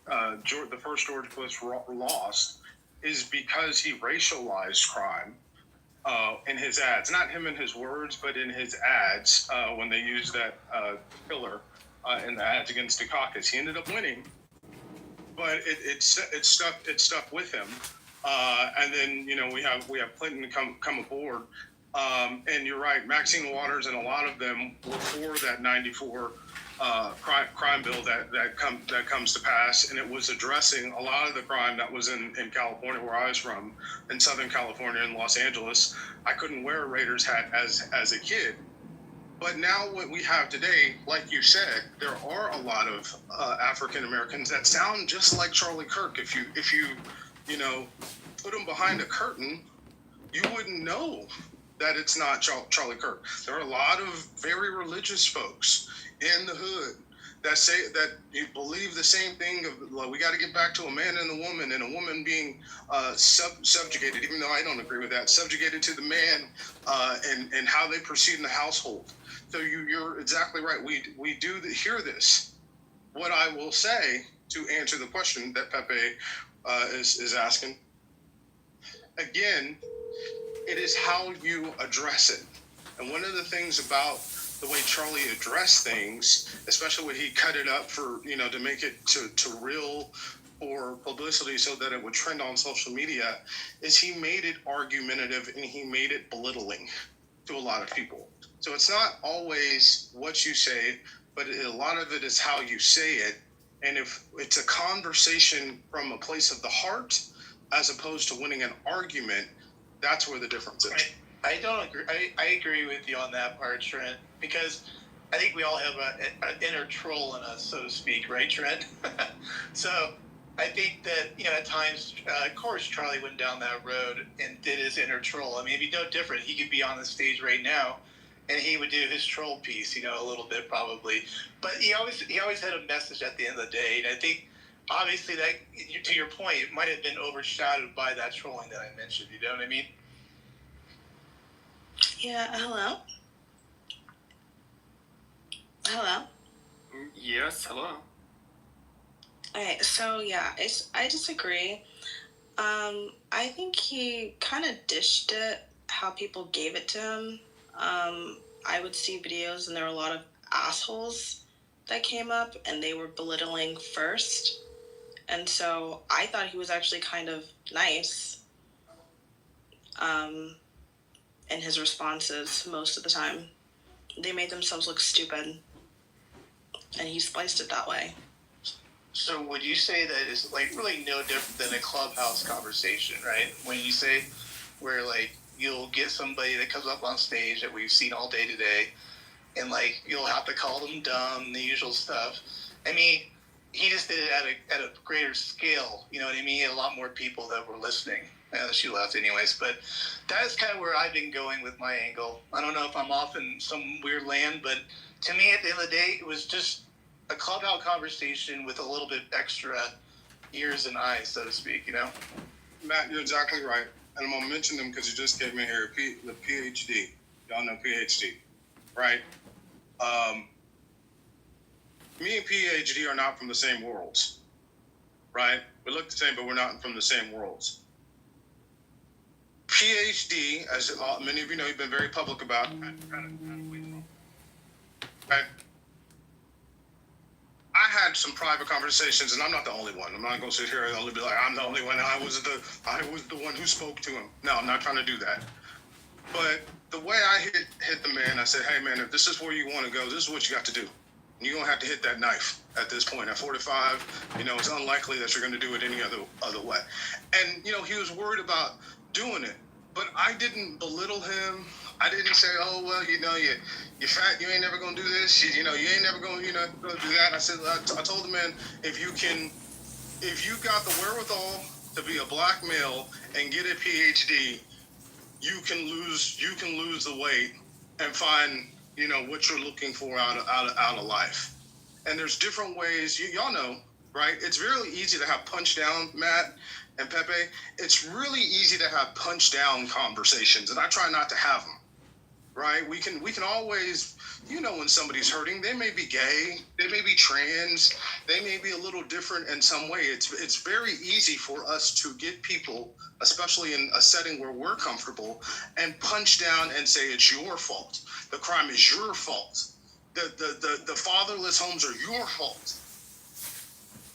the first George Bush lost is because he racialized crime in his ads. Not him in his words, but in his ads when they used that filler in the ads against Dukakis. He ended up winning, but it stuck with him. And then we have Clinton come aboard. And you're right, Maxine Waters and a lot of them were for that 94 crime bill that comes to pass, and it was addressing a lot of the crime that was in California, where I was from, in Southern California, in Los Angeles. I couldn't wear a Raiders hat as a kid. But now what we have today, like you said, there are a lot of African Americans that sound just like Charlie Kirk. If you put them behind a curtain, you wouldn't know that it's not Charlie Kirk. There are a lot of very religious folks in the hood that say that you believe the same thing of, like, we got to get back to a man and a woman, and a woman being subjugated, even though I don't agree with that, subjugated to the man and how they proceed in the household. So you're exactly right. We do hear this. What I will say to answer the question that Pepe is asking, again, it is how you address it. And one of the things about the way Charlie addressed things, especially when he cut it up for, to make it to real or publicity so that it would trend on social media, is he made it argumentative and he made it belittling to a lot of people. So it's not always what you say, but a lot of it is how you say it. And if it's a conversation from a place of the heart, as opposed to winning an argument, that's where the difference is. I don't agree. I agree with you on that part, Trent, because I think we all have an inner troll in us, so to speak, right, Trent? So I think that, at times, of course, Charlie went down that road and did his inner troll. I mean, it'd be no different. He could be on the stage right now, and he would do his troll piece, a little bit probably. But he always had a message at the end of the day, and I think obviously that, to your point, it might have been overshadowed by that trolling that I mentioned. You know what I mean? Yeah. Hello. Hello. Yes, hello. Okay, so yeah, I disagree. I think he kind of dished it how people gave it to him. I would see videos and there were a lot of assholes that came up and they were belittling first. And so I thought he was actually kind of nice in his responses most of the time. They made themselves look stupid. And he spliced it that way. So would you say that it's really no different than a clubhouse conversation, right? When you say where you'll get somebody that comes up on stage that we've seen all day today, and you'll have to call them dumb, the usual stuff. I mean, he just did it at a greater scale. You know what I mean? He had a lot more people that were listening. She left anyways, but that's kind of where I've been going with my angle. I don't know if I'm off in some weird land, but to me, at the end of the day, it was just a clubhouse conversation with a little bit extra ears and eyes, so to speak, Matt, you're exactly right. And I'm going to mention them because you just came in here, the PhD. Y'all know PhD, right? Me and PhD are not from the same worlds, right? We look the same, but we're not from the same worlds. PhD, as many of you know, you've been very public about, right? I had some private conversations, and I'm not the only one. I'm not going to sit here and only be like, I'm the only one. I was the one who spoke to him. No, I'm not trying to do that. But the way I hit the man, I said, hey, man, if this is where you want to go, this is what you got to do. And you're going to have to hit that knife at this point. At 45, it's unlikely that you're going to do it any other way. And, he was worried about doing it. But I didn't belittle him. I didn't say, oh, well, you're fat, you ain't never going to do this. You ain't never going to, go do that. I said, I told the man, if you got the wherewithal to be a black male and get a PhD, you can lose the weight and find, what you're looking for out of life. And there's different ways, y'all know, right? It's really easy to have punch down, Matt and Pepe. It's really easy to have punch down conversations, and I try not to have them. Right? We can always, when somebody's hurting, they may be gay, they may be trans, they may be a little different in some way. It's very easy for us to get people, especially in a setting where we're comfortable, and punch down and say it's your fault. The crime is your fault. The fatherless homes are your fault.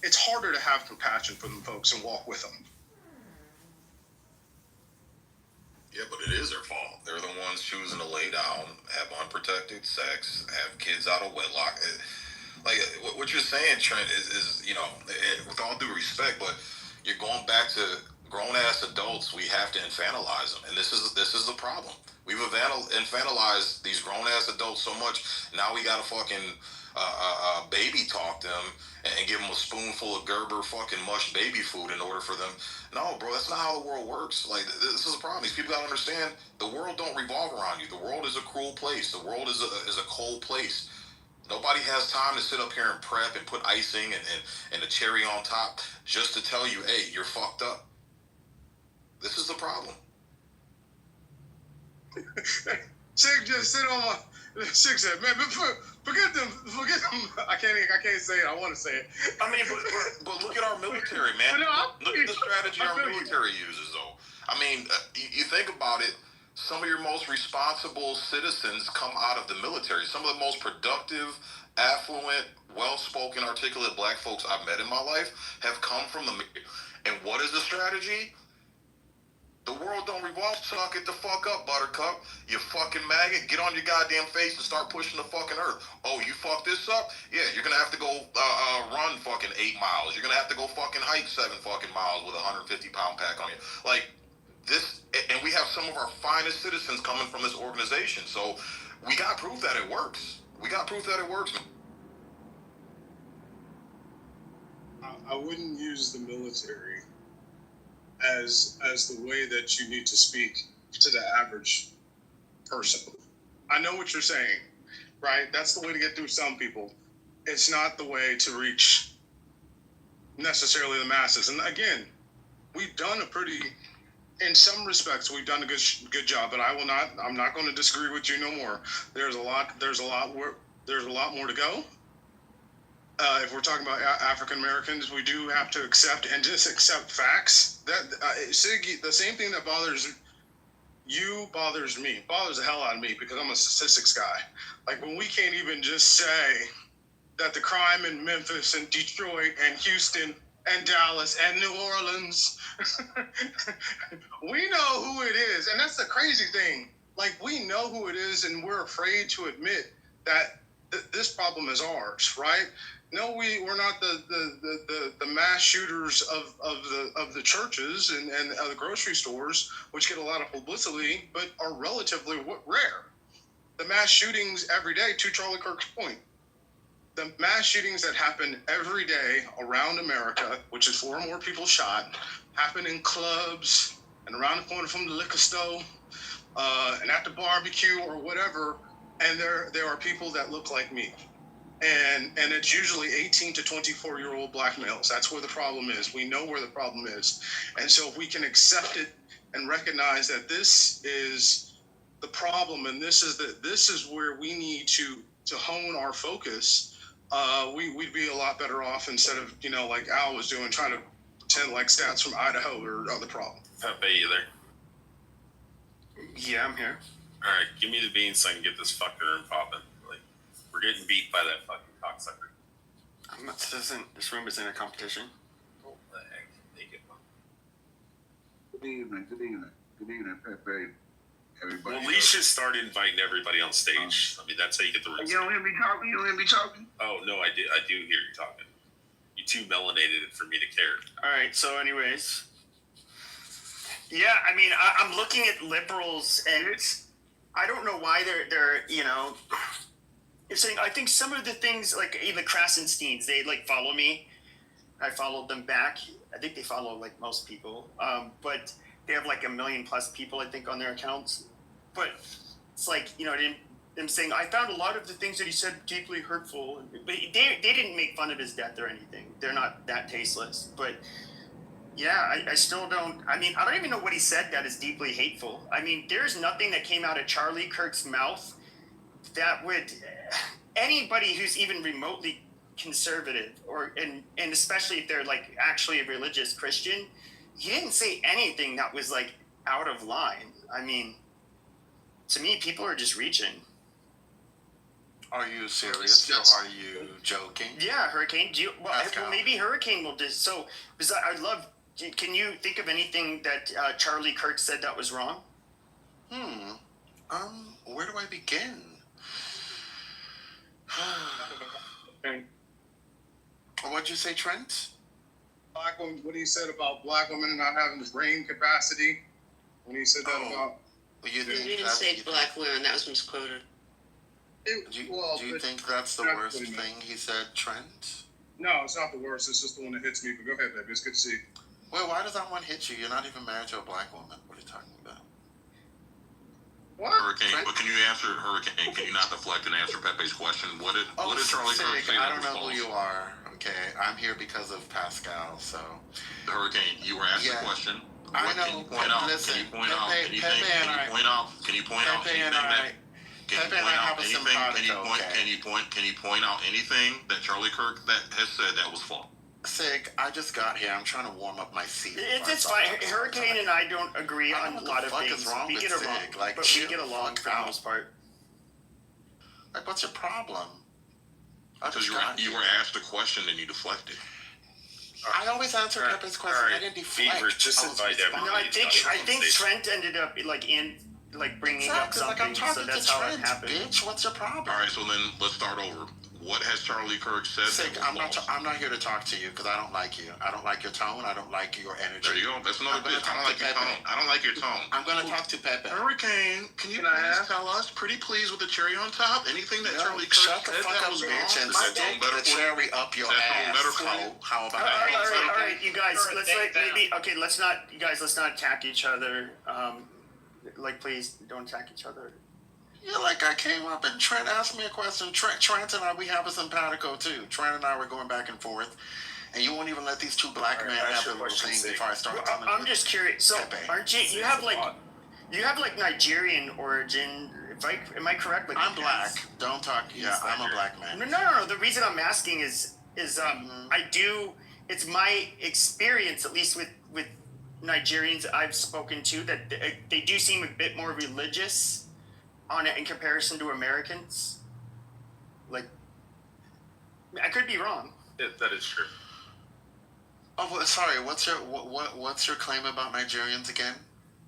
It's harder to have compassion for them folks and walk with them. Yeah, but it is their fault. They're the ones choosing to lay down, have unprotected sex, have kids out of wedlock. What you're saying, Trent, is with all due respect, but you're going back to grown-ass adults. We have to infantilize them, and this is the problem. We've infantilized these grown-ass adults so much, now we gotta fucking baby talk them and give them a spoonful of Gerber fucking mush baby food in order for them. No, bro, that's not how the world works. This is a problem. These people gotta understand the world don't revolve around you. The world is a cruel place. The world is a cold place. Nobody has time to sit up here and prep and put icing and a cherry on top just to tell you, hey, you're fucked up. This is the problem. Chick just sit on my. Chick said, "Man, forget them. I can't say it. I want to say it. I mean, but look at our military, man. Look at the strategy our military uses, though. I mean, you think about it. Some of your most responsible citizens come out of the military. Some of the most productive, affluent, well-spoken, articulate black folks I've met in my life have come from the military. And what is the strategy? The world don't revolve. Suck it the fuck up, Buttercup. You fucking maggot. Get on your goddamn face and start pushing the fucking earth. Oh, you fucked this up? Yeah, you're gonna have to go run fucking 8 miles. You're gonna have to go fucking hike 7 fucking miles with a 150-pound pack on you. Like this, and we have some of our finest citizens coming from this organization. So we got proof that it works. We got proof that it works. I wouldn't use the military as the way that you need to speak to the average person. I know what you're saying, right? That's the way to get through some people. It's not the way to reach necessarily the masses. And again, we've done in some respects, we've done a good job. But I'm not going to disagree with you no more. There's a lot more to go. If we're talking about African Americans, we do have to accept facts. That Sig, the same thing that bothers you bothers me. Bothers the hell out of me because I'm a statistics guy. Like when we can't even just say that the crime in Memphis and Detroit and Houston and Dallas and New Orleans, we know who it is, and that's the crazy thing. Like we know who it is, and we're afraid to admit that this problem is ours, right? No, we're not the mass shooters of the churches and the grocery stores, which get a lot of publicity, but are relatively rare. The mass shootings every day, to Charlie Kirk's point, the mass shootings that happen every day around America, which is 4 or more people shot, happen in clubs and around the corner from the liquor store and at the barbecue or whatever, and there are people that look like me. And it's usually 18 to 24-year-old black males. That's where the problem is. We know where the problem is. And so if we can accept it and recognize that this is the problem and this is where we need to hone our focus, we'd be a lot better off instead of, like Al was doing, trying to pretend like stats from Idaho are the problem. Pepe, you there? Yeah, I'm here. All right, give me the beans so I can get this fucker popping. We're getting beat by that fucking cocksucker. This room isn't a competition. What the heck? Make it one. Good evening, Pepe. Everybody. Well, Lee should start inviting everybody on stage. I mean, that's how you get the room. You don't hear me talking? You don't hear me talking? Oh, no, I do hear you talking. You too melanated for me to care. All right, so anyways. Yeah, I mean, I'm looking at liberals, and I don't know why they're it's saying, I think some of the things, like even Krasensteins, they follow me. I followed them back. I think they follow most people. But they have 1 million plus people, I think, on their accounts. But it's them saying, I found a lot of the things that he said deeply hurtful. But they didn't make fun of his death or anything. They're not that tasteless. But yeah, I still don't. I mean, I don't even know what he said that is deeply hateful. I mean, there's nothing that came out of Charlie Kirk's mouth that would anybody who's even remotely conservative and especially if they're actually a religious Christian, he didn't say anything that was out of line. I mean, to me, people are just reaching. Are you serious or are you joking? Yeah, Hurricane. Well, maybe Hurricane will just so because I'd love. Can you think of anything that Charlie Kirk said that was wrong? Where do I begin? What'd you say, Trent? Black women, what he said about black women not having the brain capacity. When he said that about. You didn't say black women. That was misquoted. Do you think that's the worst thing he said, Trent? No, it's not the worst. It's just the one that hits me. But go ahead, baby. It's good to see you. Well, why does that one hit you? You're not even married to a black woman. What are you talking about? What? Hurricane, but can you answer Hurricane? Can you not deflect and answer Pepe's question? What did Charlie Kirk say? I don't know who you are. Okay, I'm here because of Pascal. So, Hurricane, you were asked the question. I know. Can you point out? Listen, Can you point out anything? Can you point out anything that Charlie Kirk that has said that was false? Sig, I just got here. I'm trying to warm up my seat. It's fine. Hurricane and I don't agree on a lot of things. We get along, but we get along for the most part. What's your problem? Because you were asked a question and you deflected. I always answer Pepe's question. I didn't deflect. Fever, just invite everybody. No, I think Trent ended up bringing up something. I'm talking so that's to how Trent, it happened. Bitch, what's your problem? All right, so then let's start over. What has Charlie Kirk said? Sig, I'm not here to talk to you because I don't like you. I don't like your tone. I don't like your energy. There you go. That's another bitch. I don't like your tone. I don't like your tone. I'm gonna talk to Pepe. Hurricane, can you please tell us, pretty please, with the cherry on top? Anything that Charlie Kirk shut the said fuck that up, was bitch, wrong? and stick the cherry up your ass. Better for you. How about All that? right, you guys. Let's let's not attack each other. Please don't attack each other. Yeah, like I came up and Trent asked me a question. Trent and I, we have a simpatico too. Trent and I were going back and forth, and you won't even let these two black men have the little thing before I start telling I'm just curious. So, aren't you? You have Nigerian origin. Am I correct? I'm black. Don't talk. Yeah, I'm a black man. No. The reason I'm asking is I do. It's my experience, at least with Nigerians I've spoken to, that they do seem a bit more religious on it in comparison to Americans. Like, I could be wrong. That is true. Oh, sorry. What's your claim about Nigerians again?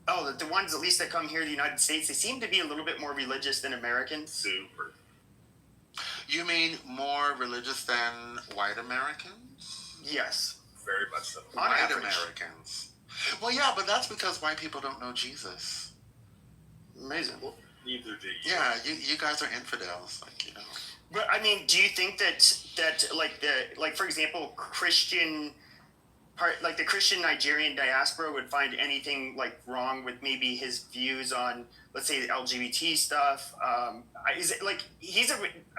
Oh, the ones at least that come here to the United States, they seem to be a little bit more religious than Americans. Super. You mean more religious than white Americans? Yes. Very much so. White Americans. Well, yeah, but that's because white people don't know Jesus. Amazing. Well, neither do you. Yeah, you guys are infidels, But I mean, do you think that for example, Christian the Christian Nigerian diaspora would find anything wrong with maybe his views on, let's say, the LGBT stuff? Is it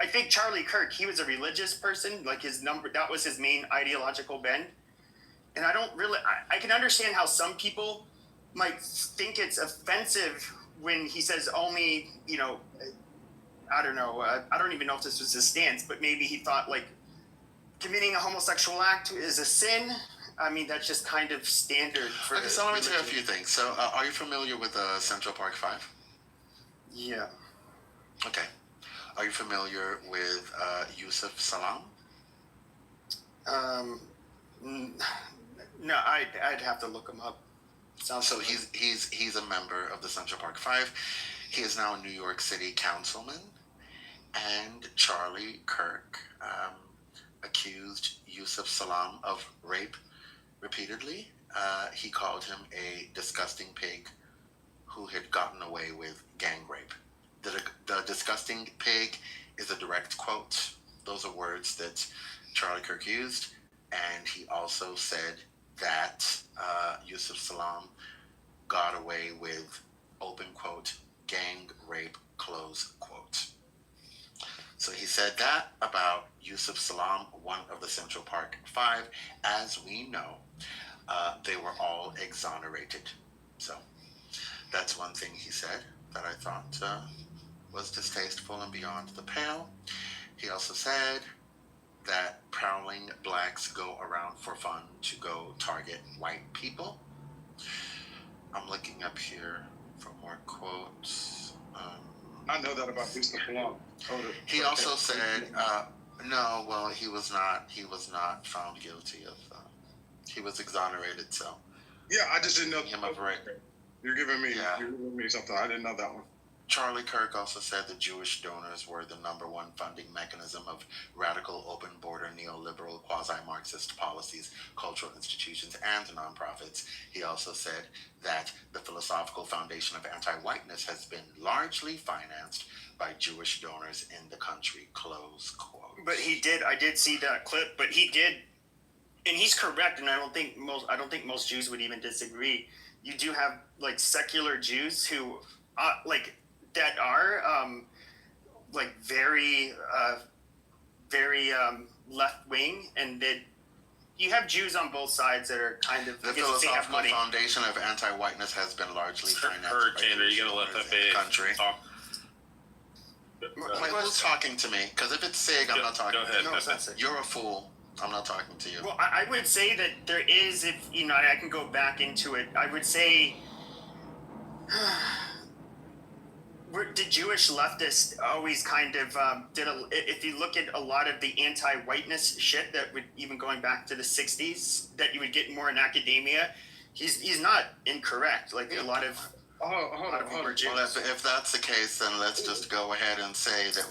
I think Charlie Kirk, he was a religious person, that was his main ideological bend. And I don't really, I can understand how some people might think it's offensive when he says only, I don't know, I don't even know if this was his stance, but maybe he thought committing a homosexual act is a sin. I mean, that's just kind of standard for. Okay, so let me tell you a few things. So, are you familiar with Central Park 5? Yeah. Okay. Are you familiar with Yusuf Salam? No, I'd have to look him up. So he's a member of the Central Park 5. He is now a New York City councilman, and Charlie Kirk accused Yusuf Salam of rape repeatedly. He called him a disgusting pig who had gotten away with gang rape. The disgusting pig is a direct quote. Those are words that Charlie Kirk used, and he also said that Yusuf Salam got away with, open quote, gang rape, close quote. So he said that about Yusuf Salam, one of the Central Park 5. As we know, they were all exonerated. So that's one thing he said that I thought was distasteful and beyond the pale. He also said that prowling blacks go around for fun to go target white people. I'm looking up here for more quotes. I know that about Mr. Salam. He also said, no, well, he was not found guilty of. He was exonerated. So. Yeah, I just didn't know him of rape. You're giving me something. I didn't know that one. Charlie Kirk also said that Jewish donors were the #1 funding mechanism of radical, open-border, neoliberal, quasi-Marxist policies, cultural institutions, and nonprofits. He also said that the philosophical foundation of anti-whiteness has been largely financed by Jewish donors in the country, close quote. But I did see that clip, but he did, and he's correct, and I don't think most Jews would even disagree. You do have secular Jews who that are very left wing, and that you have Jews on both sides that are kind of the philosophical foundation of anti-whiteness has been largely financed. Hurricane, are you gonna let that country talk? Wait, who's talking to me? Because if it's Sig, I'm not talking. Go ahead. No, it's not Sig. You're a fool. I'm not talking to you. Well, I would say that there is, if I can go back into it. I would say. The Jewish leftists always kind of if you look at a lot of the anti-whiteness shit that would, even going back to the 60s, that you would get more in academia, he's not incorrect. A lot of Hold on. Well, if that's the case, then let's just go ahead and say that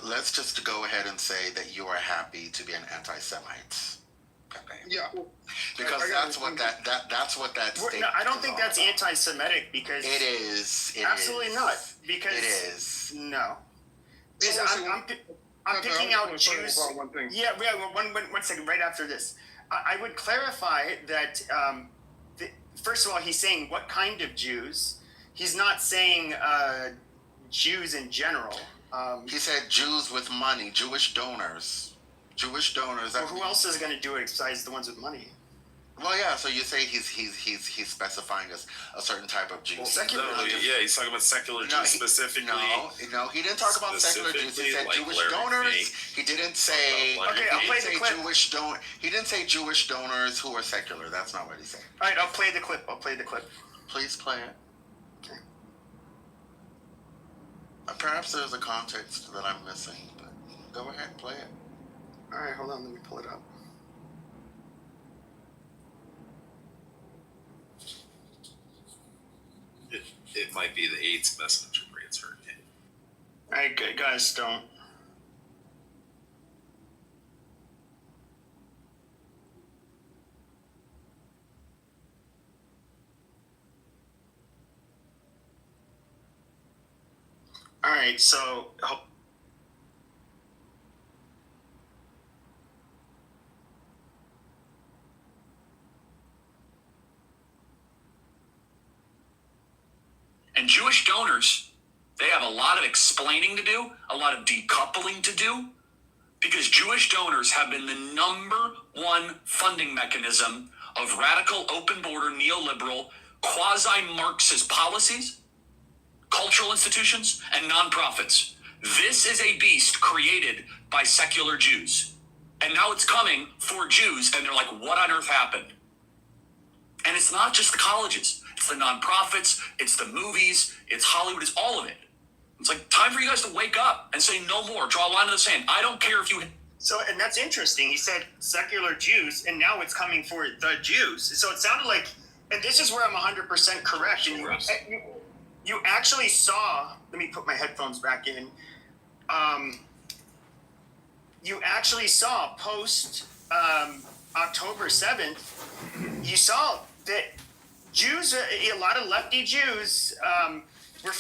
let's just go ahead and say that you are happy to be an anti-Semite. Okay. Yeah. Because that's what that statement. No, I don't think that's anti-Semitic because it is. Absolutely not. Because it is. No. Because I'm picking out Jews. Yeah. One second. Right after this, I would clarify that. First of all, he's saying what kind of Jews. He's not saying Jews in general. He said Jews with money, Jewish donors. Jewish donors. Well, who else is going to do it besides the ones with money? Well, yeah. So you say he's specifying a certain type of Jew. Well, he's talking about secular Jews specifically. No, he didn't talk about secular Jews. He said Jewish donors. He didn't say. Okay, I'll play the clip. He didn't say Jewish donors who are secular. That's not what he said. All right, I'll play the clip. Please play it. Okay. Perhaps there's a context that I'm missing, but go ahead, play it. All right, hold on. Let me pull it up. It might be the AIDS messenger rates hurt him. All right, guys, don't. All right, so. And Jewish donors, they have a lot of explaining to do, a lot of decoupling to do, because Jewish donors have been the number one funding mechanism of radical, open border, neoliberal, quasi-Marxist policies, cultural institutions, and nonprofits. This is a beast created by secular Jews. And now it's coming for Jews, and they're like, what on earth happened? And it's not just the colleges. It's the nonprofits, it's the movies, it's Hollywood, it's all of it. It's like time for you guys to wake up and say no more, draw a line in the sand. I don't care if you... So, and that's interesting. He said secular Jews, and now it's coming for the Jews. So it sounded like, and this is where I'm 100% correct. And you actually saw, let me put my headphones back in. You actually saw post October 7th, you saw that Jews, a lot of lefty Jews, we're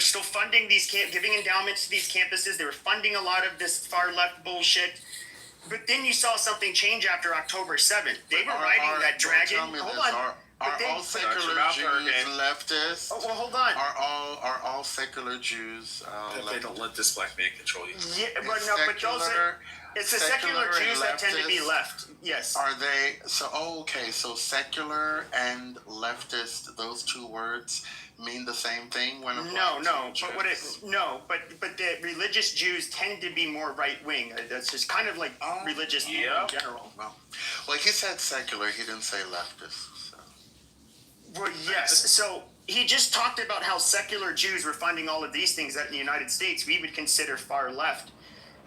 still funding these, giving endowments to these campuses. They were funding a lot of this far left bullshit. But then you saw something change after October 7th. They were riding that dragon. Hold on. Are all secular Jews leftists? Oh, well, hold on. Are all secular Jews if they don't let this black man control you? Yeah, but no, but those are, it's the secular Jews that tend to be left. Yes. Are they so secular and leftist, those two words mean the same thing when No, but the religious Jews tend to be more right wing. That's just kind of like religious in general. Well, he said secular, he didn't say leftist. Well, yes. So he just talked about how secular Jews were funding all of these things that in the United States we would consider far left.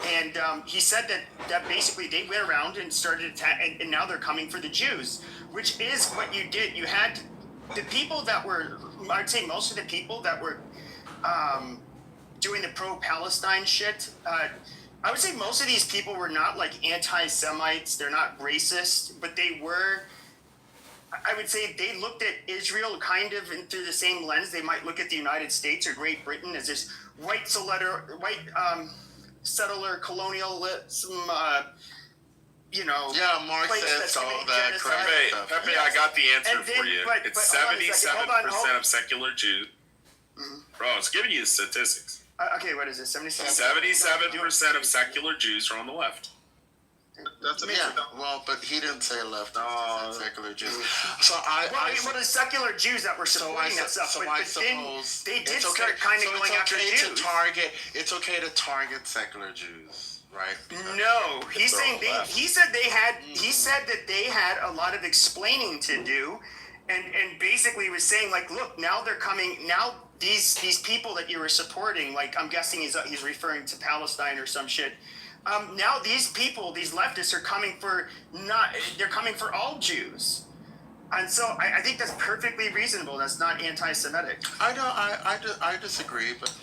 And he said that basically they went around and started attacking, and now they're coming for the Jews, which is what you did. You had the people that were, I'd say most of the people that were doing the pro-Palestine shit, I would say most of these people were not like anti-Semites, they're not racist, but they were, I would say they looked at Israel kind of through the same lens they might look at the United States or Great Britain as this white settler colonialism, Marxist, all that crap. Pepe, I got the answer for you. It's 77% of secular Jews. Mm-hmm. Bro, I was giving you the statistics. Okay, what is it? 77% of secular Jews are on the left. That's amazing. Yeah, well, but he didn't say left. He said secular Jews. So the secular Jews that were supporting that stuff. So I suppose they did start kind of going after Jews. It's okay to target secular Jews, right? No, he's saying he said that they had a lot of explaining to do, and basically was saying like, look, now they're coming now. These people that you were supporting, like I'm guessing he's referring to Palestine or some shit. Now these people, these leftists, are coming for they're coming for all Jews, And so I think that's perfectly reasonable. That's not anti-Semitic. I disagree, but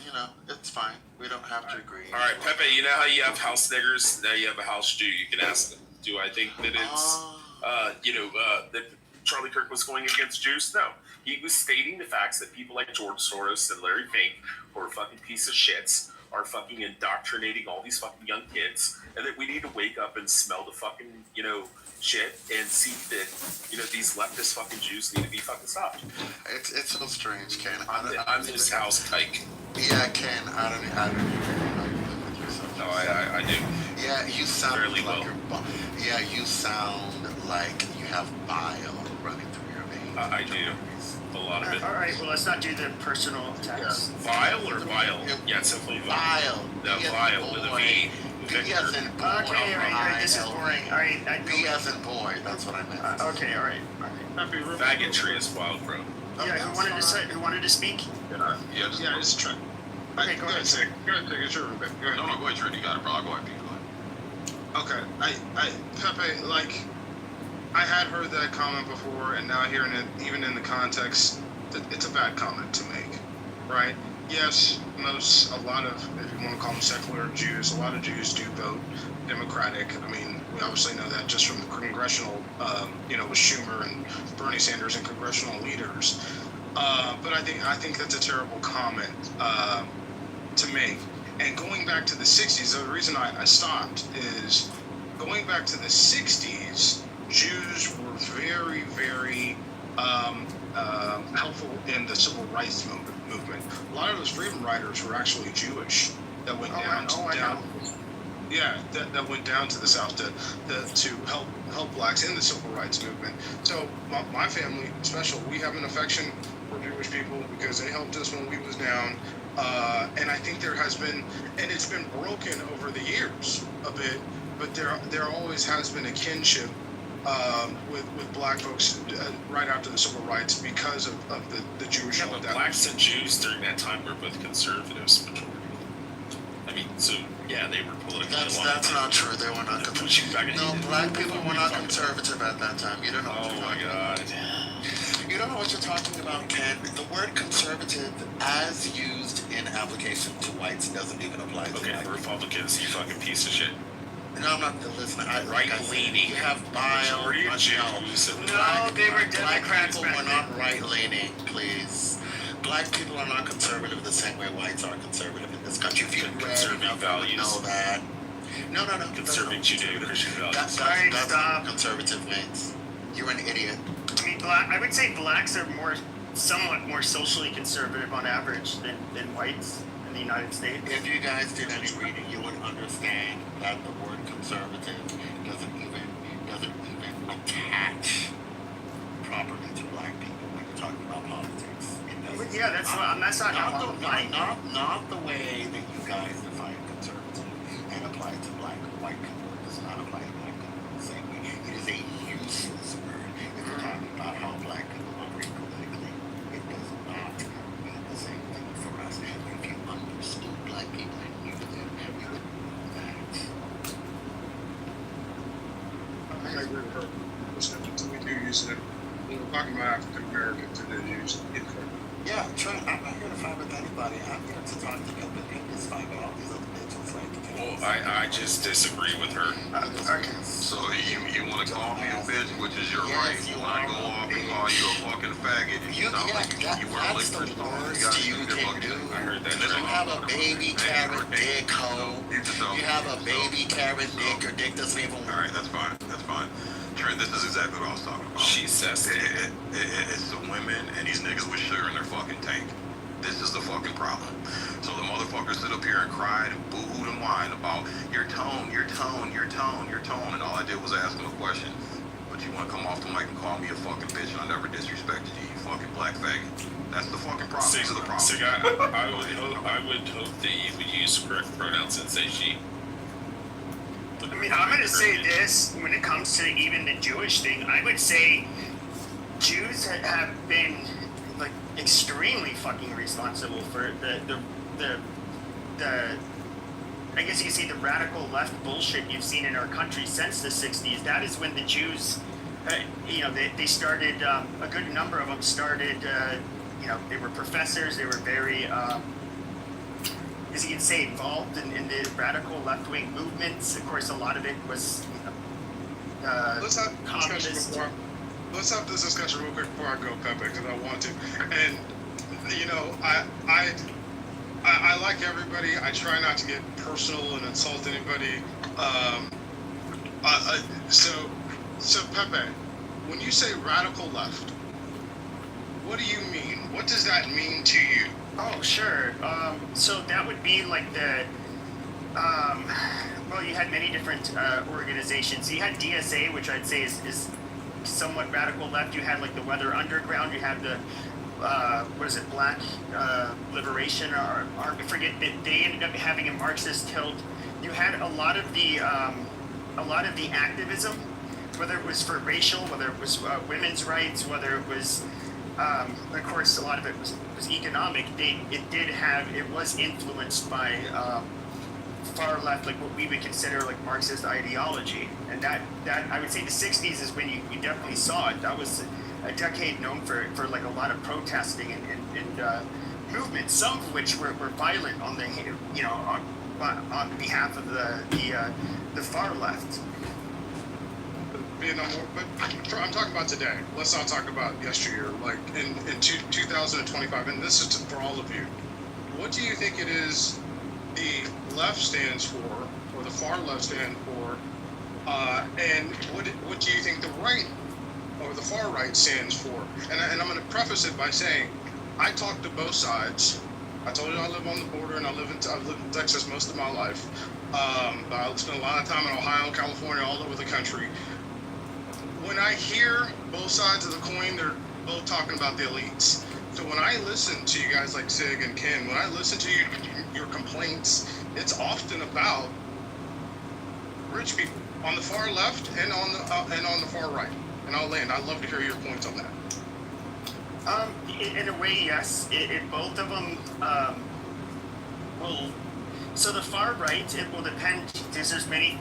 it's fine. We don't have to agree. All right, Pepe. You know how you have house niggers? Now you have a house Jew. You can ask them. Do I think that it's that Charlie Kirk was going against Jews? No. He was stating the facts that people like George Soros and Larry Fink, who are fucking piece of shits, are fucking indoctrinating all these fucking young kids, and that we need to wake up and smell the fucking shit and see that these leftist fucking Jews need to be fucking stopped. It's so strange, Ken. I'm his house kike. Yeah, Ken. I don't agree with yourself. No, I do. Yeah, you sound fairly like well. you sound like you have bile running through your veins. I do. A lot of it. All right, well, let's not do the personal attacks. Vile or vile? Yeah, simply vile. No, vile with a V. B as in boy. Okay, all right, this is boring. All right, B as in boy. That's what I meant. Okay, all right. Faggotry is wild, bro. Yeah, who wanted to speak? Just try. Okay, go ahead. Go ahead, it's your room, babe. Go ahead. No, go ahead, Trent. You got it, bro. I'll go ahead, Pete. Okay, Pepe, like, I had heard that comment before, and now hearing it, even in the context, that it's a bad comment to make, right? Yes, a lot of, if you want to call them secular Jews, a lot of Jews do vote Democratic. I mean, we obviously know that just from the congressional, with Schumer and Bernie Sanders and congressional leaders. But I think that's a terrible comment to make. And going back to the 60s, the reason I stopped is going back to the 60s, Jews were very, very helpful in the civil rights movement. A lot of those freedom riders were actually Jewish that went that went down to the South to help blacks in the civil rights movement. So my family, especially, we have an affection for Jewish people because they helped us when we was down. And I think there has been, and it's been broken over the years a bit, but there always has been a kinship with black folks right after the civil rights because of the Jewish. Yeah, but blacks and Jews during that time were both conservatives majority. I mean, so yeah, they were politically aligned. That's not true. They were not conservative. No, black people were not conservative at that time. You don't know. Oh my God. You don't know what you're talking about, Ken. The word conservative, as used in application to whites, doesn't even apply to Okay, Republicans, you fucking piece of shit. No, I'm not listening. Right-leaning. You have bile. Majority of Jews. No, they were Democrats. Black people were not right-leaning, please. Black people are not conservative the same way whites are conservative in this country. If you conservative values. Know that. No. Conservative Judeo-Christian values. That's conservative means. You're an idiot. I mean, I would say blacks are somewhat more socially conservative on average than whites in the United States. If you guys did any reading, you would understand that the word conservative doesn't even attach properly to black people when you're talking about politics. Yeah, that's not how I'm applying. Not the way that you guys define conservative and apply it to white people. It does not apply to black people the same way. It is a useless word if you're talking about how black people operate politically. It does not mean the same thing for us. But if you understood black people and knew them, you would know that. I agree with her. We do use it. When we're talking about African Americans, and they use it. Yeah, Trent, I'm not here to fight with anybody. I'm here to talk to people and just fight with all these other bitches like the Well, I just disagree with her. Okay. So you want to call me a bitch, which is your right. You want to go off and call you a fucking faggot, and you sound like you wear liquor stores. You got to fucking do. I heard that. You have a baby carrot dick, hoe. You have a baby carrot dick. Your dick doesn't even work. All right, that's fine. Trent, this is exactly what I was talking about. She says it's the women and these niggas with sugar in their fucking tank. This is the fucking problem. So the motherfuckers sit up here and cried and boo-hooed and whined about your tone, and all I did was ask them a question. But you want to come off the mic and call me a fucking bitch, and I never disrespected you, you fucking black faggot. That's the fucking problem. This is the problem. I would hope that you would use correct pronouns and say she. I mean, I'm going to say this, when it comes to even the Jewish thing, I would say Jews have been, like, extremely fucking responsible for the I guess you could say the radical left bullshit you've seen in our country since the 60s. That is when the Jews they started, a good number of them started, they were professors, they were very, as you can say, involved in the radical left-wing movements. Of course, a lot of it was, let's have communist. Let's have this discussion real quick before I go, Pepe, because I want to. And, I like everybody. I try not to get personal and insult anybody. So Pepe, when you say radical left, what do you mean? What does that mean to you? Oh, sure. So that would be like the, well, you had many different organizations. You had DSA, which I'd say is somewhat radical left. You had like the Weather Underground. You had the, Black Liberation, or I forget, they ended up having a Marxist tilt. You had a lot of the activism, whether it was for racial, whether it was women's rights, whether it was, of course, a lot of it was economic. It was influenced by far left, like what we would consider like Marxist ideology. And that I would say the 60s is when you definitely saw it. That was a decade known for like a lot of protesting and movements, some of which were violent on the, on behalf of the far left. But I'm talking about today. Let's not talk about yesteryear, like in 2025. And this is for all of you. What do you think it is the left stands for, or the far left stand for, and what do you think the right or the far right stands for? And I'm going to preface it by saying, I talk to both sides. I told you I live on the border, and I've lived in Texas most of my life. I spent a lot of time in Ohio, California, all over the country. When I hear both sides of the coin, they're both talking about the elites. So when I listen to you guys like Sig and Ken, when I listen to your complaints, it's often about rich people on the far left and on the far right. And I'll land. I'd love to hear your points on that. In a way, yes. Both of them will. So the far right, it will depend, because there's many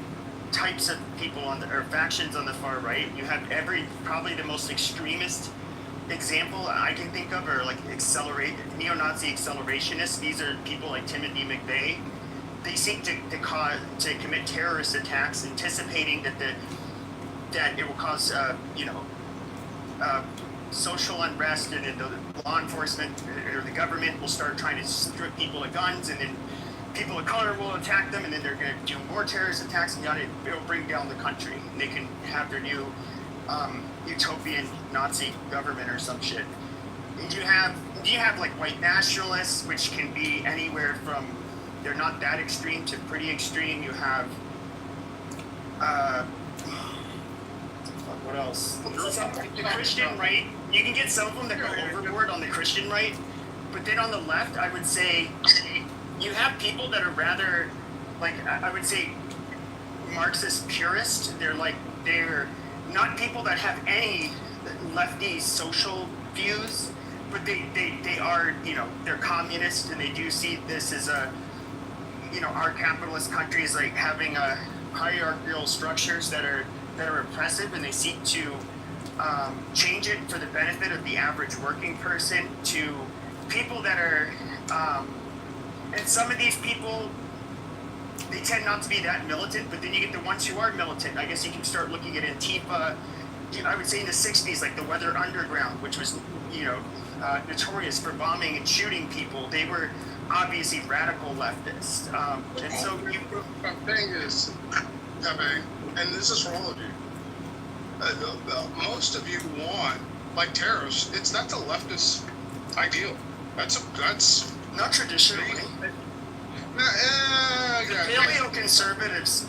types of people or factions on the far right. You have probably the most extremist example I can think of are like neo-Nazi accelerationists. These are people like Timothy McVeigh. They seek to commit terrorist attacks, anticipating that it will cause social unrest, and then the law enforcement or the government will start trying to strip people of guns, and then people of color will attack them, and then they're going to do more terrorist attacks, and it'll bring down the country. And they can have their new utopian Nazi government or some shit. You have like white nationalists, which can be anywhere from, they're not that extreme to pretty extreme. You have what else? The Christian right. You can get some of them that go overboard on the Christian right, but then on the left, I would say you have people that are rather, like, I would say Marxist purist. They're not people that have any lefty social views, but they are, they're communist, and they do see this as our capitalist country is like having a hierarchical structures that are oppressive, and they seek to change it for the benefit of the average working person, to people that are, and some of these people, they tend not to be that militant, but then you get the ones who are militant. I guess you can start looking at Antifa. I would say in the 60s, like the Weather Underground, which was, notorious for bombing and shooting people. They were obviously radical leftists. And so the thing is, Pepe, and this is for all of you, most of you want, like tariffs, that's a leftist ideal. That's not traditionally. Paleoconservatives,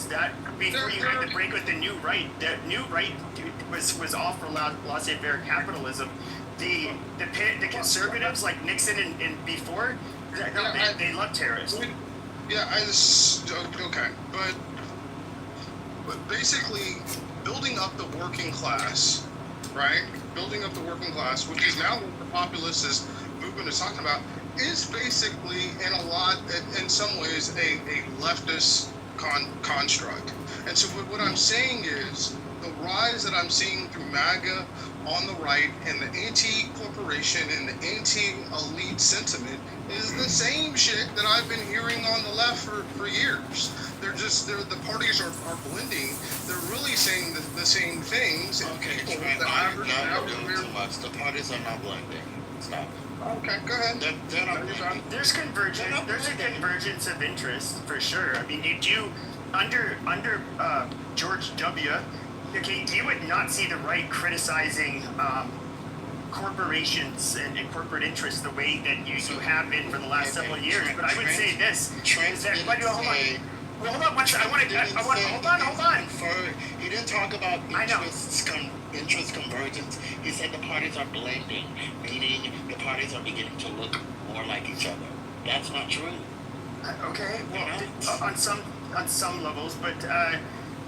that before you had to break with the new right, that new right was all for laissez-faire capitalism. The conservatives like Nixon and before, they love terrorists. Yeah, okay, but basically building up the working class, right? Building up the working class, which is now what the populist movement is talking about, is basically in some ways a leftist construct. And so what I'm saying is the rise that I'm seeing through MAGA on the right and the anti-corporation and the anti-elite sentiment is the same shit that I've been hearing on the left for years. The parties are blending. They're really saying the same things. Okay, People, Trent, the average, now you're doing too much. The parties are not blending. Stop. Okay, go ahead. They're not blending. There's convergence. There's a convergence of interest for sure. I mean, you do under George W. Okay, you would not see the right criticizing corporations and corporate interests the way that you have been for the last several years. But I would say this: is that hold on. Well, hold on one second. Hold on. He didn't talk about interest convergence. He said the parties are blending, meaning the parties are beginning to look more like each other. That's not true. Okay, well, on some levels, but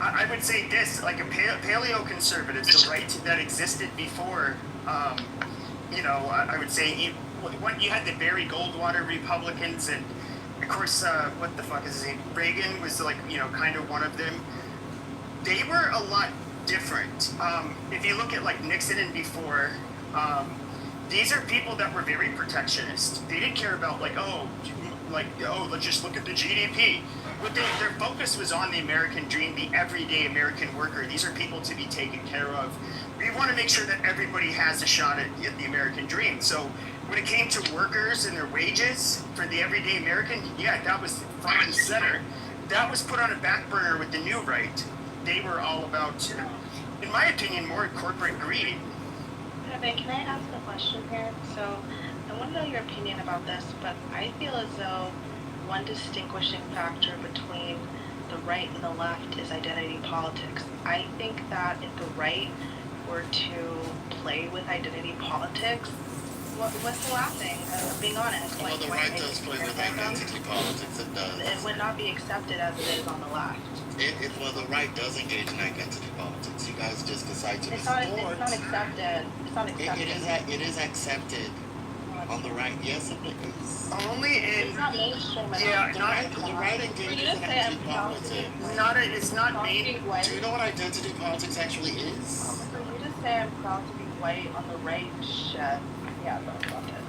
I would say this: like a paleo-conservatives, the right that existed before. I would say you had the Barry Goldwater Republicans and. Of course, what the fuck is his name? Reagan was kind of one of them. They were a lot different. If you look at like Nixon and before, these are people that were very protectionist. They didn't care about let's just look at the GDP. But their focus was on the American dream, the everyday American worker. These are people to be taken care of. We want to make sure that everybody has a shot at the American dream. So when it came to workers and their wages for the everyday American, yeah, that was front and center. That was put on a back burner with the new right. They were all about, in my opinion, more corporate greed. Pepe, can I ask a question here? So I want to know your opinion about this, but I feel as though one distinguishing factor between the right and the left is identity politics. I think that if the right were to play with identity politics, what's the laughing? Being honest. Well, the right does play with identity politics. It does. It would not be accepted as it is on the left. Well, the right does engage in identity politics. You guys just decide to It's not accepted. It's not accepted. It is accepted. On the right, yes, it is. Only in. It's not mainstream. The right engages in identity politics. It's not main. Do you know what identity politics actually is? For you to say I'm proud to be white on the right, shit. Yeah, but fuck it.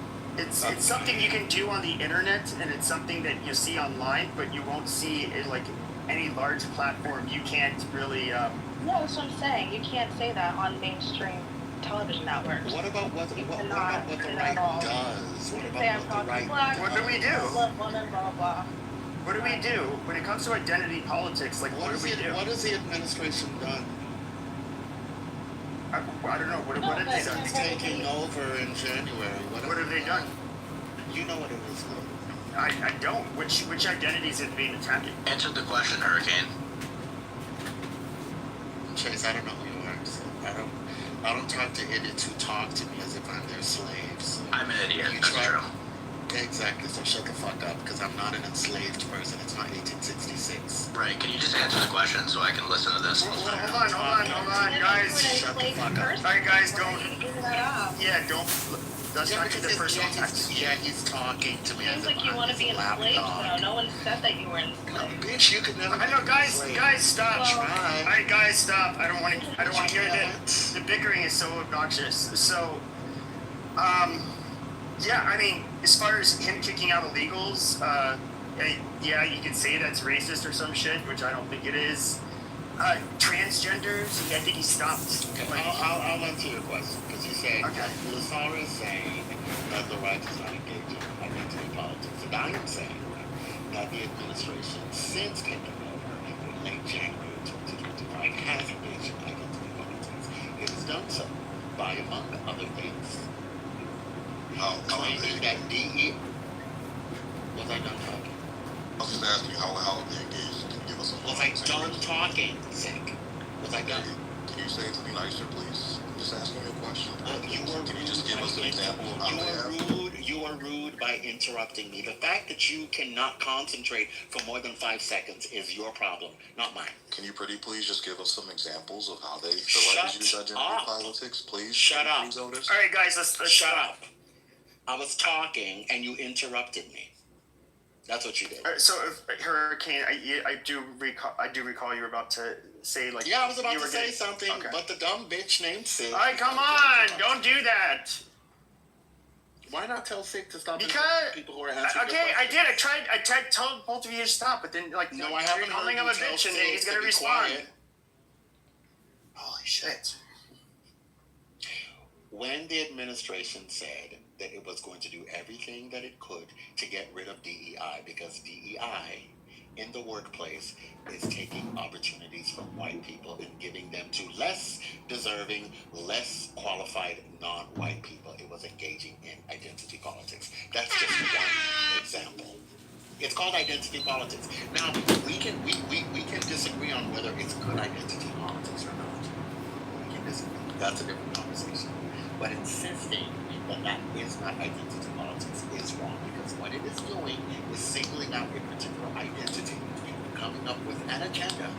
It's something you can do on the internet, and it's something that you see online, but you won't see it like any large platform. You can't really. No, that's what I'm saying. You can't say that on mainstream television networks. What about what the right does? What about what the right does? What do we do? Blah, blah, blah. What do we do when it comes to identity politics? Like, what do we do? What has the administration done? I don't know. What have they done? Since taking over in January, what have they done? You know what it is. I don't. Which identities are being attacked? Answer the question, Hurricane. Chase, I don't know who you are. So I don't talk to idiots who talk to me as if I'm their slaves. I'm an idiot. That's true. Exactly, so shut the fuck up, because I'm not an enslaved person. It's not 1866. Right, can you just answer the question so I can listen to this? Hold on, guys. Shut the fuck up. Alright, guys, don't. Yeah, don't. That's not the personal text. Yeah, he's talking to me. Seems like you want to be enslaved, though. No one said that you were enslaved. No, bitch, you could never. I know, guys, stop. Alright, guys, stop. I don't want to hear that. The bickering is so obnoxious. So, yeah, I mean, as far as him kicking out illegals, yeah, you could say that's racist or some shit, which I don't think it is. Transgenders, I think he stopped. Okay, I'll answer your question, because you say, Lasara is saying that the right does not engage in identity politics, and I am saying that the administration, since taking over in late January 2025, has engaged in identity politics. It has done so by, among other things, claiming that DE. Was I done talking? I was just asking how have they engaged? Can you give us a Was I done talking, Zach? Was I done? Can you say it to me nicer, please? I'm just asking you a question. Can you just give us an example of how You are rude by interrupting me. The fact that you cannot concentrate for more than 5 seconds is your problem, not mine. Can you pretty please just give us some examples of how they feel like use identity politics, please? Shut up. Please, Otis? Alright, guys, let's shut up. I was talking and you interrupted me. That's what you did. So, Hurricane, I do recall you were about to say like. Yeah, I was about to say something, but the dumb bitch named Sig. All right, come on, don't do that. Why not tell Sig to stop? Because people who are answering. Okay, I did. I told both of you to stop, but then like no, I haven't heard calling him a bitch, and then he's gonna respond. Quiet. Holy shit. When the administration said that it was going to do everything that it could to get rid of DEI, because DEI in the workplace is taking opportunities from white people and giving them to less deserving, less qualified non-white people. It was engaging in identity politics. That's just one example. It's called identity politics. Now, we can disagree on whether it's good identity politics or not. We can disagree. That's a different conversation. But insisting that that is not identity politics is wrong, because what it is doing is singling out a particular identity, coming up with an agenda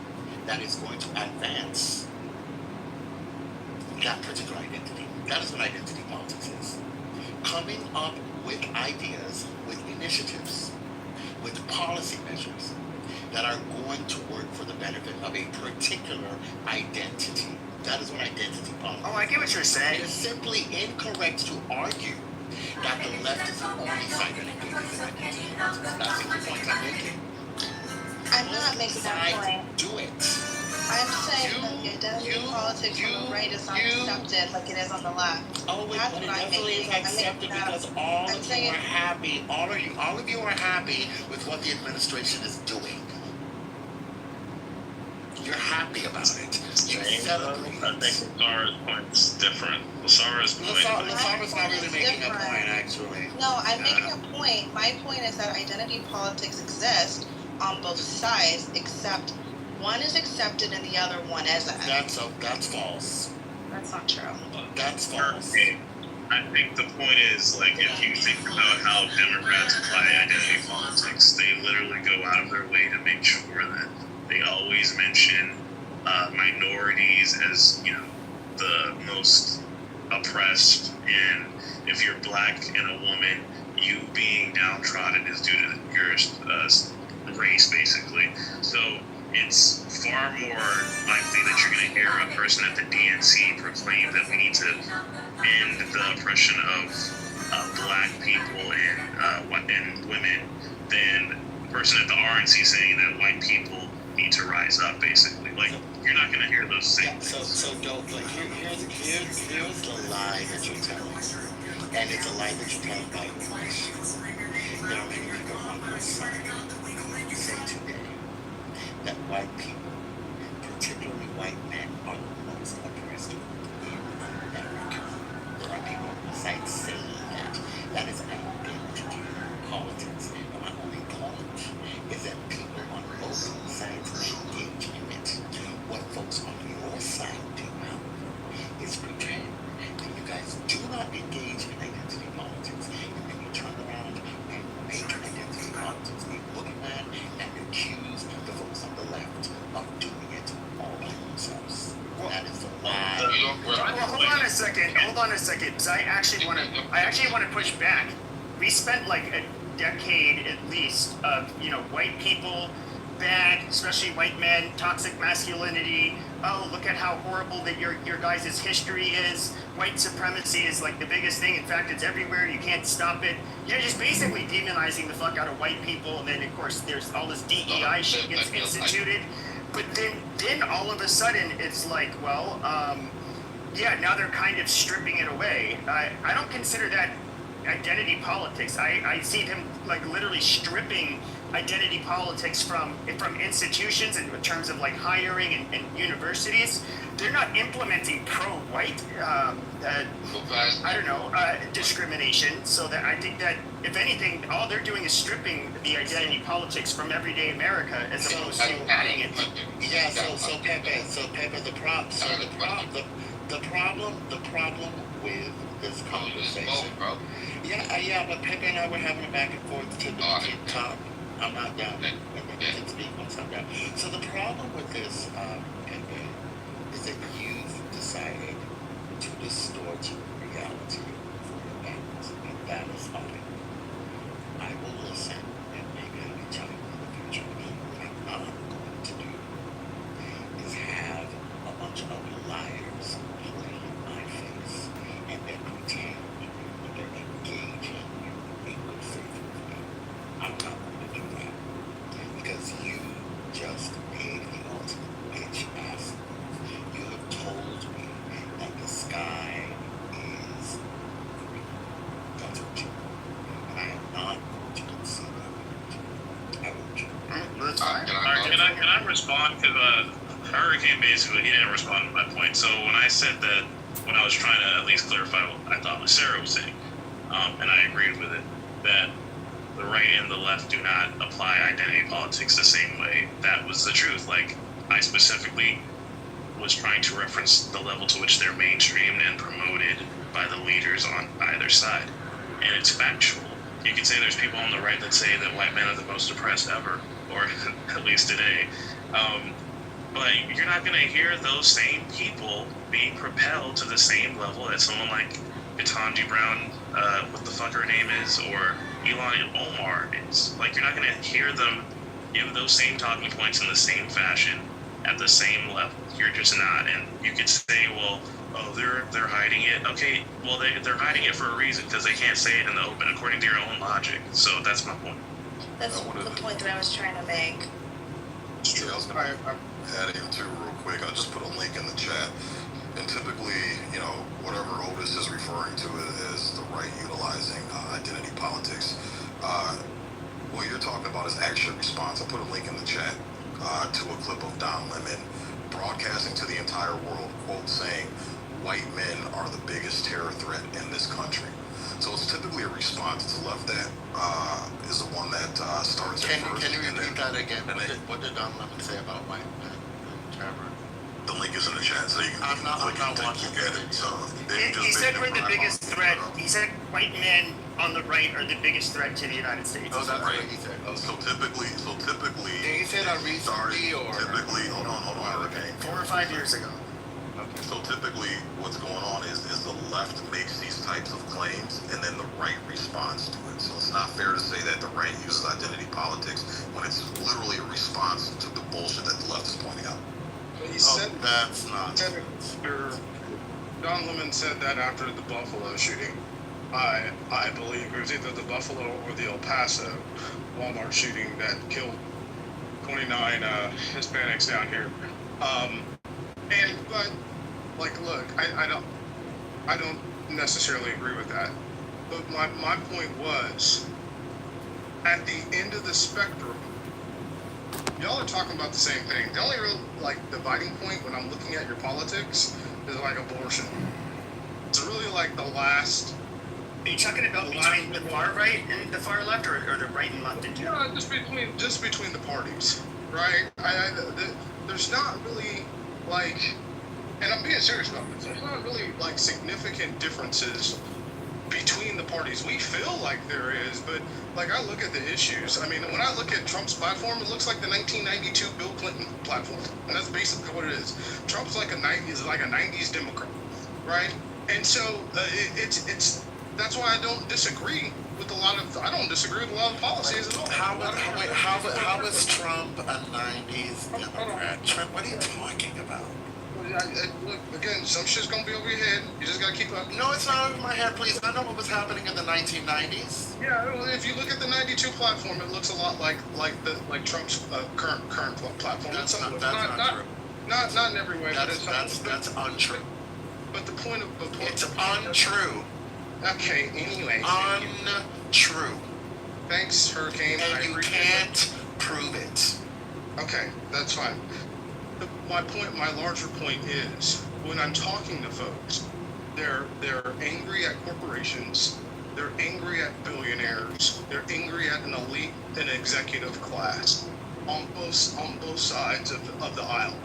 that is going to advance that particular identity. That is what identity politics is. Coming up with ideas, with initiatives, with policy measures that are going to work for the benefit of a particular identity. That is what identity politics is. Oh, I get what you're saying. It is simply incorrect to argue that the left is the only side that engages in identity politics. That's the point I'm making. I'm not making that point. Do it. I'm saying that the identity politics on the right is not accepted like it is on the left. Oh, wait, That's but it what I'm definitely is making. accepted because all of you are happy. All of you are happy with what the administration is doing. You're happy about it. You celebrate. I think Lasara's point is different. Lasara's not really making a point, actually. No, I'm making a point. My point is that identity politics exist on both sides, except one is accepted and the other one isn't. That's false. That's not true. That's false. I think the point is, like, if you think about how Democrats apply identity politics, they literally go out of their way to make sure that they always mention minorities as, you know, the most oppressed, and if you're black and a woman, you being downtrodden is due to your race, basically. So it's far more likely that you're going to hear a person at the DNC proclaim that we need to end the oppression of black people and women than a person at the RNC saying that white people need to rise up, basically. Like, you're not going to hear those things. Yeah, so don't, like, here's the lie that you're telling. And it's a lie that you're telling by omission. There are many people on this side who say today that white people, particularly white men, are the most oppressed in America. There are people on the side saying that. That is identity politics. And my only point is that people on both sides engage in it. What folks on your side do, however, is pretend that you guys do not engage in identity politics, and then you turn around and make identity politics a boogeyman and accuse the folks on the left of doing it all by themselves. That is the lie. Hold on a second, because I actually want to push back. We spent like a decade at least of, you know, white people bad, especially white men, toxic masculinity. Oh, look at how horrible that your guys' history is. White supremacy is like the biggest thing. In fact, it's everywhere. You can't stop it. You're just basically demonizing the fuck out of white people. And then, of course, there's all this DEI shit gets instituted. But then all of a sudden, it's like, well, yeah, now they're kind of stripping it away. I don't consider that identity politics. I see them like literally stripping identity politics from institutions in terms of like hiring and universities. They're not implementing pro-white, discrimination. So that I think that if anything, all they're doing is stripping the identity politics from everyday America as opposed to adding it. Yeah. So Pepe, the problem with this conversation. Yeah, but Pepe and I were having a back and forth to the top. I'm not done. And then you can speak once I'm done. So the problem with this, Pepe, is that you've decided to distort reality for your ends, and that is fine. I will listen and maybe I respond? Because Hurricane basically, he didn't respond to my point. So when I said that, when I was trying to at least clarify what I thought Sarah was saying, and I agreed with it, that the right and the left do not apply identity politics the same way. That was the truth. Like, I specifically was trying to reference the level to which they're mainstreamed and promoted by the leaders on either side. And it's factual. You can say there's people on the right that say that white men are the most oppressed ever, or at least today. But you're not going to hear those same people being propelled to the same level that someone like Ketanji Brown, what the fuck her name is, or Ilhan Omar is. Like, you're not going to hear them give those same talking points in the same fashion at the same level. You're just not. And you could say, well, oh, they're hiding it. Okay, well, they're hiding it for a reason, because they can't say it in the open according to your own logic. So that's my point. That's the point that I was trying to make. Yeah, I was going to add in too real quick. I just put a link in the chat. And typically, you know, whatever Otis is referring to as the right utilizing identity politics, what you're talking about is action response. I put a link in the chat to a clip of Don Lemon broadcasting to the entire world, quote, saying, white men are the biggest terror threat in this country. So it's typically a response to the left that is the one that starts Can first. you repeat that again? What did Don Lemon say about white men? The link is in the chat, so you can I'm not watching get it. So He said we're the biggest threat. He said white men on the right are the biggest threat to the United States. Oh, that's right. What he said. So typically. Did he say that recently or? Typically, hold on, Hurricane. 4 or 5 years ago. Okay. So typically, what's going on is the left makes these types of claims, and then the right responds to it. So it's not fair to say that the right uses identity politics when it's literally a response to the bullshit that the left is pointing out. He said that's not. Don Lemon said that after the Buffalo shooting. I believe it was either the Buffalo or the El Paso Walmart shooting that killed 29 Hispanics down here. But like, look, I don't necessarily agree with that. But my point was, at the end of the spectrum, y'all are talking about the same thing. The only real, like, dividing point when I'm looking at your politics is, like, abortion. It's really, like, the last... Are you talking about between the far right and the far left, or the right and left in general? Yeah, just between the parties, right? There's not really, like... And I'm being serious about this. There's not really, like, significant differences between the parties. We feel like there is, but like, I look at the issues. I mean, when I look at Trump's platform, it looks like the 1992 Bill Clinton platform, and that's basically what it is. Trump's like a 90s Democrat, right? And so it's that's why I don't disagree with a lot of policies at all. How is Trump a 90s Democrat? Trump, what are you talking about? Look, again, some shit's gonna be over your head. You just gotta keep up. No, it's not over my head, please. I know what was happening in the 1990s. Yeah, well, if you look at the 92 platform, it looks a lot like Trump's current platform. That's not true. Not in every way. That's untrue. But the point of it's untrue. Okay. Anyway. Untrue. Thanks, Hurricane. And you can't prove it. Okay, that's fine. My larger point is, when I'm talking to folks, they're angry at corporations, they're angry at billionaires, they're angry at an elite and executive class on both sides of the aisle,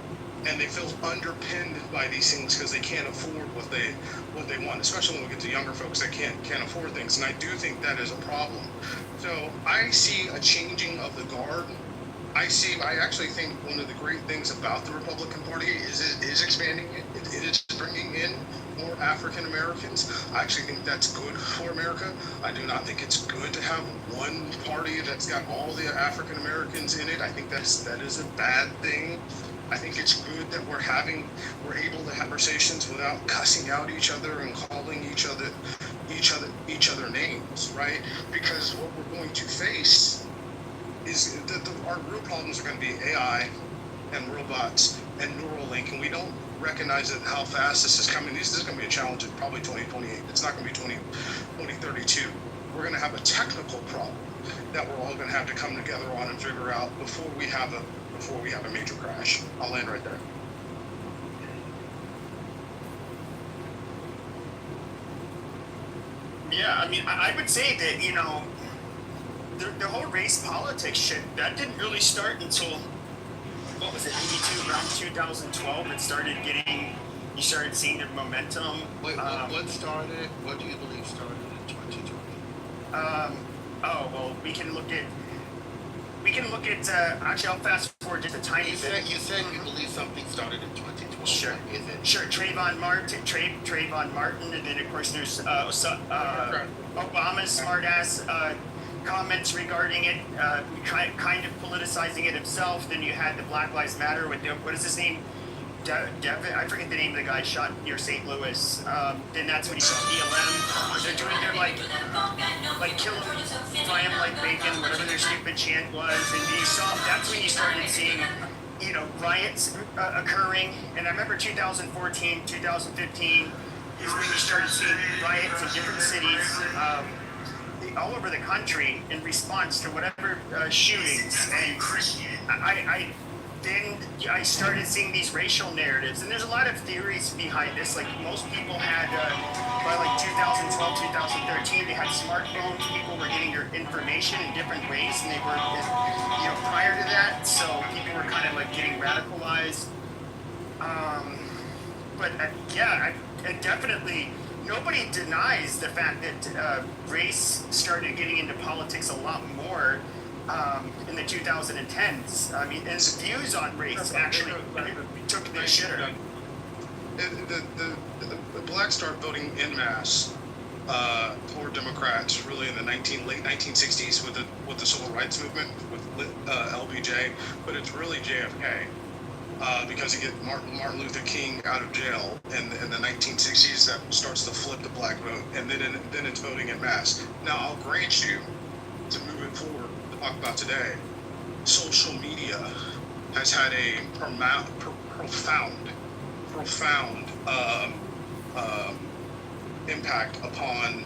and they feel underpinned by these things because they can't afford what they want, especially when we get to younger folks that can't afford things, and I do think that is a problem. So I see a changing of the guard. I actually think one of the great things about the Republican Party is expanding it. It is bringing in more African Americans. I actually think that's good for America. I do not think it's good to have one party that's got all the African Americans in it. I think that is a bad thing. I think it's good that we're able to have conversations without cussing out each other and calling each other names, right? Because what we're going to face is that our real problems are going to be AI and robots and Neuralink, and we don't recognize it, how fast this is coming. This is going to be a challenge in probably 2028. It's not going to be 2032. We're going to have a technical problem that we're all going to have to come together on and figure out before we have before we have a major crash. I'll land right there. Yeah, I mean, I would say that, you know, the whole race politics shit, that didn't really start until, what was it, maybe around 2012, it started getting, you started seeing the momentum. Wait, what started, what do you believe started in 2020? Oh, well, we can look at, actually, I'll fast forward just a tiny bit. You said you believe something started in 2012. Sure. Sure, Trayvon Martin, and then of course there's Obama's smartass comments regarding it, kind of politicizing it himself. Then you had the Black Lives Matter with what is his name? Devin, I forget the name of the guy shot near St. Louis. Then that's when you saw BLM. They're doing their like kill them, fry them like bacon, whatever their stupid chant was. And you saw that's when you started seeing, you know, riots occurring. And I remember 2014, 2015 is when you started seeing riots in different cities all over the country in response to whatever shootings. And then I started seeing these racial narratives, and there's a lot of theories behind this. Like most people had, by like 2012, 2013, they had smartphones. People were getting their information in different ways, and they were, you know, prior to that. So people were kind of like getting radicalized. But yeah, I definitely. Nobody denies the fact that race started getting into politics a lot more in the 2010s. I mean, and the views on race actually took the shitter. The blacks started voting en masse for Democrats really in the late 1960s with the civil rights movement with LBJ, but it's really JFK. Because you get Martin Luther King out of jail in the 1960s, that starts to flip the black vote, and then it's voting en masse. Now, I'll grant you, to move it forward, to talk about today, social media has had a profound impact upon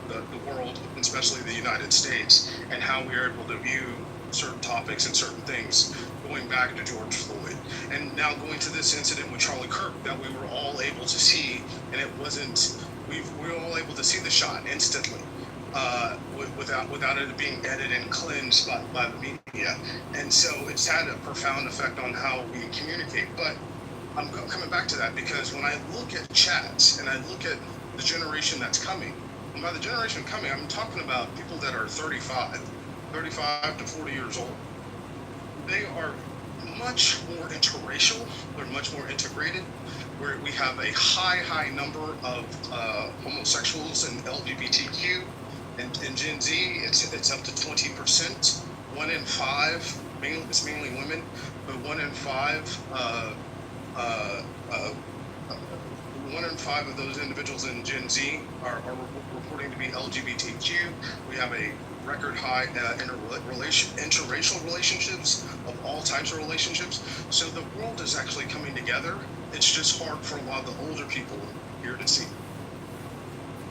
the world, especially the United States, and how we are able to view certain topics and certain things, going back to George Floyd, and now going to this incident with Charlie Kirk that we were all able to see, and it wasn't, we were all able to see the shot instantly, without it being edited and cleansed by the media. And so it's had a profound effect on how we communicate. But I'm coming back to that because when I look at chats and I look at the generation that's coming, and by the generation coming, I'm talking about people that are 35 to 40 years old. They are much more interracial. They're much more integrated. Where we have a high number of homosexuals and LGBTQ, and in Gen Z, it's up to 20%. 1 in 5, it's mainly women, but 1 in 5, 1 in 5 of those individuals in Gen Z are reporting to be LGBTQ. We have a record high interracial relationships of all types of relationships. So the world is actually coming together. It's just hard for a lot of the older people here to see.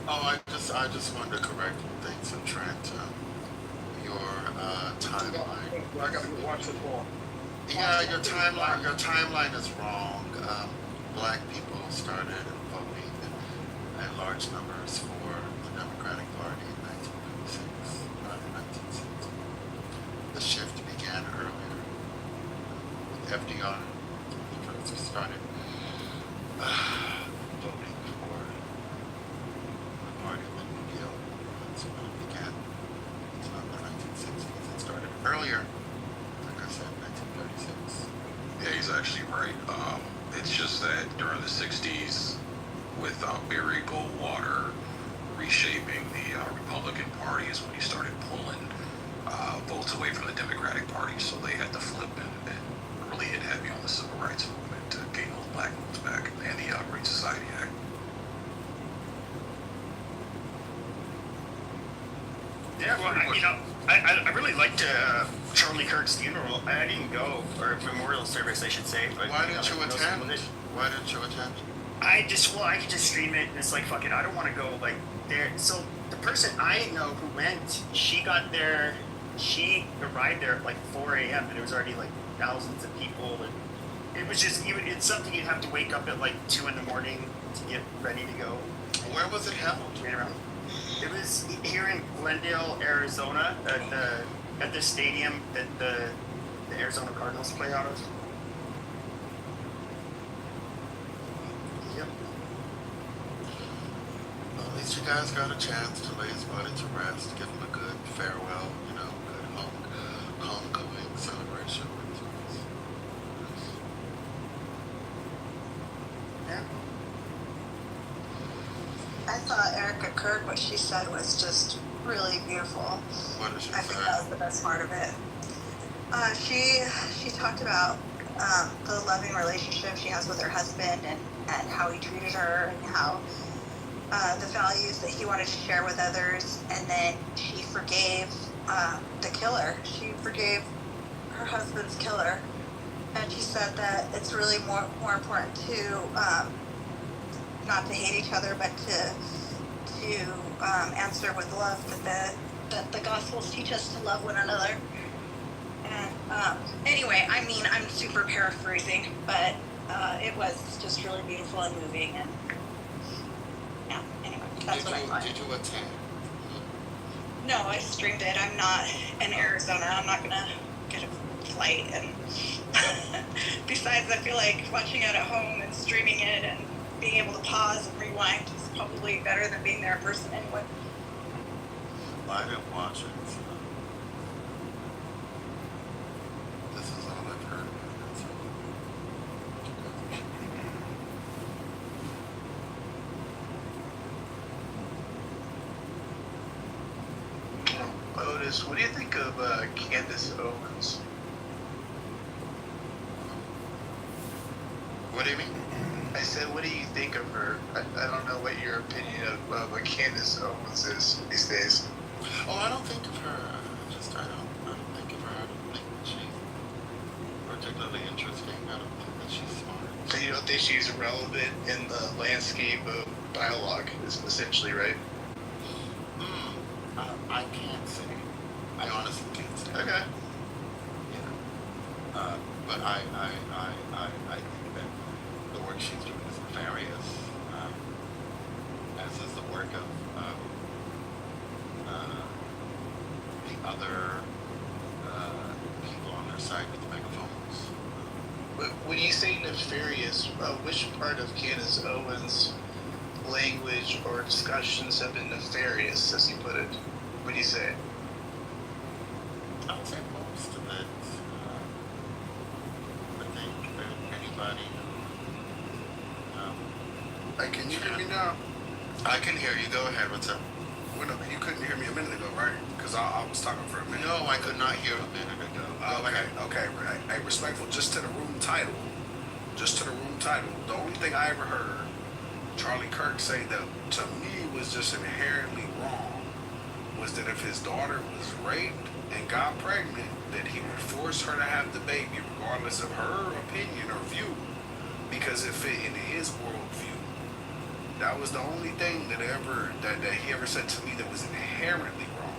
Oh, I just wanted to correct things and Trent. Your timeline. I got to go watch football. Yeah, your timeline is wrong. Black people started voting in large numbers for the Democratic Party in 1956, not in 1960. The shift began earlier with FDR. He first started voting for the party of Bill. That's when it began. It's not the 1960s. It started earlier. Like I said, 1936. Yeah, he's actually right. It's just that during the 60s, with Barry Goldwater reshaping the Republican Party is when he started pulling votes away from the Democratic Party. So they had to flip and really hit heavy on the civil rights movement to gain those black votes back and the Great Society Act. Yeah, well, I really liked Charlie Kirk's funeral. I didn't go, or memorial service, I should say. But, Why didn't you attend? Why didn't you attend? I could just stream it, and it's like, fuck it, I don't want to go, like, there. So, the person I know who went, she arrived there at, like, 4 a.m., and it was already, like, thousands of people, and it was just it's something you'd have to wake up at like 2 a.m. to get ready to go. Where was it held? Right around. It was here in Glendale, Arizona, at the stadium that the Arizona Cardinals play out of. Yep. Well, at least you guys got a chance to lay his body to rest, give him a good farewell, good homecoming celebration. Yeah. I thought Erica Kirk, what she said was just really beautiful. What did she I say? think that was the best part of it. She talked about the loving relationship she has with her husband and how he treated her and how the values that he wanted to share with others. And then she forgave the killer. She forgave her husband's killer. And she said that it's really more important to not to hate each other, but to answer with love. That the Gospels teach us to love one another. And anyway, I mean, I'm super paraphrasing, but it was just really beautiful and moving. And yeah, anyway, that's what I thought. Did you attend? No, I streamed it. I'm not in Arizona. I'm not gonna get a flight. And besides, I feel like watching it at home and streaming it and being able to pause and rewind is probably better than being there in person anyway. Well, I didn't watch it. So. This is all I've heard. Otis, what do you think of Candace Owens? What do you mean? I said, what do you think of her? I don't know what your opinion of what Candace Owens is these days. Oh, I don't think of her. I don't think of her. I don't think that she's particularly interesting. I don't think that she's smart. So you don't think she's relevant in the landscape of dialogue, is essentially, right? I can't say. I honestly can't say. Okay. But I think that the work she's doing is nefarious, as is the work of the other people on their side with the megaphones. When you say nefarious, which part of Candace Owens' language or discussions have been nefarious, as you put it? What do you say? I would say most of it. I think that anybody who, Hey, can you hear me now? I can hear you. Go ahead. What's up? Well, no, you couldn't hear me a minute ago, right? Because I was talking for a minute. No, I could not hear a minute ago. Go ahead. Okay. Hey, respectful, just to the room title. The only thing I ever heard Charlie Kirk say that to me was just inherently wrong was that if his daughter was raped and got pregnant, that he would force her to have the baby regardless of her opinion or view because it fit into his worldview. That was the only thing that he ever said to me that was inherently wrong.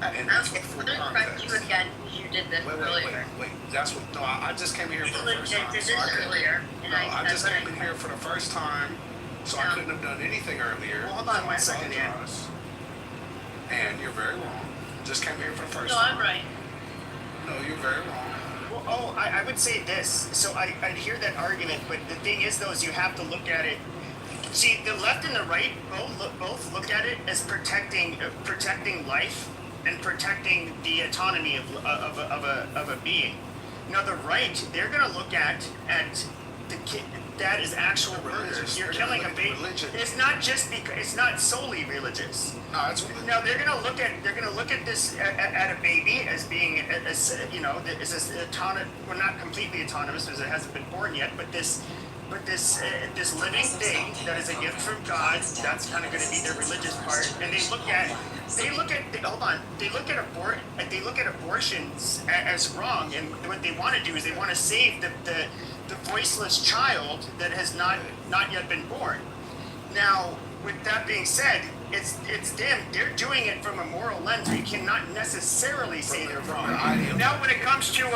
And that's what full context. You again because you did this earlier. Wait. That's what. No, I just came here for the first time. Did this earlier, and I just came in here for the first time, so I couldn't have done anything earlier. Well, hold on 1 second, Dan. And you're very wrong. Just came here for the first No, time. I'm right. No, you're very wrong. Well, I would say this. So I'd hear that argument, but the thing is, though, is you have to look at it. See, the left and the right both look at it as protecting life and protecting the autonomy of a being. Now, the right, they're going to look at the kid. That is actual murder. You're killing a baby. It's not just because it's not solely religious. No, it's religious. Now they're gonna look at this at a baby as being as autonomous. Well, not completely autonomous because it hasn't been born yet, but this living thing that is a gift from God. That's kind of going to be their religious part. And they look at abortions as wrong. And what they want to do is they want to save the voiceless child that has not yet been born. Now, with that being said, it's them. They're doing it from a moral lens. We cannot necessarily say they're wrong. Now, when it comes to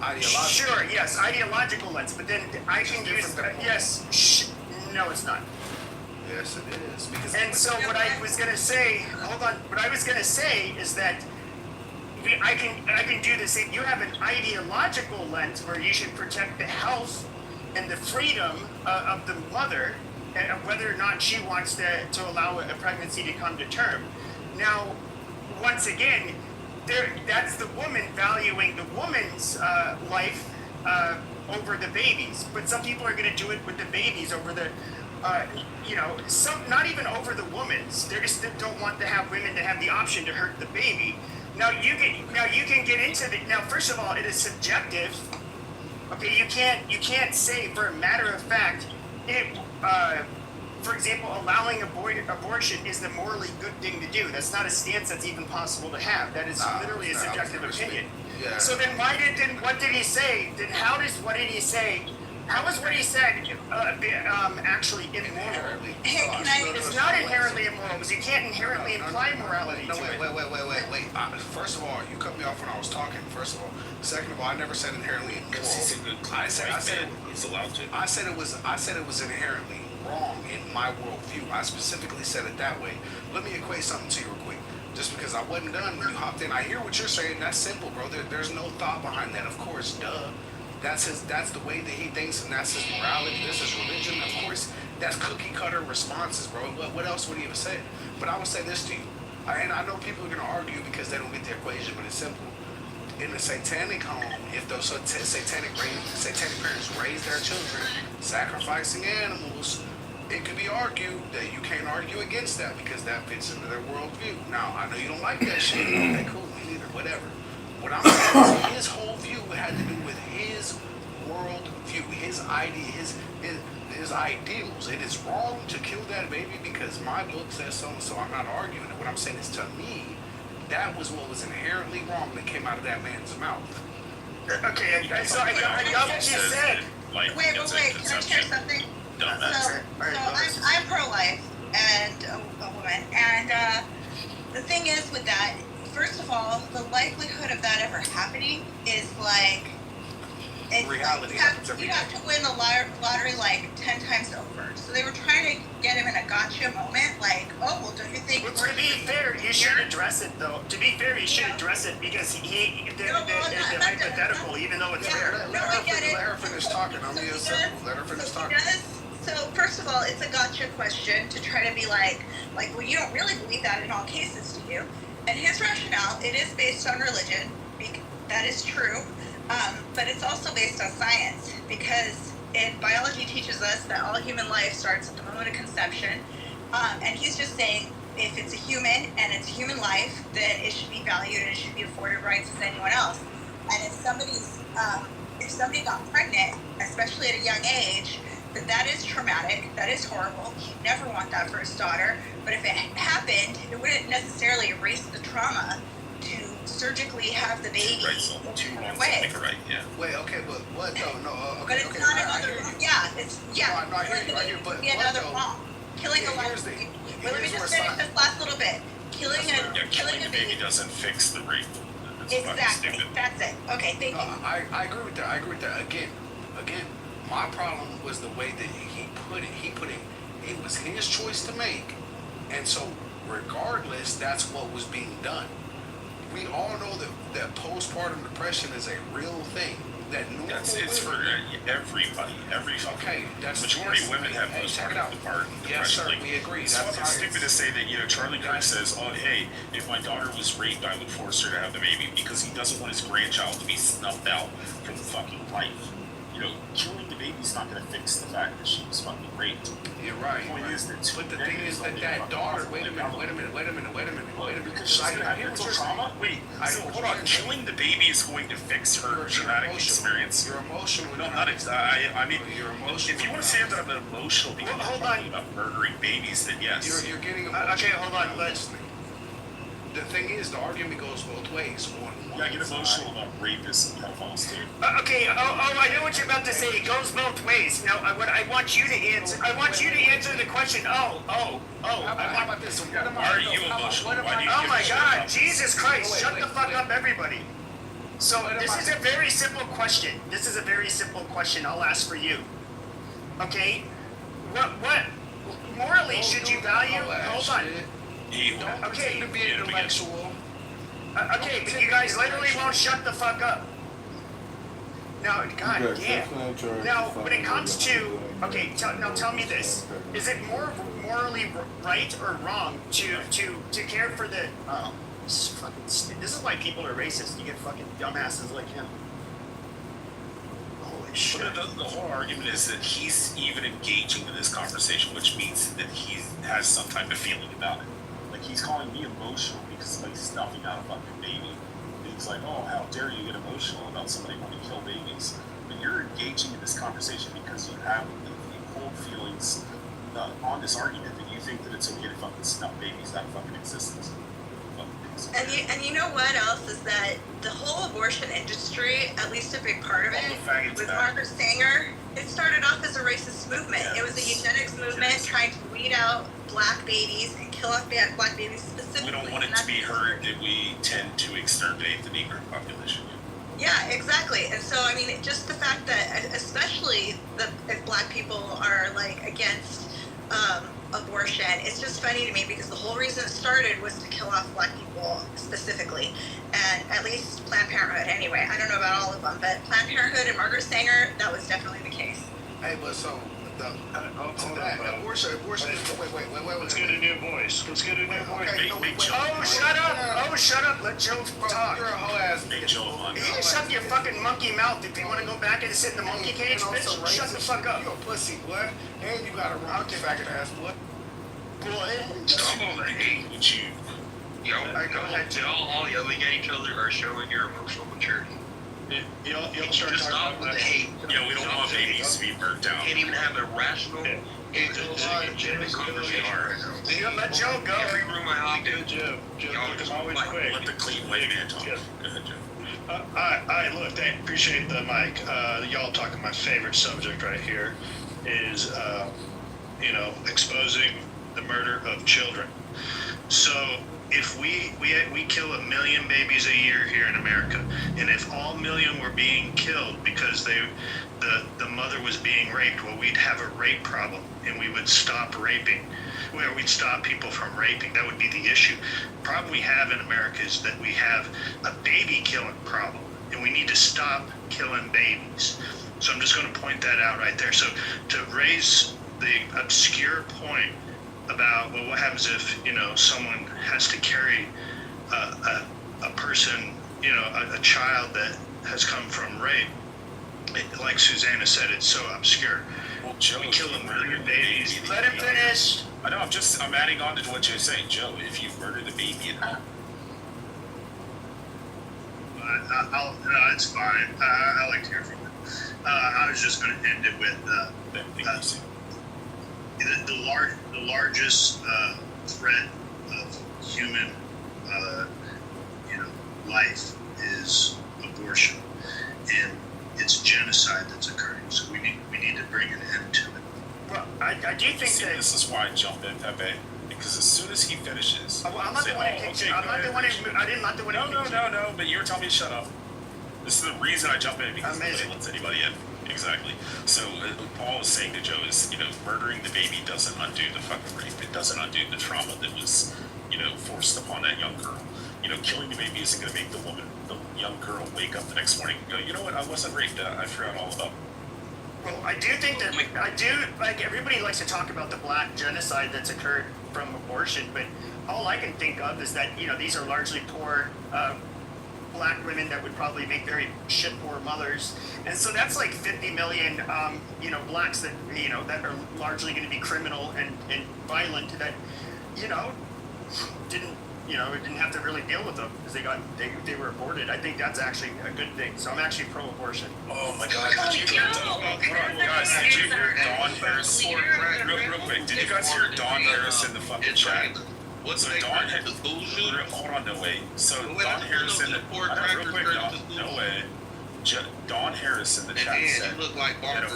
Ideological. Sure, yes, ideological lens, but then I can use no, it's not. Yes, it is. Because and so what I was gonna say, hold on. What I was gonna say is that I can do the same. You have an ideological lens where you should protect the health and the freedom of the mother, and whether or not she wants to allow a pregnancy to come to term. Now, once again, that's the woman valuing the woman's life over the baby's. But some people are going to do it with the babies over the, some not even over the woman's. They just don't want to have women to have the option to hurt the baby. Now you can get into the. Now, first of all, it is subjective. Okay, you can't say for a matter of fact it. For example, allowing abortion is the morally good thing to do. That's not a stance that's even possible to have. That is literally a subjective opinion. Yeah. So then what did he say? Then what did he say? How is what he said actually immoral? It's not inherently immoral because you can't inherently imply morality to it. Wait. First of all, you cut me off when I was talking. First of all. Second of all, I never said inherently immoral. He's a good I said he's allowed to. I said it was inherently wrong in my worldview. I specifically said it that way. Let me equate something to you real quick. Just because I wasn't done when you hopped in. I hear what you're saying. That's simple, bro. There's no thought behind that. Of course, duh. That's the way that he thinks, and that's his morality. This is religion. Of course, that's cookie cutter responses, bro. What else would he have said? But I would say this to you, and I know people are gonna argue because they don't get the equation, but it's simple. In a satanic home, if those satanic parents raise their children sacrificing animals, it could be argued that you can't argue against that because that fits into their worldview. Now, I know you don't like that shit. Okay, cool, me neither, whatever. What I'm saying is his whole view had to do with his worldview, his idea, his ideals. It is wrong to kill that baby because my book says so, and so I'm not arguing it. What I'm saying is, to me, that was what was inherently wrong that came out of that man's mouth. Okay, so I got what you said. Wait, can I share something? So I'm pro-life and a woman, and the thing is with that, first of all, the likelihood of that ever happening is like, reality happens every day. You have to win the lottery like 10 times over. So they were trying to get him in a gotcha moment, like, oh, well, don't you think? Well, to be fair, you should address it, though. To be fair, you should address it because the hypothetical, even though it's fair. No, I get it. Let her finish talking. I'm being simple. Let her finish talking. So first of all, it's a gotcha question to try to be like, well, you don't really believe that in all cases, do you? And his rationale, it is based on religion. That is true. But it's also based on science because biology teaches us that all human life starts at the moment of conception. And he's just saying if it's a human and it's a human life, then it should be valued and it should be afforded rights as anyone else. And if somebody got pregnant, especially at a young age, then that is traumatic, that is horrible. He'd never want that for his daughter. But if it happened, it wouldn't necessarily erase the trauma to surgically have the baby away. Right, yeah. Wait, okay, but what though? No, okay, but it's okay. not another wrong. Yeah, it's yeah. No, I hear you, but another wrong. Killing a life. But let me just finish this last little bit. Killing a baby doesn't fix the rape. Exactly. That's it. Okay, thank you. I agree with that. Again, my problem was the way that he put it. It was his choice to make, and so regardless, that's what was being done. We all know that postpartum depression is a real thing. It's for everybody. Okay, majority of women have postpartum depression. Yes, sir, we agree. It's fucking stupid to say that, Charlie Kirk says, oh, hey, if my daughter was raped, I would force her to have the baby because he doesn't want his grandchild to be snuffed out from fucking life. Killing the baby's not going to fix the fact that she was fucking raped. You're right. The point is that but the thing is that daughter. Wait a minute. Because she's going to have mental trauma. Wait. So hold on. Killing the baby is going to fix her traumatic experience. You're emotional. No, not exactly. I mean, you're emotional. If you want to say that I'm emotional because I'm talking about murdering babies, then yes. You're getting emotional. Okay, hold on. Let's. The thing is, the argument goes both ways. I get emotional about rapists and pedophiles too. Okay. I know what you're about to say. It goes both ways. Now, I want you to answer. I want you to answer the question. How about this? Why are you emotional? Oh my God! Jesus Christ! Shut the fuck up, everybody. So this is a very simple question. This is a very simple question I'll ask for you. Okay? What morally should you value? Hold on. Okay. To be intellectual. Okay, but you guys literally won't shut the fuck up. Now, god damn. Now, when it comes to, okay, tell me this: is it more morally right or wrong to care for the? Oh, this is why people are racist. You get fucking dumbasses like him. Holy shit! But the whole argument is that he's even engaging in this conversation, which means that he has some type of feeling about it. Like he's calling me emotional because somebody's stuffing out a fucking baby. It's like, oh, how dare you get emotional about somebody wanting to kill babies? But you're engaging in this conversation because you have the cold feelings on this argument that you think that it's okay to fucking snuff babies out of fucking existence. And you know what else is that the whole abortion industry, at least a big part of it, with Margaret Sanger, it started off as a racist movement. It was a eugenics movement trying to weed out black babies and kill off black babies specifically. We don't want it to be heard that we tend to exterminate the Negro population. Yeah, exactly. And so, I mean, just the fact that, especially if black people are like against abortion, it's just funny to me because the whole reason it started was to kill off black people specifically, and at least Planned Parenthood anyway. I don't know about all of them, but Planned Parenthood and Margaret Sanger, that was definitely the case. Hey, but so abortion. Wait. Let's get a new voice. Let's get a new voice. Oh, shut up! Oh, shut up! Let Joe talk. You're a whole ass nigga. You shut your fucking monkey mouth if you want to go back and sit in the monkey cage, bitch. Shut the fuck up. You a pussy, boy. And you got a wrong faggot ass, boy. Stop all the hate with you. Yo, go ahead. All yelling at each other are showing your emotional maturity. You'll start just stop with the hate. Yeah, we don't want babies to be burnt down. Can't even have a rational, legitimate conversation right now. Let Joe go. Every room I hop in, Joe, just always like, quick. Let the clean white man talk. Go ahead, Joe. I look, I appreciate the mic. Y'all talking my favorite subject right here is, exposing the murder of children. So if we kill 1 million babies a year here in America, and if all 1 million were being killed because the mother was being raped, well, we'd have a rape problem, and we would stop raping. Where we'd stop people from raping. That would be the issue. The problem we have in America is that we have a baby killing problem, and we need to stop killing babies. So I'm just going to point that out right there. So to raise the obscure point about, well, what happens if, someone has to carry a person, a child that has come from rape. Like Susanna said, it's so obscure. Well, Joe, we kill 1 million babies. Let him finish. I know, I'm adding on to what you're saying. Joe, if you murder the baby at home. No, it's fine. I like to hear from it. I was just going to end it with the largest threat of human, life is abortion, and it's genocide that's occurring. So we need to bring an end to it. Well, I do think that this is why I jumped in, Pepe. Because as soon as he finishes, I'm not the one who kicked you. I'm not the one who. I didn't. Not the one who. No. But you were telling me to shut up. This is the reason I jump in because nobody lets anybody in. Exactly. So Paul is saying to Joe is, murdering the baby doesn't undo the fucking rape. It doesn't undo the trauma that was, forced upon that young girl. Killing the baby isn't going to make the young girl, wake up the next morning and go, you know what? I wasn't raped. I forgot all about it. Well, I do think that everybody likes to talk about the black genocide that's occurred from abortion, but all I can think of is that these are largely poor black women that would probably make very shit poor mothers, and so that's like 50 million blacks that that are largely going to be criminal and violent that didn't have to really deal with them because they were aborted. I think that's actually a good thing. So I'm actually pro-abortion. Oh my God! Did you hear Dawn Harris? Real quick, did you guys hear Dawn Harris in the fucking chat? What's so the Dawn had the bullshit? Hold on, no way. So Dawn Harris in the real quick, no way. Dawn Harris in the chat said that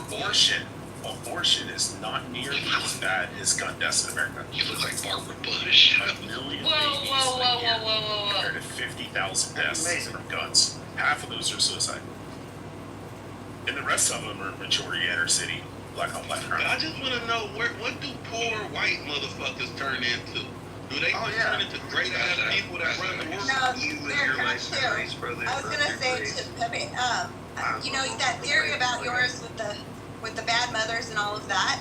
abortion is not nearly as bad as gun deaths in America. You look like Barbara Bush. 1 million babies a year compared to 50,000 deaths from guns. Half of those are suicide. And the rest of them are majority inner city, black on black crime. I just want to know what do poor white motherfuckers turn into? Do they turn into great ass people that run the world? No, they're not too. I was gonna say you know that theory about yours with the bad mothers and all of that.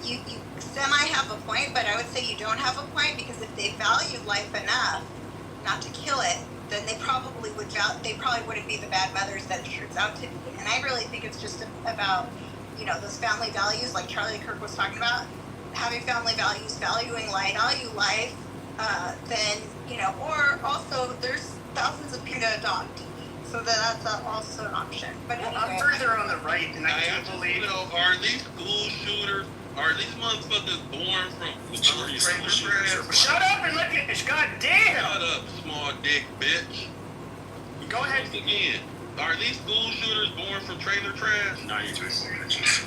You semi have a point, but I would say you don't have a point, because if they valued life enough not to kill it, then they probably wouldn't be the bad mothers that it turns out to be. And I really think it's just about, those family values, like Charlie Kirk was talking about, having family values, valuing life, then, or also there's thousands of people to adopt. So that's also an option. But anyway, I'm further on the right, and I do believe. Are these school shooters? Are these motherfuckers born from trailer trash? Shut up and look at this. God damn. Shut up, small dick bitch. Go ahead. Once again, are these school shooters born from trailer trash? 93 bitches.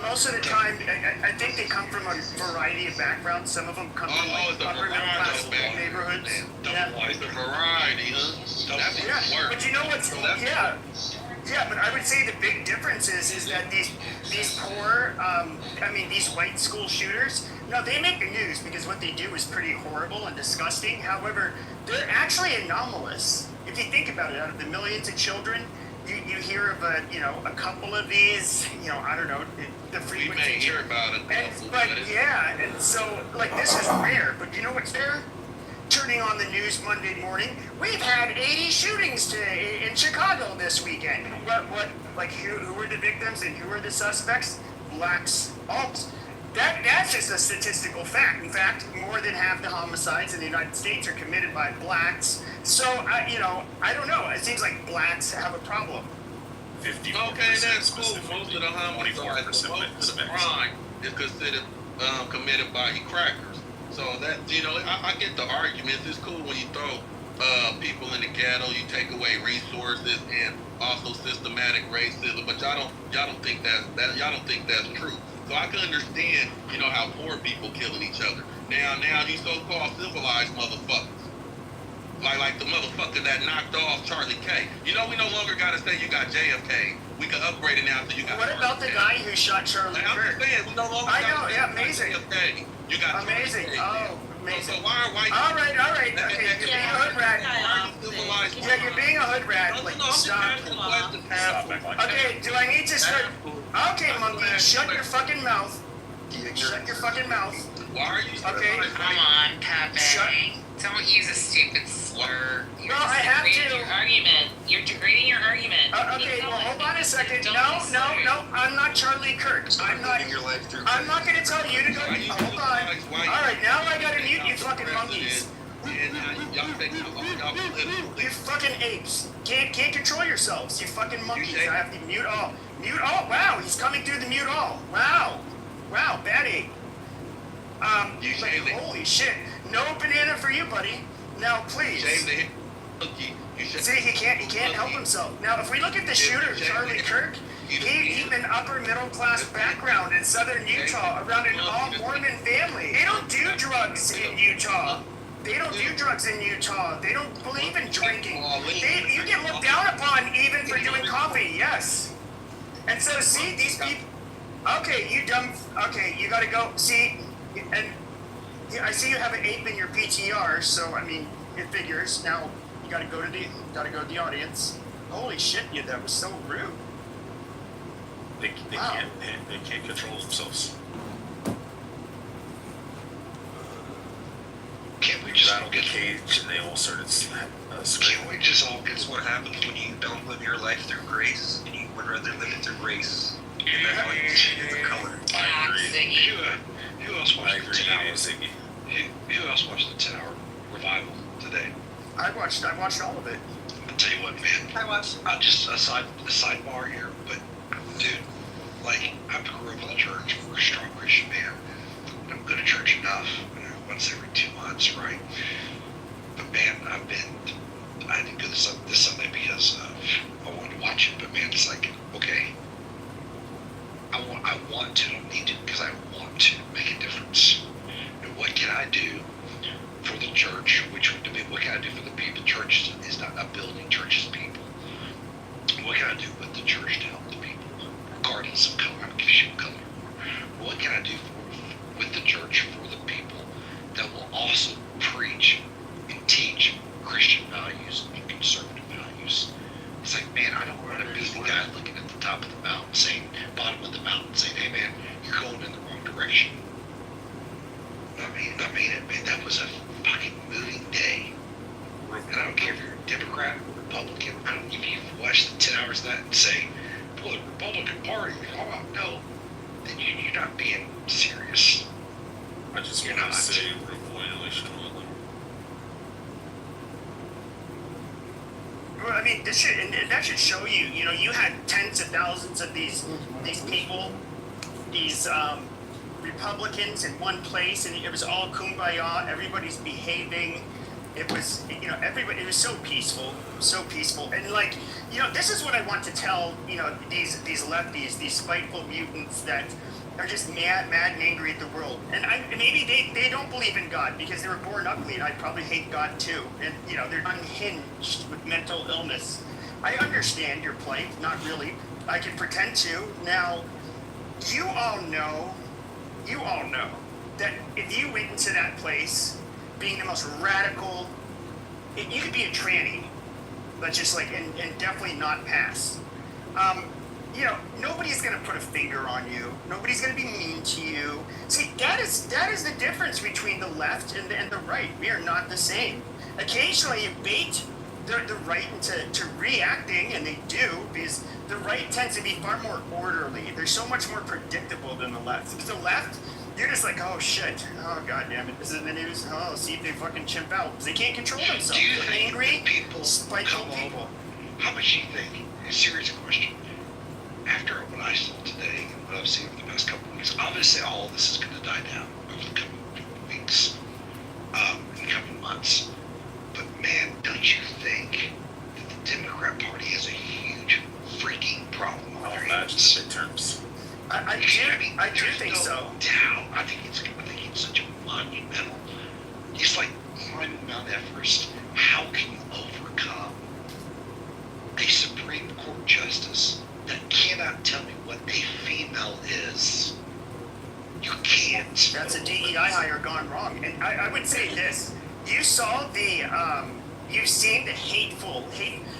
Most of the time, I think they come from a variety of backgrounds. Some of them come from upper middle class neighborhoods. It's a variety, huh? That's worse. But you know what's but I would say the big difference is that these poor, these white school shooters, no, they make the news because what they do is pretty horrible and disgusting. However, they're actually anomalous. If you think about it, out of the millions of children, you hear of a couple of these, I don't know, the frequency. We may hear about it. And so, this is rare, but you know what's rare? Turning on the news Monday morning, we've had 80 shootings in Chicago this weekend. Who were the victims and who were the suspects? Blacks. That's just a statistical fact. In fact, more than half the homicides in the United States are committed by blacks. So, I don't know. It seems like blacks have a problem. 50. Okay, that's cool. Most of the homicides, most of the crime is considered committed by crackers. So that, I get the arguments. It's cool when you throw people in the ghetto, you take away resources and also systematic racism, but y'all don't think that's true. So I can understand, how poor people killing each other. Now you so-called civilized motherfuckers. Like the motherfucker that knocked off Charlie K. We no longer gotta say you got JFK. We can upgrade it now so you got. What about the guy who shot Charlie Kirk? I'm saying we no longer. I know, yeah, amazing. JFK. You got amazing. Amazing. So why are white? All right. Okay, you're being a hood rat. Yeah, you're being a hood rat. Stop. Okay, do I need to start? Okay, monkey, shut your fucking mouth. Shut your fucking mouth. Why are you? Okay. Come on, Pepe. Don't use a stupid slur. You're I have to. Your argument. You're degrading your argument. Okay, well, hold on a second. No. I'm not Charlie Kirk. I'm not going to tell you to go. Hold on. All right, now I got to mute you fucking monkeys. You fucking apes. Can't control yourselves. You fucking monkeys. I have to mute all. Mute all. Wow, he's coming through the mute all. Wow, bad ape. Holy shit. No banana for you, buddy. Now, please. See, he can't help himself. Now, if we look at the shooter, Charlie Kirk, he's an upper middle class background in southern Utah, around an all-Mormon family. They don't do drugs in Utah. They don't believe in drinking. You get looked down upon even for doing coffee, yes. And so, see, these people... Okay, you dumb... Okay, you gotta go... See, and... I see you have an ape in your PTR, so it figures. Now you gotta go to the audience. Holy shit, that was so rude. They can't control themselves. Can't we just all get caged and they all started screaming? Can't we just all get what happens when you don't live your life through grace and you would rather live it through race? And that's why you see different color. I agree. Who else watched the 10 Hour? Who else watched the 10 Hour revival today? I watched all of it. I'll tell you what, man. I watched. Just a sidebar here, but dude, I grew up in the church. We're a strong Christian man. I don't go to church enough. Once every 2 months, right? But man, I didn't go this Sunday because I wanted to watch it. But man, it's like, okay, I want to, don't need to, because I want to make a difference. And what can I do for the church, which would be what can I do for the people? Church is not a building, church is people. What can I do with the church to help the people, regardless of color? I don't give a shit what color you are. What can I do with the church for the people that will also preach and teach Christian values and conservative values? It's like, man, I don't want to be the guy looking at the top of the mountain, saying, bottom of the mountain, saying, hey man, you're going in the wrong direction. I mean it, man. That was a fucking moving day. And I don't care if you're a Democrat or Republican. I don't if you've watched the 10 hours of that and say, well, the Republican Party, no, then you're not being serious. I just want to say violation of Well, I mean, this should, and that should show you. You know, you had tens of thousands of these people, these Republicans in one place, and it was all kumbaya. Everybody's behaving. It was, you know, everybody. It was so peaceful, and like, you know, this is what I want to tell, you know, these lefties, these spiteful mutants that are just mad and angry at the world. And maybe they don't believe in God because they were born ugly, and I'd probably hate God too. And you know, they're unhinged with mental illness. I understand your plight, not really. I can pretend to. Now, you all know that if you went into that place, being the most radical, you could be a tranny, but just like, and definitely not pass. You know, nobody's gonna put a finger on you. Nobody's gonna be mean to you. See, that is the difference between the left and the right. We are not the same. Occasionally, you bait the right into reacting, and they do, because the right tends to be far more orderly. They're so much more predictable than the left. Because the left, you're just like, oh shit, oh god damn it, this is in the news. Oh, see if they fucking chimp out, because they can't control themselves. Do you They're think angry, people spiteful people. How much do you think? A serious question. After what I saw today and what I've seen over the past couple of weeks, obviously all of this is going to die down over the coming weeks, and coming months. But man, don't you think that the Democrat Party has a huge freaking problem on their hands? midterms. I do think so. Doubt. I think it's such a monumental. It's like climbing Mount Everest. How can you overcome a Supreme Court justice that cannot tell me what a female is? You can't. That's a DEI hire gone wrong. And I would say this. You saw you've seen the hate,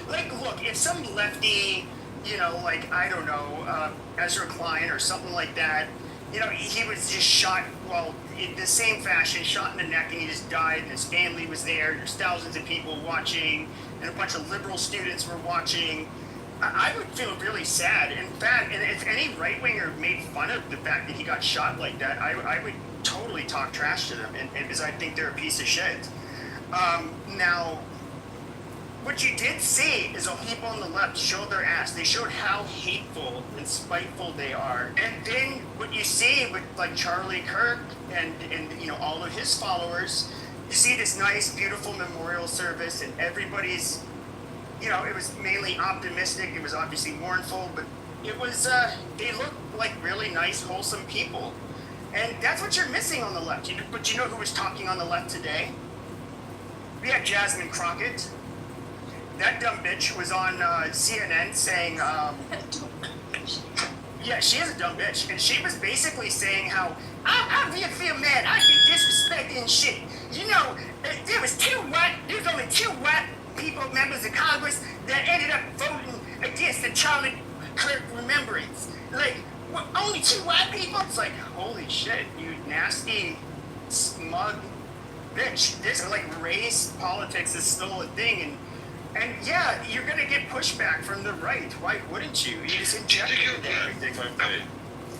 like, look, if some lefty, you know, like, I don't know, Ezra Klein or something like that, you know, he was just shot, well, in the same fashion, shot in the neck, and he just died, and his family was there, and there's thousands of people watching, and a bunch of liberal students were watching. I would feel really sad. In fact, and if any right-winger made fun of the fact that he got shot like that, I would totally talk trash to them, and because I think they're a piece of shit. Now, what you did see is a people on the left show their ass. They showed how hateful and spiteful they are. And then what you see with like Charlie Kirk and you know, all of his followers, you see this nice, beautiful memorial service, and everybody's, you know, it was mainly optimistic. It was obviously mournful, but it was, they looked like really nice, wholesome people. And that's what you're missing on the left. But you know who was talking on the left today? We had Jasmine Crockett. That dumb bitch was on CNN saying, yeah, she is a dumb bitch. And she was basically saying how, I really feel mad. I get disrespected and shit. You know, there was only two white people, members of Congress, that ended up voting against the Charlie Kirk remembrance. Like, what, only two white people? It's like, holy shit, you nasty, smug bitch. This like race politics is still a thing, and yeah, you're gonna get pushback from the right. Why wouldn't you? You just inject it into everything.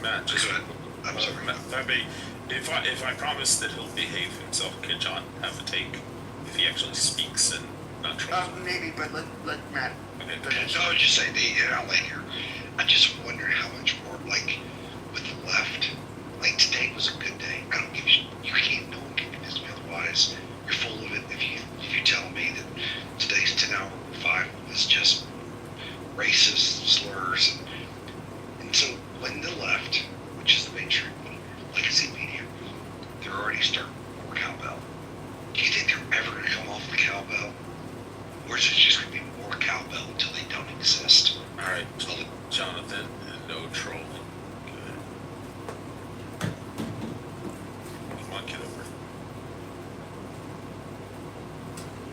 Matt, just I'm sorry, Matt. If I promise that he'll behave himself, can John have a take if he actually speaks and not tries? Maybe, but let Matt. Okay. No, I was just saying, I just wonder how much more, like, with the left, like, today was a good day. I don't give you, you can't, no one can convince me otherwise. You're full of it if you tell me that today's 10-hour revival is just racist slurs. And so when the left, which is the mainstream legacy media, they're already starting to work out well. Do you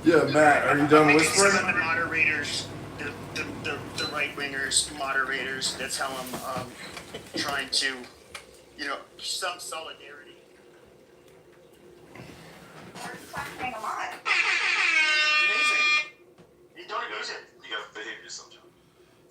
Yeah, Matt, are you done whispering? Some of the moderators, the right wingers, moderators, that's how I'm trying to, some solidarity. Amazing. You don't use it. You gotta behave yourself, John.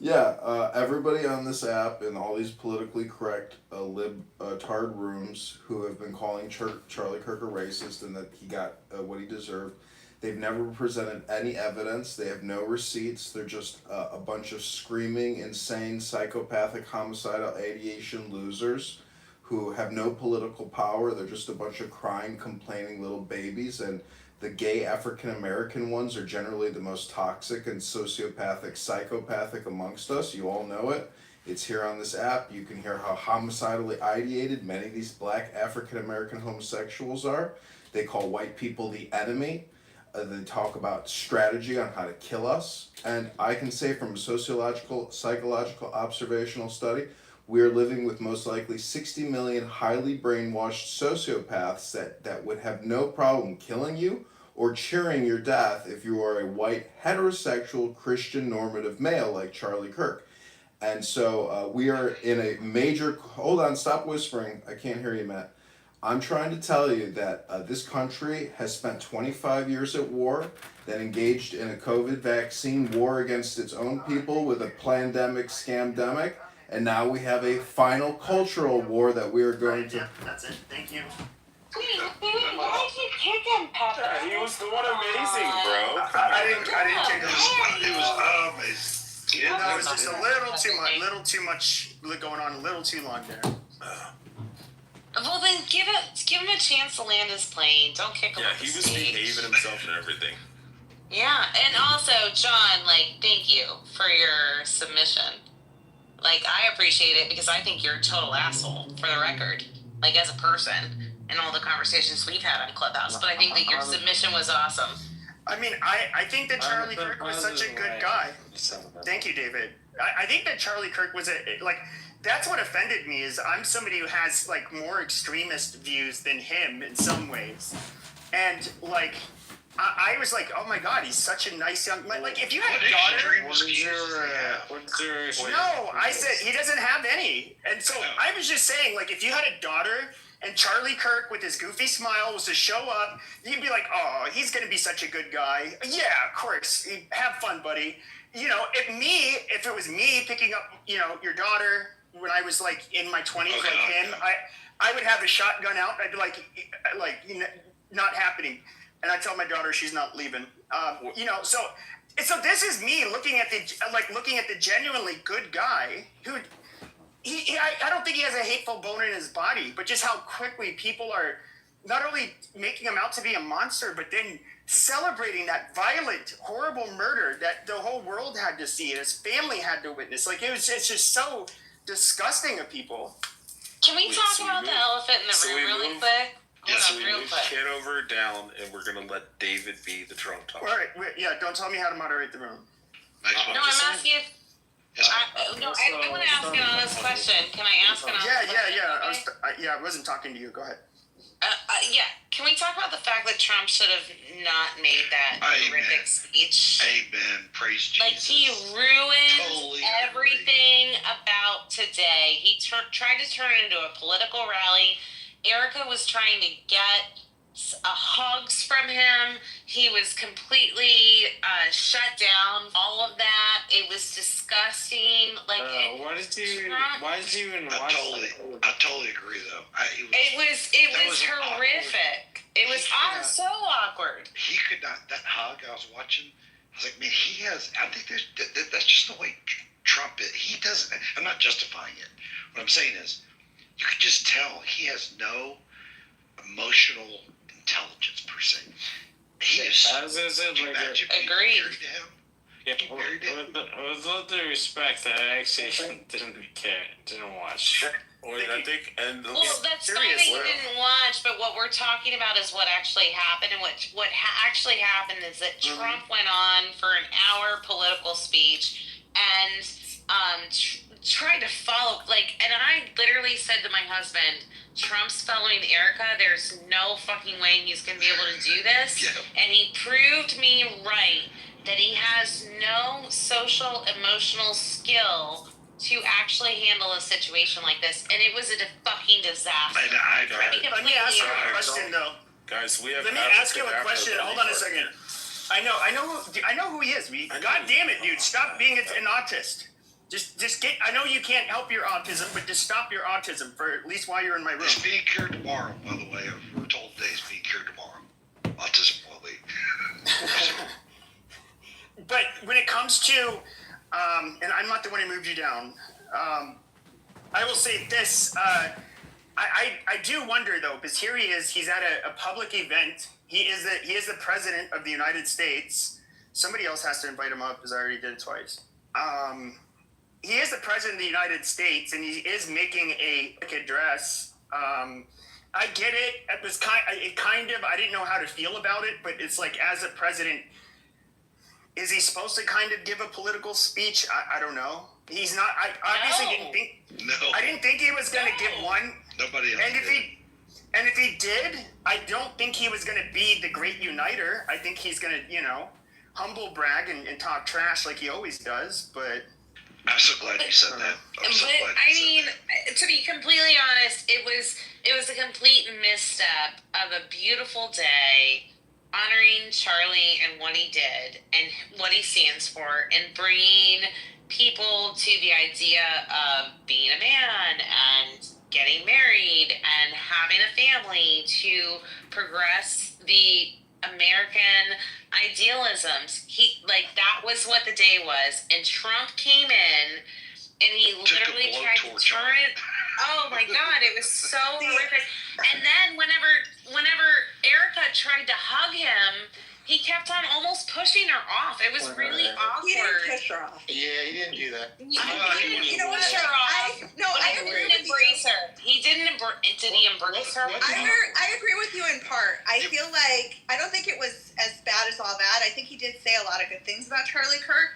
Yeah, everybody on this app and all these politically correct libtard rooms who have been calling Charlie Kirk a racist and that he got what he deserved, they've never presented any evidence. They have no receipts. They're just a bunch of screaming, insane, psychopathic, homicidal ideation losers who have no political power. They're just a bunch of crying, complaining little babies, and the gay African American ones are generally the most toxic and sociopathic, psychopathic amongst us. You all know it. It's here on this app. You can hear how homicidally ideated many of these black African American homosexuals are. They call white people the enemy. They talk about strategy on how to kill us. And I can say from a sociological, psychological, observational study, we are living with most likely 60 million highly brainwashed sociopaths that would have no problem killing you or cheering your death if you are a white, heterosexual, Christian, normative male like Charlie Kirk. And so we are in a major... Hold on, stop whispering. I can't hear you, Matt. I'm trying to tell you that this country has spent 25 years at war, then engaged in a COVID vaccine war against its own people with a pandemic, scamdemic, and now we have a final cultural war that we are going to... That's it. Thank you. Why did you kick him, Pepper? Yeah, he was the one amazing, bro. I didn't kick him. It was amazing. No, it was just a little too much going on, a little too long there. Well, then give him a chance to land his plane. Don't kick him off the he was stage. behaving himself and everything. Yeah, and also, John, thank you for your submission. I appreciate it because I think you're a total asshole, for the record. As a person, and all the conversations we've had on Clubhouse. But I think that your submission was awesome. I mean, I think that Charlie Kirk was such a good guy. Thank you, David. I think that Charlie Kirk was that's what offended me is I'm somebody who has more extremist views than him in some ways. And I was like, oh my God, he's such a nice young man. If you had a daughter... No, I said he doesn't have any. And so I was just saying, if you had a daughter and Charlie Kirk with his goofy smile was to show up, you'd be like, oh, he's going to be such a good guy. Yeah, of course. Have fun, buddy. If it was me picking up, your daughter when I was in my 20s him, I would have a shotgun out. I'd be not happening. And I tell my daughter she's not leaving. So this is me looking at the genuinely good guy who I don't think he has a hateful bone in his body, but just how quickly people are not only making him out to be a monster, but then celebrating that violent, horrible murder that the whole world had to see and his family had to witness. It's just so disgusting of people. Can we talk about the elephant in the room really quick? Yes, we move Kitover down, and we're gonna let David be the drunk talker. All right, don't tell me how to moderate the room. No, I'm asking if... I want to ask an honest question. Can I ask an honest question? I wasn't talking to you. Go ahead. Can we talk about the fact that Trump should have not made that horrific speech? Amen. Praise Jesus. He ruined everything about today. He tried to turn it into a political rally. Erica was trying to get hugs from him. He was completely shut down. All of that. It was disgusting. Why did you even watch I totally agree, though. It was horrific. It was so awkward. He could not. That hug I was watching, I was like, man, he has. I think that's just the way Trump is. He doesn't. I'm not justifying it. What I'm saying is, you could just tell he has no emotional intelligence per se. He is. Agreed. With all due respect, I actually didn't watch. That's fine that you didn't watch, but what we're talking about is what actually happened, and what actually happened is that Trump went on for an hour political speech and tried to follow, and I literally said to my husband, Trump's following Erica. There's no fucking way he's going to be able to do this. Yeah. And he proved me right that he has no social, emotional skill to actually handle a situation like this. And it was a fucking disaster. Let me ask you a question, though. Guys, we have. Let me ask you a question. Hold on a second. I know who he is. God damn it, dude! Stop being an autist. Just get. I know you can't help your autism, but just stop your autism for at least while you're in my room. He's being cured tomorrow, by the way. We're told today he's being cured tomorrow. Autism will leave. But when it comes to, and I'm not the one who moved you down. I will say this. I do wonder though, because here he is. He's at a public event. He is the president of the United States. Somebody else has to invite him up, because I already did it twice. He is the president of the United States, and he is making a address. I get it. It was kind of. I didn't know how to feel about it, but it's like, as a president, is he supposed to kind of give a political speech? I don't know. He's not. I obviously didn't think. No. I didn't think he was going to give one. Nobody else and if he did, I don't think he was going to be the great uniter. I think he's going to, humble brag and talk trash like he always does. But I'm so glad you said that. To be completely honest, it was a complete misstep of a beautiful day, honoring Charlie and what he did and what he stands for, and bringing people to the idea of being a man and getting married and having a family to progress the American idealisms. That was what the day was. And Trump came in and he literally tried to turn it. Oh my God, it was so horrific. And then whenever Erica tried to hug him, he kept on almost pushing her off. It was really awkward. He didn't push her off. Yeah, he didn't do that. You know what? Push her off. I agree with embrace her. He didn't Did he embrace her? I agree with you in part. I feel like, I don't think it was as bad as all that. I think he did say a lot of good things about Charlie Kirk.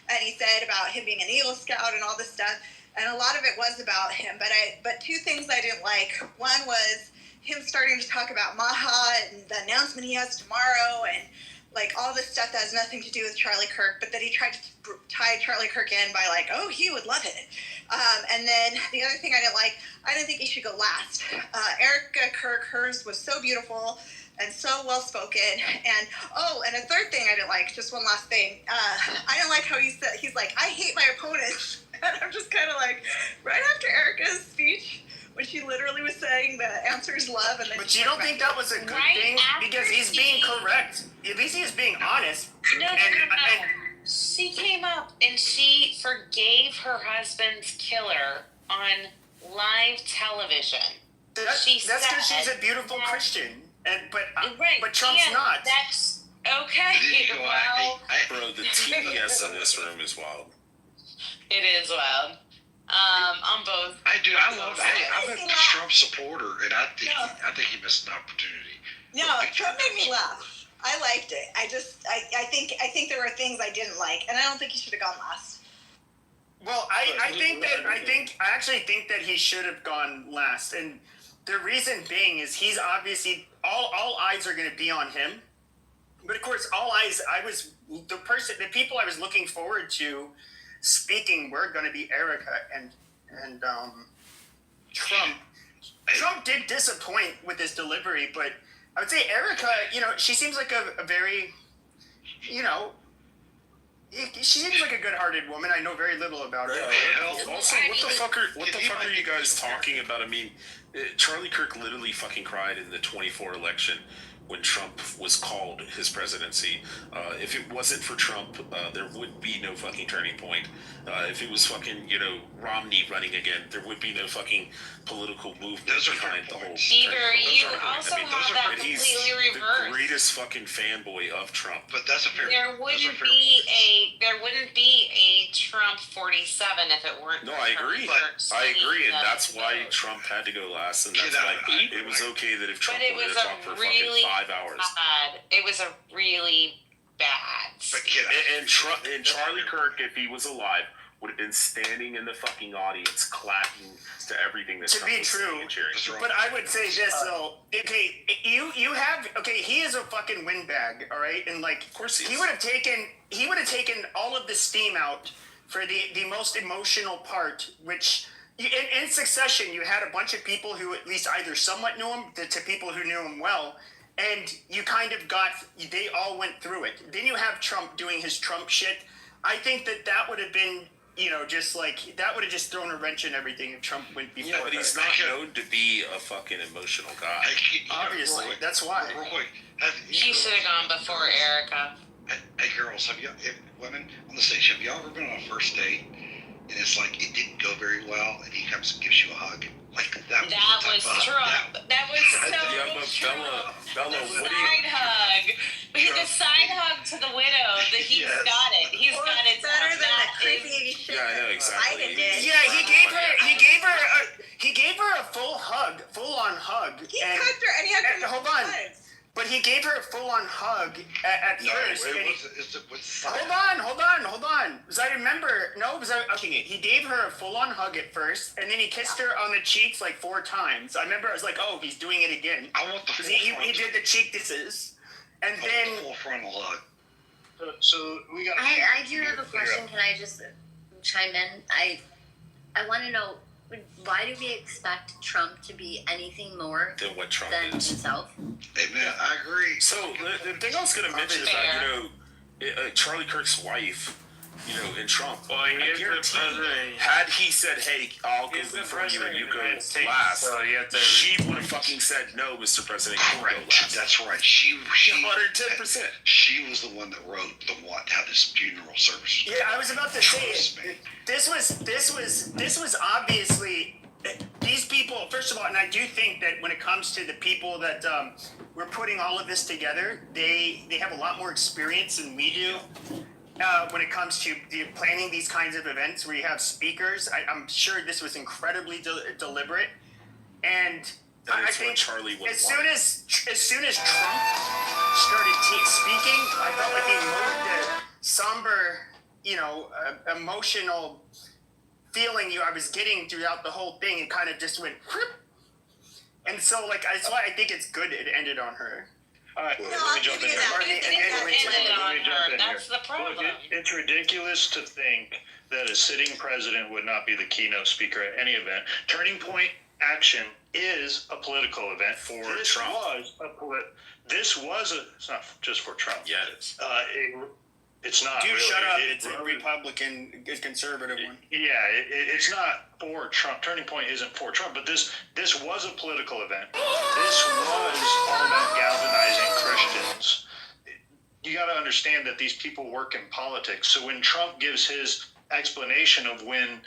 And he said about him being an Eagle Scout and all this stuff. And a lot of it was about him. But two things I didn't like. One was him starting to talk about Maha and the announcement he has tomorrow and all this stuff that has nothing to do with Charlie Kirk, but that he tried to tie Charlie Kirk in by he would love it. And then the other thing I didn't think he should go last. Erica Kirk, hers was so beautiful and so well spoken. And a third thing I didn't like, just one last thing. I didn't like how he's like, I hate my opponent. And I'm just kind of right after Erica's speech, when she literally was saying the answer is love, and then. But you don't think that was a good thing, because he's being correct. At least he's being honest. No. She came up and she forgave her husband's killer on live television. That's because she's a beautiful Christian, but Trump's not. That's okay. Bro, the TBS in this room is wild. It is wild. On both. I love that. Hey, I'm a Trump supporter, and I think he missed an opportunity. No, Trump made me laugh. I liked it. I think there were things I didn't like, and I don't think he should have gone last. Well, I actually think that he should have gone last, and the reason being is he's obviously all eyes are going to be on him, but of course all eyes. The people I was looking forward to speaking were going to be Erica and Trump. Trump did disappoint with his delivery, but I would say Erica, she seems like a very, she seems like a good-hearted woman. I know very little about her. Yeah, also, what the fuck are you guys talking about? I mean, Charlie Kirk literally fucking cried in the 24 election when Trump was called his presidency. If it wasn't for Trump, there would be no fucking turning point. If it was fucking, Romney running again, there would be no fucking political movement behind the whole thing. You also have that completely reversed. The greatest fucking fanboy of Trump. But that's a fair There wouldn't be a Trump 47 if it weren't. No, I agree. I agree, and that's why Trump had to go last, and that's why it was okay that if Trump would have talked for fucking 5 hours. It was a really bad. And Charlie Kirk, if he was alive, would have been standing in the fucking audience clapping to everything that To Trump be was true, saying and cheering. but I would say this though. Okay, you have he is a fucking windbag, all right, and like of course he would have taken all of the steam out for the most emotional part, which. In succession, you had a bunch of people who at least either somewhat knew him to people who knew him well, and you kind of they all went through it. Then you have Trump doing his Trump shit. I think that would have been, just like, that would have just thrown a wrench in everything if Trump went before. Yeah, but he's not known to be a fucking emotional guy. Obviously, that's why. Real quick. He should have gone before Erica. Hey girls, women on the stage, have y'all ever been on a first date and it's like it didn't go very well and he comes and gives you a hug? Like that was Trump. That was so true. Bella, the side hug. The side hug to the widow. He's got it. He's got it. Better than the creepy shit. Yeah, I know exactly. Biden did. Yeah, he gave her a full on hug. He hugged her and he hugged her. Hold on. But he gave her a full-on hug at first. Hold on. Because I remember, he gave her a full-on hug at first, and then he kissed her on the cheeks like 4 times. I remember I was like, oh, he's doing it again. I want the full he did the cheek kisses, and then the full frontal hug. So we got. I do have a question. Can I just chime in? I want to know, why do we expect Trump to be anything more than what Trump is himself? Amen. I agree. So the thing I was going to mention is that Charlie Kirk's wife, and Trump. Well, he is the president. Had he said, "Hey, I'll go before you and you go last," so she would have fucking said, "No, Mr. President, you go last." That's right. She 110%. She was the one that wrote how this funeral service. Yeah, I was about to say this was obviously these people. First of all, and I do think that when it comes to the people that we're putting all of this together, they have a lot more experience than we do. When it comes to planning these kinds of events where you have speakers, I'm sure this was incredibly deliberate. And I think Charlie would as soon as Trump started speaking, I felt like he moved the somber, emotional feeling I was getting throughout the whole thing. It kind of just went, and so that's why I think it's good it ended on her. All right, No, let me jump in here. That's the problem. Look, it's ridiculous to think that a sitting president would not be the keynote speaker at any event. Turning Point Action is a political event for Trump. It's not just for Trump. Yeah, it is. It's not. Dude, really. shut up. It's a Republican, conservative one. Yeah, it's not for Trump. Turning Point isn't for Trump, but this was a political event. This was all about galvanizing Christians. You got to understand that these people work in politics. So when Trump gives his explanation of when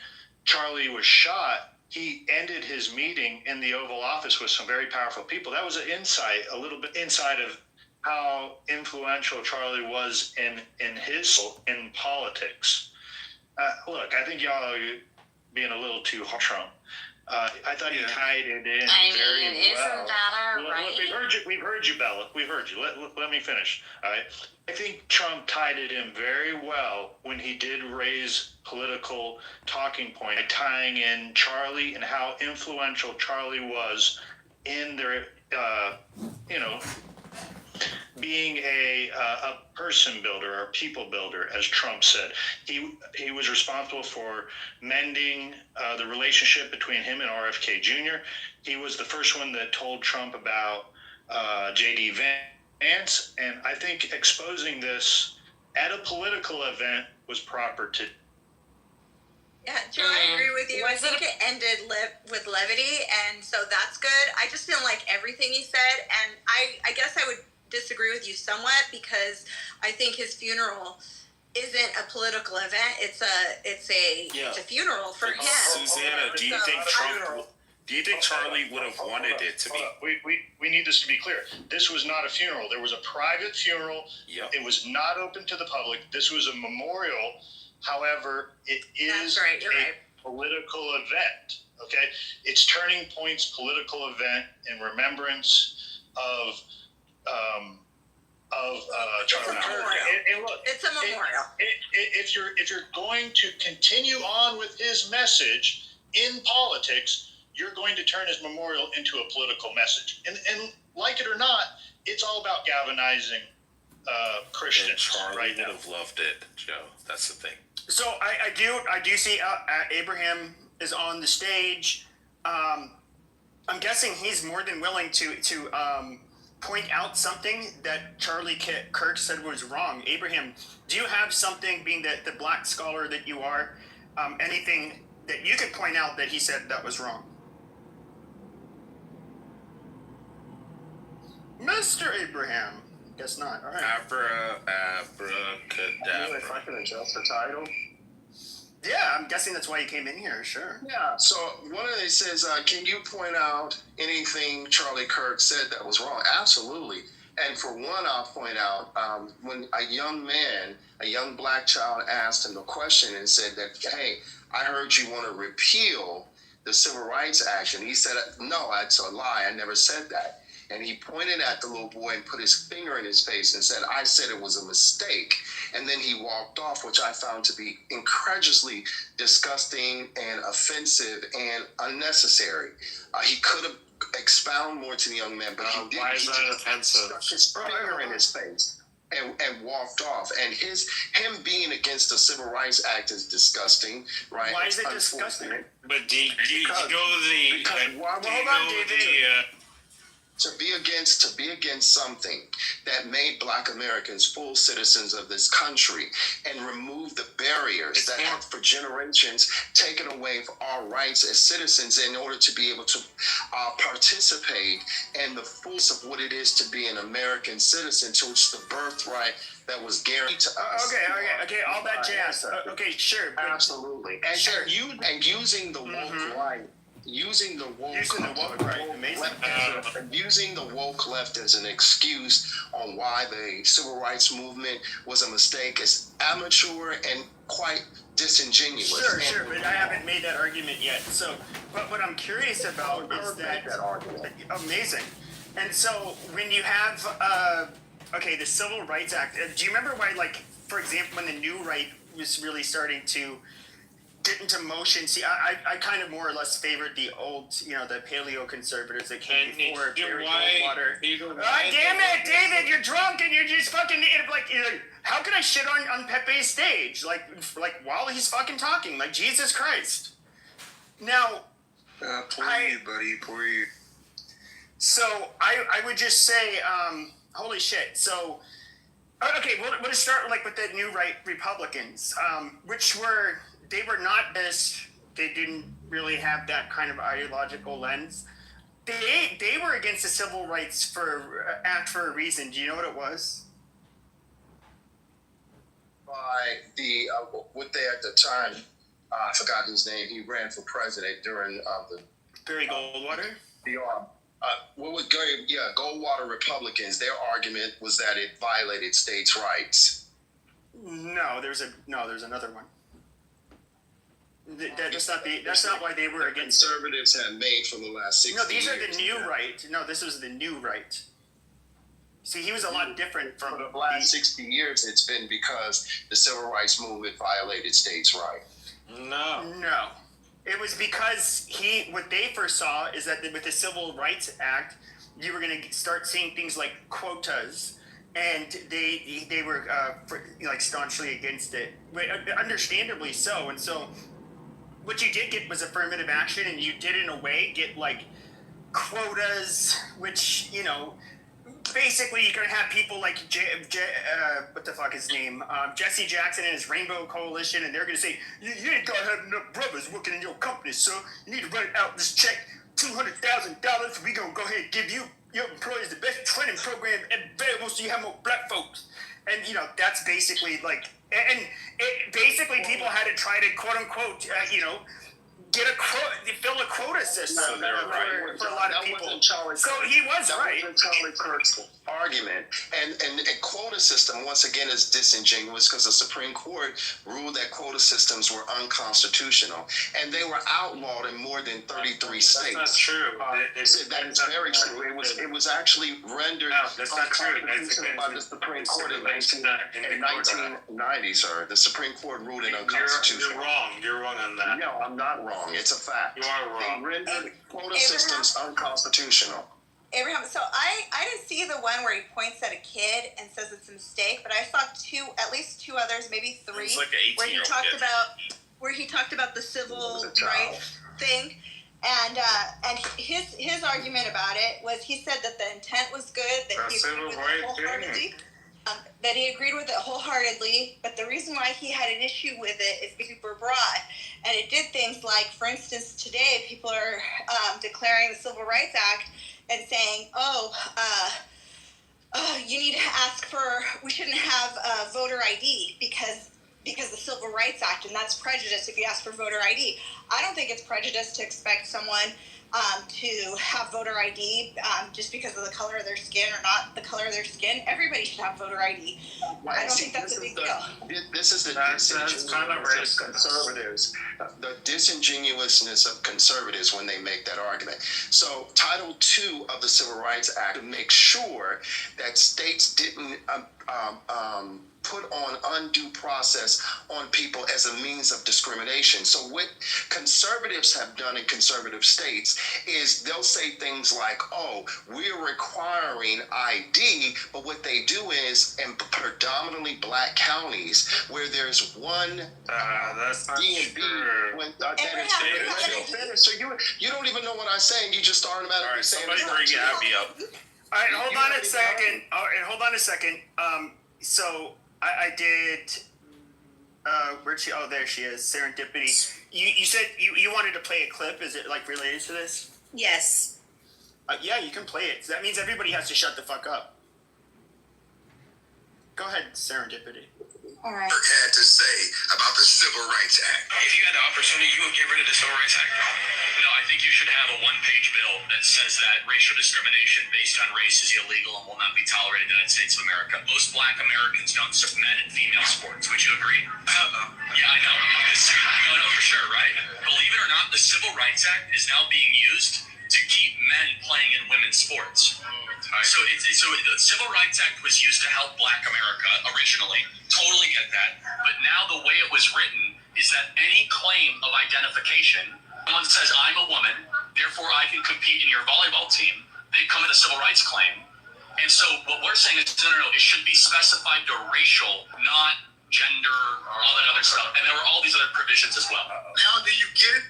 Charlie was shot, he ended his meeting in the Oval Office with some very powerful people. That was a little bit inside of how influential Charlie was in politics. Look, I think y'all are being a little too hard on Trump. I thought he tied it in very well. Isn't that all right? Look, we've heard you, Bella. We've heard you. Let me finish. All right. I think Trump tied it in very well when he did raise political talking point, tying in Charlie and how influential Charlie was in their, being a person builder or people builder, as Trump said. He was responsible for mending the relationship between him and RFK Jr. He was the first one that told Trump about J.D. Vance, and I think exposing this at a political event was proper to. Yeah, Joe, I agree with you. I think it ended with levity, and so that's good. I just didn't like everything he said, and I guess I would disagree with you somewhat because I think his funeral isn't a political event. It's a funeral for him. Susanna, do you think Charlie would have wanted it to be? We need this to be clear. This was not a funeral. There was a private funeral. Yep. It was not open to the public. This was a memorial. However, it is a political event. Okay, it's Turning Point's political event in remembrance of of Charlie Kirk. And look, it's a memorial. If you're going to continue on with his message in politics, you're going to turn his memorial into a political message. And like it or not, it's all about galvanizing Christians. Charlie right now. would have loved it, Joe. That's the thing. So I do see Abraham is on the stage. I'm guessing he's more than willing to point out something that Charlie Kirk said was wrong. Abraham, do you have something, being the black scholar that you are, anything that you could point out that he said that was wrong? Mr. Abraham. Guess not. All right. Abracadabra. If I can adjust the title. Yeah, I'm guessing that's why you came in here. Sure. Yeah. So one of they says, can you point out anything Charlie Kirk said that was wrong? Absolutely. And for one, I'll point out when a young man, a young black child, asked him a question and said that, hey, I heard you want to repeal the Civil Rights Act, and he said, no, that's a lie. I never said that. And he pointed at the little boy and put his finger in his face and said, I said it was a mistake. And then he walked off, which I found to be incredulously disgusting and offensive and unnecessary. He could have expounded more to the young man, but he didn't. Why is that offensive? Stuck his finger in his face and walked off. And him being against the Civil Rights Act is disgusting, right? Why is it disgusting? But do you go the... Hold on, David. To be against something that made Black Americans full citizens of this country and remove the barriers that have for generations taken away our rights as citizens in order to be able to participate in the fullness of what it is to be an American citizen, to which the birthright that was guaranteed to us. Okay, all that jazz. Okay, sure. Absolutely. And sure. Using the woke right. Using the woke left as an excuse on why the civil rights movement was a mistake is amateur and quite disingenuous. Sure, but I haven't made that argument yet. So, but what I'm curious about is that amazing. And so when you have the Civil Rights Act, do you remember why, like, for example, when the New Right was really starting to get into motion? See, I kind of more or less favored the old, the paleo conservatives that came before Barry Goldwater. Damn it, David, you're drunk and you're just fucking like, how can I shit on Pepe's stage? Like while he's fucking talking, like, Jesus Christ. Now, poor you, buddy, poor you. So I would just say, holy shit. So, okay, we'll just start like with the New Right Republicans, which were. They were not this. They didn't really have that kind of ideological lens. They were against the Civil Rights Act for a reason. Do you know what it was? By the what they at the time, I forgot his name. He ran for president during the Barry Goldwater. What was Goldwater Republicans? Their argument was that it violated states' rights. No, there's another one. That's not why they were against conservatives have made for the last 60 years. No, these are the New Right. No, this was the New Right. See, he was a lot different from the last 60 years. It's been because the civil rights movement violated states' rights. No. It was because what they first saw is that with the Civil Rights Act, you were going to start seeing things like quotas, and they were staunchly against it, understandably so. And so what you did get was affirmative action, and you did in a way get like quotas, which, basically you're going to have people like what the fuck is his name? Jesse Jackson and his Rainbow Coalition, and they're going to say, you ain't got to have enough brothers working in your company, so you need to write out this check, $200,000. We going to go ahead and give your employees the best training program available so you have more black folks. And, that's basically like, basically people had to try to quote unquote, get fill a quota system for a lot of people. So he was right. Charlie Kirk's argument. And a quota system, once again, is disingenuous because the Supreme Court ruled that quota systems were unconstitutional. And they were outlawed in more than 33 states. That's not true. That is very true. It was actually rendered unconstitutional by the Supreme Court in 1990, sir. The Supreme Court ruled it unconstitutional. You're wrong. You're wrong on that. No, I'm not wrong. It's a fact. You are wrong. They rendered quota systems unconstitutional. Abraham, so I didn't see the one where he points at a kid and says it's a mistake, but I saw at least two others, maybe three, it's like an where he talked about the civil rights thing, and his argument about it was he said that the intent was good, that he agreed with it wholeheartedly. That he agreed with it wholeheartedly, but the reason why he had an issue with it is because we're broad, and it did things like, for instance, today people are declaring the Civil Rights Act and saying, you need to ask for, we shouldn't have voter ID because the Civil Rights Act, and that's prejudice if you ask for voter ID. I don't think it's prejudice to expect someone to have voter ID just because of the color of their skin or not the color of their skin. Everybody should have voter ID. I don't think that's a big deal. This is the disingenuousness of conservatives, the disingenuousness of conservatives when they make that argument. So Title II of the Civil Rights Act makes sure that states didn't put on undue process on people as a means of discrimination. So what conservatives have done in conservative states is they'll say things like, oh, we're requiring ID, but what they do is in predominantly black counties where there's one that's not D&B, so you don't even know what I'm saying, you just automatically saying somebody bring Abby up. All right, hold on a second. So I did. Where'd she? Oh, there she is. Serendipity. You said you wanted to play a clip. Is it like related to this? Yes. Yeah, you can play it. That means everybody has to shut the fuck up. Go ahead, Serendipity. All right. Had to say about the Civil Rights Act. If you had the opportunity, you would get rid of the Civil Rights Act? No, I think you should have a one-page bill that says that racial discrimination based on race is illegal and will not be tolerated in the United States of America. Most black Americans don't support men and female sports. Would you agree? Yeah, I know. No, for sure, right? Believe it or not, the Civil Rights Act is now being used to keep men playing in women's sports. So the Civil Rights Act was used to help black America originally. Totally get that. But now the way it was written is that any claim of identification, someone says, I'm a woman, therefore I can compete in your volleyball team, they come with a civil rights claim. And so what we're saying is, no, it should be specified to racial, not gender, all that other stuff. And there were all these other provisions as well. Now do you get it?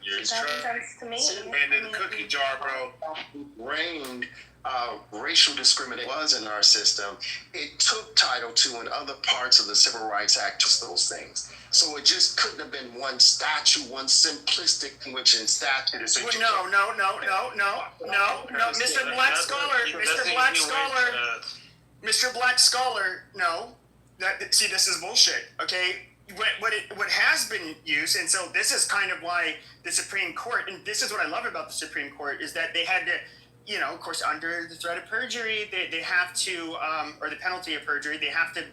That makes sense to me. And in the cookie jar, bro. Reigned racial discrimination was in our system. It took Title II and other parts of the Civil Rights Act to those things. So it just couldn't have been one statute, one simplistic language and statute. No. Mr. Black Scholar, no. See, this is bullshit, okay? What has been used, and so this is kind of why the Supreme Court, and this is what I love about the Supreme Court, is that they had to, of course, under the threat of perjury, they have to, or the penalty of perjury, they have to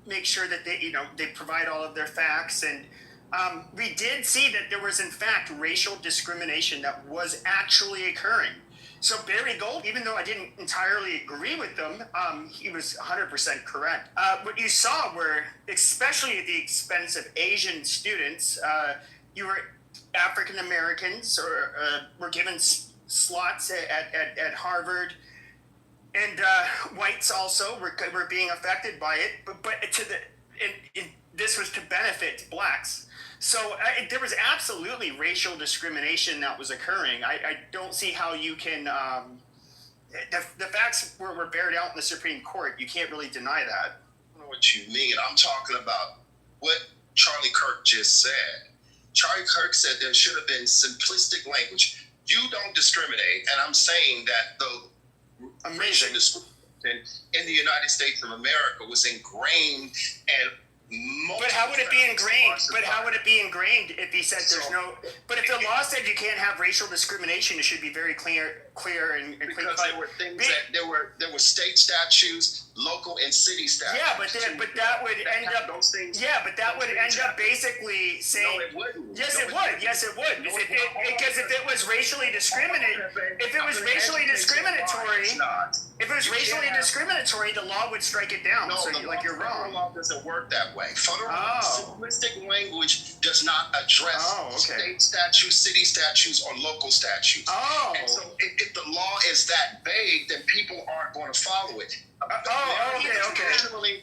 make sure that they provide all of their facts. And we did see that there was, in fact, racial discrimination that was actually occurring. So Barry Gold, even though I didn't entirely agree with them, he was 100% correct. What you saw were, especially at the expense of Asian students, you were African Americans or were given slots at Harvard, and whites also were being affected by it. But this was to benefit blacks. So there was absolutely racial discrimination that was occurring. I don't see how you can. The facts were bared out in the Supreme Court. You can't really deny that. I don't know what you mean. I'm talking about what Charlie Kirk just said. Charlie Kirk said there should have been simplistic language. You don't discriminate, and I'm saying that the racial discrimination in the United States of America was ingrained and But how would it be ingrained? But how would it be ingrained if he said there's no? But if the law said you can't have racial discrimination, it should be very clear and clean. Because there were things that there were state statutes, local and city statutes. Yeah, but that would end up those things. Yeah, but that would end up basically saying. No, it wouldn't. Yes, it would. Yes, it would. Because if it was racially discriminatory, the law would strike it down. No, So you're wrong. Federal law doesn't work that way. Federal simplistic language does not address state statutes, city statutes, or local statutes. And so if the law is that vague, then people aren't going to follow it. Okay.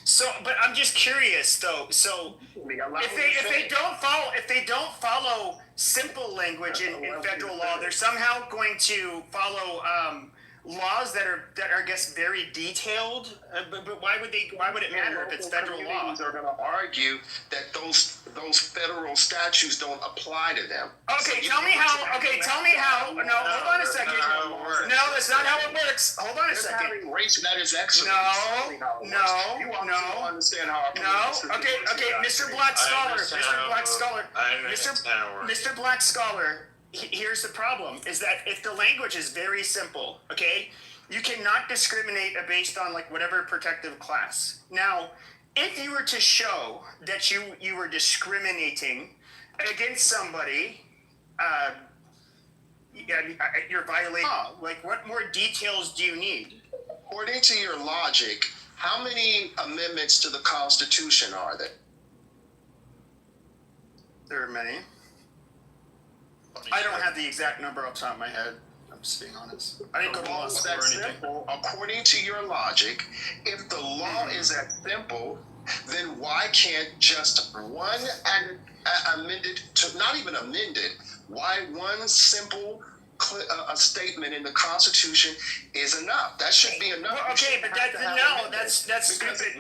So, but I'm just curious though. So, if they don't follow simple language in federal law, they're somehow going to follow laws that are I guess very detailed. But why would it matter if it's federal law? They're going to argue that those federal statutes don't apply to them. Okay, tell me how. No, hold on a second. No, that's not how it works. Hold on a second. That is excellent. No. Understand how Okay, Mr. Black Scholar. Mr. Black Scholar. Here's the problem: is that if the language is very simple, okay, you cannot discriminate based on like whatever protective class. Now, if you were to show that you were discriminating against somebody, you're violating law. Like, what more details do you need? According to your logic, how many amendments to the Constitution are there? There are many. I don't have the exact number off the top of my head. I'm just being honest. I didn't go to law school or anything. According to your logic, if the law is that simple, then why can't just one amended, not even amended, why one simple a statement in the Constitution is enough? That should be enough. Well, okay, but that's stupid. That's stupid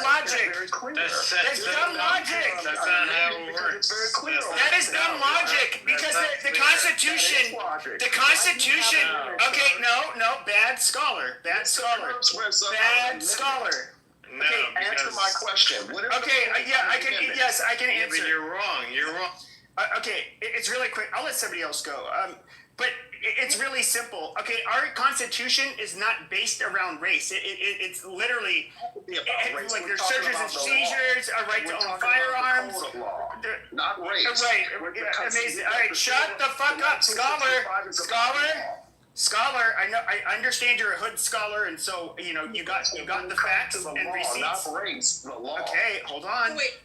logic. That's dumb logic. That's not how it works. That is dumb logic because the Constitution. Okay, no, bad scholar. Okay, answer my question. I can answer. But you're wrong. Okay, it's really quick. I'll let somebody else go. But it's really simple. Okay, our Constitution is not based around race. It's literally like there's searches and seizures, a right to own firearms. Not race. Right. Amazing. All right, shut the fuck up, Scholar. I understand you're a hood scholar, and so you got the facts and receipts. Not race, the law. Okay, hold on. Wait,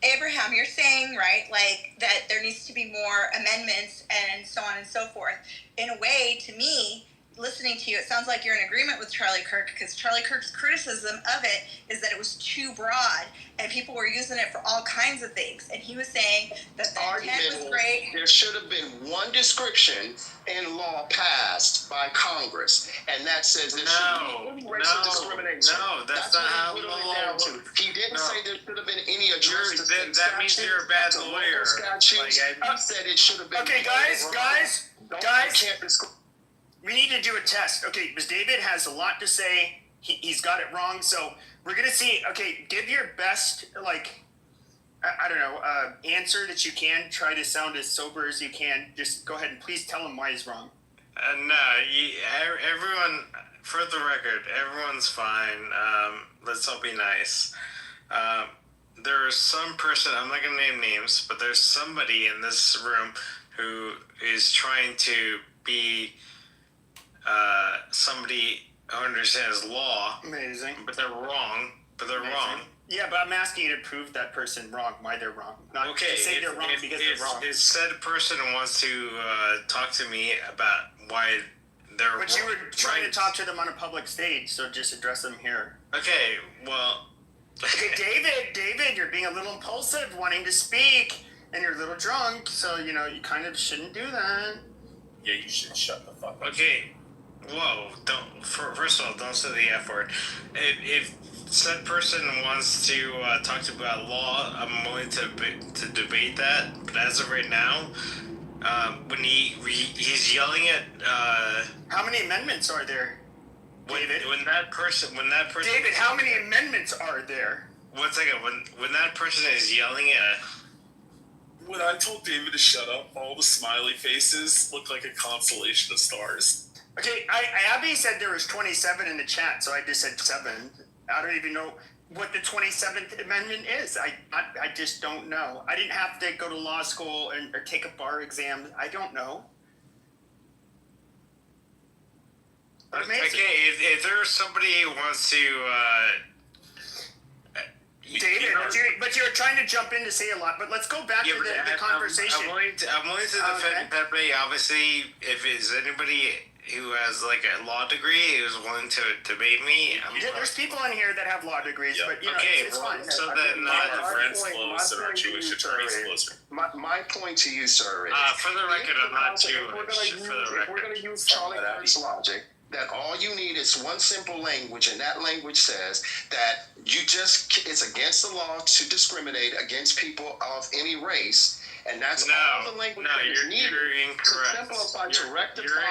Abraham, you're saying, right, like that there needs to be more amendments and so on and so forth. In a way, to me, listening to you, it sounds like you're in agreement with Charlie Kirk, because Charlie Kirk's criticism of it is that it was too broad and people were using it for all kinds of things. And he was saying that the intent was great. There should have been one description in law passed by Congress, and that says there should be racial discrimination. No, that's not how the law works. He didn't say there should have been any adjustments. That means you're a bad lawyer. He said it should have been. Okay, guys. We need to do a test. Okay, because David has a lot to say. He's got it wrong. So we're going to see. Okay, give your best, answer that you can. Try to sound as sober as you can. Just go ahead and please tell him why he's wrong. Everyone, for the record, everyone's fine. Let's all be nice. There's some person, I'm not going to name names, but there's somebody in this room who is trying to be somebody who understands law. Amazing. But they're wrong. Yeah, but I'm asking you to prove that person wrong, why they're wrong. Not to say they're wrong because they're wrong. If said person wants to talk to me about why they're wrong. But you were trying to talk to them on a public stage, so just address them here. Okay, well... Okay, David, you're being a little impulsive, wanting to speak, and you're a little drunk, so, you kind of shouldn't do that. Yeah, you should shut the fuck up. Okay, whoa, first of all, don't say the F word. If said person wants to talk to about law, I'm willing to debate that, but as of right now, when he's yelling at... How many amendments are there, David? When that person... David, how many amendments are there? one second. When that person is yelling at. When I told David to shut up, all the smiley faces looked like a constellation of stars. Okay, Abby said there was 27 in the chat, so I just said 7. I don't even know what the 27th Amendment is. I just don't know. I didn't have to go to law school or take a bar exam. I don't know. Okay, if there's somebody who wants to, David, but you're trying to jump in to say a lot. But let's go back to the conversation. I'm willing to defend Pepe. Obviously, if it's anybody who has like a law degree who's willing to debate me, there's people in here that have law degrees, but you know, it's fine. So then our friends close and our Jewish attorneys closer. My point to you, sir, is for the record, I'm not Jewish. We're going to use Charlie Kirk's logic that all you need is one simple language, and that language says that it's against the law to discriminate against people of any race. And that's all the language that is needed to simplify, to rectify.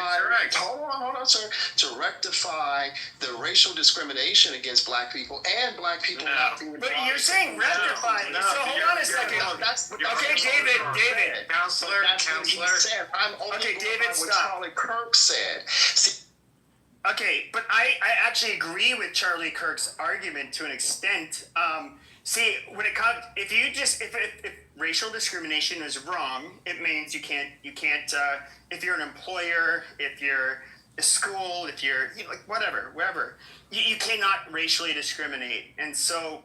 Hold on, sir. To rectify the racial discrimination against black people and black people not being. But you're saying rectify. So hold on a second. Okay, David. Counselor. I'm only David, what stop. Charlie Kirk said. Okay, but I actually agree with Charlie Kirk's argument to an extent. See, when it comes, if racial discrimination is wrong, it means you can't. If you're an employer, if you're a school, if you're like wherever, you cannot racially discriminate, and so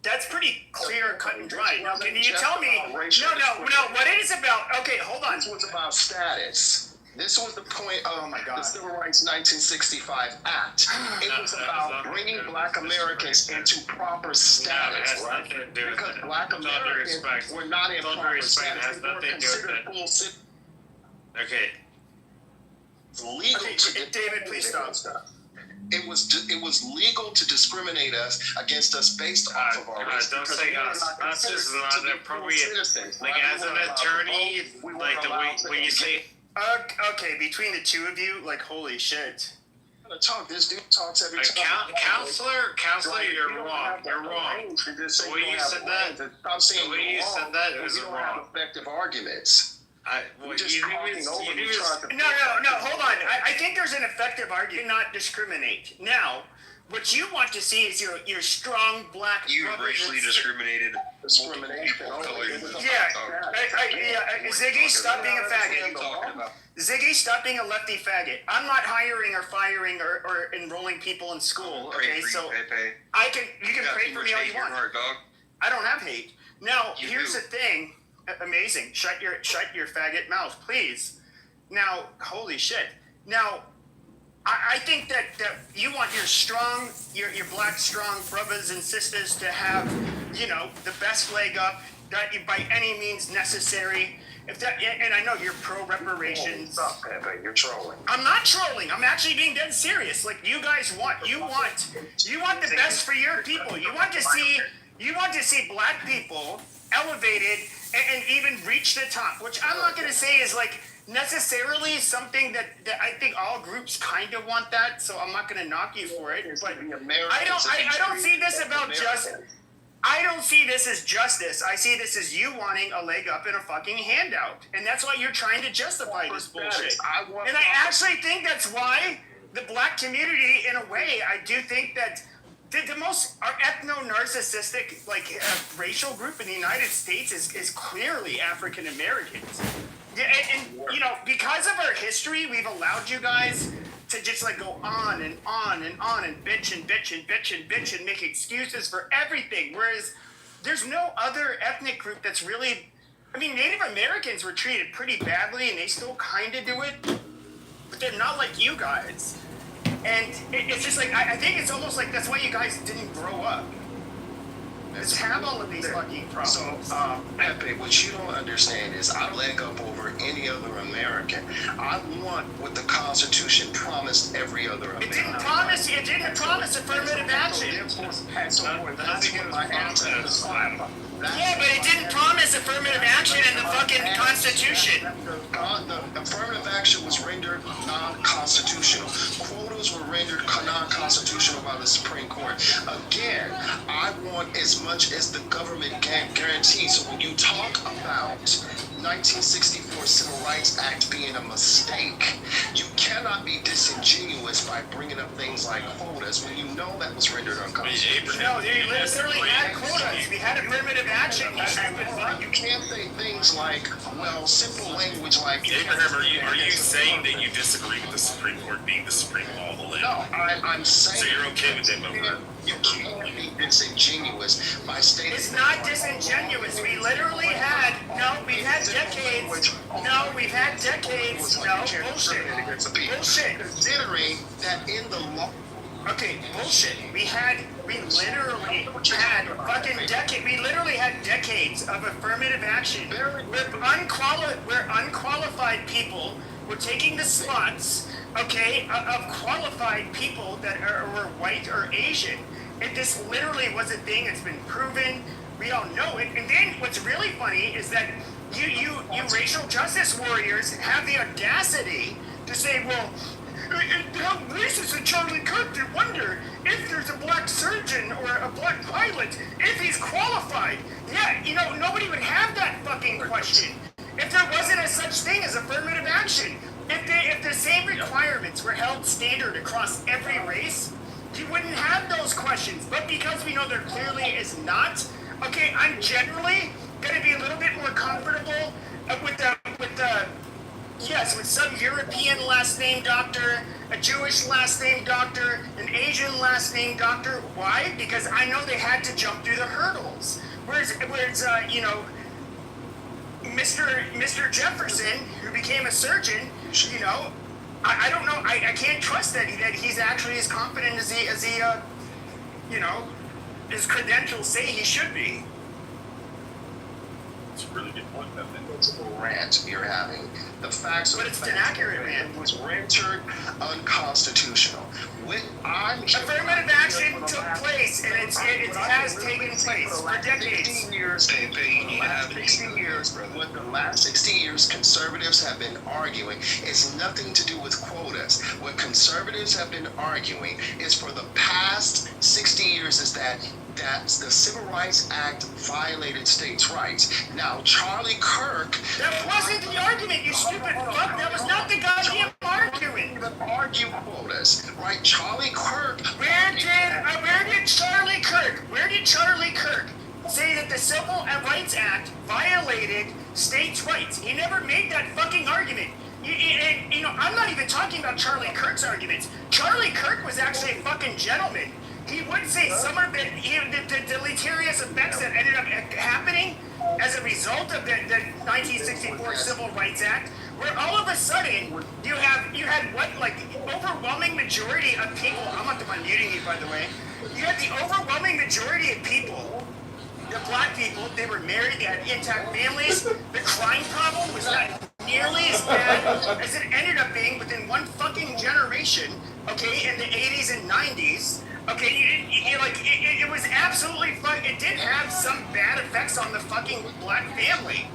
that's pretty clear, cut and dry. Now, can you tell me? No. What it is about? Okay, hold on. This was about status. This was the point of the Civil Rights 1965 Act. It was about bringing black Americans into proper status, right? Because black Americans were not in proper status. They were considered full citizens. Okay. It's legal to David, please stop. It was legal to discriminate against us based off of our race. Don't say us. Us is not appropriate. Like as an attorney, like the way when you say. Okay, between the two of you, like, holy shit. This dude talks every time. Counselor, you're wrong. You're wrong. The way you said that, it was wrong. Have effective arguments. No, hold on. I think there's an effective argument. Not discriminate. Now, what you want to see is your strong black. You racially discriminated. Discrimination. Ziggy, stop being a faggot. Ziggy, stop being a lefty faggot. I'm not hiring or firing or enrolling people in school. Okay, so you can pray for me all you want. I don't have hate. Now, here's the thing. Amazing. Shut your faggot mouth, please. Now, holy shit. Now, I think that you want your black strong brothers and sisters to have, the best leg up that by any means necessary. And I know you're pro reparations. Stop, Pepe. You're trolling. I'm not trolling. I'm actually being dead serious. Like you guys want the best for your people. You want to see black people elevated and even reach the top, which I'm not going to say is like necessarily something that I think all groups kind of want that, so I'm not going to knock you for it. But I don't see this about justice. I don't see this as justice. I see this as you wanting a leg up and a fucking handout, and that's why you're trying to justify this bullshit. And I actually think that's why the black community, in a way, I do think that the most ethno-narcissistic racial group in the United States is clearly African Americans. And because of our history, we've allowed you guys to just go on and on and on and bitch and bitch and bitch and bitch and make excuses for everything. Whereas there's no other ethnic group that's really, Native Americans were treated pretty badly and they still kind of do it, but they're not like you guys. And it's just I think it's almost like that's why you guys didn't grow up. Just have all of these fucking problems. So, Pepe, what you don't understand is I leg up over any other American. I want what the Constitution promised every other American. It didn't promise affirmative action. And so that's what my answer is. Yeah, but it didn't promise affirmative action in the fucking Constitution. The affirmative action was rendered non-constitutional. Quotas were rendered non-constitutional by the Supreme Court. Again, I want as much as the government can guarantee. So when you talk about 1964 Civil Rights Act being a mistake, you cannot be disingenuous by bringing up things like quotas when you know that was rendered unconstitutional. No, they literally had quotas. We had affirmative action. You can't say things like, well, simple language like... Abraham, are you saying that you disagree with the Supreme Court being the supreme law of the land? No, I'm saying... So you're okay with them over there? You can't be disingenuous by stating... It's not disingenuous. We literally had... No, we've had decades. No, we've had decades. No, bullshit. Bullshit. Considering that in the law... Okay, bullshit. We literally had fucking decades. We literally had decades of affirmative action. Where unqualified people were taking the spots, okay, of qualified people that were white or Asian. And this literally was a thing. It's been proven. We all know it. And then what's really funny is that you racial justice warriors have the audacity to say, well, how racist is Charlie Kirk to wonder if there's a black surgeon or a black pilot, if he's qualified. Yeah, nobody would have that fucking question if there wasn't a such thing as affirmative action. If the same requirements were held standard across every race, you wouldn't have those questions. But because we know there clearly is not, okay, I'm generally going to be a little bit more comfortable with some European last name doctor, a Jewish last name doctor, an Asian last name doctor. Why? Because I know they had to jump through the hurdles. Whereas Mr. Jefferson, who became a surgeon, I don't know. I can't trust that he's actually as competent as his credentials say he should be. It's a really good point, that rant you're having. The facts but it's inaccurate, man. It was rendered unconstitutional. Affirmative action took place, and it has taken place for decades. 60 years, what the last 60 years conservatives have been arguing is nothing to do with quotas. What conservatives have been arguing is for the past 60 years is that the Civil Rights Act violated states' rights. Now, Charlie Kirk... That wasn't the argument, you stupid fuck. That was not the goddamn argument. Argue quotas, right? Charlie Kirk... Where did Charlie Kirk say that the Civil Rights Act violated states' rights? He never made that fucking argument. I'm not even talking about Charlie Kirk's arguments. Charlie Kirk was actually a fucking gentleman. He would say some of the deleterious effects that ended up happening as a result of the 1964 Civil Rights Act, where all of a sudden you had what, like, the overwhelming majority of people, I'm not unmuting you, by the way, you had the overwhelming majority of people, the black people, they were married, they had intact families, the crime problem was not nearly as bad as it ended up being within one fucking generation, okay, in the 80s and 90s. Okay, it was absolutely fun. It did have some bad effects on the fucking black family.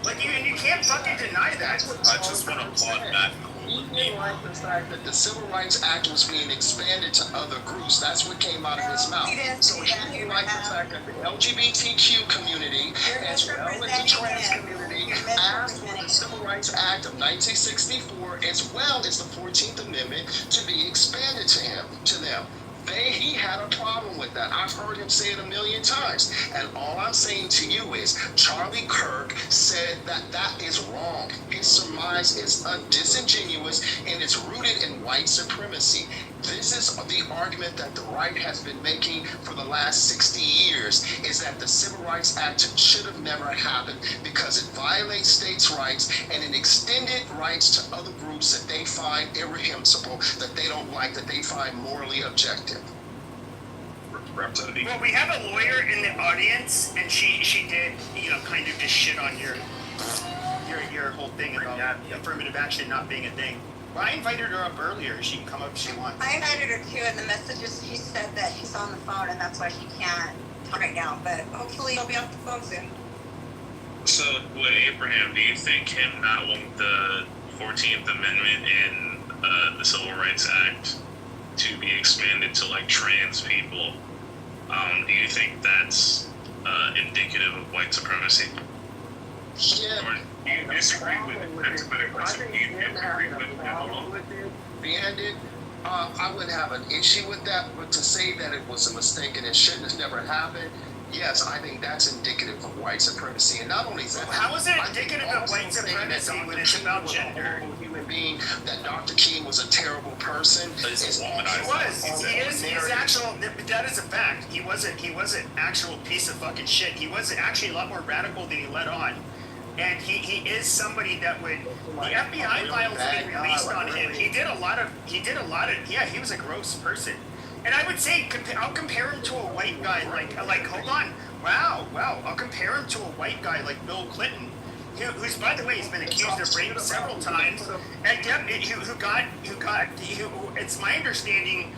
Like, you can't fucking deny that. I just want to applaud that. He didn't like the fact that the Civil Rights Act was being expanded to other groups. That's what came out of his mouth. So he didn't like the fact that the LGBTQ community, as well as the trans community, asked for the Civil Rights Act of 1964, as well as the 14th Amendment, to be expanded to them. He had a problem with that. I've heard him say it a million times. And all I'm saying to you is Charlie Kirk said that is wrong. His surmise is disingenuous and it's rooted in white supremacy. This is the argument that the right has been making for the last 60 years, is that the Civil Rights Act should have never happened because it violates states' rights and it extended rights to other groups that they find irreprehensible, that they don't like, that they find morally objective. Well, we have a lawyer in the audience, and she did, kind of just shit on your whole thing about affirmative action not being a thing. Well, I invited her up earlier. She can come up if she wants. I invited her too, and the messages, she said that she's on the phone and that's why she can't right now, but hopefully he'll be off the phone soon. So, with Abraham, do you think him not wanting the 14th Amendment in the Civil Rights Act to be expanded to like trans people, do you think that's indicative of white supremacy? Yeah. Or do you disagree with it? That's a better question. Do you agree with it at all? I wouldn't have an issue with that, but to say that it was a mistake and it shouldn't have never happened, yes, I think that's indicative of white supremacy. And not only that, how is it indicative of white supremacy when it's about gender? Human being, that Dr. King was a terrible person. He was. He's actual. That is a fact. He was an actual piece of fucking shit. He was actually a lot more radical than he let on. And he is somebody that would. The FBI files have been released on him. He did a lot of. Yeah, he was a gross person. And I would say I'll compare him to a white guy like hold on. Wow. I'll compare him to a white guy like Bill Clinton, who's by the way he's been accused of rape several times, and who it's my understanding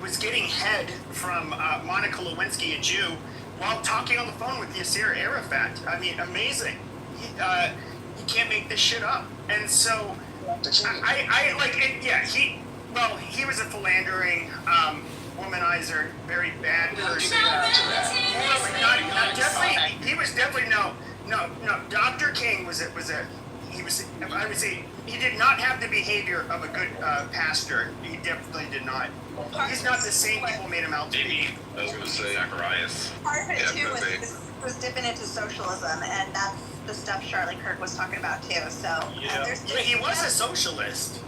was getting head from Monica Lewinsky, a Jew, while talking on the phone with Yasser Arafat. I mean, amazing. You can't make this shit up. And so I like it. Yeah, he was a philandering, womanizer, very bad person. He was definitely no. Dr. King I would say he did not have the behavior of a good pastor. He definitely did not. He's not the same people made him out to be. I was going to say Zacharias. Part of it too was dipping into socialism, and that's the stuff Charlie Kirk was talking about too. So he was a socialist.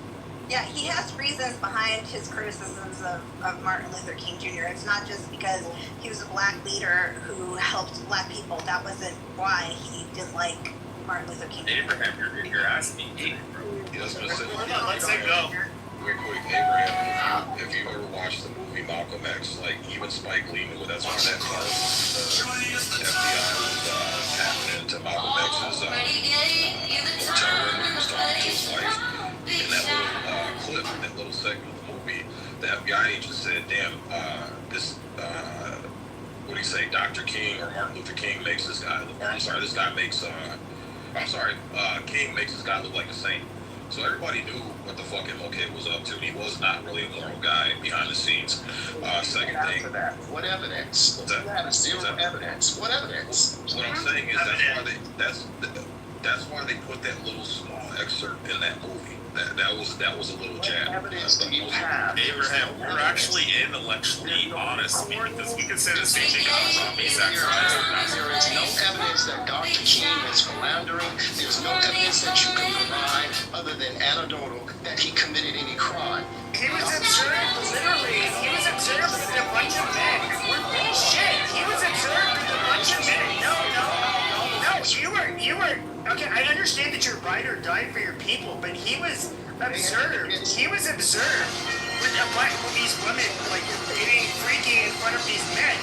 Yeah, he has reasons behind his criticisms of Martin Luther King Jr. It's not just because he was a black leader who helped black people. That wasn't why he didn't like Martin Luther King Jr. Abraham, you're asking me. Let's go. Real quick, Abraham, if you ever watched the movie Malcolm X, like even Spike Lee knew that's why that part the FBI was tapping into Malcolm X's terror when he was talking to his wife. In that little clip, that little segment of the movie, the FBI agent said, damn, this, what do you say, Dr. King or Martin Luther King makes this guy, this guy makes, King makes this guy look like a saint. So everybody knew what the fuck MLK was up to. He was not really a moral guy behind the scenes. Second thing. What evidence? Zero evidence. What evidence? What I'm saying is that's why they put that little small excerpt in that movie. That was a little jab. Abraham, we're actually intellectually honest because we can say the same thing about Robbie Zacharias. There is no evidence that Dr. King was philandering. There's no evidence that you can provide other than anecdotal that he committed any crime. He was observed, literally. He was observed with a bunch of men. Bullshit. He was observed with a bunch of men. No. You were. Okay, I understand that you're right or die for your people, but he was observed. He was observed with these women, like, getting freaky in front of these men.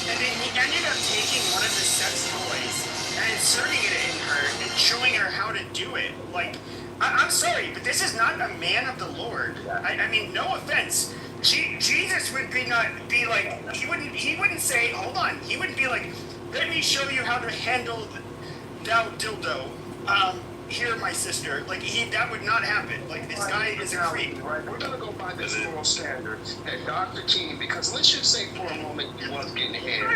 And then he ended up taking one of the sex toys and inserting it in her and showing her how to do it. Like, I'm sorry, but this is not a man of the Lord. I mean, no offense. Jesus would be like, he wouldn't say, hold on. He wouldn't be like, let me show you how to handle thou dildo. Here, my sister. Like, that would not happen. Like, this guy is a creep. We're gonna go by this moral standard that Dr. King, because let's just say for a moment he was getting ahead of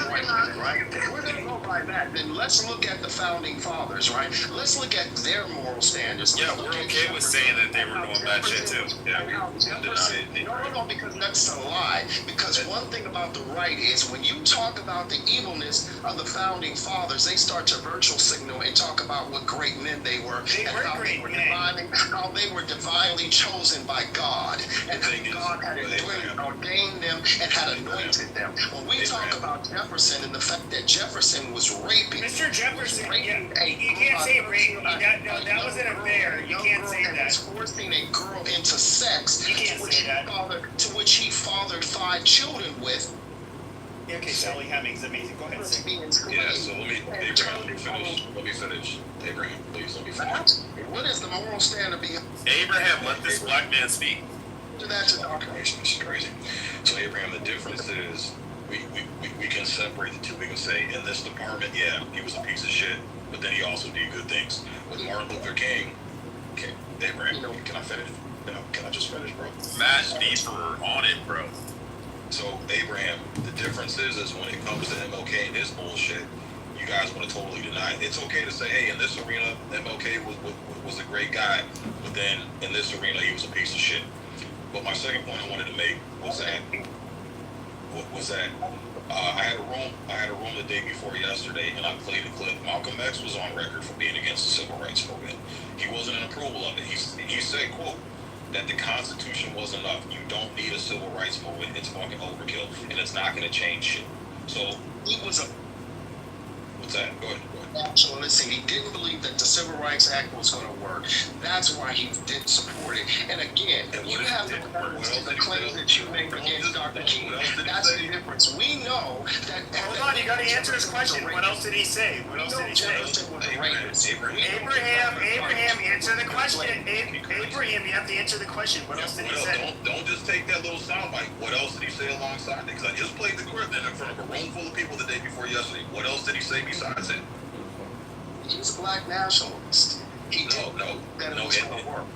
white women, right? If we're gonna go by that, then let's look at the founding fathers, right? Let's look at their moral standards. Yeah, we're okay with saying that they were doing bad shit too. Yeah, No, because that's a lie. Because one thing about the right is when you talk about the evilness of the founding fathers, they start to virtual signal and talk about what great men they were, and how they were divinely chosen by God, and how God had ordained them and had anointed them. When we talk about Jefferson and the fact that Jefferson was raping, Mr. Jefferson, you can't say rape. That was an affair. You can't say that. Was forcing a girl into sex, you can't say that. To which he fathered 5 children with. Okay, Sally Hemings, amazing. Go ahead, Sig. Yeah, so let me finish. Abraham, please, let me finish. What is the moral standard behind? Abraham, let this black man speak. That's an operation. This is crazy. So, Abraham, the difference is we can separate the two. We can say in this department, yeah, he was a piece of shit, but then he also did good things. With Martin Luther King, okay, Abraham, can I finish? Can I just finish, bro? Matt deeper on it, bro. So Abraham, the difference is when it comes to MLK and his bullshit, you guys want to totally deny it. It's okay to say, hey, in this arena, MLK was a great guy, but then in this arena, he was a piece of shit. But my second point I wanted to make was that I had a room the day before yesterday, and I played a clip. Malcolm X was on record for being against the civil rights movement. He wasn't in approval of it. He said, quote, that the Constitution was enough. You don't need a civil rights movement. It's fucking overkill, and it's not going to change shit. So He was a what's that? Go ahead. nationalist, and he didn't believe that the Civil Rights Act was going to work. That's why he didn't support it. And again, you have the claims that you make against Dr. King. That's the difference. We know that. Hold on, you got to answer this question. What else did he say? What else did he say? Abraham, answer the question. Abraham, you have to answer the question. What else did he say? Don't just take that little soundbite. What else did he say alongside it? Because I just played the clip in front of a room full of people the day before yesterday. What else did he say besides it? He's a black nationalist. He didn't know that it was going to work.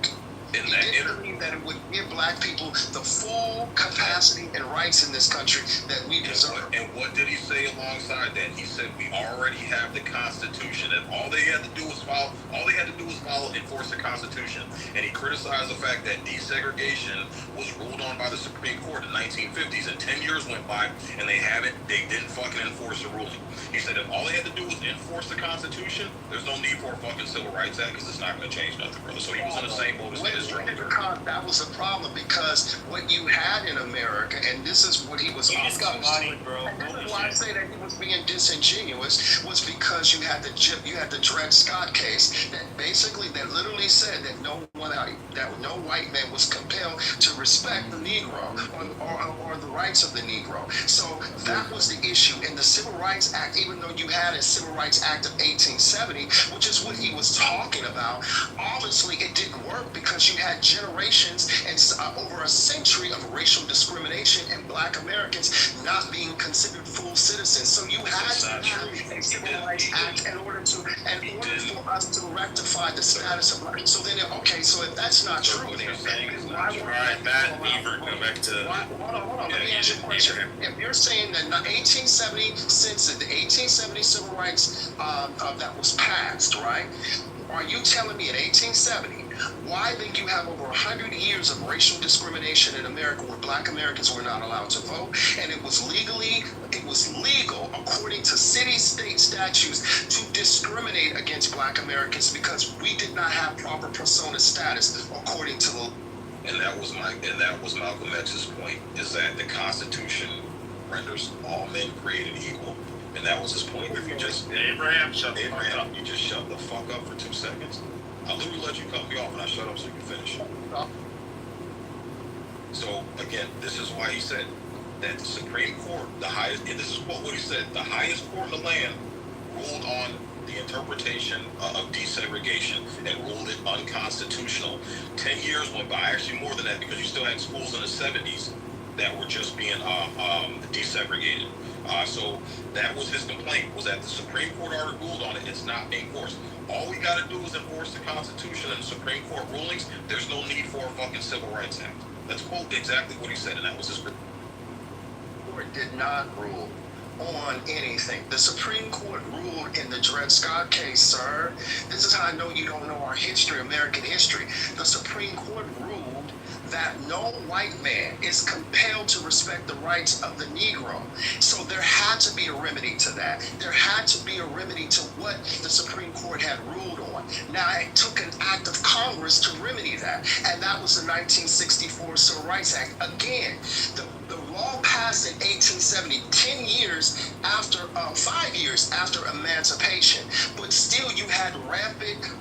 He didn't believe that it would give black people the full capacity and rights in this country that we deserve. And what did he say alongside that? He said we already have the Constitution, and all they had to do was enforce the Constitution. And he criticized the fact that desegregation was ruled on by the Supreme Court in the 1950s, and 10 years went by, and they didn't fucking enforce the ruling. He said if all they had to do was enforce the Constitution, there's no need for a fucking Civil Rights Act because it's not going to change nothing, brother. So he was in the same boat as his that was the problem, because what you had in America, and this is what he was He just got bodied, bro. and this is why I say that he was being disingenuous, was because you had the Dred Scott case that literally said that no white man was compelled to respect the Negro or the rights of the Negro. So that was the issue. In the Civil Rights Act, even though you had a Civil Rights Act of 1870, which is what he was talking about, obviously it didn't work because you had generations and over a century of racial discrimination and black Americans not being considered full citizens. So you had to have a Civil Rights Act in order for us to rectify the status of black. So then, okay, so if that's not true, then why would hold on, let me ask you a question. If you're saying that 1870, since the 1870 Civil Rights that was passed, right? Are you telling me in 1870, why then you have over 100 years of racial discrimination in America where black Americans were not allowed to vote, and it was legal according to city-state statutes to discriminate against black Americans because we did not have proper persona status according to the. And that was Malcolm X's point, is that the Constitution renders all men created equal. And that was his point. If you just Abraham, you just shut the fuck up for 2 seconds. I literally let you cut me off and I shut up so you can finish. So again, this is why he said that the Supreme Court, the highest, and this is what he said, the highest court in the land ruled on the interpretation of desegregation and ruled it unconstitutional. 10 years went by, actually more than that, because you still had schools in the 70s that were just being desegregated. So that was his complaint, was that the Supreme Court already ruled on it. It's not being enforced. All we got to do is enforce the Constitution and the Supreme Court rulings. There's no need for a fucking Civil Rights Act. Let's quote exactly what he said, and that was his. The court did not rule on anything. The Supreme Court ruled in the Dred Scott case, sir. This is how I know you don't know our history, American history. The Supreme Court ruled that no white man is compelled to respect the rights of the Negro. So there had to be a remedy to that. There had to be a remedy to what the Supreme Court had ruled on. Now, it took an act of Congress to remedy that, and that was the 1964 Civil Rights Act. Again, the law passed in 1870, 10 years after, 5 years after emancipation, but still you had rampant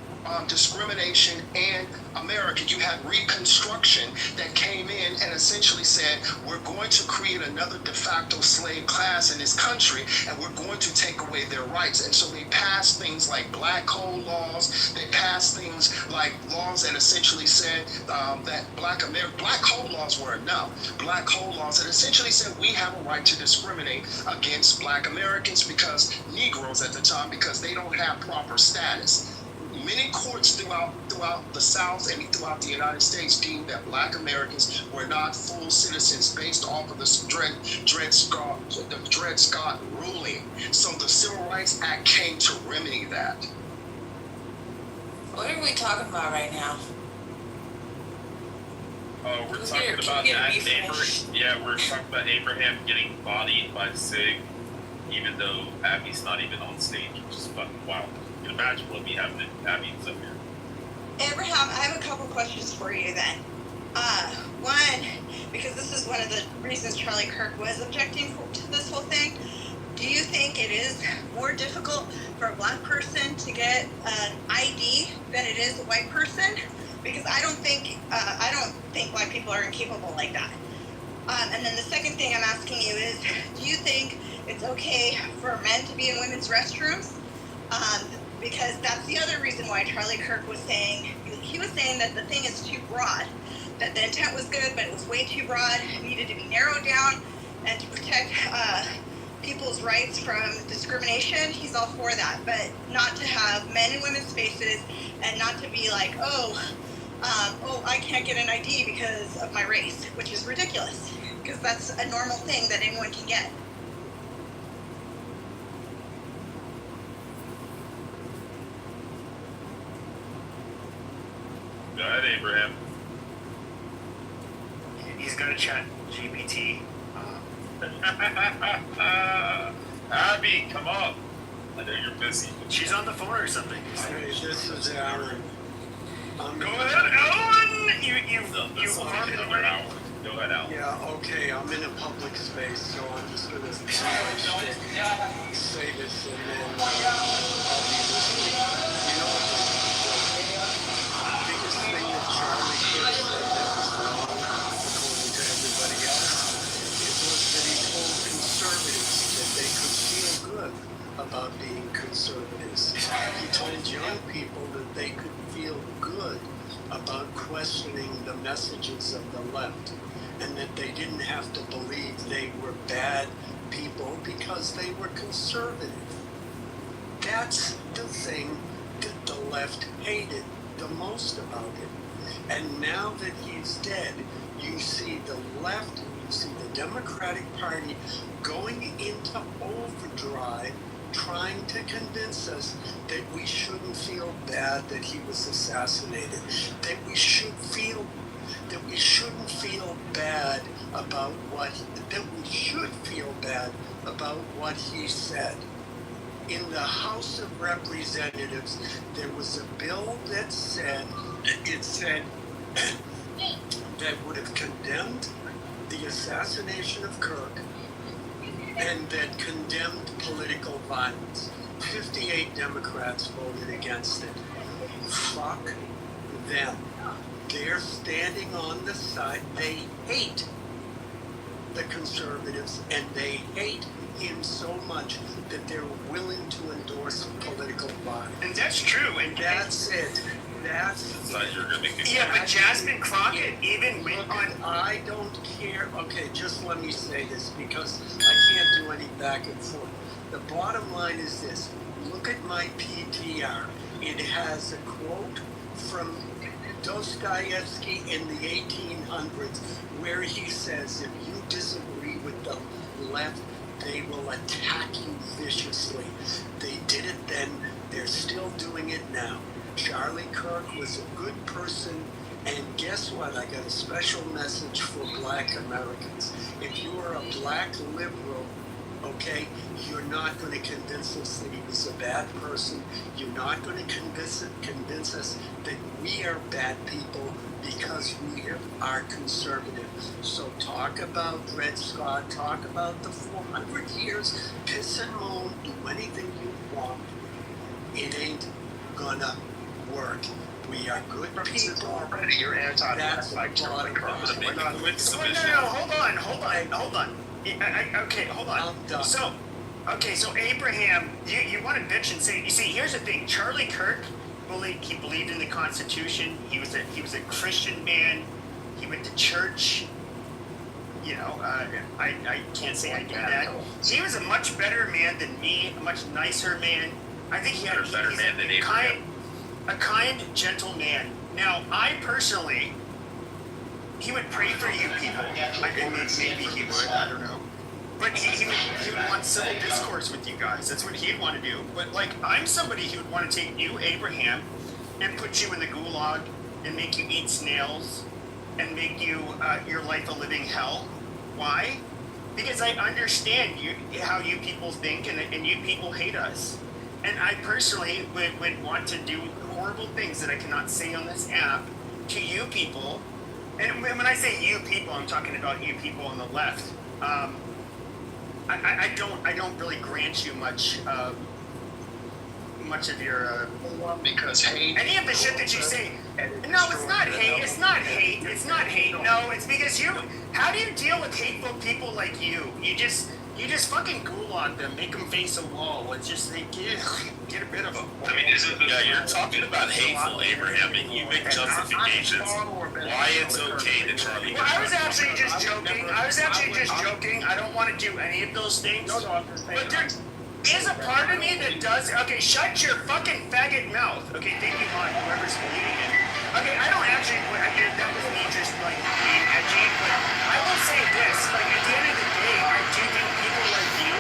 discrimination in America. You had Reconstruction that came in and essentially said, we're going to create another de facto slave class in this country, and we're going to take away their rights. And so they passed things like black code laws, they passed passed things like laws that essentially said that black code laws were enough. Black code laws that essentially said we have a right to discriminate against black Americans because Negroes at the time, because they don't have proper status. Many courts throughout the South and throughout the United States deemed that black Americans were not full citizens based off of the Dred Scott ruling. So the Civil Rights Act came to remedy that. What are we talking about right now? We're talking about that we're talking about Abraham getting bodied by Sig, even though Abby's not even on stage, which is fucking wild. You can imagine what we have if Abby's up here. Abraham, I have a couple questions for you then. One, because this is one of the reasons Charlie Kirk was objecting to this whole thing. Do you think it is more difficult for a black person to get an ID than it is a white person? Because I don't think black people are incapable like that. And then the second thing I'm asking you is, do you think it's okay for men to be in women's restrooms? Because that's the other reason why Charlie Kirk was saying, he was saying that the thing is too broad, that the intent was good, but it was way too broad, it needed to be narrowed down, and to protect people's rights from discrimination. He's all for that, but not to have men in women's spaces, and not to be like, I can't get an ID because of my race, which is ridiculous, because that's a normal thing that anyone can get. Go ahead, Abraham. He's got to chat GPT. Abby, come up. I know you're busy. She's on the phone or something. Hey, this is Aaron. Go ahead, Alan! You harmed it already. Go ahead, Alan. Yeah, okay, I'm in a public space, so I'm just going to say this and then I'll be listening. You know, the biggest thing that Charlie Kirk said that was wrong, according to everybody else, it was that he told conservatives that they could feel good about being conservatives. He told young people that they could feel good about questioning the messages of the left, and that they didn't have to believe they were bad people because they were conservative. That's the thing that the left hated the most about it. And now that he's dead, you see the left, you see the Democratic Party going into overdrive, trying to convince us that we shouldn't feel bad that he was assassinated, that we shouldn't feel bad about what he said. In the House of Representatives, there was a bill that said that would have condemned the assassination of Kirk and that condemned political violence. 58 Democrats voted against it. Fuck them. They're standing on the side. They hate the conservatives and they hate him so much that they're willing to endorse political violence. And that's true. And that's it. But Jasmine Crockett even went on. I don't care. Okay, just let me say this because I can't do any back and forth. The bottom line is this. Look at my PTR. It has a quote from Dostoevsky in the 1800s where he says, if you disagree with the left, they will attack you viciously. They did it then. They're still doing it now. Charlie Kirk was a good person, and guess what? I got a special message for black Americans. If you are a black liberal, okay, you're not going to convince us that he was a bad person. You're not going to convince us that we are bad people because we are conservative. So talk about Dred Scott, talk about the 400 years, piss and moan, do anything you want. It ain't gonna work. We are good people. Already you're anti-black. That's like Charlie Kirk. we're not No, hold on. Okay, hold on. I'm done. So Abraham, you want to bitch and say, you see, here's the thing. Charlie Kirk He believed in the Constitution. He was a Christian man. He went to church. You know, I can't say I do that. He was a much better man than me, a much nicer man. I think he had a better man than a kind, gentle man. Now, I personally, he would pray for you people. Maybe he would, I don't know. But he would want civil discourse with you guys. That's what he'd want to do. But, like, I'm somebody who would want to take you, Abraham, and put you in the gulag and make you eat snails and make you your life a living hell. Why? Because I understand how you people think, and you people hate us. And I personally would want to do horrible things that I cannot say on this app to you people. And when I say you people, I'm talking about you people on the left. I don't really grant you much of your because hate. Any of the shit that you say. No, it's not hate. It's not hate. It's not hate. No, it's because you. How do you deal with hateful people like you? You just fucking gulag them, make them face a wall. It's just they get rid of them. I mean, you're talking about hateful, Abraham, and you make justifications why it's okay to Charlie. Well, I was actually just joking. I don't want to do any of those things. But there is a part of me that does. Okay, shut your fucking faggot mouth. Okay, thank you, Mike, whoever's leading it. Okay, I don't actually. That was me just like being edgy, but I will say this: like at the end of the day, I do think people like you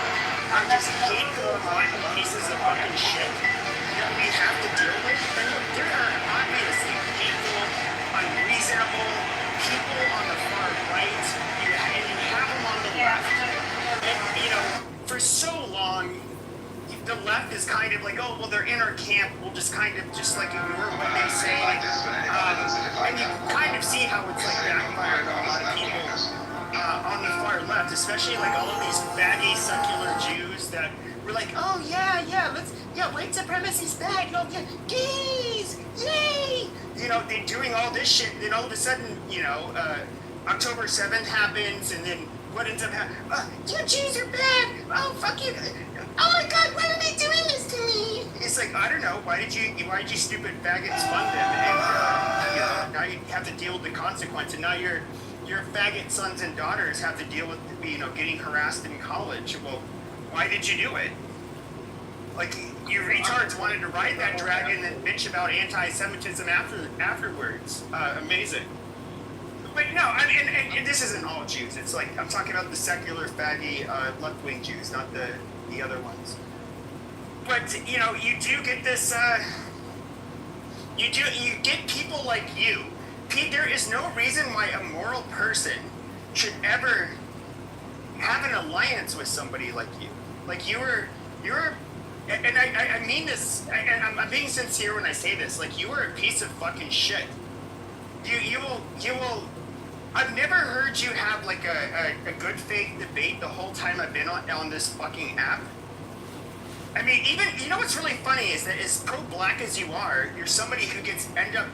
are just hateful, rotten pieces of fucking shit that we have to deal with. And there are obviously hateful, unreasonable people on the far right, and you have them on the left. And you know, for so long, the left is kind of like, oh, well, they're in our camp. We'll just kind of just like ignore what they say. And you kind of see how it's like backfired on a lot of people on the far left, especially like all of these baggy secular Jews that were like, oh yeah, white supremacy's bad. Oh yeah, gays, yay! You know, they're doing all this shit. Then all of a sudden, you know, October 7th happens, and then what ends up happening? You Jews are bad. Oh fuck you. Oh my God, why are they doing this to me? It's like, I don't know, why did you stupid faggots fund them? And you know, now you have to deal with the consequence, and now your faggot sons and daughters have to deal with, you know, getting harassed in college. Well, why did you do it? Like, you retards wanted to ride that dragon and bitch about anti-Semitism afterwards. Amazing. But no, I mean, and this isn't all Jews. It's like, I'm talking about the secular, faggy, left-wing Jews, not the other ones. But, you know, you do get this, you get people like you. There is no reason why a moral person should ever have an alliance with somebody like you. Like, you're, and I mean this, and I'm being sincere when I say this, like, you are a piece of fucking shit. You will, I've never heard you have like a good faith debate the whole time I've been on this fucking app. I mean, even, you know what's really funny is that as pro-black as you are, you're somebody who end up,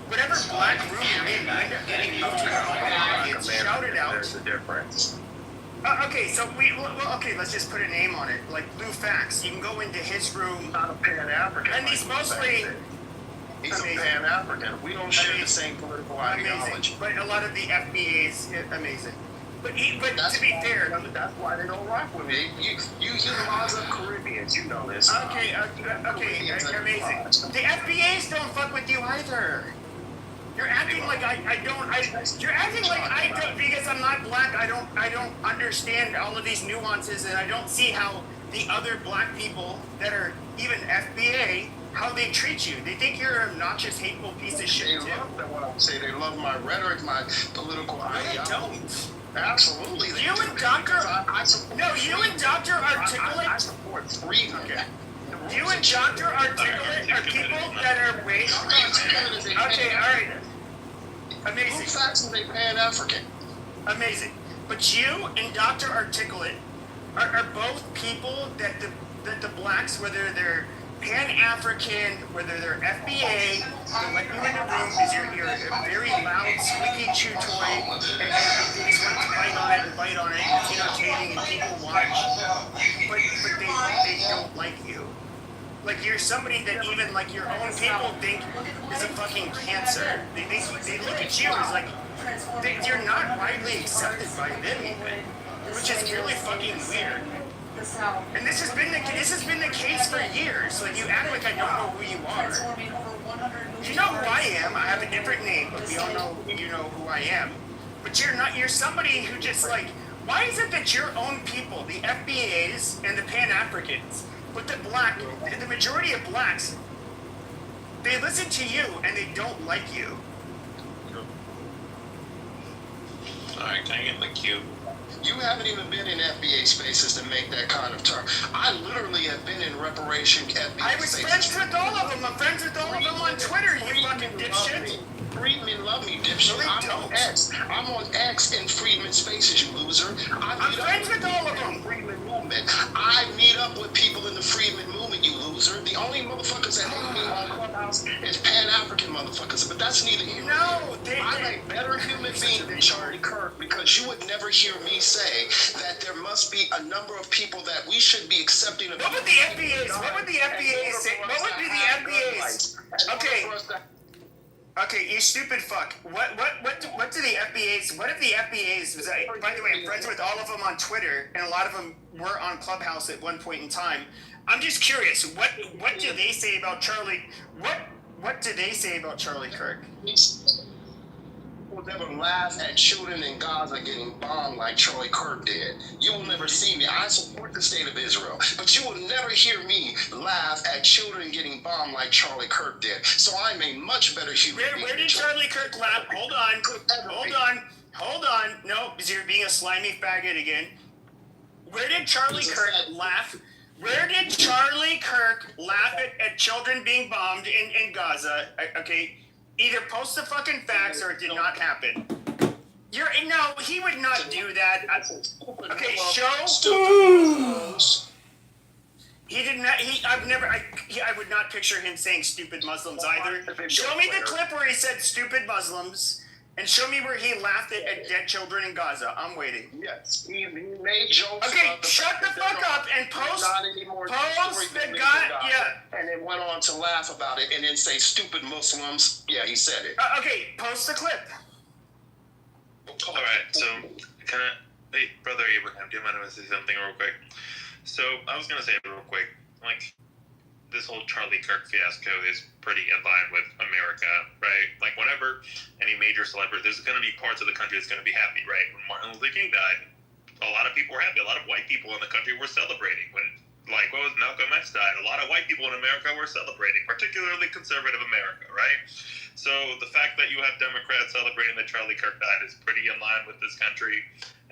whatever black room you're in, you end up getting moved to your gets shouted out. There's a difference. Okay, so let's just put a name on it, like Blue Fax. You can go into his room. Not a Pan-African. And he's mostly... He's amazing. A Pan-African. We don't share the same political ideology. But a lot of the FBA's amazing. But to be fair, that's why they don't rock with me. You laws of Caribbeans, you know this. Okay, amazing. The FBA's don't fuck with you either. You're acting like you're acting like I don't, because I'm not black. I don't understand all of these nuances, and I don't see how the other black people that are even FBA, how they treat you. They think you're an obnoxious, hateful piece of shit too. They love what I say. They love my rhetoric, my political ideology. I don't. Absolutely. You and Dr. You and Dr. Articulate. I support freedom. Okay. You and Dr. Articulate are people that are way. Okay, all right. Amazing. Blue Fax is a Pan-African. Amazing. But you and Dr. Articulate are both people that the blacks, whether they're Pan-African, whether they're FBA, they'll let you in the room because you're a very loud, squeaky chew toy, and they just want to bite on it, and it's entertaining, and people watch. But they don't like you. Like you're somebody that even like your own people think is a fucking cancer. They look at you as like you're not widely accepted by them even, which is really fucking weird. And this has been the case for years. Like you act like I don't know who you are. You know who I am. I have a different name, but we all know you know who I am. But you're not. You're somebody who just like. Why is it that your own people, the FBAs and the Pan Africans, but the majority of blacks, they listen to you and they don't like you? Alright, can I get in the queue? You haven't even been in FBA spaces to make that kind of term. I literally have been in reparation FBA I was spaces. friends with all of them. I'm friends with all of them on Twitter, you fucking dipshit. Freedmen love me, dipshit. No, I'm on X. I'm on X in Freedman spaces, you loser. I'm friends with all of them. Freedman movement. I meet up with people in the Freedman movement, you loser. The only motherfuckers that hate me on Clubhouse is Pan-African motherfuckers, but that's neither here nor there. I'm a better human being than Charlie Kirk because you would never hear me say that there must be a number of people that we should be accepting of. What would the FBAs? What would the FBAs say? What would be the FBAs? Okay, you stupid fuck. What do the FBAs? What if the FBAs was? By the way, I'm friends with all of them on Twitter, and a lot of them were on Clubhouse at one point in time. I'm just curious. What do they say about Charlie? What do they say about Charlie Kirk? Will never laugh at children in Gaza getting bombed like Charlie Kirk did. You will never see me. I support the state of Israel, but you will never hear me laugh at children getting bombed like Charlie Kirk did. So I'm a much better human being. Where did Charlie Kirk laugh? Hold on. No, because you're being a slimy faggot again. Where did Charlie Kirk laugh? Where did Charlie Kirk laugh at children being bombed in Gaza? Okay. Either post the fucking facts or it did not happen. No, he would not do that. Okay, he did not. I would not picture him saying stupid Muslims either. Show me the clip where he said stupid Muslims, and show me where he laughed at dead children in Gaza. I'm waiting. Yes, he made jokes. Okay, shut the fuck up and post the guy. Yeah. And then went on to laugh about it and then say stupid Muslims. Yeah, he said it. Okay, post the clip. Alright, so can I? Hey, brother Abraham, do you mind if I say something real quick? So I was gonna say real quick, like this whole Charlie Kirk fiasco is pretty in line with America, right? Like whenever any major celebrity, there's gonna be parts of the country that's gonna be happy, right? When Martin Luther King died, a lot of people were happy. A lot of white people in the country were celebrating. When Malcolm X died, a lot of white people in America were celebrating, particularly conservative America, right? So the fact that you have Democrats celebrating that Charlie Kirk died is pretty in line with this country.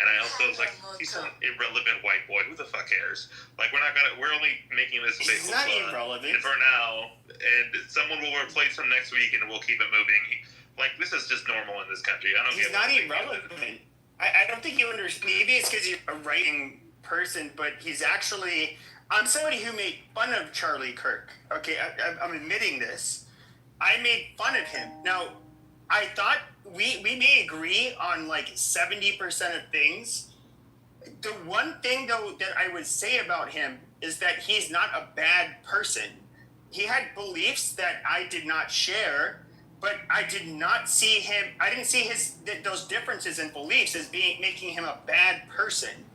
And I also was like, he's an irrelevant white boy. Who the fuck cares? Like, we're only making this He's not irrelevant for now, and someone will replace him next week, and we'll keep it moving. This is just normal in this country. He's not irrelevant. I don't think you understand. Maybe it's because you're a writing person, but he's actually. I'm somebody who made fun of Charlie Kirk. Okay, I'm admitting this. I made fun of him. Now, I thought we may agree on like 70% of things. The one thing though that I would say about him is that he's not a bad person. He had beliefs that I did not share, but I did not see him. I didn't see those differences in beliefs as making him a bad person.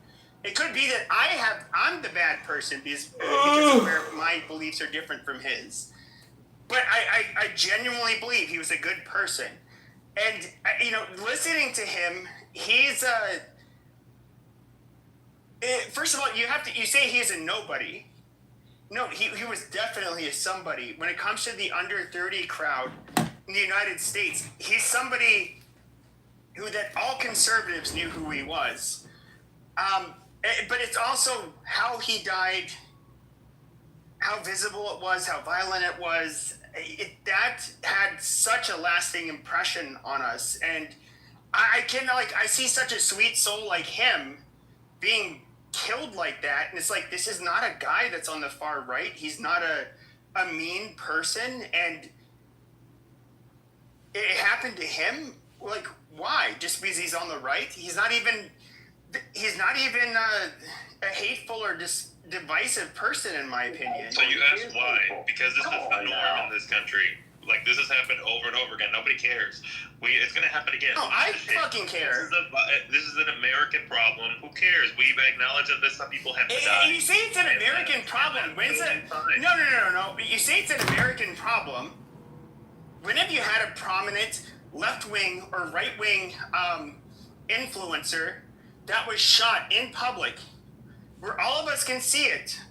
It could be that I'm the bad person because of where my beliefs are different from his. But I genuinely believe he was a good person. And, listening to him, he's first of all, you say he's a nobody. No, he was definitely a somebody. When it comes to the under 30 crowd in the United States, he's somebody that all conservatives knew who he was. But it's also how he died, how visible it was, how violent it was. That had such a lasting impression on us. And I see such a sweet soul like him being killed like that. And it's like, this is not a guy that's on the far right. He's not a mean person. And it happened to him. Like, why? Just because he's on the right? He's not even he's not even a hateful or divisive person, in my opinion. So you asked why? Because this is the norm in this country. Like, this has happened over and over again. Nobody cares. It's gonna happen again. Oh, I fucking care. This is an American problem. Who cares? We acknowledge that some people have to die. You say it's an American problem. When's it? No. You say it's an American problem. When have you had a prominent left-wing or right-wing influencer that was shot in public, where all of us can see it,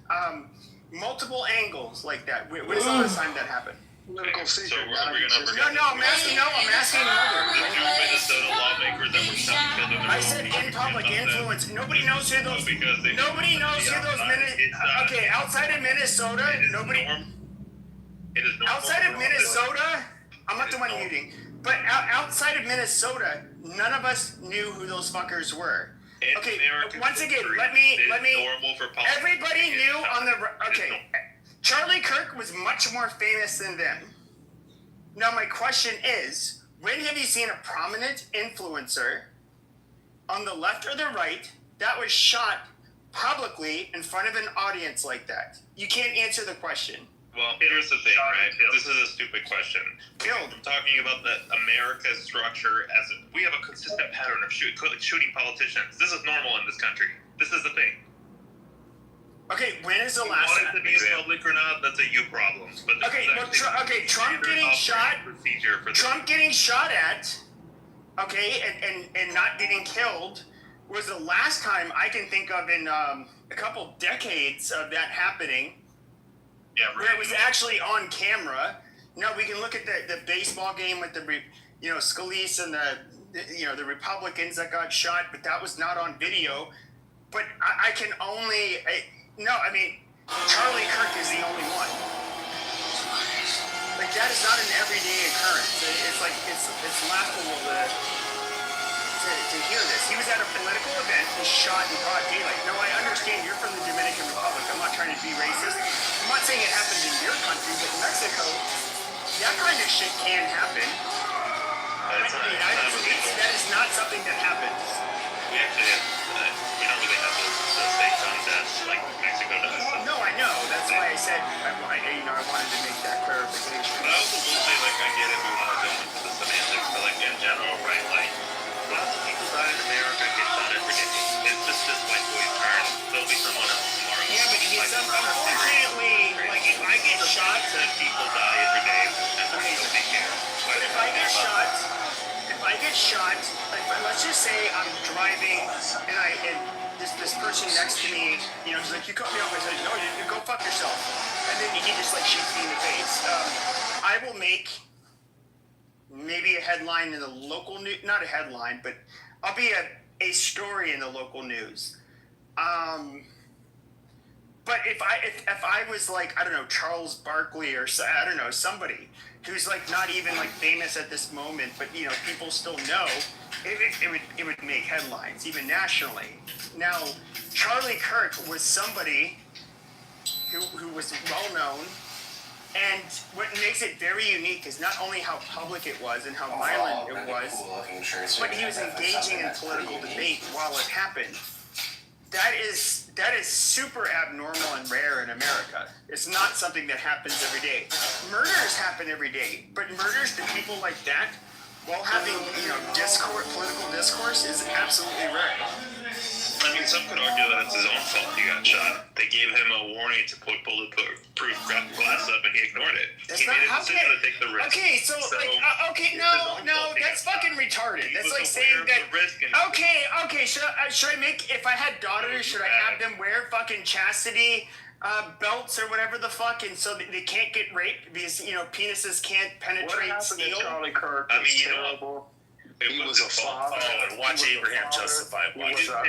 multiple angles like that? When is the last time that happened? Political So we're gonna No, I'm asking another. The two Minnesota lawmakers that were shot and killed in the I said in public influence. Nobody knows who those. Nobody knows who those Okay, outside of Minnesota, nobody. It is normal. Outside of Minnesota, I'm not the one muting. But outside of Minnesota, none of us knew who those fuckers were. Okay, once again, let me. Everybody knew on the. Okay, Charlie Kirk was much more famous than them. Now my question is, when have you seen a prominent influencer on the left or the right that was shot publicly in front of an audience like that? You can't answer the question. Well, here's the thing, right? This is a stupid question. Killed. I'm talking about the America's structure we have a consistent pattern of shooting politicians. This is normal in this country. This is the thing. Okay, when is the last time? Want it to be in public or not, that's a you problem. But Trump getting shot. Trump getting shot at, and not getting killed was the last time I can think of in a couple decades of that happening. Yeah, where it was actually on camera. Now we can look at the baseball game with the Scalise and the Republicans that got shot, but that was not on video. But I can only. Charlie Kirk is the only one. Like, that is not an everyday occurrence. It's laughable to hear this. He was at a political event and shot in broad daylight. No, I understand you're from the Dominican Republic. I'm not trying to be racist. I'm not saying it happens in your country, but in Mexico, that kind of shit can happen. That is not something that happens. We actually we don't really have the stakes on that like Mexico does. No, I know. That's why I said I wanted to make that clarification. But I also will say, like, I get it. We want to go into the semantics, but like in general, right? Like, lots of people die in America, get shot every day. It's just like we turn. There'll be someone else tomorrow. Yeah, but unfortunately, like, if I get shot, people die every day. Okay, but if I get shot, like, let's just say I'm driving and this person next to me, he's like, you cut me off. I said, no, you go fuck yourself. And then he just like shoots me in the face. I will make maybe a headline in the local news, not a headline, but I'll be a story in the local news. But if I was like, I don't know, Charles Barkley or I don't know, somebody who's like not even like famous at this moment, but people still know, it would make headlines even nationally. Now, Charlie Kirk was somebody who was well known, and what makes it very unique is not only how public it was and how violent it was, but he was engaging in political debate while it happened. That is super abnormal and rare in America. It's not something that happens every day. Murders happen every day, but murders to people like that, while having political discourse, is absolutely rare. I mean, some could argue that it's his own fault he got shot. They gave him a warning to put bulletproof glass up, and he ignored it. He made a decision to take the risk. Okay, no, that's fucking retarded. That's like saying that. Okay, should I make, if I had daughters, should I have them wear fucking chastity belts or whatever the fuck, and so they can't get raped because penises can't penetrate steel? Charlie Kirk was terrible. He was a father. Watch Abraham justify. He was a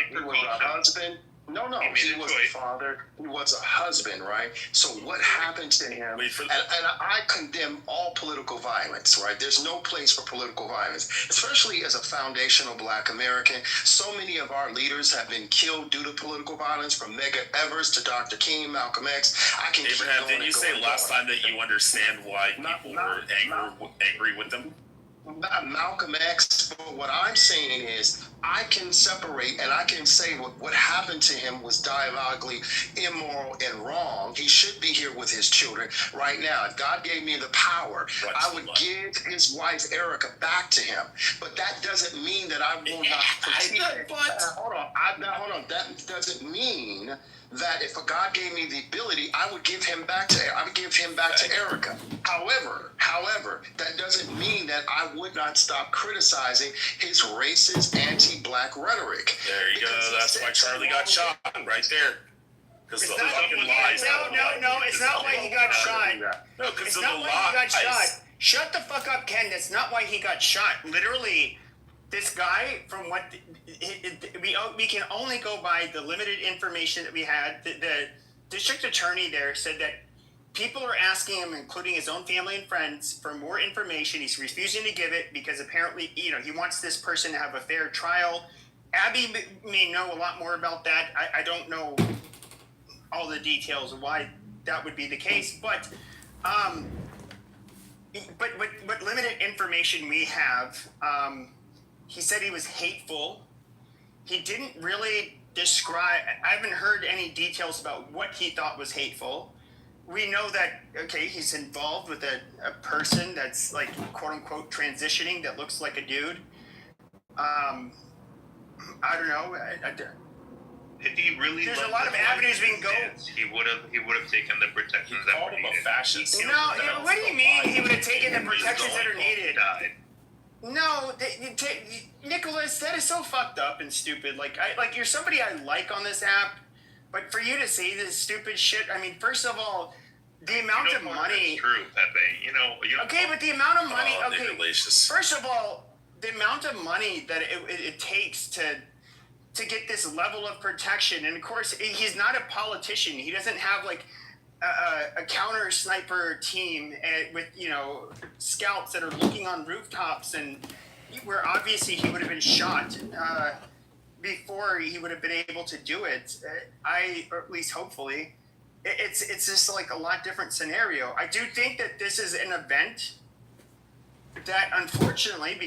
husband. No, he was a father. He was a husband, right? So what happened to him? And I condemn all political violence, right? There's no place for political violence, especially as a foundational Black American. So many of our leaders have been killed due to political violence, from Medgar Evers to Dr. King, Malcolm X. Abraham, didn't you say last time that you understand why people were angry with them? Malcolm X, but what I'm saying is I can separate and I can say what happened to him was diabolically immoral and wrong. He should be here with his children right now. If God gave me the power, I would give his wife Erica back to him. But that doesn't mean that I will not protect. Hold on. That doesn't mean that if God gave me the ability, I would give him back to Erica. However, that doesn't mean that I would not stop criticizing his racist, anti-black rhetoric. There you go. That's why Charlie got shot right there. Because the fucking lies. No, it's not why he got shot. No, because it's of not the why he got lies. shot. Shut the fuck up, Ken. That's not why he got shot. Literally, this guy, from what we can only go by the limited information that we had. The district attorney there said that people are asking him, including his own family and friends, for more information. He's refusing to give it because apparently, he wants this person to have a fair trial. Abby may know a lot more about that. I don't know all the details of why that would be the case, but what limited information we have, he said he was hateful. He didn't really describe. I haven't heard any details about what he thought was hateful. We know that, okay, he's involved with a person that's like, quote unquote, transitioning that looks like a dude. I don't know. If he really there's a lot of avenues we can go. He would have taken the protections that were needed. Fascist. No, what do you mean he would have taken the protections that are needed? No, Nicholas, that is so fucked up and stupid. Like you're somebody I like on this app, but for you to say this stupid shit, I mean, first of all, the amount of money. That's true, Pepe. Okay, but the amount of money. Okay, Nicholas. first of all, the amount of money that it takes to get this level of protection, and of course, he's not a politician. He doesn't have like a counter sniper team with scouts that are looking on rooftops, and where obviously he would have been shot before he would have been able to do it. Or at least hopefully, it's just like a lot different scenario. I do think that this is an event that unfortunately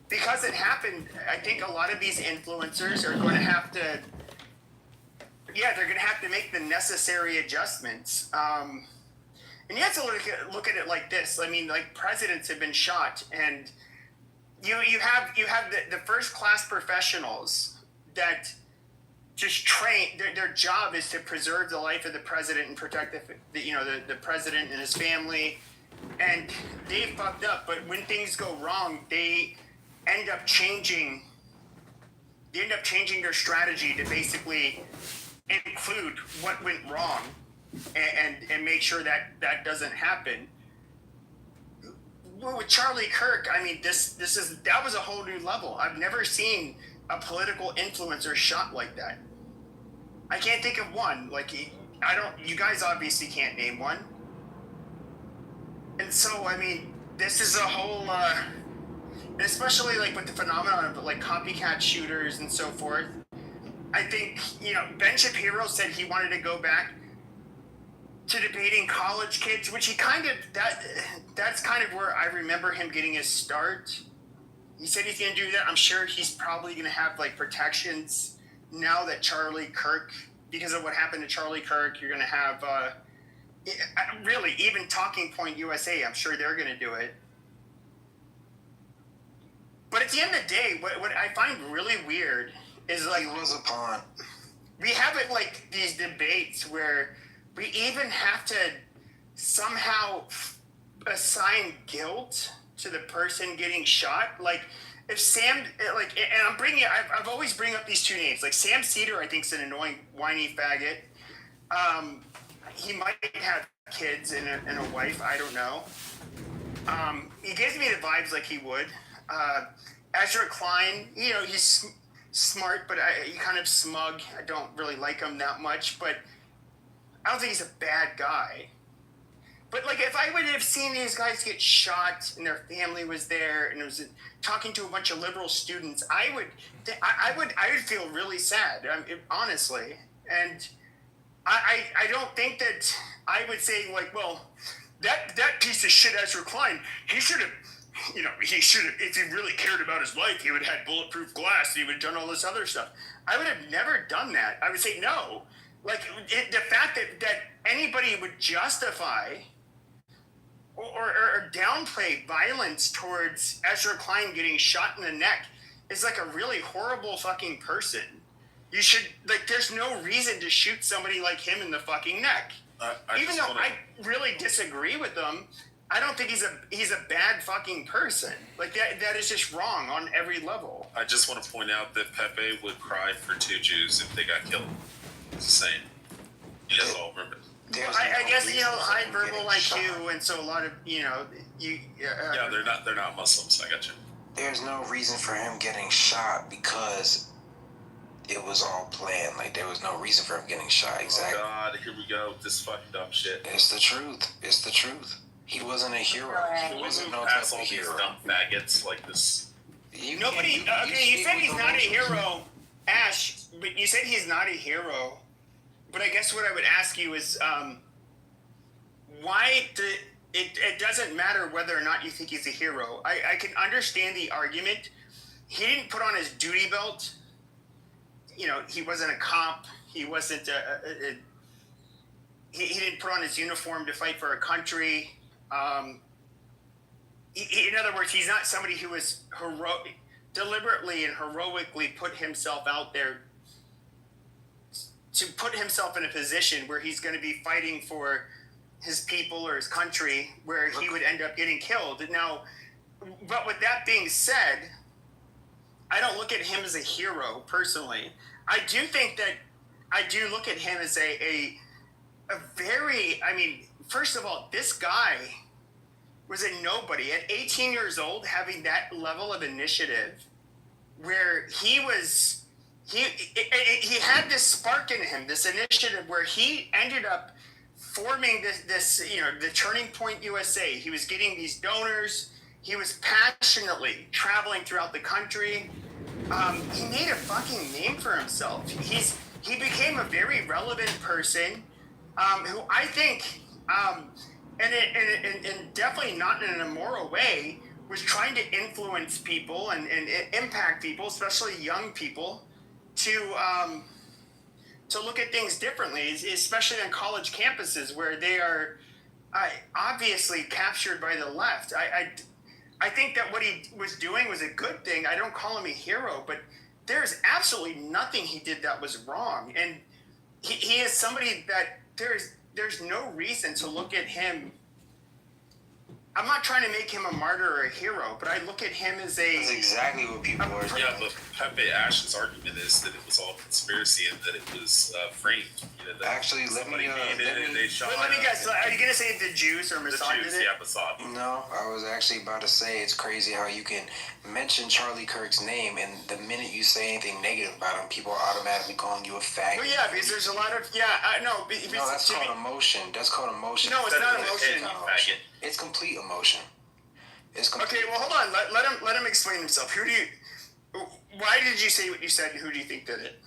because it happened, I think a lot of these influencers are going to have to. Yeah, they're going to have to make the necessary adjustments. And you have to look at it like this. I mean, like, presidents have been shot, and you have the first class professionals that just train. Their job is to preserve the life of the president and protect the president and his family. And they fucked up. But when things go wrong, they end up changing their strategy to basically include what went wrong and make sure that doesn't happen. With Charlie Kirk, I mean, that was a whole new level. I've never seen a political influencer shot like that. I can't think of one. You guys obviously can't name one. And so, I mean, this is a whole, especially like with the phenomenon of like copycat shooters and so forth. I think, Ben Shapiro said he wanted to go back to debating college kids, which he that's kind of where I remember him getting his start. He said he's going to do that. I'm sure he's probably going to have like protections now that Charlie Kirk, because of what happened to Charlie Kirk, you're going to have, really, even Talking Point USA, I'm sure they're going to do it. But at the end of the day, what I find really weird is like, he was a pawn. We have it like these debates where we even have to somehow assign guilt to the person getting shot. Like if Sam, and I've always bring up these two names. Like Sam Cedar, I think is an annoying, whiny faggot. He might have kids and a wife. I don't know. He gives me the vibes like he would. Ezra Klein, he's smart, but he's kind of smug. I don't really like him that much, but I don't think he's a bad guy. But like, if I would have seen these guys get shot and their family was there and it was talking to a bunch of liberal students, I would feel really sad, honestly. And I don't think that I would say like, well, that piece of shit Ezra Klein, he should he should have, if he really cared about his life, he would have had bulletproof glass, he would have done all this other stuff. I would have never done that. I would say no. Like, the fact that anybody would justify or downplay violence towards Ezra Klein getting shot in the neck is like a really horrible fucking person. You should, there's no reason to shoot somebody like him in the fucking neck. Even though I really disagree with him, I don't think he's a bad fucking person. Like, that is just wrong on every level. I just want to point out that Pepe would cry for 2 Jews if they got killed. Just saying. You guys all remember. I guess, high verbal IQ, and so a lot of, yeah, they're not Muslims. I got you. There's no reason for him getting shot because it was all planned. Like, there was no reason for him getting shot. Exactly. Oh God, here we go. This fucking dumb shit. It's the truth. It's the truth. He wasn't a hero. He wasn't no type of hero. Dumb faggots like this. You said he's not a hero, Ash. But you said he's not a hero. But I guess what I would ask you is, why it doesn't matter whether or not you think he's a hero. I can understand the argument. He didn't put on his duty belt. He wasn't a cop. He wasn't he didn't put on his uniform to fight for a country. In other words, he's not somebody who was deliberately and heroically put himself out there to put himself in a position where he's going to be fighting for his people or his country, where he would end up getting killed. Now, but with that being said, I don't look at him as a hero personally. I do think that I do look at him as a very, first of all, this guy was a nobody at 18 years old, having that level of initiative where he had this spark in him, this initiative where he ended up forming this the Turning Point USA. He was getting these donors. He was passionately traveling throughout the country. He made a fucking name for himself. He became a very relevant person who I think, and definitely not in an immoral way, was trying to influence people and impact people, especially young people, to look at things differently, especially on college campuses where they are obviously captured by the left. I think that what he was doing was a good thing. I don't call him a hero, but there's absolutely nothing he did that was wrong. And he is somebody that there's no reason to look at him. I'm not trying to make him a martyr or a hero, but I look at him as That's exactly what people are saying. Yeah, but Pepe Ash's argument is that it was all conspiracy and that it was framed. That Actually, let me guess. Are you gonna say the Jews or Mossad did it? Yeah, Mossad. No, I was actually about to say it's crazy how you can mention Charlie Kirk's name, and the minute you say anything negative about him, people are automatically calling you a faggot. Well, yeah, because there's a lot of No, that's called emotion. That's called emotion. No, it's not emotion. It's complete emotion. It's complete. Okay, well, hold on. Let him explain himself. Why did you say what you said, and who do you think did it?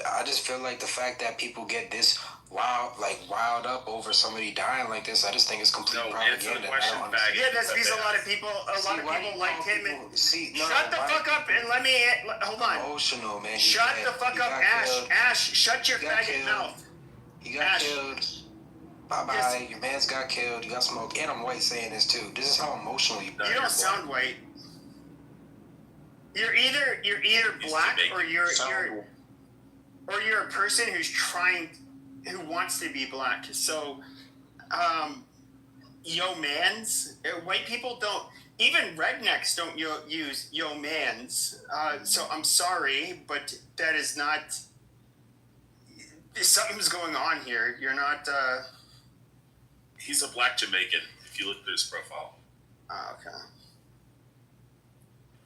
I just feel like the fact that people get this wild up over somebody dying like this, I just think it's complete propaganda. Yeah, that's because a lot of people liked him. Shut the fuck up and let me hold on. Emotional, man. Shut the fuck up, Ash. Ash, shut your faggot mouth. He got killed. Bye-bye. Yes. Your man's got killed. You got smoked. And I'm white saying this too. This is how emotional you are. You don't sound white. You're either black or you're a person who wants to be black. So, yo mans, white people don't, even rednecks don't use yo mans. So I'm sorry, but that is not, something's going on here. You're not, He's a black Jamaican, if you look at his profile. Okay.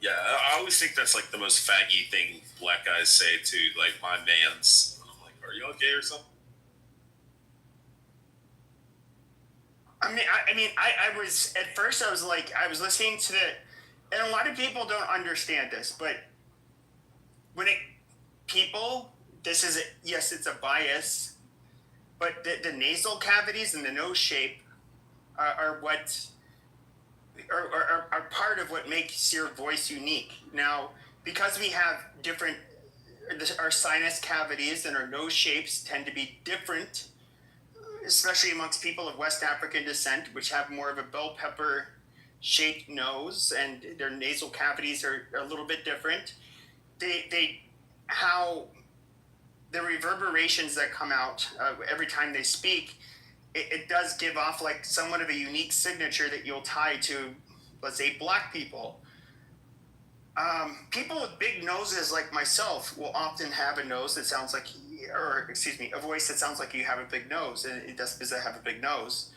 Yeah, I always think that's like the most faggy thing black guys say to like my mans. And I'm like, are you okay or something? I was at first. I was listening to and a lot of people don't understand this, but this is yes, it's a bias, but the nasal cavities and the nose shape are what are part of what makes your voice unique. Now, because we have different, our sinus cavities and our nose shapes tend to be different, especially amongst people of West African descent, which have more of a bell pepper shaped nose, and their nasal cavities are a little bit different. How the reverberations that come out every time they speak, it does give off like somewhat of a unique signature that you'll tie to, let's say, Black people. People with big noses like myself will often have a nose that sounds like, or excuse me, a voice that sounds like you have a big nose, and it does because I have a big nose.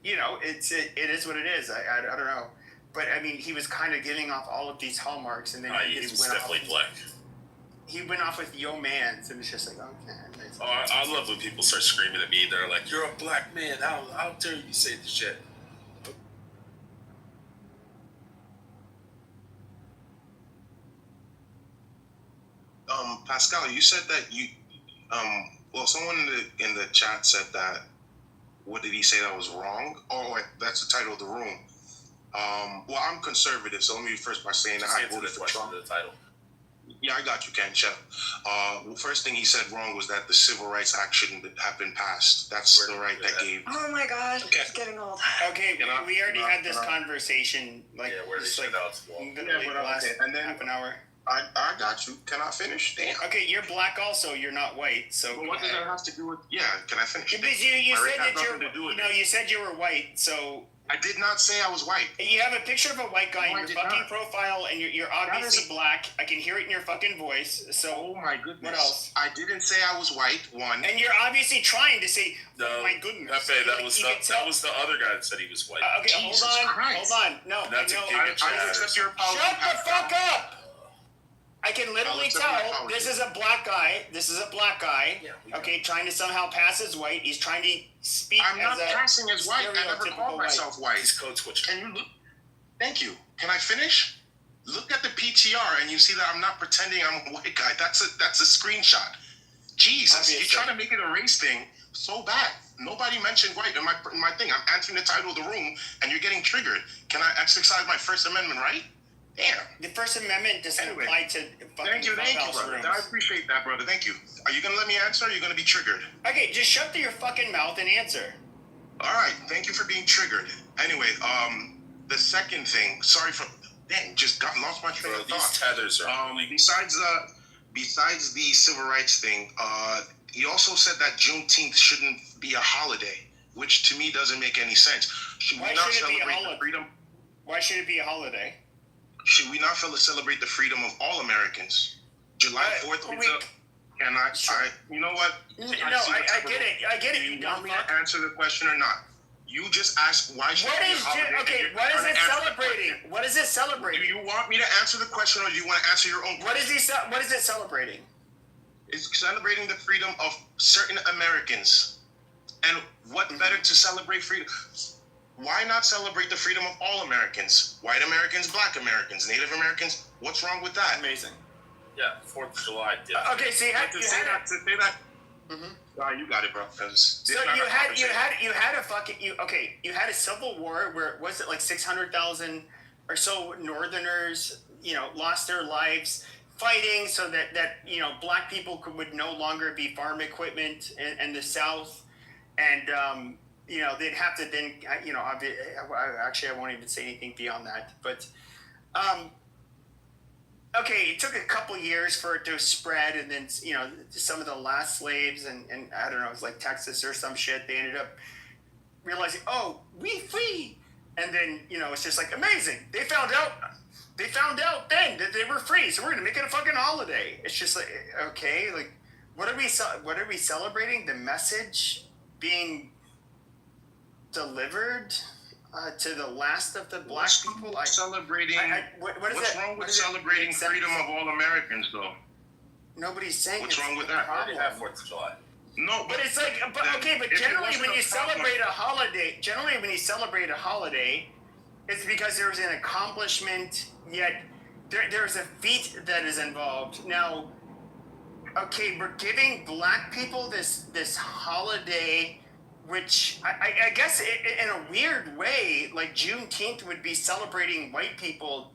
You know, it is what it is. I don't know, but I mean, he was kind of giving off all of these hallmarks, and then he was definitely Black. He went off with "Yo Mans," and it's just like, okay. Oh, I love when people start screaming at me. They're like, "You're a Black man. How dare you say this shit?" Pascal, you said that you, well, someone in the chat said that. What did he say that was wrong? Oh, that's the title of the room. Well, I'm conservative, so let me first by saying that I voted for Trump. The title. Yeah, I got you, Ken. Shut up. Well, first thing he said wrong was that the Civil Rights Act shouldn't have been passed. That's the right that gave. Oh my God, it's getting old. Okay, we already had this conversation. Like, yeah, where they said out. Literally last and then half an hour. I got you. Can I finish? Damn. Okay, you're Black also. You're not white. So well, what does that have to do with? Yeah, can I finish? Because you said that you said you were white. So I did not say I was white. You have a picture of a white guy in your fucking profile, and you're obviously Black. I can hear it in your fucking voice. So oh my goodness. What else? I didn't say I was white. One. And you're obviously trying to say, "Oh my goodness." That was the other guy that said he was white. Okay, hold on. No, I accept your apology. Shut the fuck up. I can literally tell this is a black guy. Yeah, okay, trying to somehow pass as white. He's trying to speak. I'm not passing as white. I never called myself white. He's code switching. Can you look? Thank you. Can I finish? Look at the PTR and you see that I'm not pretending I'm a white guy. That's a screenshot. Jesus, obviously. You're trying to make it a race thing so bad. Nobody mentioned white in my thing. I'm answering the title of the room and you're getting triggered. Can I exercise my First Amendment right? Damn. The First Amendment doesn't apply to fucking Thank you, brother. rooms. I appreciate that, brother. Thank you. Are you going to let me answer or are you going to be triggered? Okay, just shut your fucking mouth and answer. All right. Thank you for being triggered. Anyway, the second thing, sorry for, lost my train of thought. These tethers are besides the civil rights thing, he also said that Juneteenth shouldn't be a holiday, which to me doesn't make any sense. Should we not celebrate the freedom? Why should it be a holiday? Should we not celebrate the freedom of all Americans? July 4th, you know what? I get it. You want me to answer the question or not? You just asked why should it be a holiday. What is it celebrating? What is it celebrating? Do you want me to answer the question or do you want to answer your own question? What is it celebrating? It's celebrating the freedom of certain Americans. And what better to celebrate freedom? Why not celebrate the freedom of all Americans? White Americans, Black Americans, Native Americans. What's wrong with that? Amazing. Yeah, 4th of July. Okay, so you had to say that. Mm-hmm. You got it, bro. So you had a civil war where was it like 600,000 or so Northerners, lost their lives fighting so that Black people would no longer be farm equipment in the South, and they'd have to then, actually, I won't even say anything beyond that. But, it took a couple years for it to spread. And then, some of the last slaves and I don't know, it was like Texas or some shit. They ended up realizing, oh, we free. And then, it's just like amazing. They found out then that they were free. So we're going to make it a fucking holiday. It's just like, okay, like, what are we celebrating? The message being delivered to the last of the Black people. What's wrong with celebrating freedom of all Americans, though? Nobody's saying. What's wrong with that? They have 4th of July. No, but it's like, but generally when you celebrate a holiday, it's because there's an accomplishment. Yet there's a feat that is involved. Now, okay, we're giving Black people this holiday which I guess in a weird way, like Juneteenth would be celebrating white people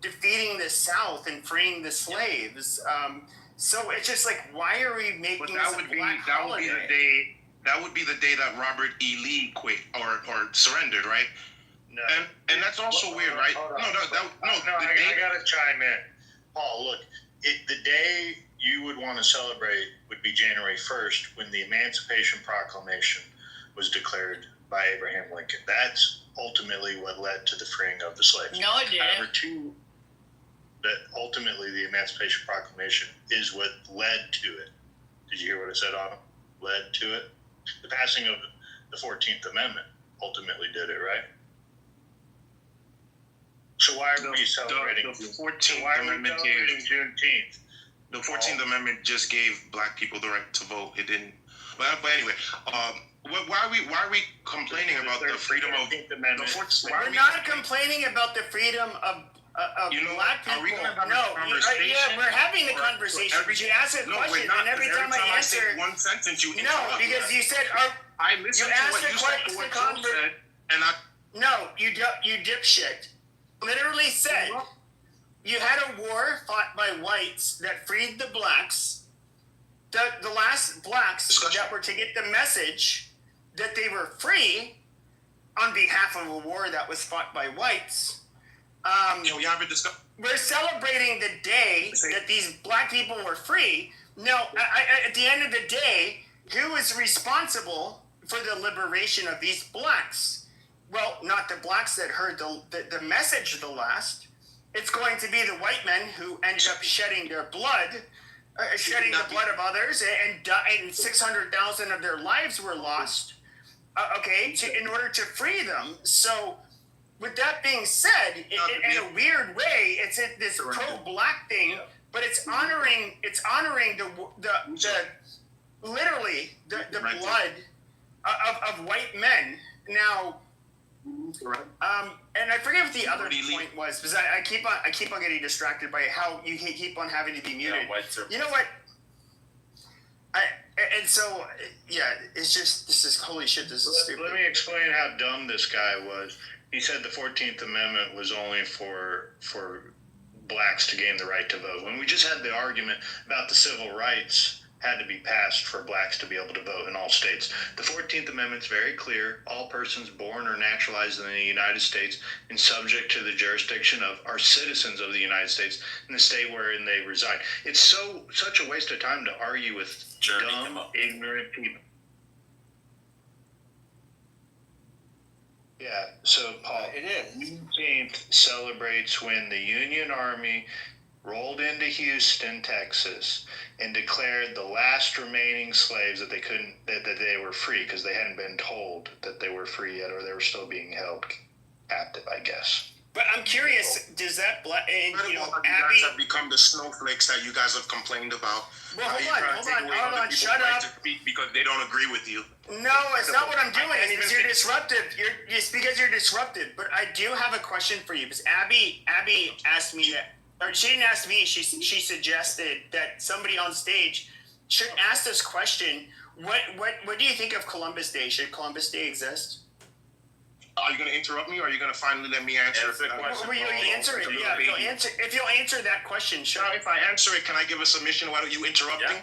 defeating the South and freeing the slaves. So it's just like, why are we making But this that a would be black that would be holiday? the day. That would be the day that Robert E. Lee quit or surrendered, right? No. And that's also weird, right? Hold on. No, I gotta chime in. Paul, look, the day you would want to celebrate would be January 1st, when the Emancipation Proclamation was declared by Abraham Lincoln. That's ultimately what led to the freeing of the slaves. No, it didn't. However, that ultimately the Emancipation Proclamation is what led to it. Did you hear what I said, Autumn? Led to it? The passing of the 14th Amendment ultimately did it, right? So why are we celebrating? The 14th Amendment Juneteenth? The 14th Amendment just gave black people the right to vote. It didn't. But anyway, why are we complaining about the freedom of the 14th? We're not complaining about the freedom of black people. Are we going to have no, a conversation? yeah, we're having the conversation. But you ask a question, and every time I answer, one sentence, you no, because you said, I listened to what you said, to what Joe said, and I. No, you dipshit. Literally said you had a war fought by whites that freed the blacks. The last blacks that were to get the message that they were free on behalf of a war that was fought by whites. We're celebrating the day that these black people were free. Now, at the end of the day, who is responsible for the liberation of these blacks? Well, not the blacks that heard the message the last. It's going to be the white men who ended up shedding their blood, shedding the blood of others, and 600,000 of their lives were lost, in order to free them. So, with that being said, in a weird way, it's this pro-black thing, but it's honoring the literally the blood of white men. Now, and I forget what the other point was, because I keep on getting distracted by how you keep on having to be muted. You know what? It's just, this is holy shit. This is stupid. Let me explain how dumb this guy was. He said the 14th Amendment was only for blacks to gain the right to vote. When we just had the argument about the civil rights had to be passed for blacks to be able to vote in all states. The 14th Amendment is very clear. All persons born or naturalized in the United States and subject to the jurisdiction of are citizens of the United States in the state wherein they reside. It's such a waste of time to argue with dumb, ignorant people. Yeah, so Paul, Juneteenth celebrates when the Union Army rolled into Houston, Texas, and declared the last remaining slaves that they were free, because they hadn't been told that they were free yet, or they were still being held captive, I guess. But I'm curious, does that you guys have become the snowflakes that you guys have complained about. Well, hold on, shut up. To speak because they don't agree with you. No, it's not what I'm doing. It's because you're disruptive. It's because you're disruptive. But I do have a question for you, because Abby asked me that. Or she didn't ask me. She suggested that somebody on stage should ask this question. What do you think of Columbus Day? Should Columbus Day exist? Are you going to interrupt me, or are you going to finally let me answer the question? Will you answer it? Yeah. If you'll answer that question, sure. Now, if I answer it, can I give a submission? Why don't you interrupt me?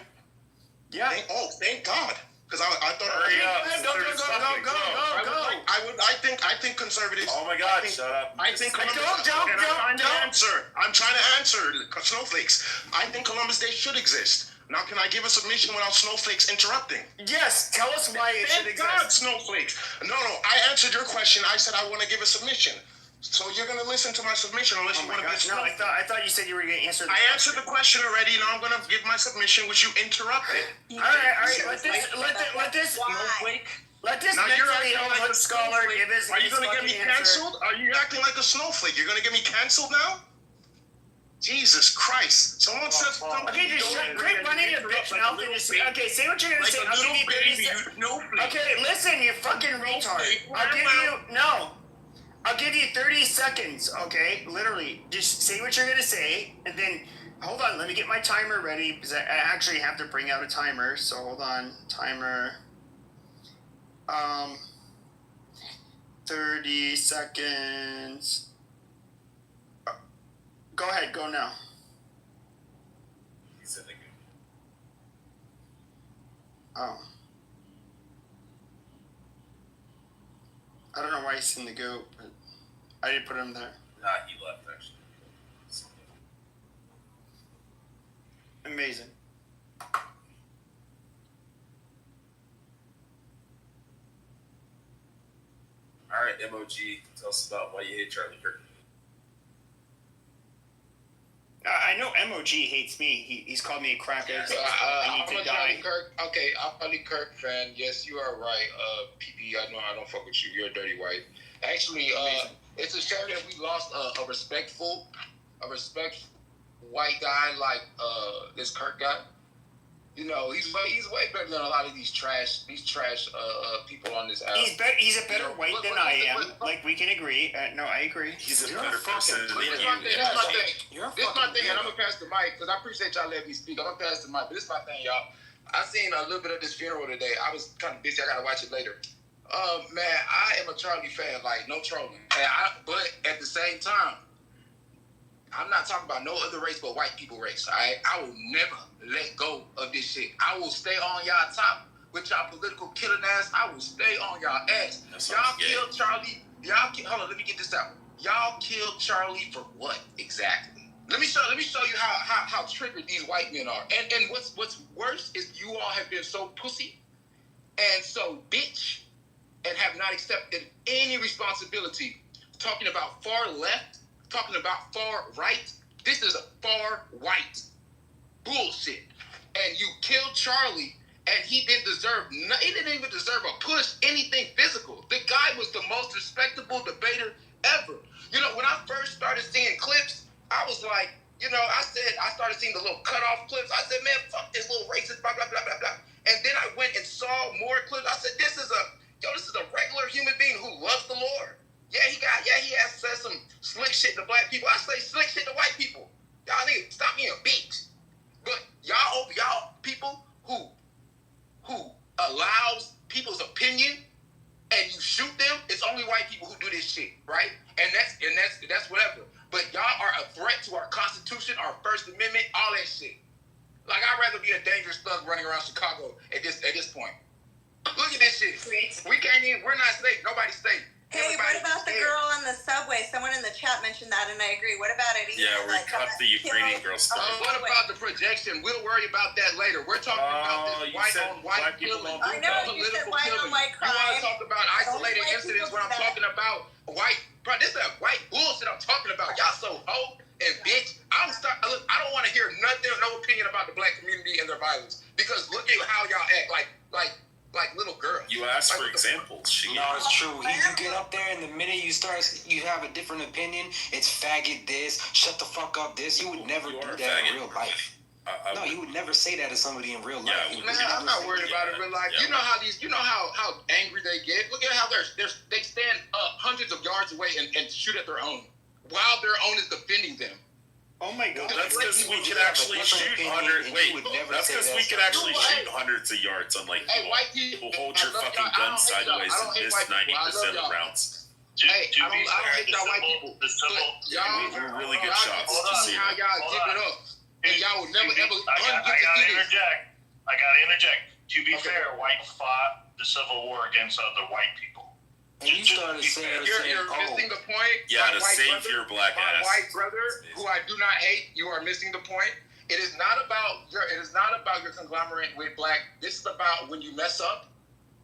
Yeah. Thank God. Because I thought. Go. I think conservatives. Oh my God! Shut up. I think Columbus. Don't. I'm trying to answer snowflakes. I think Columbus Day should exist. Now, can I give a submission without snowflakes interrupting? Yes. Tell us why it should exist. Thank God, snowflakes. No. I answered your question. I said I want to give a submission. So you're going to listen to my submission unless you want to be a snowflake. No, I thought you said you were going to answer. I answered the question already. Now I'm going to give my submission, which you interrupted. All right. Let this mentally ill scholar give his. Are you going to get me canceled? Are you acting like a snowflake? You're going to get me canceled now? Jesus Christ. Someone says something. Okay, just quit running your bitch mouth and just say, okay, say what you're going to say. I'll give you 30 seconds. Okay, listen, you fucking retard. I'll give you 30 seconds, okay? Literally, just say what you're going to say, and then, hold on, let me get my timer ready, because I actually have to bring out a timer, so hold on, timer. 30 seconds. Go ahead, go now. He's in the Oh. I don't know why he's in the goat, but I didn't put him there. Nah, he left actually. Amazing. All right, MOG, tell us about why you hate Charlie Kirk. I know MOG hates me. He's called me a cracker. I need I'm to a die. Charlie Kirk. Okay, I'm a Charlie Kirk fan. Yes, you are right. PP, I know I don't fuck with you. You're a dirty white. Actually, it's a shame that we lost a respectful white guy like this Kirk guy. You know, he's way better than a lot of these trash people on this app. He's a better white than I am. Like, we can agree. No, I agree. He's a better person than you. This is my thing, and I'm gonna pass the mic because I appreciate y'all letting me speak. I'm gonna pass the mic, but this is my thing, y'all. I seen a little bit of this funeral today. I was kind of busy. I gotta watch it later. Man, I am a Charlie fan, like no trolling. But at the same time, I'm not talking about no other race but white people race. I will never let go of this shit. I will stay on y'all top with y'all political killing ass. I will stay on y'all ass. Y'all killed Charlie. Hold on, let me get this out. Y'all killed Charlie for what exactly? Let me show you how triggered these white men are. And what's worse is you all have been so pussy and so bitch and have not accepted any responsibility. Talking about far left, talking about far right. This is a far white bullshit. And you killed Charlie, and he didn't even deserve a push, anything physical. The guy was the most respectable debater ever. You know, when I first started seeing clips, I was like, you know, I started seeing the little cutoff clips. I said, man, fuck this little racist, blah, blah, blah, blah, blah. And then I went and saw more clips. I said, this is a regular human being who loves the Lord. He has said some slick shit to black people. I say slick shit to white people. Y'all niggas stop being a bitch. But y'all people who allows people's opinion and you shoot them, it's only white people who do this shit, right? And that's whatever. But y'all are a threat to our Constitution, our First Amendment, all that shit. Like, I'd rather be a dangerous thug running around Chicago at this point. Look at this shit. We're not safe. Nobody's safe. Hey, what about the girl on the subway? Someone in the chat mentioned that, and I agree. What about it? Yeah, we cut the Ukrainian girl stuff. What about the projection? We'll worry about that later. We're talking about this white killing. I know, you said white on white crime. We want to talk about isolated incidents when I'm talking about white. Bro, this is that white bullshit I'm talking about. Y'all so hoe and bitch. I don't want to hear nothing, no opinion about the black community and their violence. Because look at how y'all act like little girls. You asked for examples. No, it's true. You get up there, and the minute you have a different opinion, it's faggot this, shut the fuck up this. You would never do that in real life. No, you would never say that to somebody in real life. Man, I'm not worried about it in real life. You know how angry they get. Look at how they stand hundreds of yards away and shoot at their own, while their own is defending them. Oh my God! That's because we can actually shoot hundreds. Wait, that's because we can actually shoot hundreds of yards. Unlike people hold your fucking gun sideways and miss 90% of rounds. Hey, I don't hate y'all white people. Y'all are really good shots. Just see how y'all give it up, and y'all will never ever. I gotta interject. To be fair, white fought the Civil War against other white people. And you started saying, you're missing the point. Yeah, to save your black ass. My white brother, who I do not hate, you are missing the point. It is not about your conglomerate with black. This is about when you mess up.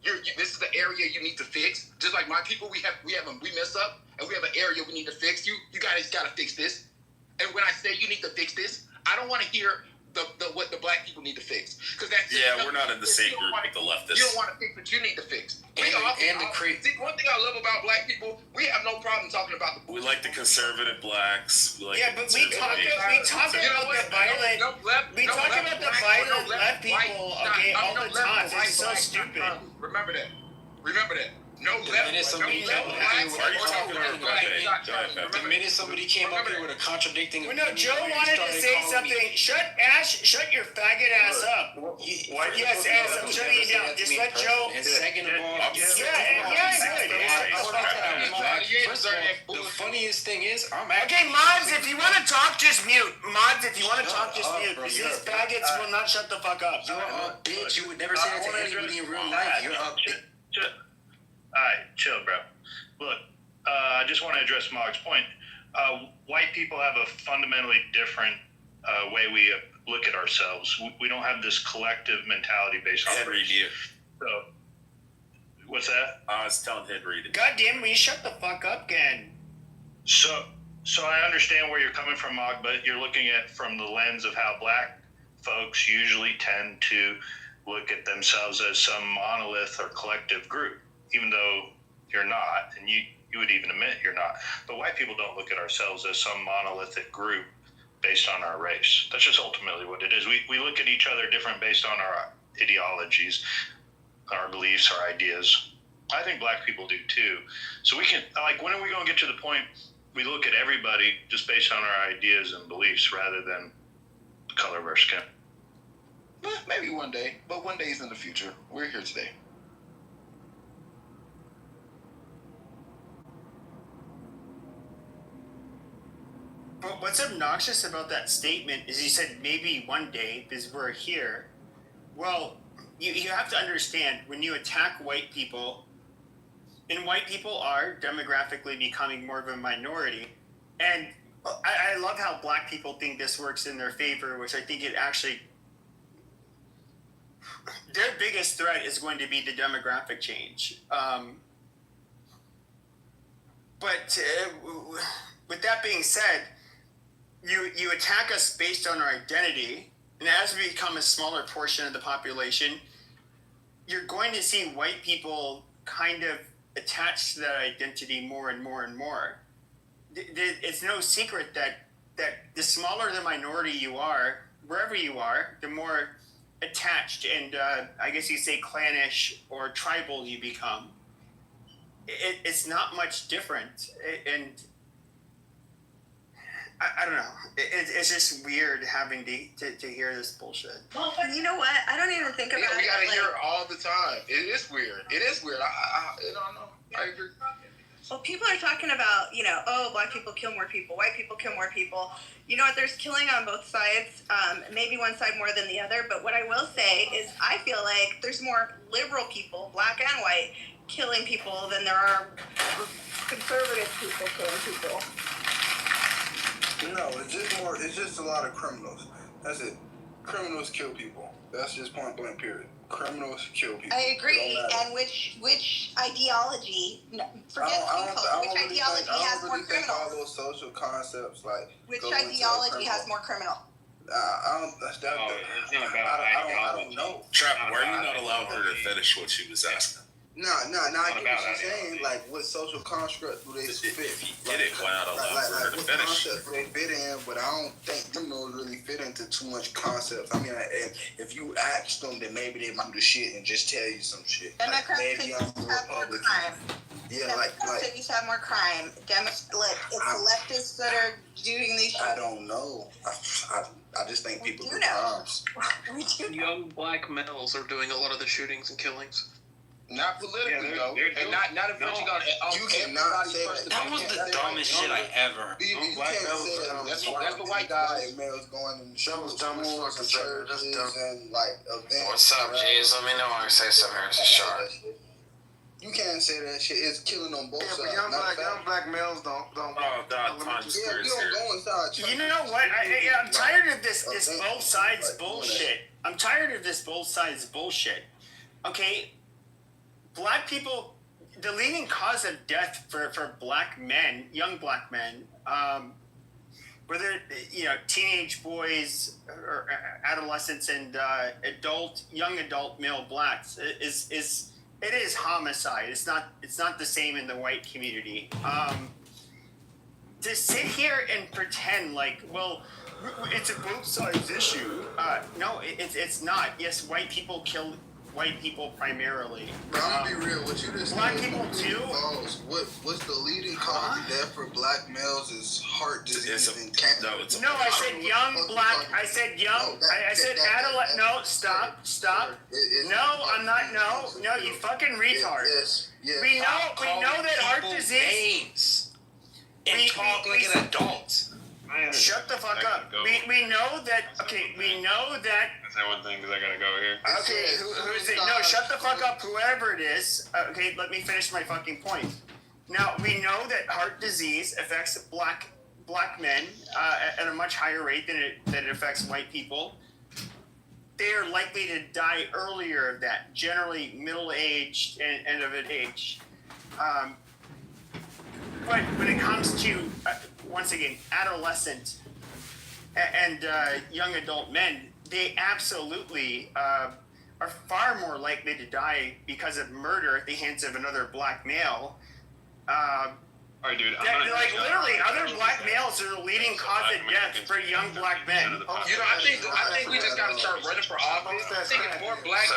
This is the area you need to fix. Just like my people, we mess up and we have an area we need to fix. You guys gotta fix this. And when I say you need to fix this, I don't want to hear what the black people need to fix. Because we're not in the same group with the leftists. You don't want to fix what you need to fix. See, one thing I love about black people, we have no problem talking about we like the conservative blacks. But we talk about the violent. We talk about the violent left people all the time. It's so stupid. Remember that. No The left. minute somebody no came left. up here with Are you a talking contradicting, the minute somebody came up here with a contradicting Well, no, Joe opinion, wanted to started say calling something. me- Shut your faggot ass up. Yes, Ass, I'm shutting you down. Just let Joe. And second of all, Good. First of all, the funniest thing is, I'm actually. Okay, mods, if you want to talk, just mute. Mods, if you want to talk, just mute. Because these faggots will not shut the fuck up. You're a bitch. You would never say that to anybody in real life. You're a bitch. Alright, chill, bro. Look, I just want to address Mog's point. White people have a fundamentally different way we look at ourselves. We don't have this collective mentality based on race. So, what's that? I was telling Henry. God damn, will you shut the fuck up again? So I understand where you're coming from, Mog, but you're looking at from the lens of how black folks usually tend to look at themselves as some monolith or collective group, even though you're not, and you would even admit you're not. But white people don't look at ourselves as some monolithic group based on our race. That's just ultimately what it is. We look at each other different based on our ideologies, our beliefs, our ideas. I think black people do too. So we can, like, when are we going to get to the point we look at everybody just based on our ideas and beliefs rather than color of our skin? Maybe one day, but one day is in the future. We're here today. But what's obnoxious about that statement is you said maybe one day because we're here. Well, you have to understand when you attack white people, and white people are demographically becoming more of a minority. And I love how black people think this works in their favor, which I think it actually, their biggest threat is going to be the demographic change. But with that being said, you attack us based on our identity, and as we become a smaller portion of the population, you're going to see white people kind of attached to that identity more and more and more. It's no secret that the smaller the minority you are, wherever you are, the more attached and I guess you say clannish or tribal you become. It's not much different, and I don't know. It's just weird having to hear this bullshit. Well, but you know what? I don't even think about it. We gotta hear it all the time. It is weird. It is weird. I don't know. I agree. Well, people are talking about, oh, black people kill more people, white people kill more people. You know what? There's killing on both sides. Maybe one side more than the other. But what I will say is I feel like there's more liberal people, black and white, killing people than there are conservative people killing people. No, it's just a lot of criminals. That's it. Criminals kill people. That's just point blank period. Criminals kill people. I agree. And which ideology, forget which ideology has more criminals? All those social concepts, like, which ideology has more criminal? I don't know. Trap, why are you not allowing her to finish what she was asking? No, I get what you're saying. Like, what social construct do they fit? If you get it, why not allow for her to what finish? concept do they fit in? But I don't think criminals really fit into too much concepts. I mean, if you ask them, then maybe they might do the shit and just tell you some shit. Democrats maybe I'm a Republican. Yeah, Democrats cities have more crime. It's the leftists that are doing these shit. I don't know. I just think people do crimes. Young black males are doing a lot of the shootings and killings. Not politically, though. And not if you're gonna. You cannot say that. That was the dumbest shit I ever. You can't say that. That's the white guys. Males going in schools and churches and like events. What's up, G's? Let me know when I say something here. It's a shark. You can't say that shit. It's killing on both sides. Young black males don't. Oh God, time's you don't go inside church. You know what? I'm tired of this both sides bullshit. I'm tired of this both sides bullshit. Okay. Black people, the leading cause of death for black men, young black men, whether teenage boys or adolescents and young adult male blacks, it is homicide. It's not the same in the white community. To sit here and pretend like, well, it's a both sides issue. No, it's not. Yes, white people kill white people primarily. Bro, I'm gonna be real. What you just black people too. What's the leading cause of death for black males is heart disease and cancer. No, I said young black. I said young. I said adolescent. No, stop. No, I'm not. No, you fucking retard. Yes. We know that heart disease. And talk like an adult. Shut the fuck up. We know that. Okay, we know that. Say one thing because I gotta go here. Okay, who's it? No, shut the fuck up, whoever it is. Okay, let me finish my fucking point. Now, we know that heart disease affects black men at a much higher rate than it affects white people. They are likely to die earlier of that, generally middle-aged and of an age. But when it comes to, once again, adolescent and young adult men, they absolutely are far more likely to die because of murder at the hands of another black male. All right, dude. Literally, other black males are the leading cause of death for young black men. I think we just gotta start running for office. I think if more black men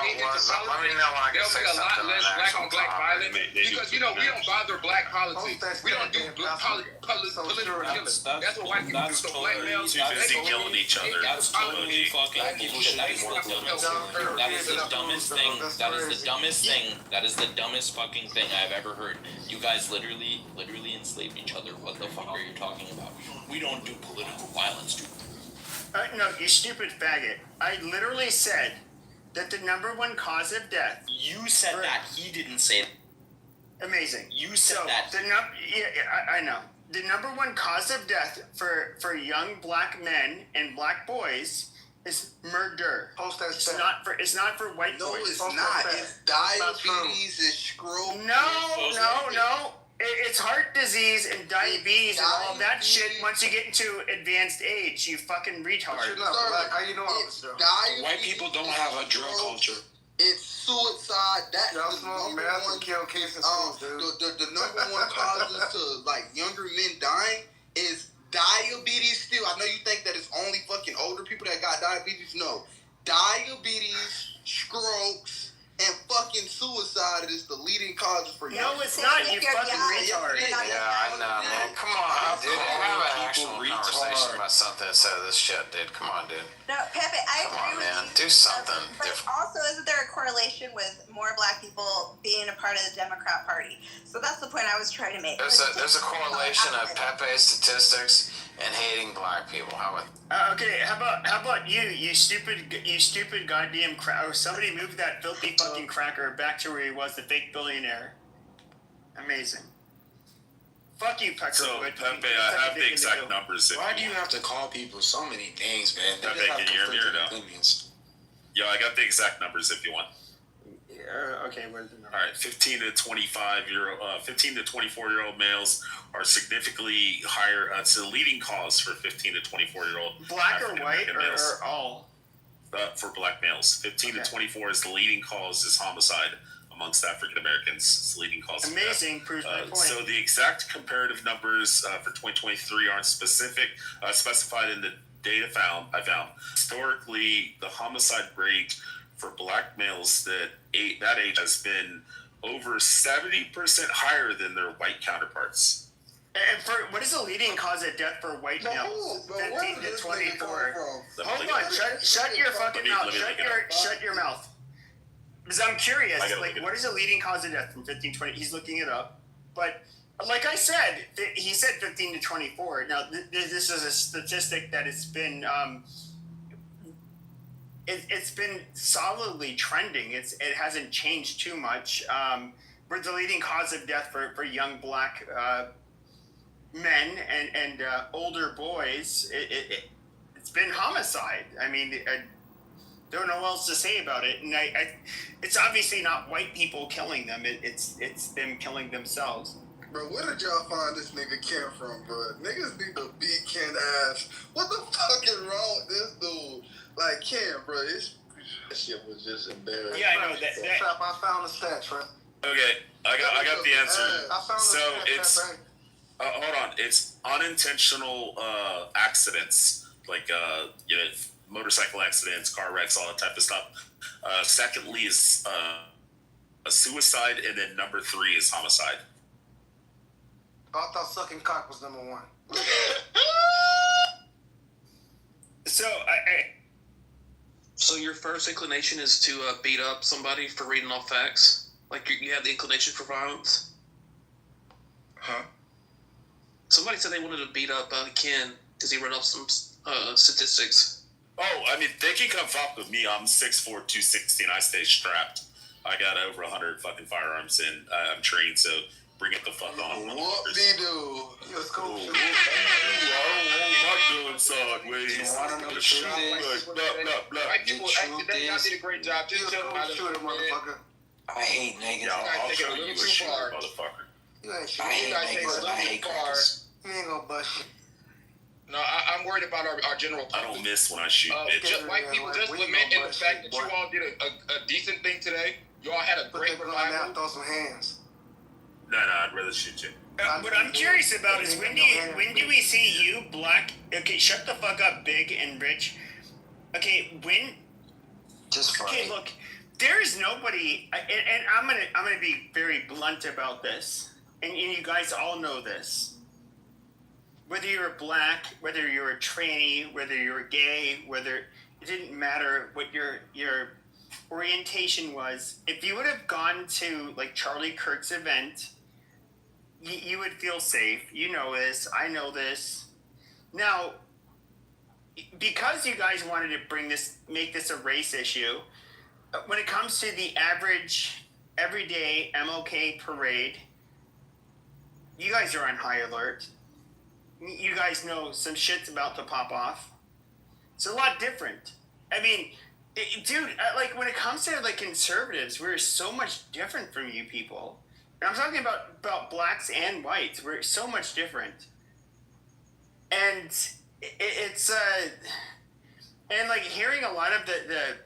get into politics, there'll be a lot less black on black violence. Because we don't bother black politics. We don't do political killing. That's what white people do. So black males too busy killing each other. That's totally fucking bullshit. That is the dumbest thing. That is the dumbest thing. That is the dumbest fucking thing I've ever heard. You guys literally enslave each other. What the fuck are you talking about? We don't do political violence, dude. No, you stupid faggot. I literally said that the number one cause of death. You said that. He didn't say it. Amazing. You said that. I know. The number one cause of death for young black men and black boys is murder. It's not for white boys. No, it's not. It's diabetes, it's stroke. No. It's heart disease and diabetes and all that shit once you get into advanced age, you fucking retard. How you know White people don't have a drug culture. It's suicide. That's the number one kill case in schools, dude. The number one causes to like younger men dying is diabetes. Still, I know you think that it's only fucking older people that got diabetes. No, diabetes, strokes, and fucking suicide is the leading causes for young. No, it's not. You fucking retard. Yeah, I know, man. Come on, dude. Have an actual conversation about something instead of this shit, dude. Come on, dude. No, Pepe, I agree with you. Do something different. Also, isn't there a correlation with more black people being a part of the Democrat Party? So that's the point I was trying to make. There's a correlation of Pepe's statistics and hating black people. How about? Okay, how about you stupid goddamn cracker. Somebody move that filthy fucking cracker back to where he was, the fake billionaire. Amazing. Fuck you, Pecker. So, Pepe, I have the exact numbers. Why do you have to call people so many names, man? Pepe, can you hear me or no? Yo, I got the exact numbers if you want. Okay, where's the number? All right, 15 to 24-year-old males are significantly higher. It's the leading cause for 15 to 24-year-old. Black or white or all? For black males, 15 to 24 is the leading cause is homicide amongst African Americans. It's the leading cause. Amazing, proves my point. So the exact comparative numbers for 2023 aren't specified in the data I found. Historically, the homicide rate for black males that age has been over 70% higher than their white counterparts. And for what is the leading cause of death for white males? 15 to 24. Hold on, shut your fucking mouth. Shut your mouth. Because I'm curious, like, what is the leading cause of death from 15 to 20? He's looking it up. But like I said, he said 15 to 24. Now, this is a statistic that it's been it's been solidly trending. It hasn't changed too much. But the leading cause of death for young black men and older boys, it's been homicide. I mean, I don't know what else to say about it. And it's obviously not white people killing them. It's them killing themselves. Bro, where did y'all find this nigga Ken from, bro? Niggas need to beat Ken ass. What the fuck is wrong with this dude? Like, Ken, bro, this shit was just embarrassing. Yeah, I know that. I found the stats, bro. Okay, I got the answer. So it's hold on. It's unintentional accidents, like motorcycle accidents, car wrecks, all that type of stuff. Secondly is a suicide, and then number 3 is homicide. I thought sucking cock was number 1. So your first inclination is to beat up somebody for reading off facts? Like you have the inclination for violence? Huh? Somebody said they wanted to beat up Ken because he read off some statistics. Oh, I mean, they can come fuck with me. I'm 6'4", 260, and I stay strapped. I got over 100 fucking firearms, and I'm trained, so bring it the fuck on. Whoop-de-doo. Let's go. My gun sideways. You want to know the truth is? White people, y'all did a great job. Just tell them how to shoot it, motherfucker. I hate niggas. I'll show you a shooter, motherfucker. I hate crackers. You ain't gonna bust shit. No, I'm worried about our general public. I don't miss when I shoot, bitch. Just white people, just lament in the fact that you all did a decent thing today. You all had a great revival. Throw some hands. No, I'd rather shoot you. What I'm curious about is when do we see you, Black? Okay, shut the fuck up, Big and Rich. Okay, when? Just funny. Okay, look, there is nobody, and I'm gonna be very blunt about this, and you guys all know this. Whether you're black, whether you're a tranny, whether you're gay, whether it didn't matter what your orientation was. If you would have gone to like Charlie Kirk's event, you would feel safe. You know this. I know this. Now, because you guys wanted to make this a race issue, when it comes to the average, everyday MLK parade, you guys are on high alert. You guys know some shit's about to pop off. It's a lot different. I mean, dude, like when it comes to like conservatives, we're so much different from you people. And I'm talking about blacks and whites. We're so much different. And it's and like hearing a lot of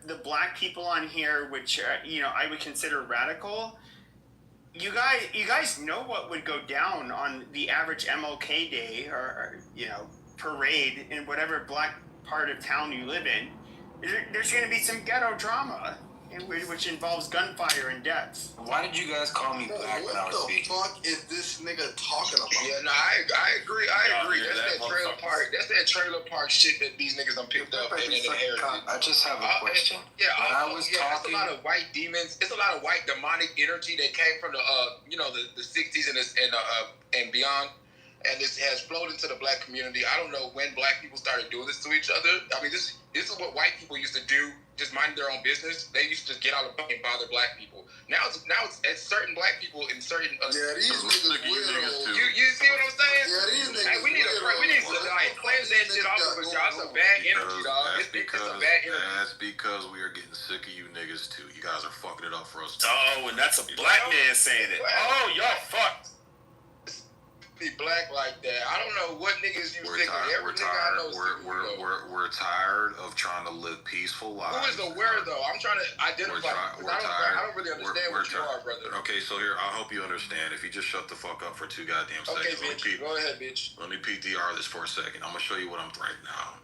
the black people on here, which I would consider radical. You guys know what would go down on the average MLK day or parade in whatever black part of town you live in. There's going to be some ghetto drama, which involves gunfire and deaths. Why did you guys call me black when I was speaking? What the fuck is this nigga talking about? Yeah, no, I agree. That's that trailer park shit that these niggas done picked up and then inherited. I just have a question. It's a lot of white demons. It's a lot of white demonic energy that came from the 60s and beyond. And this has flowed into the black community. I don't know when black people started doing this to each other. I mean, this is what white people used to do, just mind their own business. They used to just get out of and bother black people. Now it's certain black people in certain. These niggas weirdo. You see what I'm saying? Yeah, these niggas. Hey, we need to like cleanse that shit off of us, y'all. It's a bad energy, dog. It's a bad energy. That's because we are getting sick of you niggas too. You guys are fucking it up for us. Oh, and that's a black man saying it. Oh, y'all fucked. Be black like that. I don't know what niggas you think We're tired of trying to live peaceful lives. Who is the where though? I'm trying to identify. I don't really understand what you are, brother. Okay, so here I'll help you understand. If you just shut the fuck up for 2 goddamn seconds. Okay, bitch. Go ahead, bitch. Let me PTR this for a second. I'm gonna show you what I'm right now.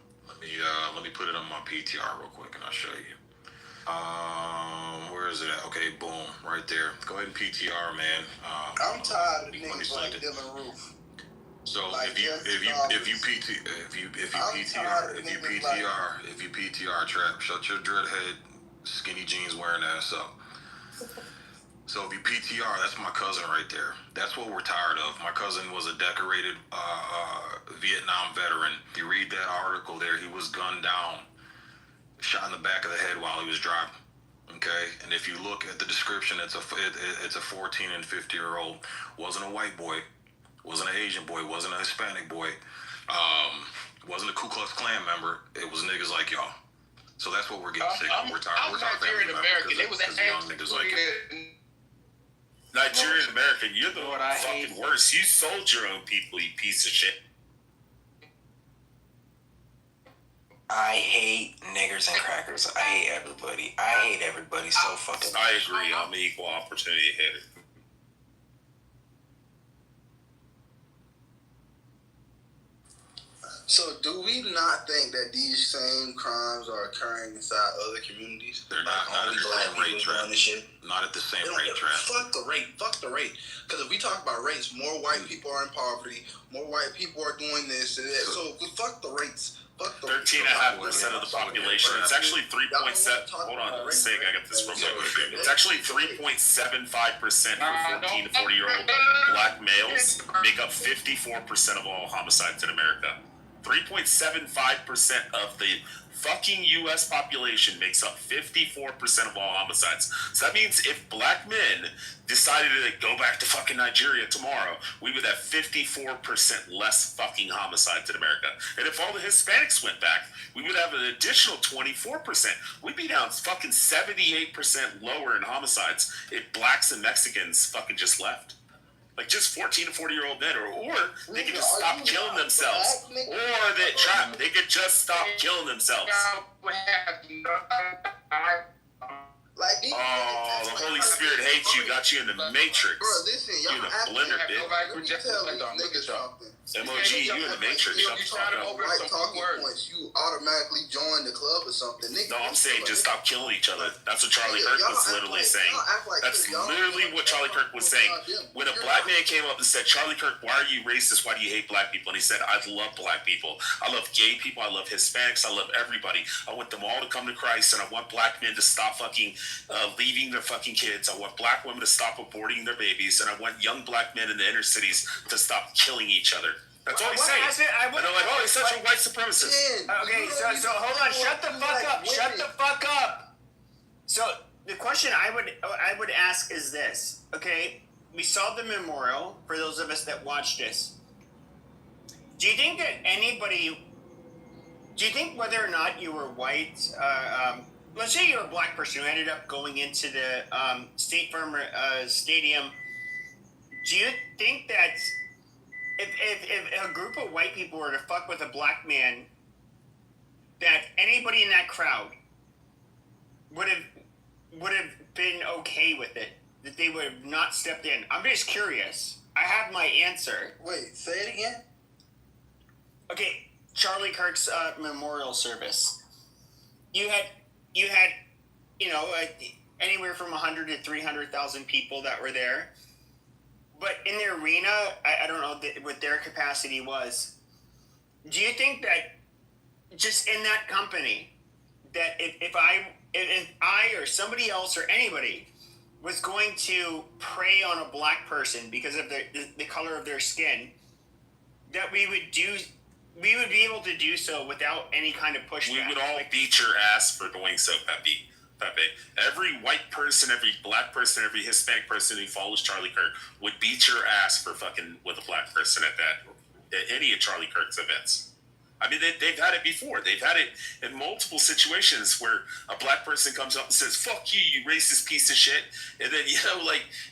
Let me put it on my PTR real quick, and I'll show you. Where is it at? Okay, boom, right there. Go ahead and PTR, man. I'm tired of niggas like Dylan Roof. So like if you PTR trap, shut your dreadhead, skinny jeans wearing ass up. So if you PTR, that's my cousin right there. That's what we're tired of. My cousin was a decorated Vietnam veteran. You read that article there, he was gunned down, shot in the back of the head while he was driving. Okay, and if you look at the description, it's a 14 and 50-year-old. Wasn't a white boy, wasn't an Asian boy, wasn't a Hispanic boy, wasn't a Ku Klux Klan member. It was niggas like y'all. So that's what we're getting sick of. We're tired. We're tired of Nigerian American. It was young niggas like it. Nigerian American, you're the fucking worst. You sold your own people, you piece of shit. I hate niggers and crackers. I hate everybody. I hate everybody so fucking much. I agree. I'm an equal opportunity hitter. So do we not think that these same crimes are occurring inside other communities? They're not at the same rate, Trent. Not at the same rate, Trent. Fuck the rate. Because if we talk about rates, more white people are in poverty. More white people are doing this and that. So fuck the rates. 13.5% of the population. It's actually 3.7. Hold on, let's see. I got this real quick. It's actually 3.75% for 14 to 40-year-old black males make up 54% of all homicides in America. 3.75% of the fucking U.S. population makes up 54% of all homicides. So that means if black men decided to go back to fucking Nigeria tomorrow, we would have 54% less fucking homicides in America. And if all the Hispanics went back, we would have an additional 24%. We'd be down fucking 78% lower in homicides if blacks and Mexicans fucking just left. Like just 14 to 40-year-old men, or they could just stop killing themselves, or they could just stop killing themselves. Oh, the Holy Spirit hates you, got you in the Matrix. Bro, listen, y'all you in the blender, bitch. MOG, you in the Matrix. Shut the fuck up. Right talking points, you automatically join the club or something. No, I'm saying just stop killing each other. That's what Charlie Kirk was literally saying. That's literally what Charlie Kirk was saying. When a black man came up and said, Charlie Kirk, why are you racist? Why do you hate black people? And he said, I love black people. I love gay people. I love Hispanics. I love everybody. I want them all to come to Christ, and I want black men to stop fucking leaving their fucking kids. I want black women to stop aborting their babies, and I want young black men in the inner cities to stop killing each other. That's all he's saying. And they're like, oh, he's such a white supremacist. Okay, so hold on. Shut the fuck up. Shut the fuck up. So the question I would ask is this. Okay, we saw the memorial for those of us that watched this. Do you think that whether or not you were white, let's say you're a black person who ended up going into the State Farm Stadium, do you think that if a group of white people were to fuck with a black man, that anybody in that crowd would have been okay with it, that they would have not stepped in? I'm just curious. I have my answer. Wait, say it again. Okay, Charlie Kirk's memorial service. You had anywhere from 100 to 300,000 people that were there. But in the arena, I don't know what their capacity was. Do you think that just in that company, that if I or somebody else or anybody was going to prey on a black person because of the color of their skin, that we would be able to do so without any kind of pushback? We would all beat your ass for doing so, Pepe. Every white person, every black person, every Hispanic person who follows Charlie Kirk would beat your ass for fucking with a black person at any of Charlie Kirk's events. I mean, they've had it before. They've had it in multiple situations where a black person comes up and says, fuck you, you racist piece of shit. And then,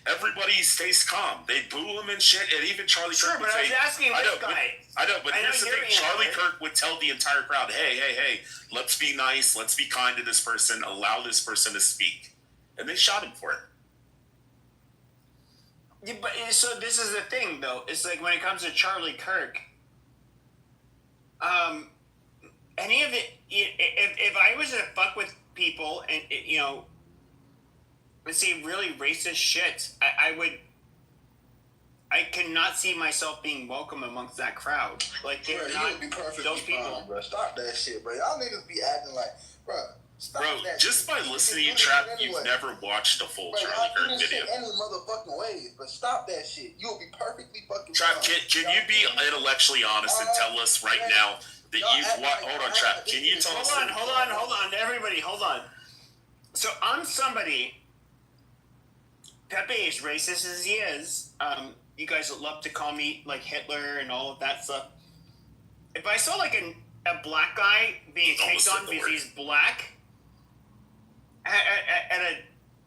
everybody stays calm. They boo him and shit. And even Charlie Kirk would say... I was asking this guy. I know, but here's the thing. Charlie Kirk would tell the entire crowd, hey, let's be nice. Let's be kind to this person. Allow this person to speak. And they shot him for it. Yeah, but so this is the thing, though. It's like when it comes to Charlie Kirk... any of it, if I was to fuck with people and, let's say really racist shit, I cannot see myself being welcome amongst that crowd. Like, they're not those people. Bro. Stop that shit, bro. Y'all niggas be acting like, bro. Stop that just shit. By listening to Trap, you've never watched a full Charlie Kirk video. Any motherfucking ways, but stop that shit. You'll be perfectly fucking Trap, can you be intellectually honest and tell us right now that hold on, Trap. Can you tell us? Hold on, everybody, hold on. So I'm somebody. Pepe, as racist as he is, you guys would love to call me like Hitler and all of that stuff. If I saw like a black guy being picked on because he's black at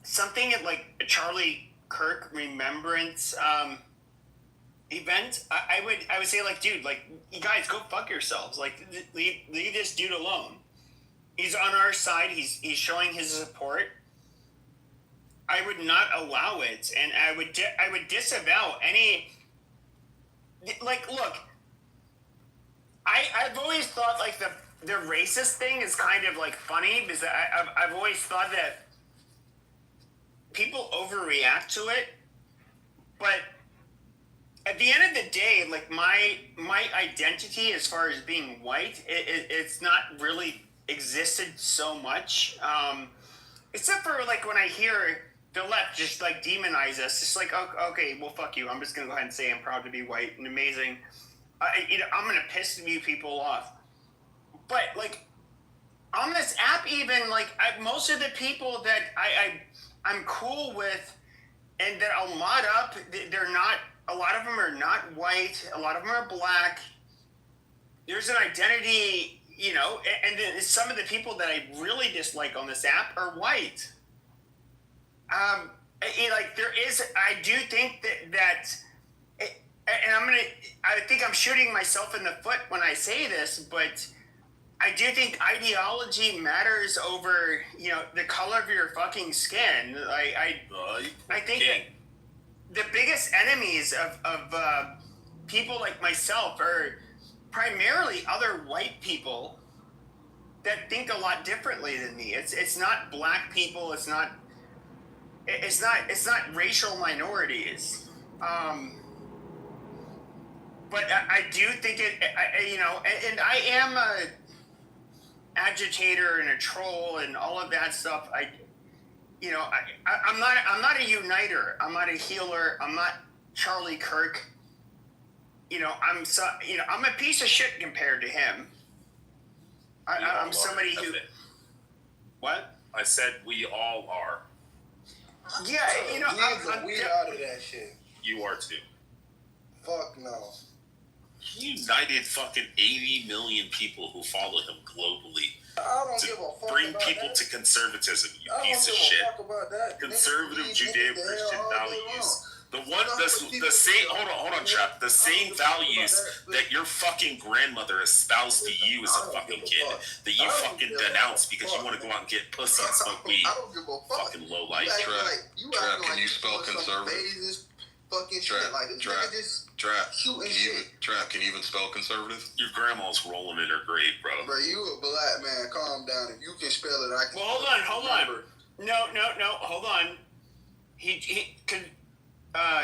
something at like a Charlie Kirk remembrance event, I would say, like, dude, like, you guys go fuck yourselves. Like, leave this dude alone. He's on our side. He's showing his support. I would not allow it, and I would disavow any. Like, look, I voted thought like the racist thing is kind of like funny because I've always thought that people overreact to it, but at the end of the day, like my identity as far as being white, it's not really existed so much, except for like when I hear the left just like demonize us. It's like, okay, well, fuck you. I'm just gonna go ahead and say I'm proud to be white and amazing. I'm gonna piss you people off, but like on this app, even like most of the people that I'm cool with and that I'll mod up, they're not. A lot of them are not white. A lot of them are black. There's an identity, you know, and then some of the people that I really dislike on this app are white. Like there is, I do think that and I think I'm shooting myself in the foot when I say this, but I do think ideology matters over, you know, the color of your fucking skin. I think that the biggest enemies of people like myself are primarily other white people that think a lot differently than me. It's not black people. It's not racial minorities. But I do think you know, and I am a agitator and a troll and all of that stuff. I'm not a uniter. I'm not a healer. I'm not Charlie Kirk. You know, I'm a piece of shit compared to him. I'm somebody who. What? I said we all are. Yeah, you know, we out of that shit. You are too. Fuck no. He united fucking 80 million people who follow him globally. I don't give a fuck bring about people that. to conservatism, you I piece of don't give shit. a fuck about that. Conservative Judeo-Christian values. The same. Hold on, Trap. The same values that your fucking grandmother espoused to you as a fucking kid, that you fucking denounce because you want to go out and get pussy and smoke weed. I don't give a fuck. Fucking low life. Trap, can you spell conservative? Fucking shit. Like this nigga just shooting shit. Trap, can you even spell conservative? Your grandma's rolling in her grave, bro. Bro, you a black man. Calm down. If you can spell it, I can. Well, hold on. No, hold on. He could.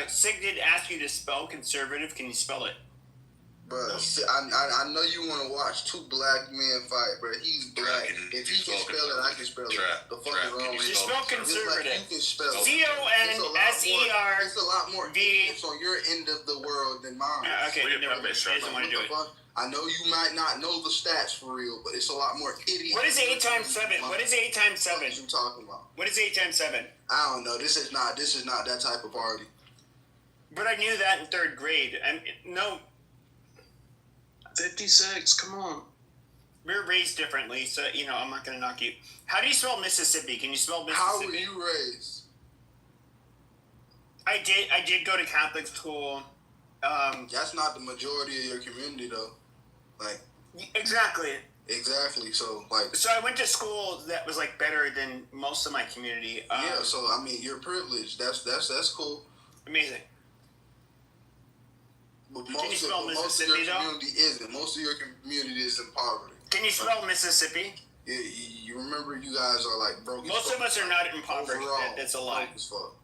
Sig did ask you to spell conservative. Can you spell it? Bro, I know you want to watch two black men fight, bro. He's black. If he can spell it, I can spell it. The fuck is wrong with you? Spell conservative. You can spell it. CONSER. It's a lot more. It's on your end of the world than mine. Okay, never mind. He doesn't want to do it. I know you might not know the stats for real, but it's a lot more idiot. What is 8 times 7? What is 8 times 7? What are you talking about? What is 8 times 7? I don't know. This is not that type of party. But I knew that in 3rd grade. And no. 56, come on. We're raised differently, so, you know, I'm not going to knock you. How do you spell Mississippi? Can you spell Mississippi? How were you raised? I did go to Catholic school. That's not the majority of your community, though. Like. Exactly. So, like. So I went to school that was, like, better than most of my community. Yeah, so, I mean, you're privileged. That's cool. Amazing. But most of your community isn't. Most of your community is in poverty. Can you spell Mississippi? Yeah, you remember you guys are like broke. Most of us are not impoverished. Overall, that's a lie. Broke as fuck.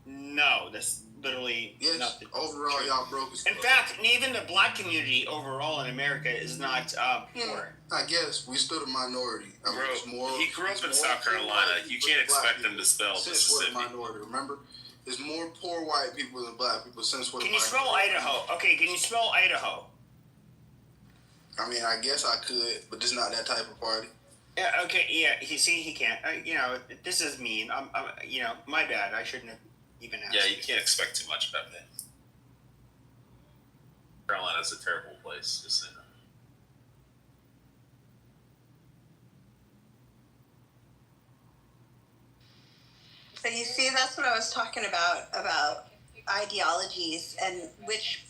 No, that's literally nothing. Overall, y'all broke as fuck. In fact, even the black community overall in America is not poor. I guess we still a minority. I mean, he grew up in South Carolina. You can't expect him to spell Mississippi. We're a minority, remember? There's more poor white people than black people since we're. Can you spell Idaho? Okay, can you spell Idaho? I mean, I guess I could, but it's not that type of party. Yeah. Okay. Yeah. He can't. You know, this is mean. I'm. You know, my bad. I shouldn't have even asked. Yeah, you can't expect too much about that. Carolina's a terrible place, just so you know. So you see, that's what I was talking about ideologies and which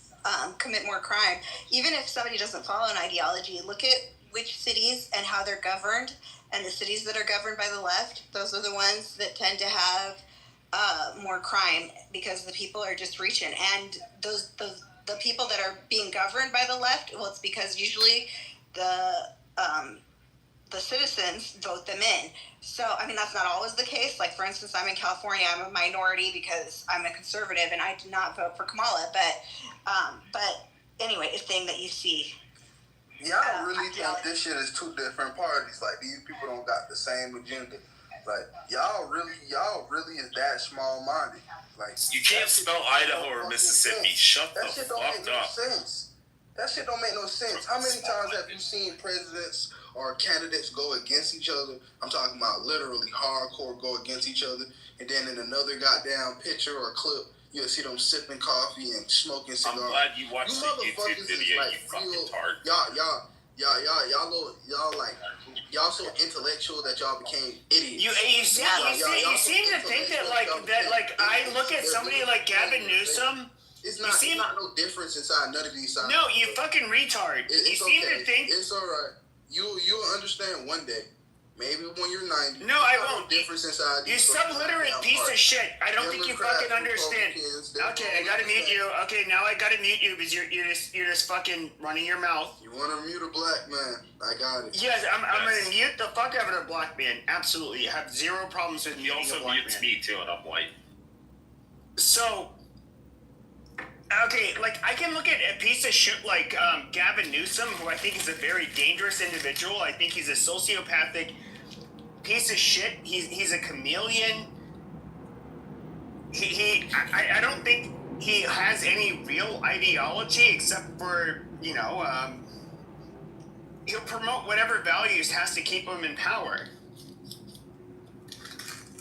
commit more crime. Even if somebody doesn't follow an ideology, look at which cities and how they're governed, and the cities that are governed by the left, those are the ones that tend to have more crime because the people are just reaching. And the people that are being governed by the left, well, it's because usually the citizens vote them in. So, I mean, that's not always the case. Like, for instance, I'm in California. I'm a minority because I'm a conservative, and I do not vote for Kamala. But anyway, a thing that you see. Y'all really think this shit is two different parties? Like, these people don't got the same agenda. Like, y'all really is that small-minded. Like, you can't spell Idaho or Mississippi. Shut the fuck up. That shit don't make no sense. How many times have you seen presidents or candidates go against each other? I'm talking about literally hardcore go against each other, and then in another goddamn picture or clip, you'll see them sipping coffee and smoking cigars. I'm glad you watched the YouTube video, like, you fucking tart. Y'all so intellectual that y'all became idiots. You seem to think that I look at somebody like Gavin Newsom. It's not no difference inside none of these sides. No, you fucking retard. You seem to think it's all right. You'll understand one day. Maybe when you're 90. No, I won't. No difference inside. You subliterate piece of shit. I don't think you fucking understand. Okay, I gotta mute you. Okay, now I gotta mute you because you're just fucking running your mouth. You want to mute a black man? I got it. Yes, I'm gonna mute the fuck out of a black man. Absolutely, I have zero problems with muting a black man. He also mutes me too, and I'm white. So. Okay, like, I can look at a piece of shit like Gavin Newsom, who I think is a very dangerous individual. I think he's a sociopathic piece of shit. He's a chameleon. I don't think he has any real ideology except for, he'll promote whatever values has to keep him in power.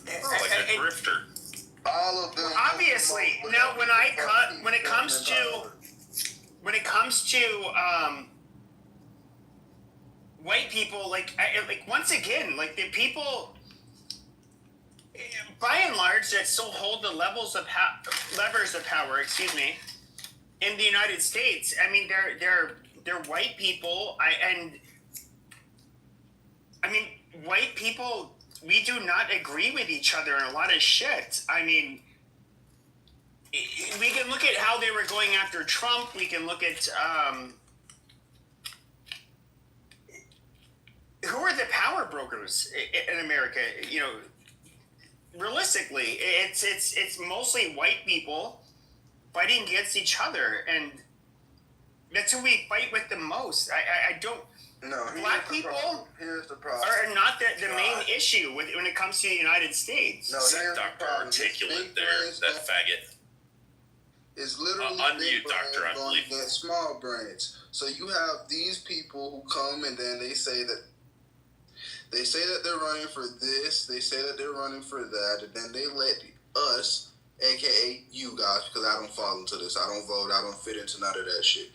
Like a grifter. All of them. Obviously, now when it comes to white people, like once again, like the people, by and large, that still hold the levers of power. Excuse me, in the United States. I mean, they're white people. White people. We do not agree with each other in a lot of shit. I mean, we can look at how they were going after Trump. We can look at who are the power brokers in America. Realistically, it's mostly white people fighting against each other, and that's who we fight with the most. I don't. No, black people here's the problem. Are not the main issue when it comes to the United States. No, here's Dr. Articulate there, that faggot. It's literally unmute Dr. going against small brains. So you have these people who come and then they say that they're running for this, they say that they're running for that, and then they let us, aka you guys, because I don't fall into this, I don't vote, I don't fit into none of that shit.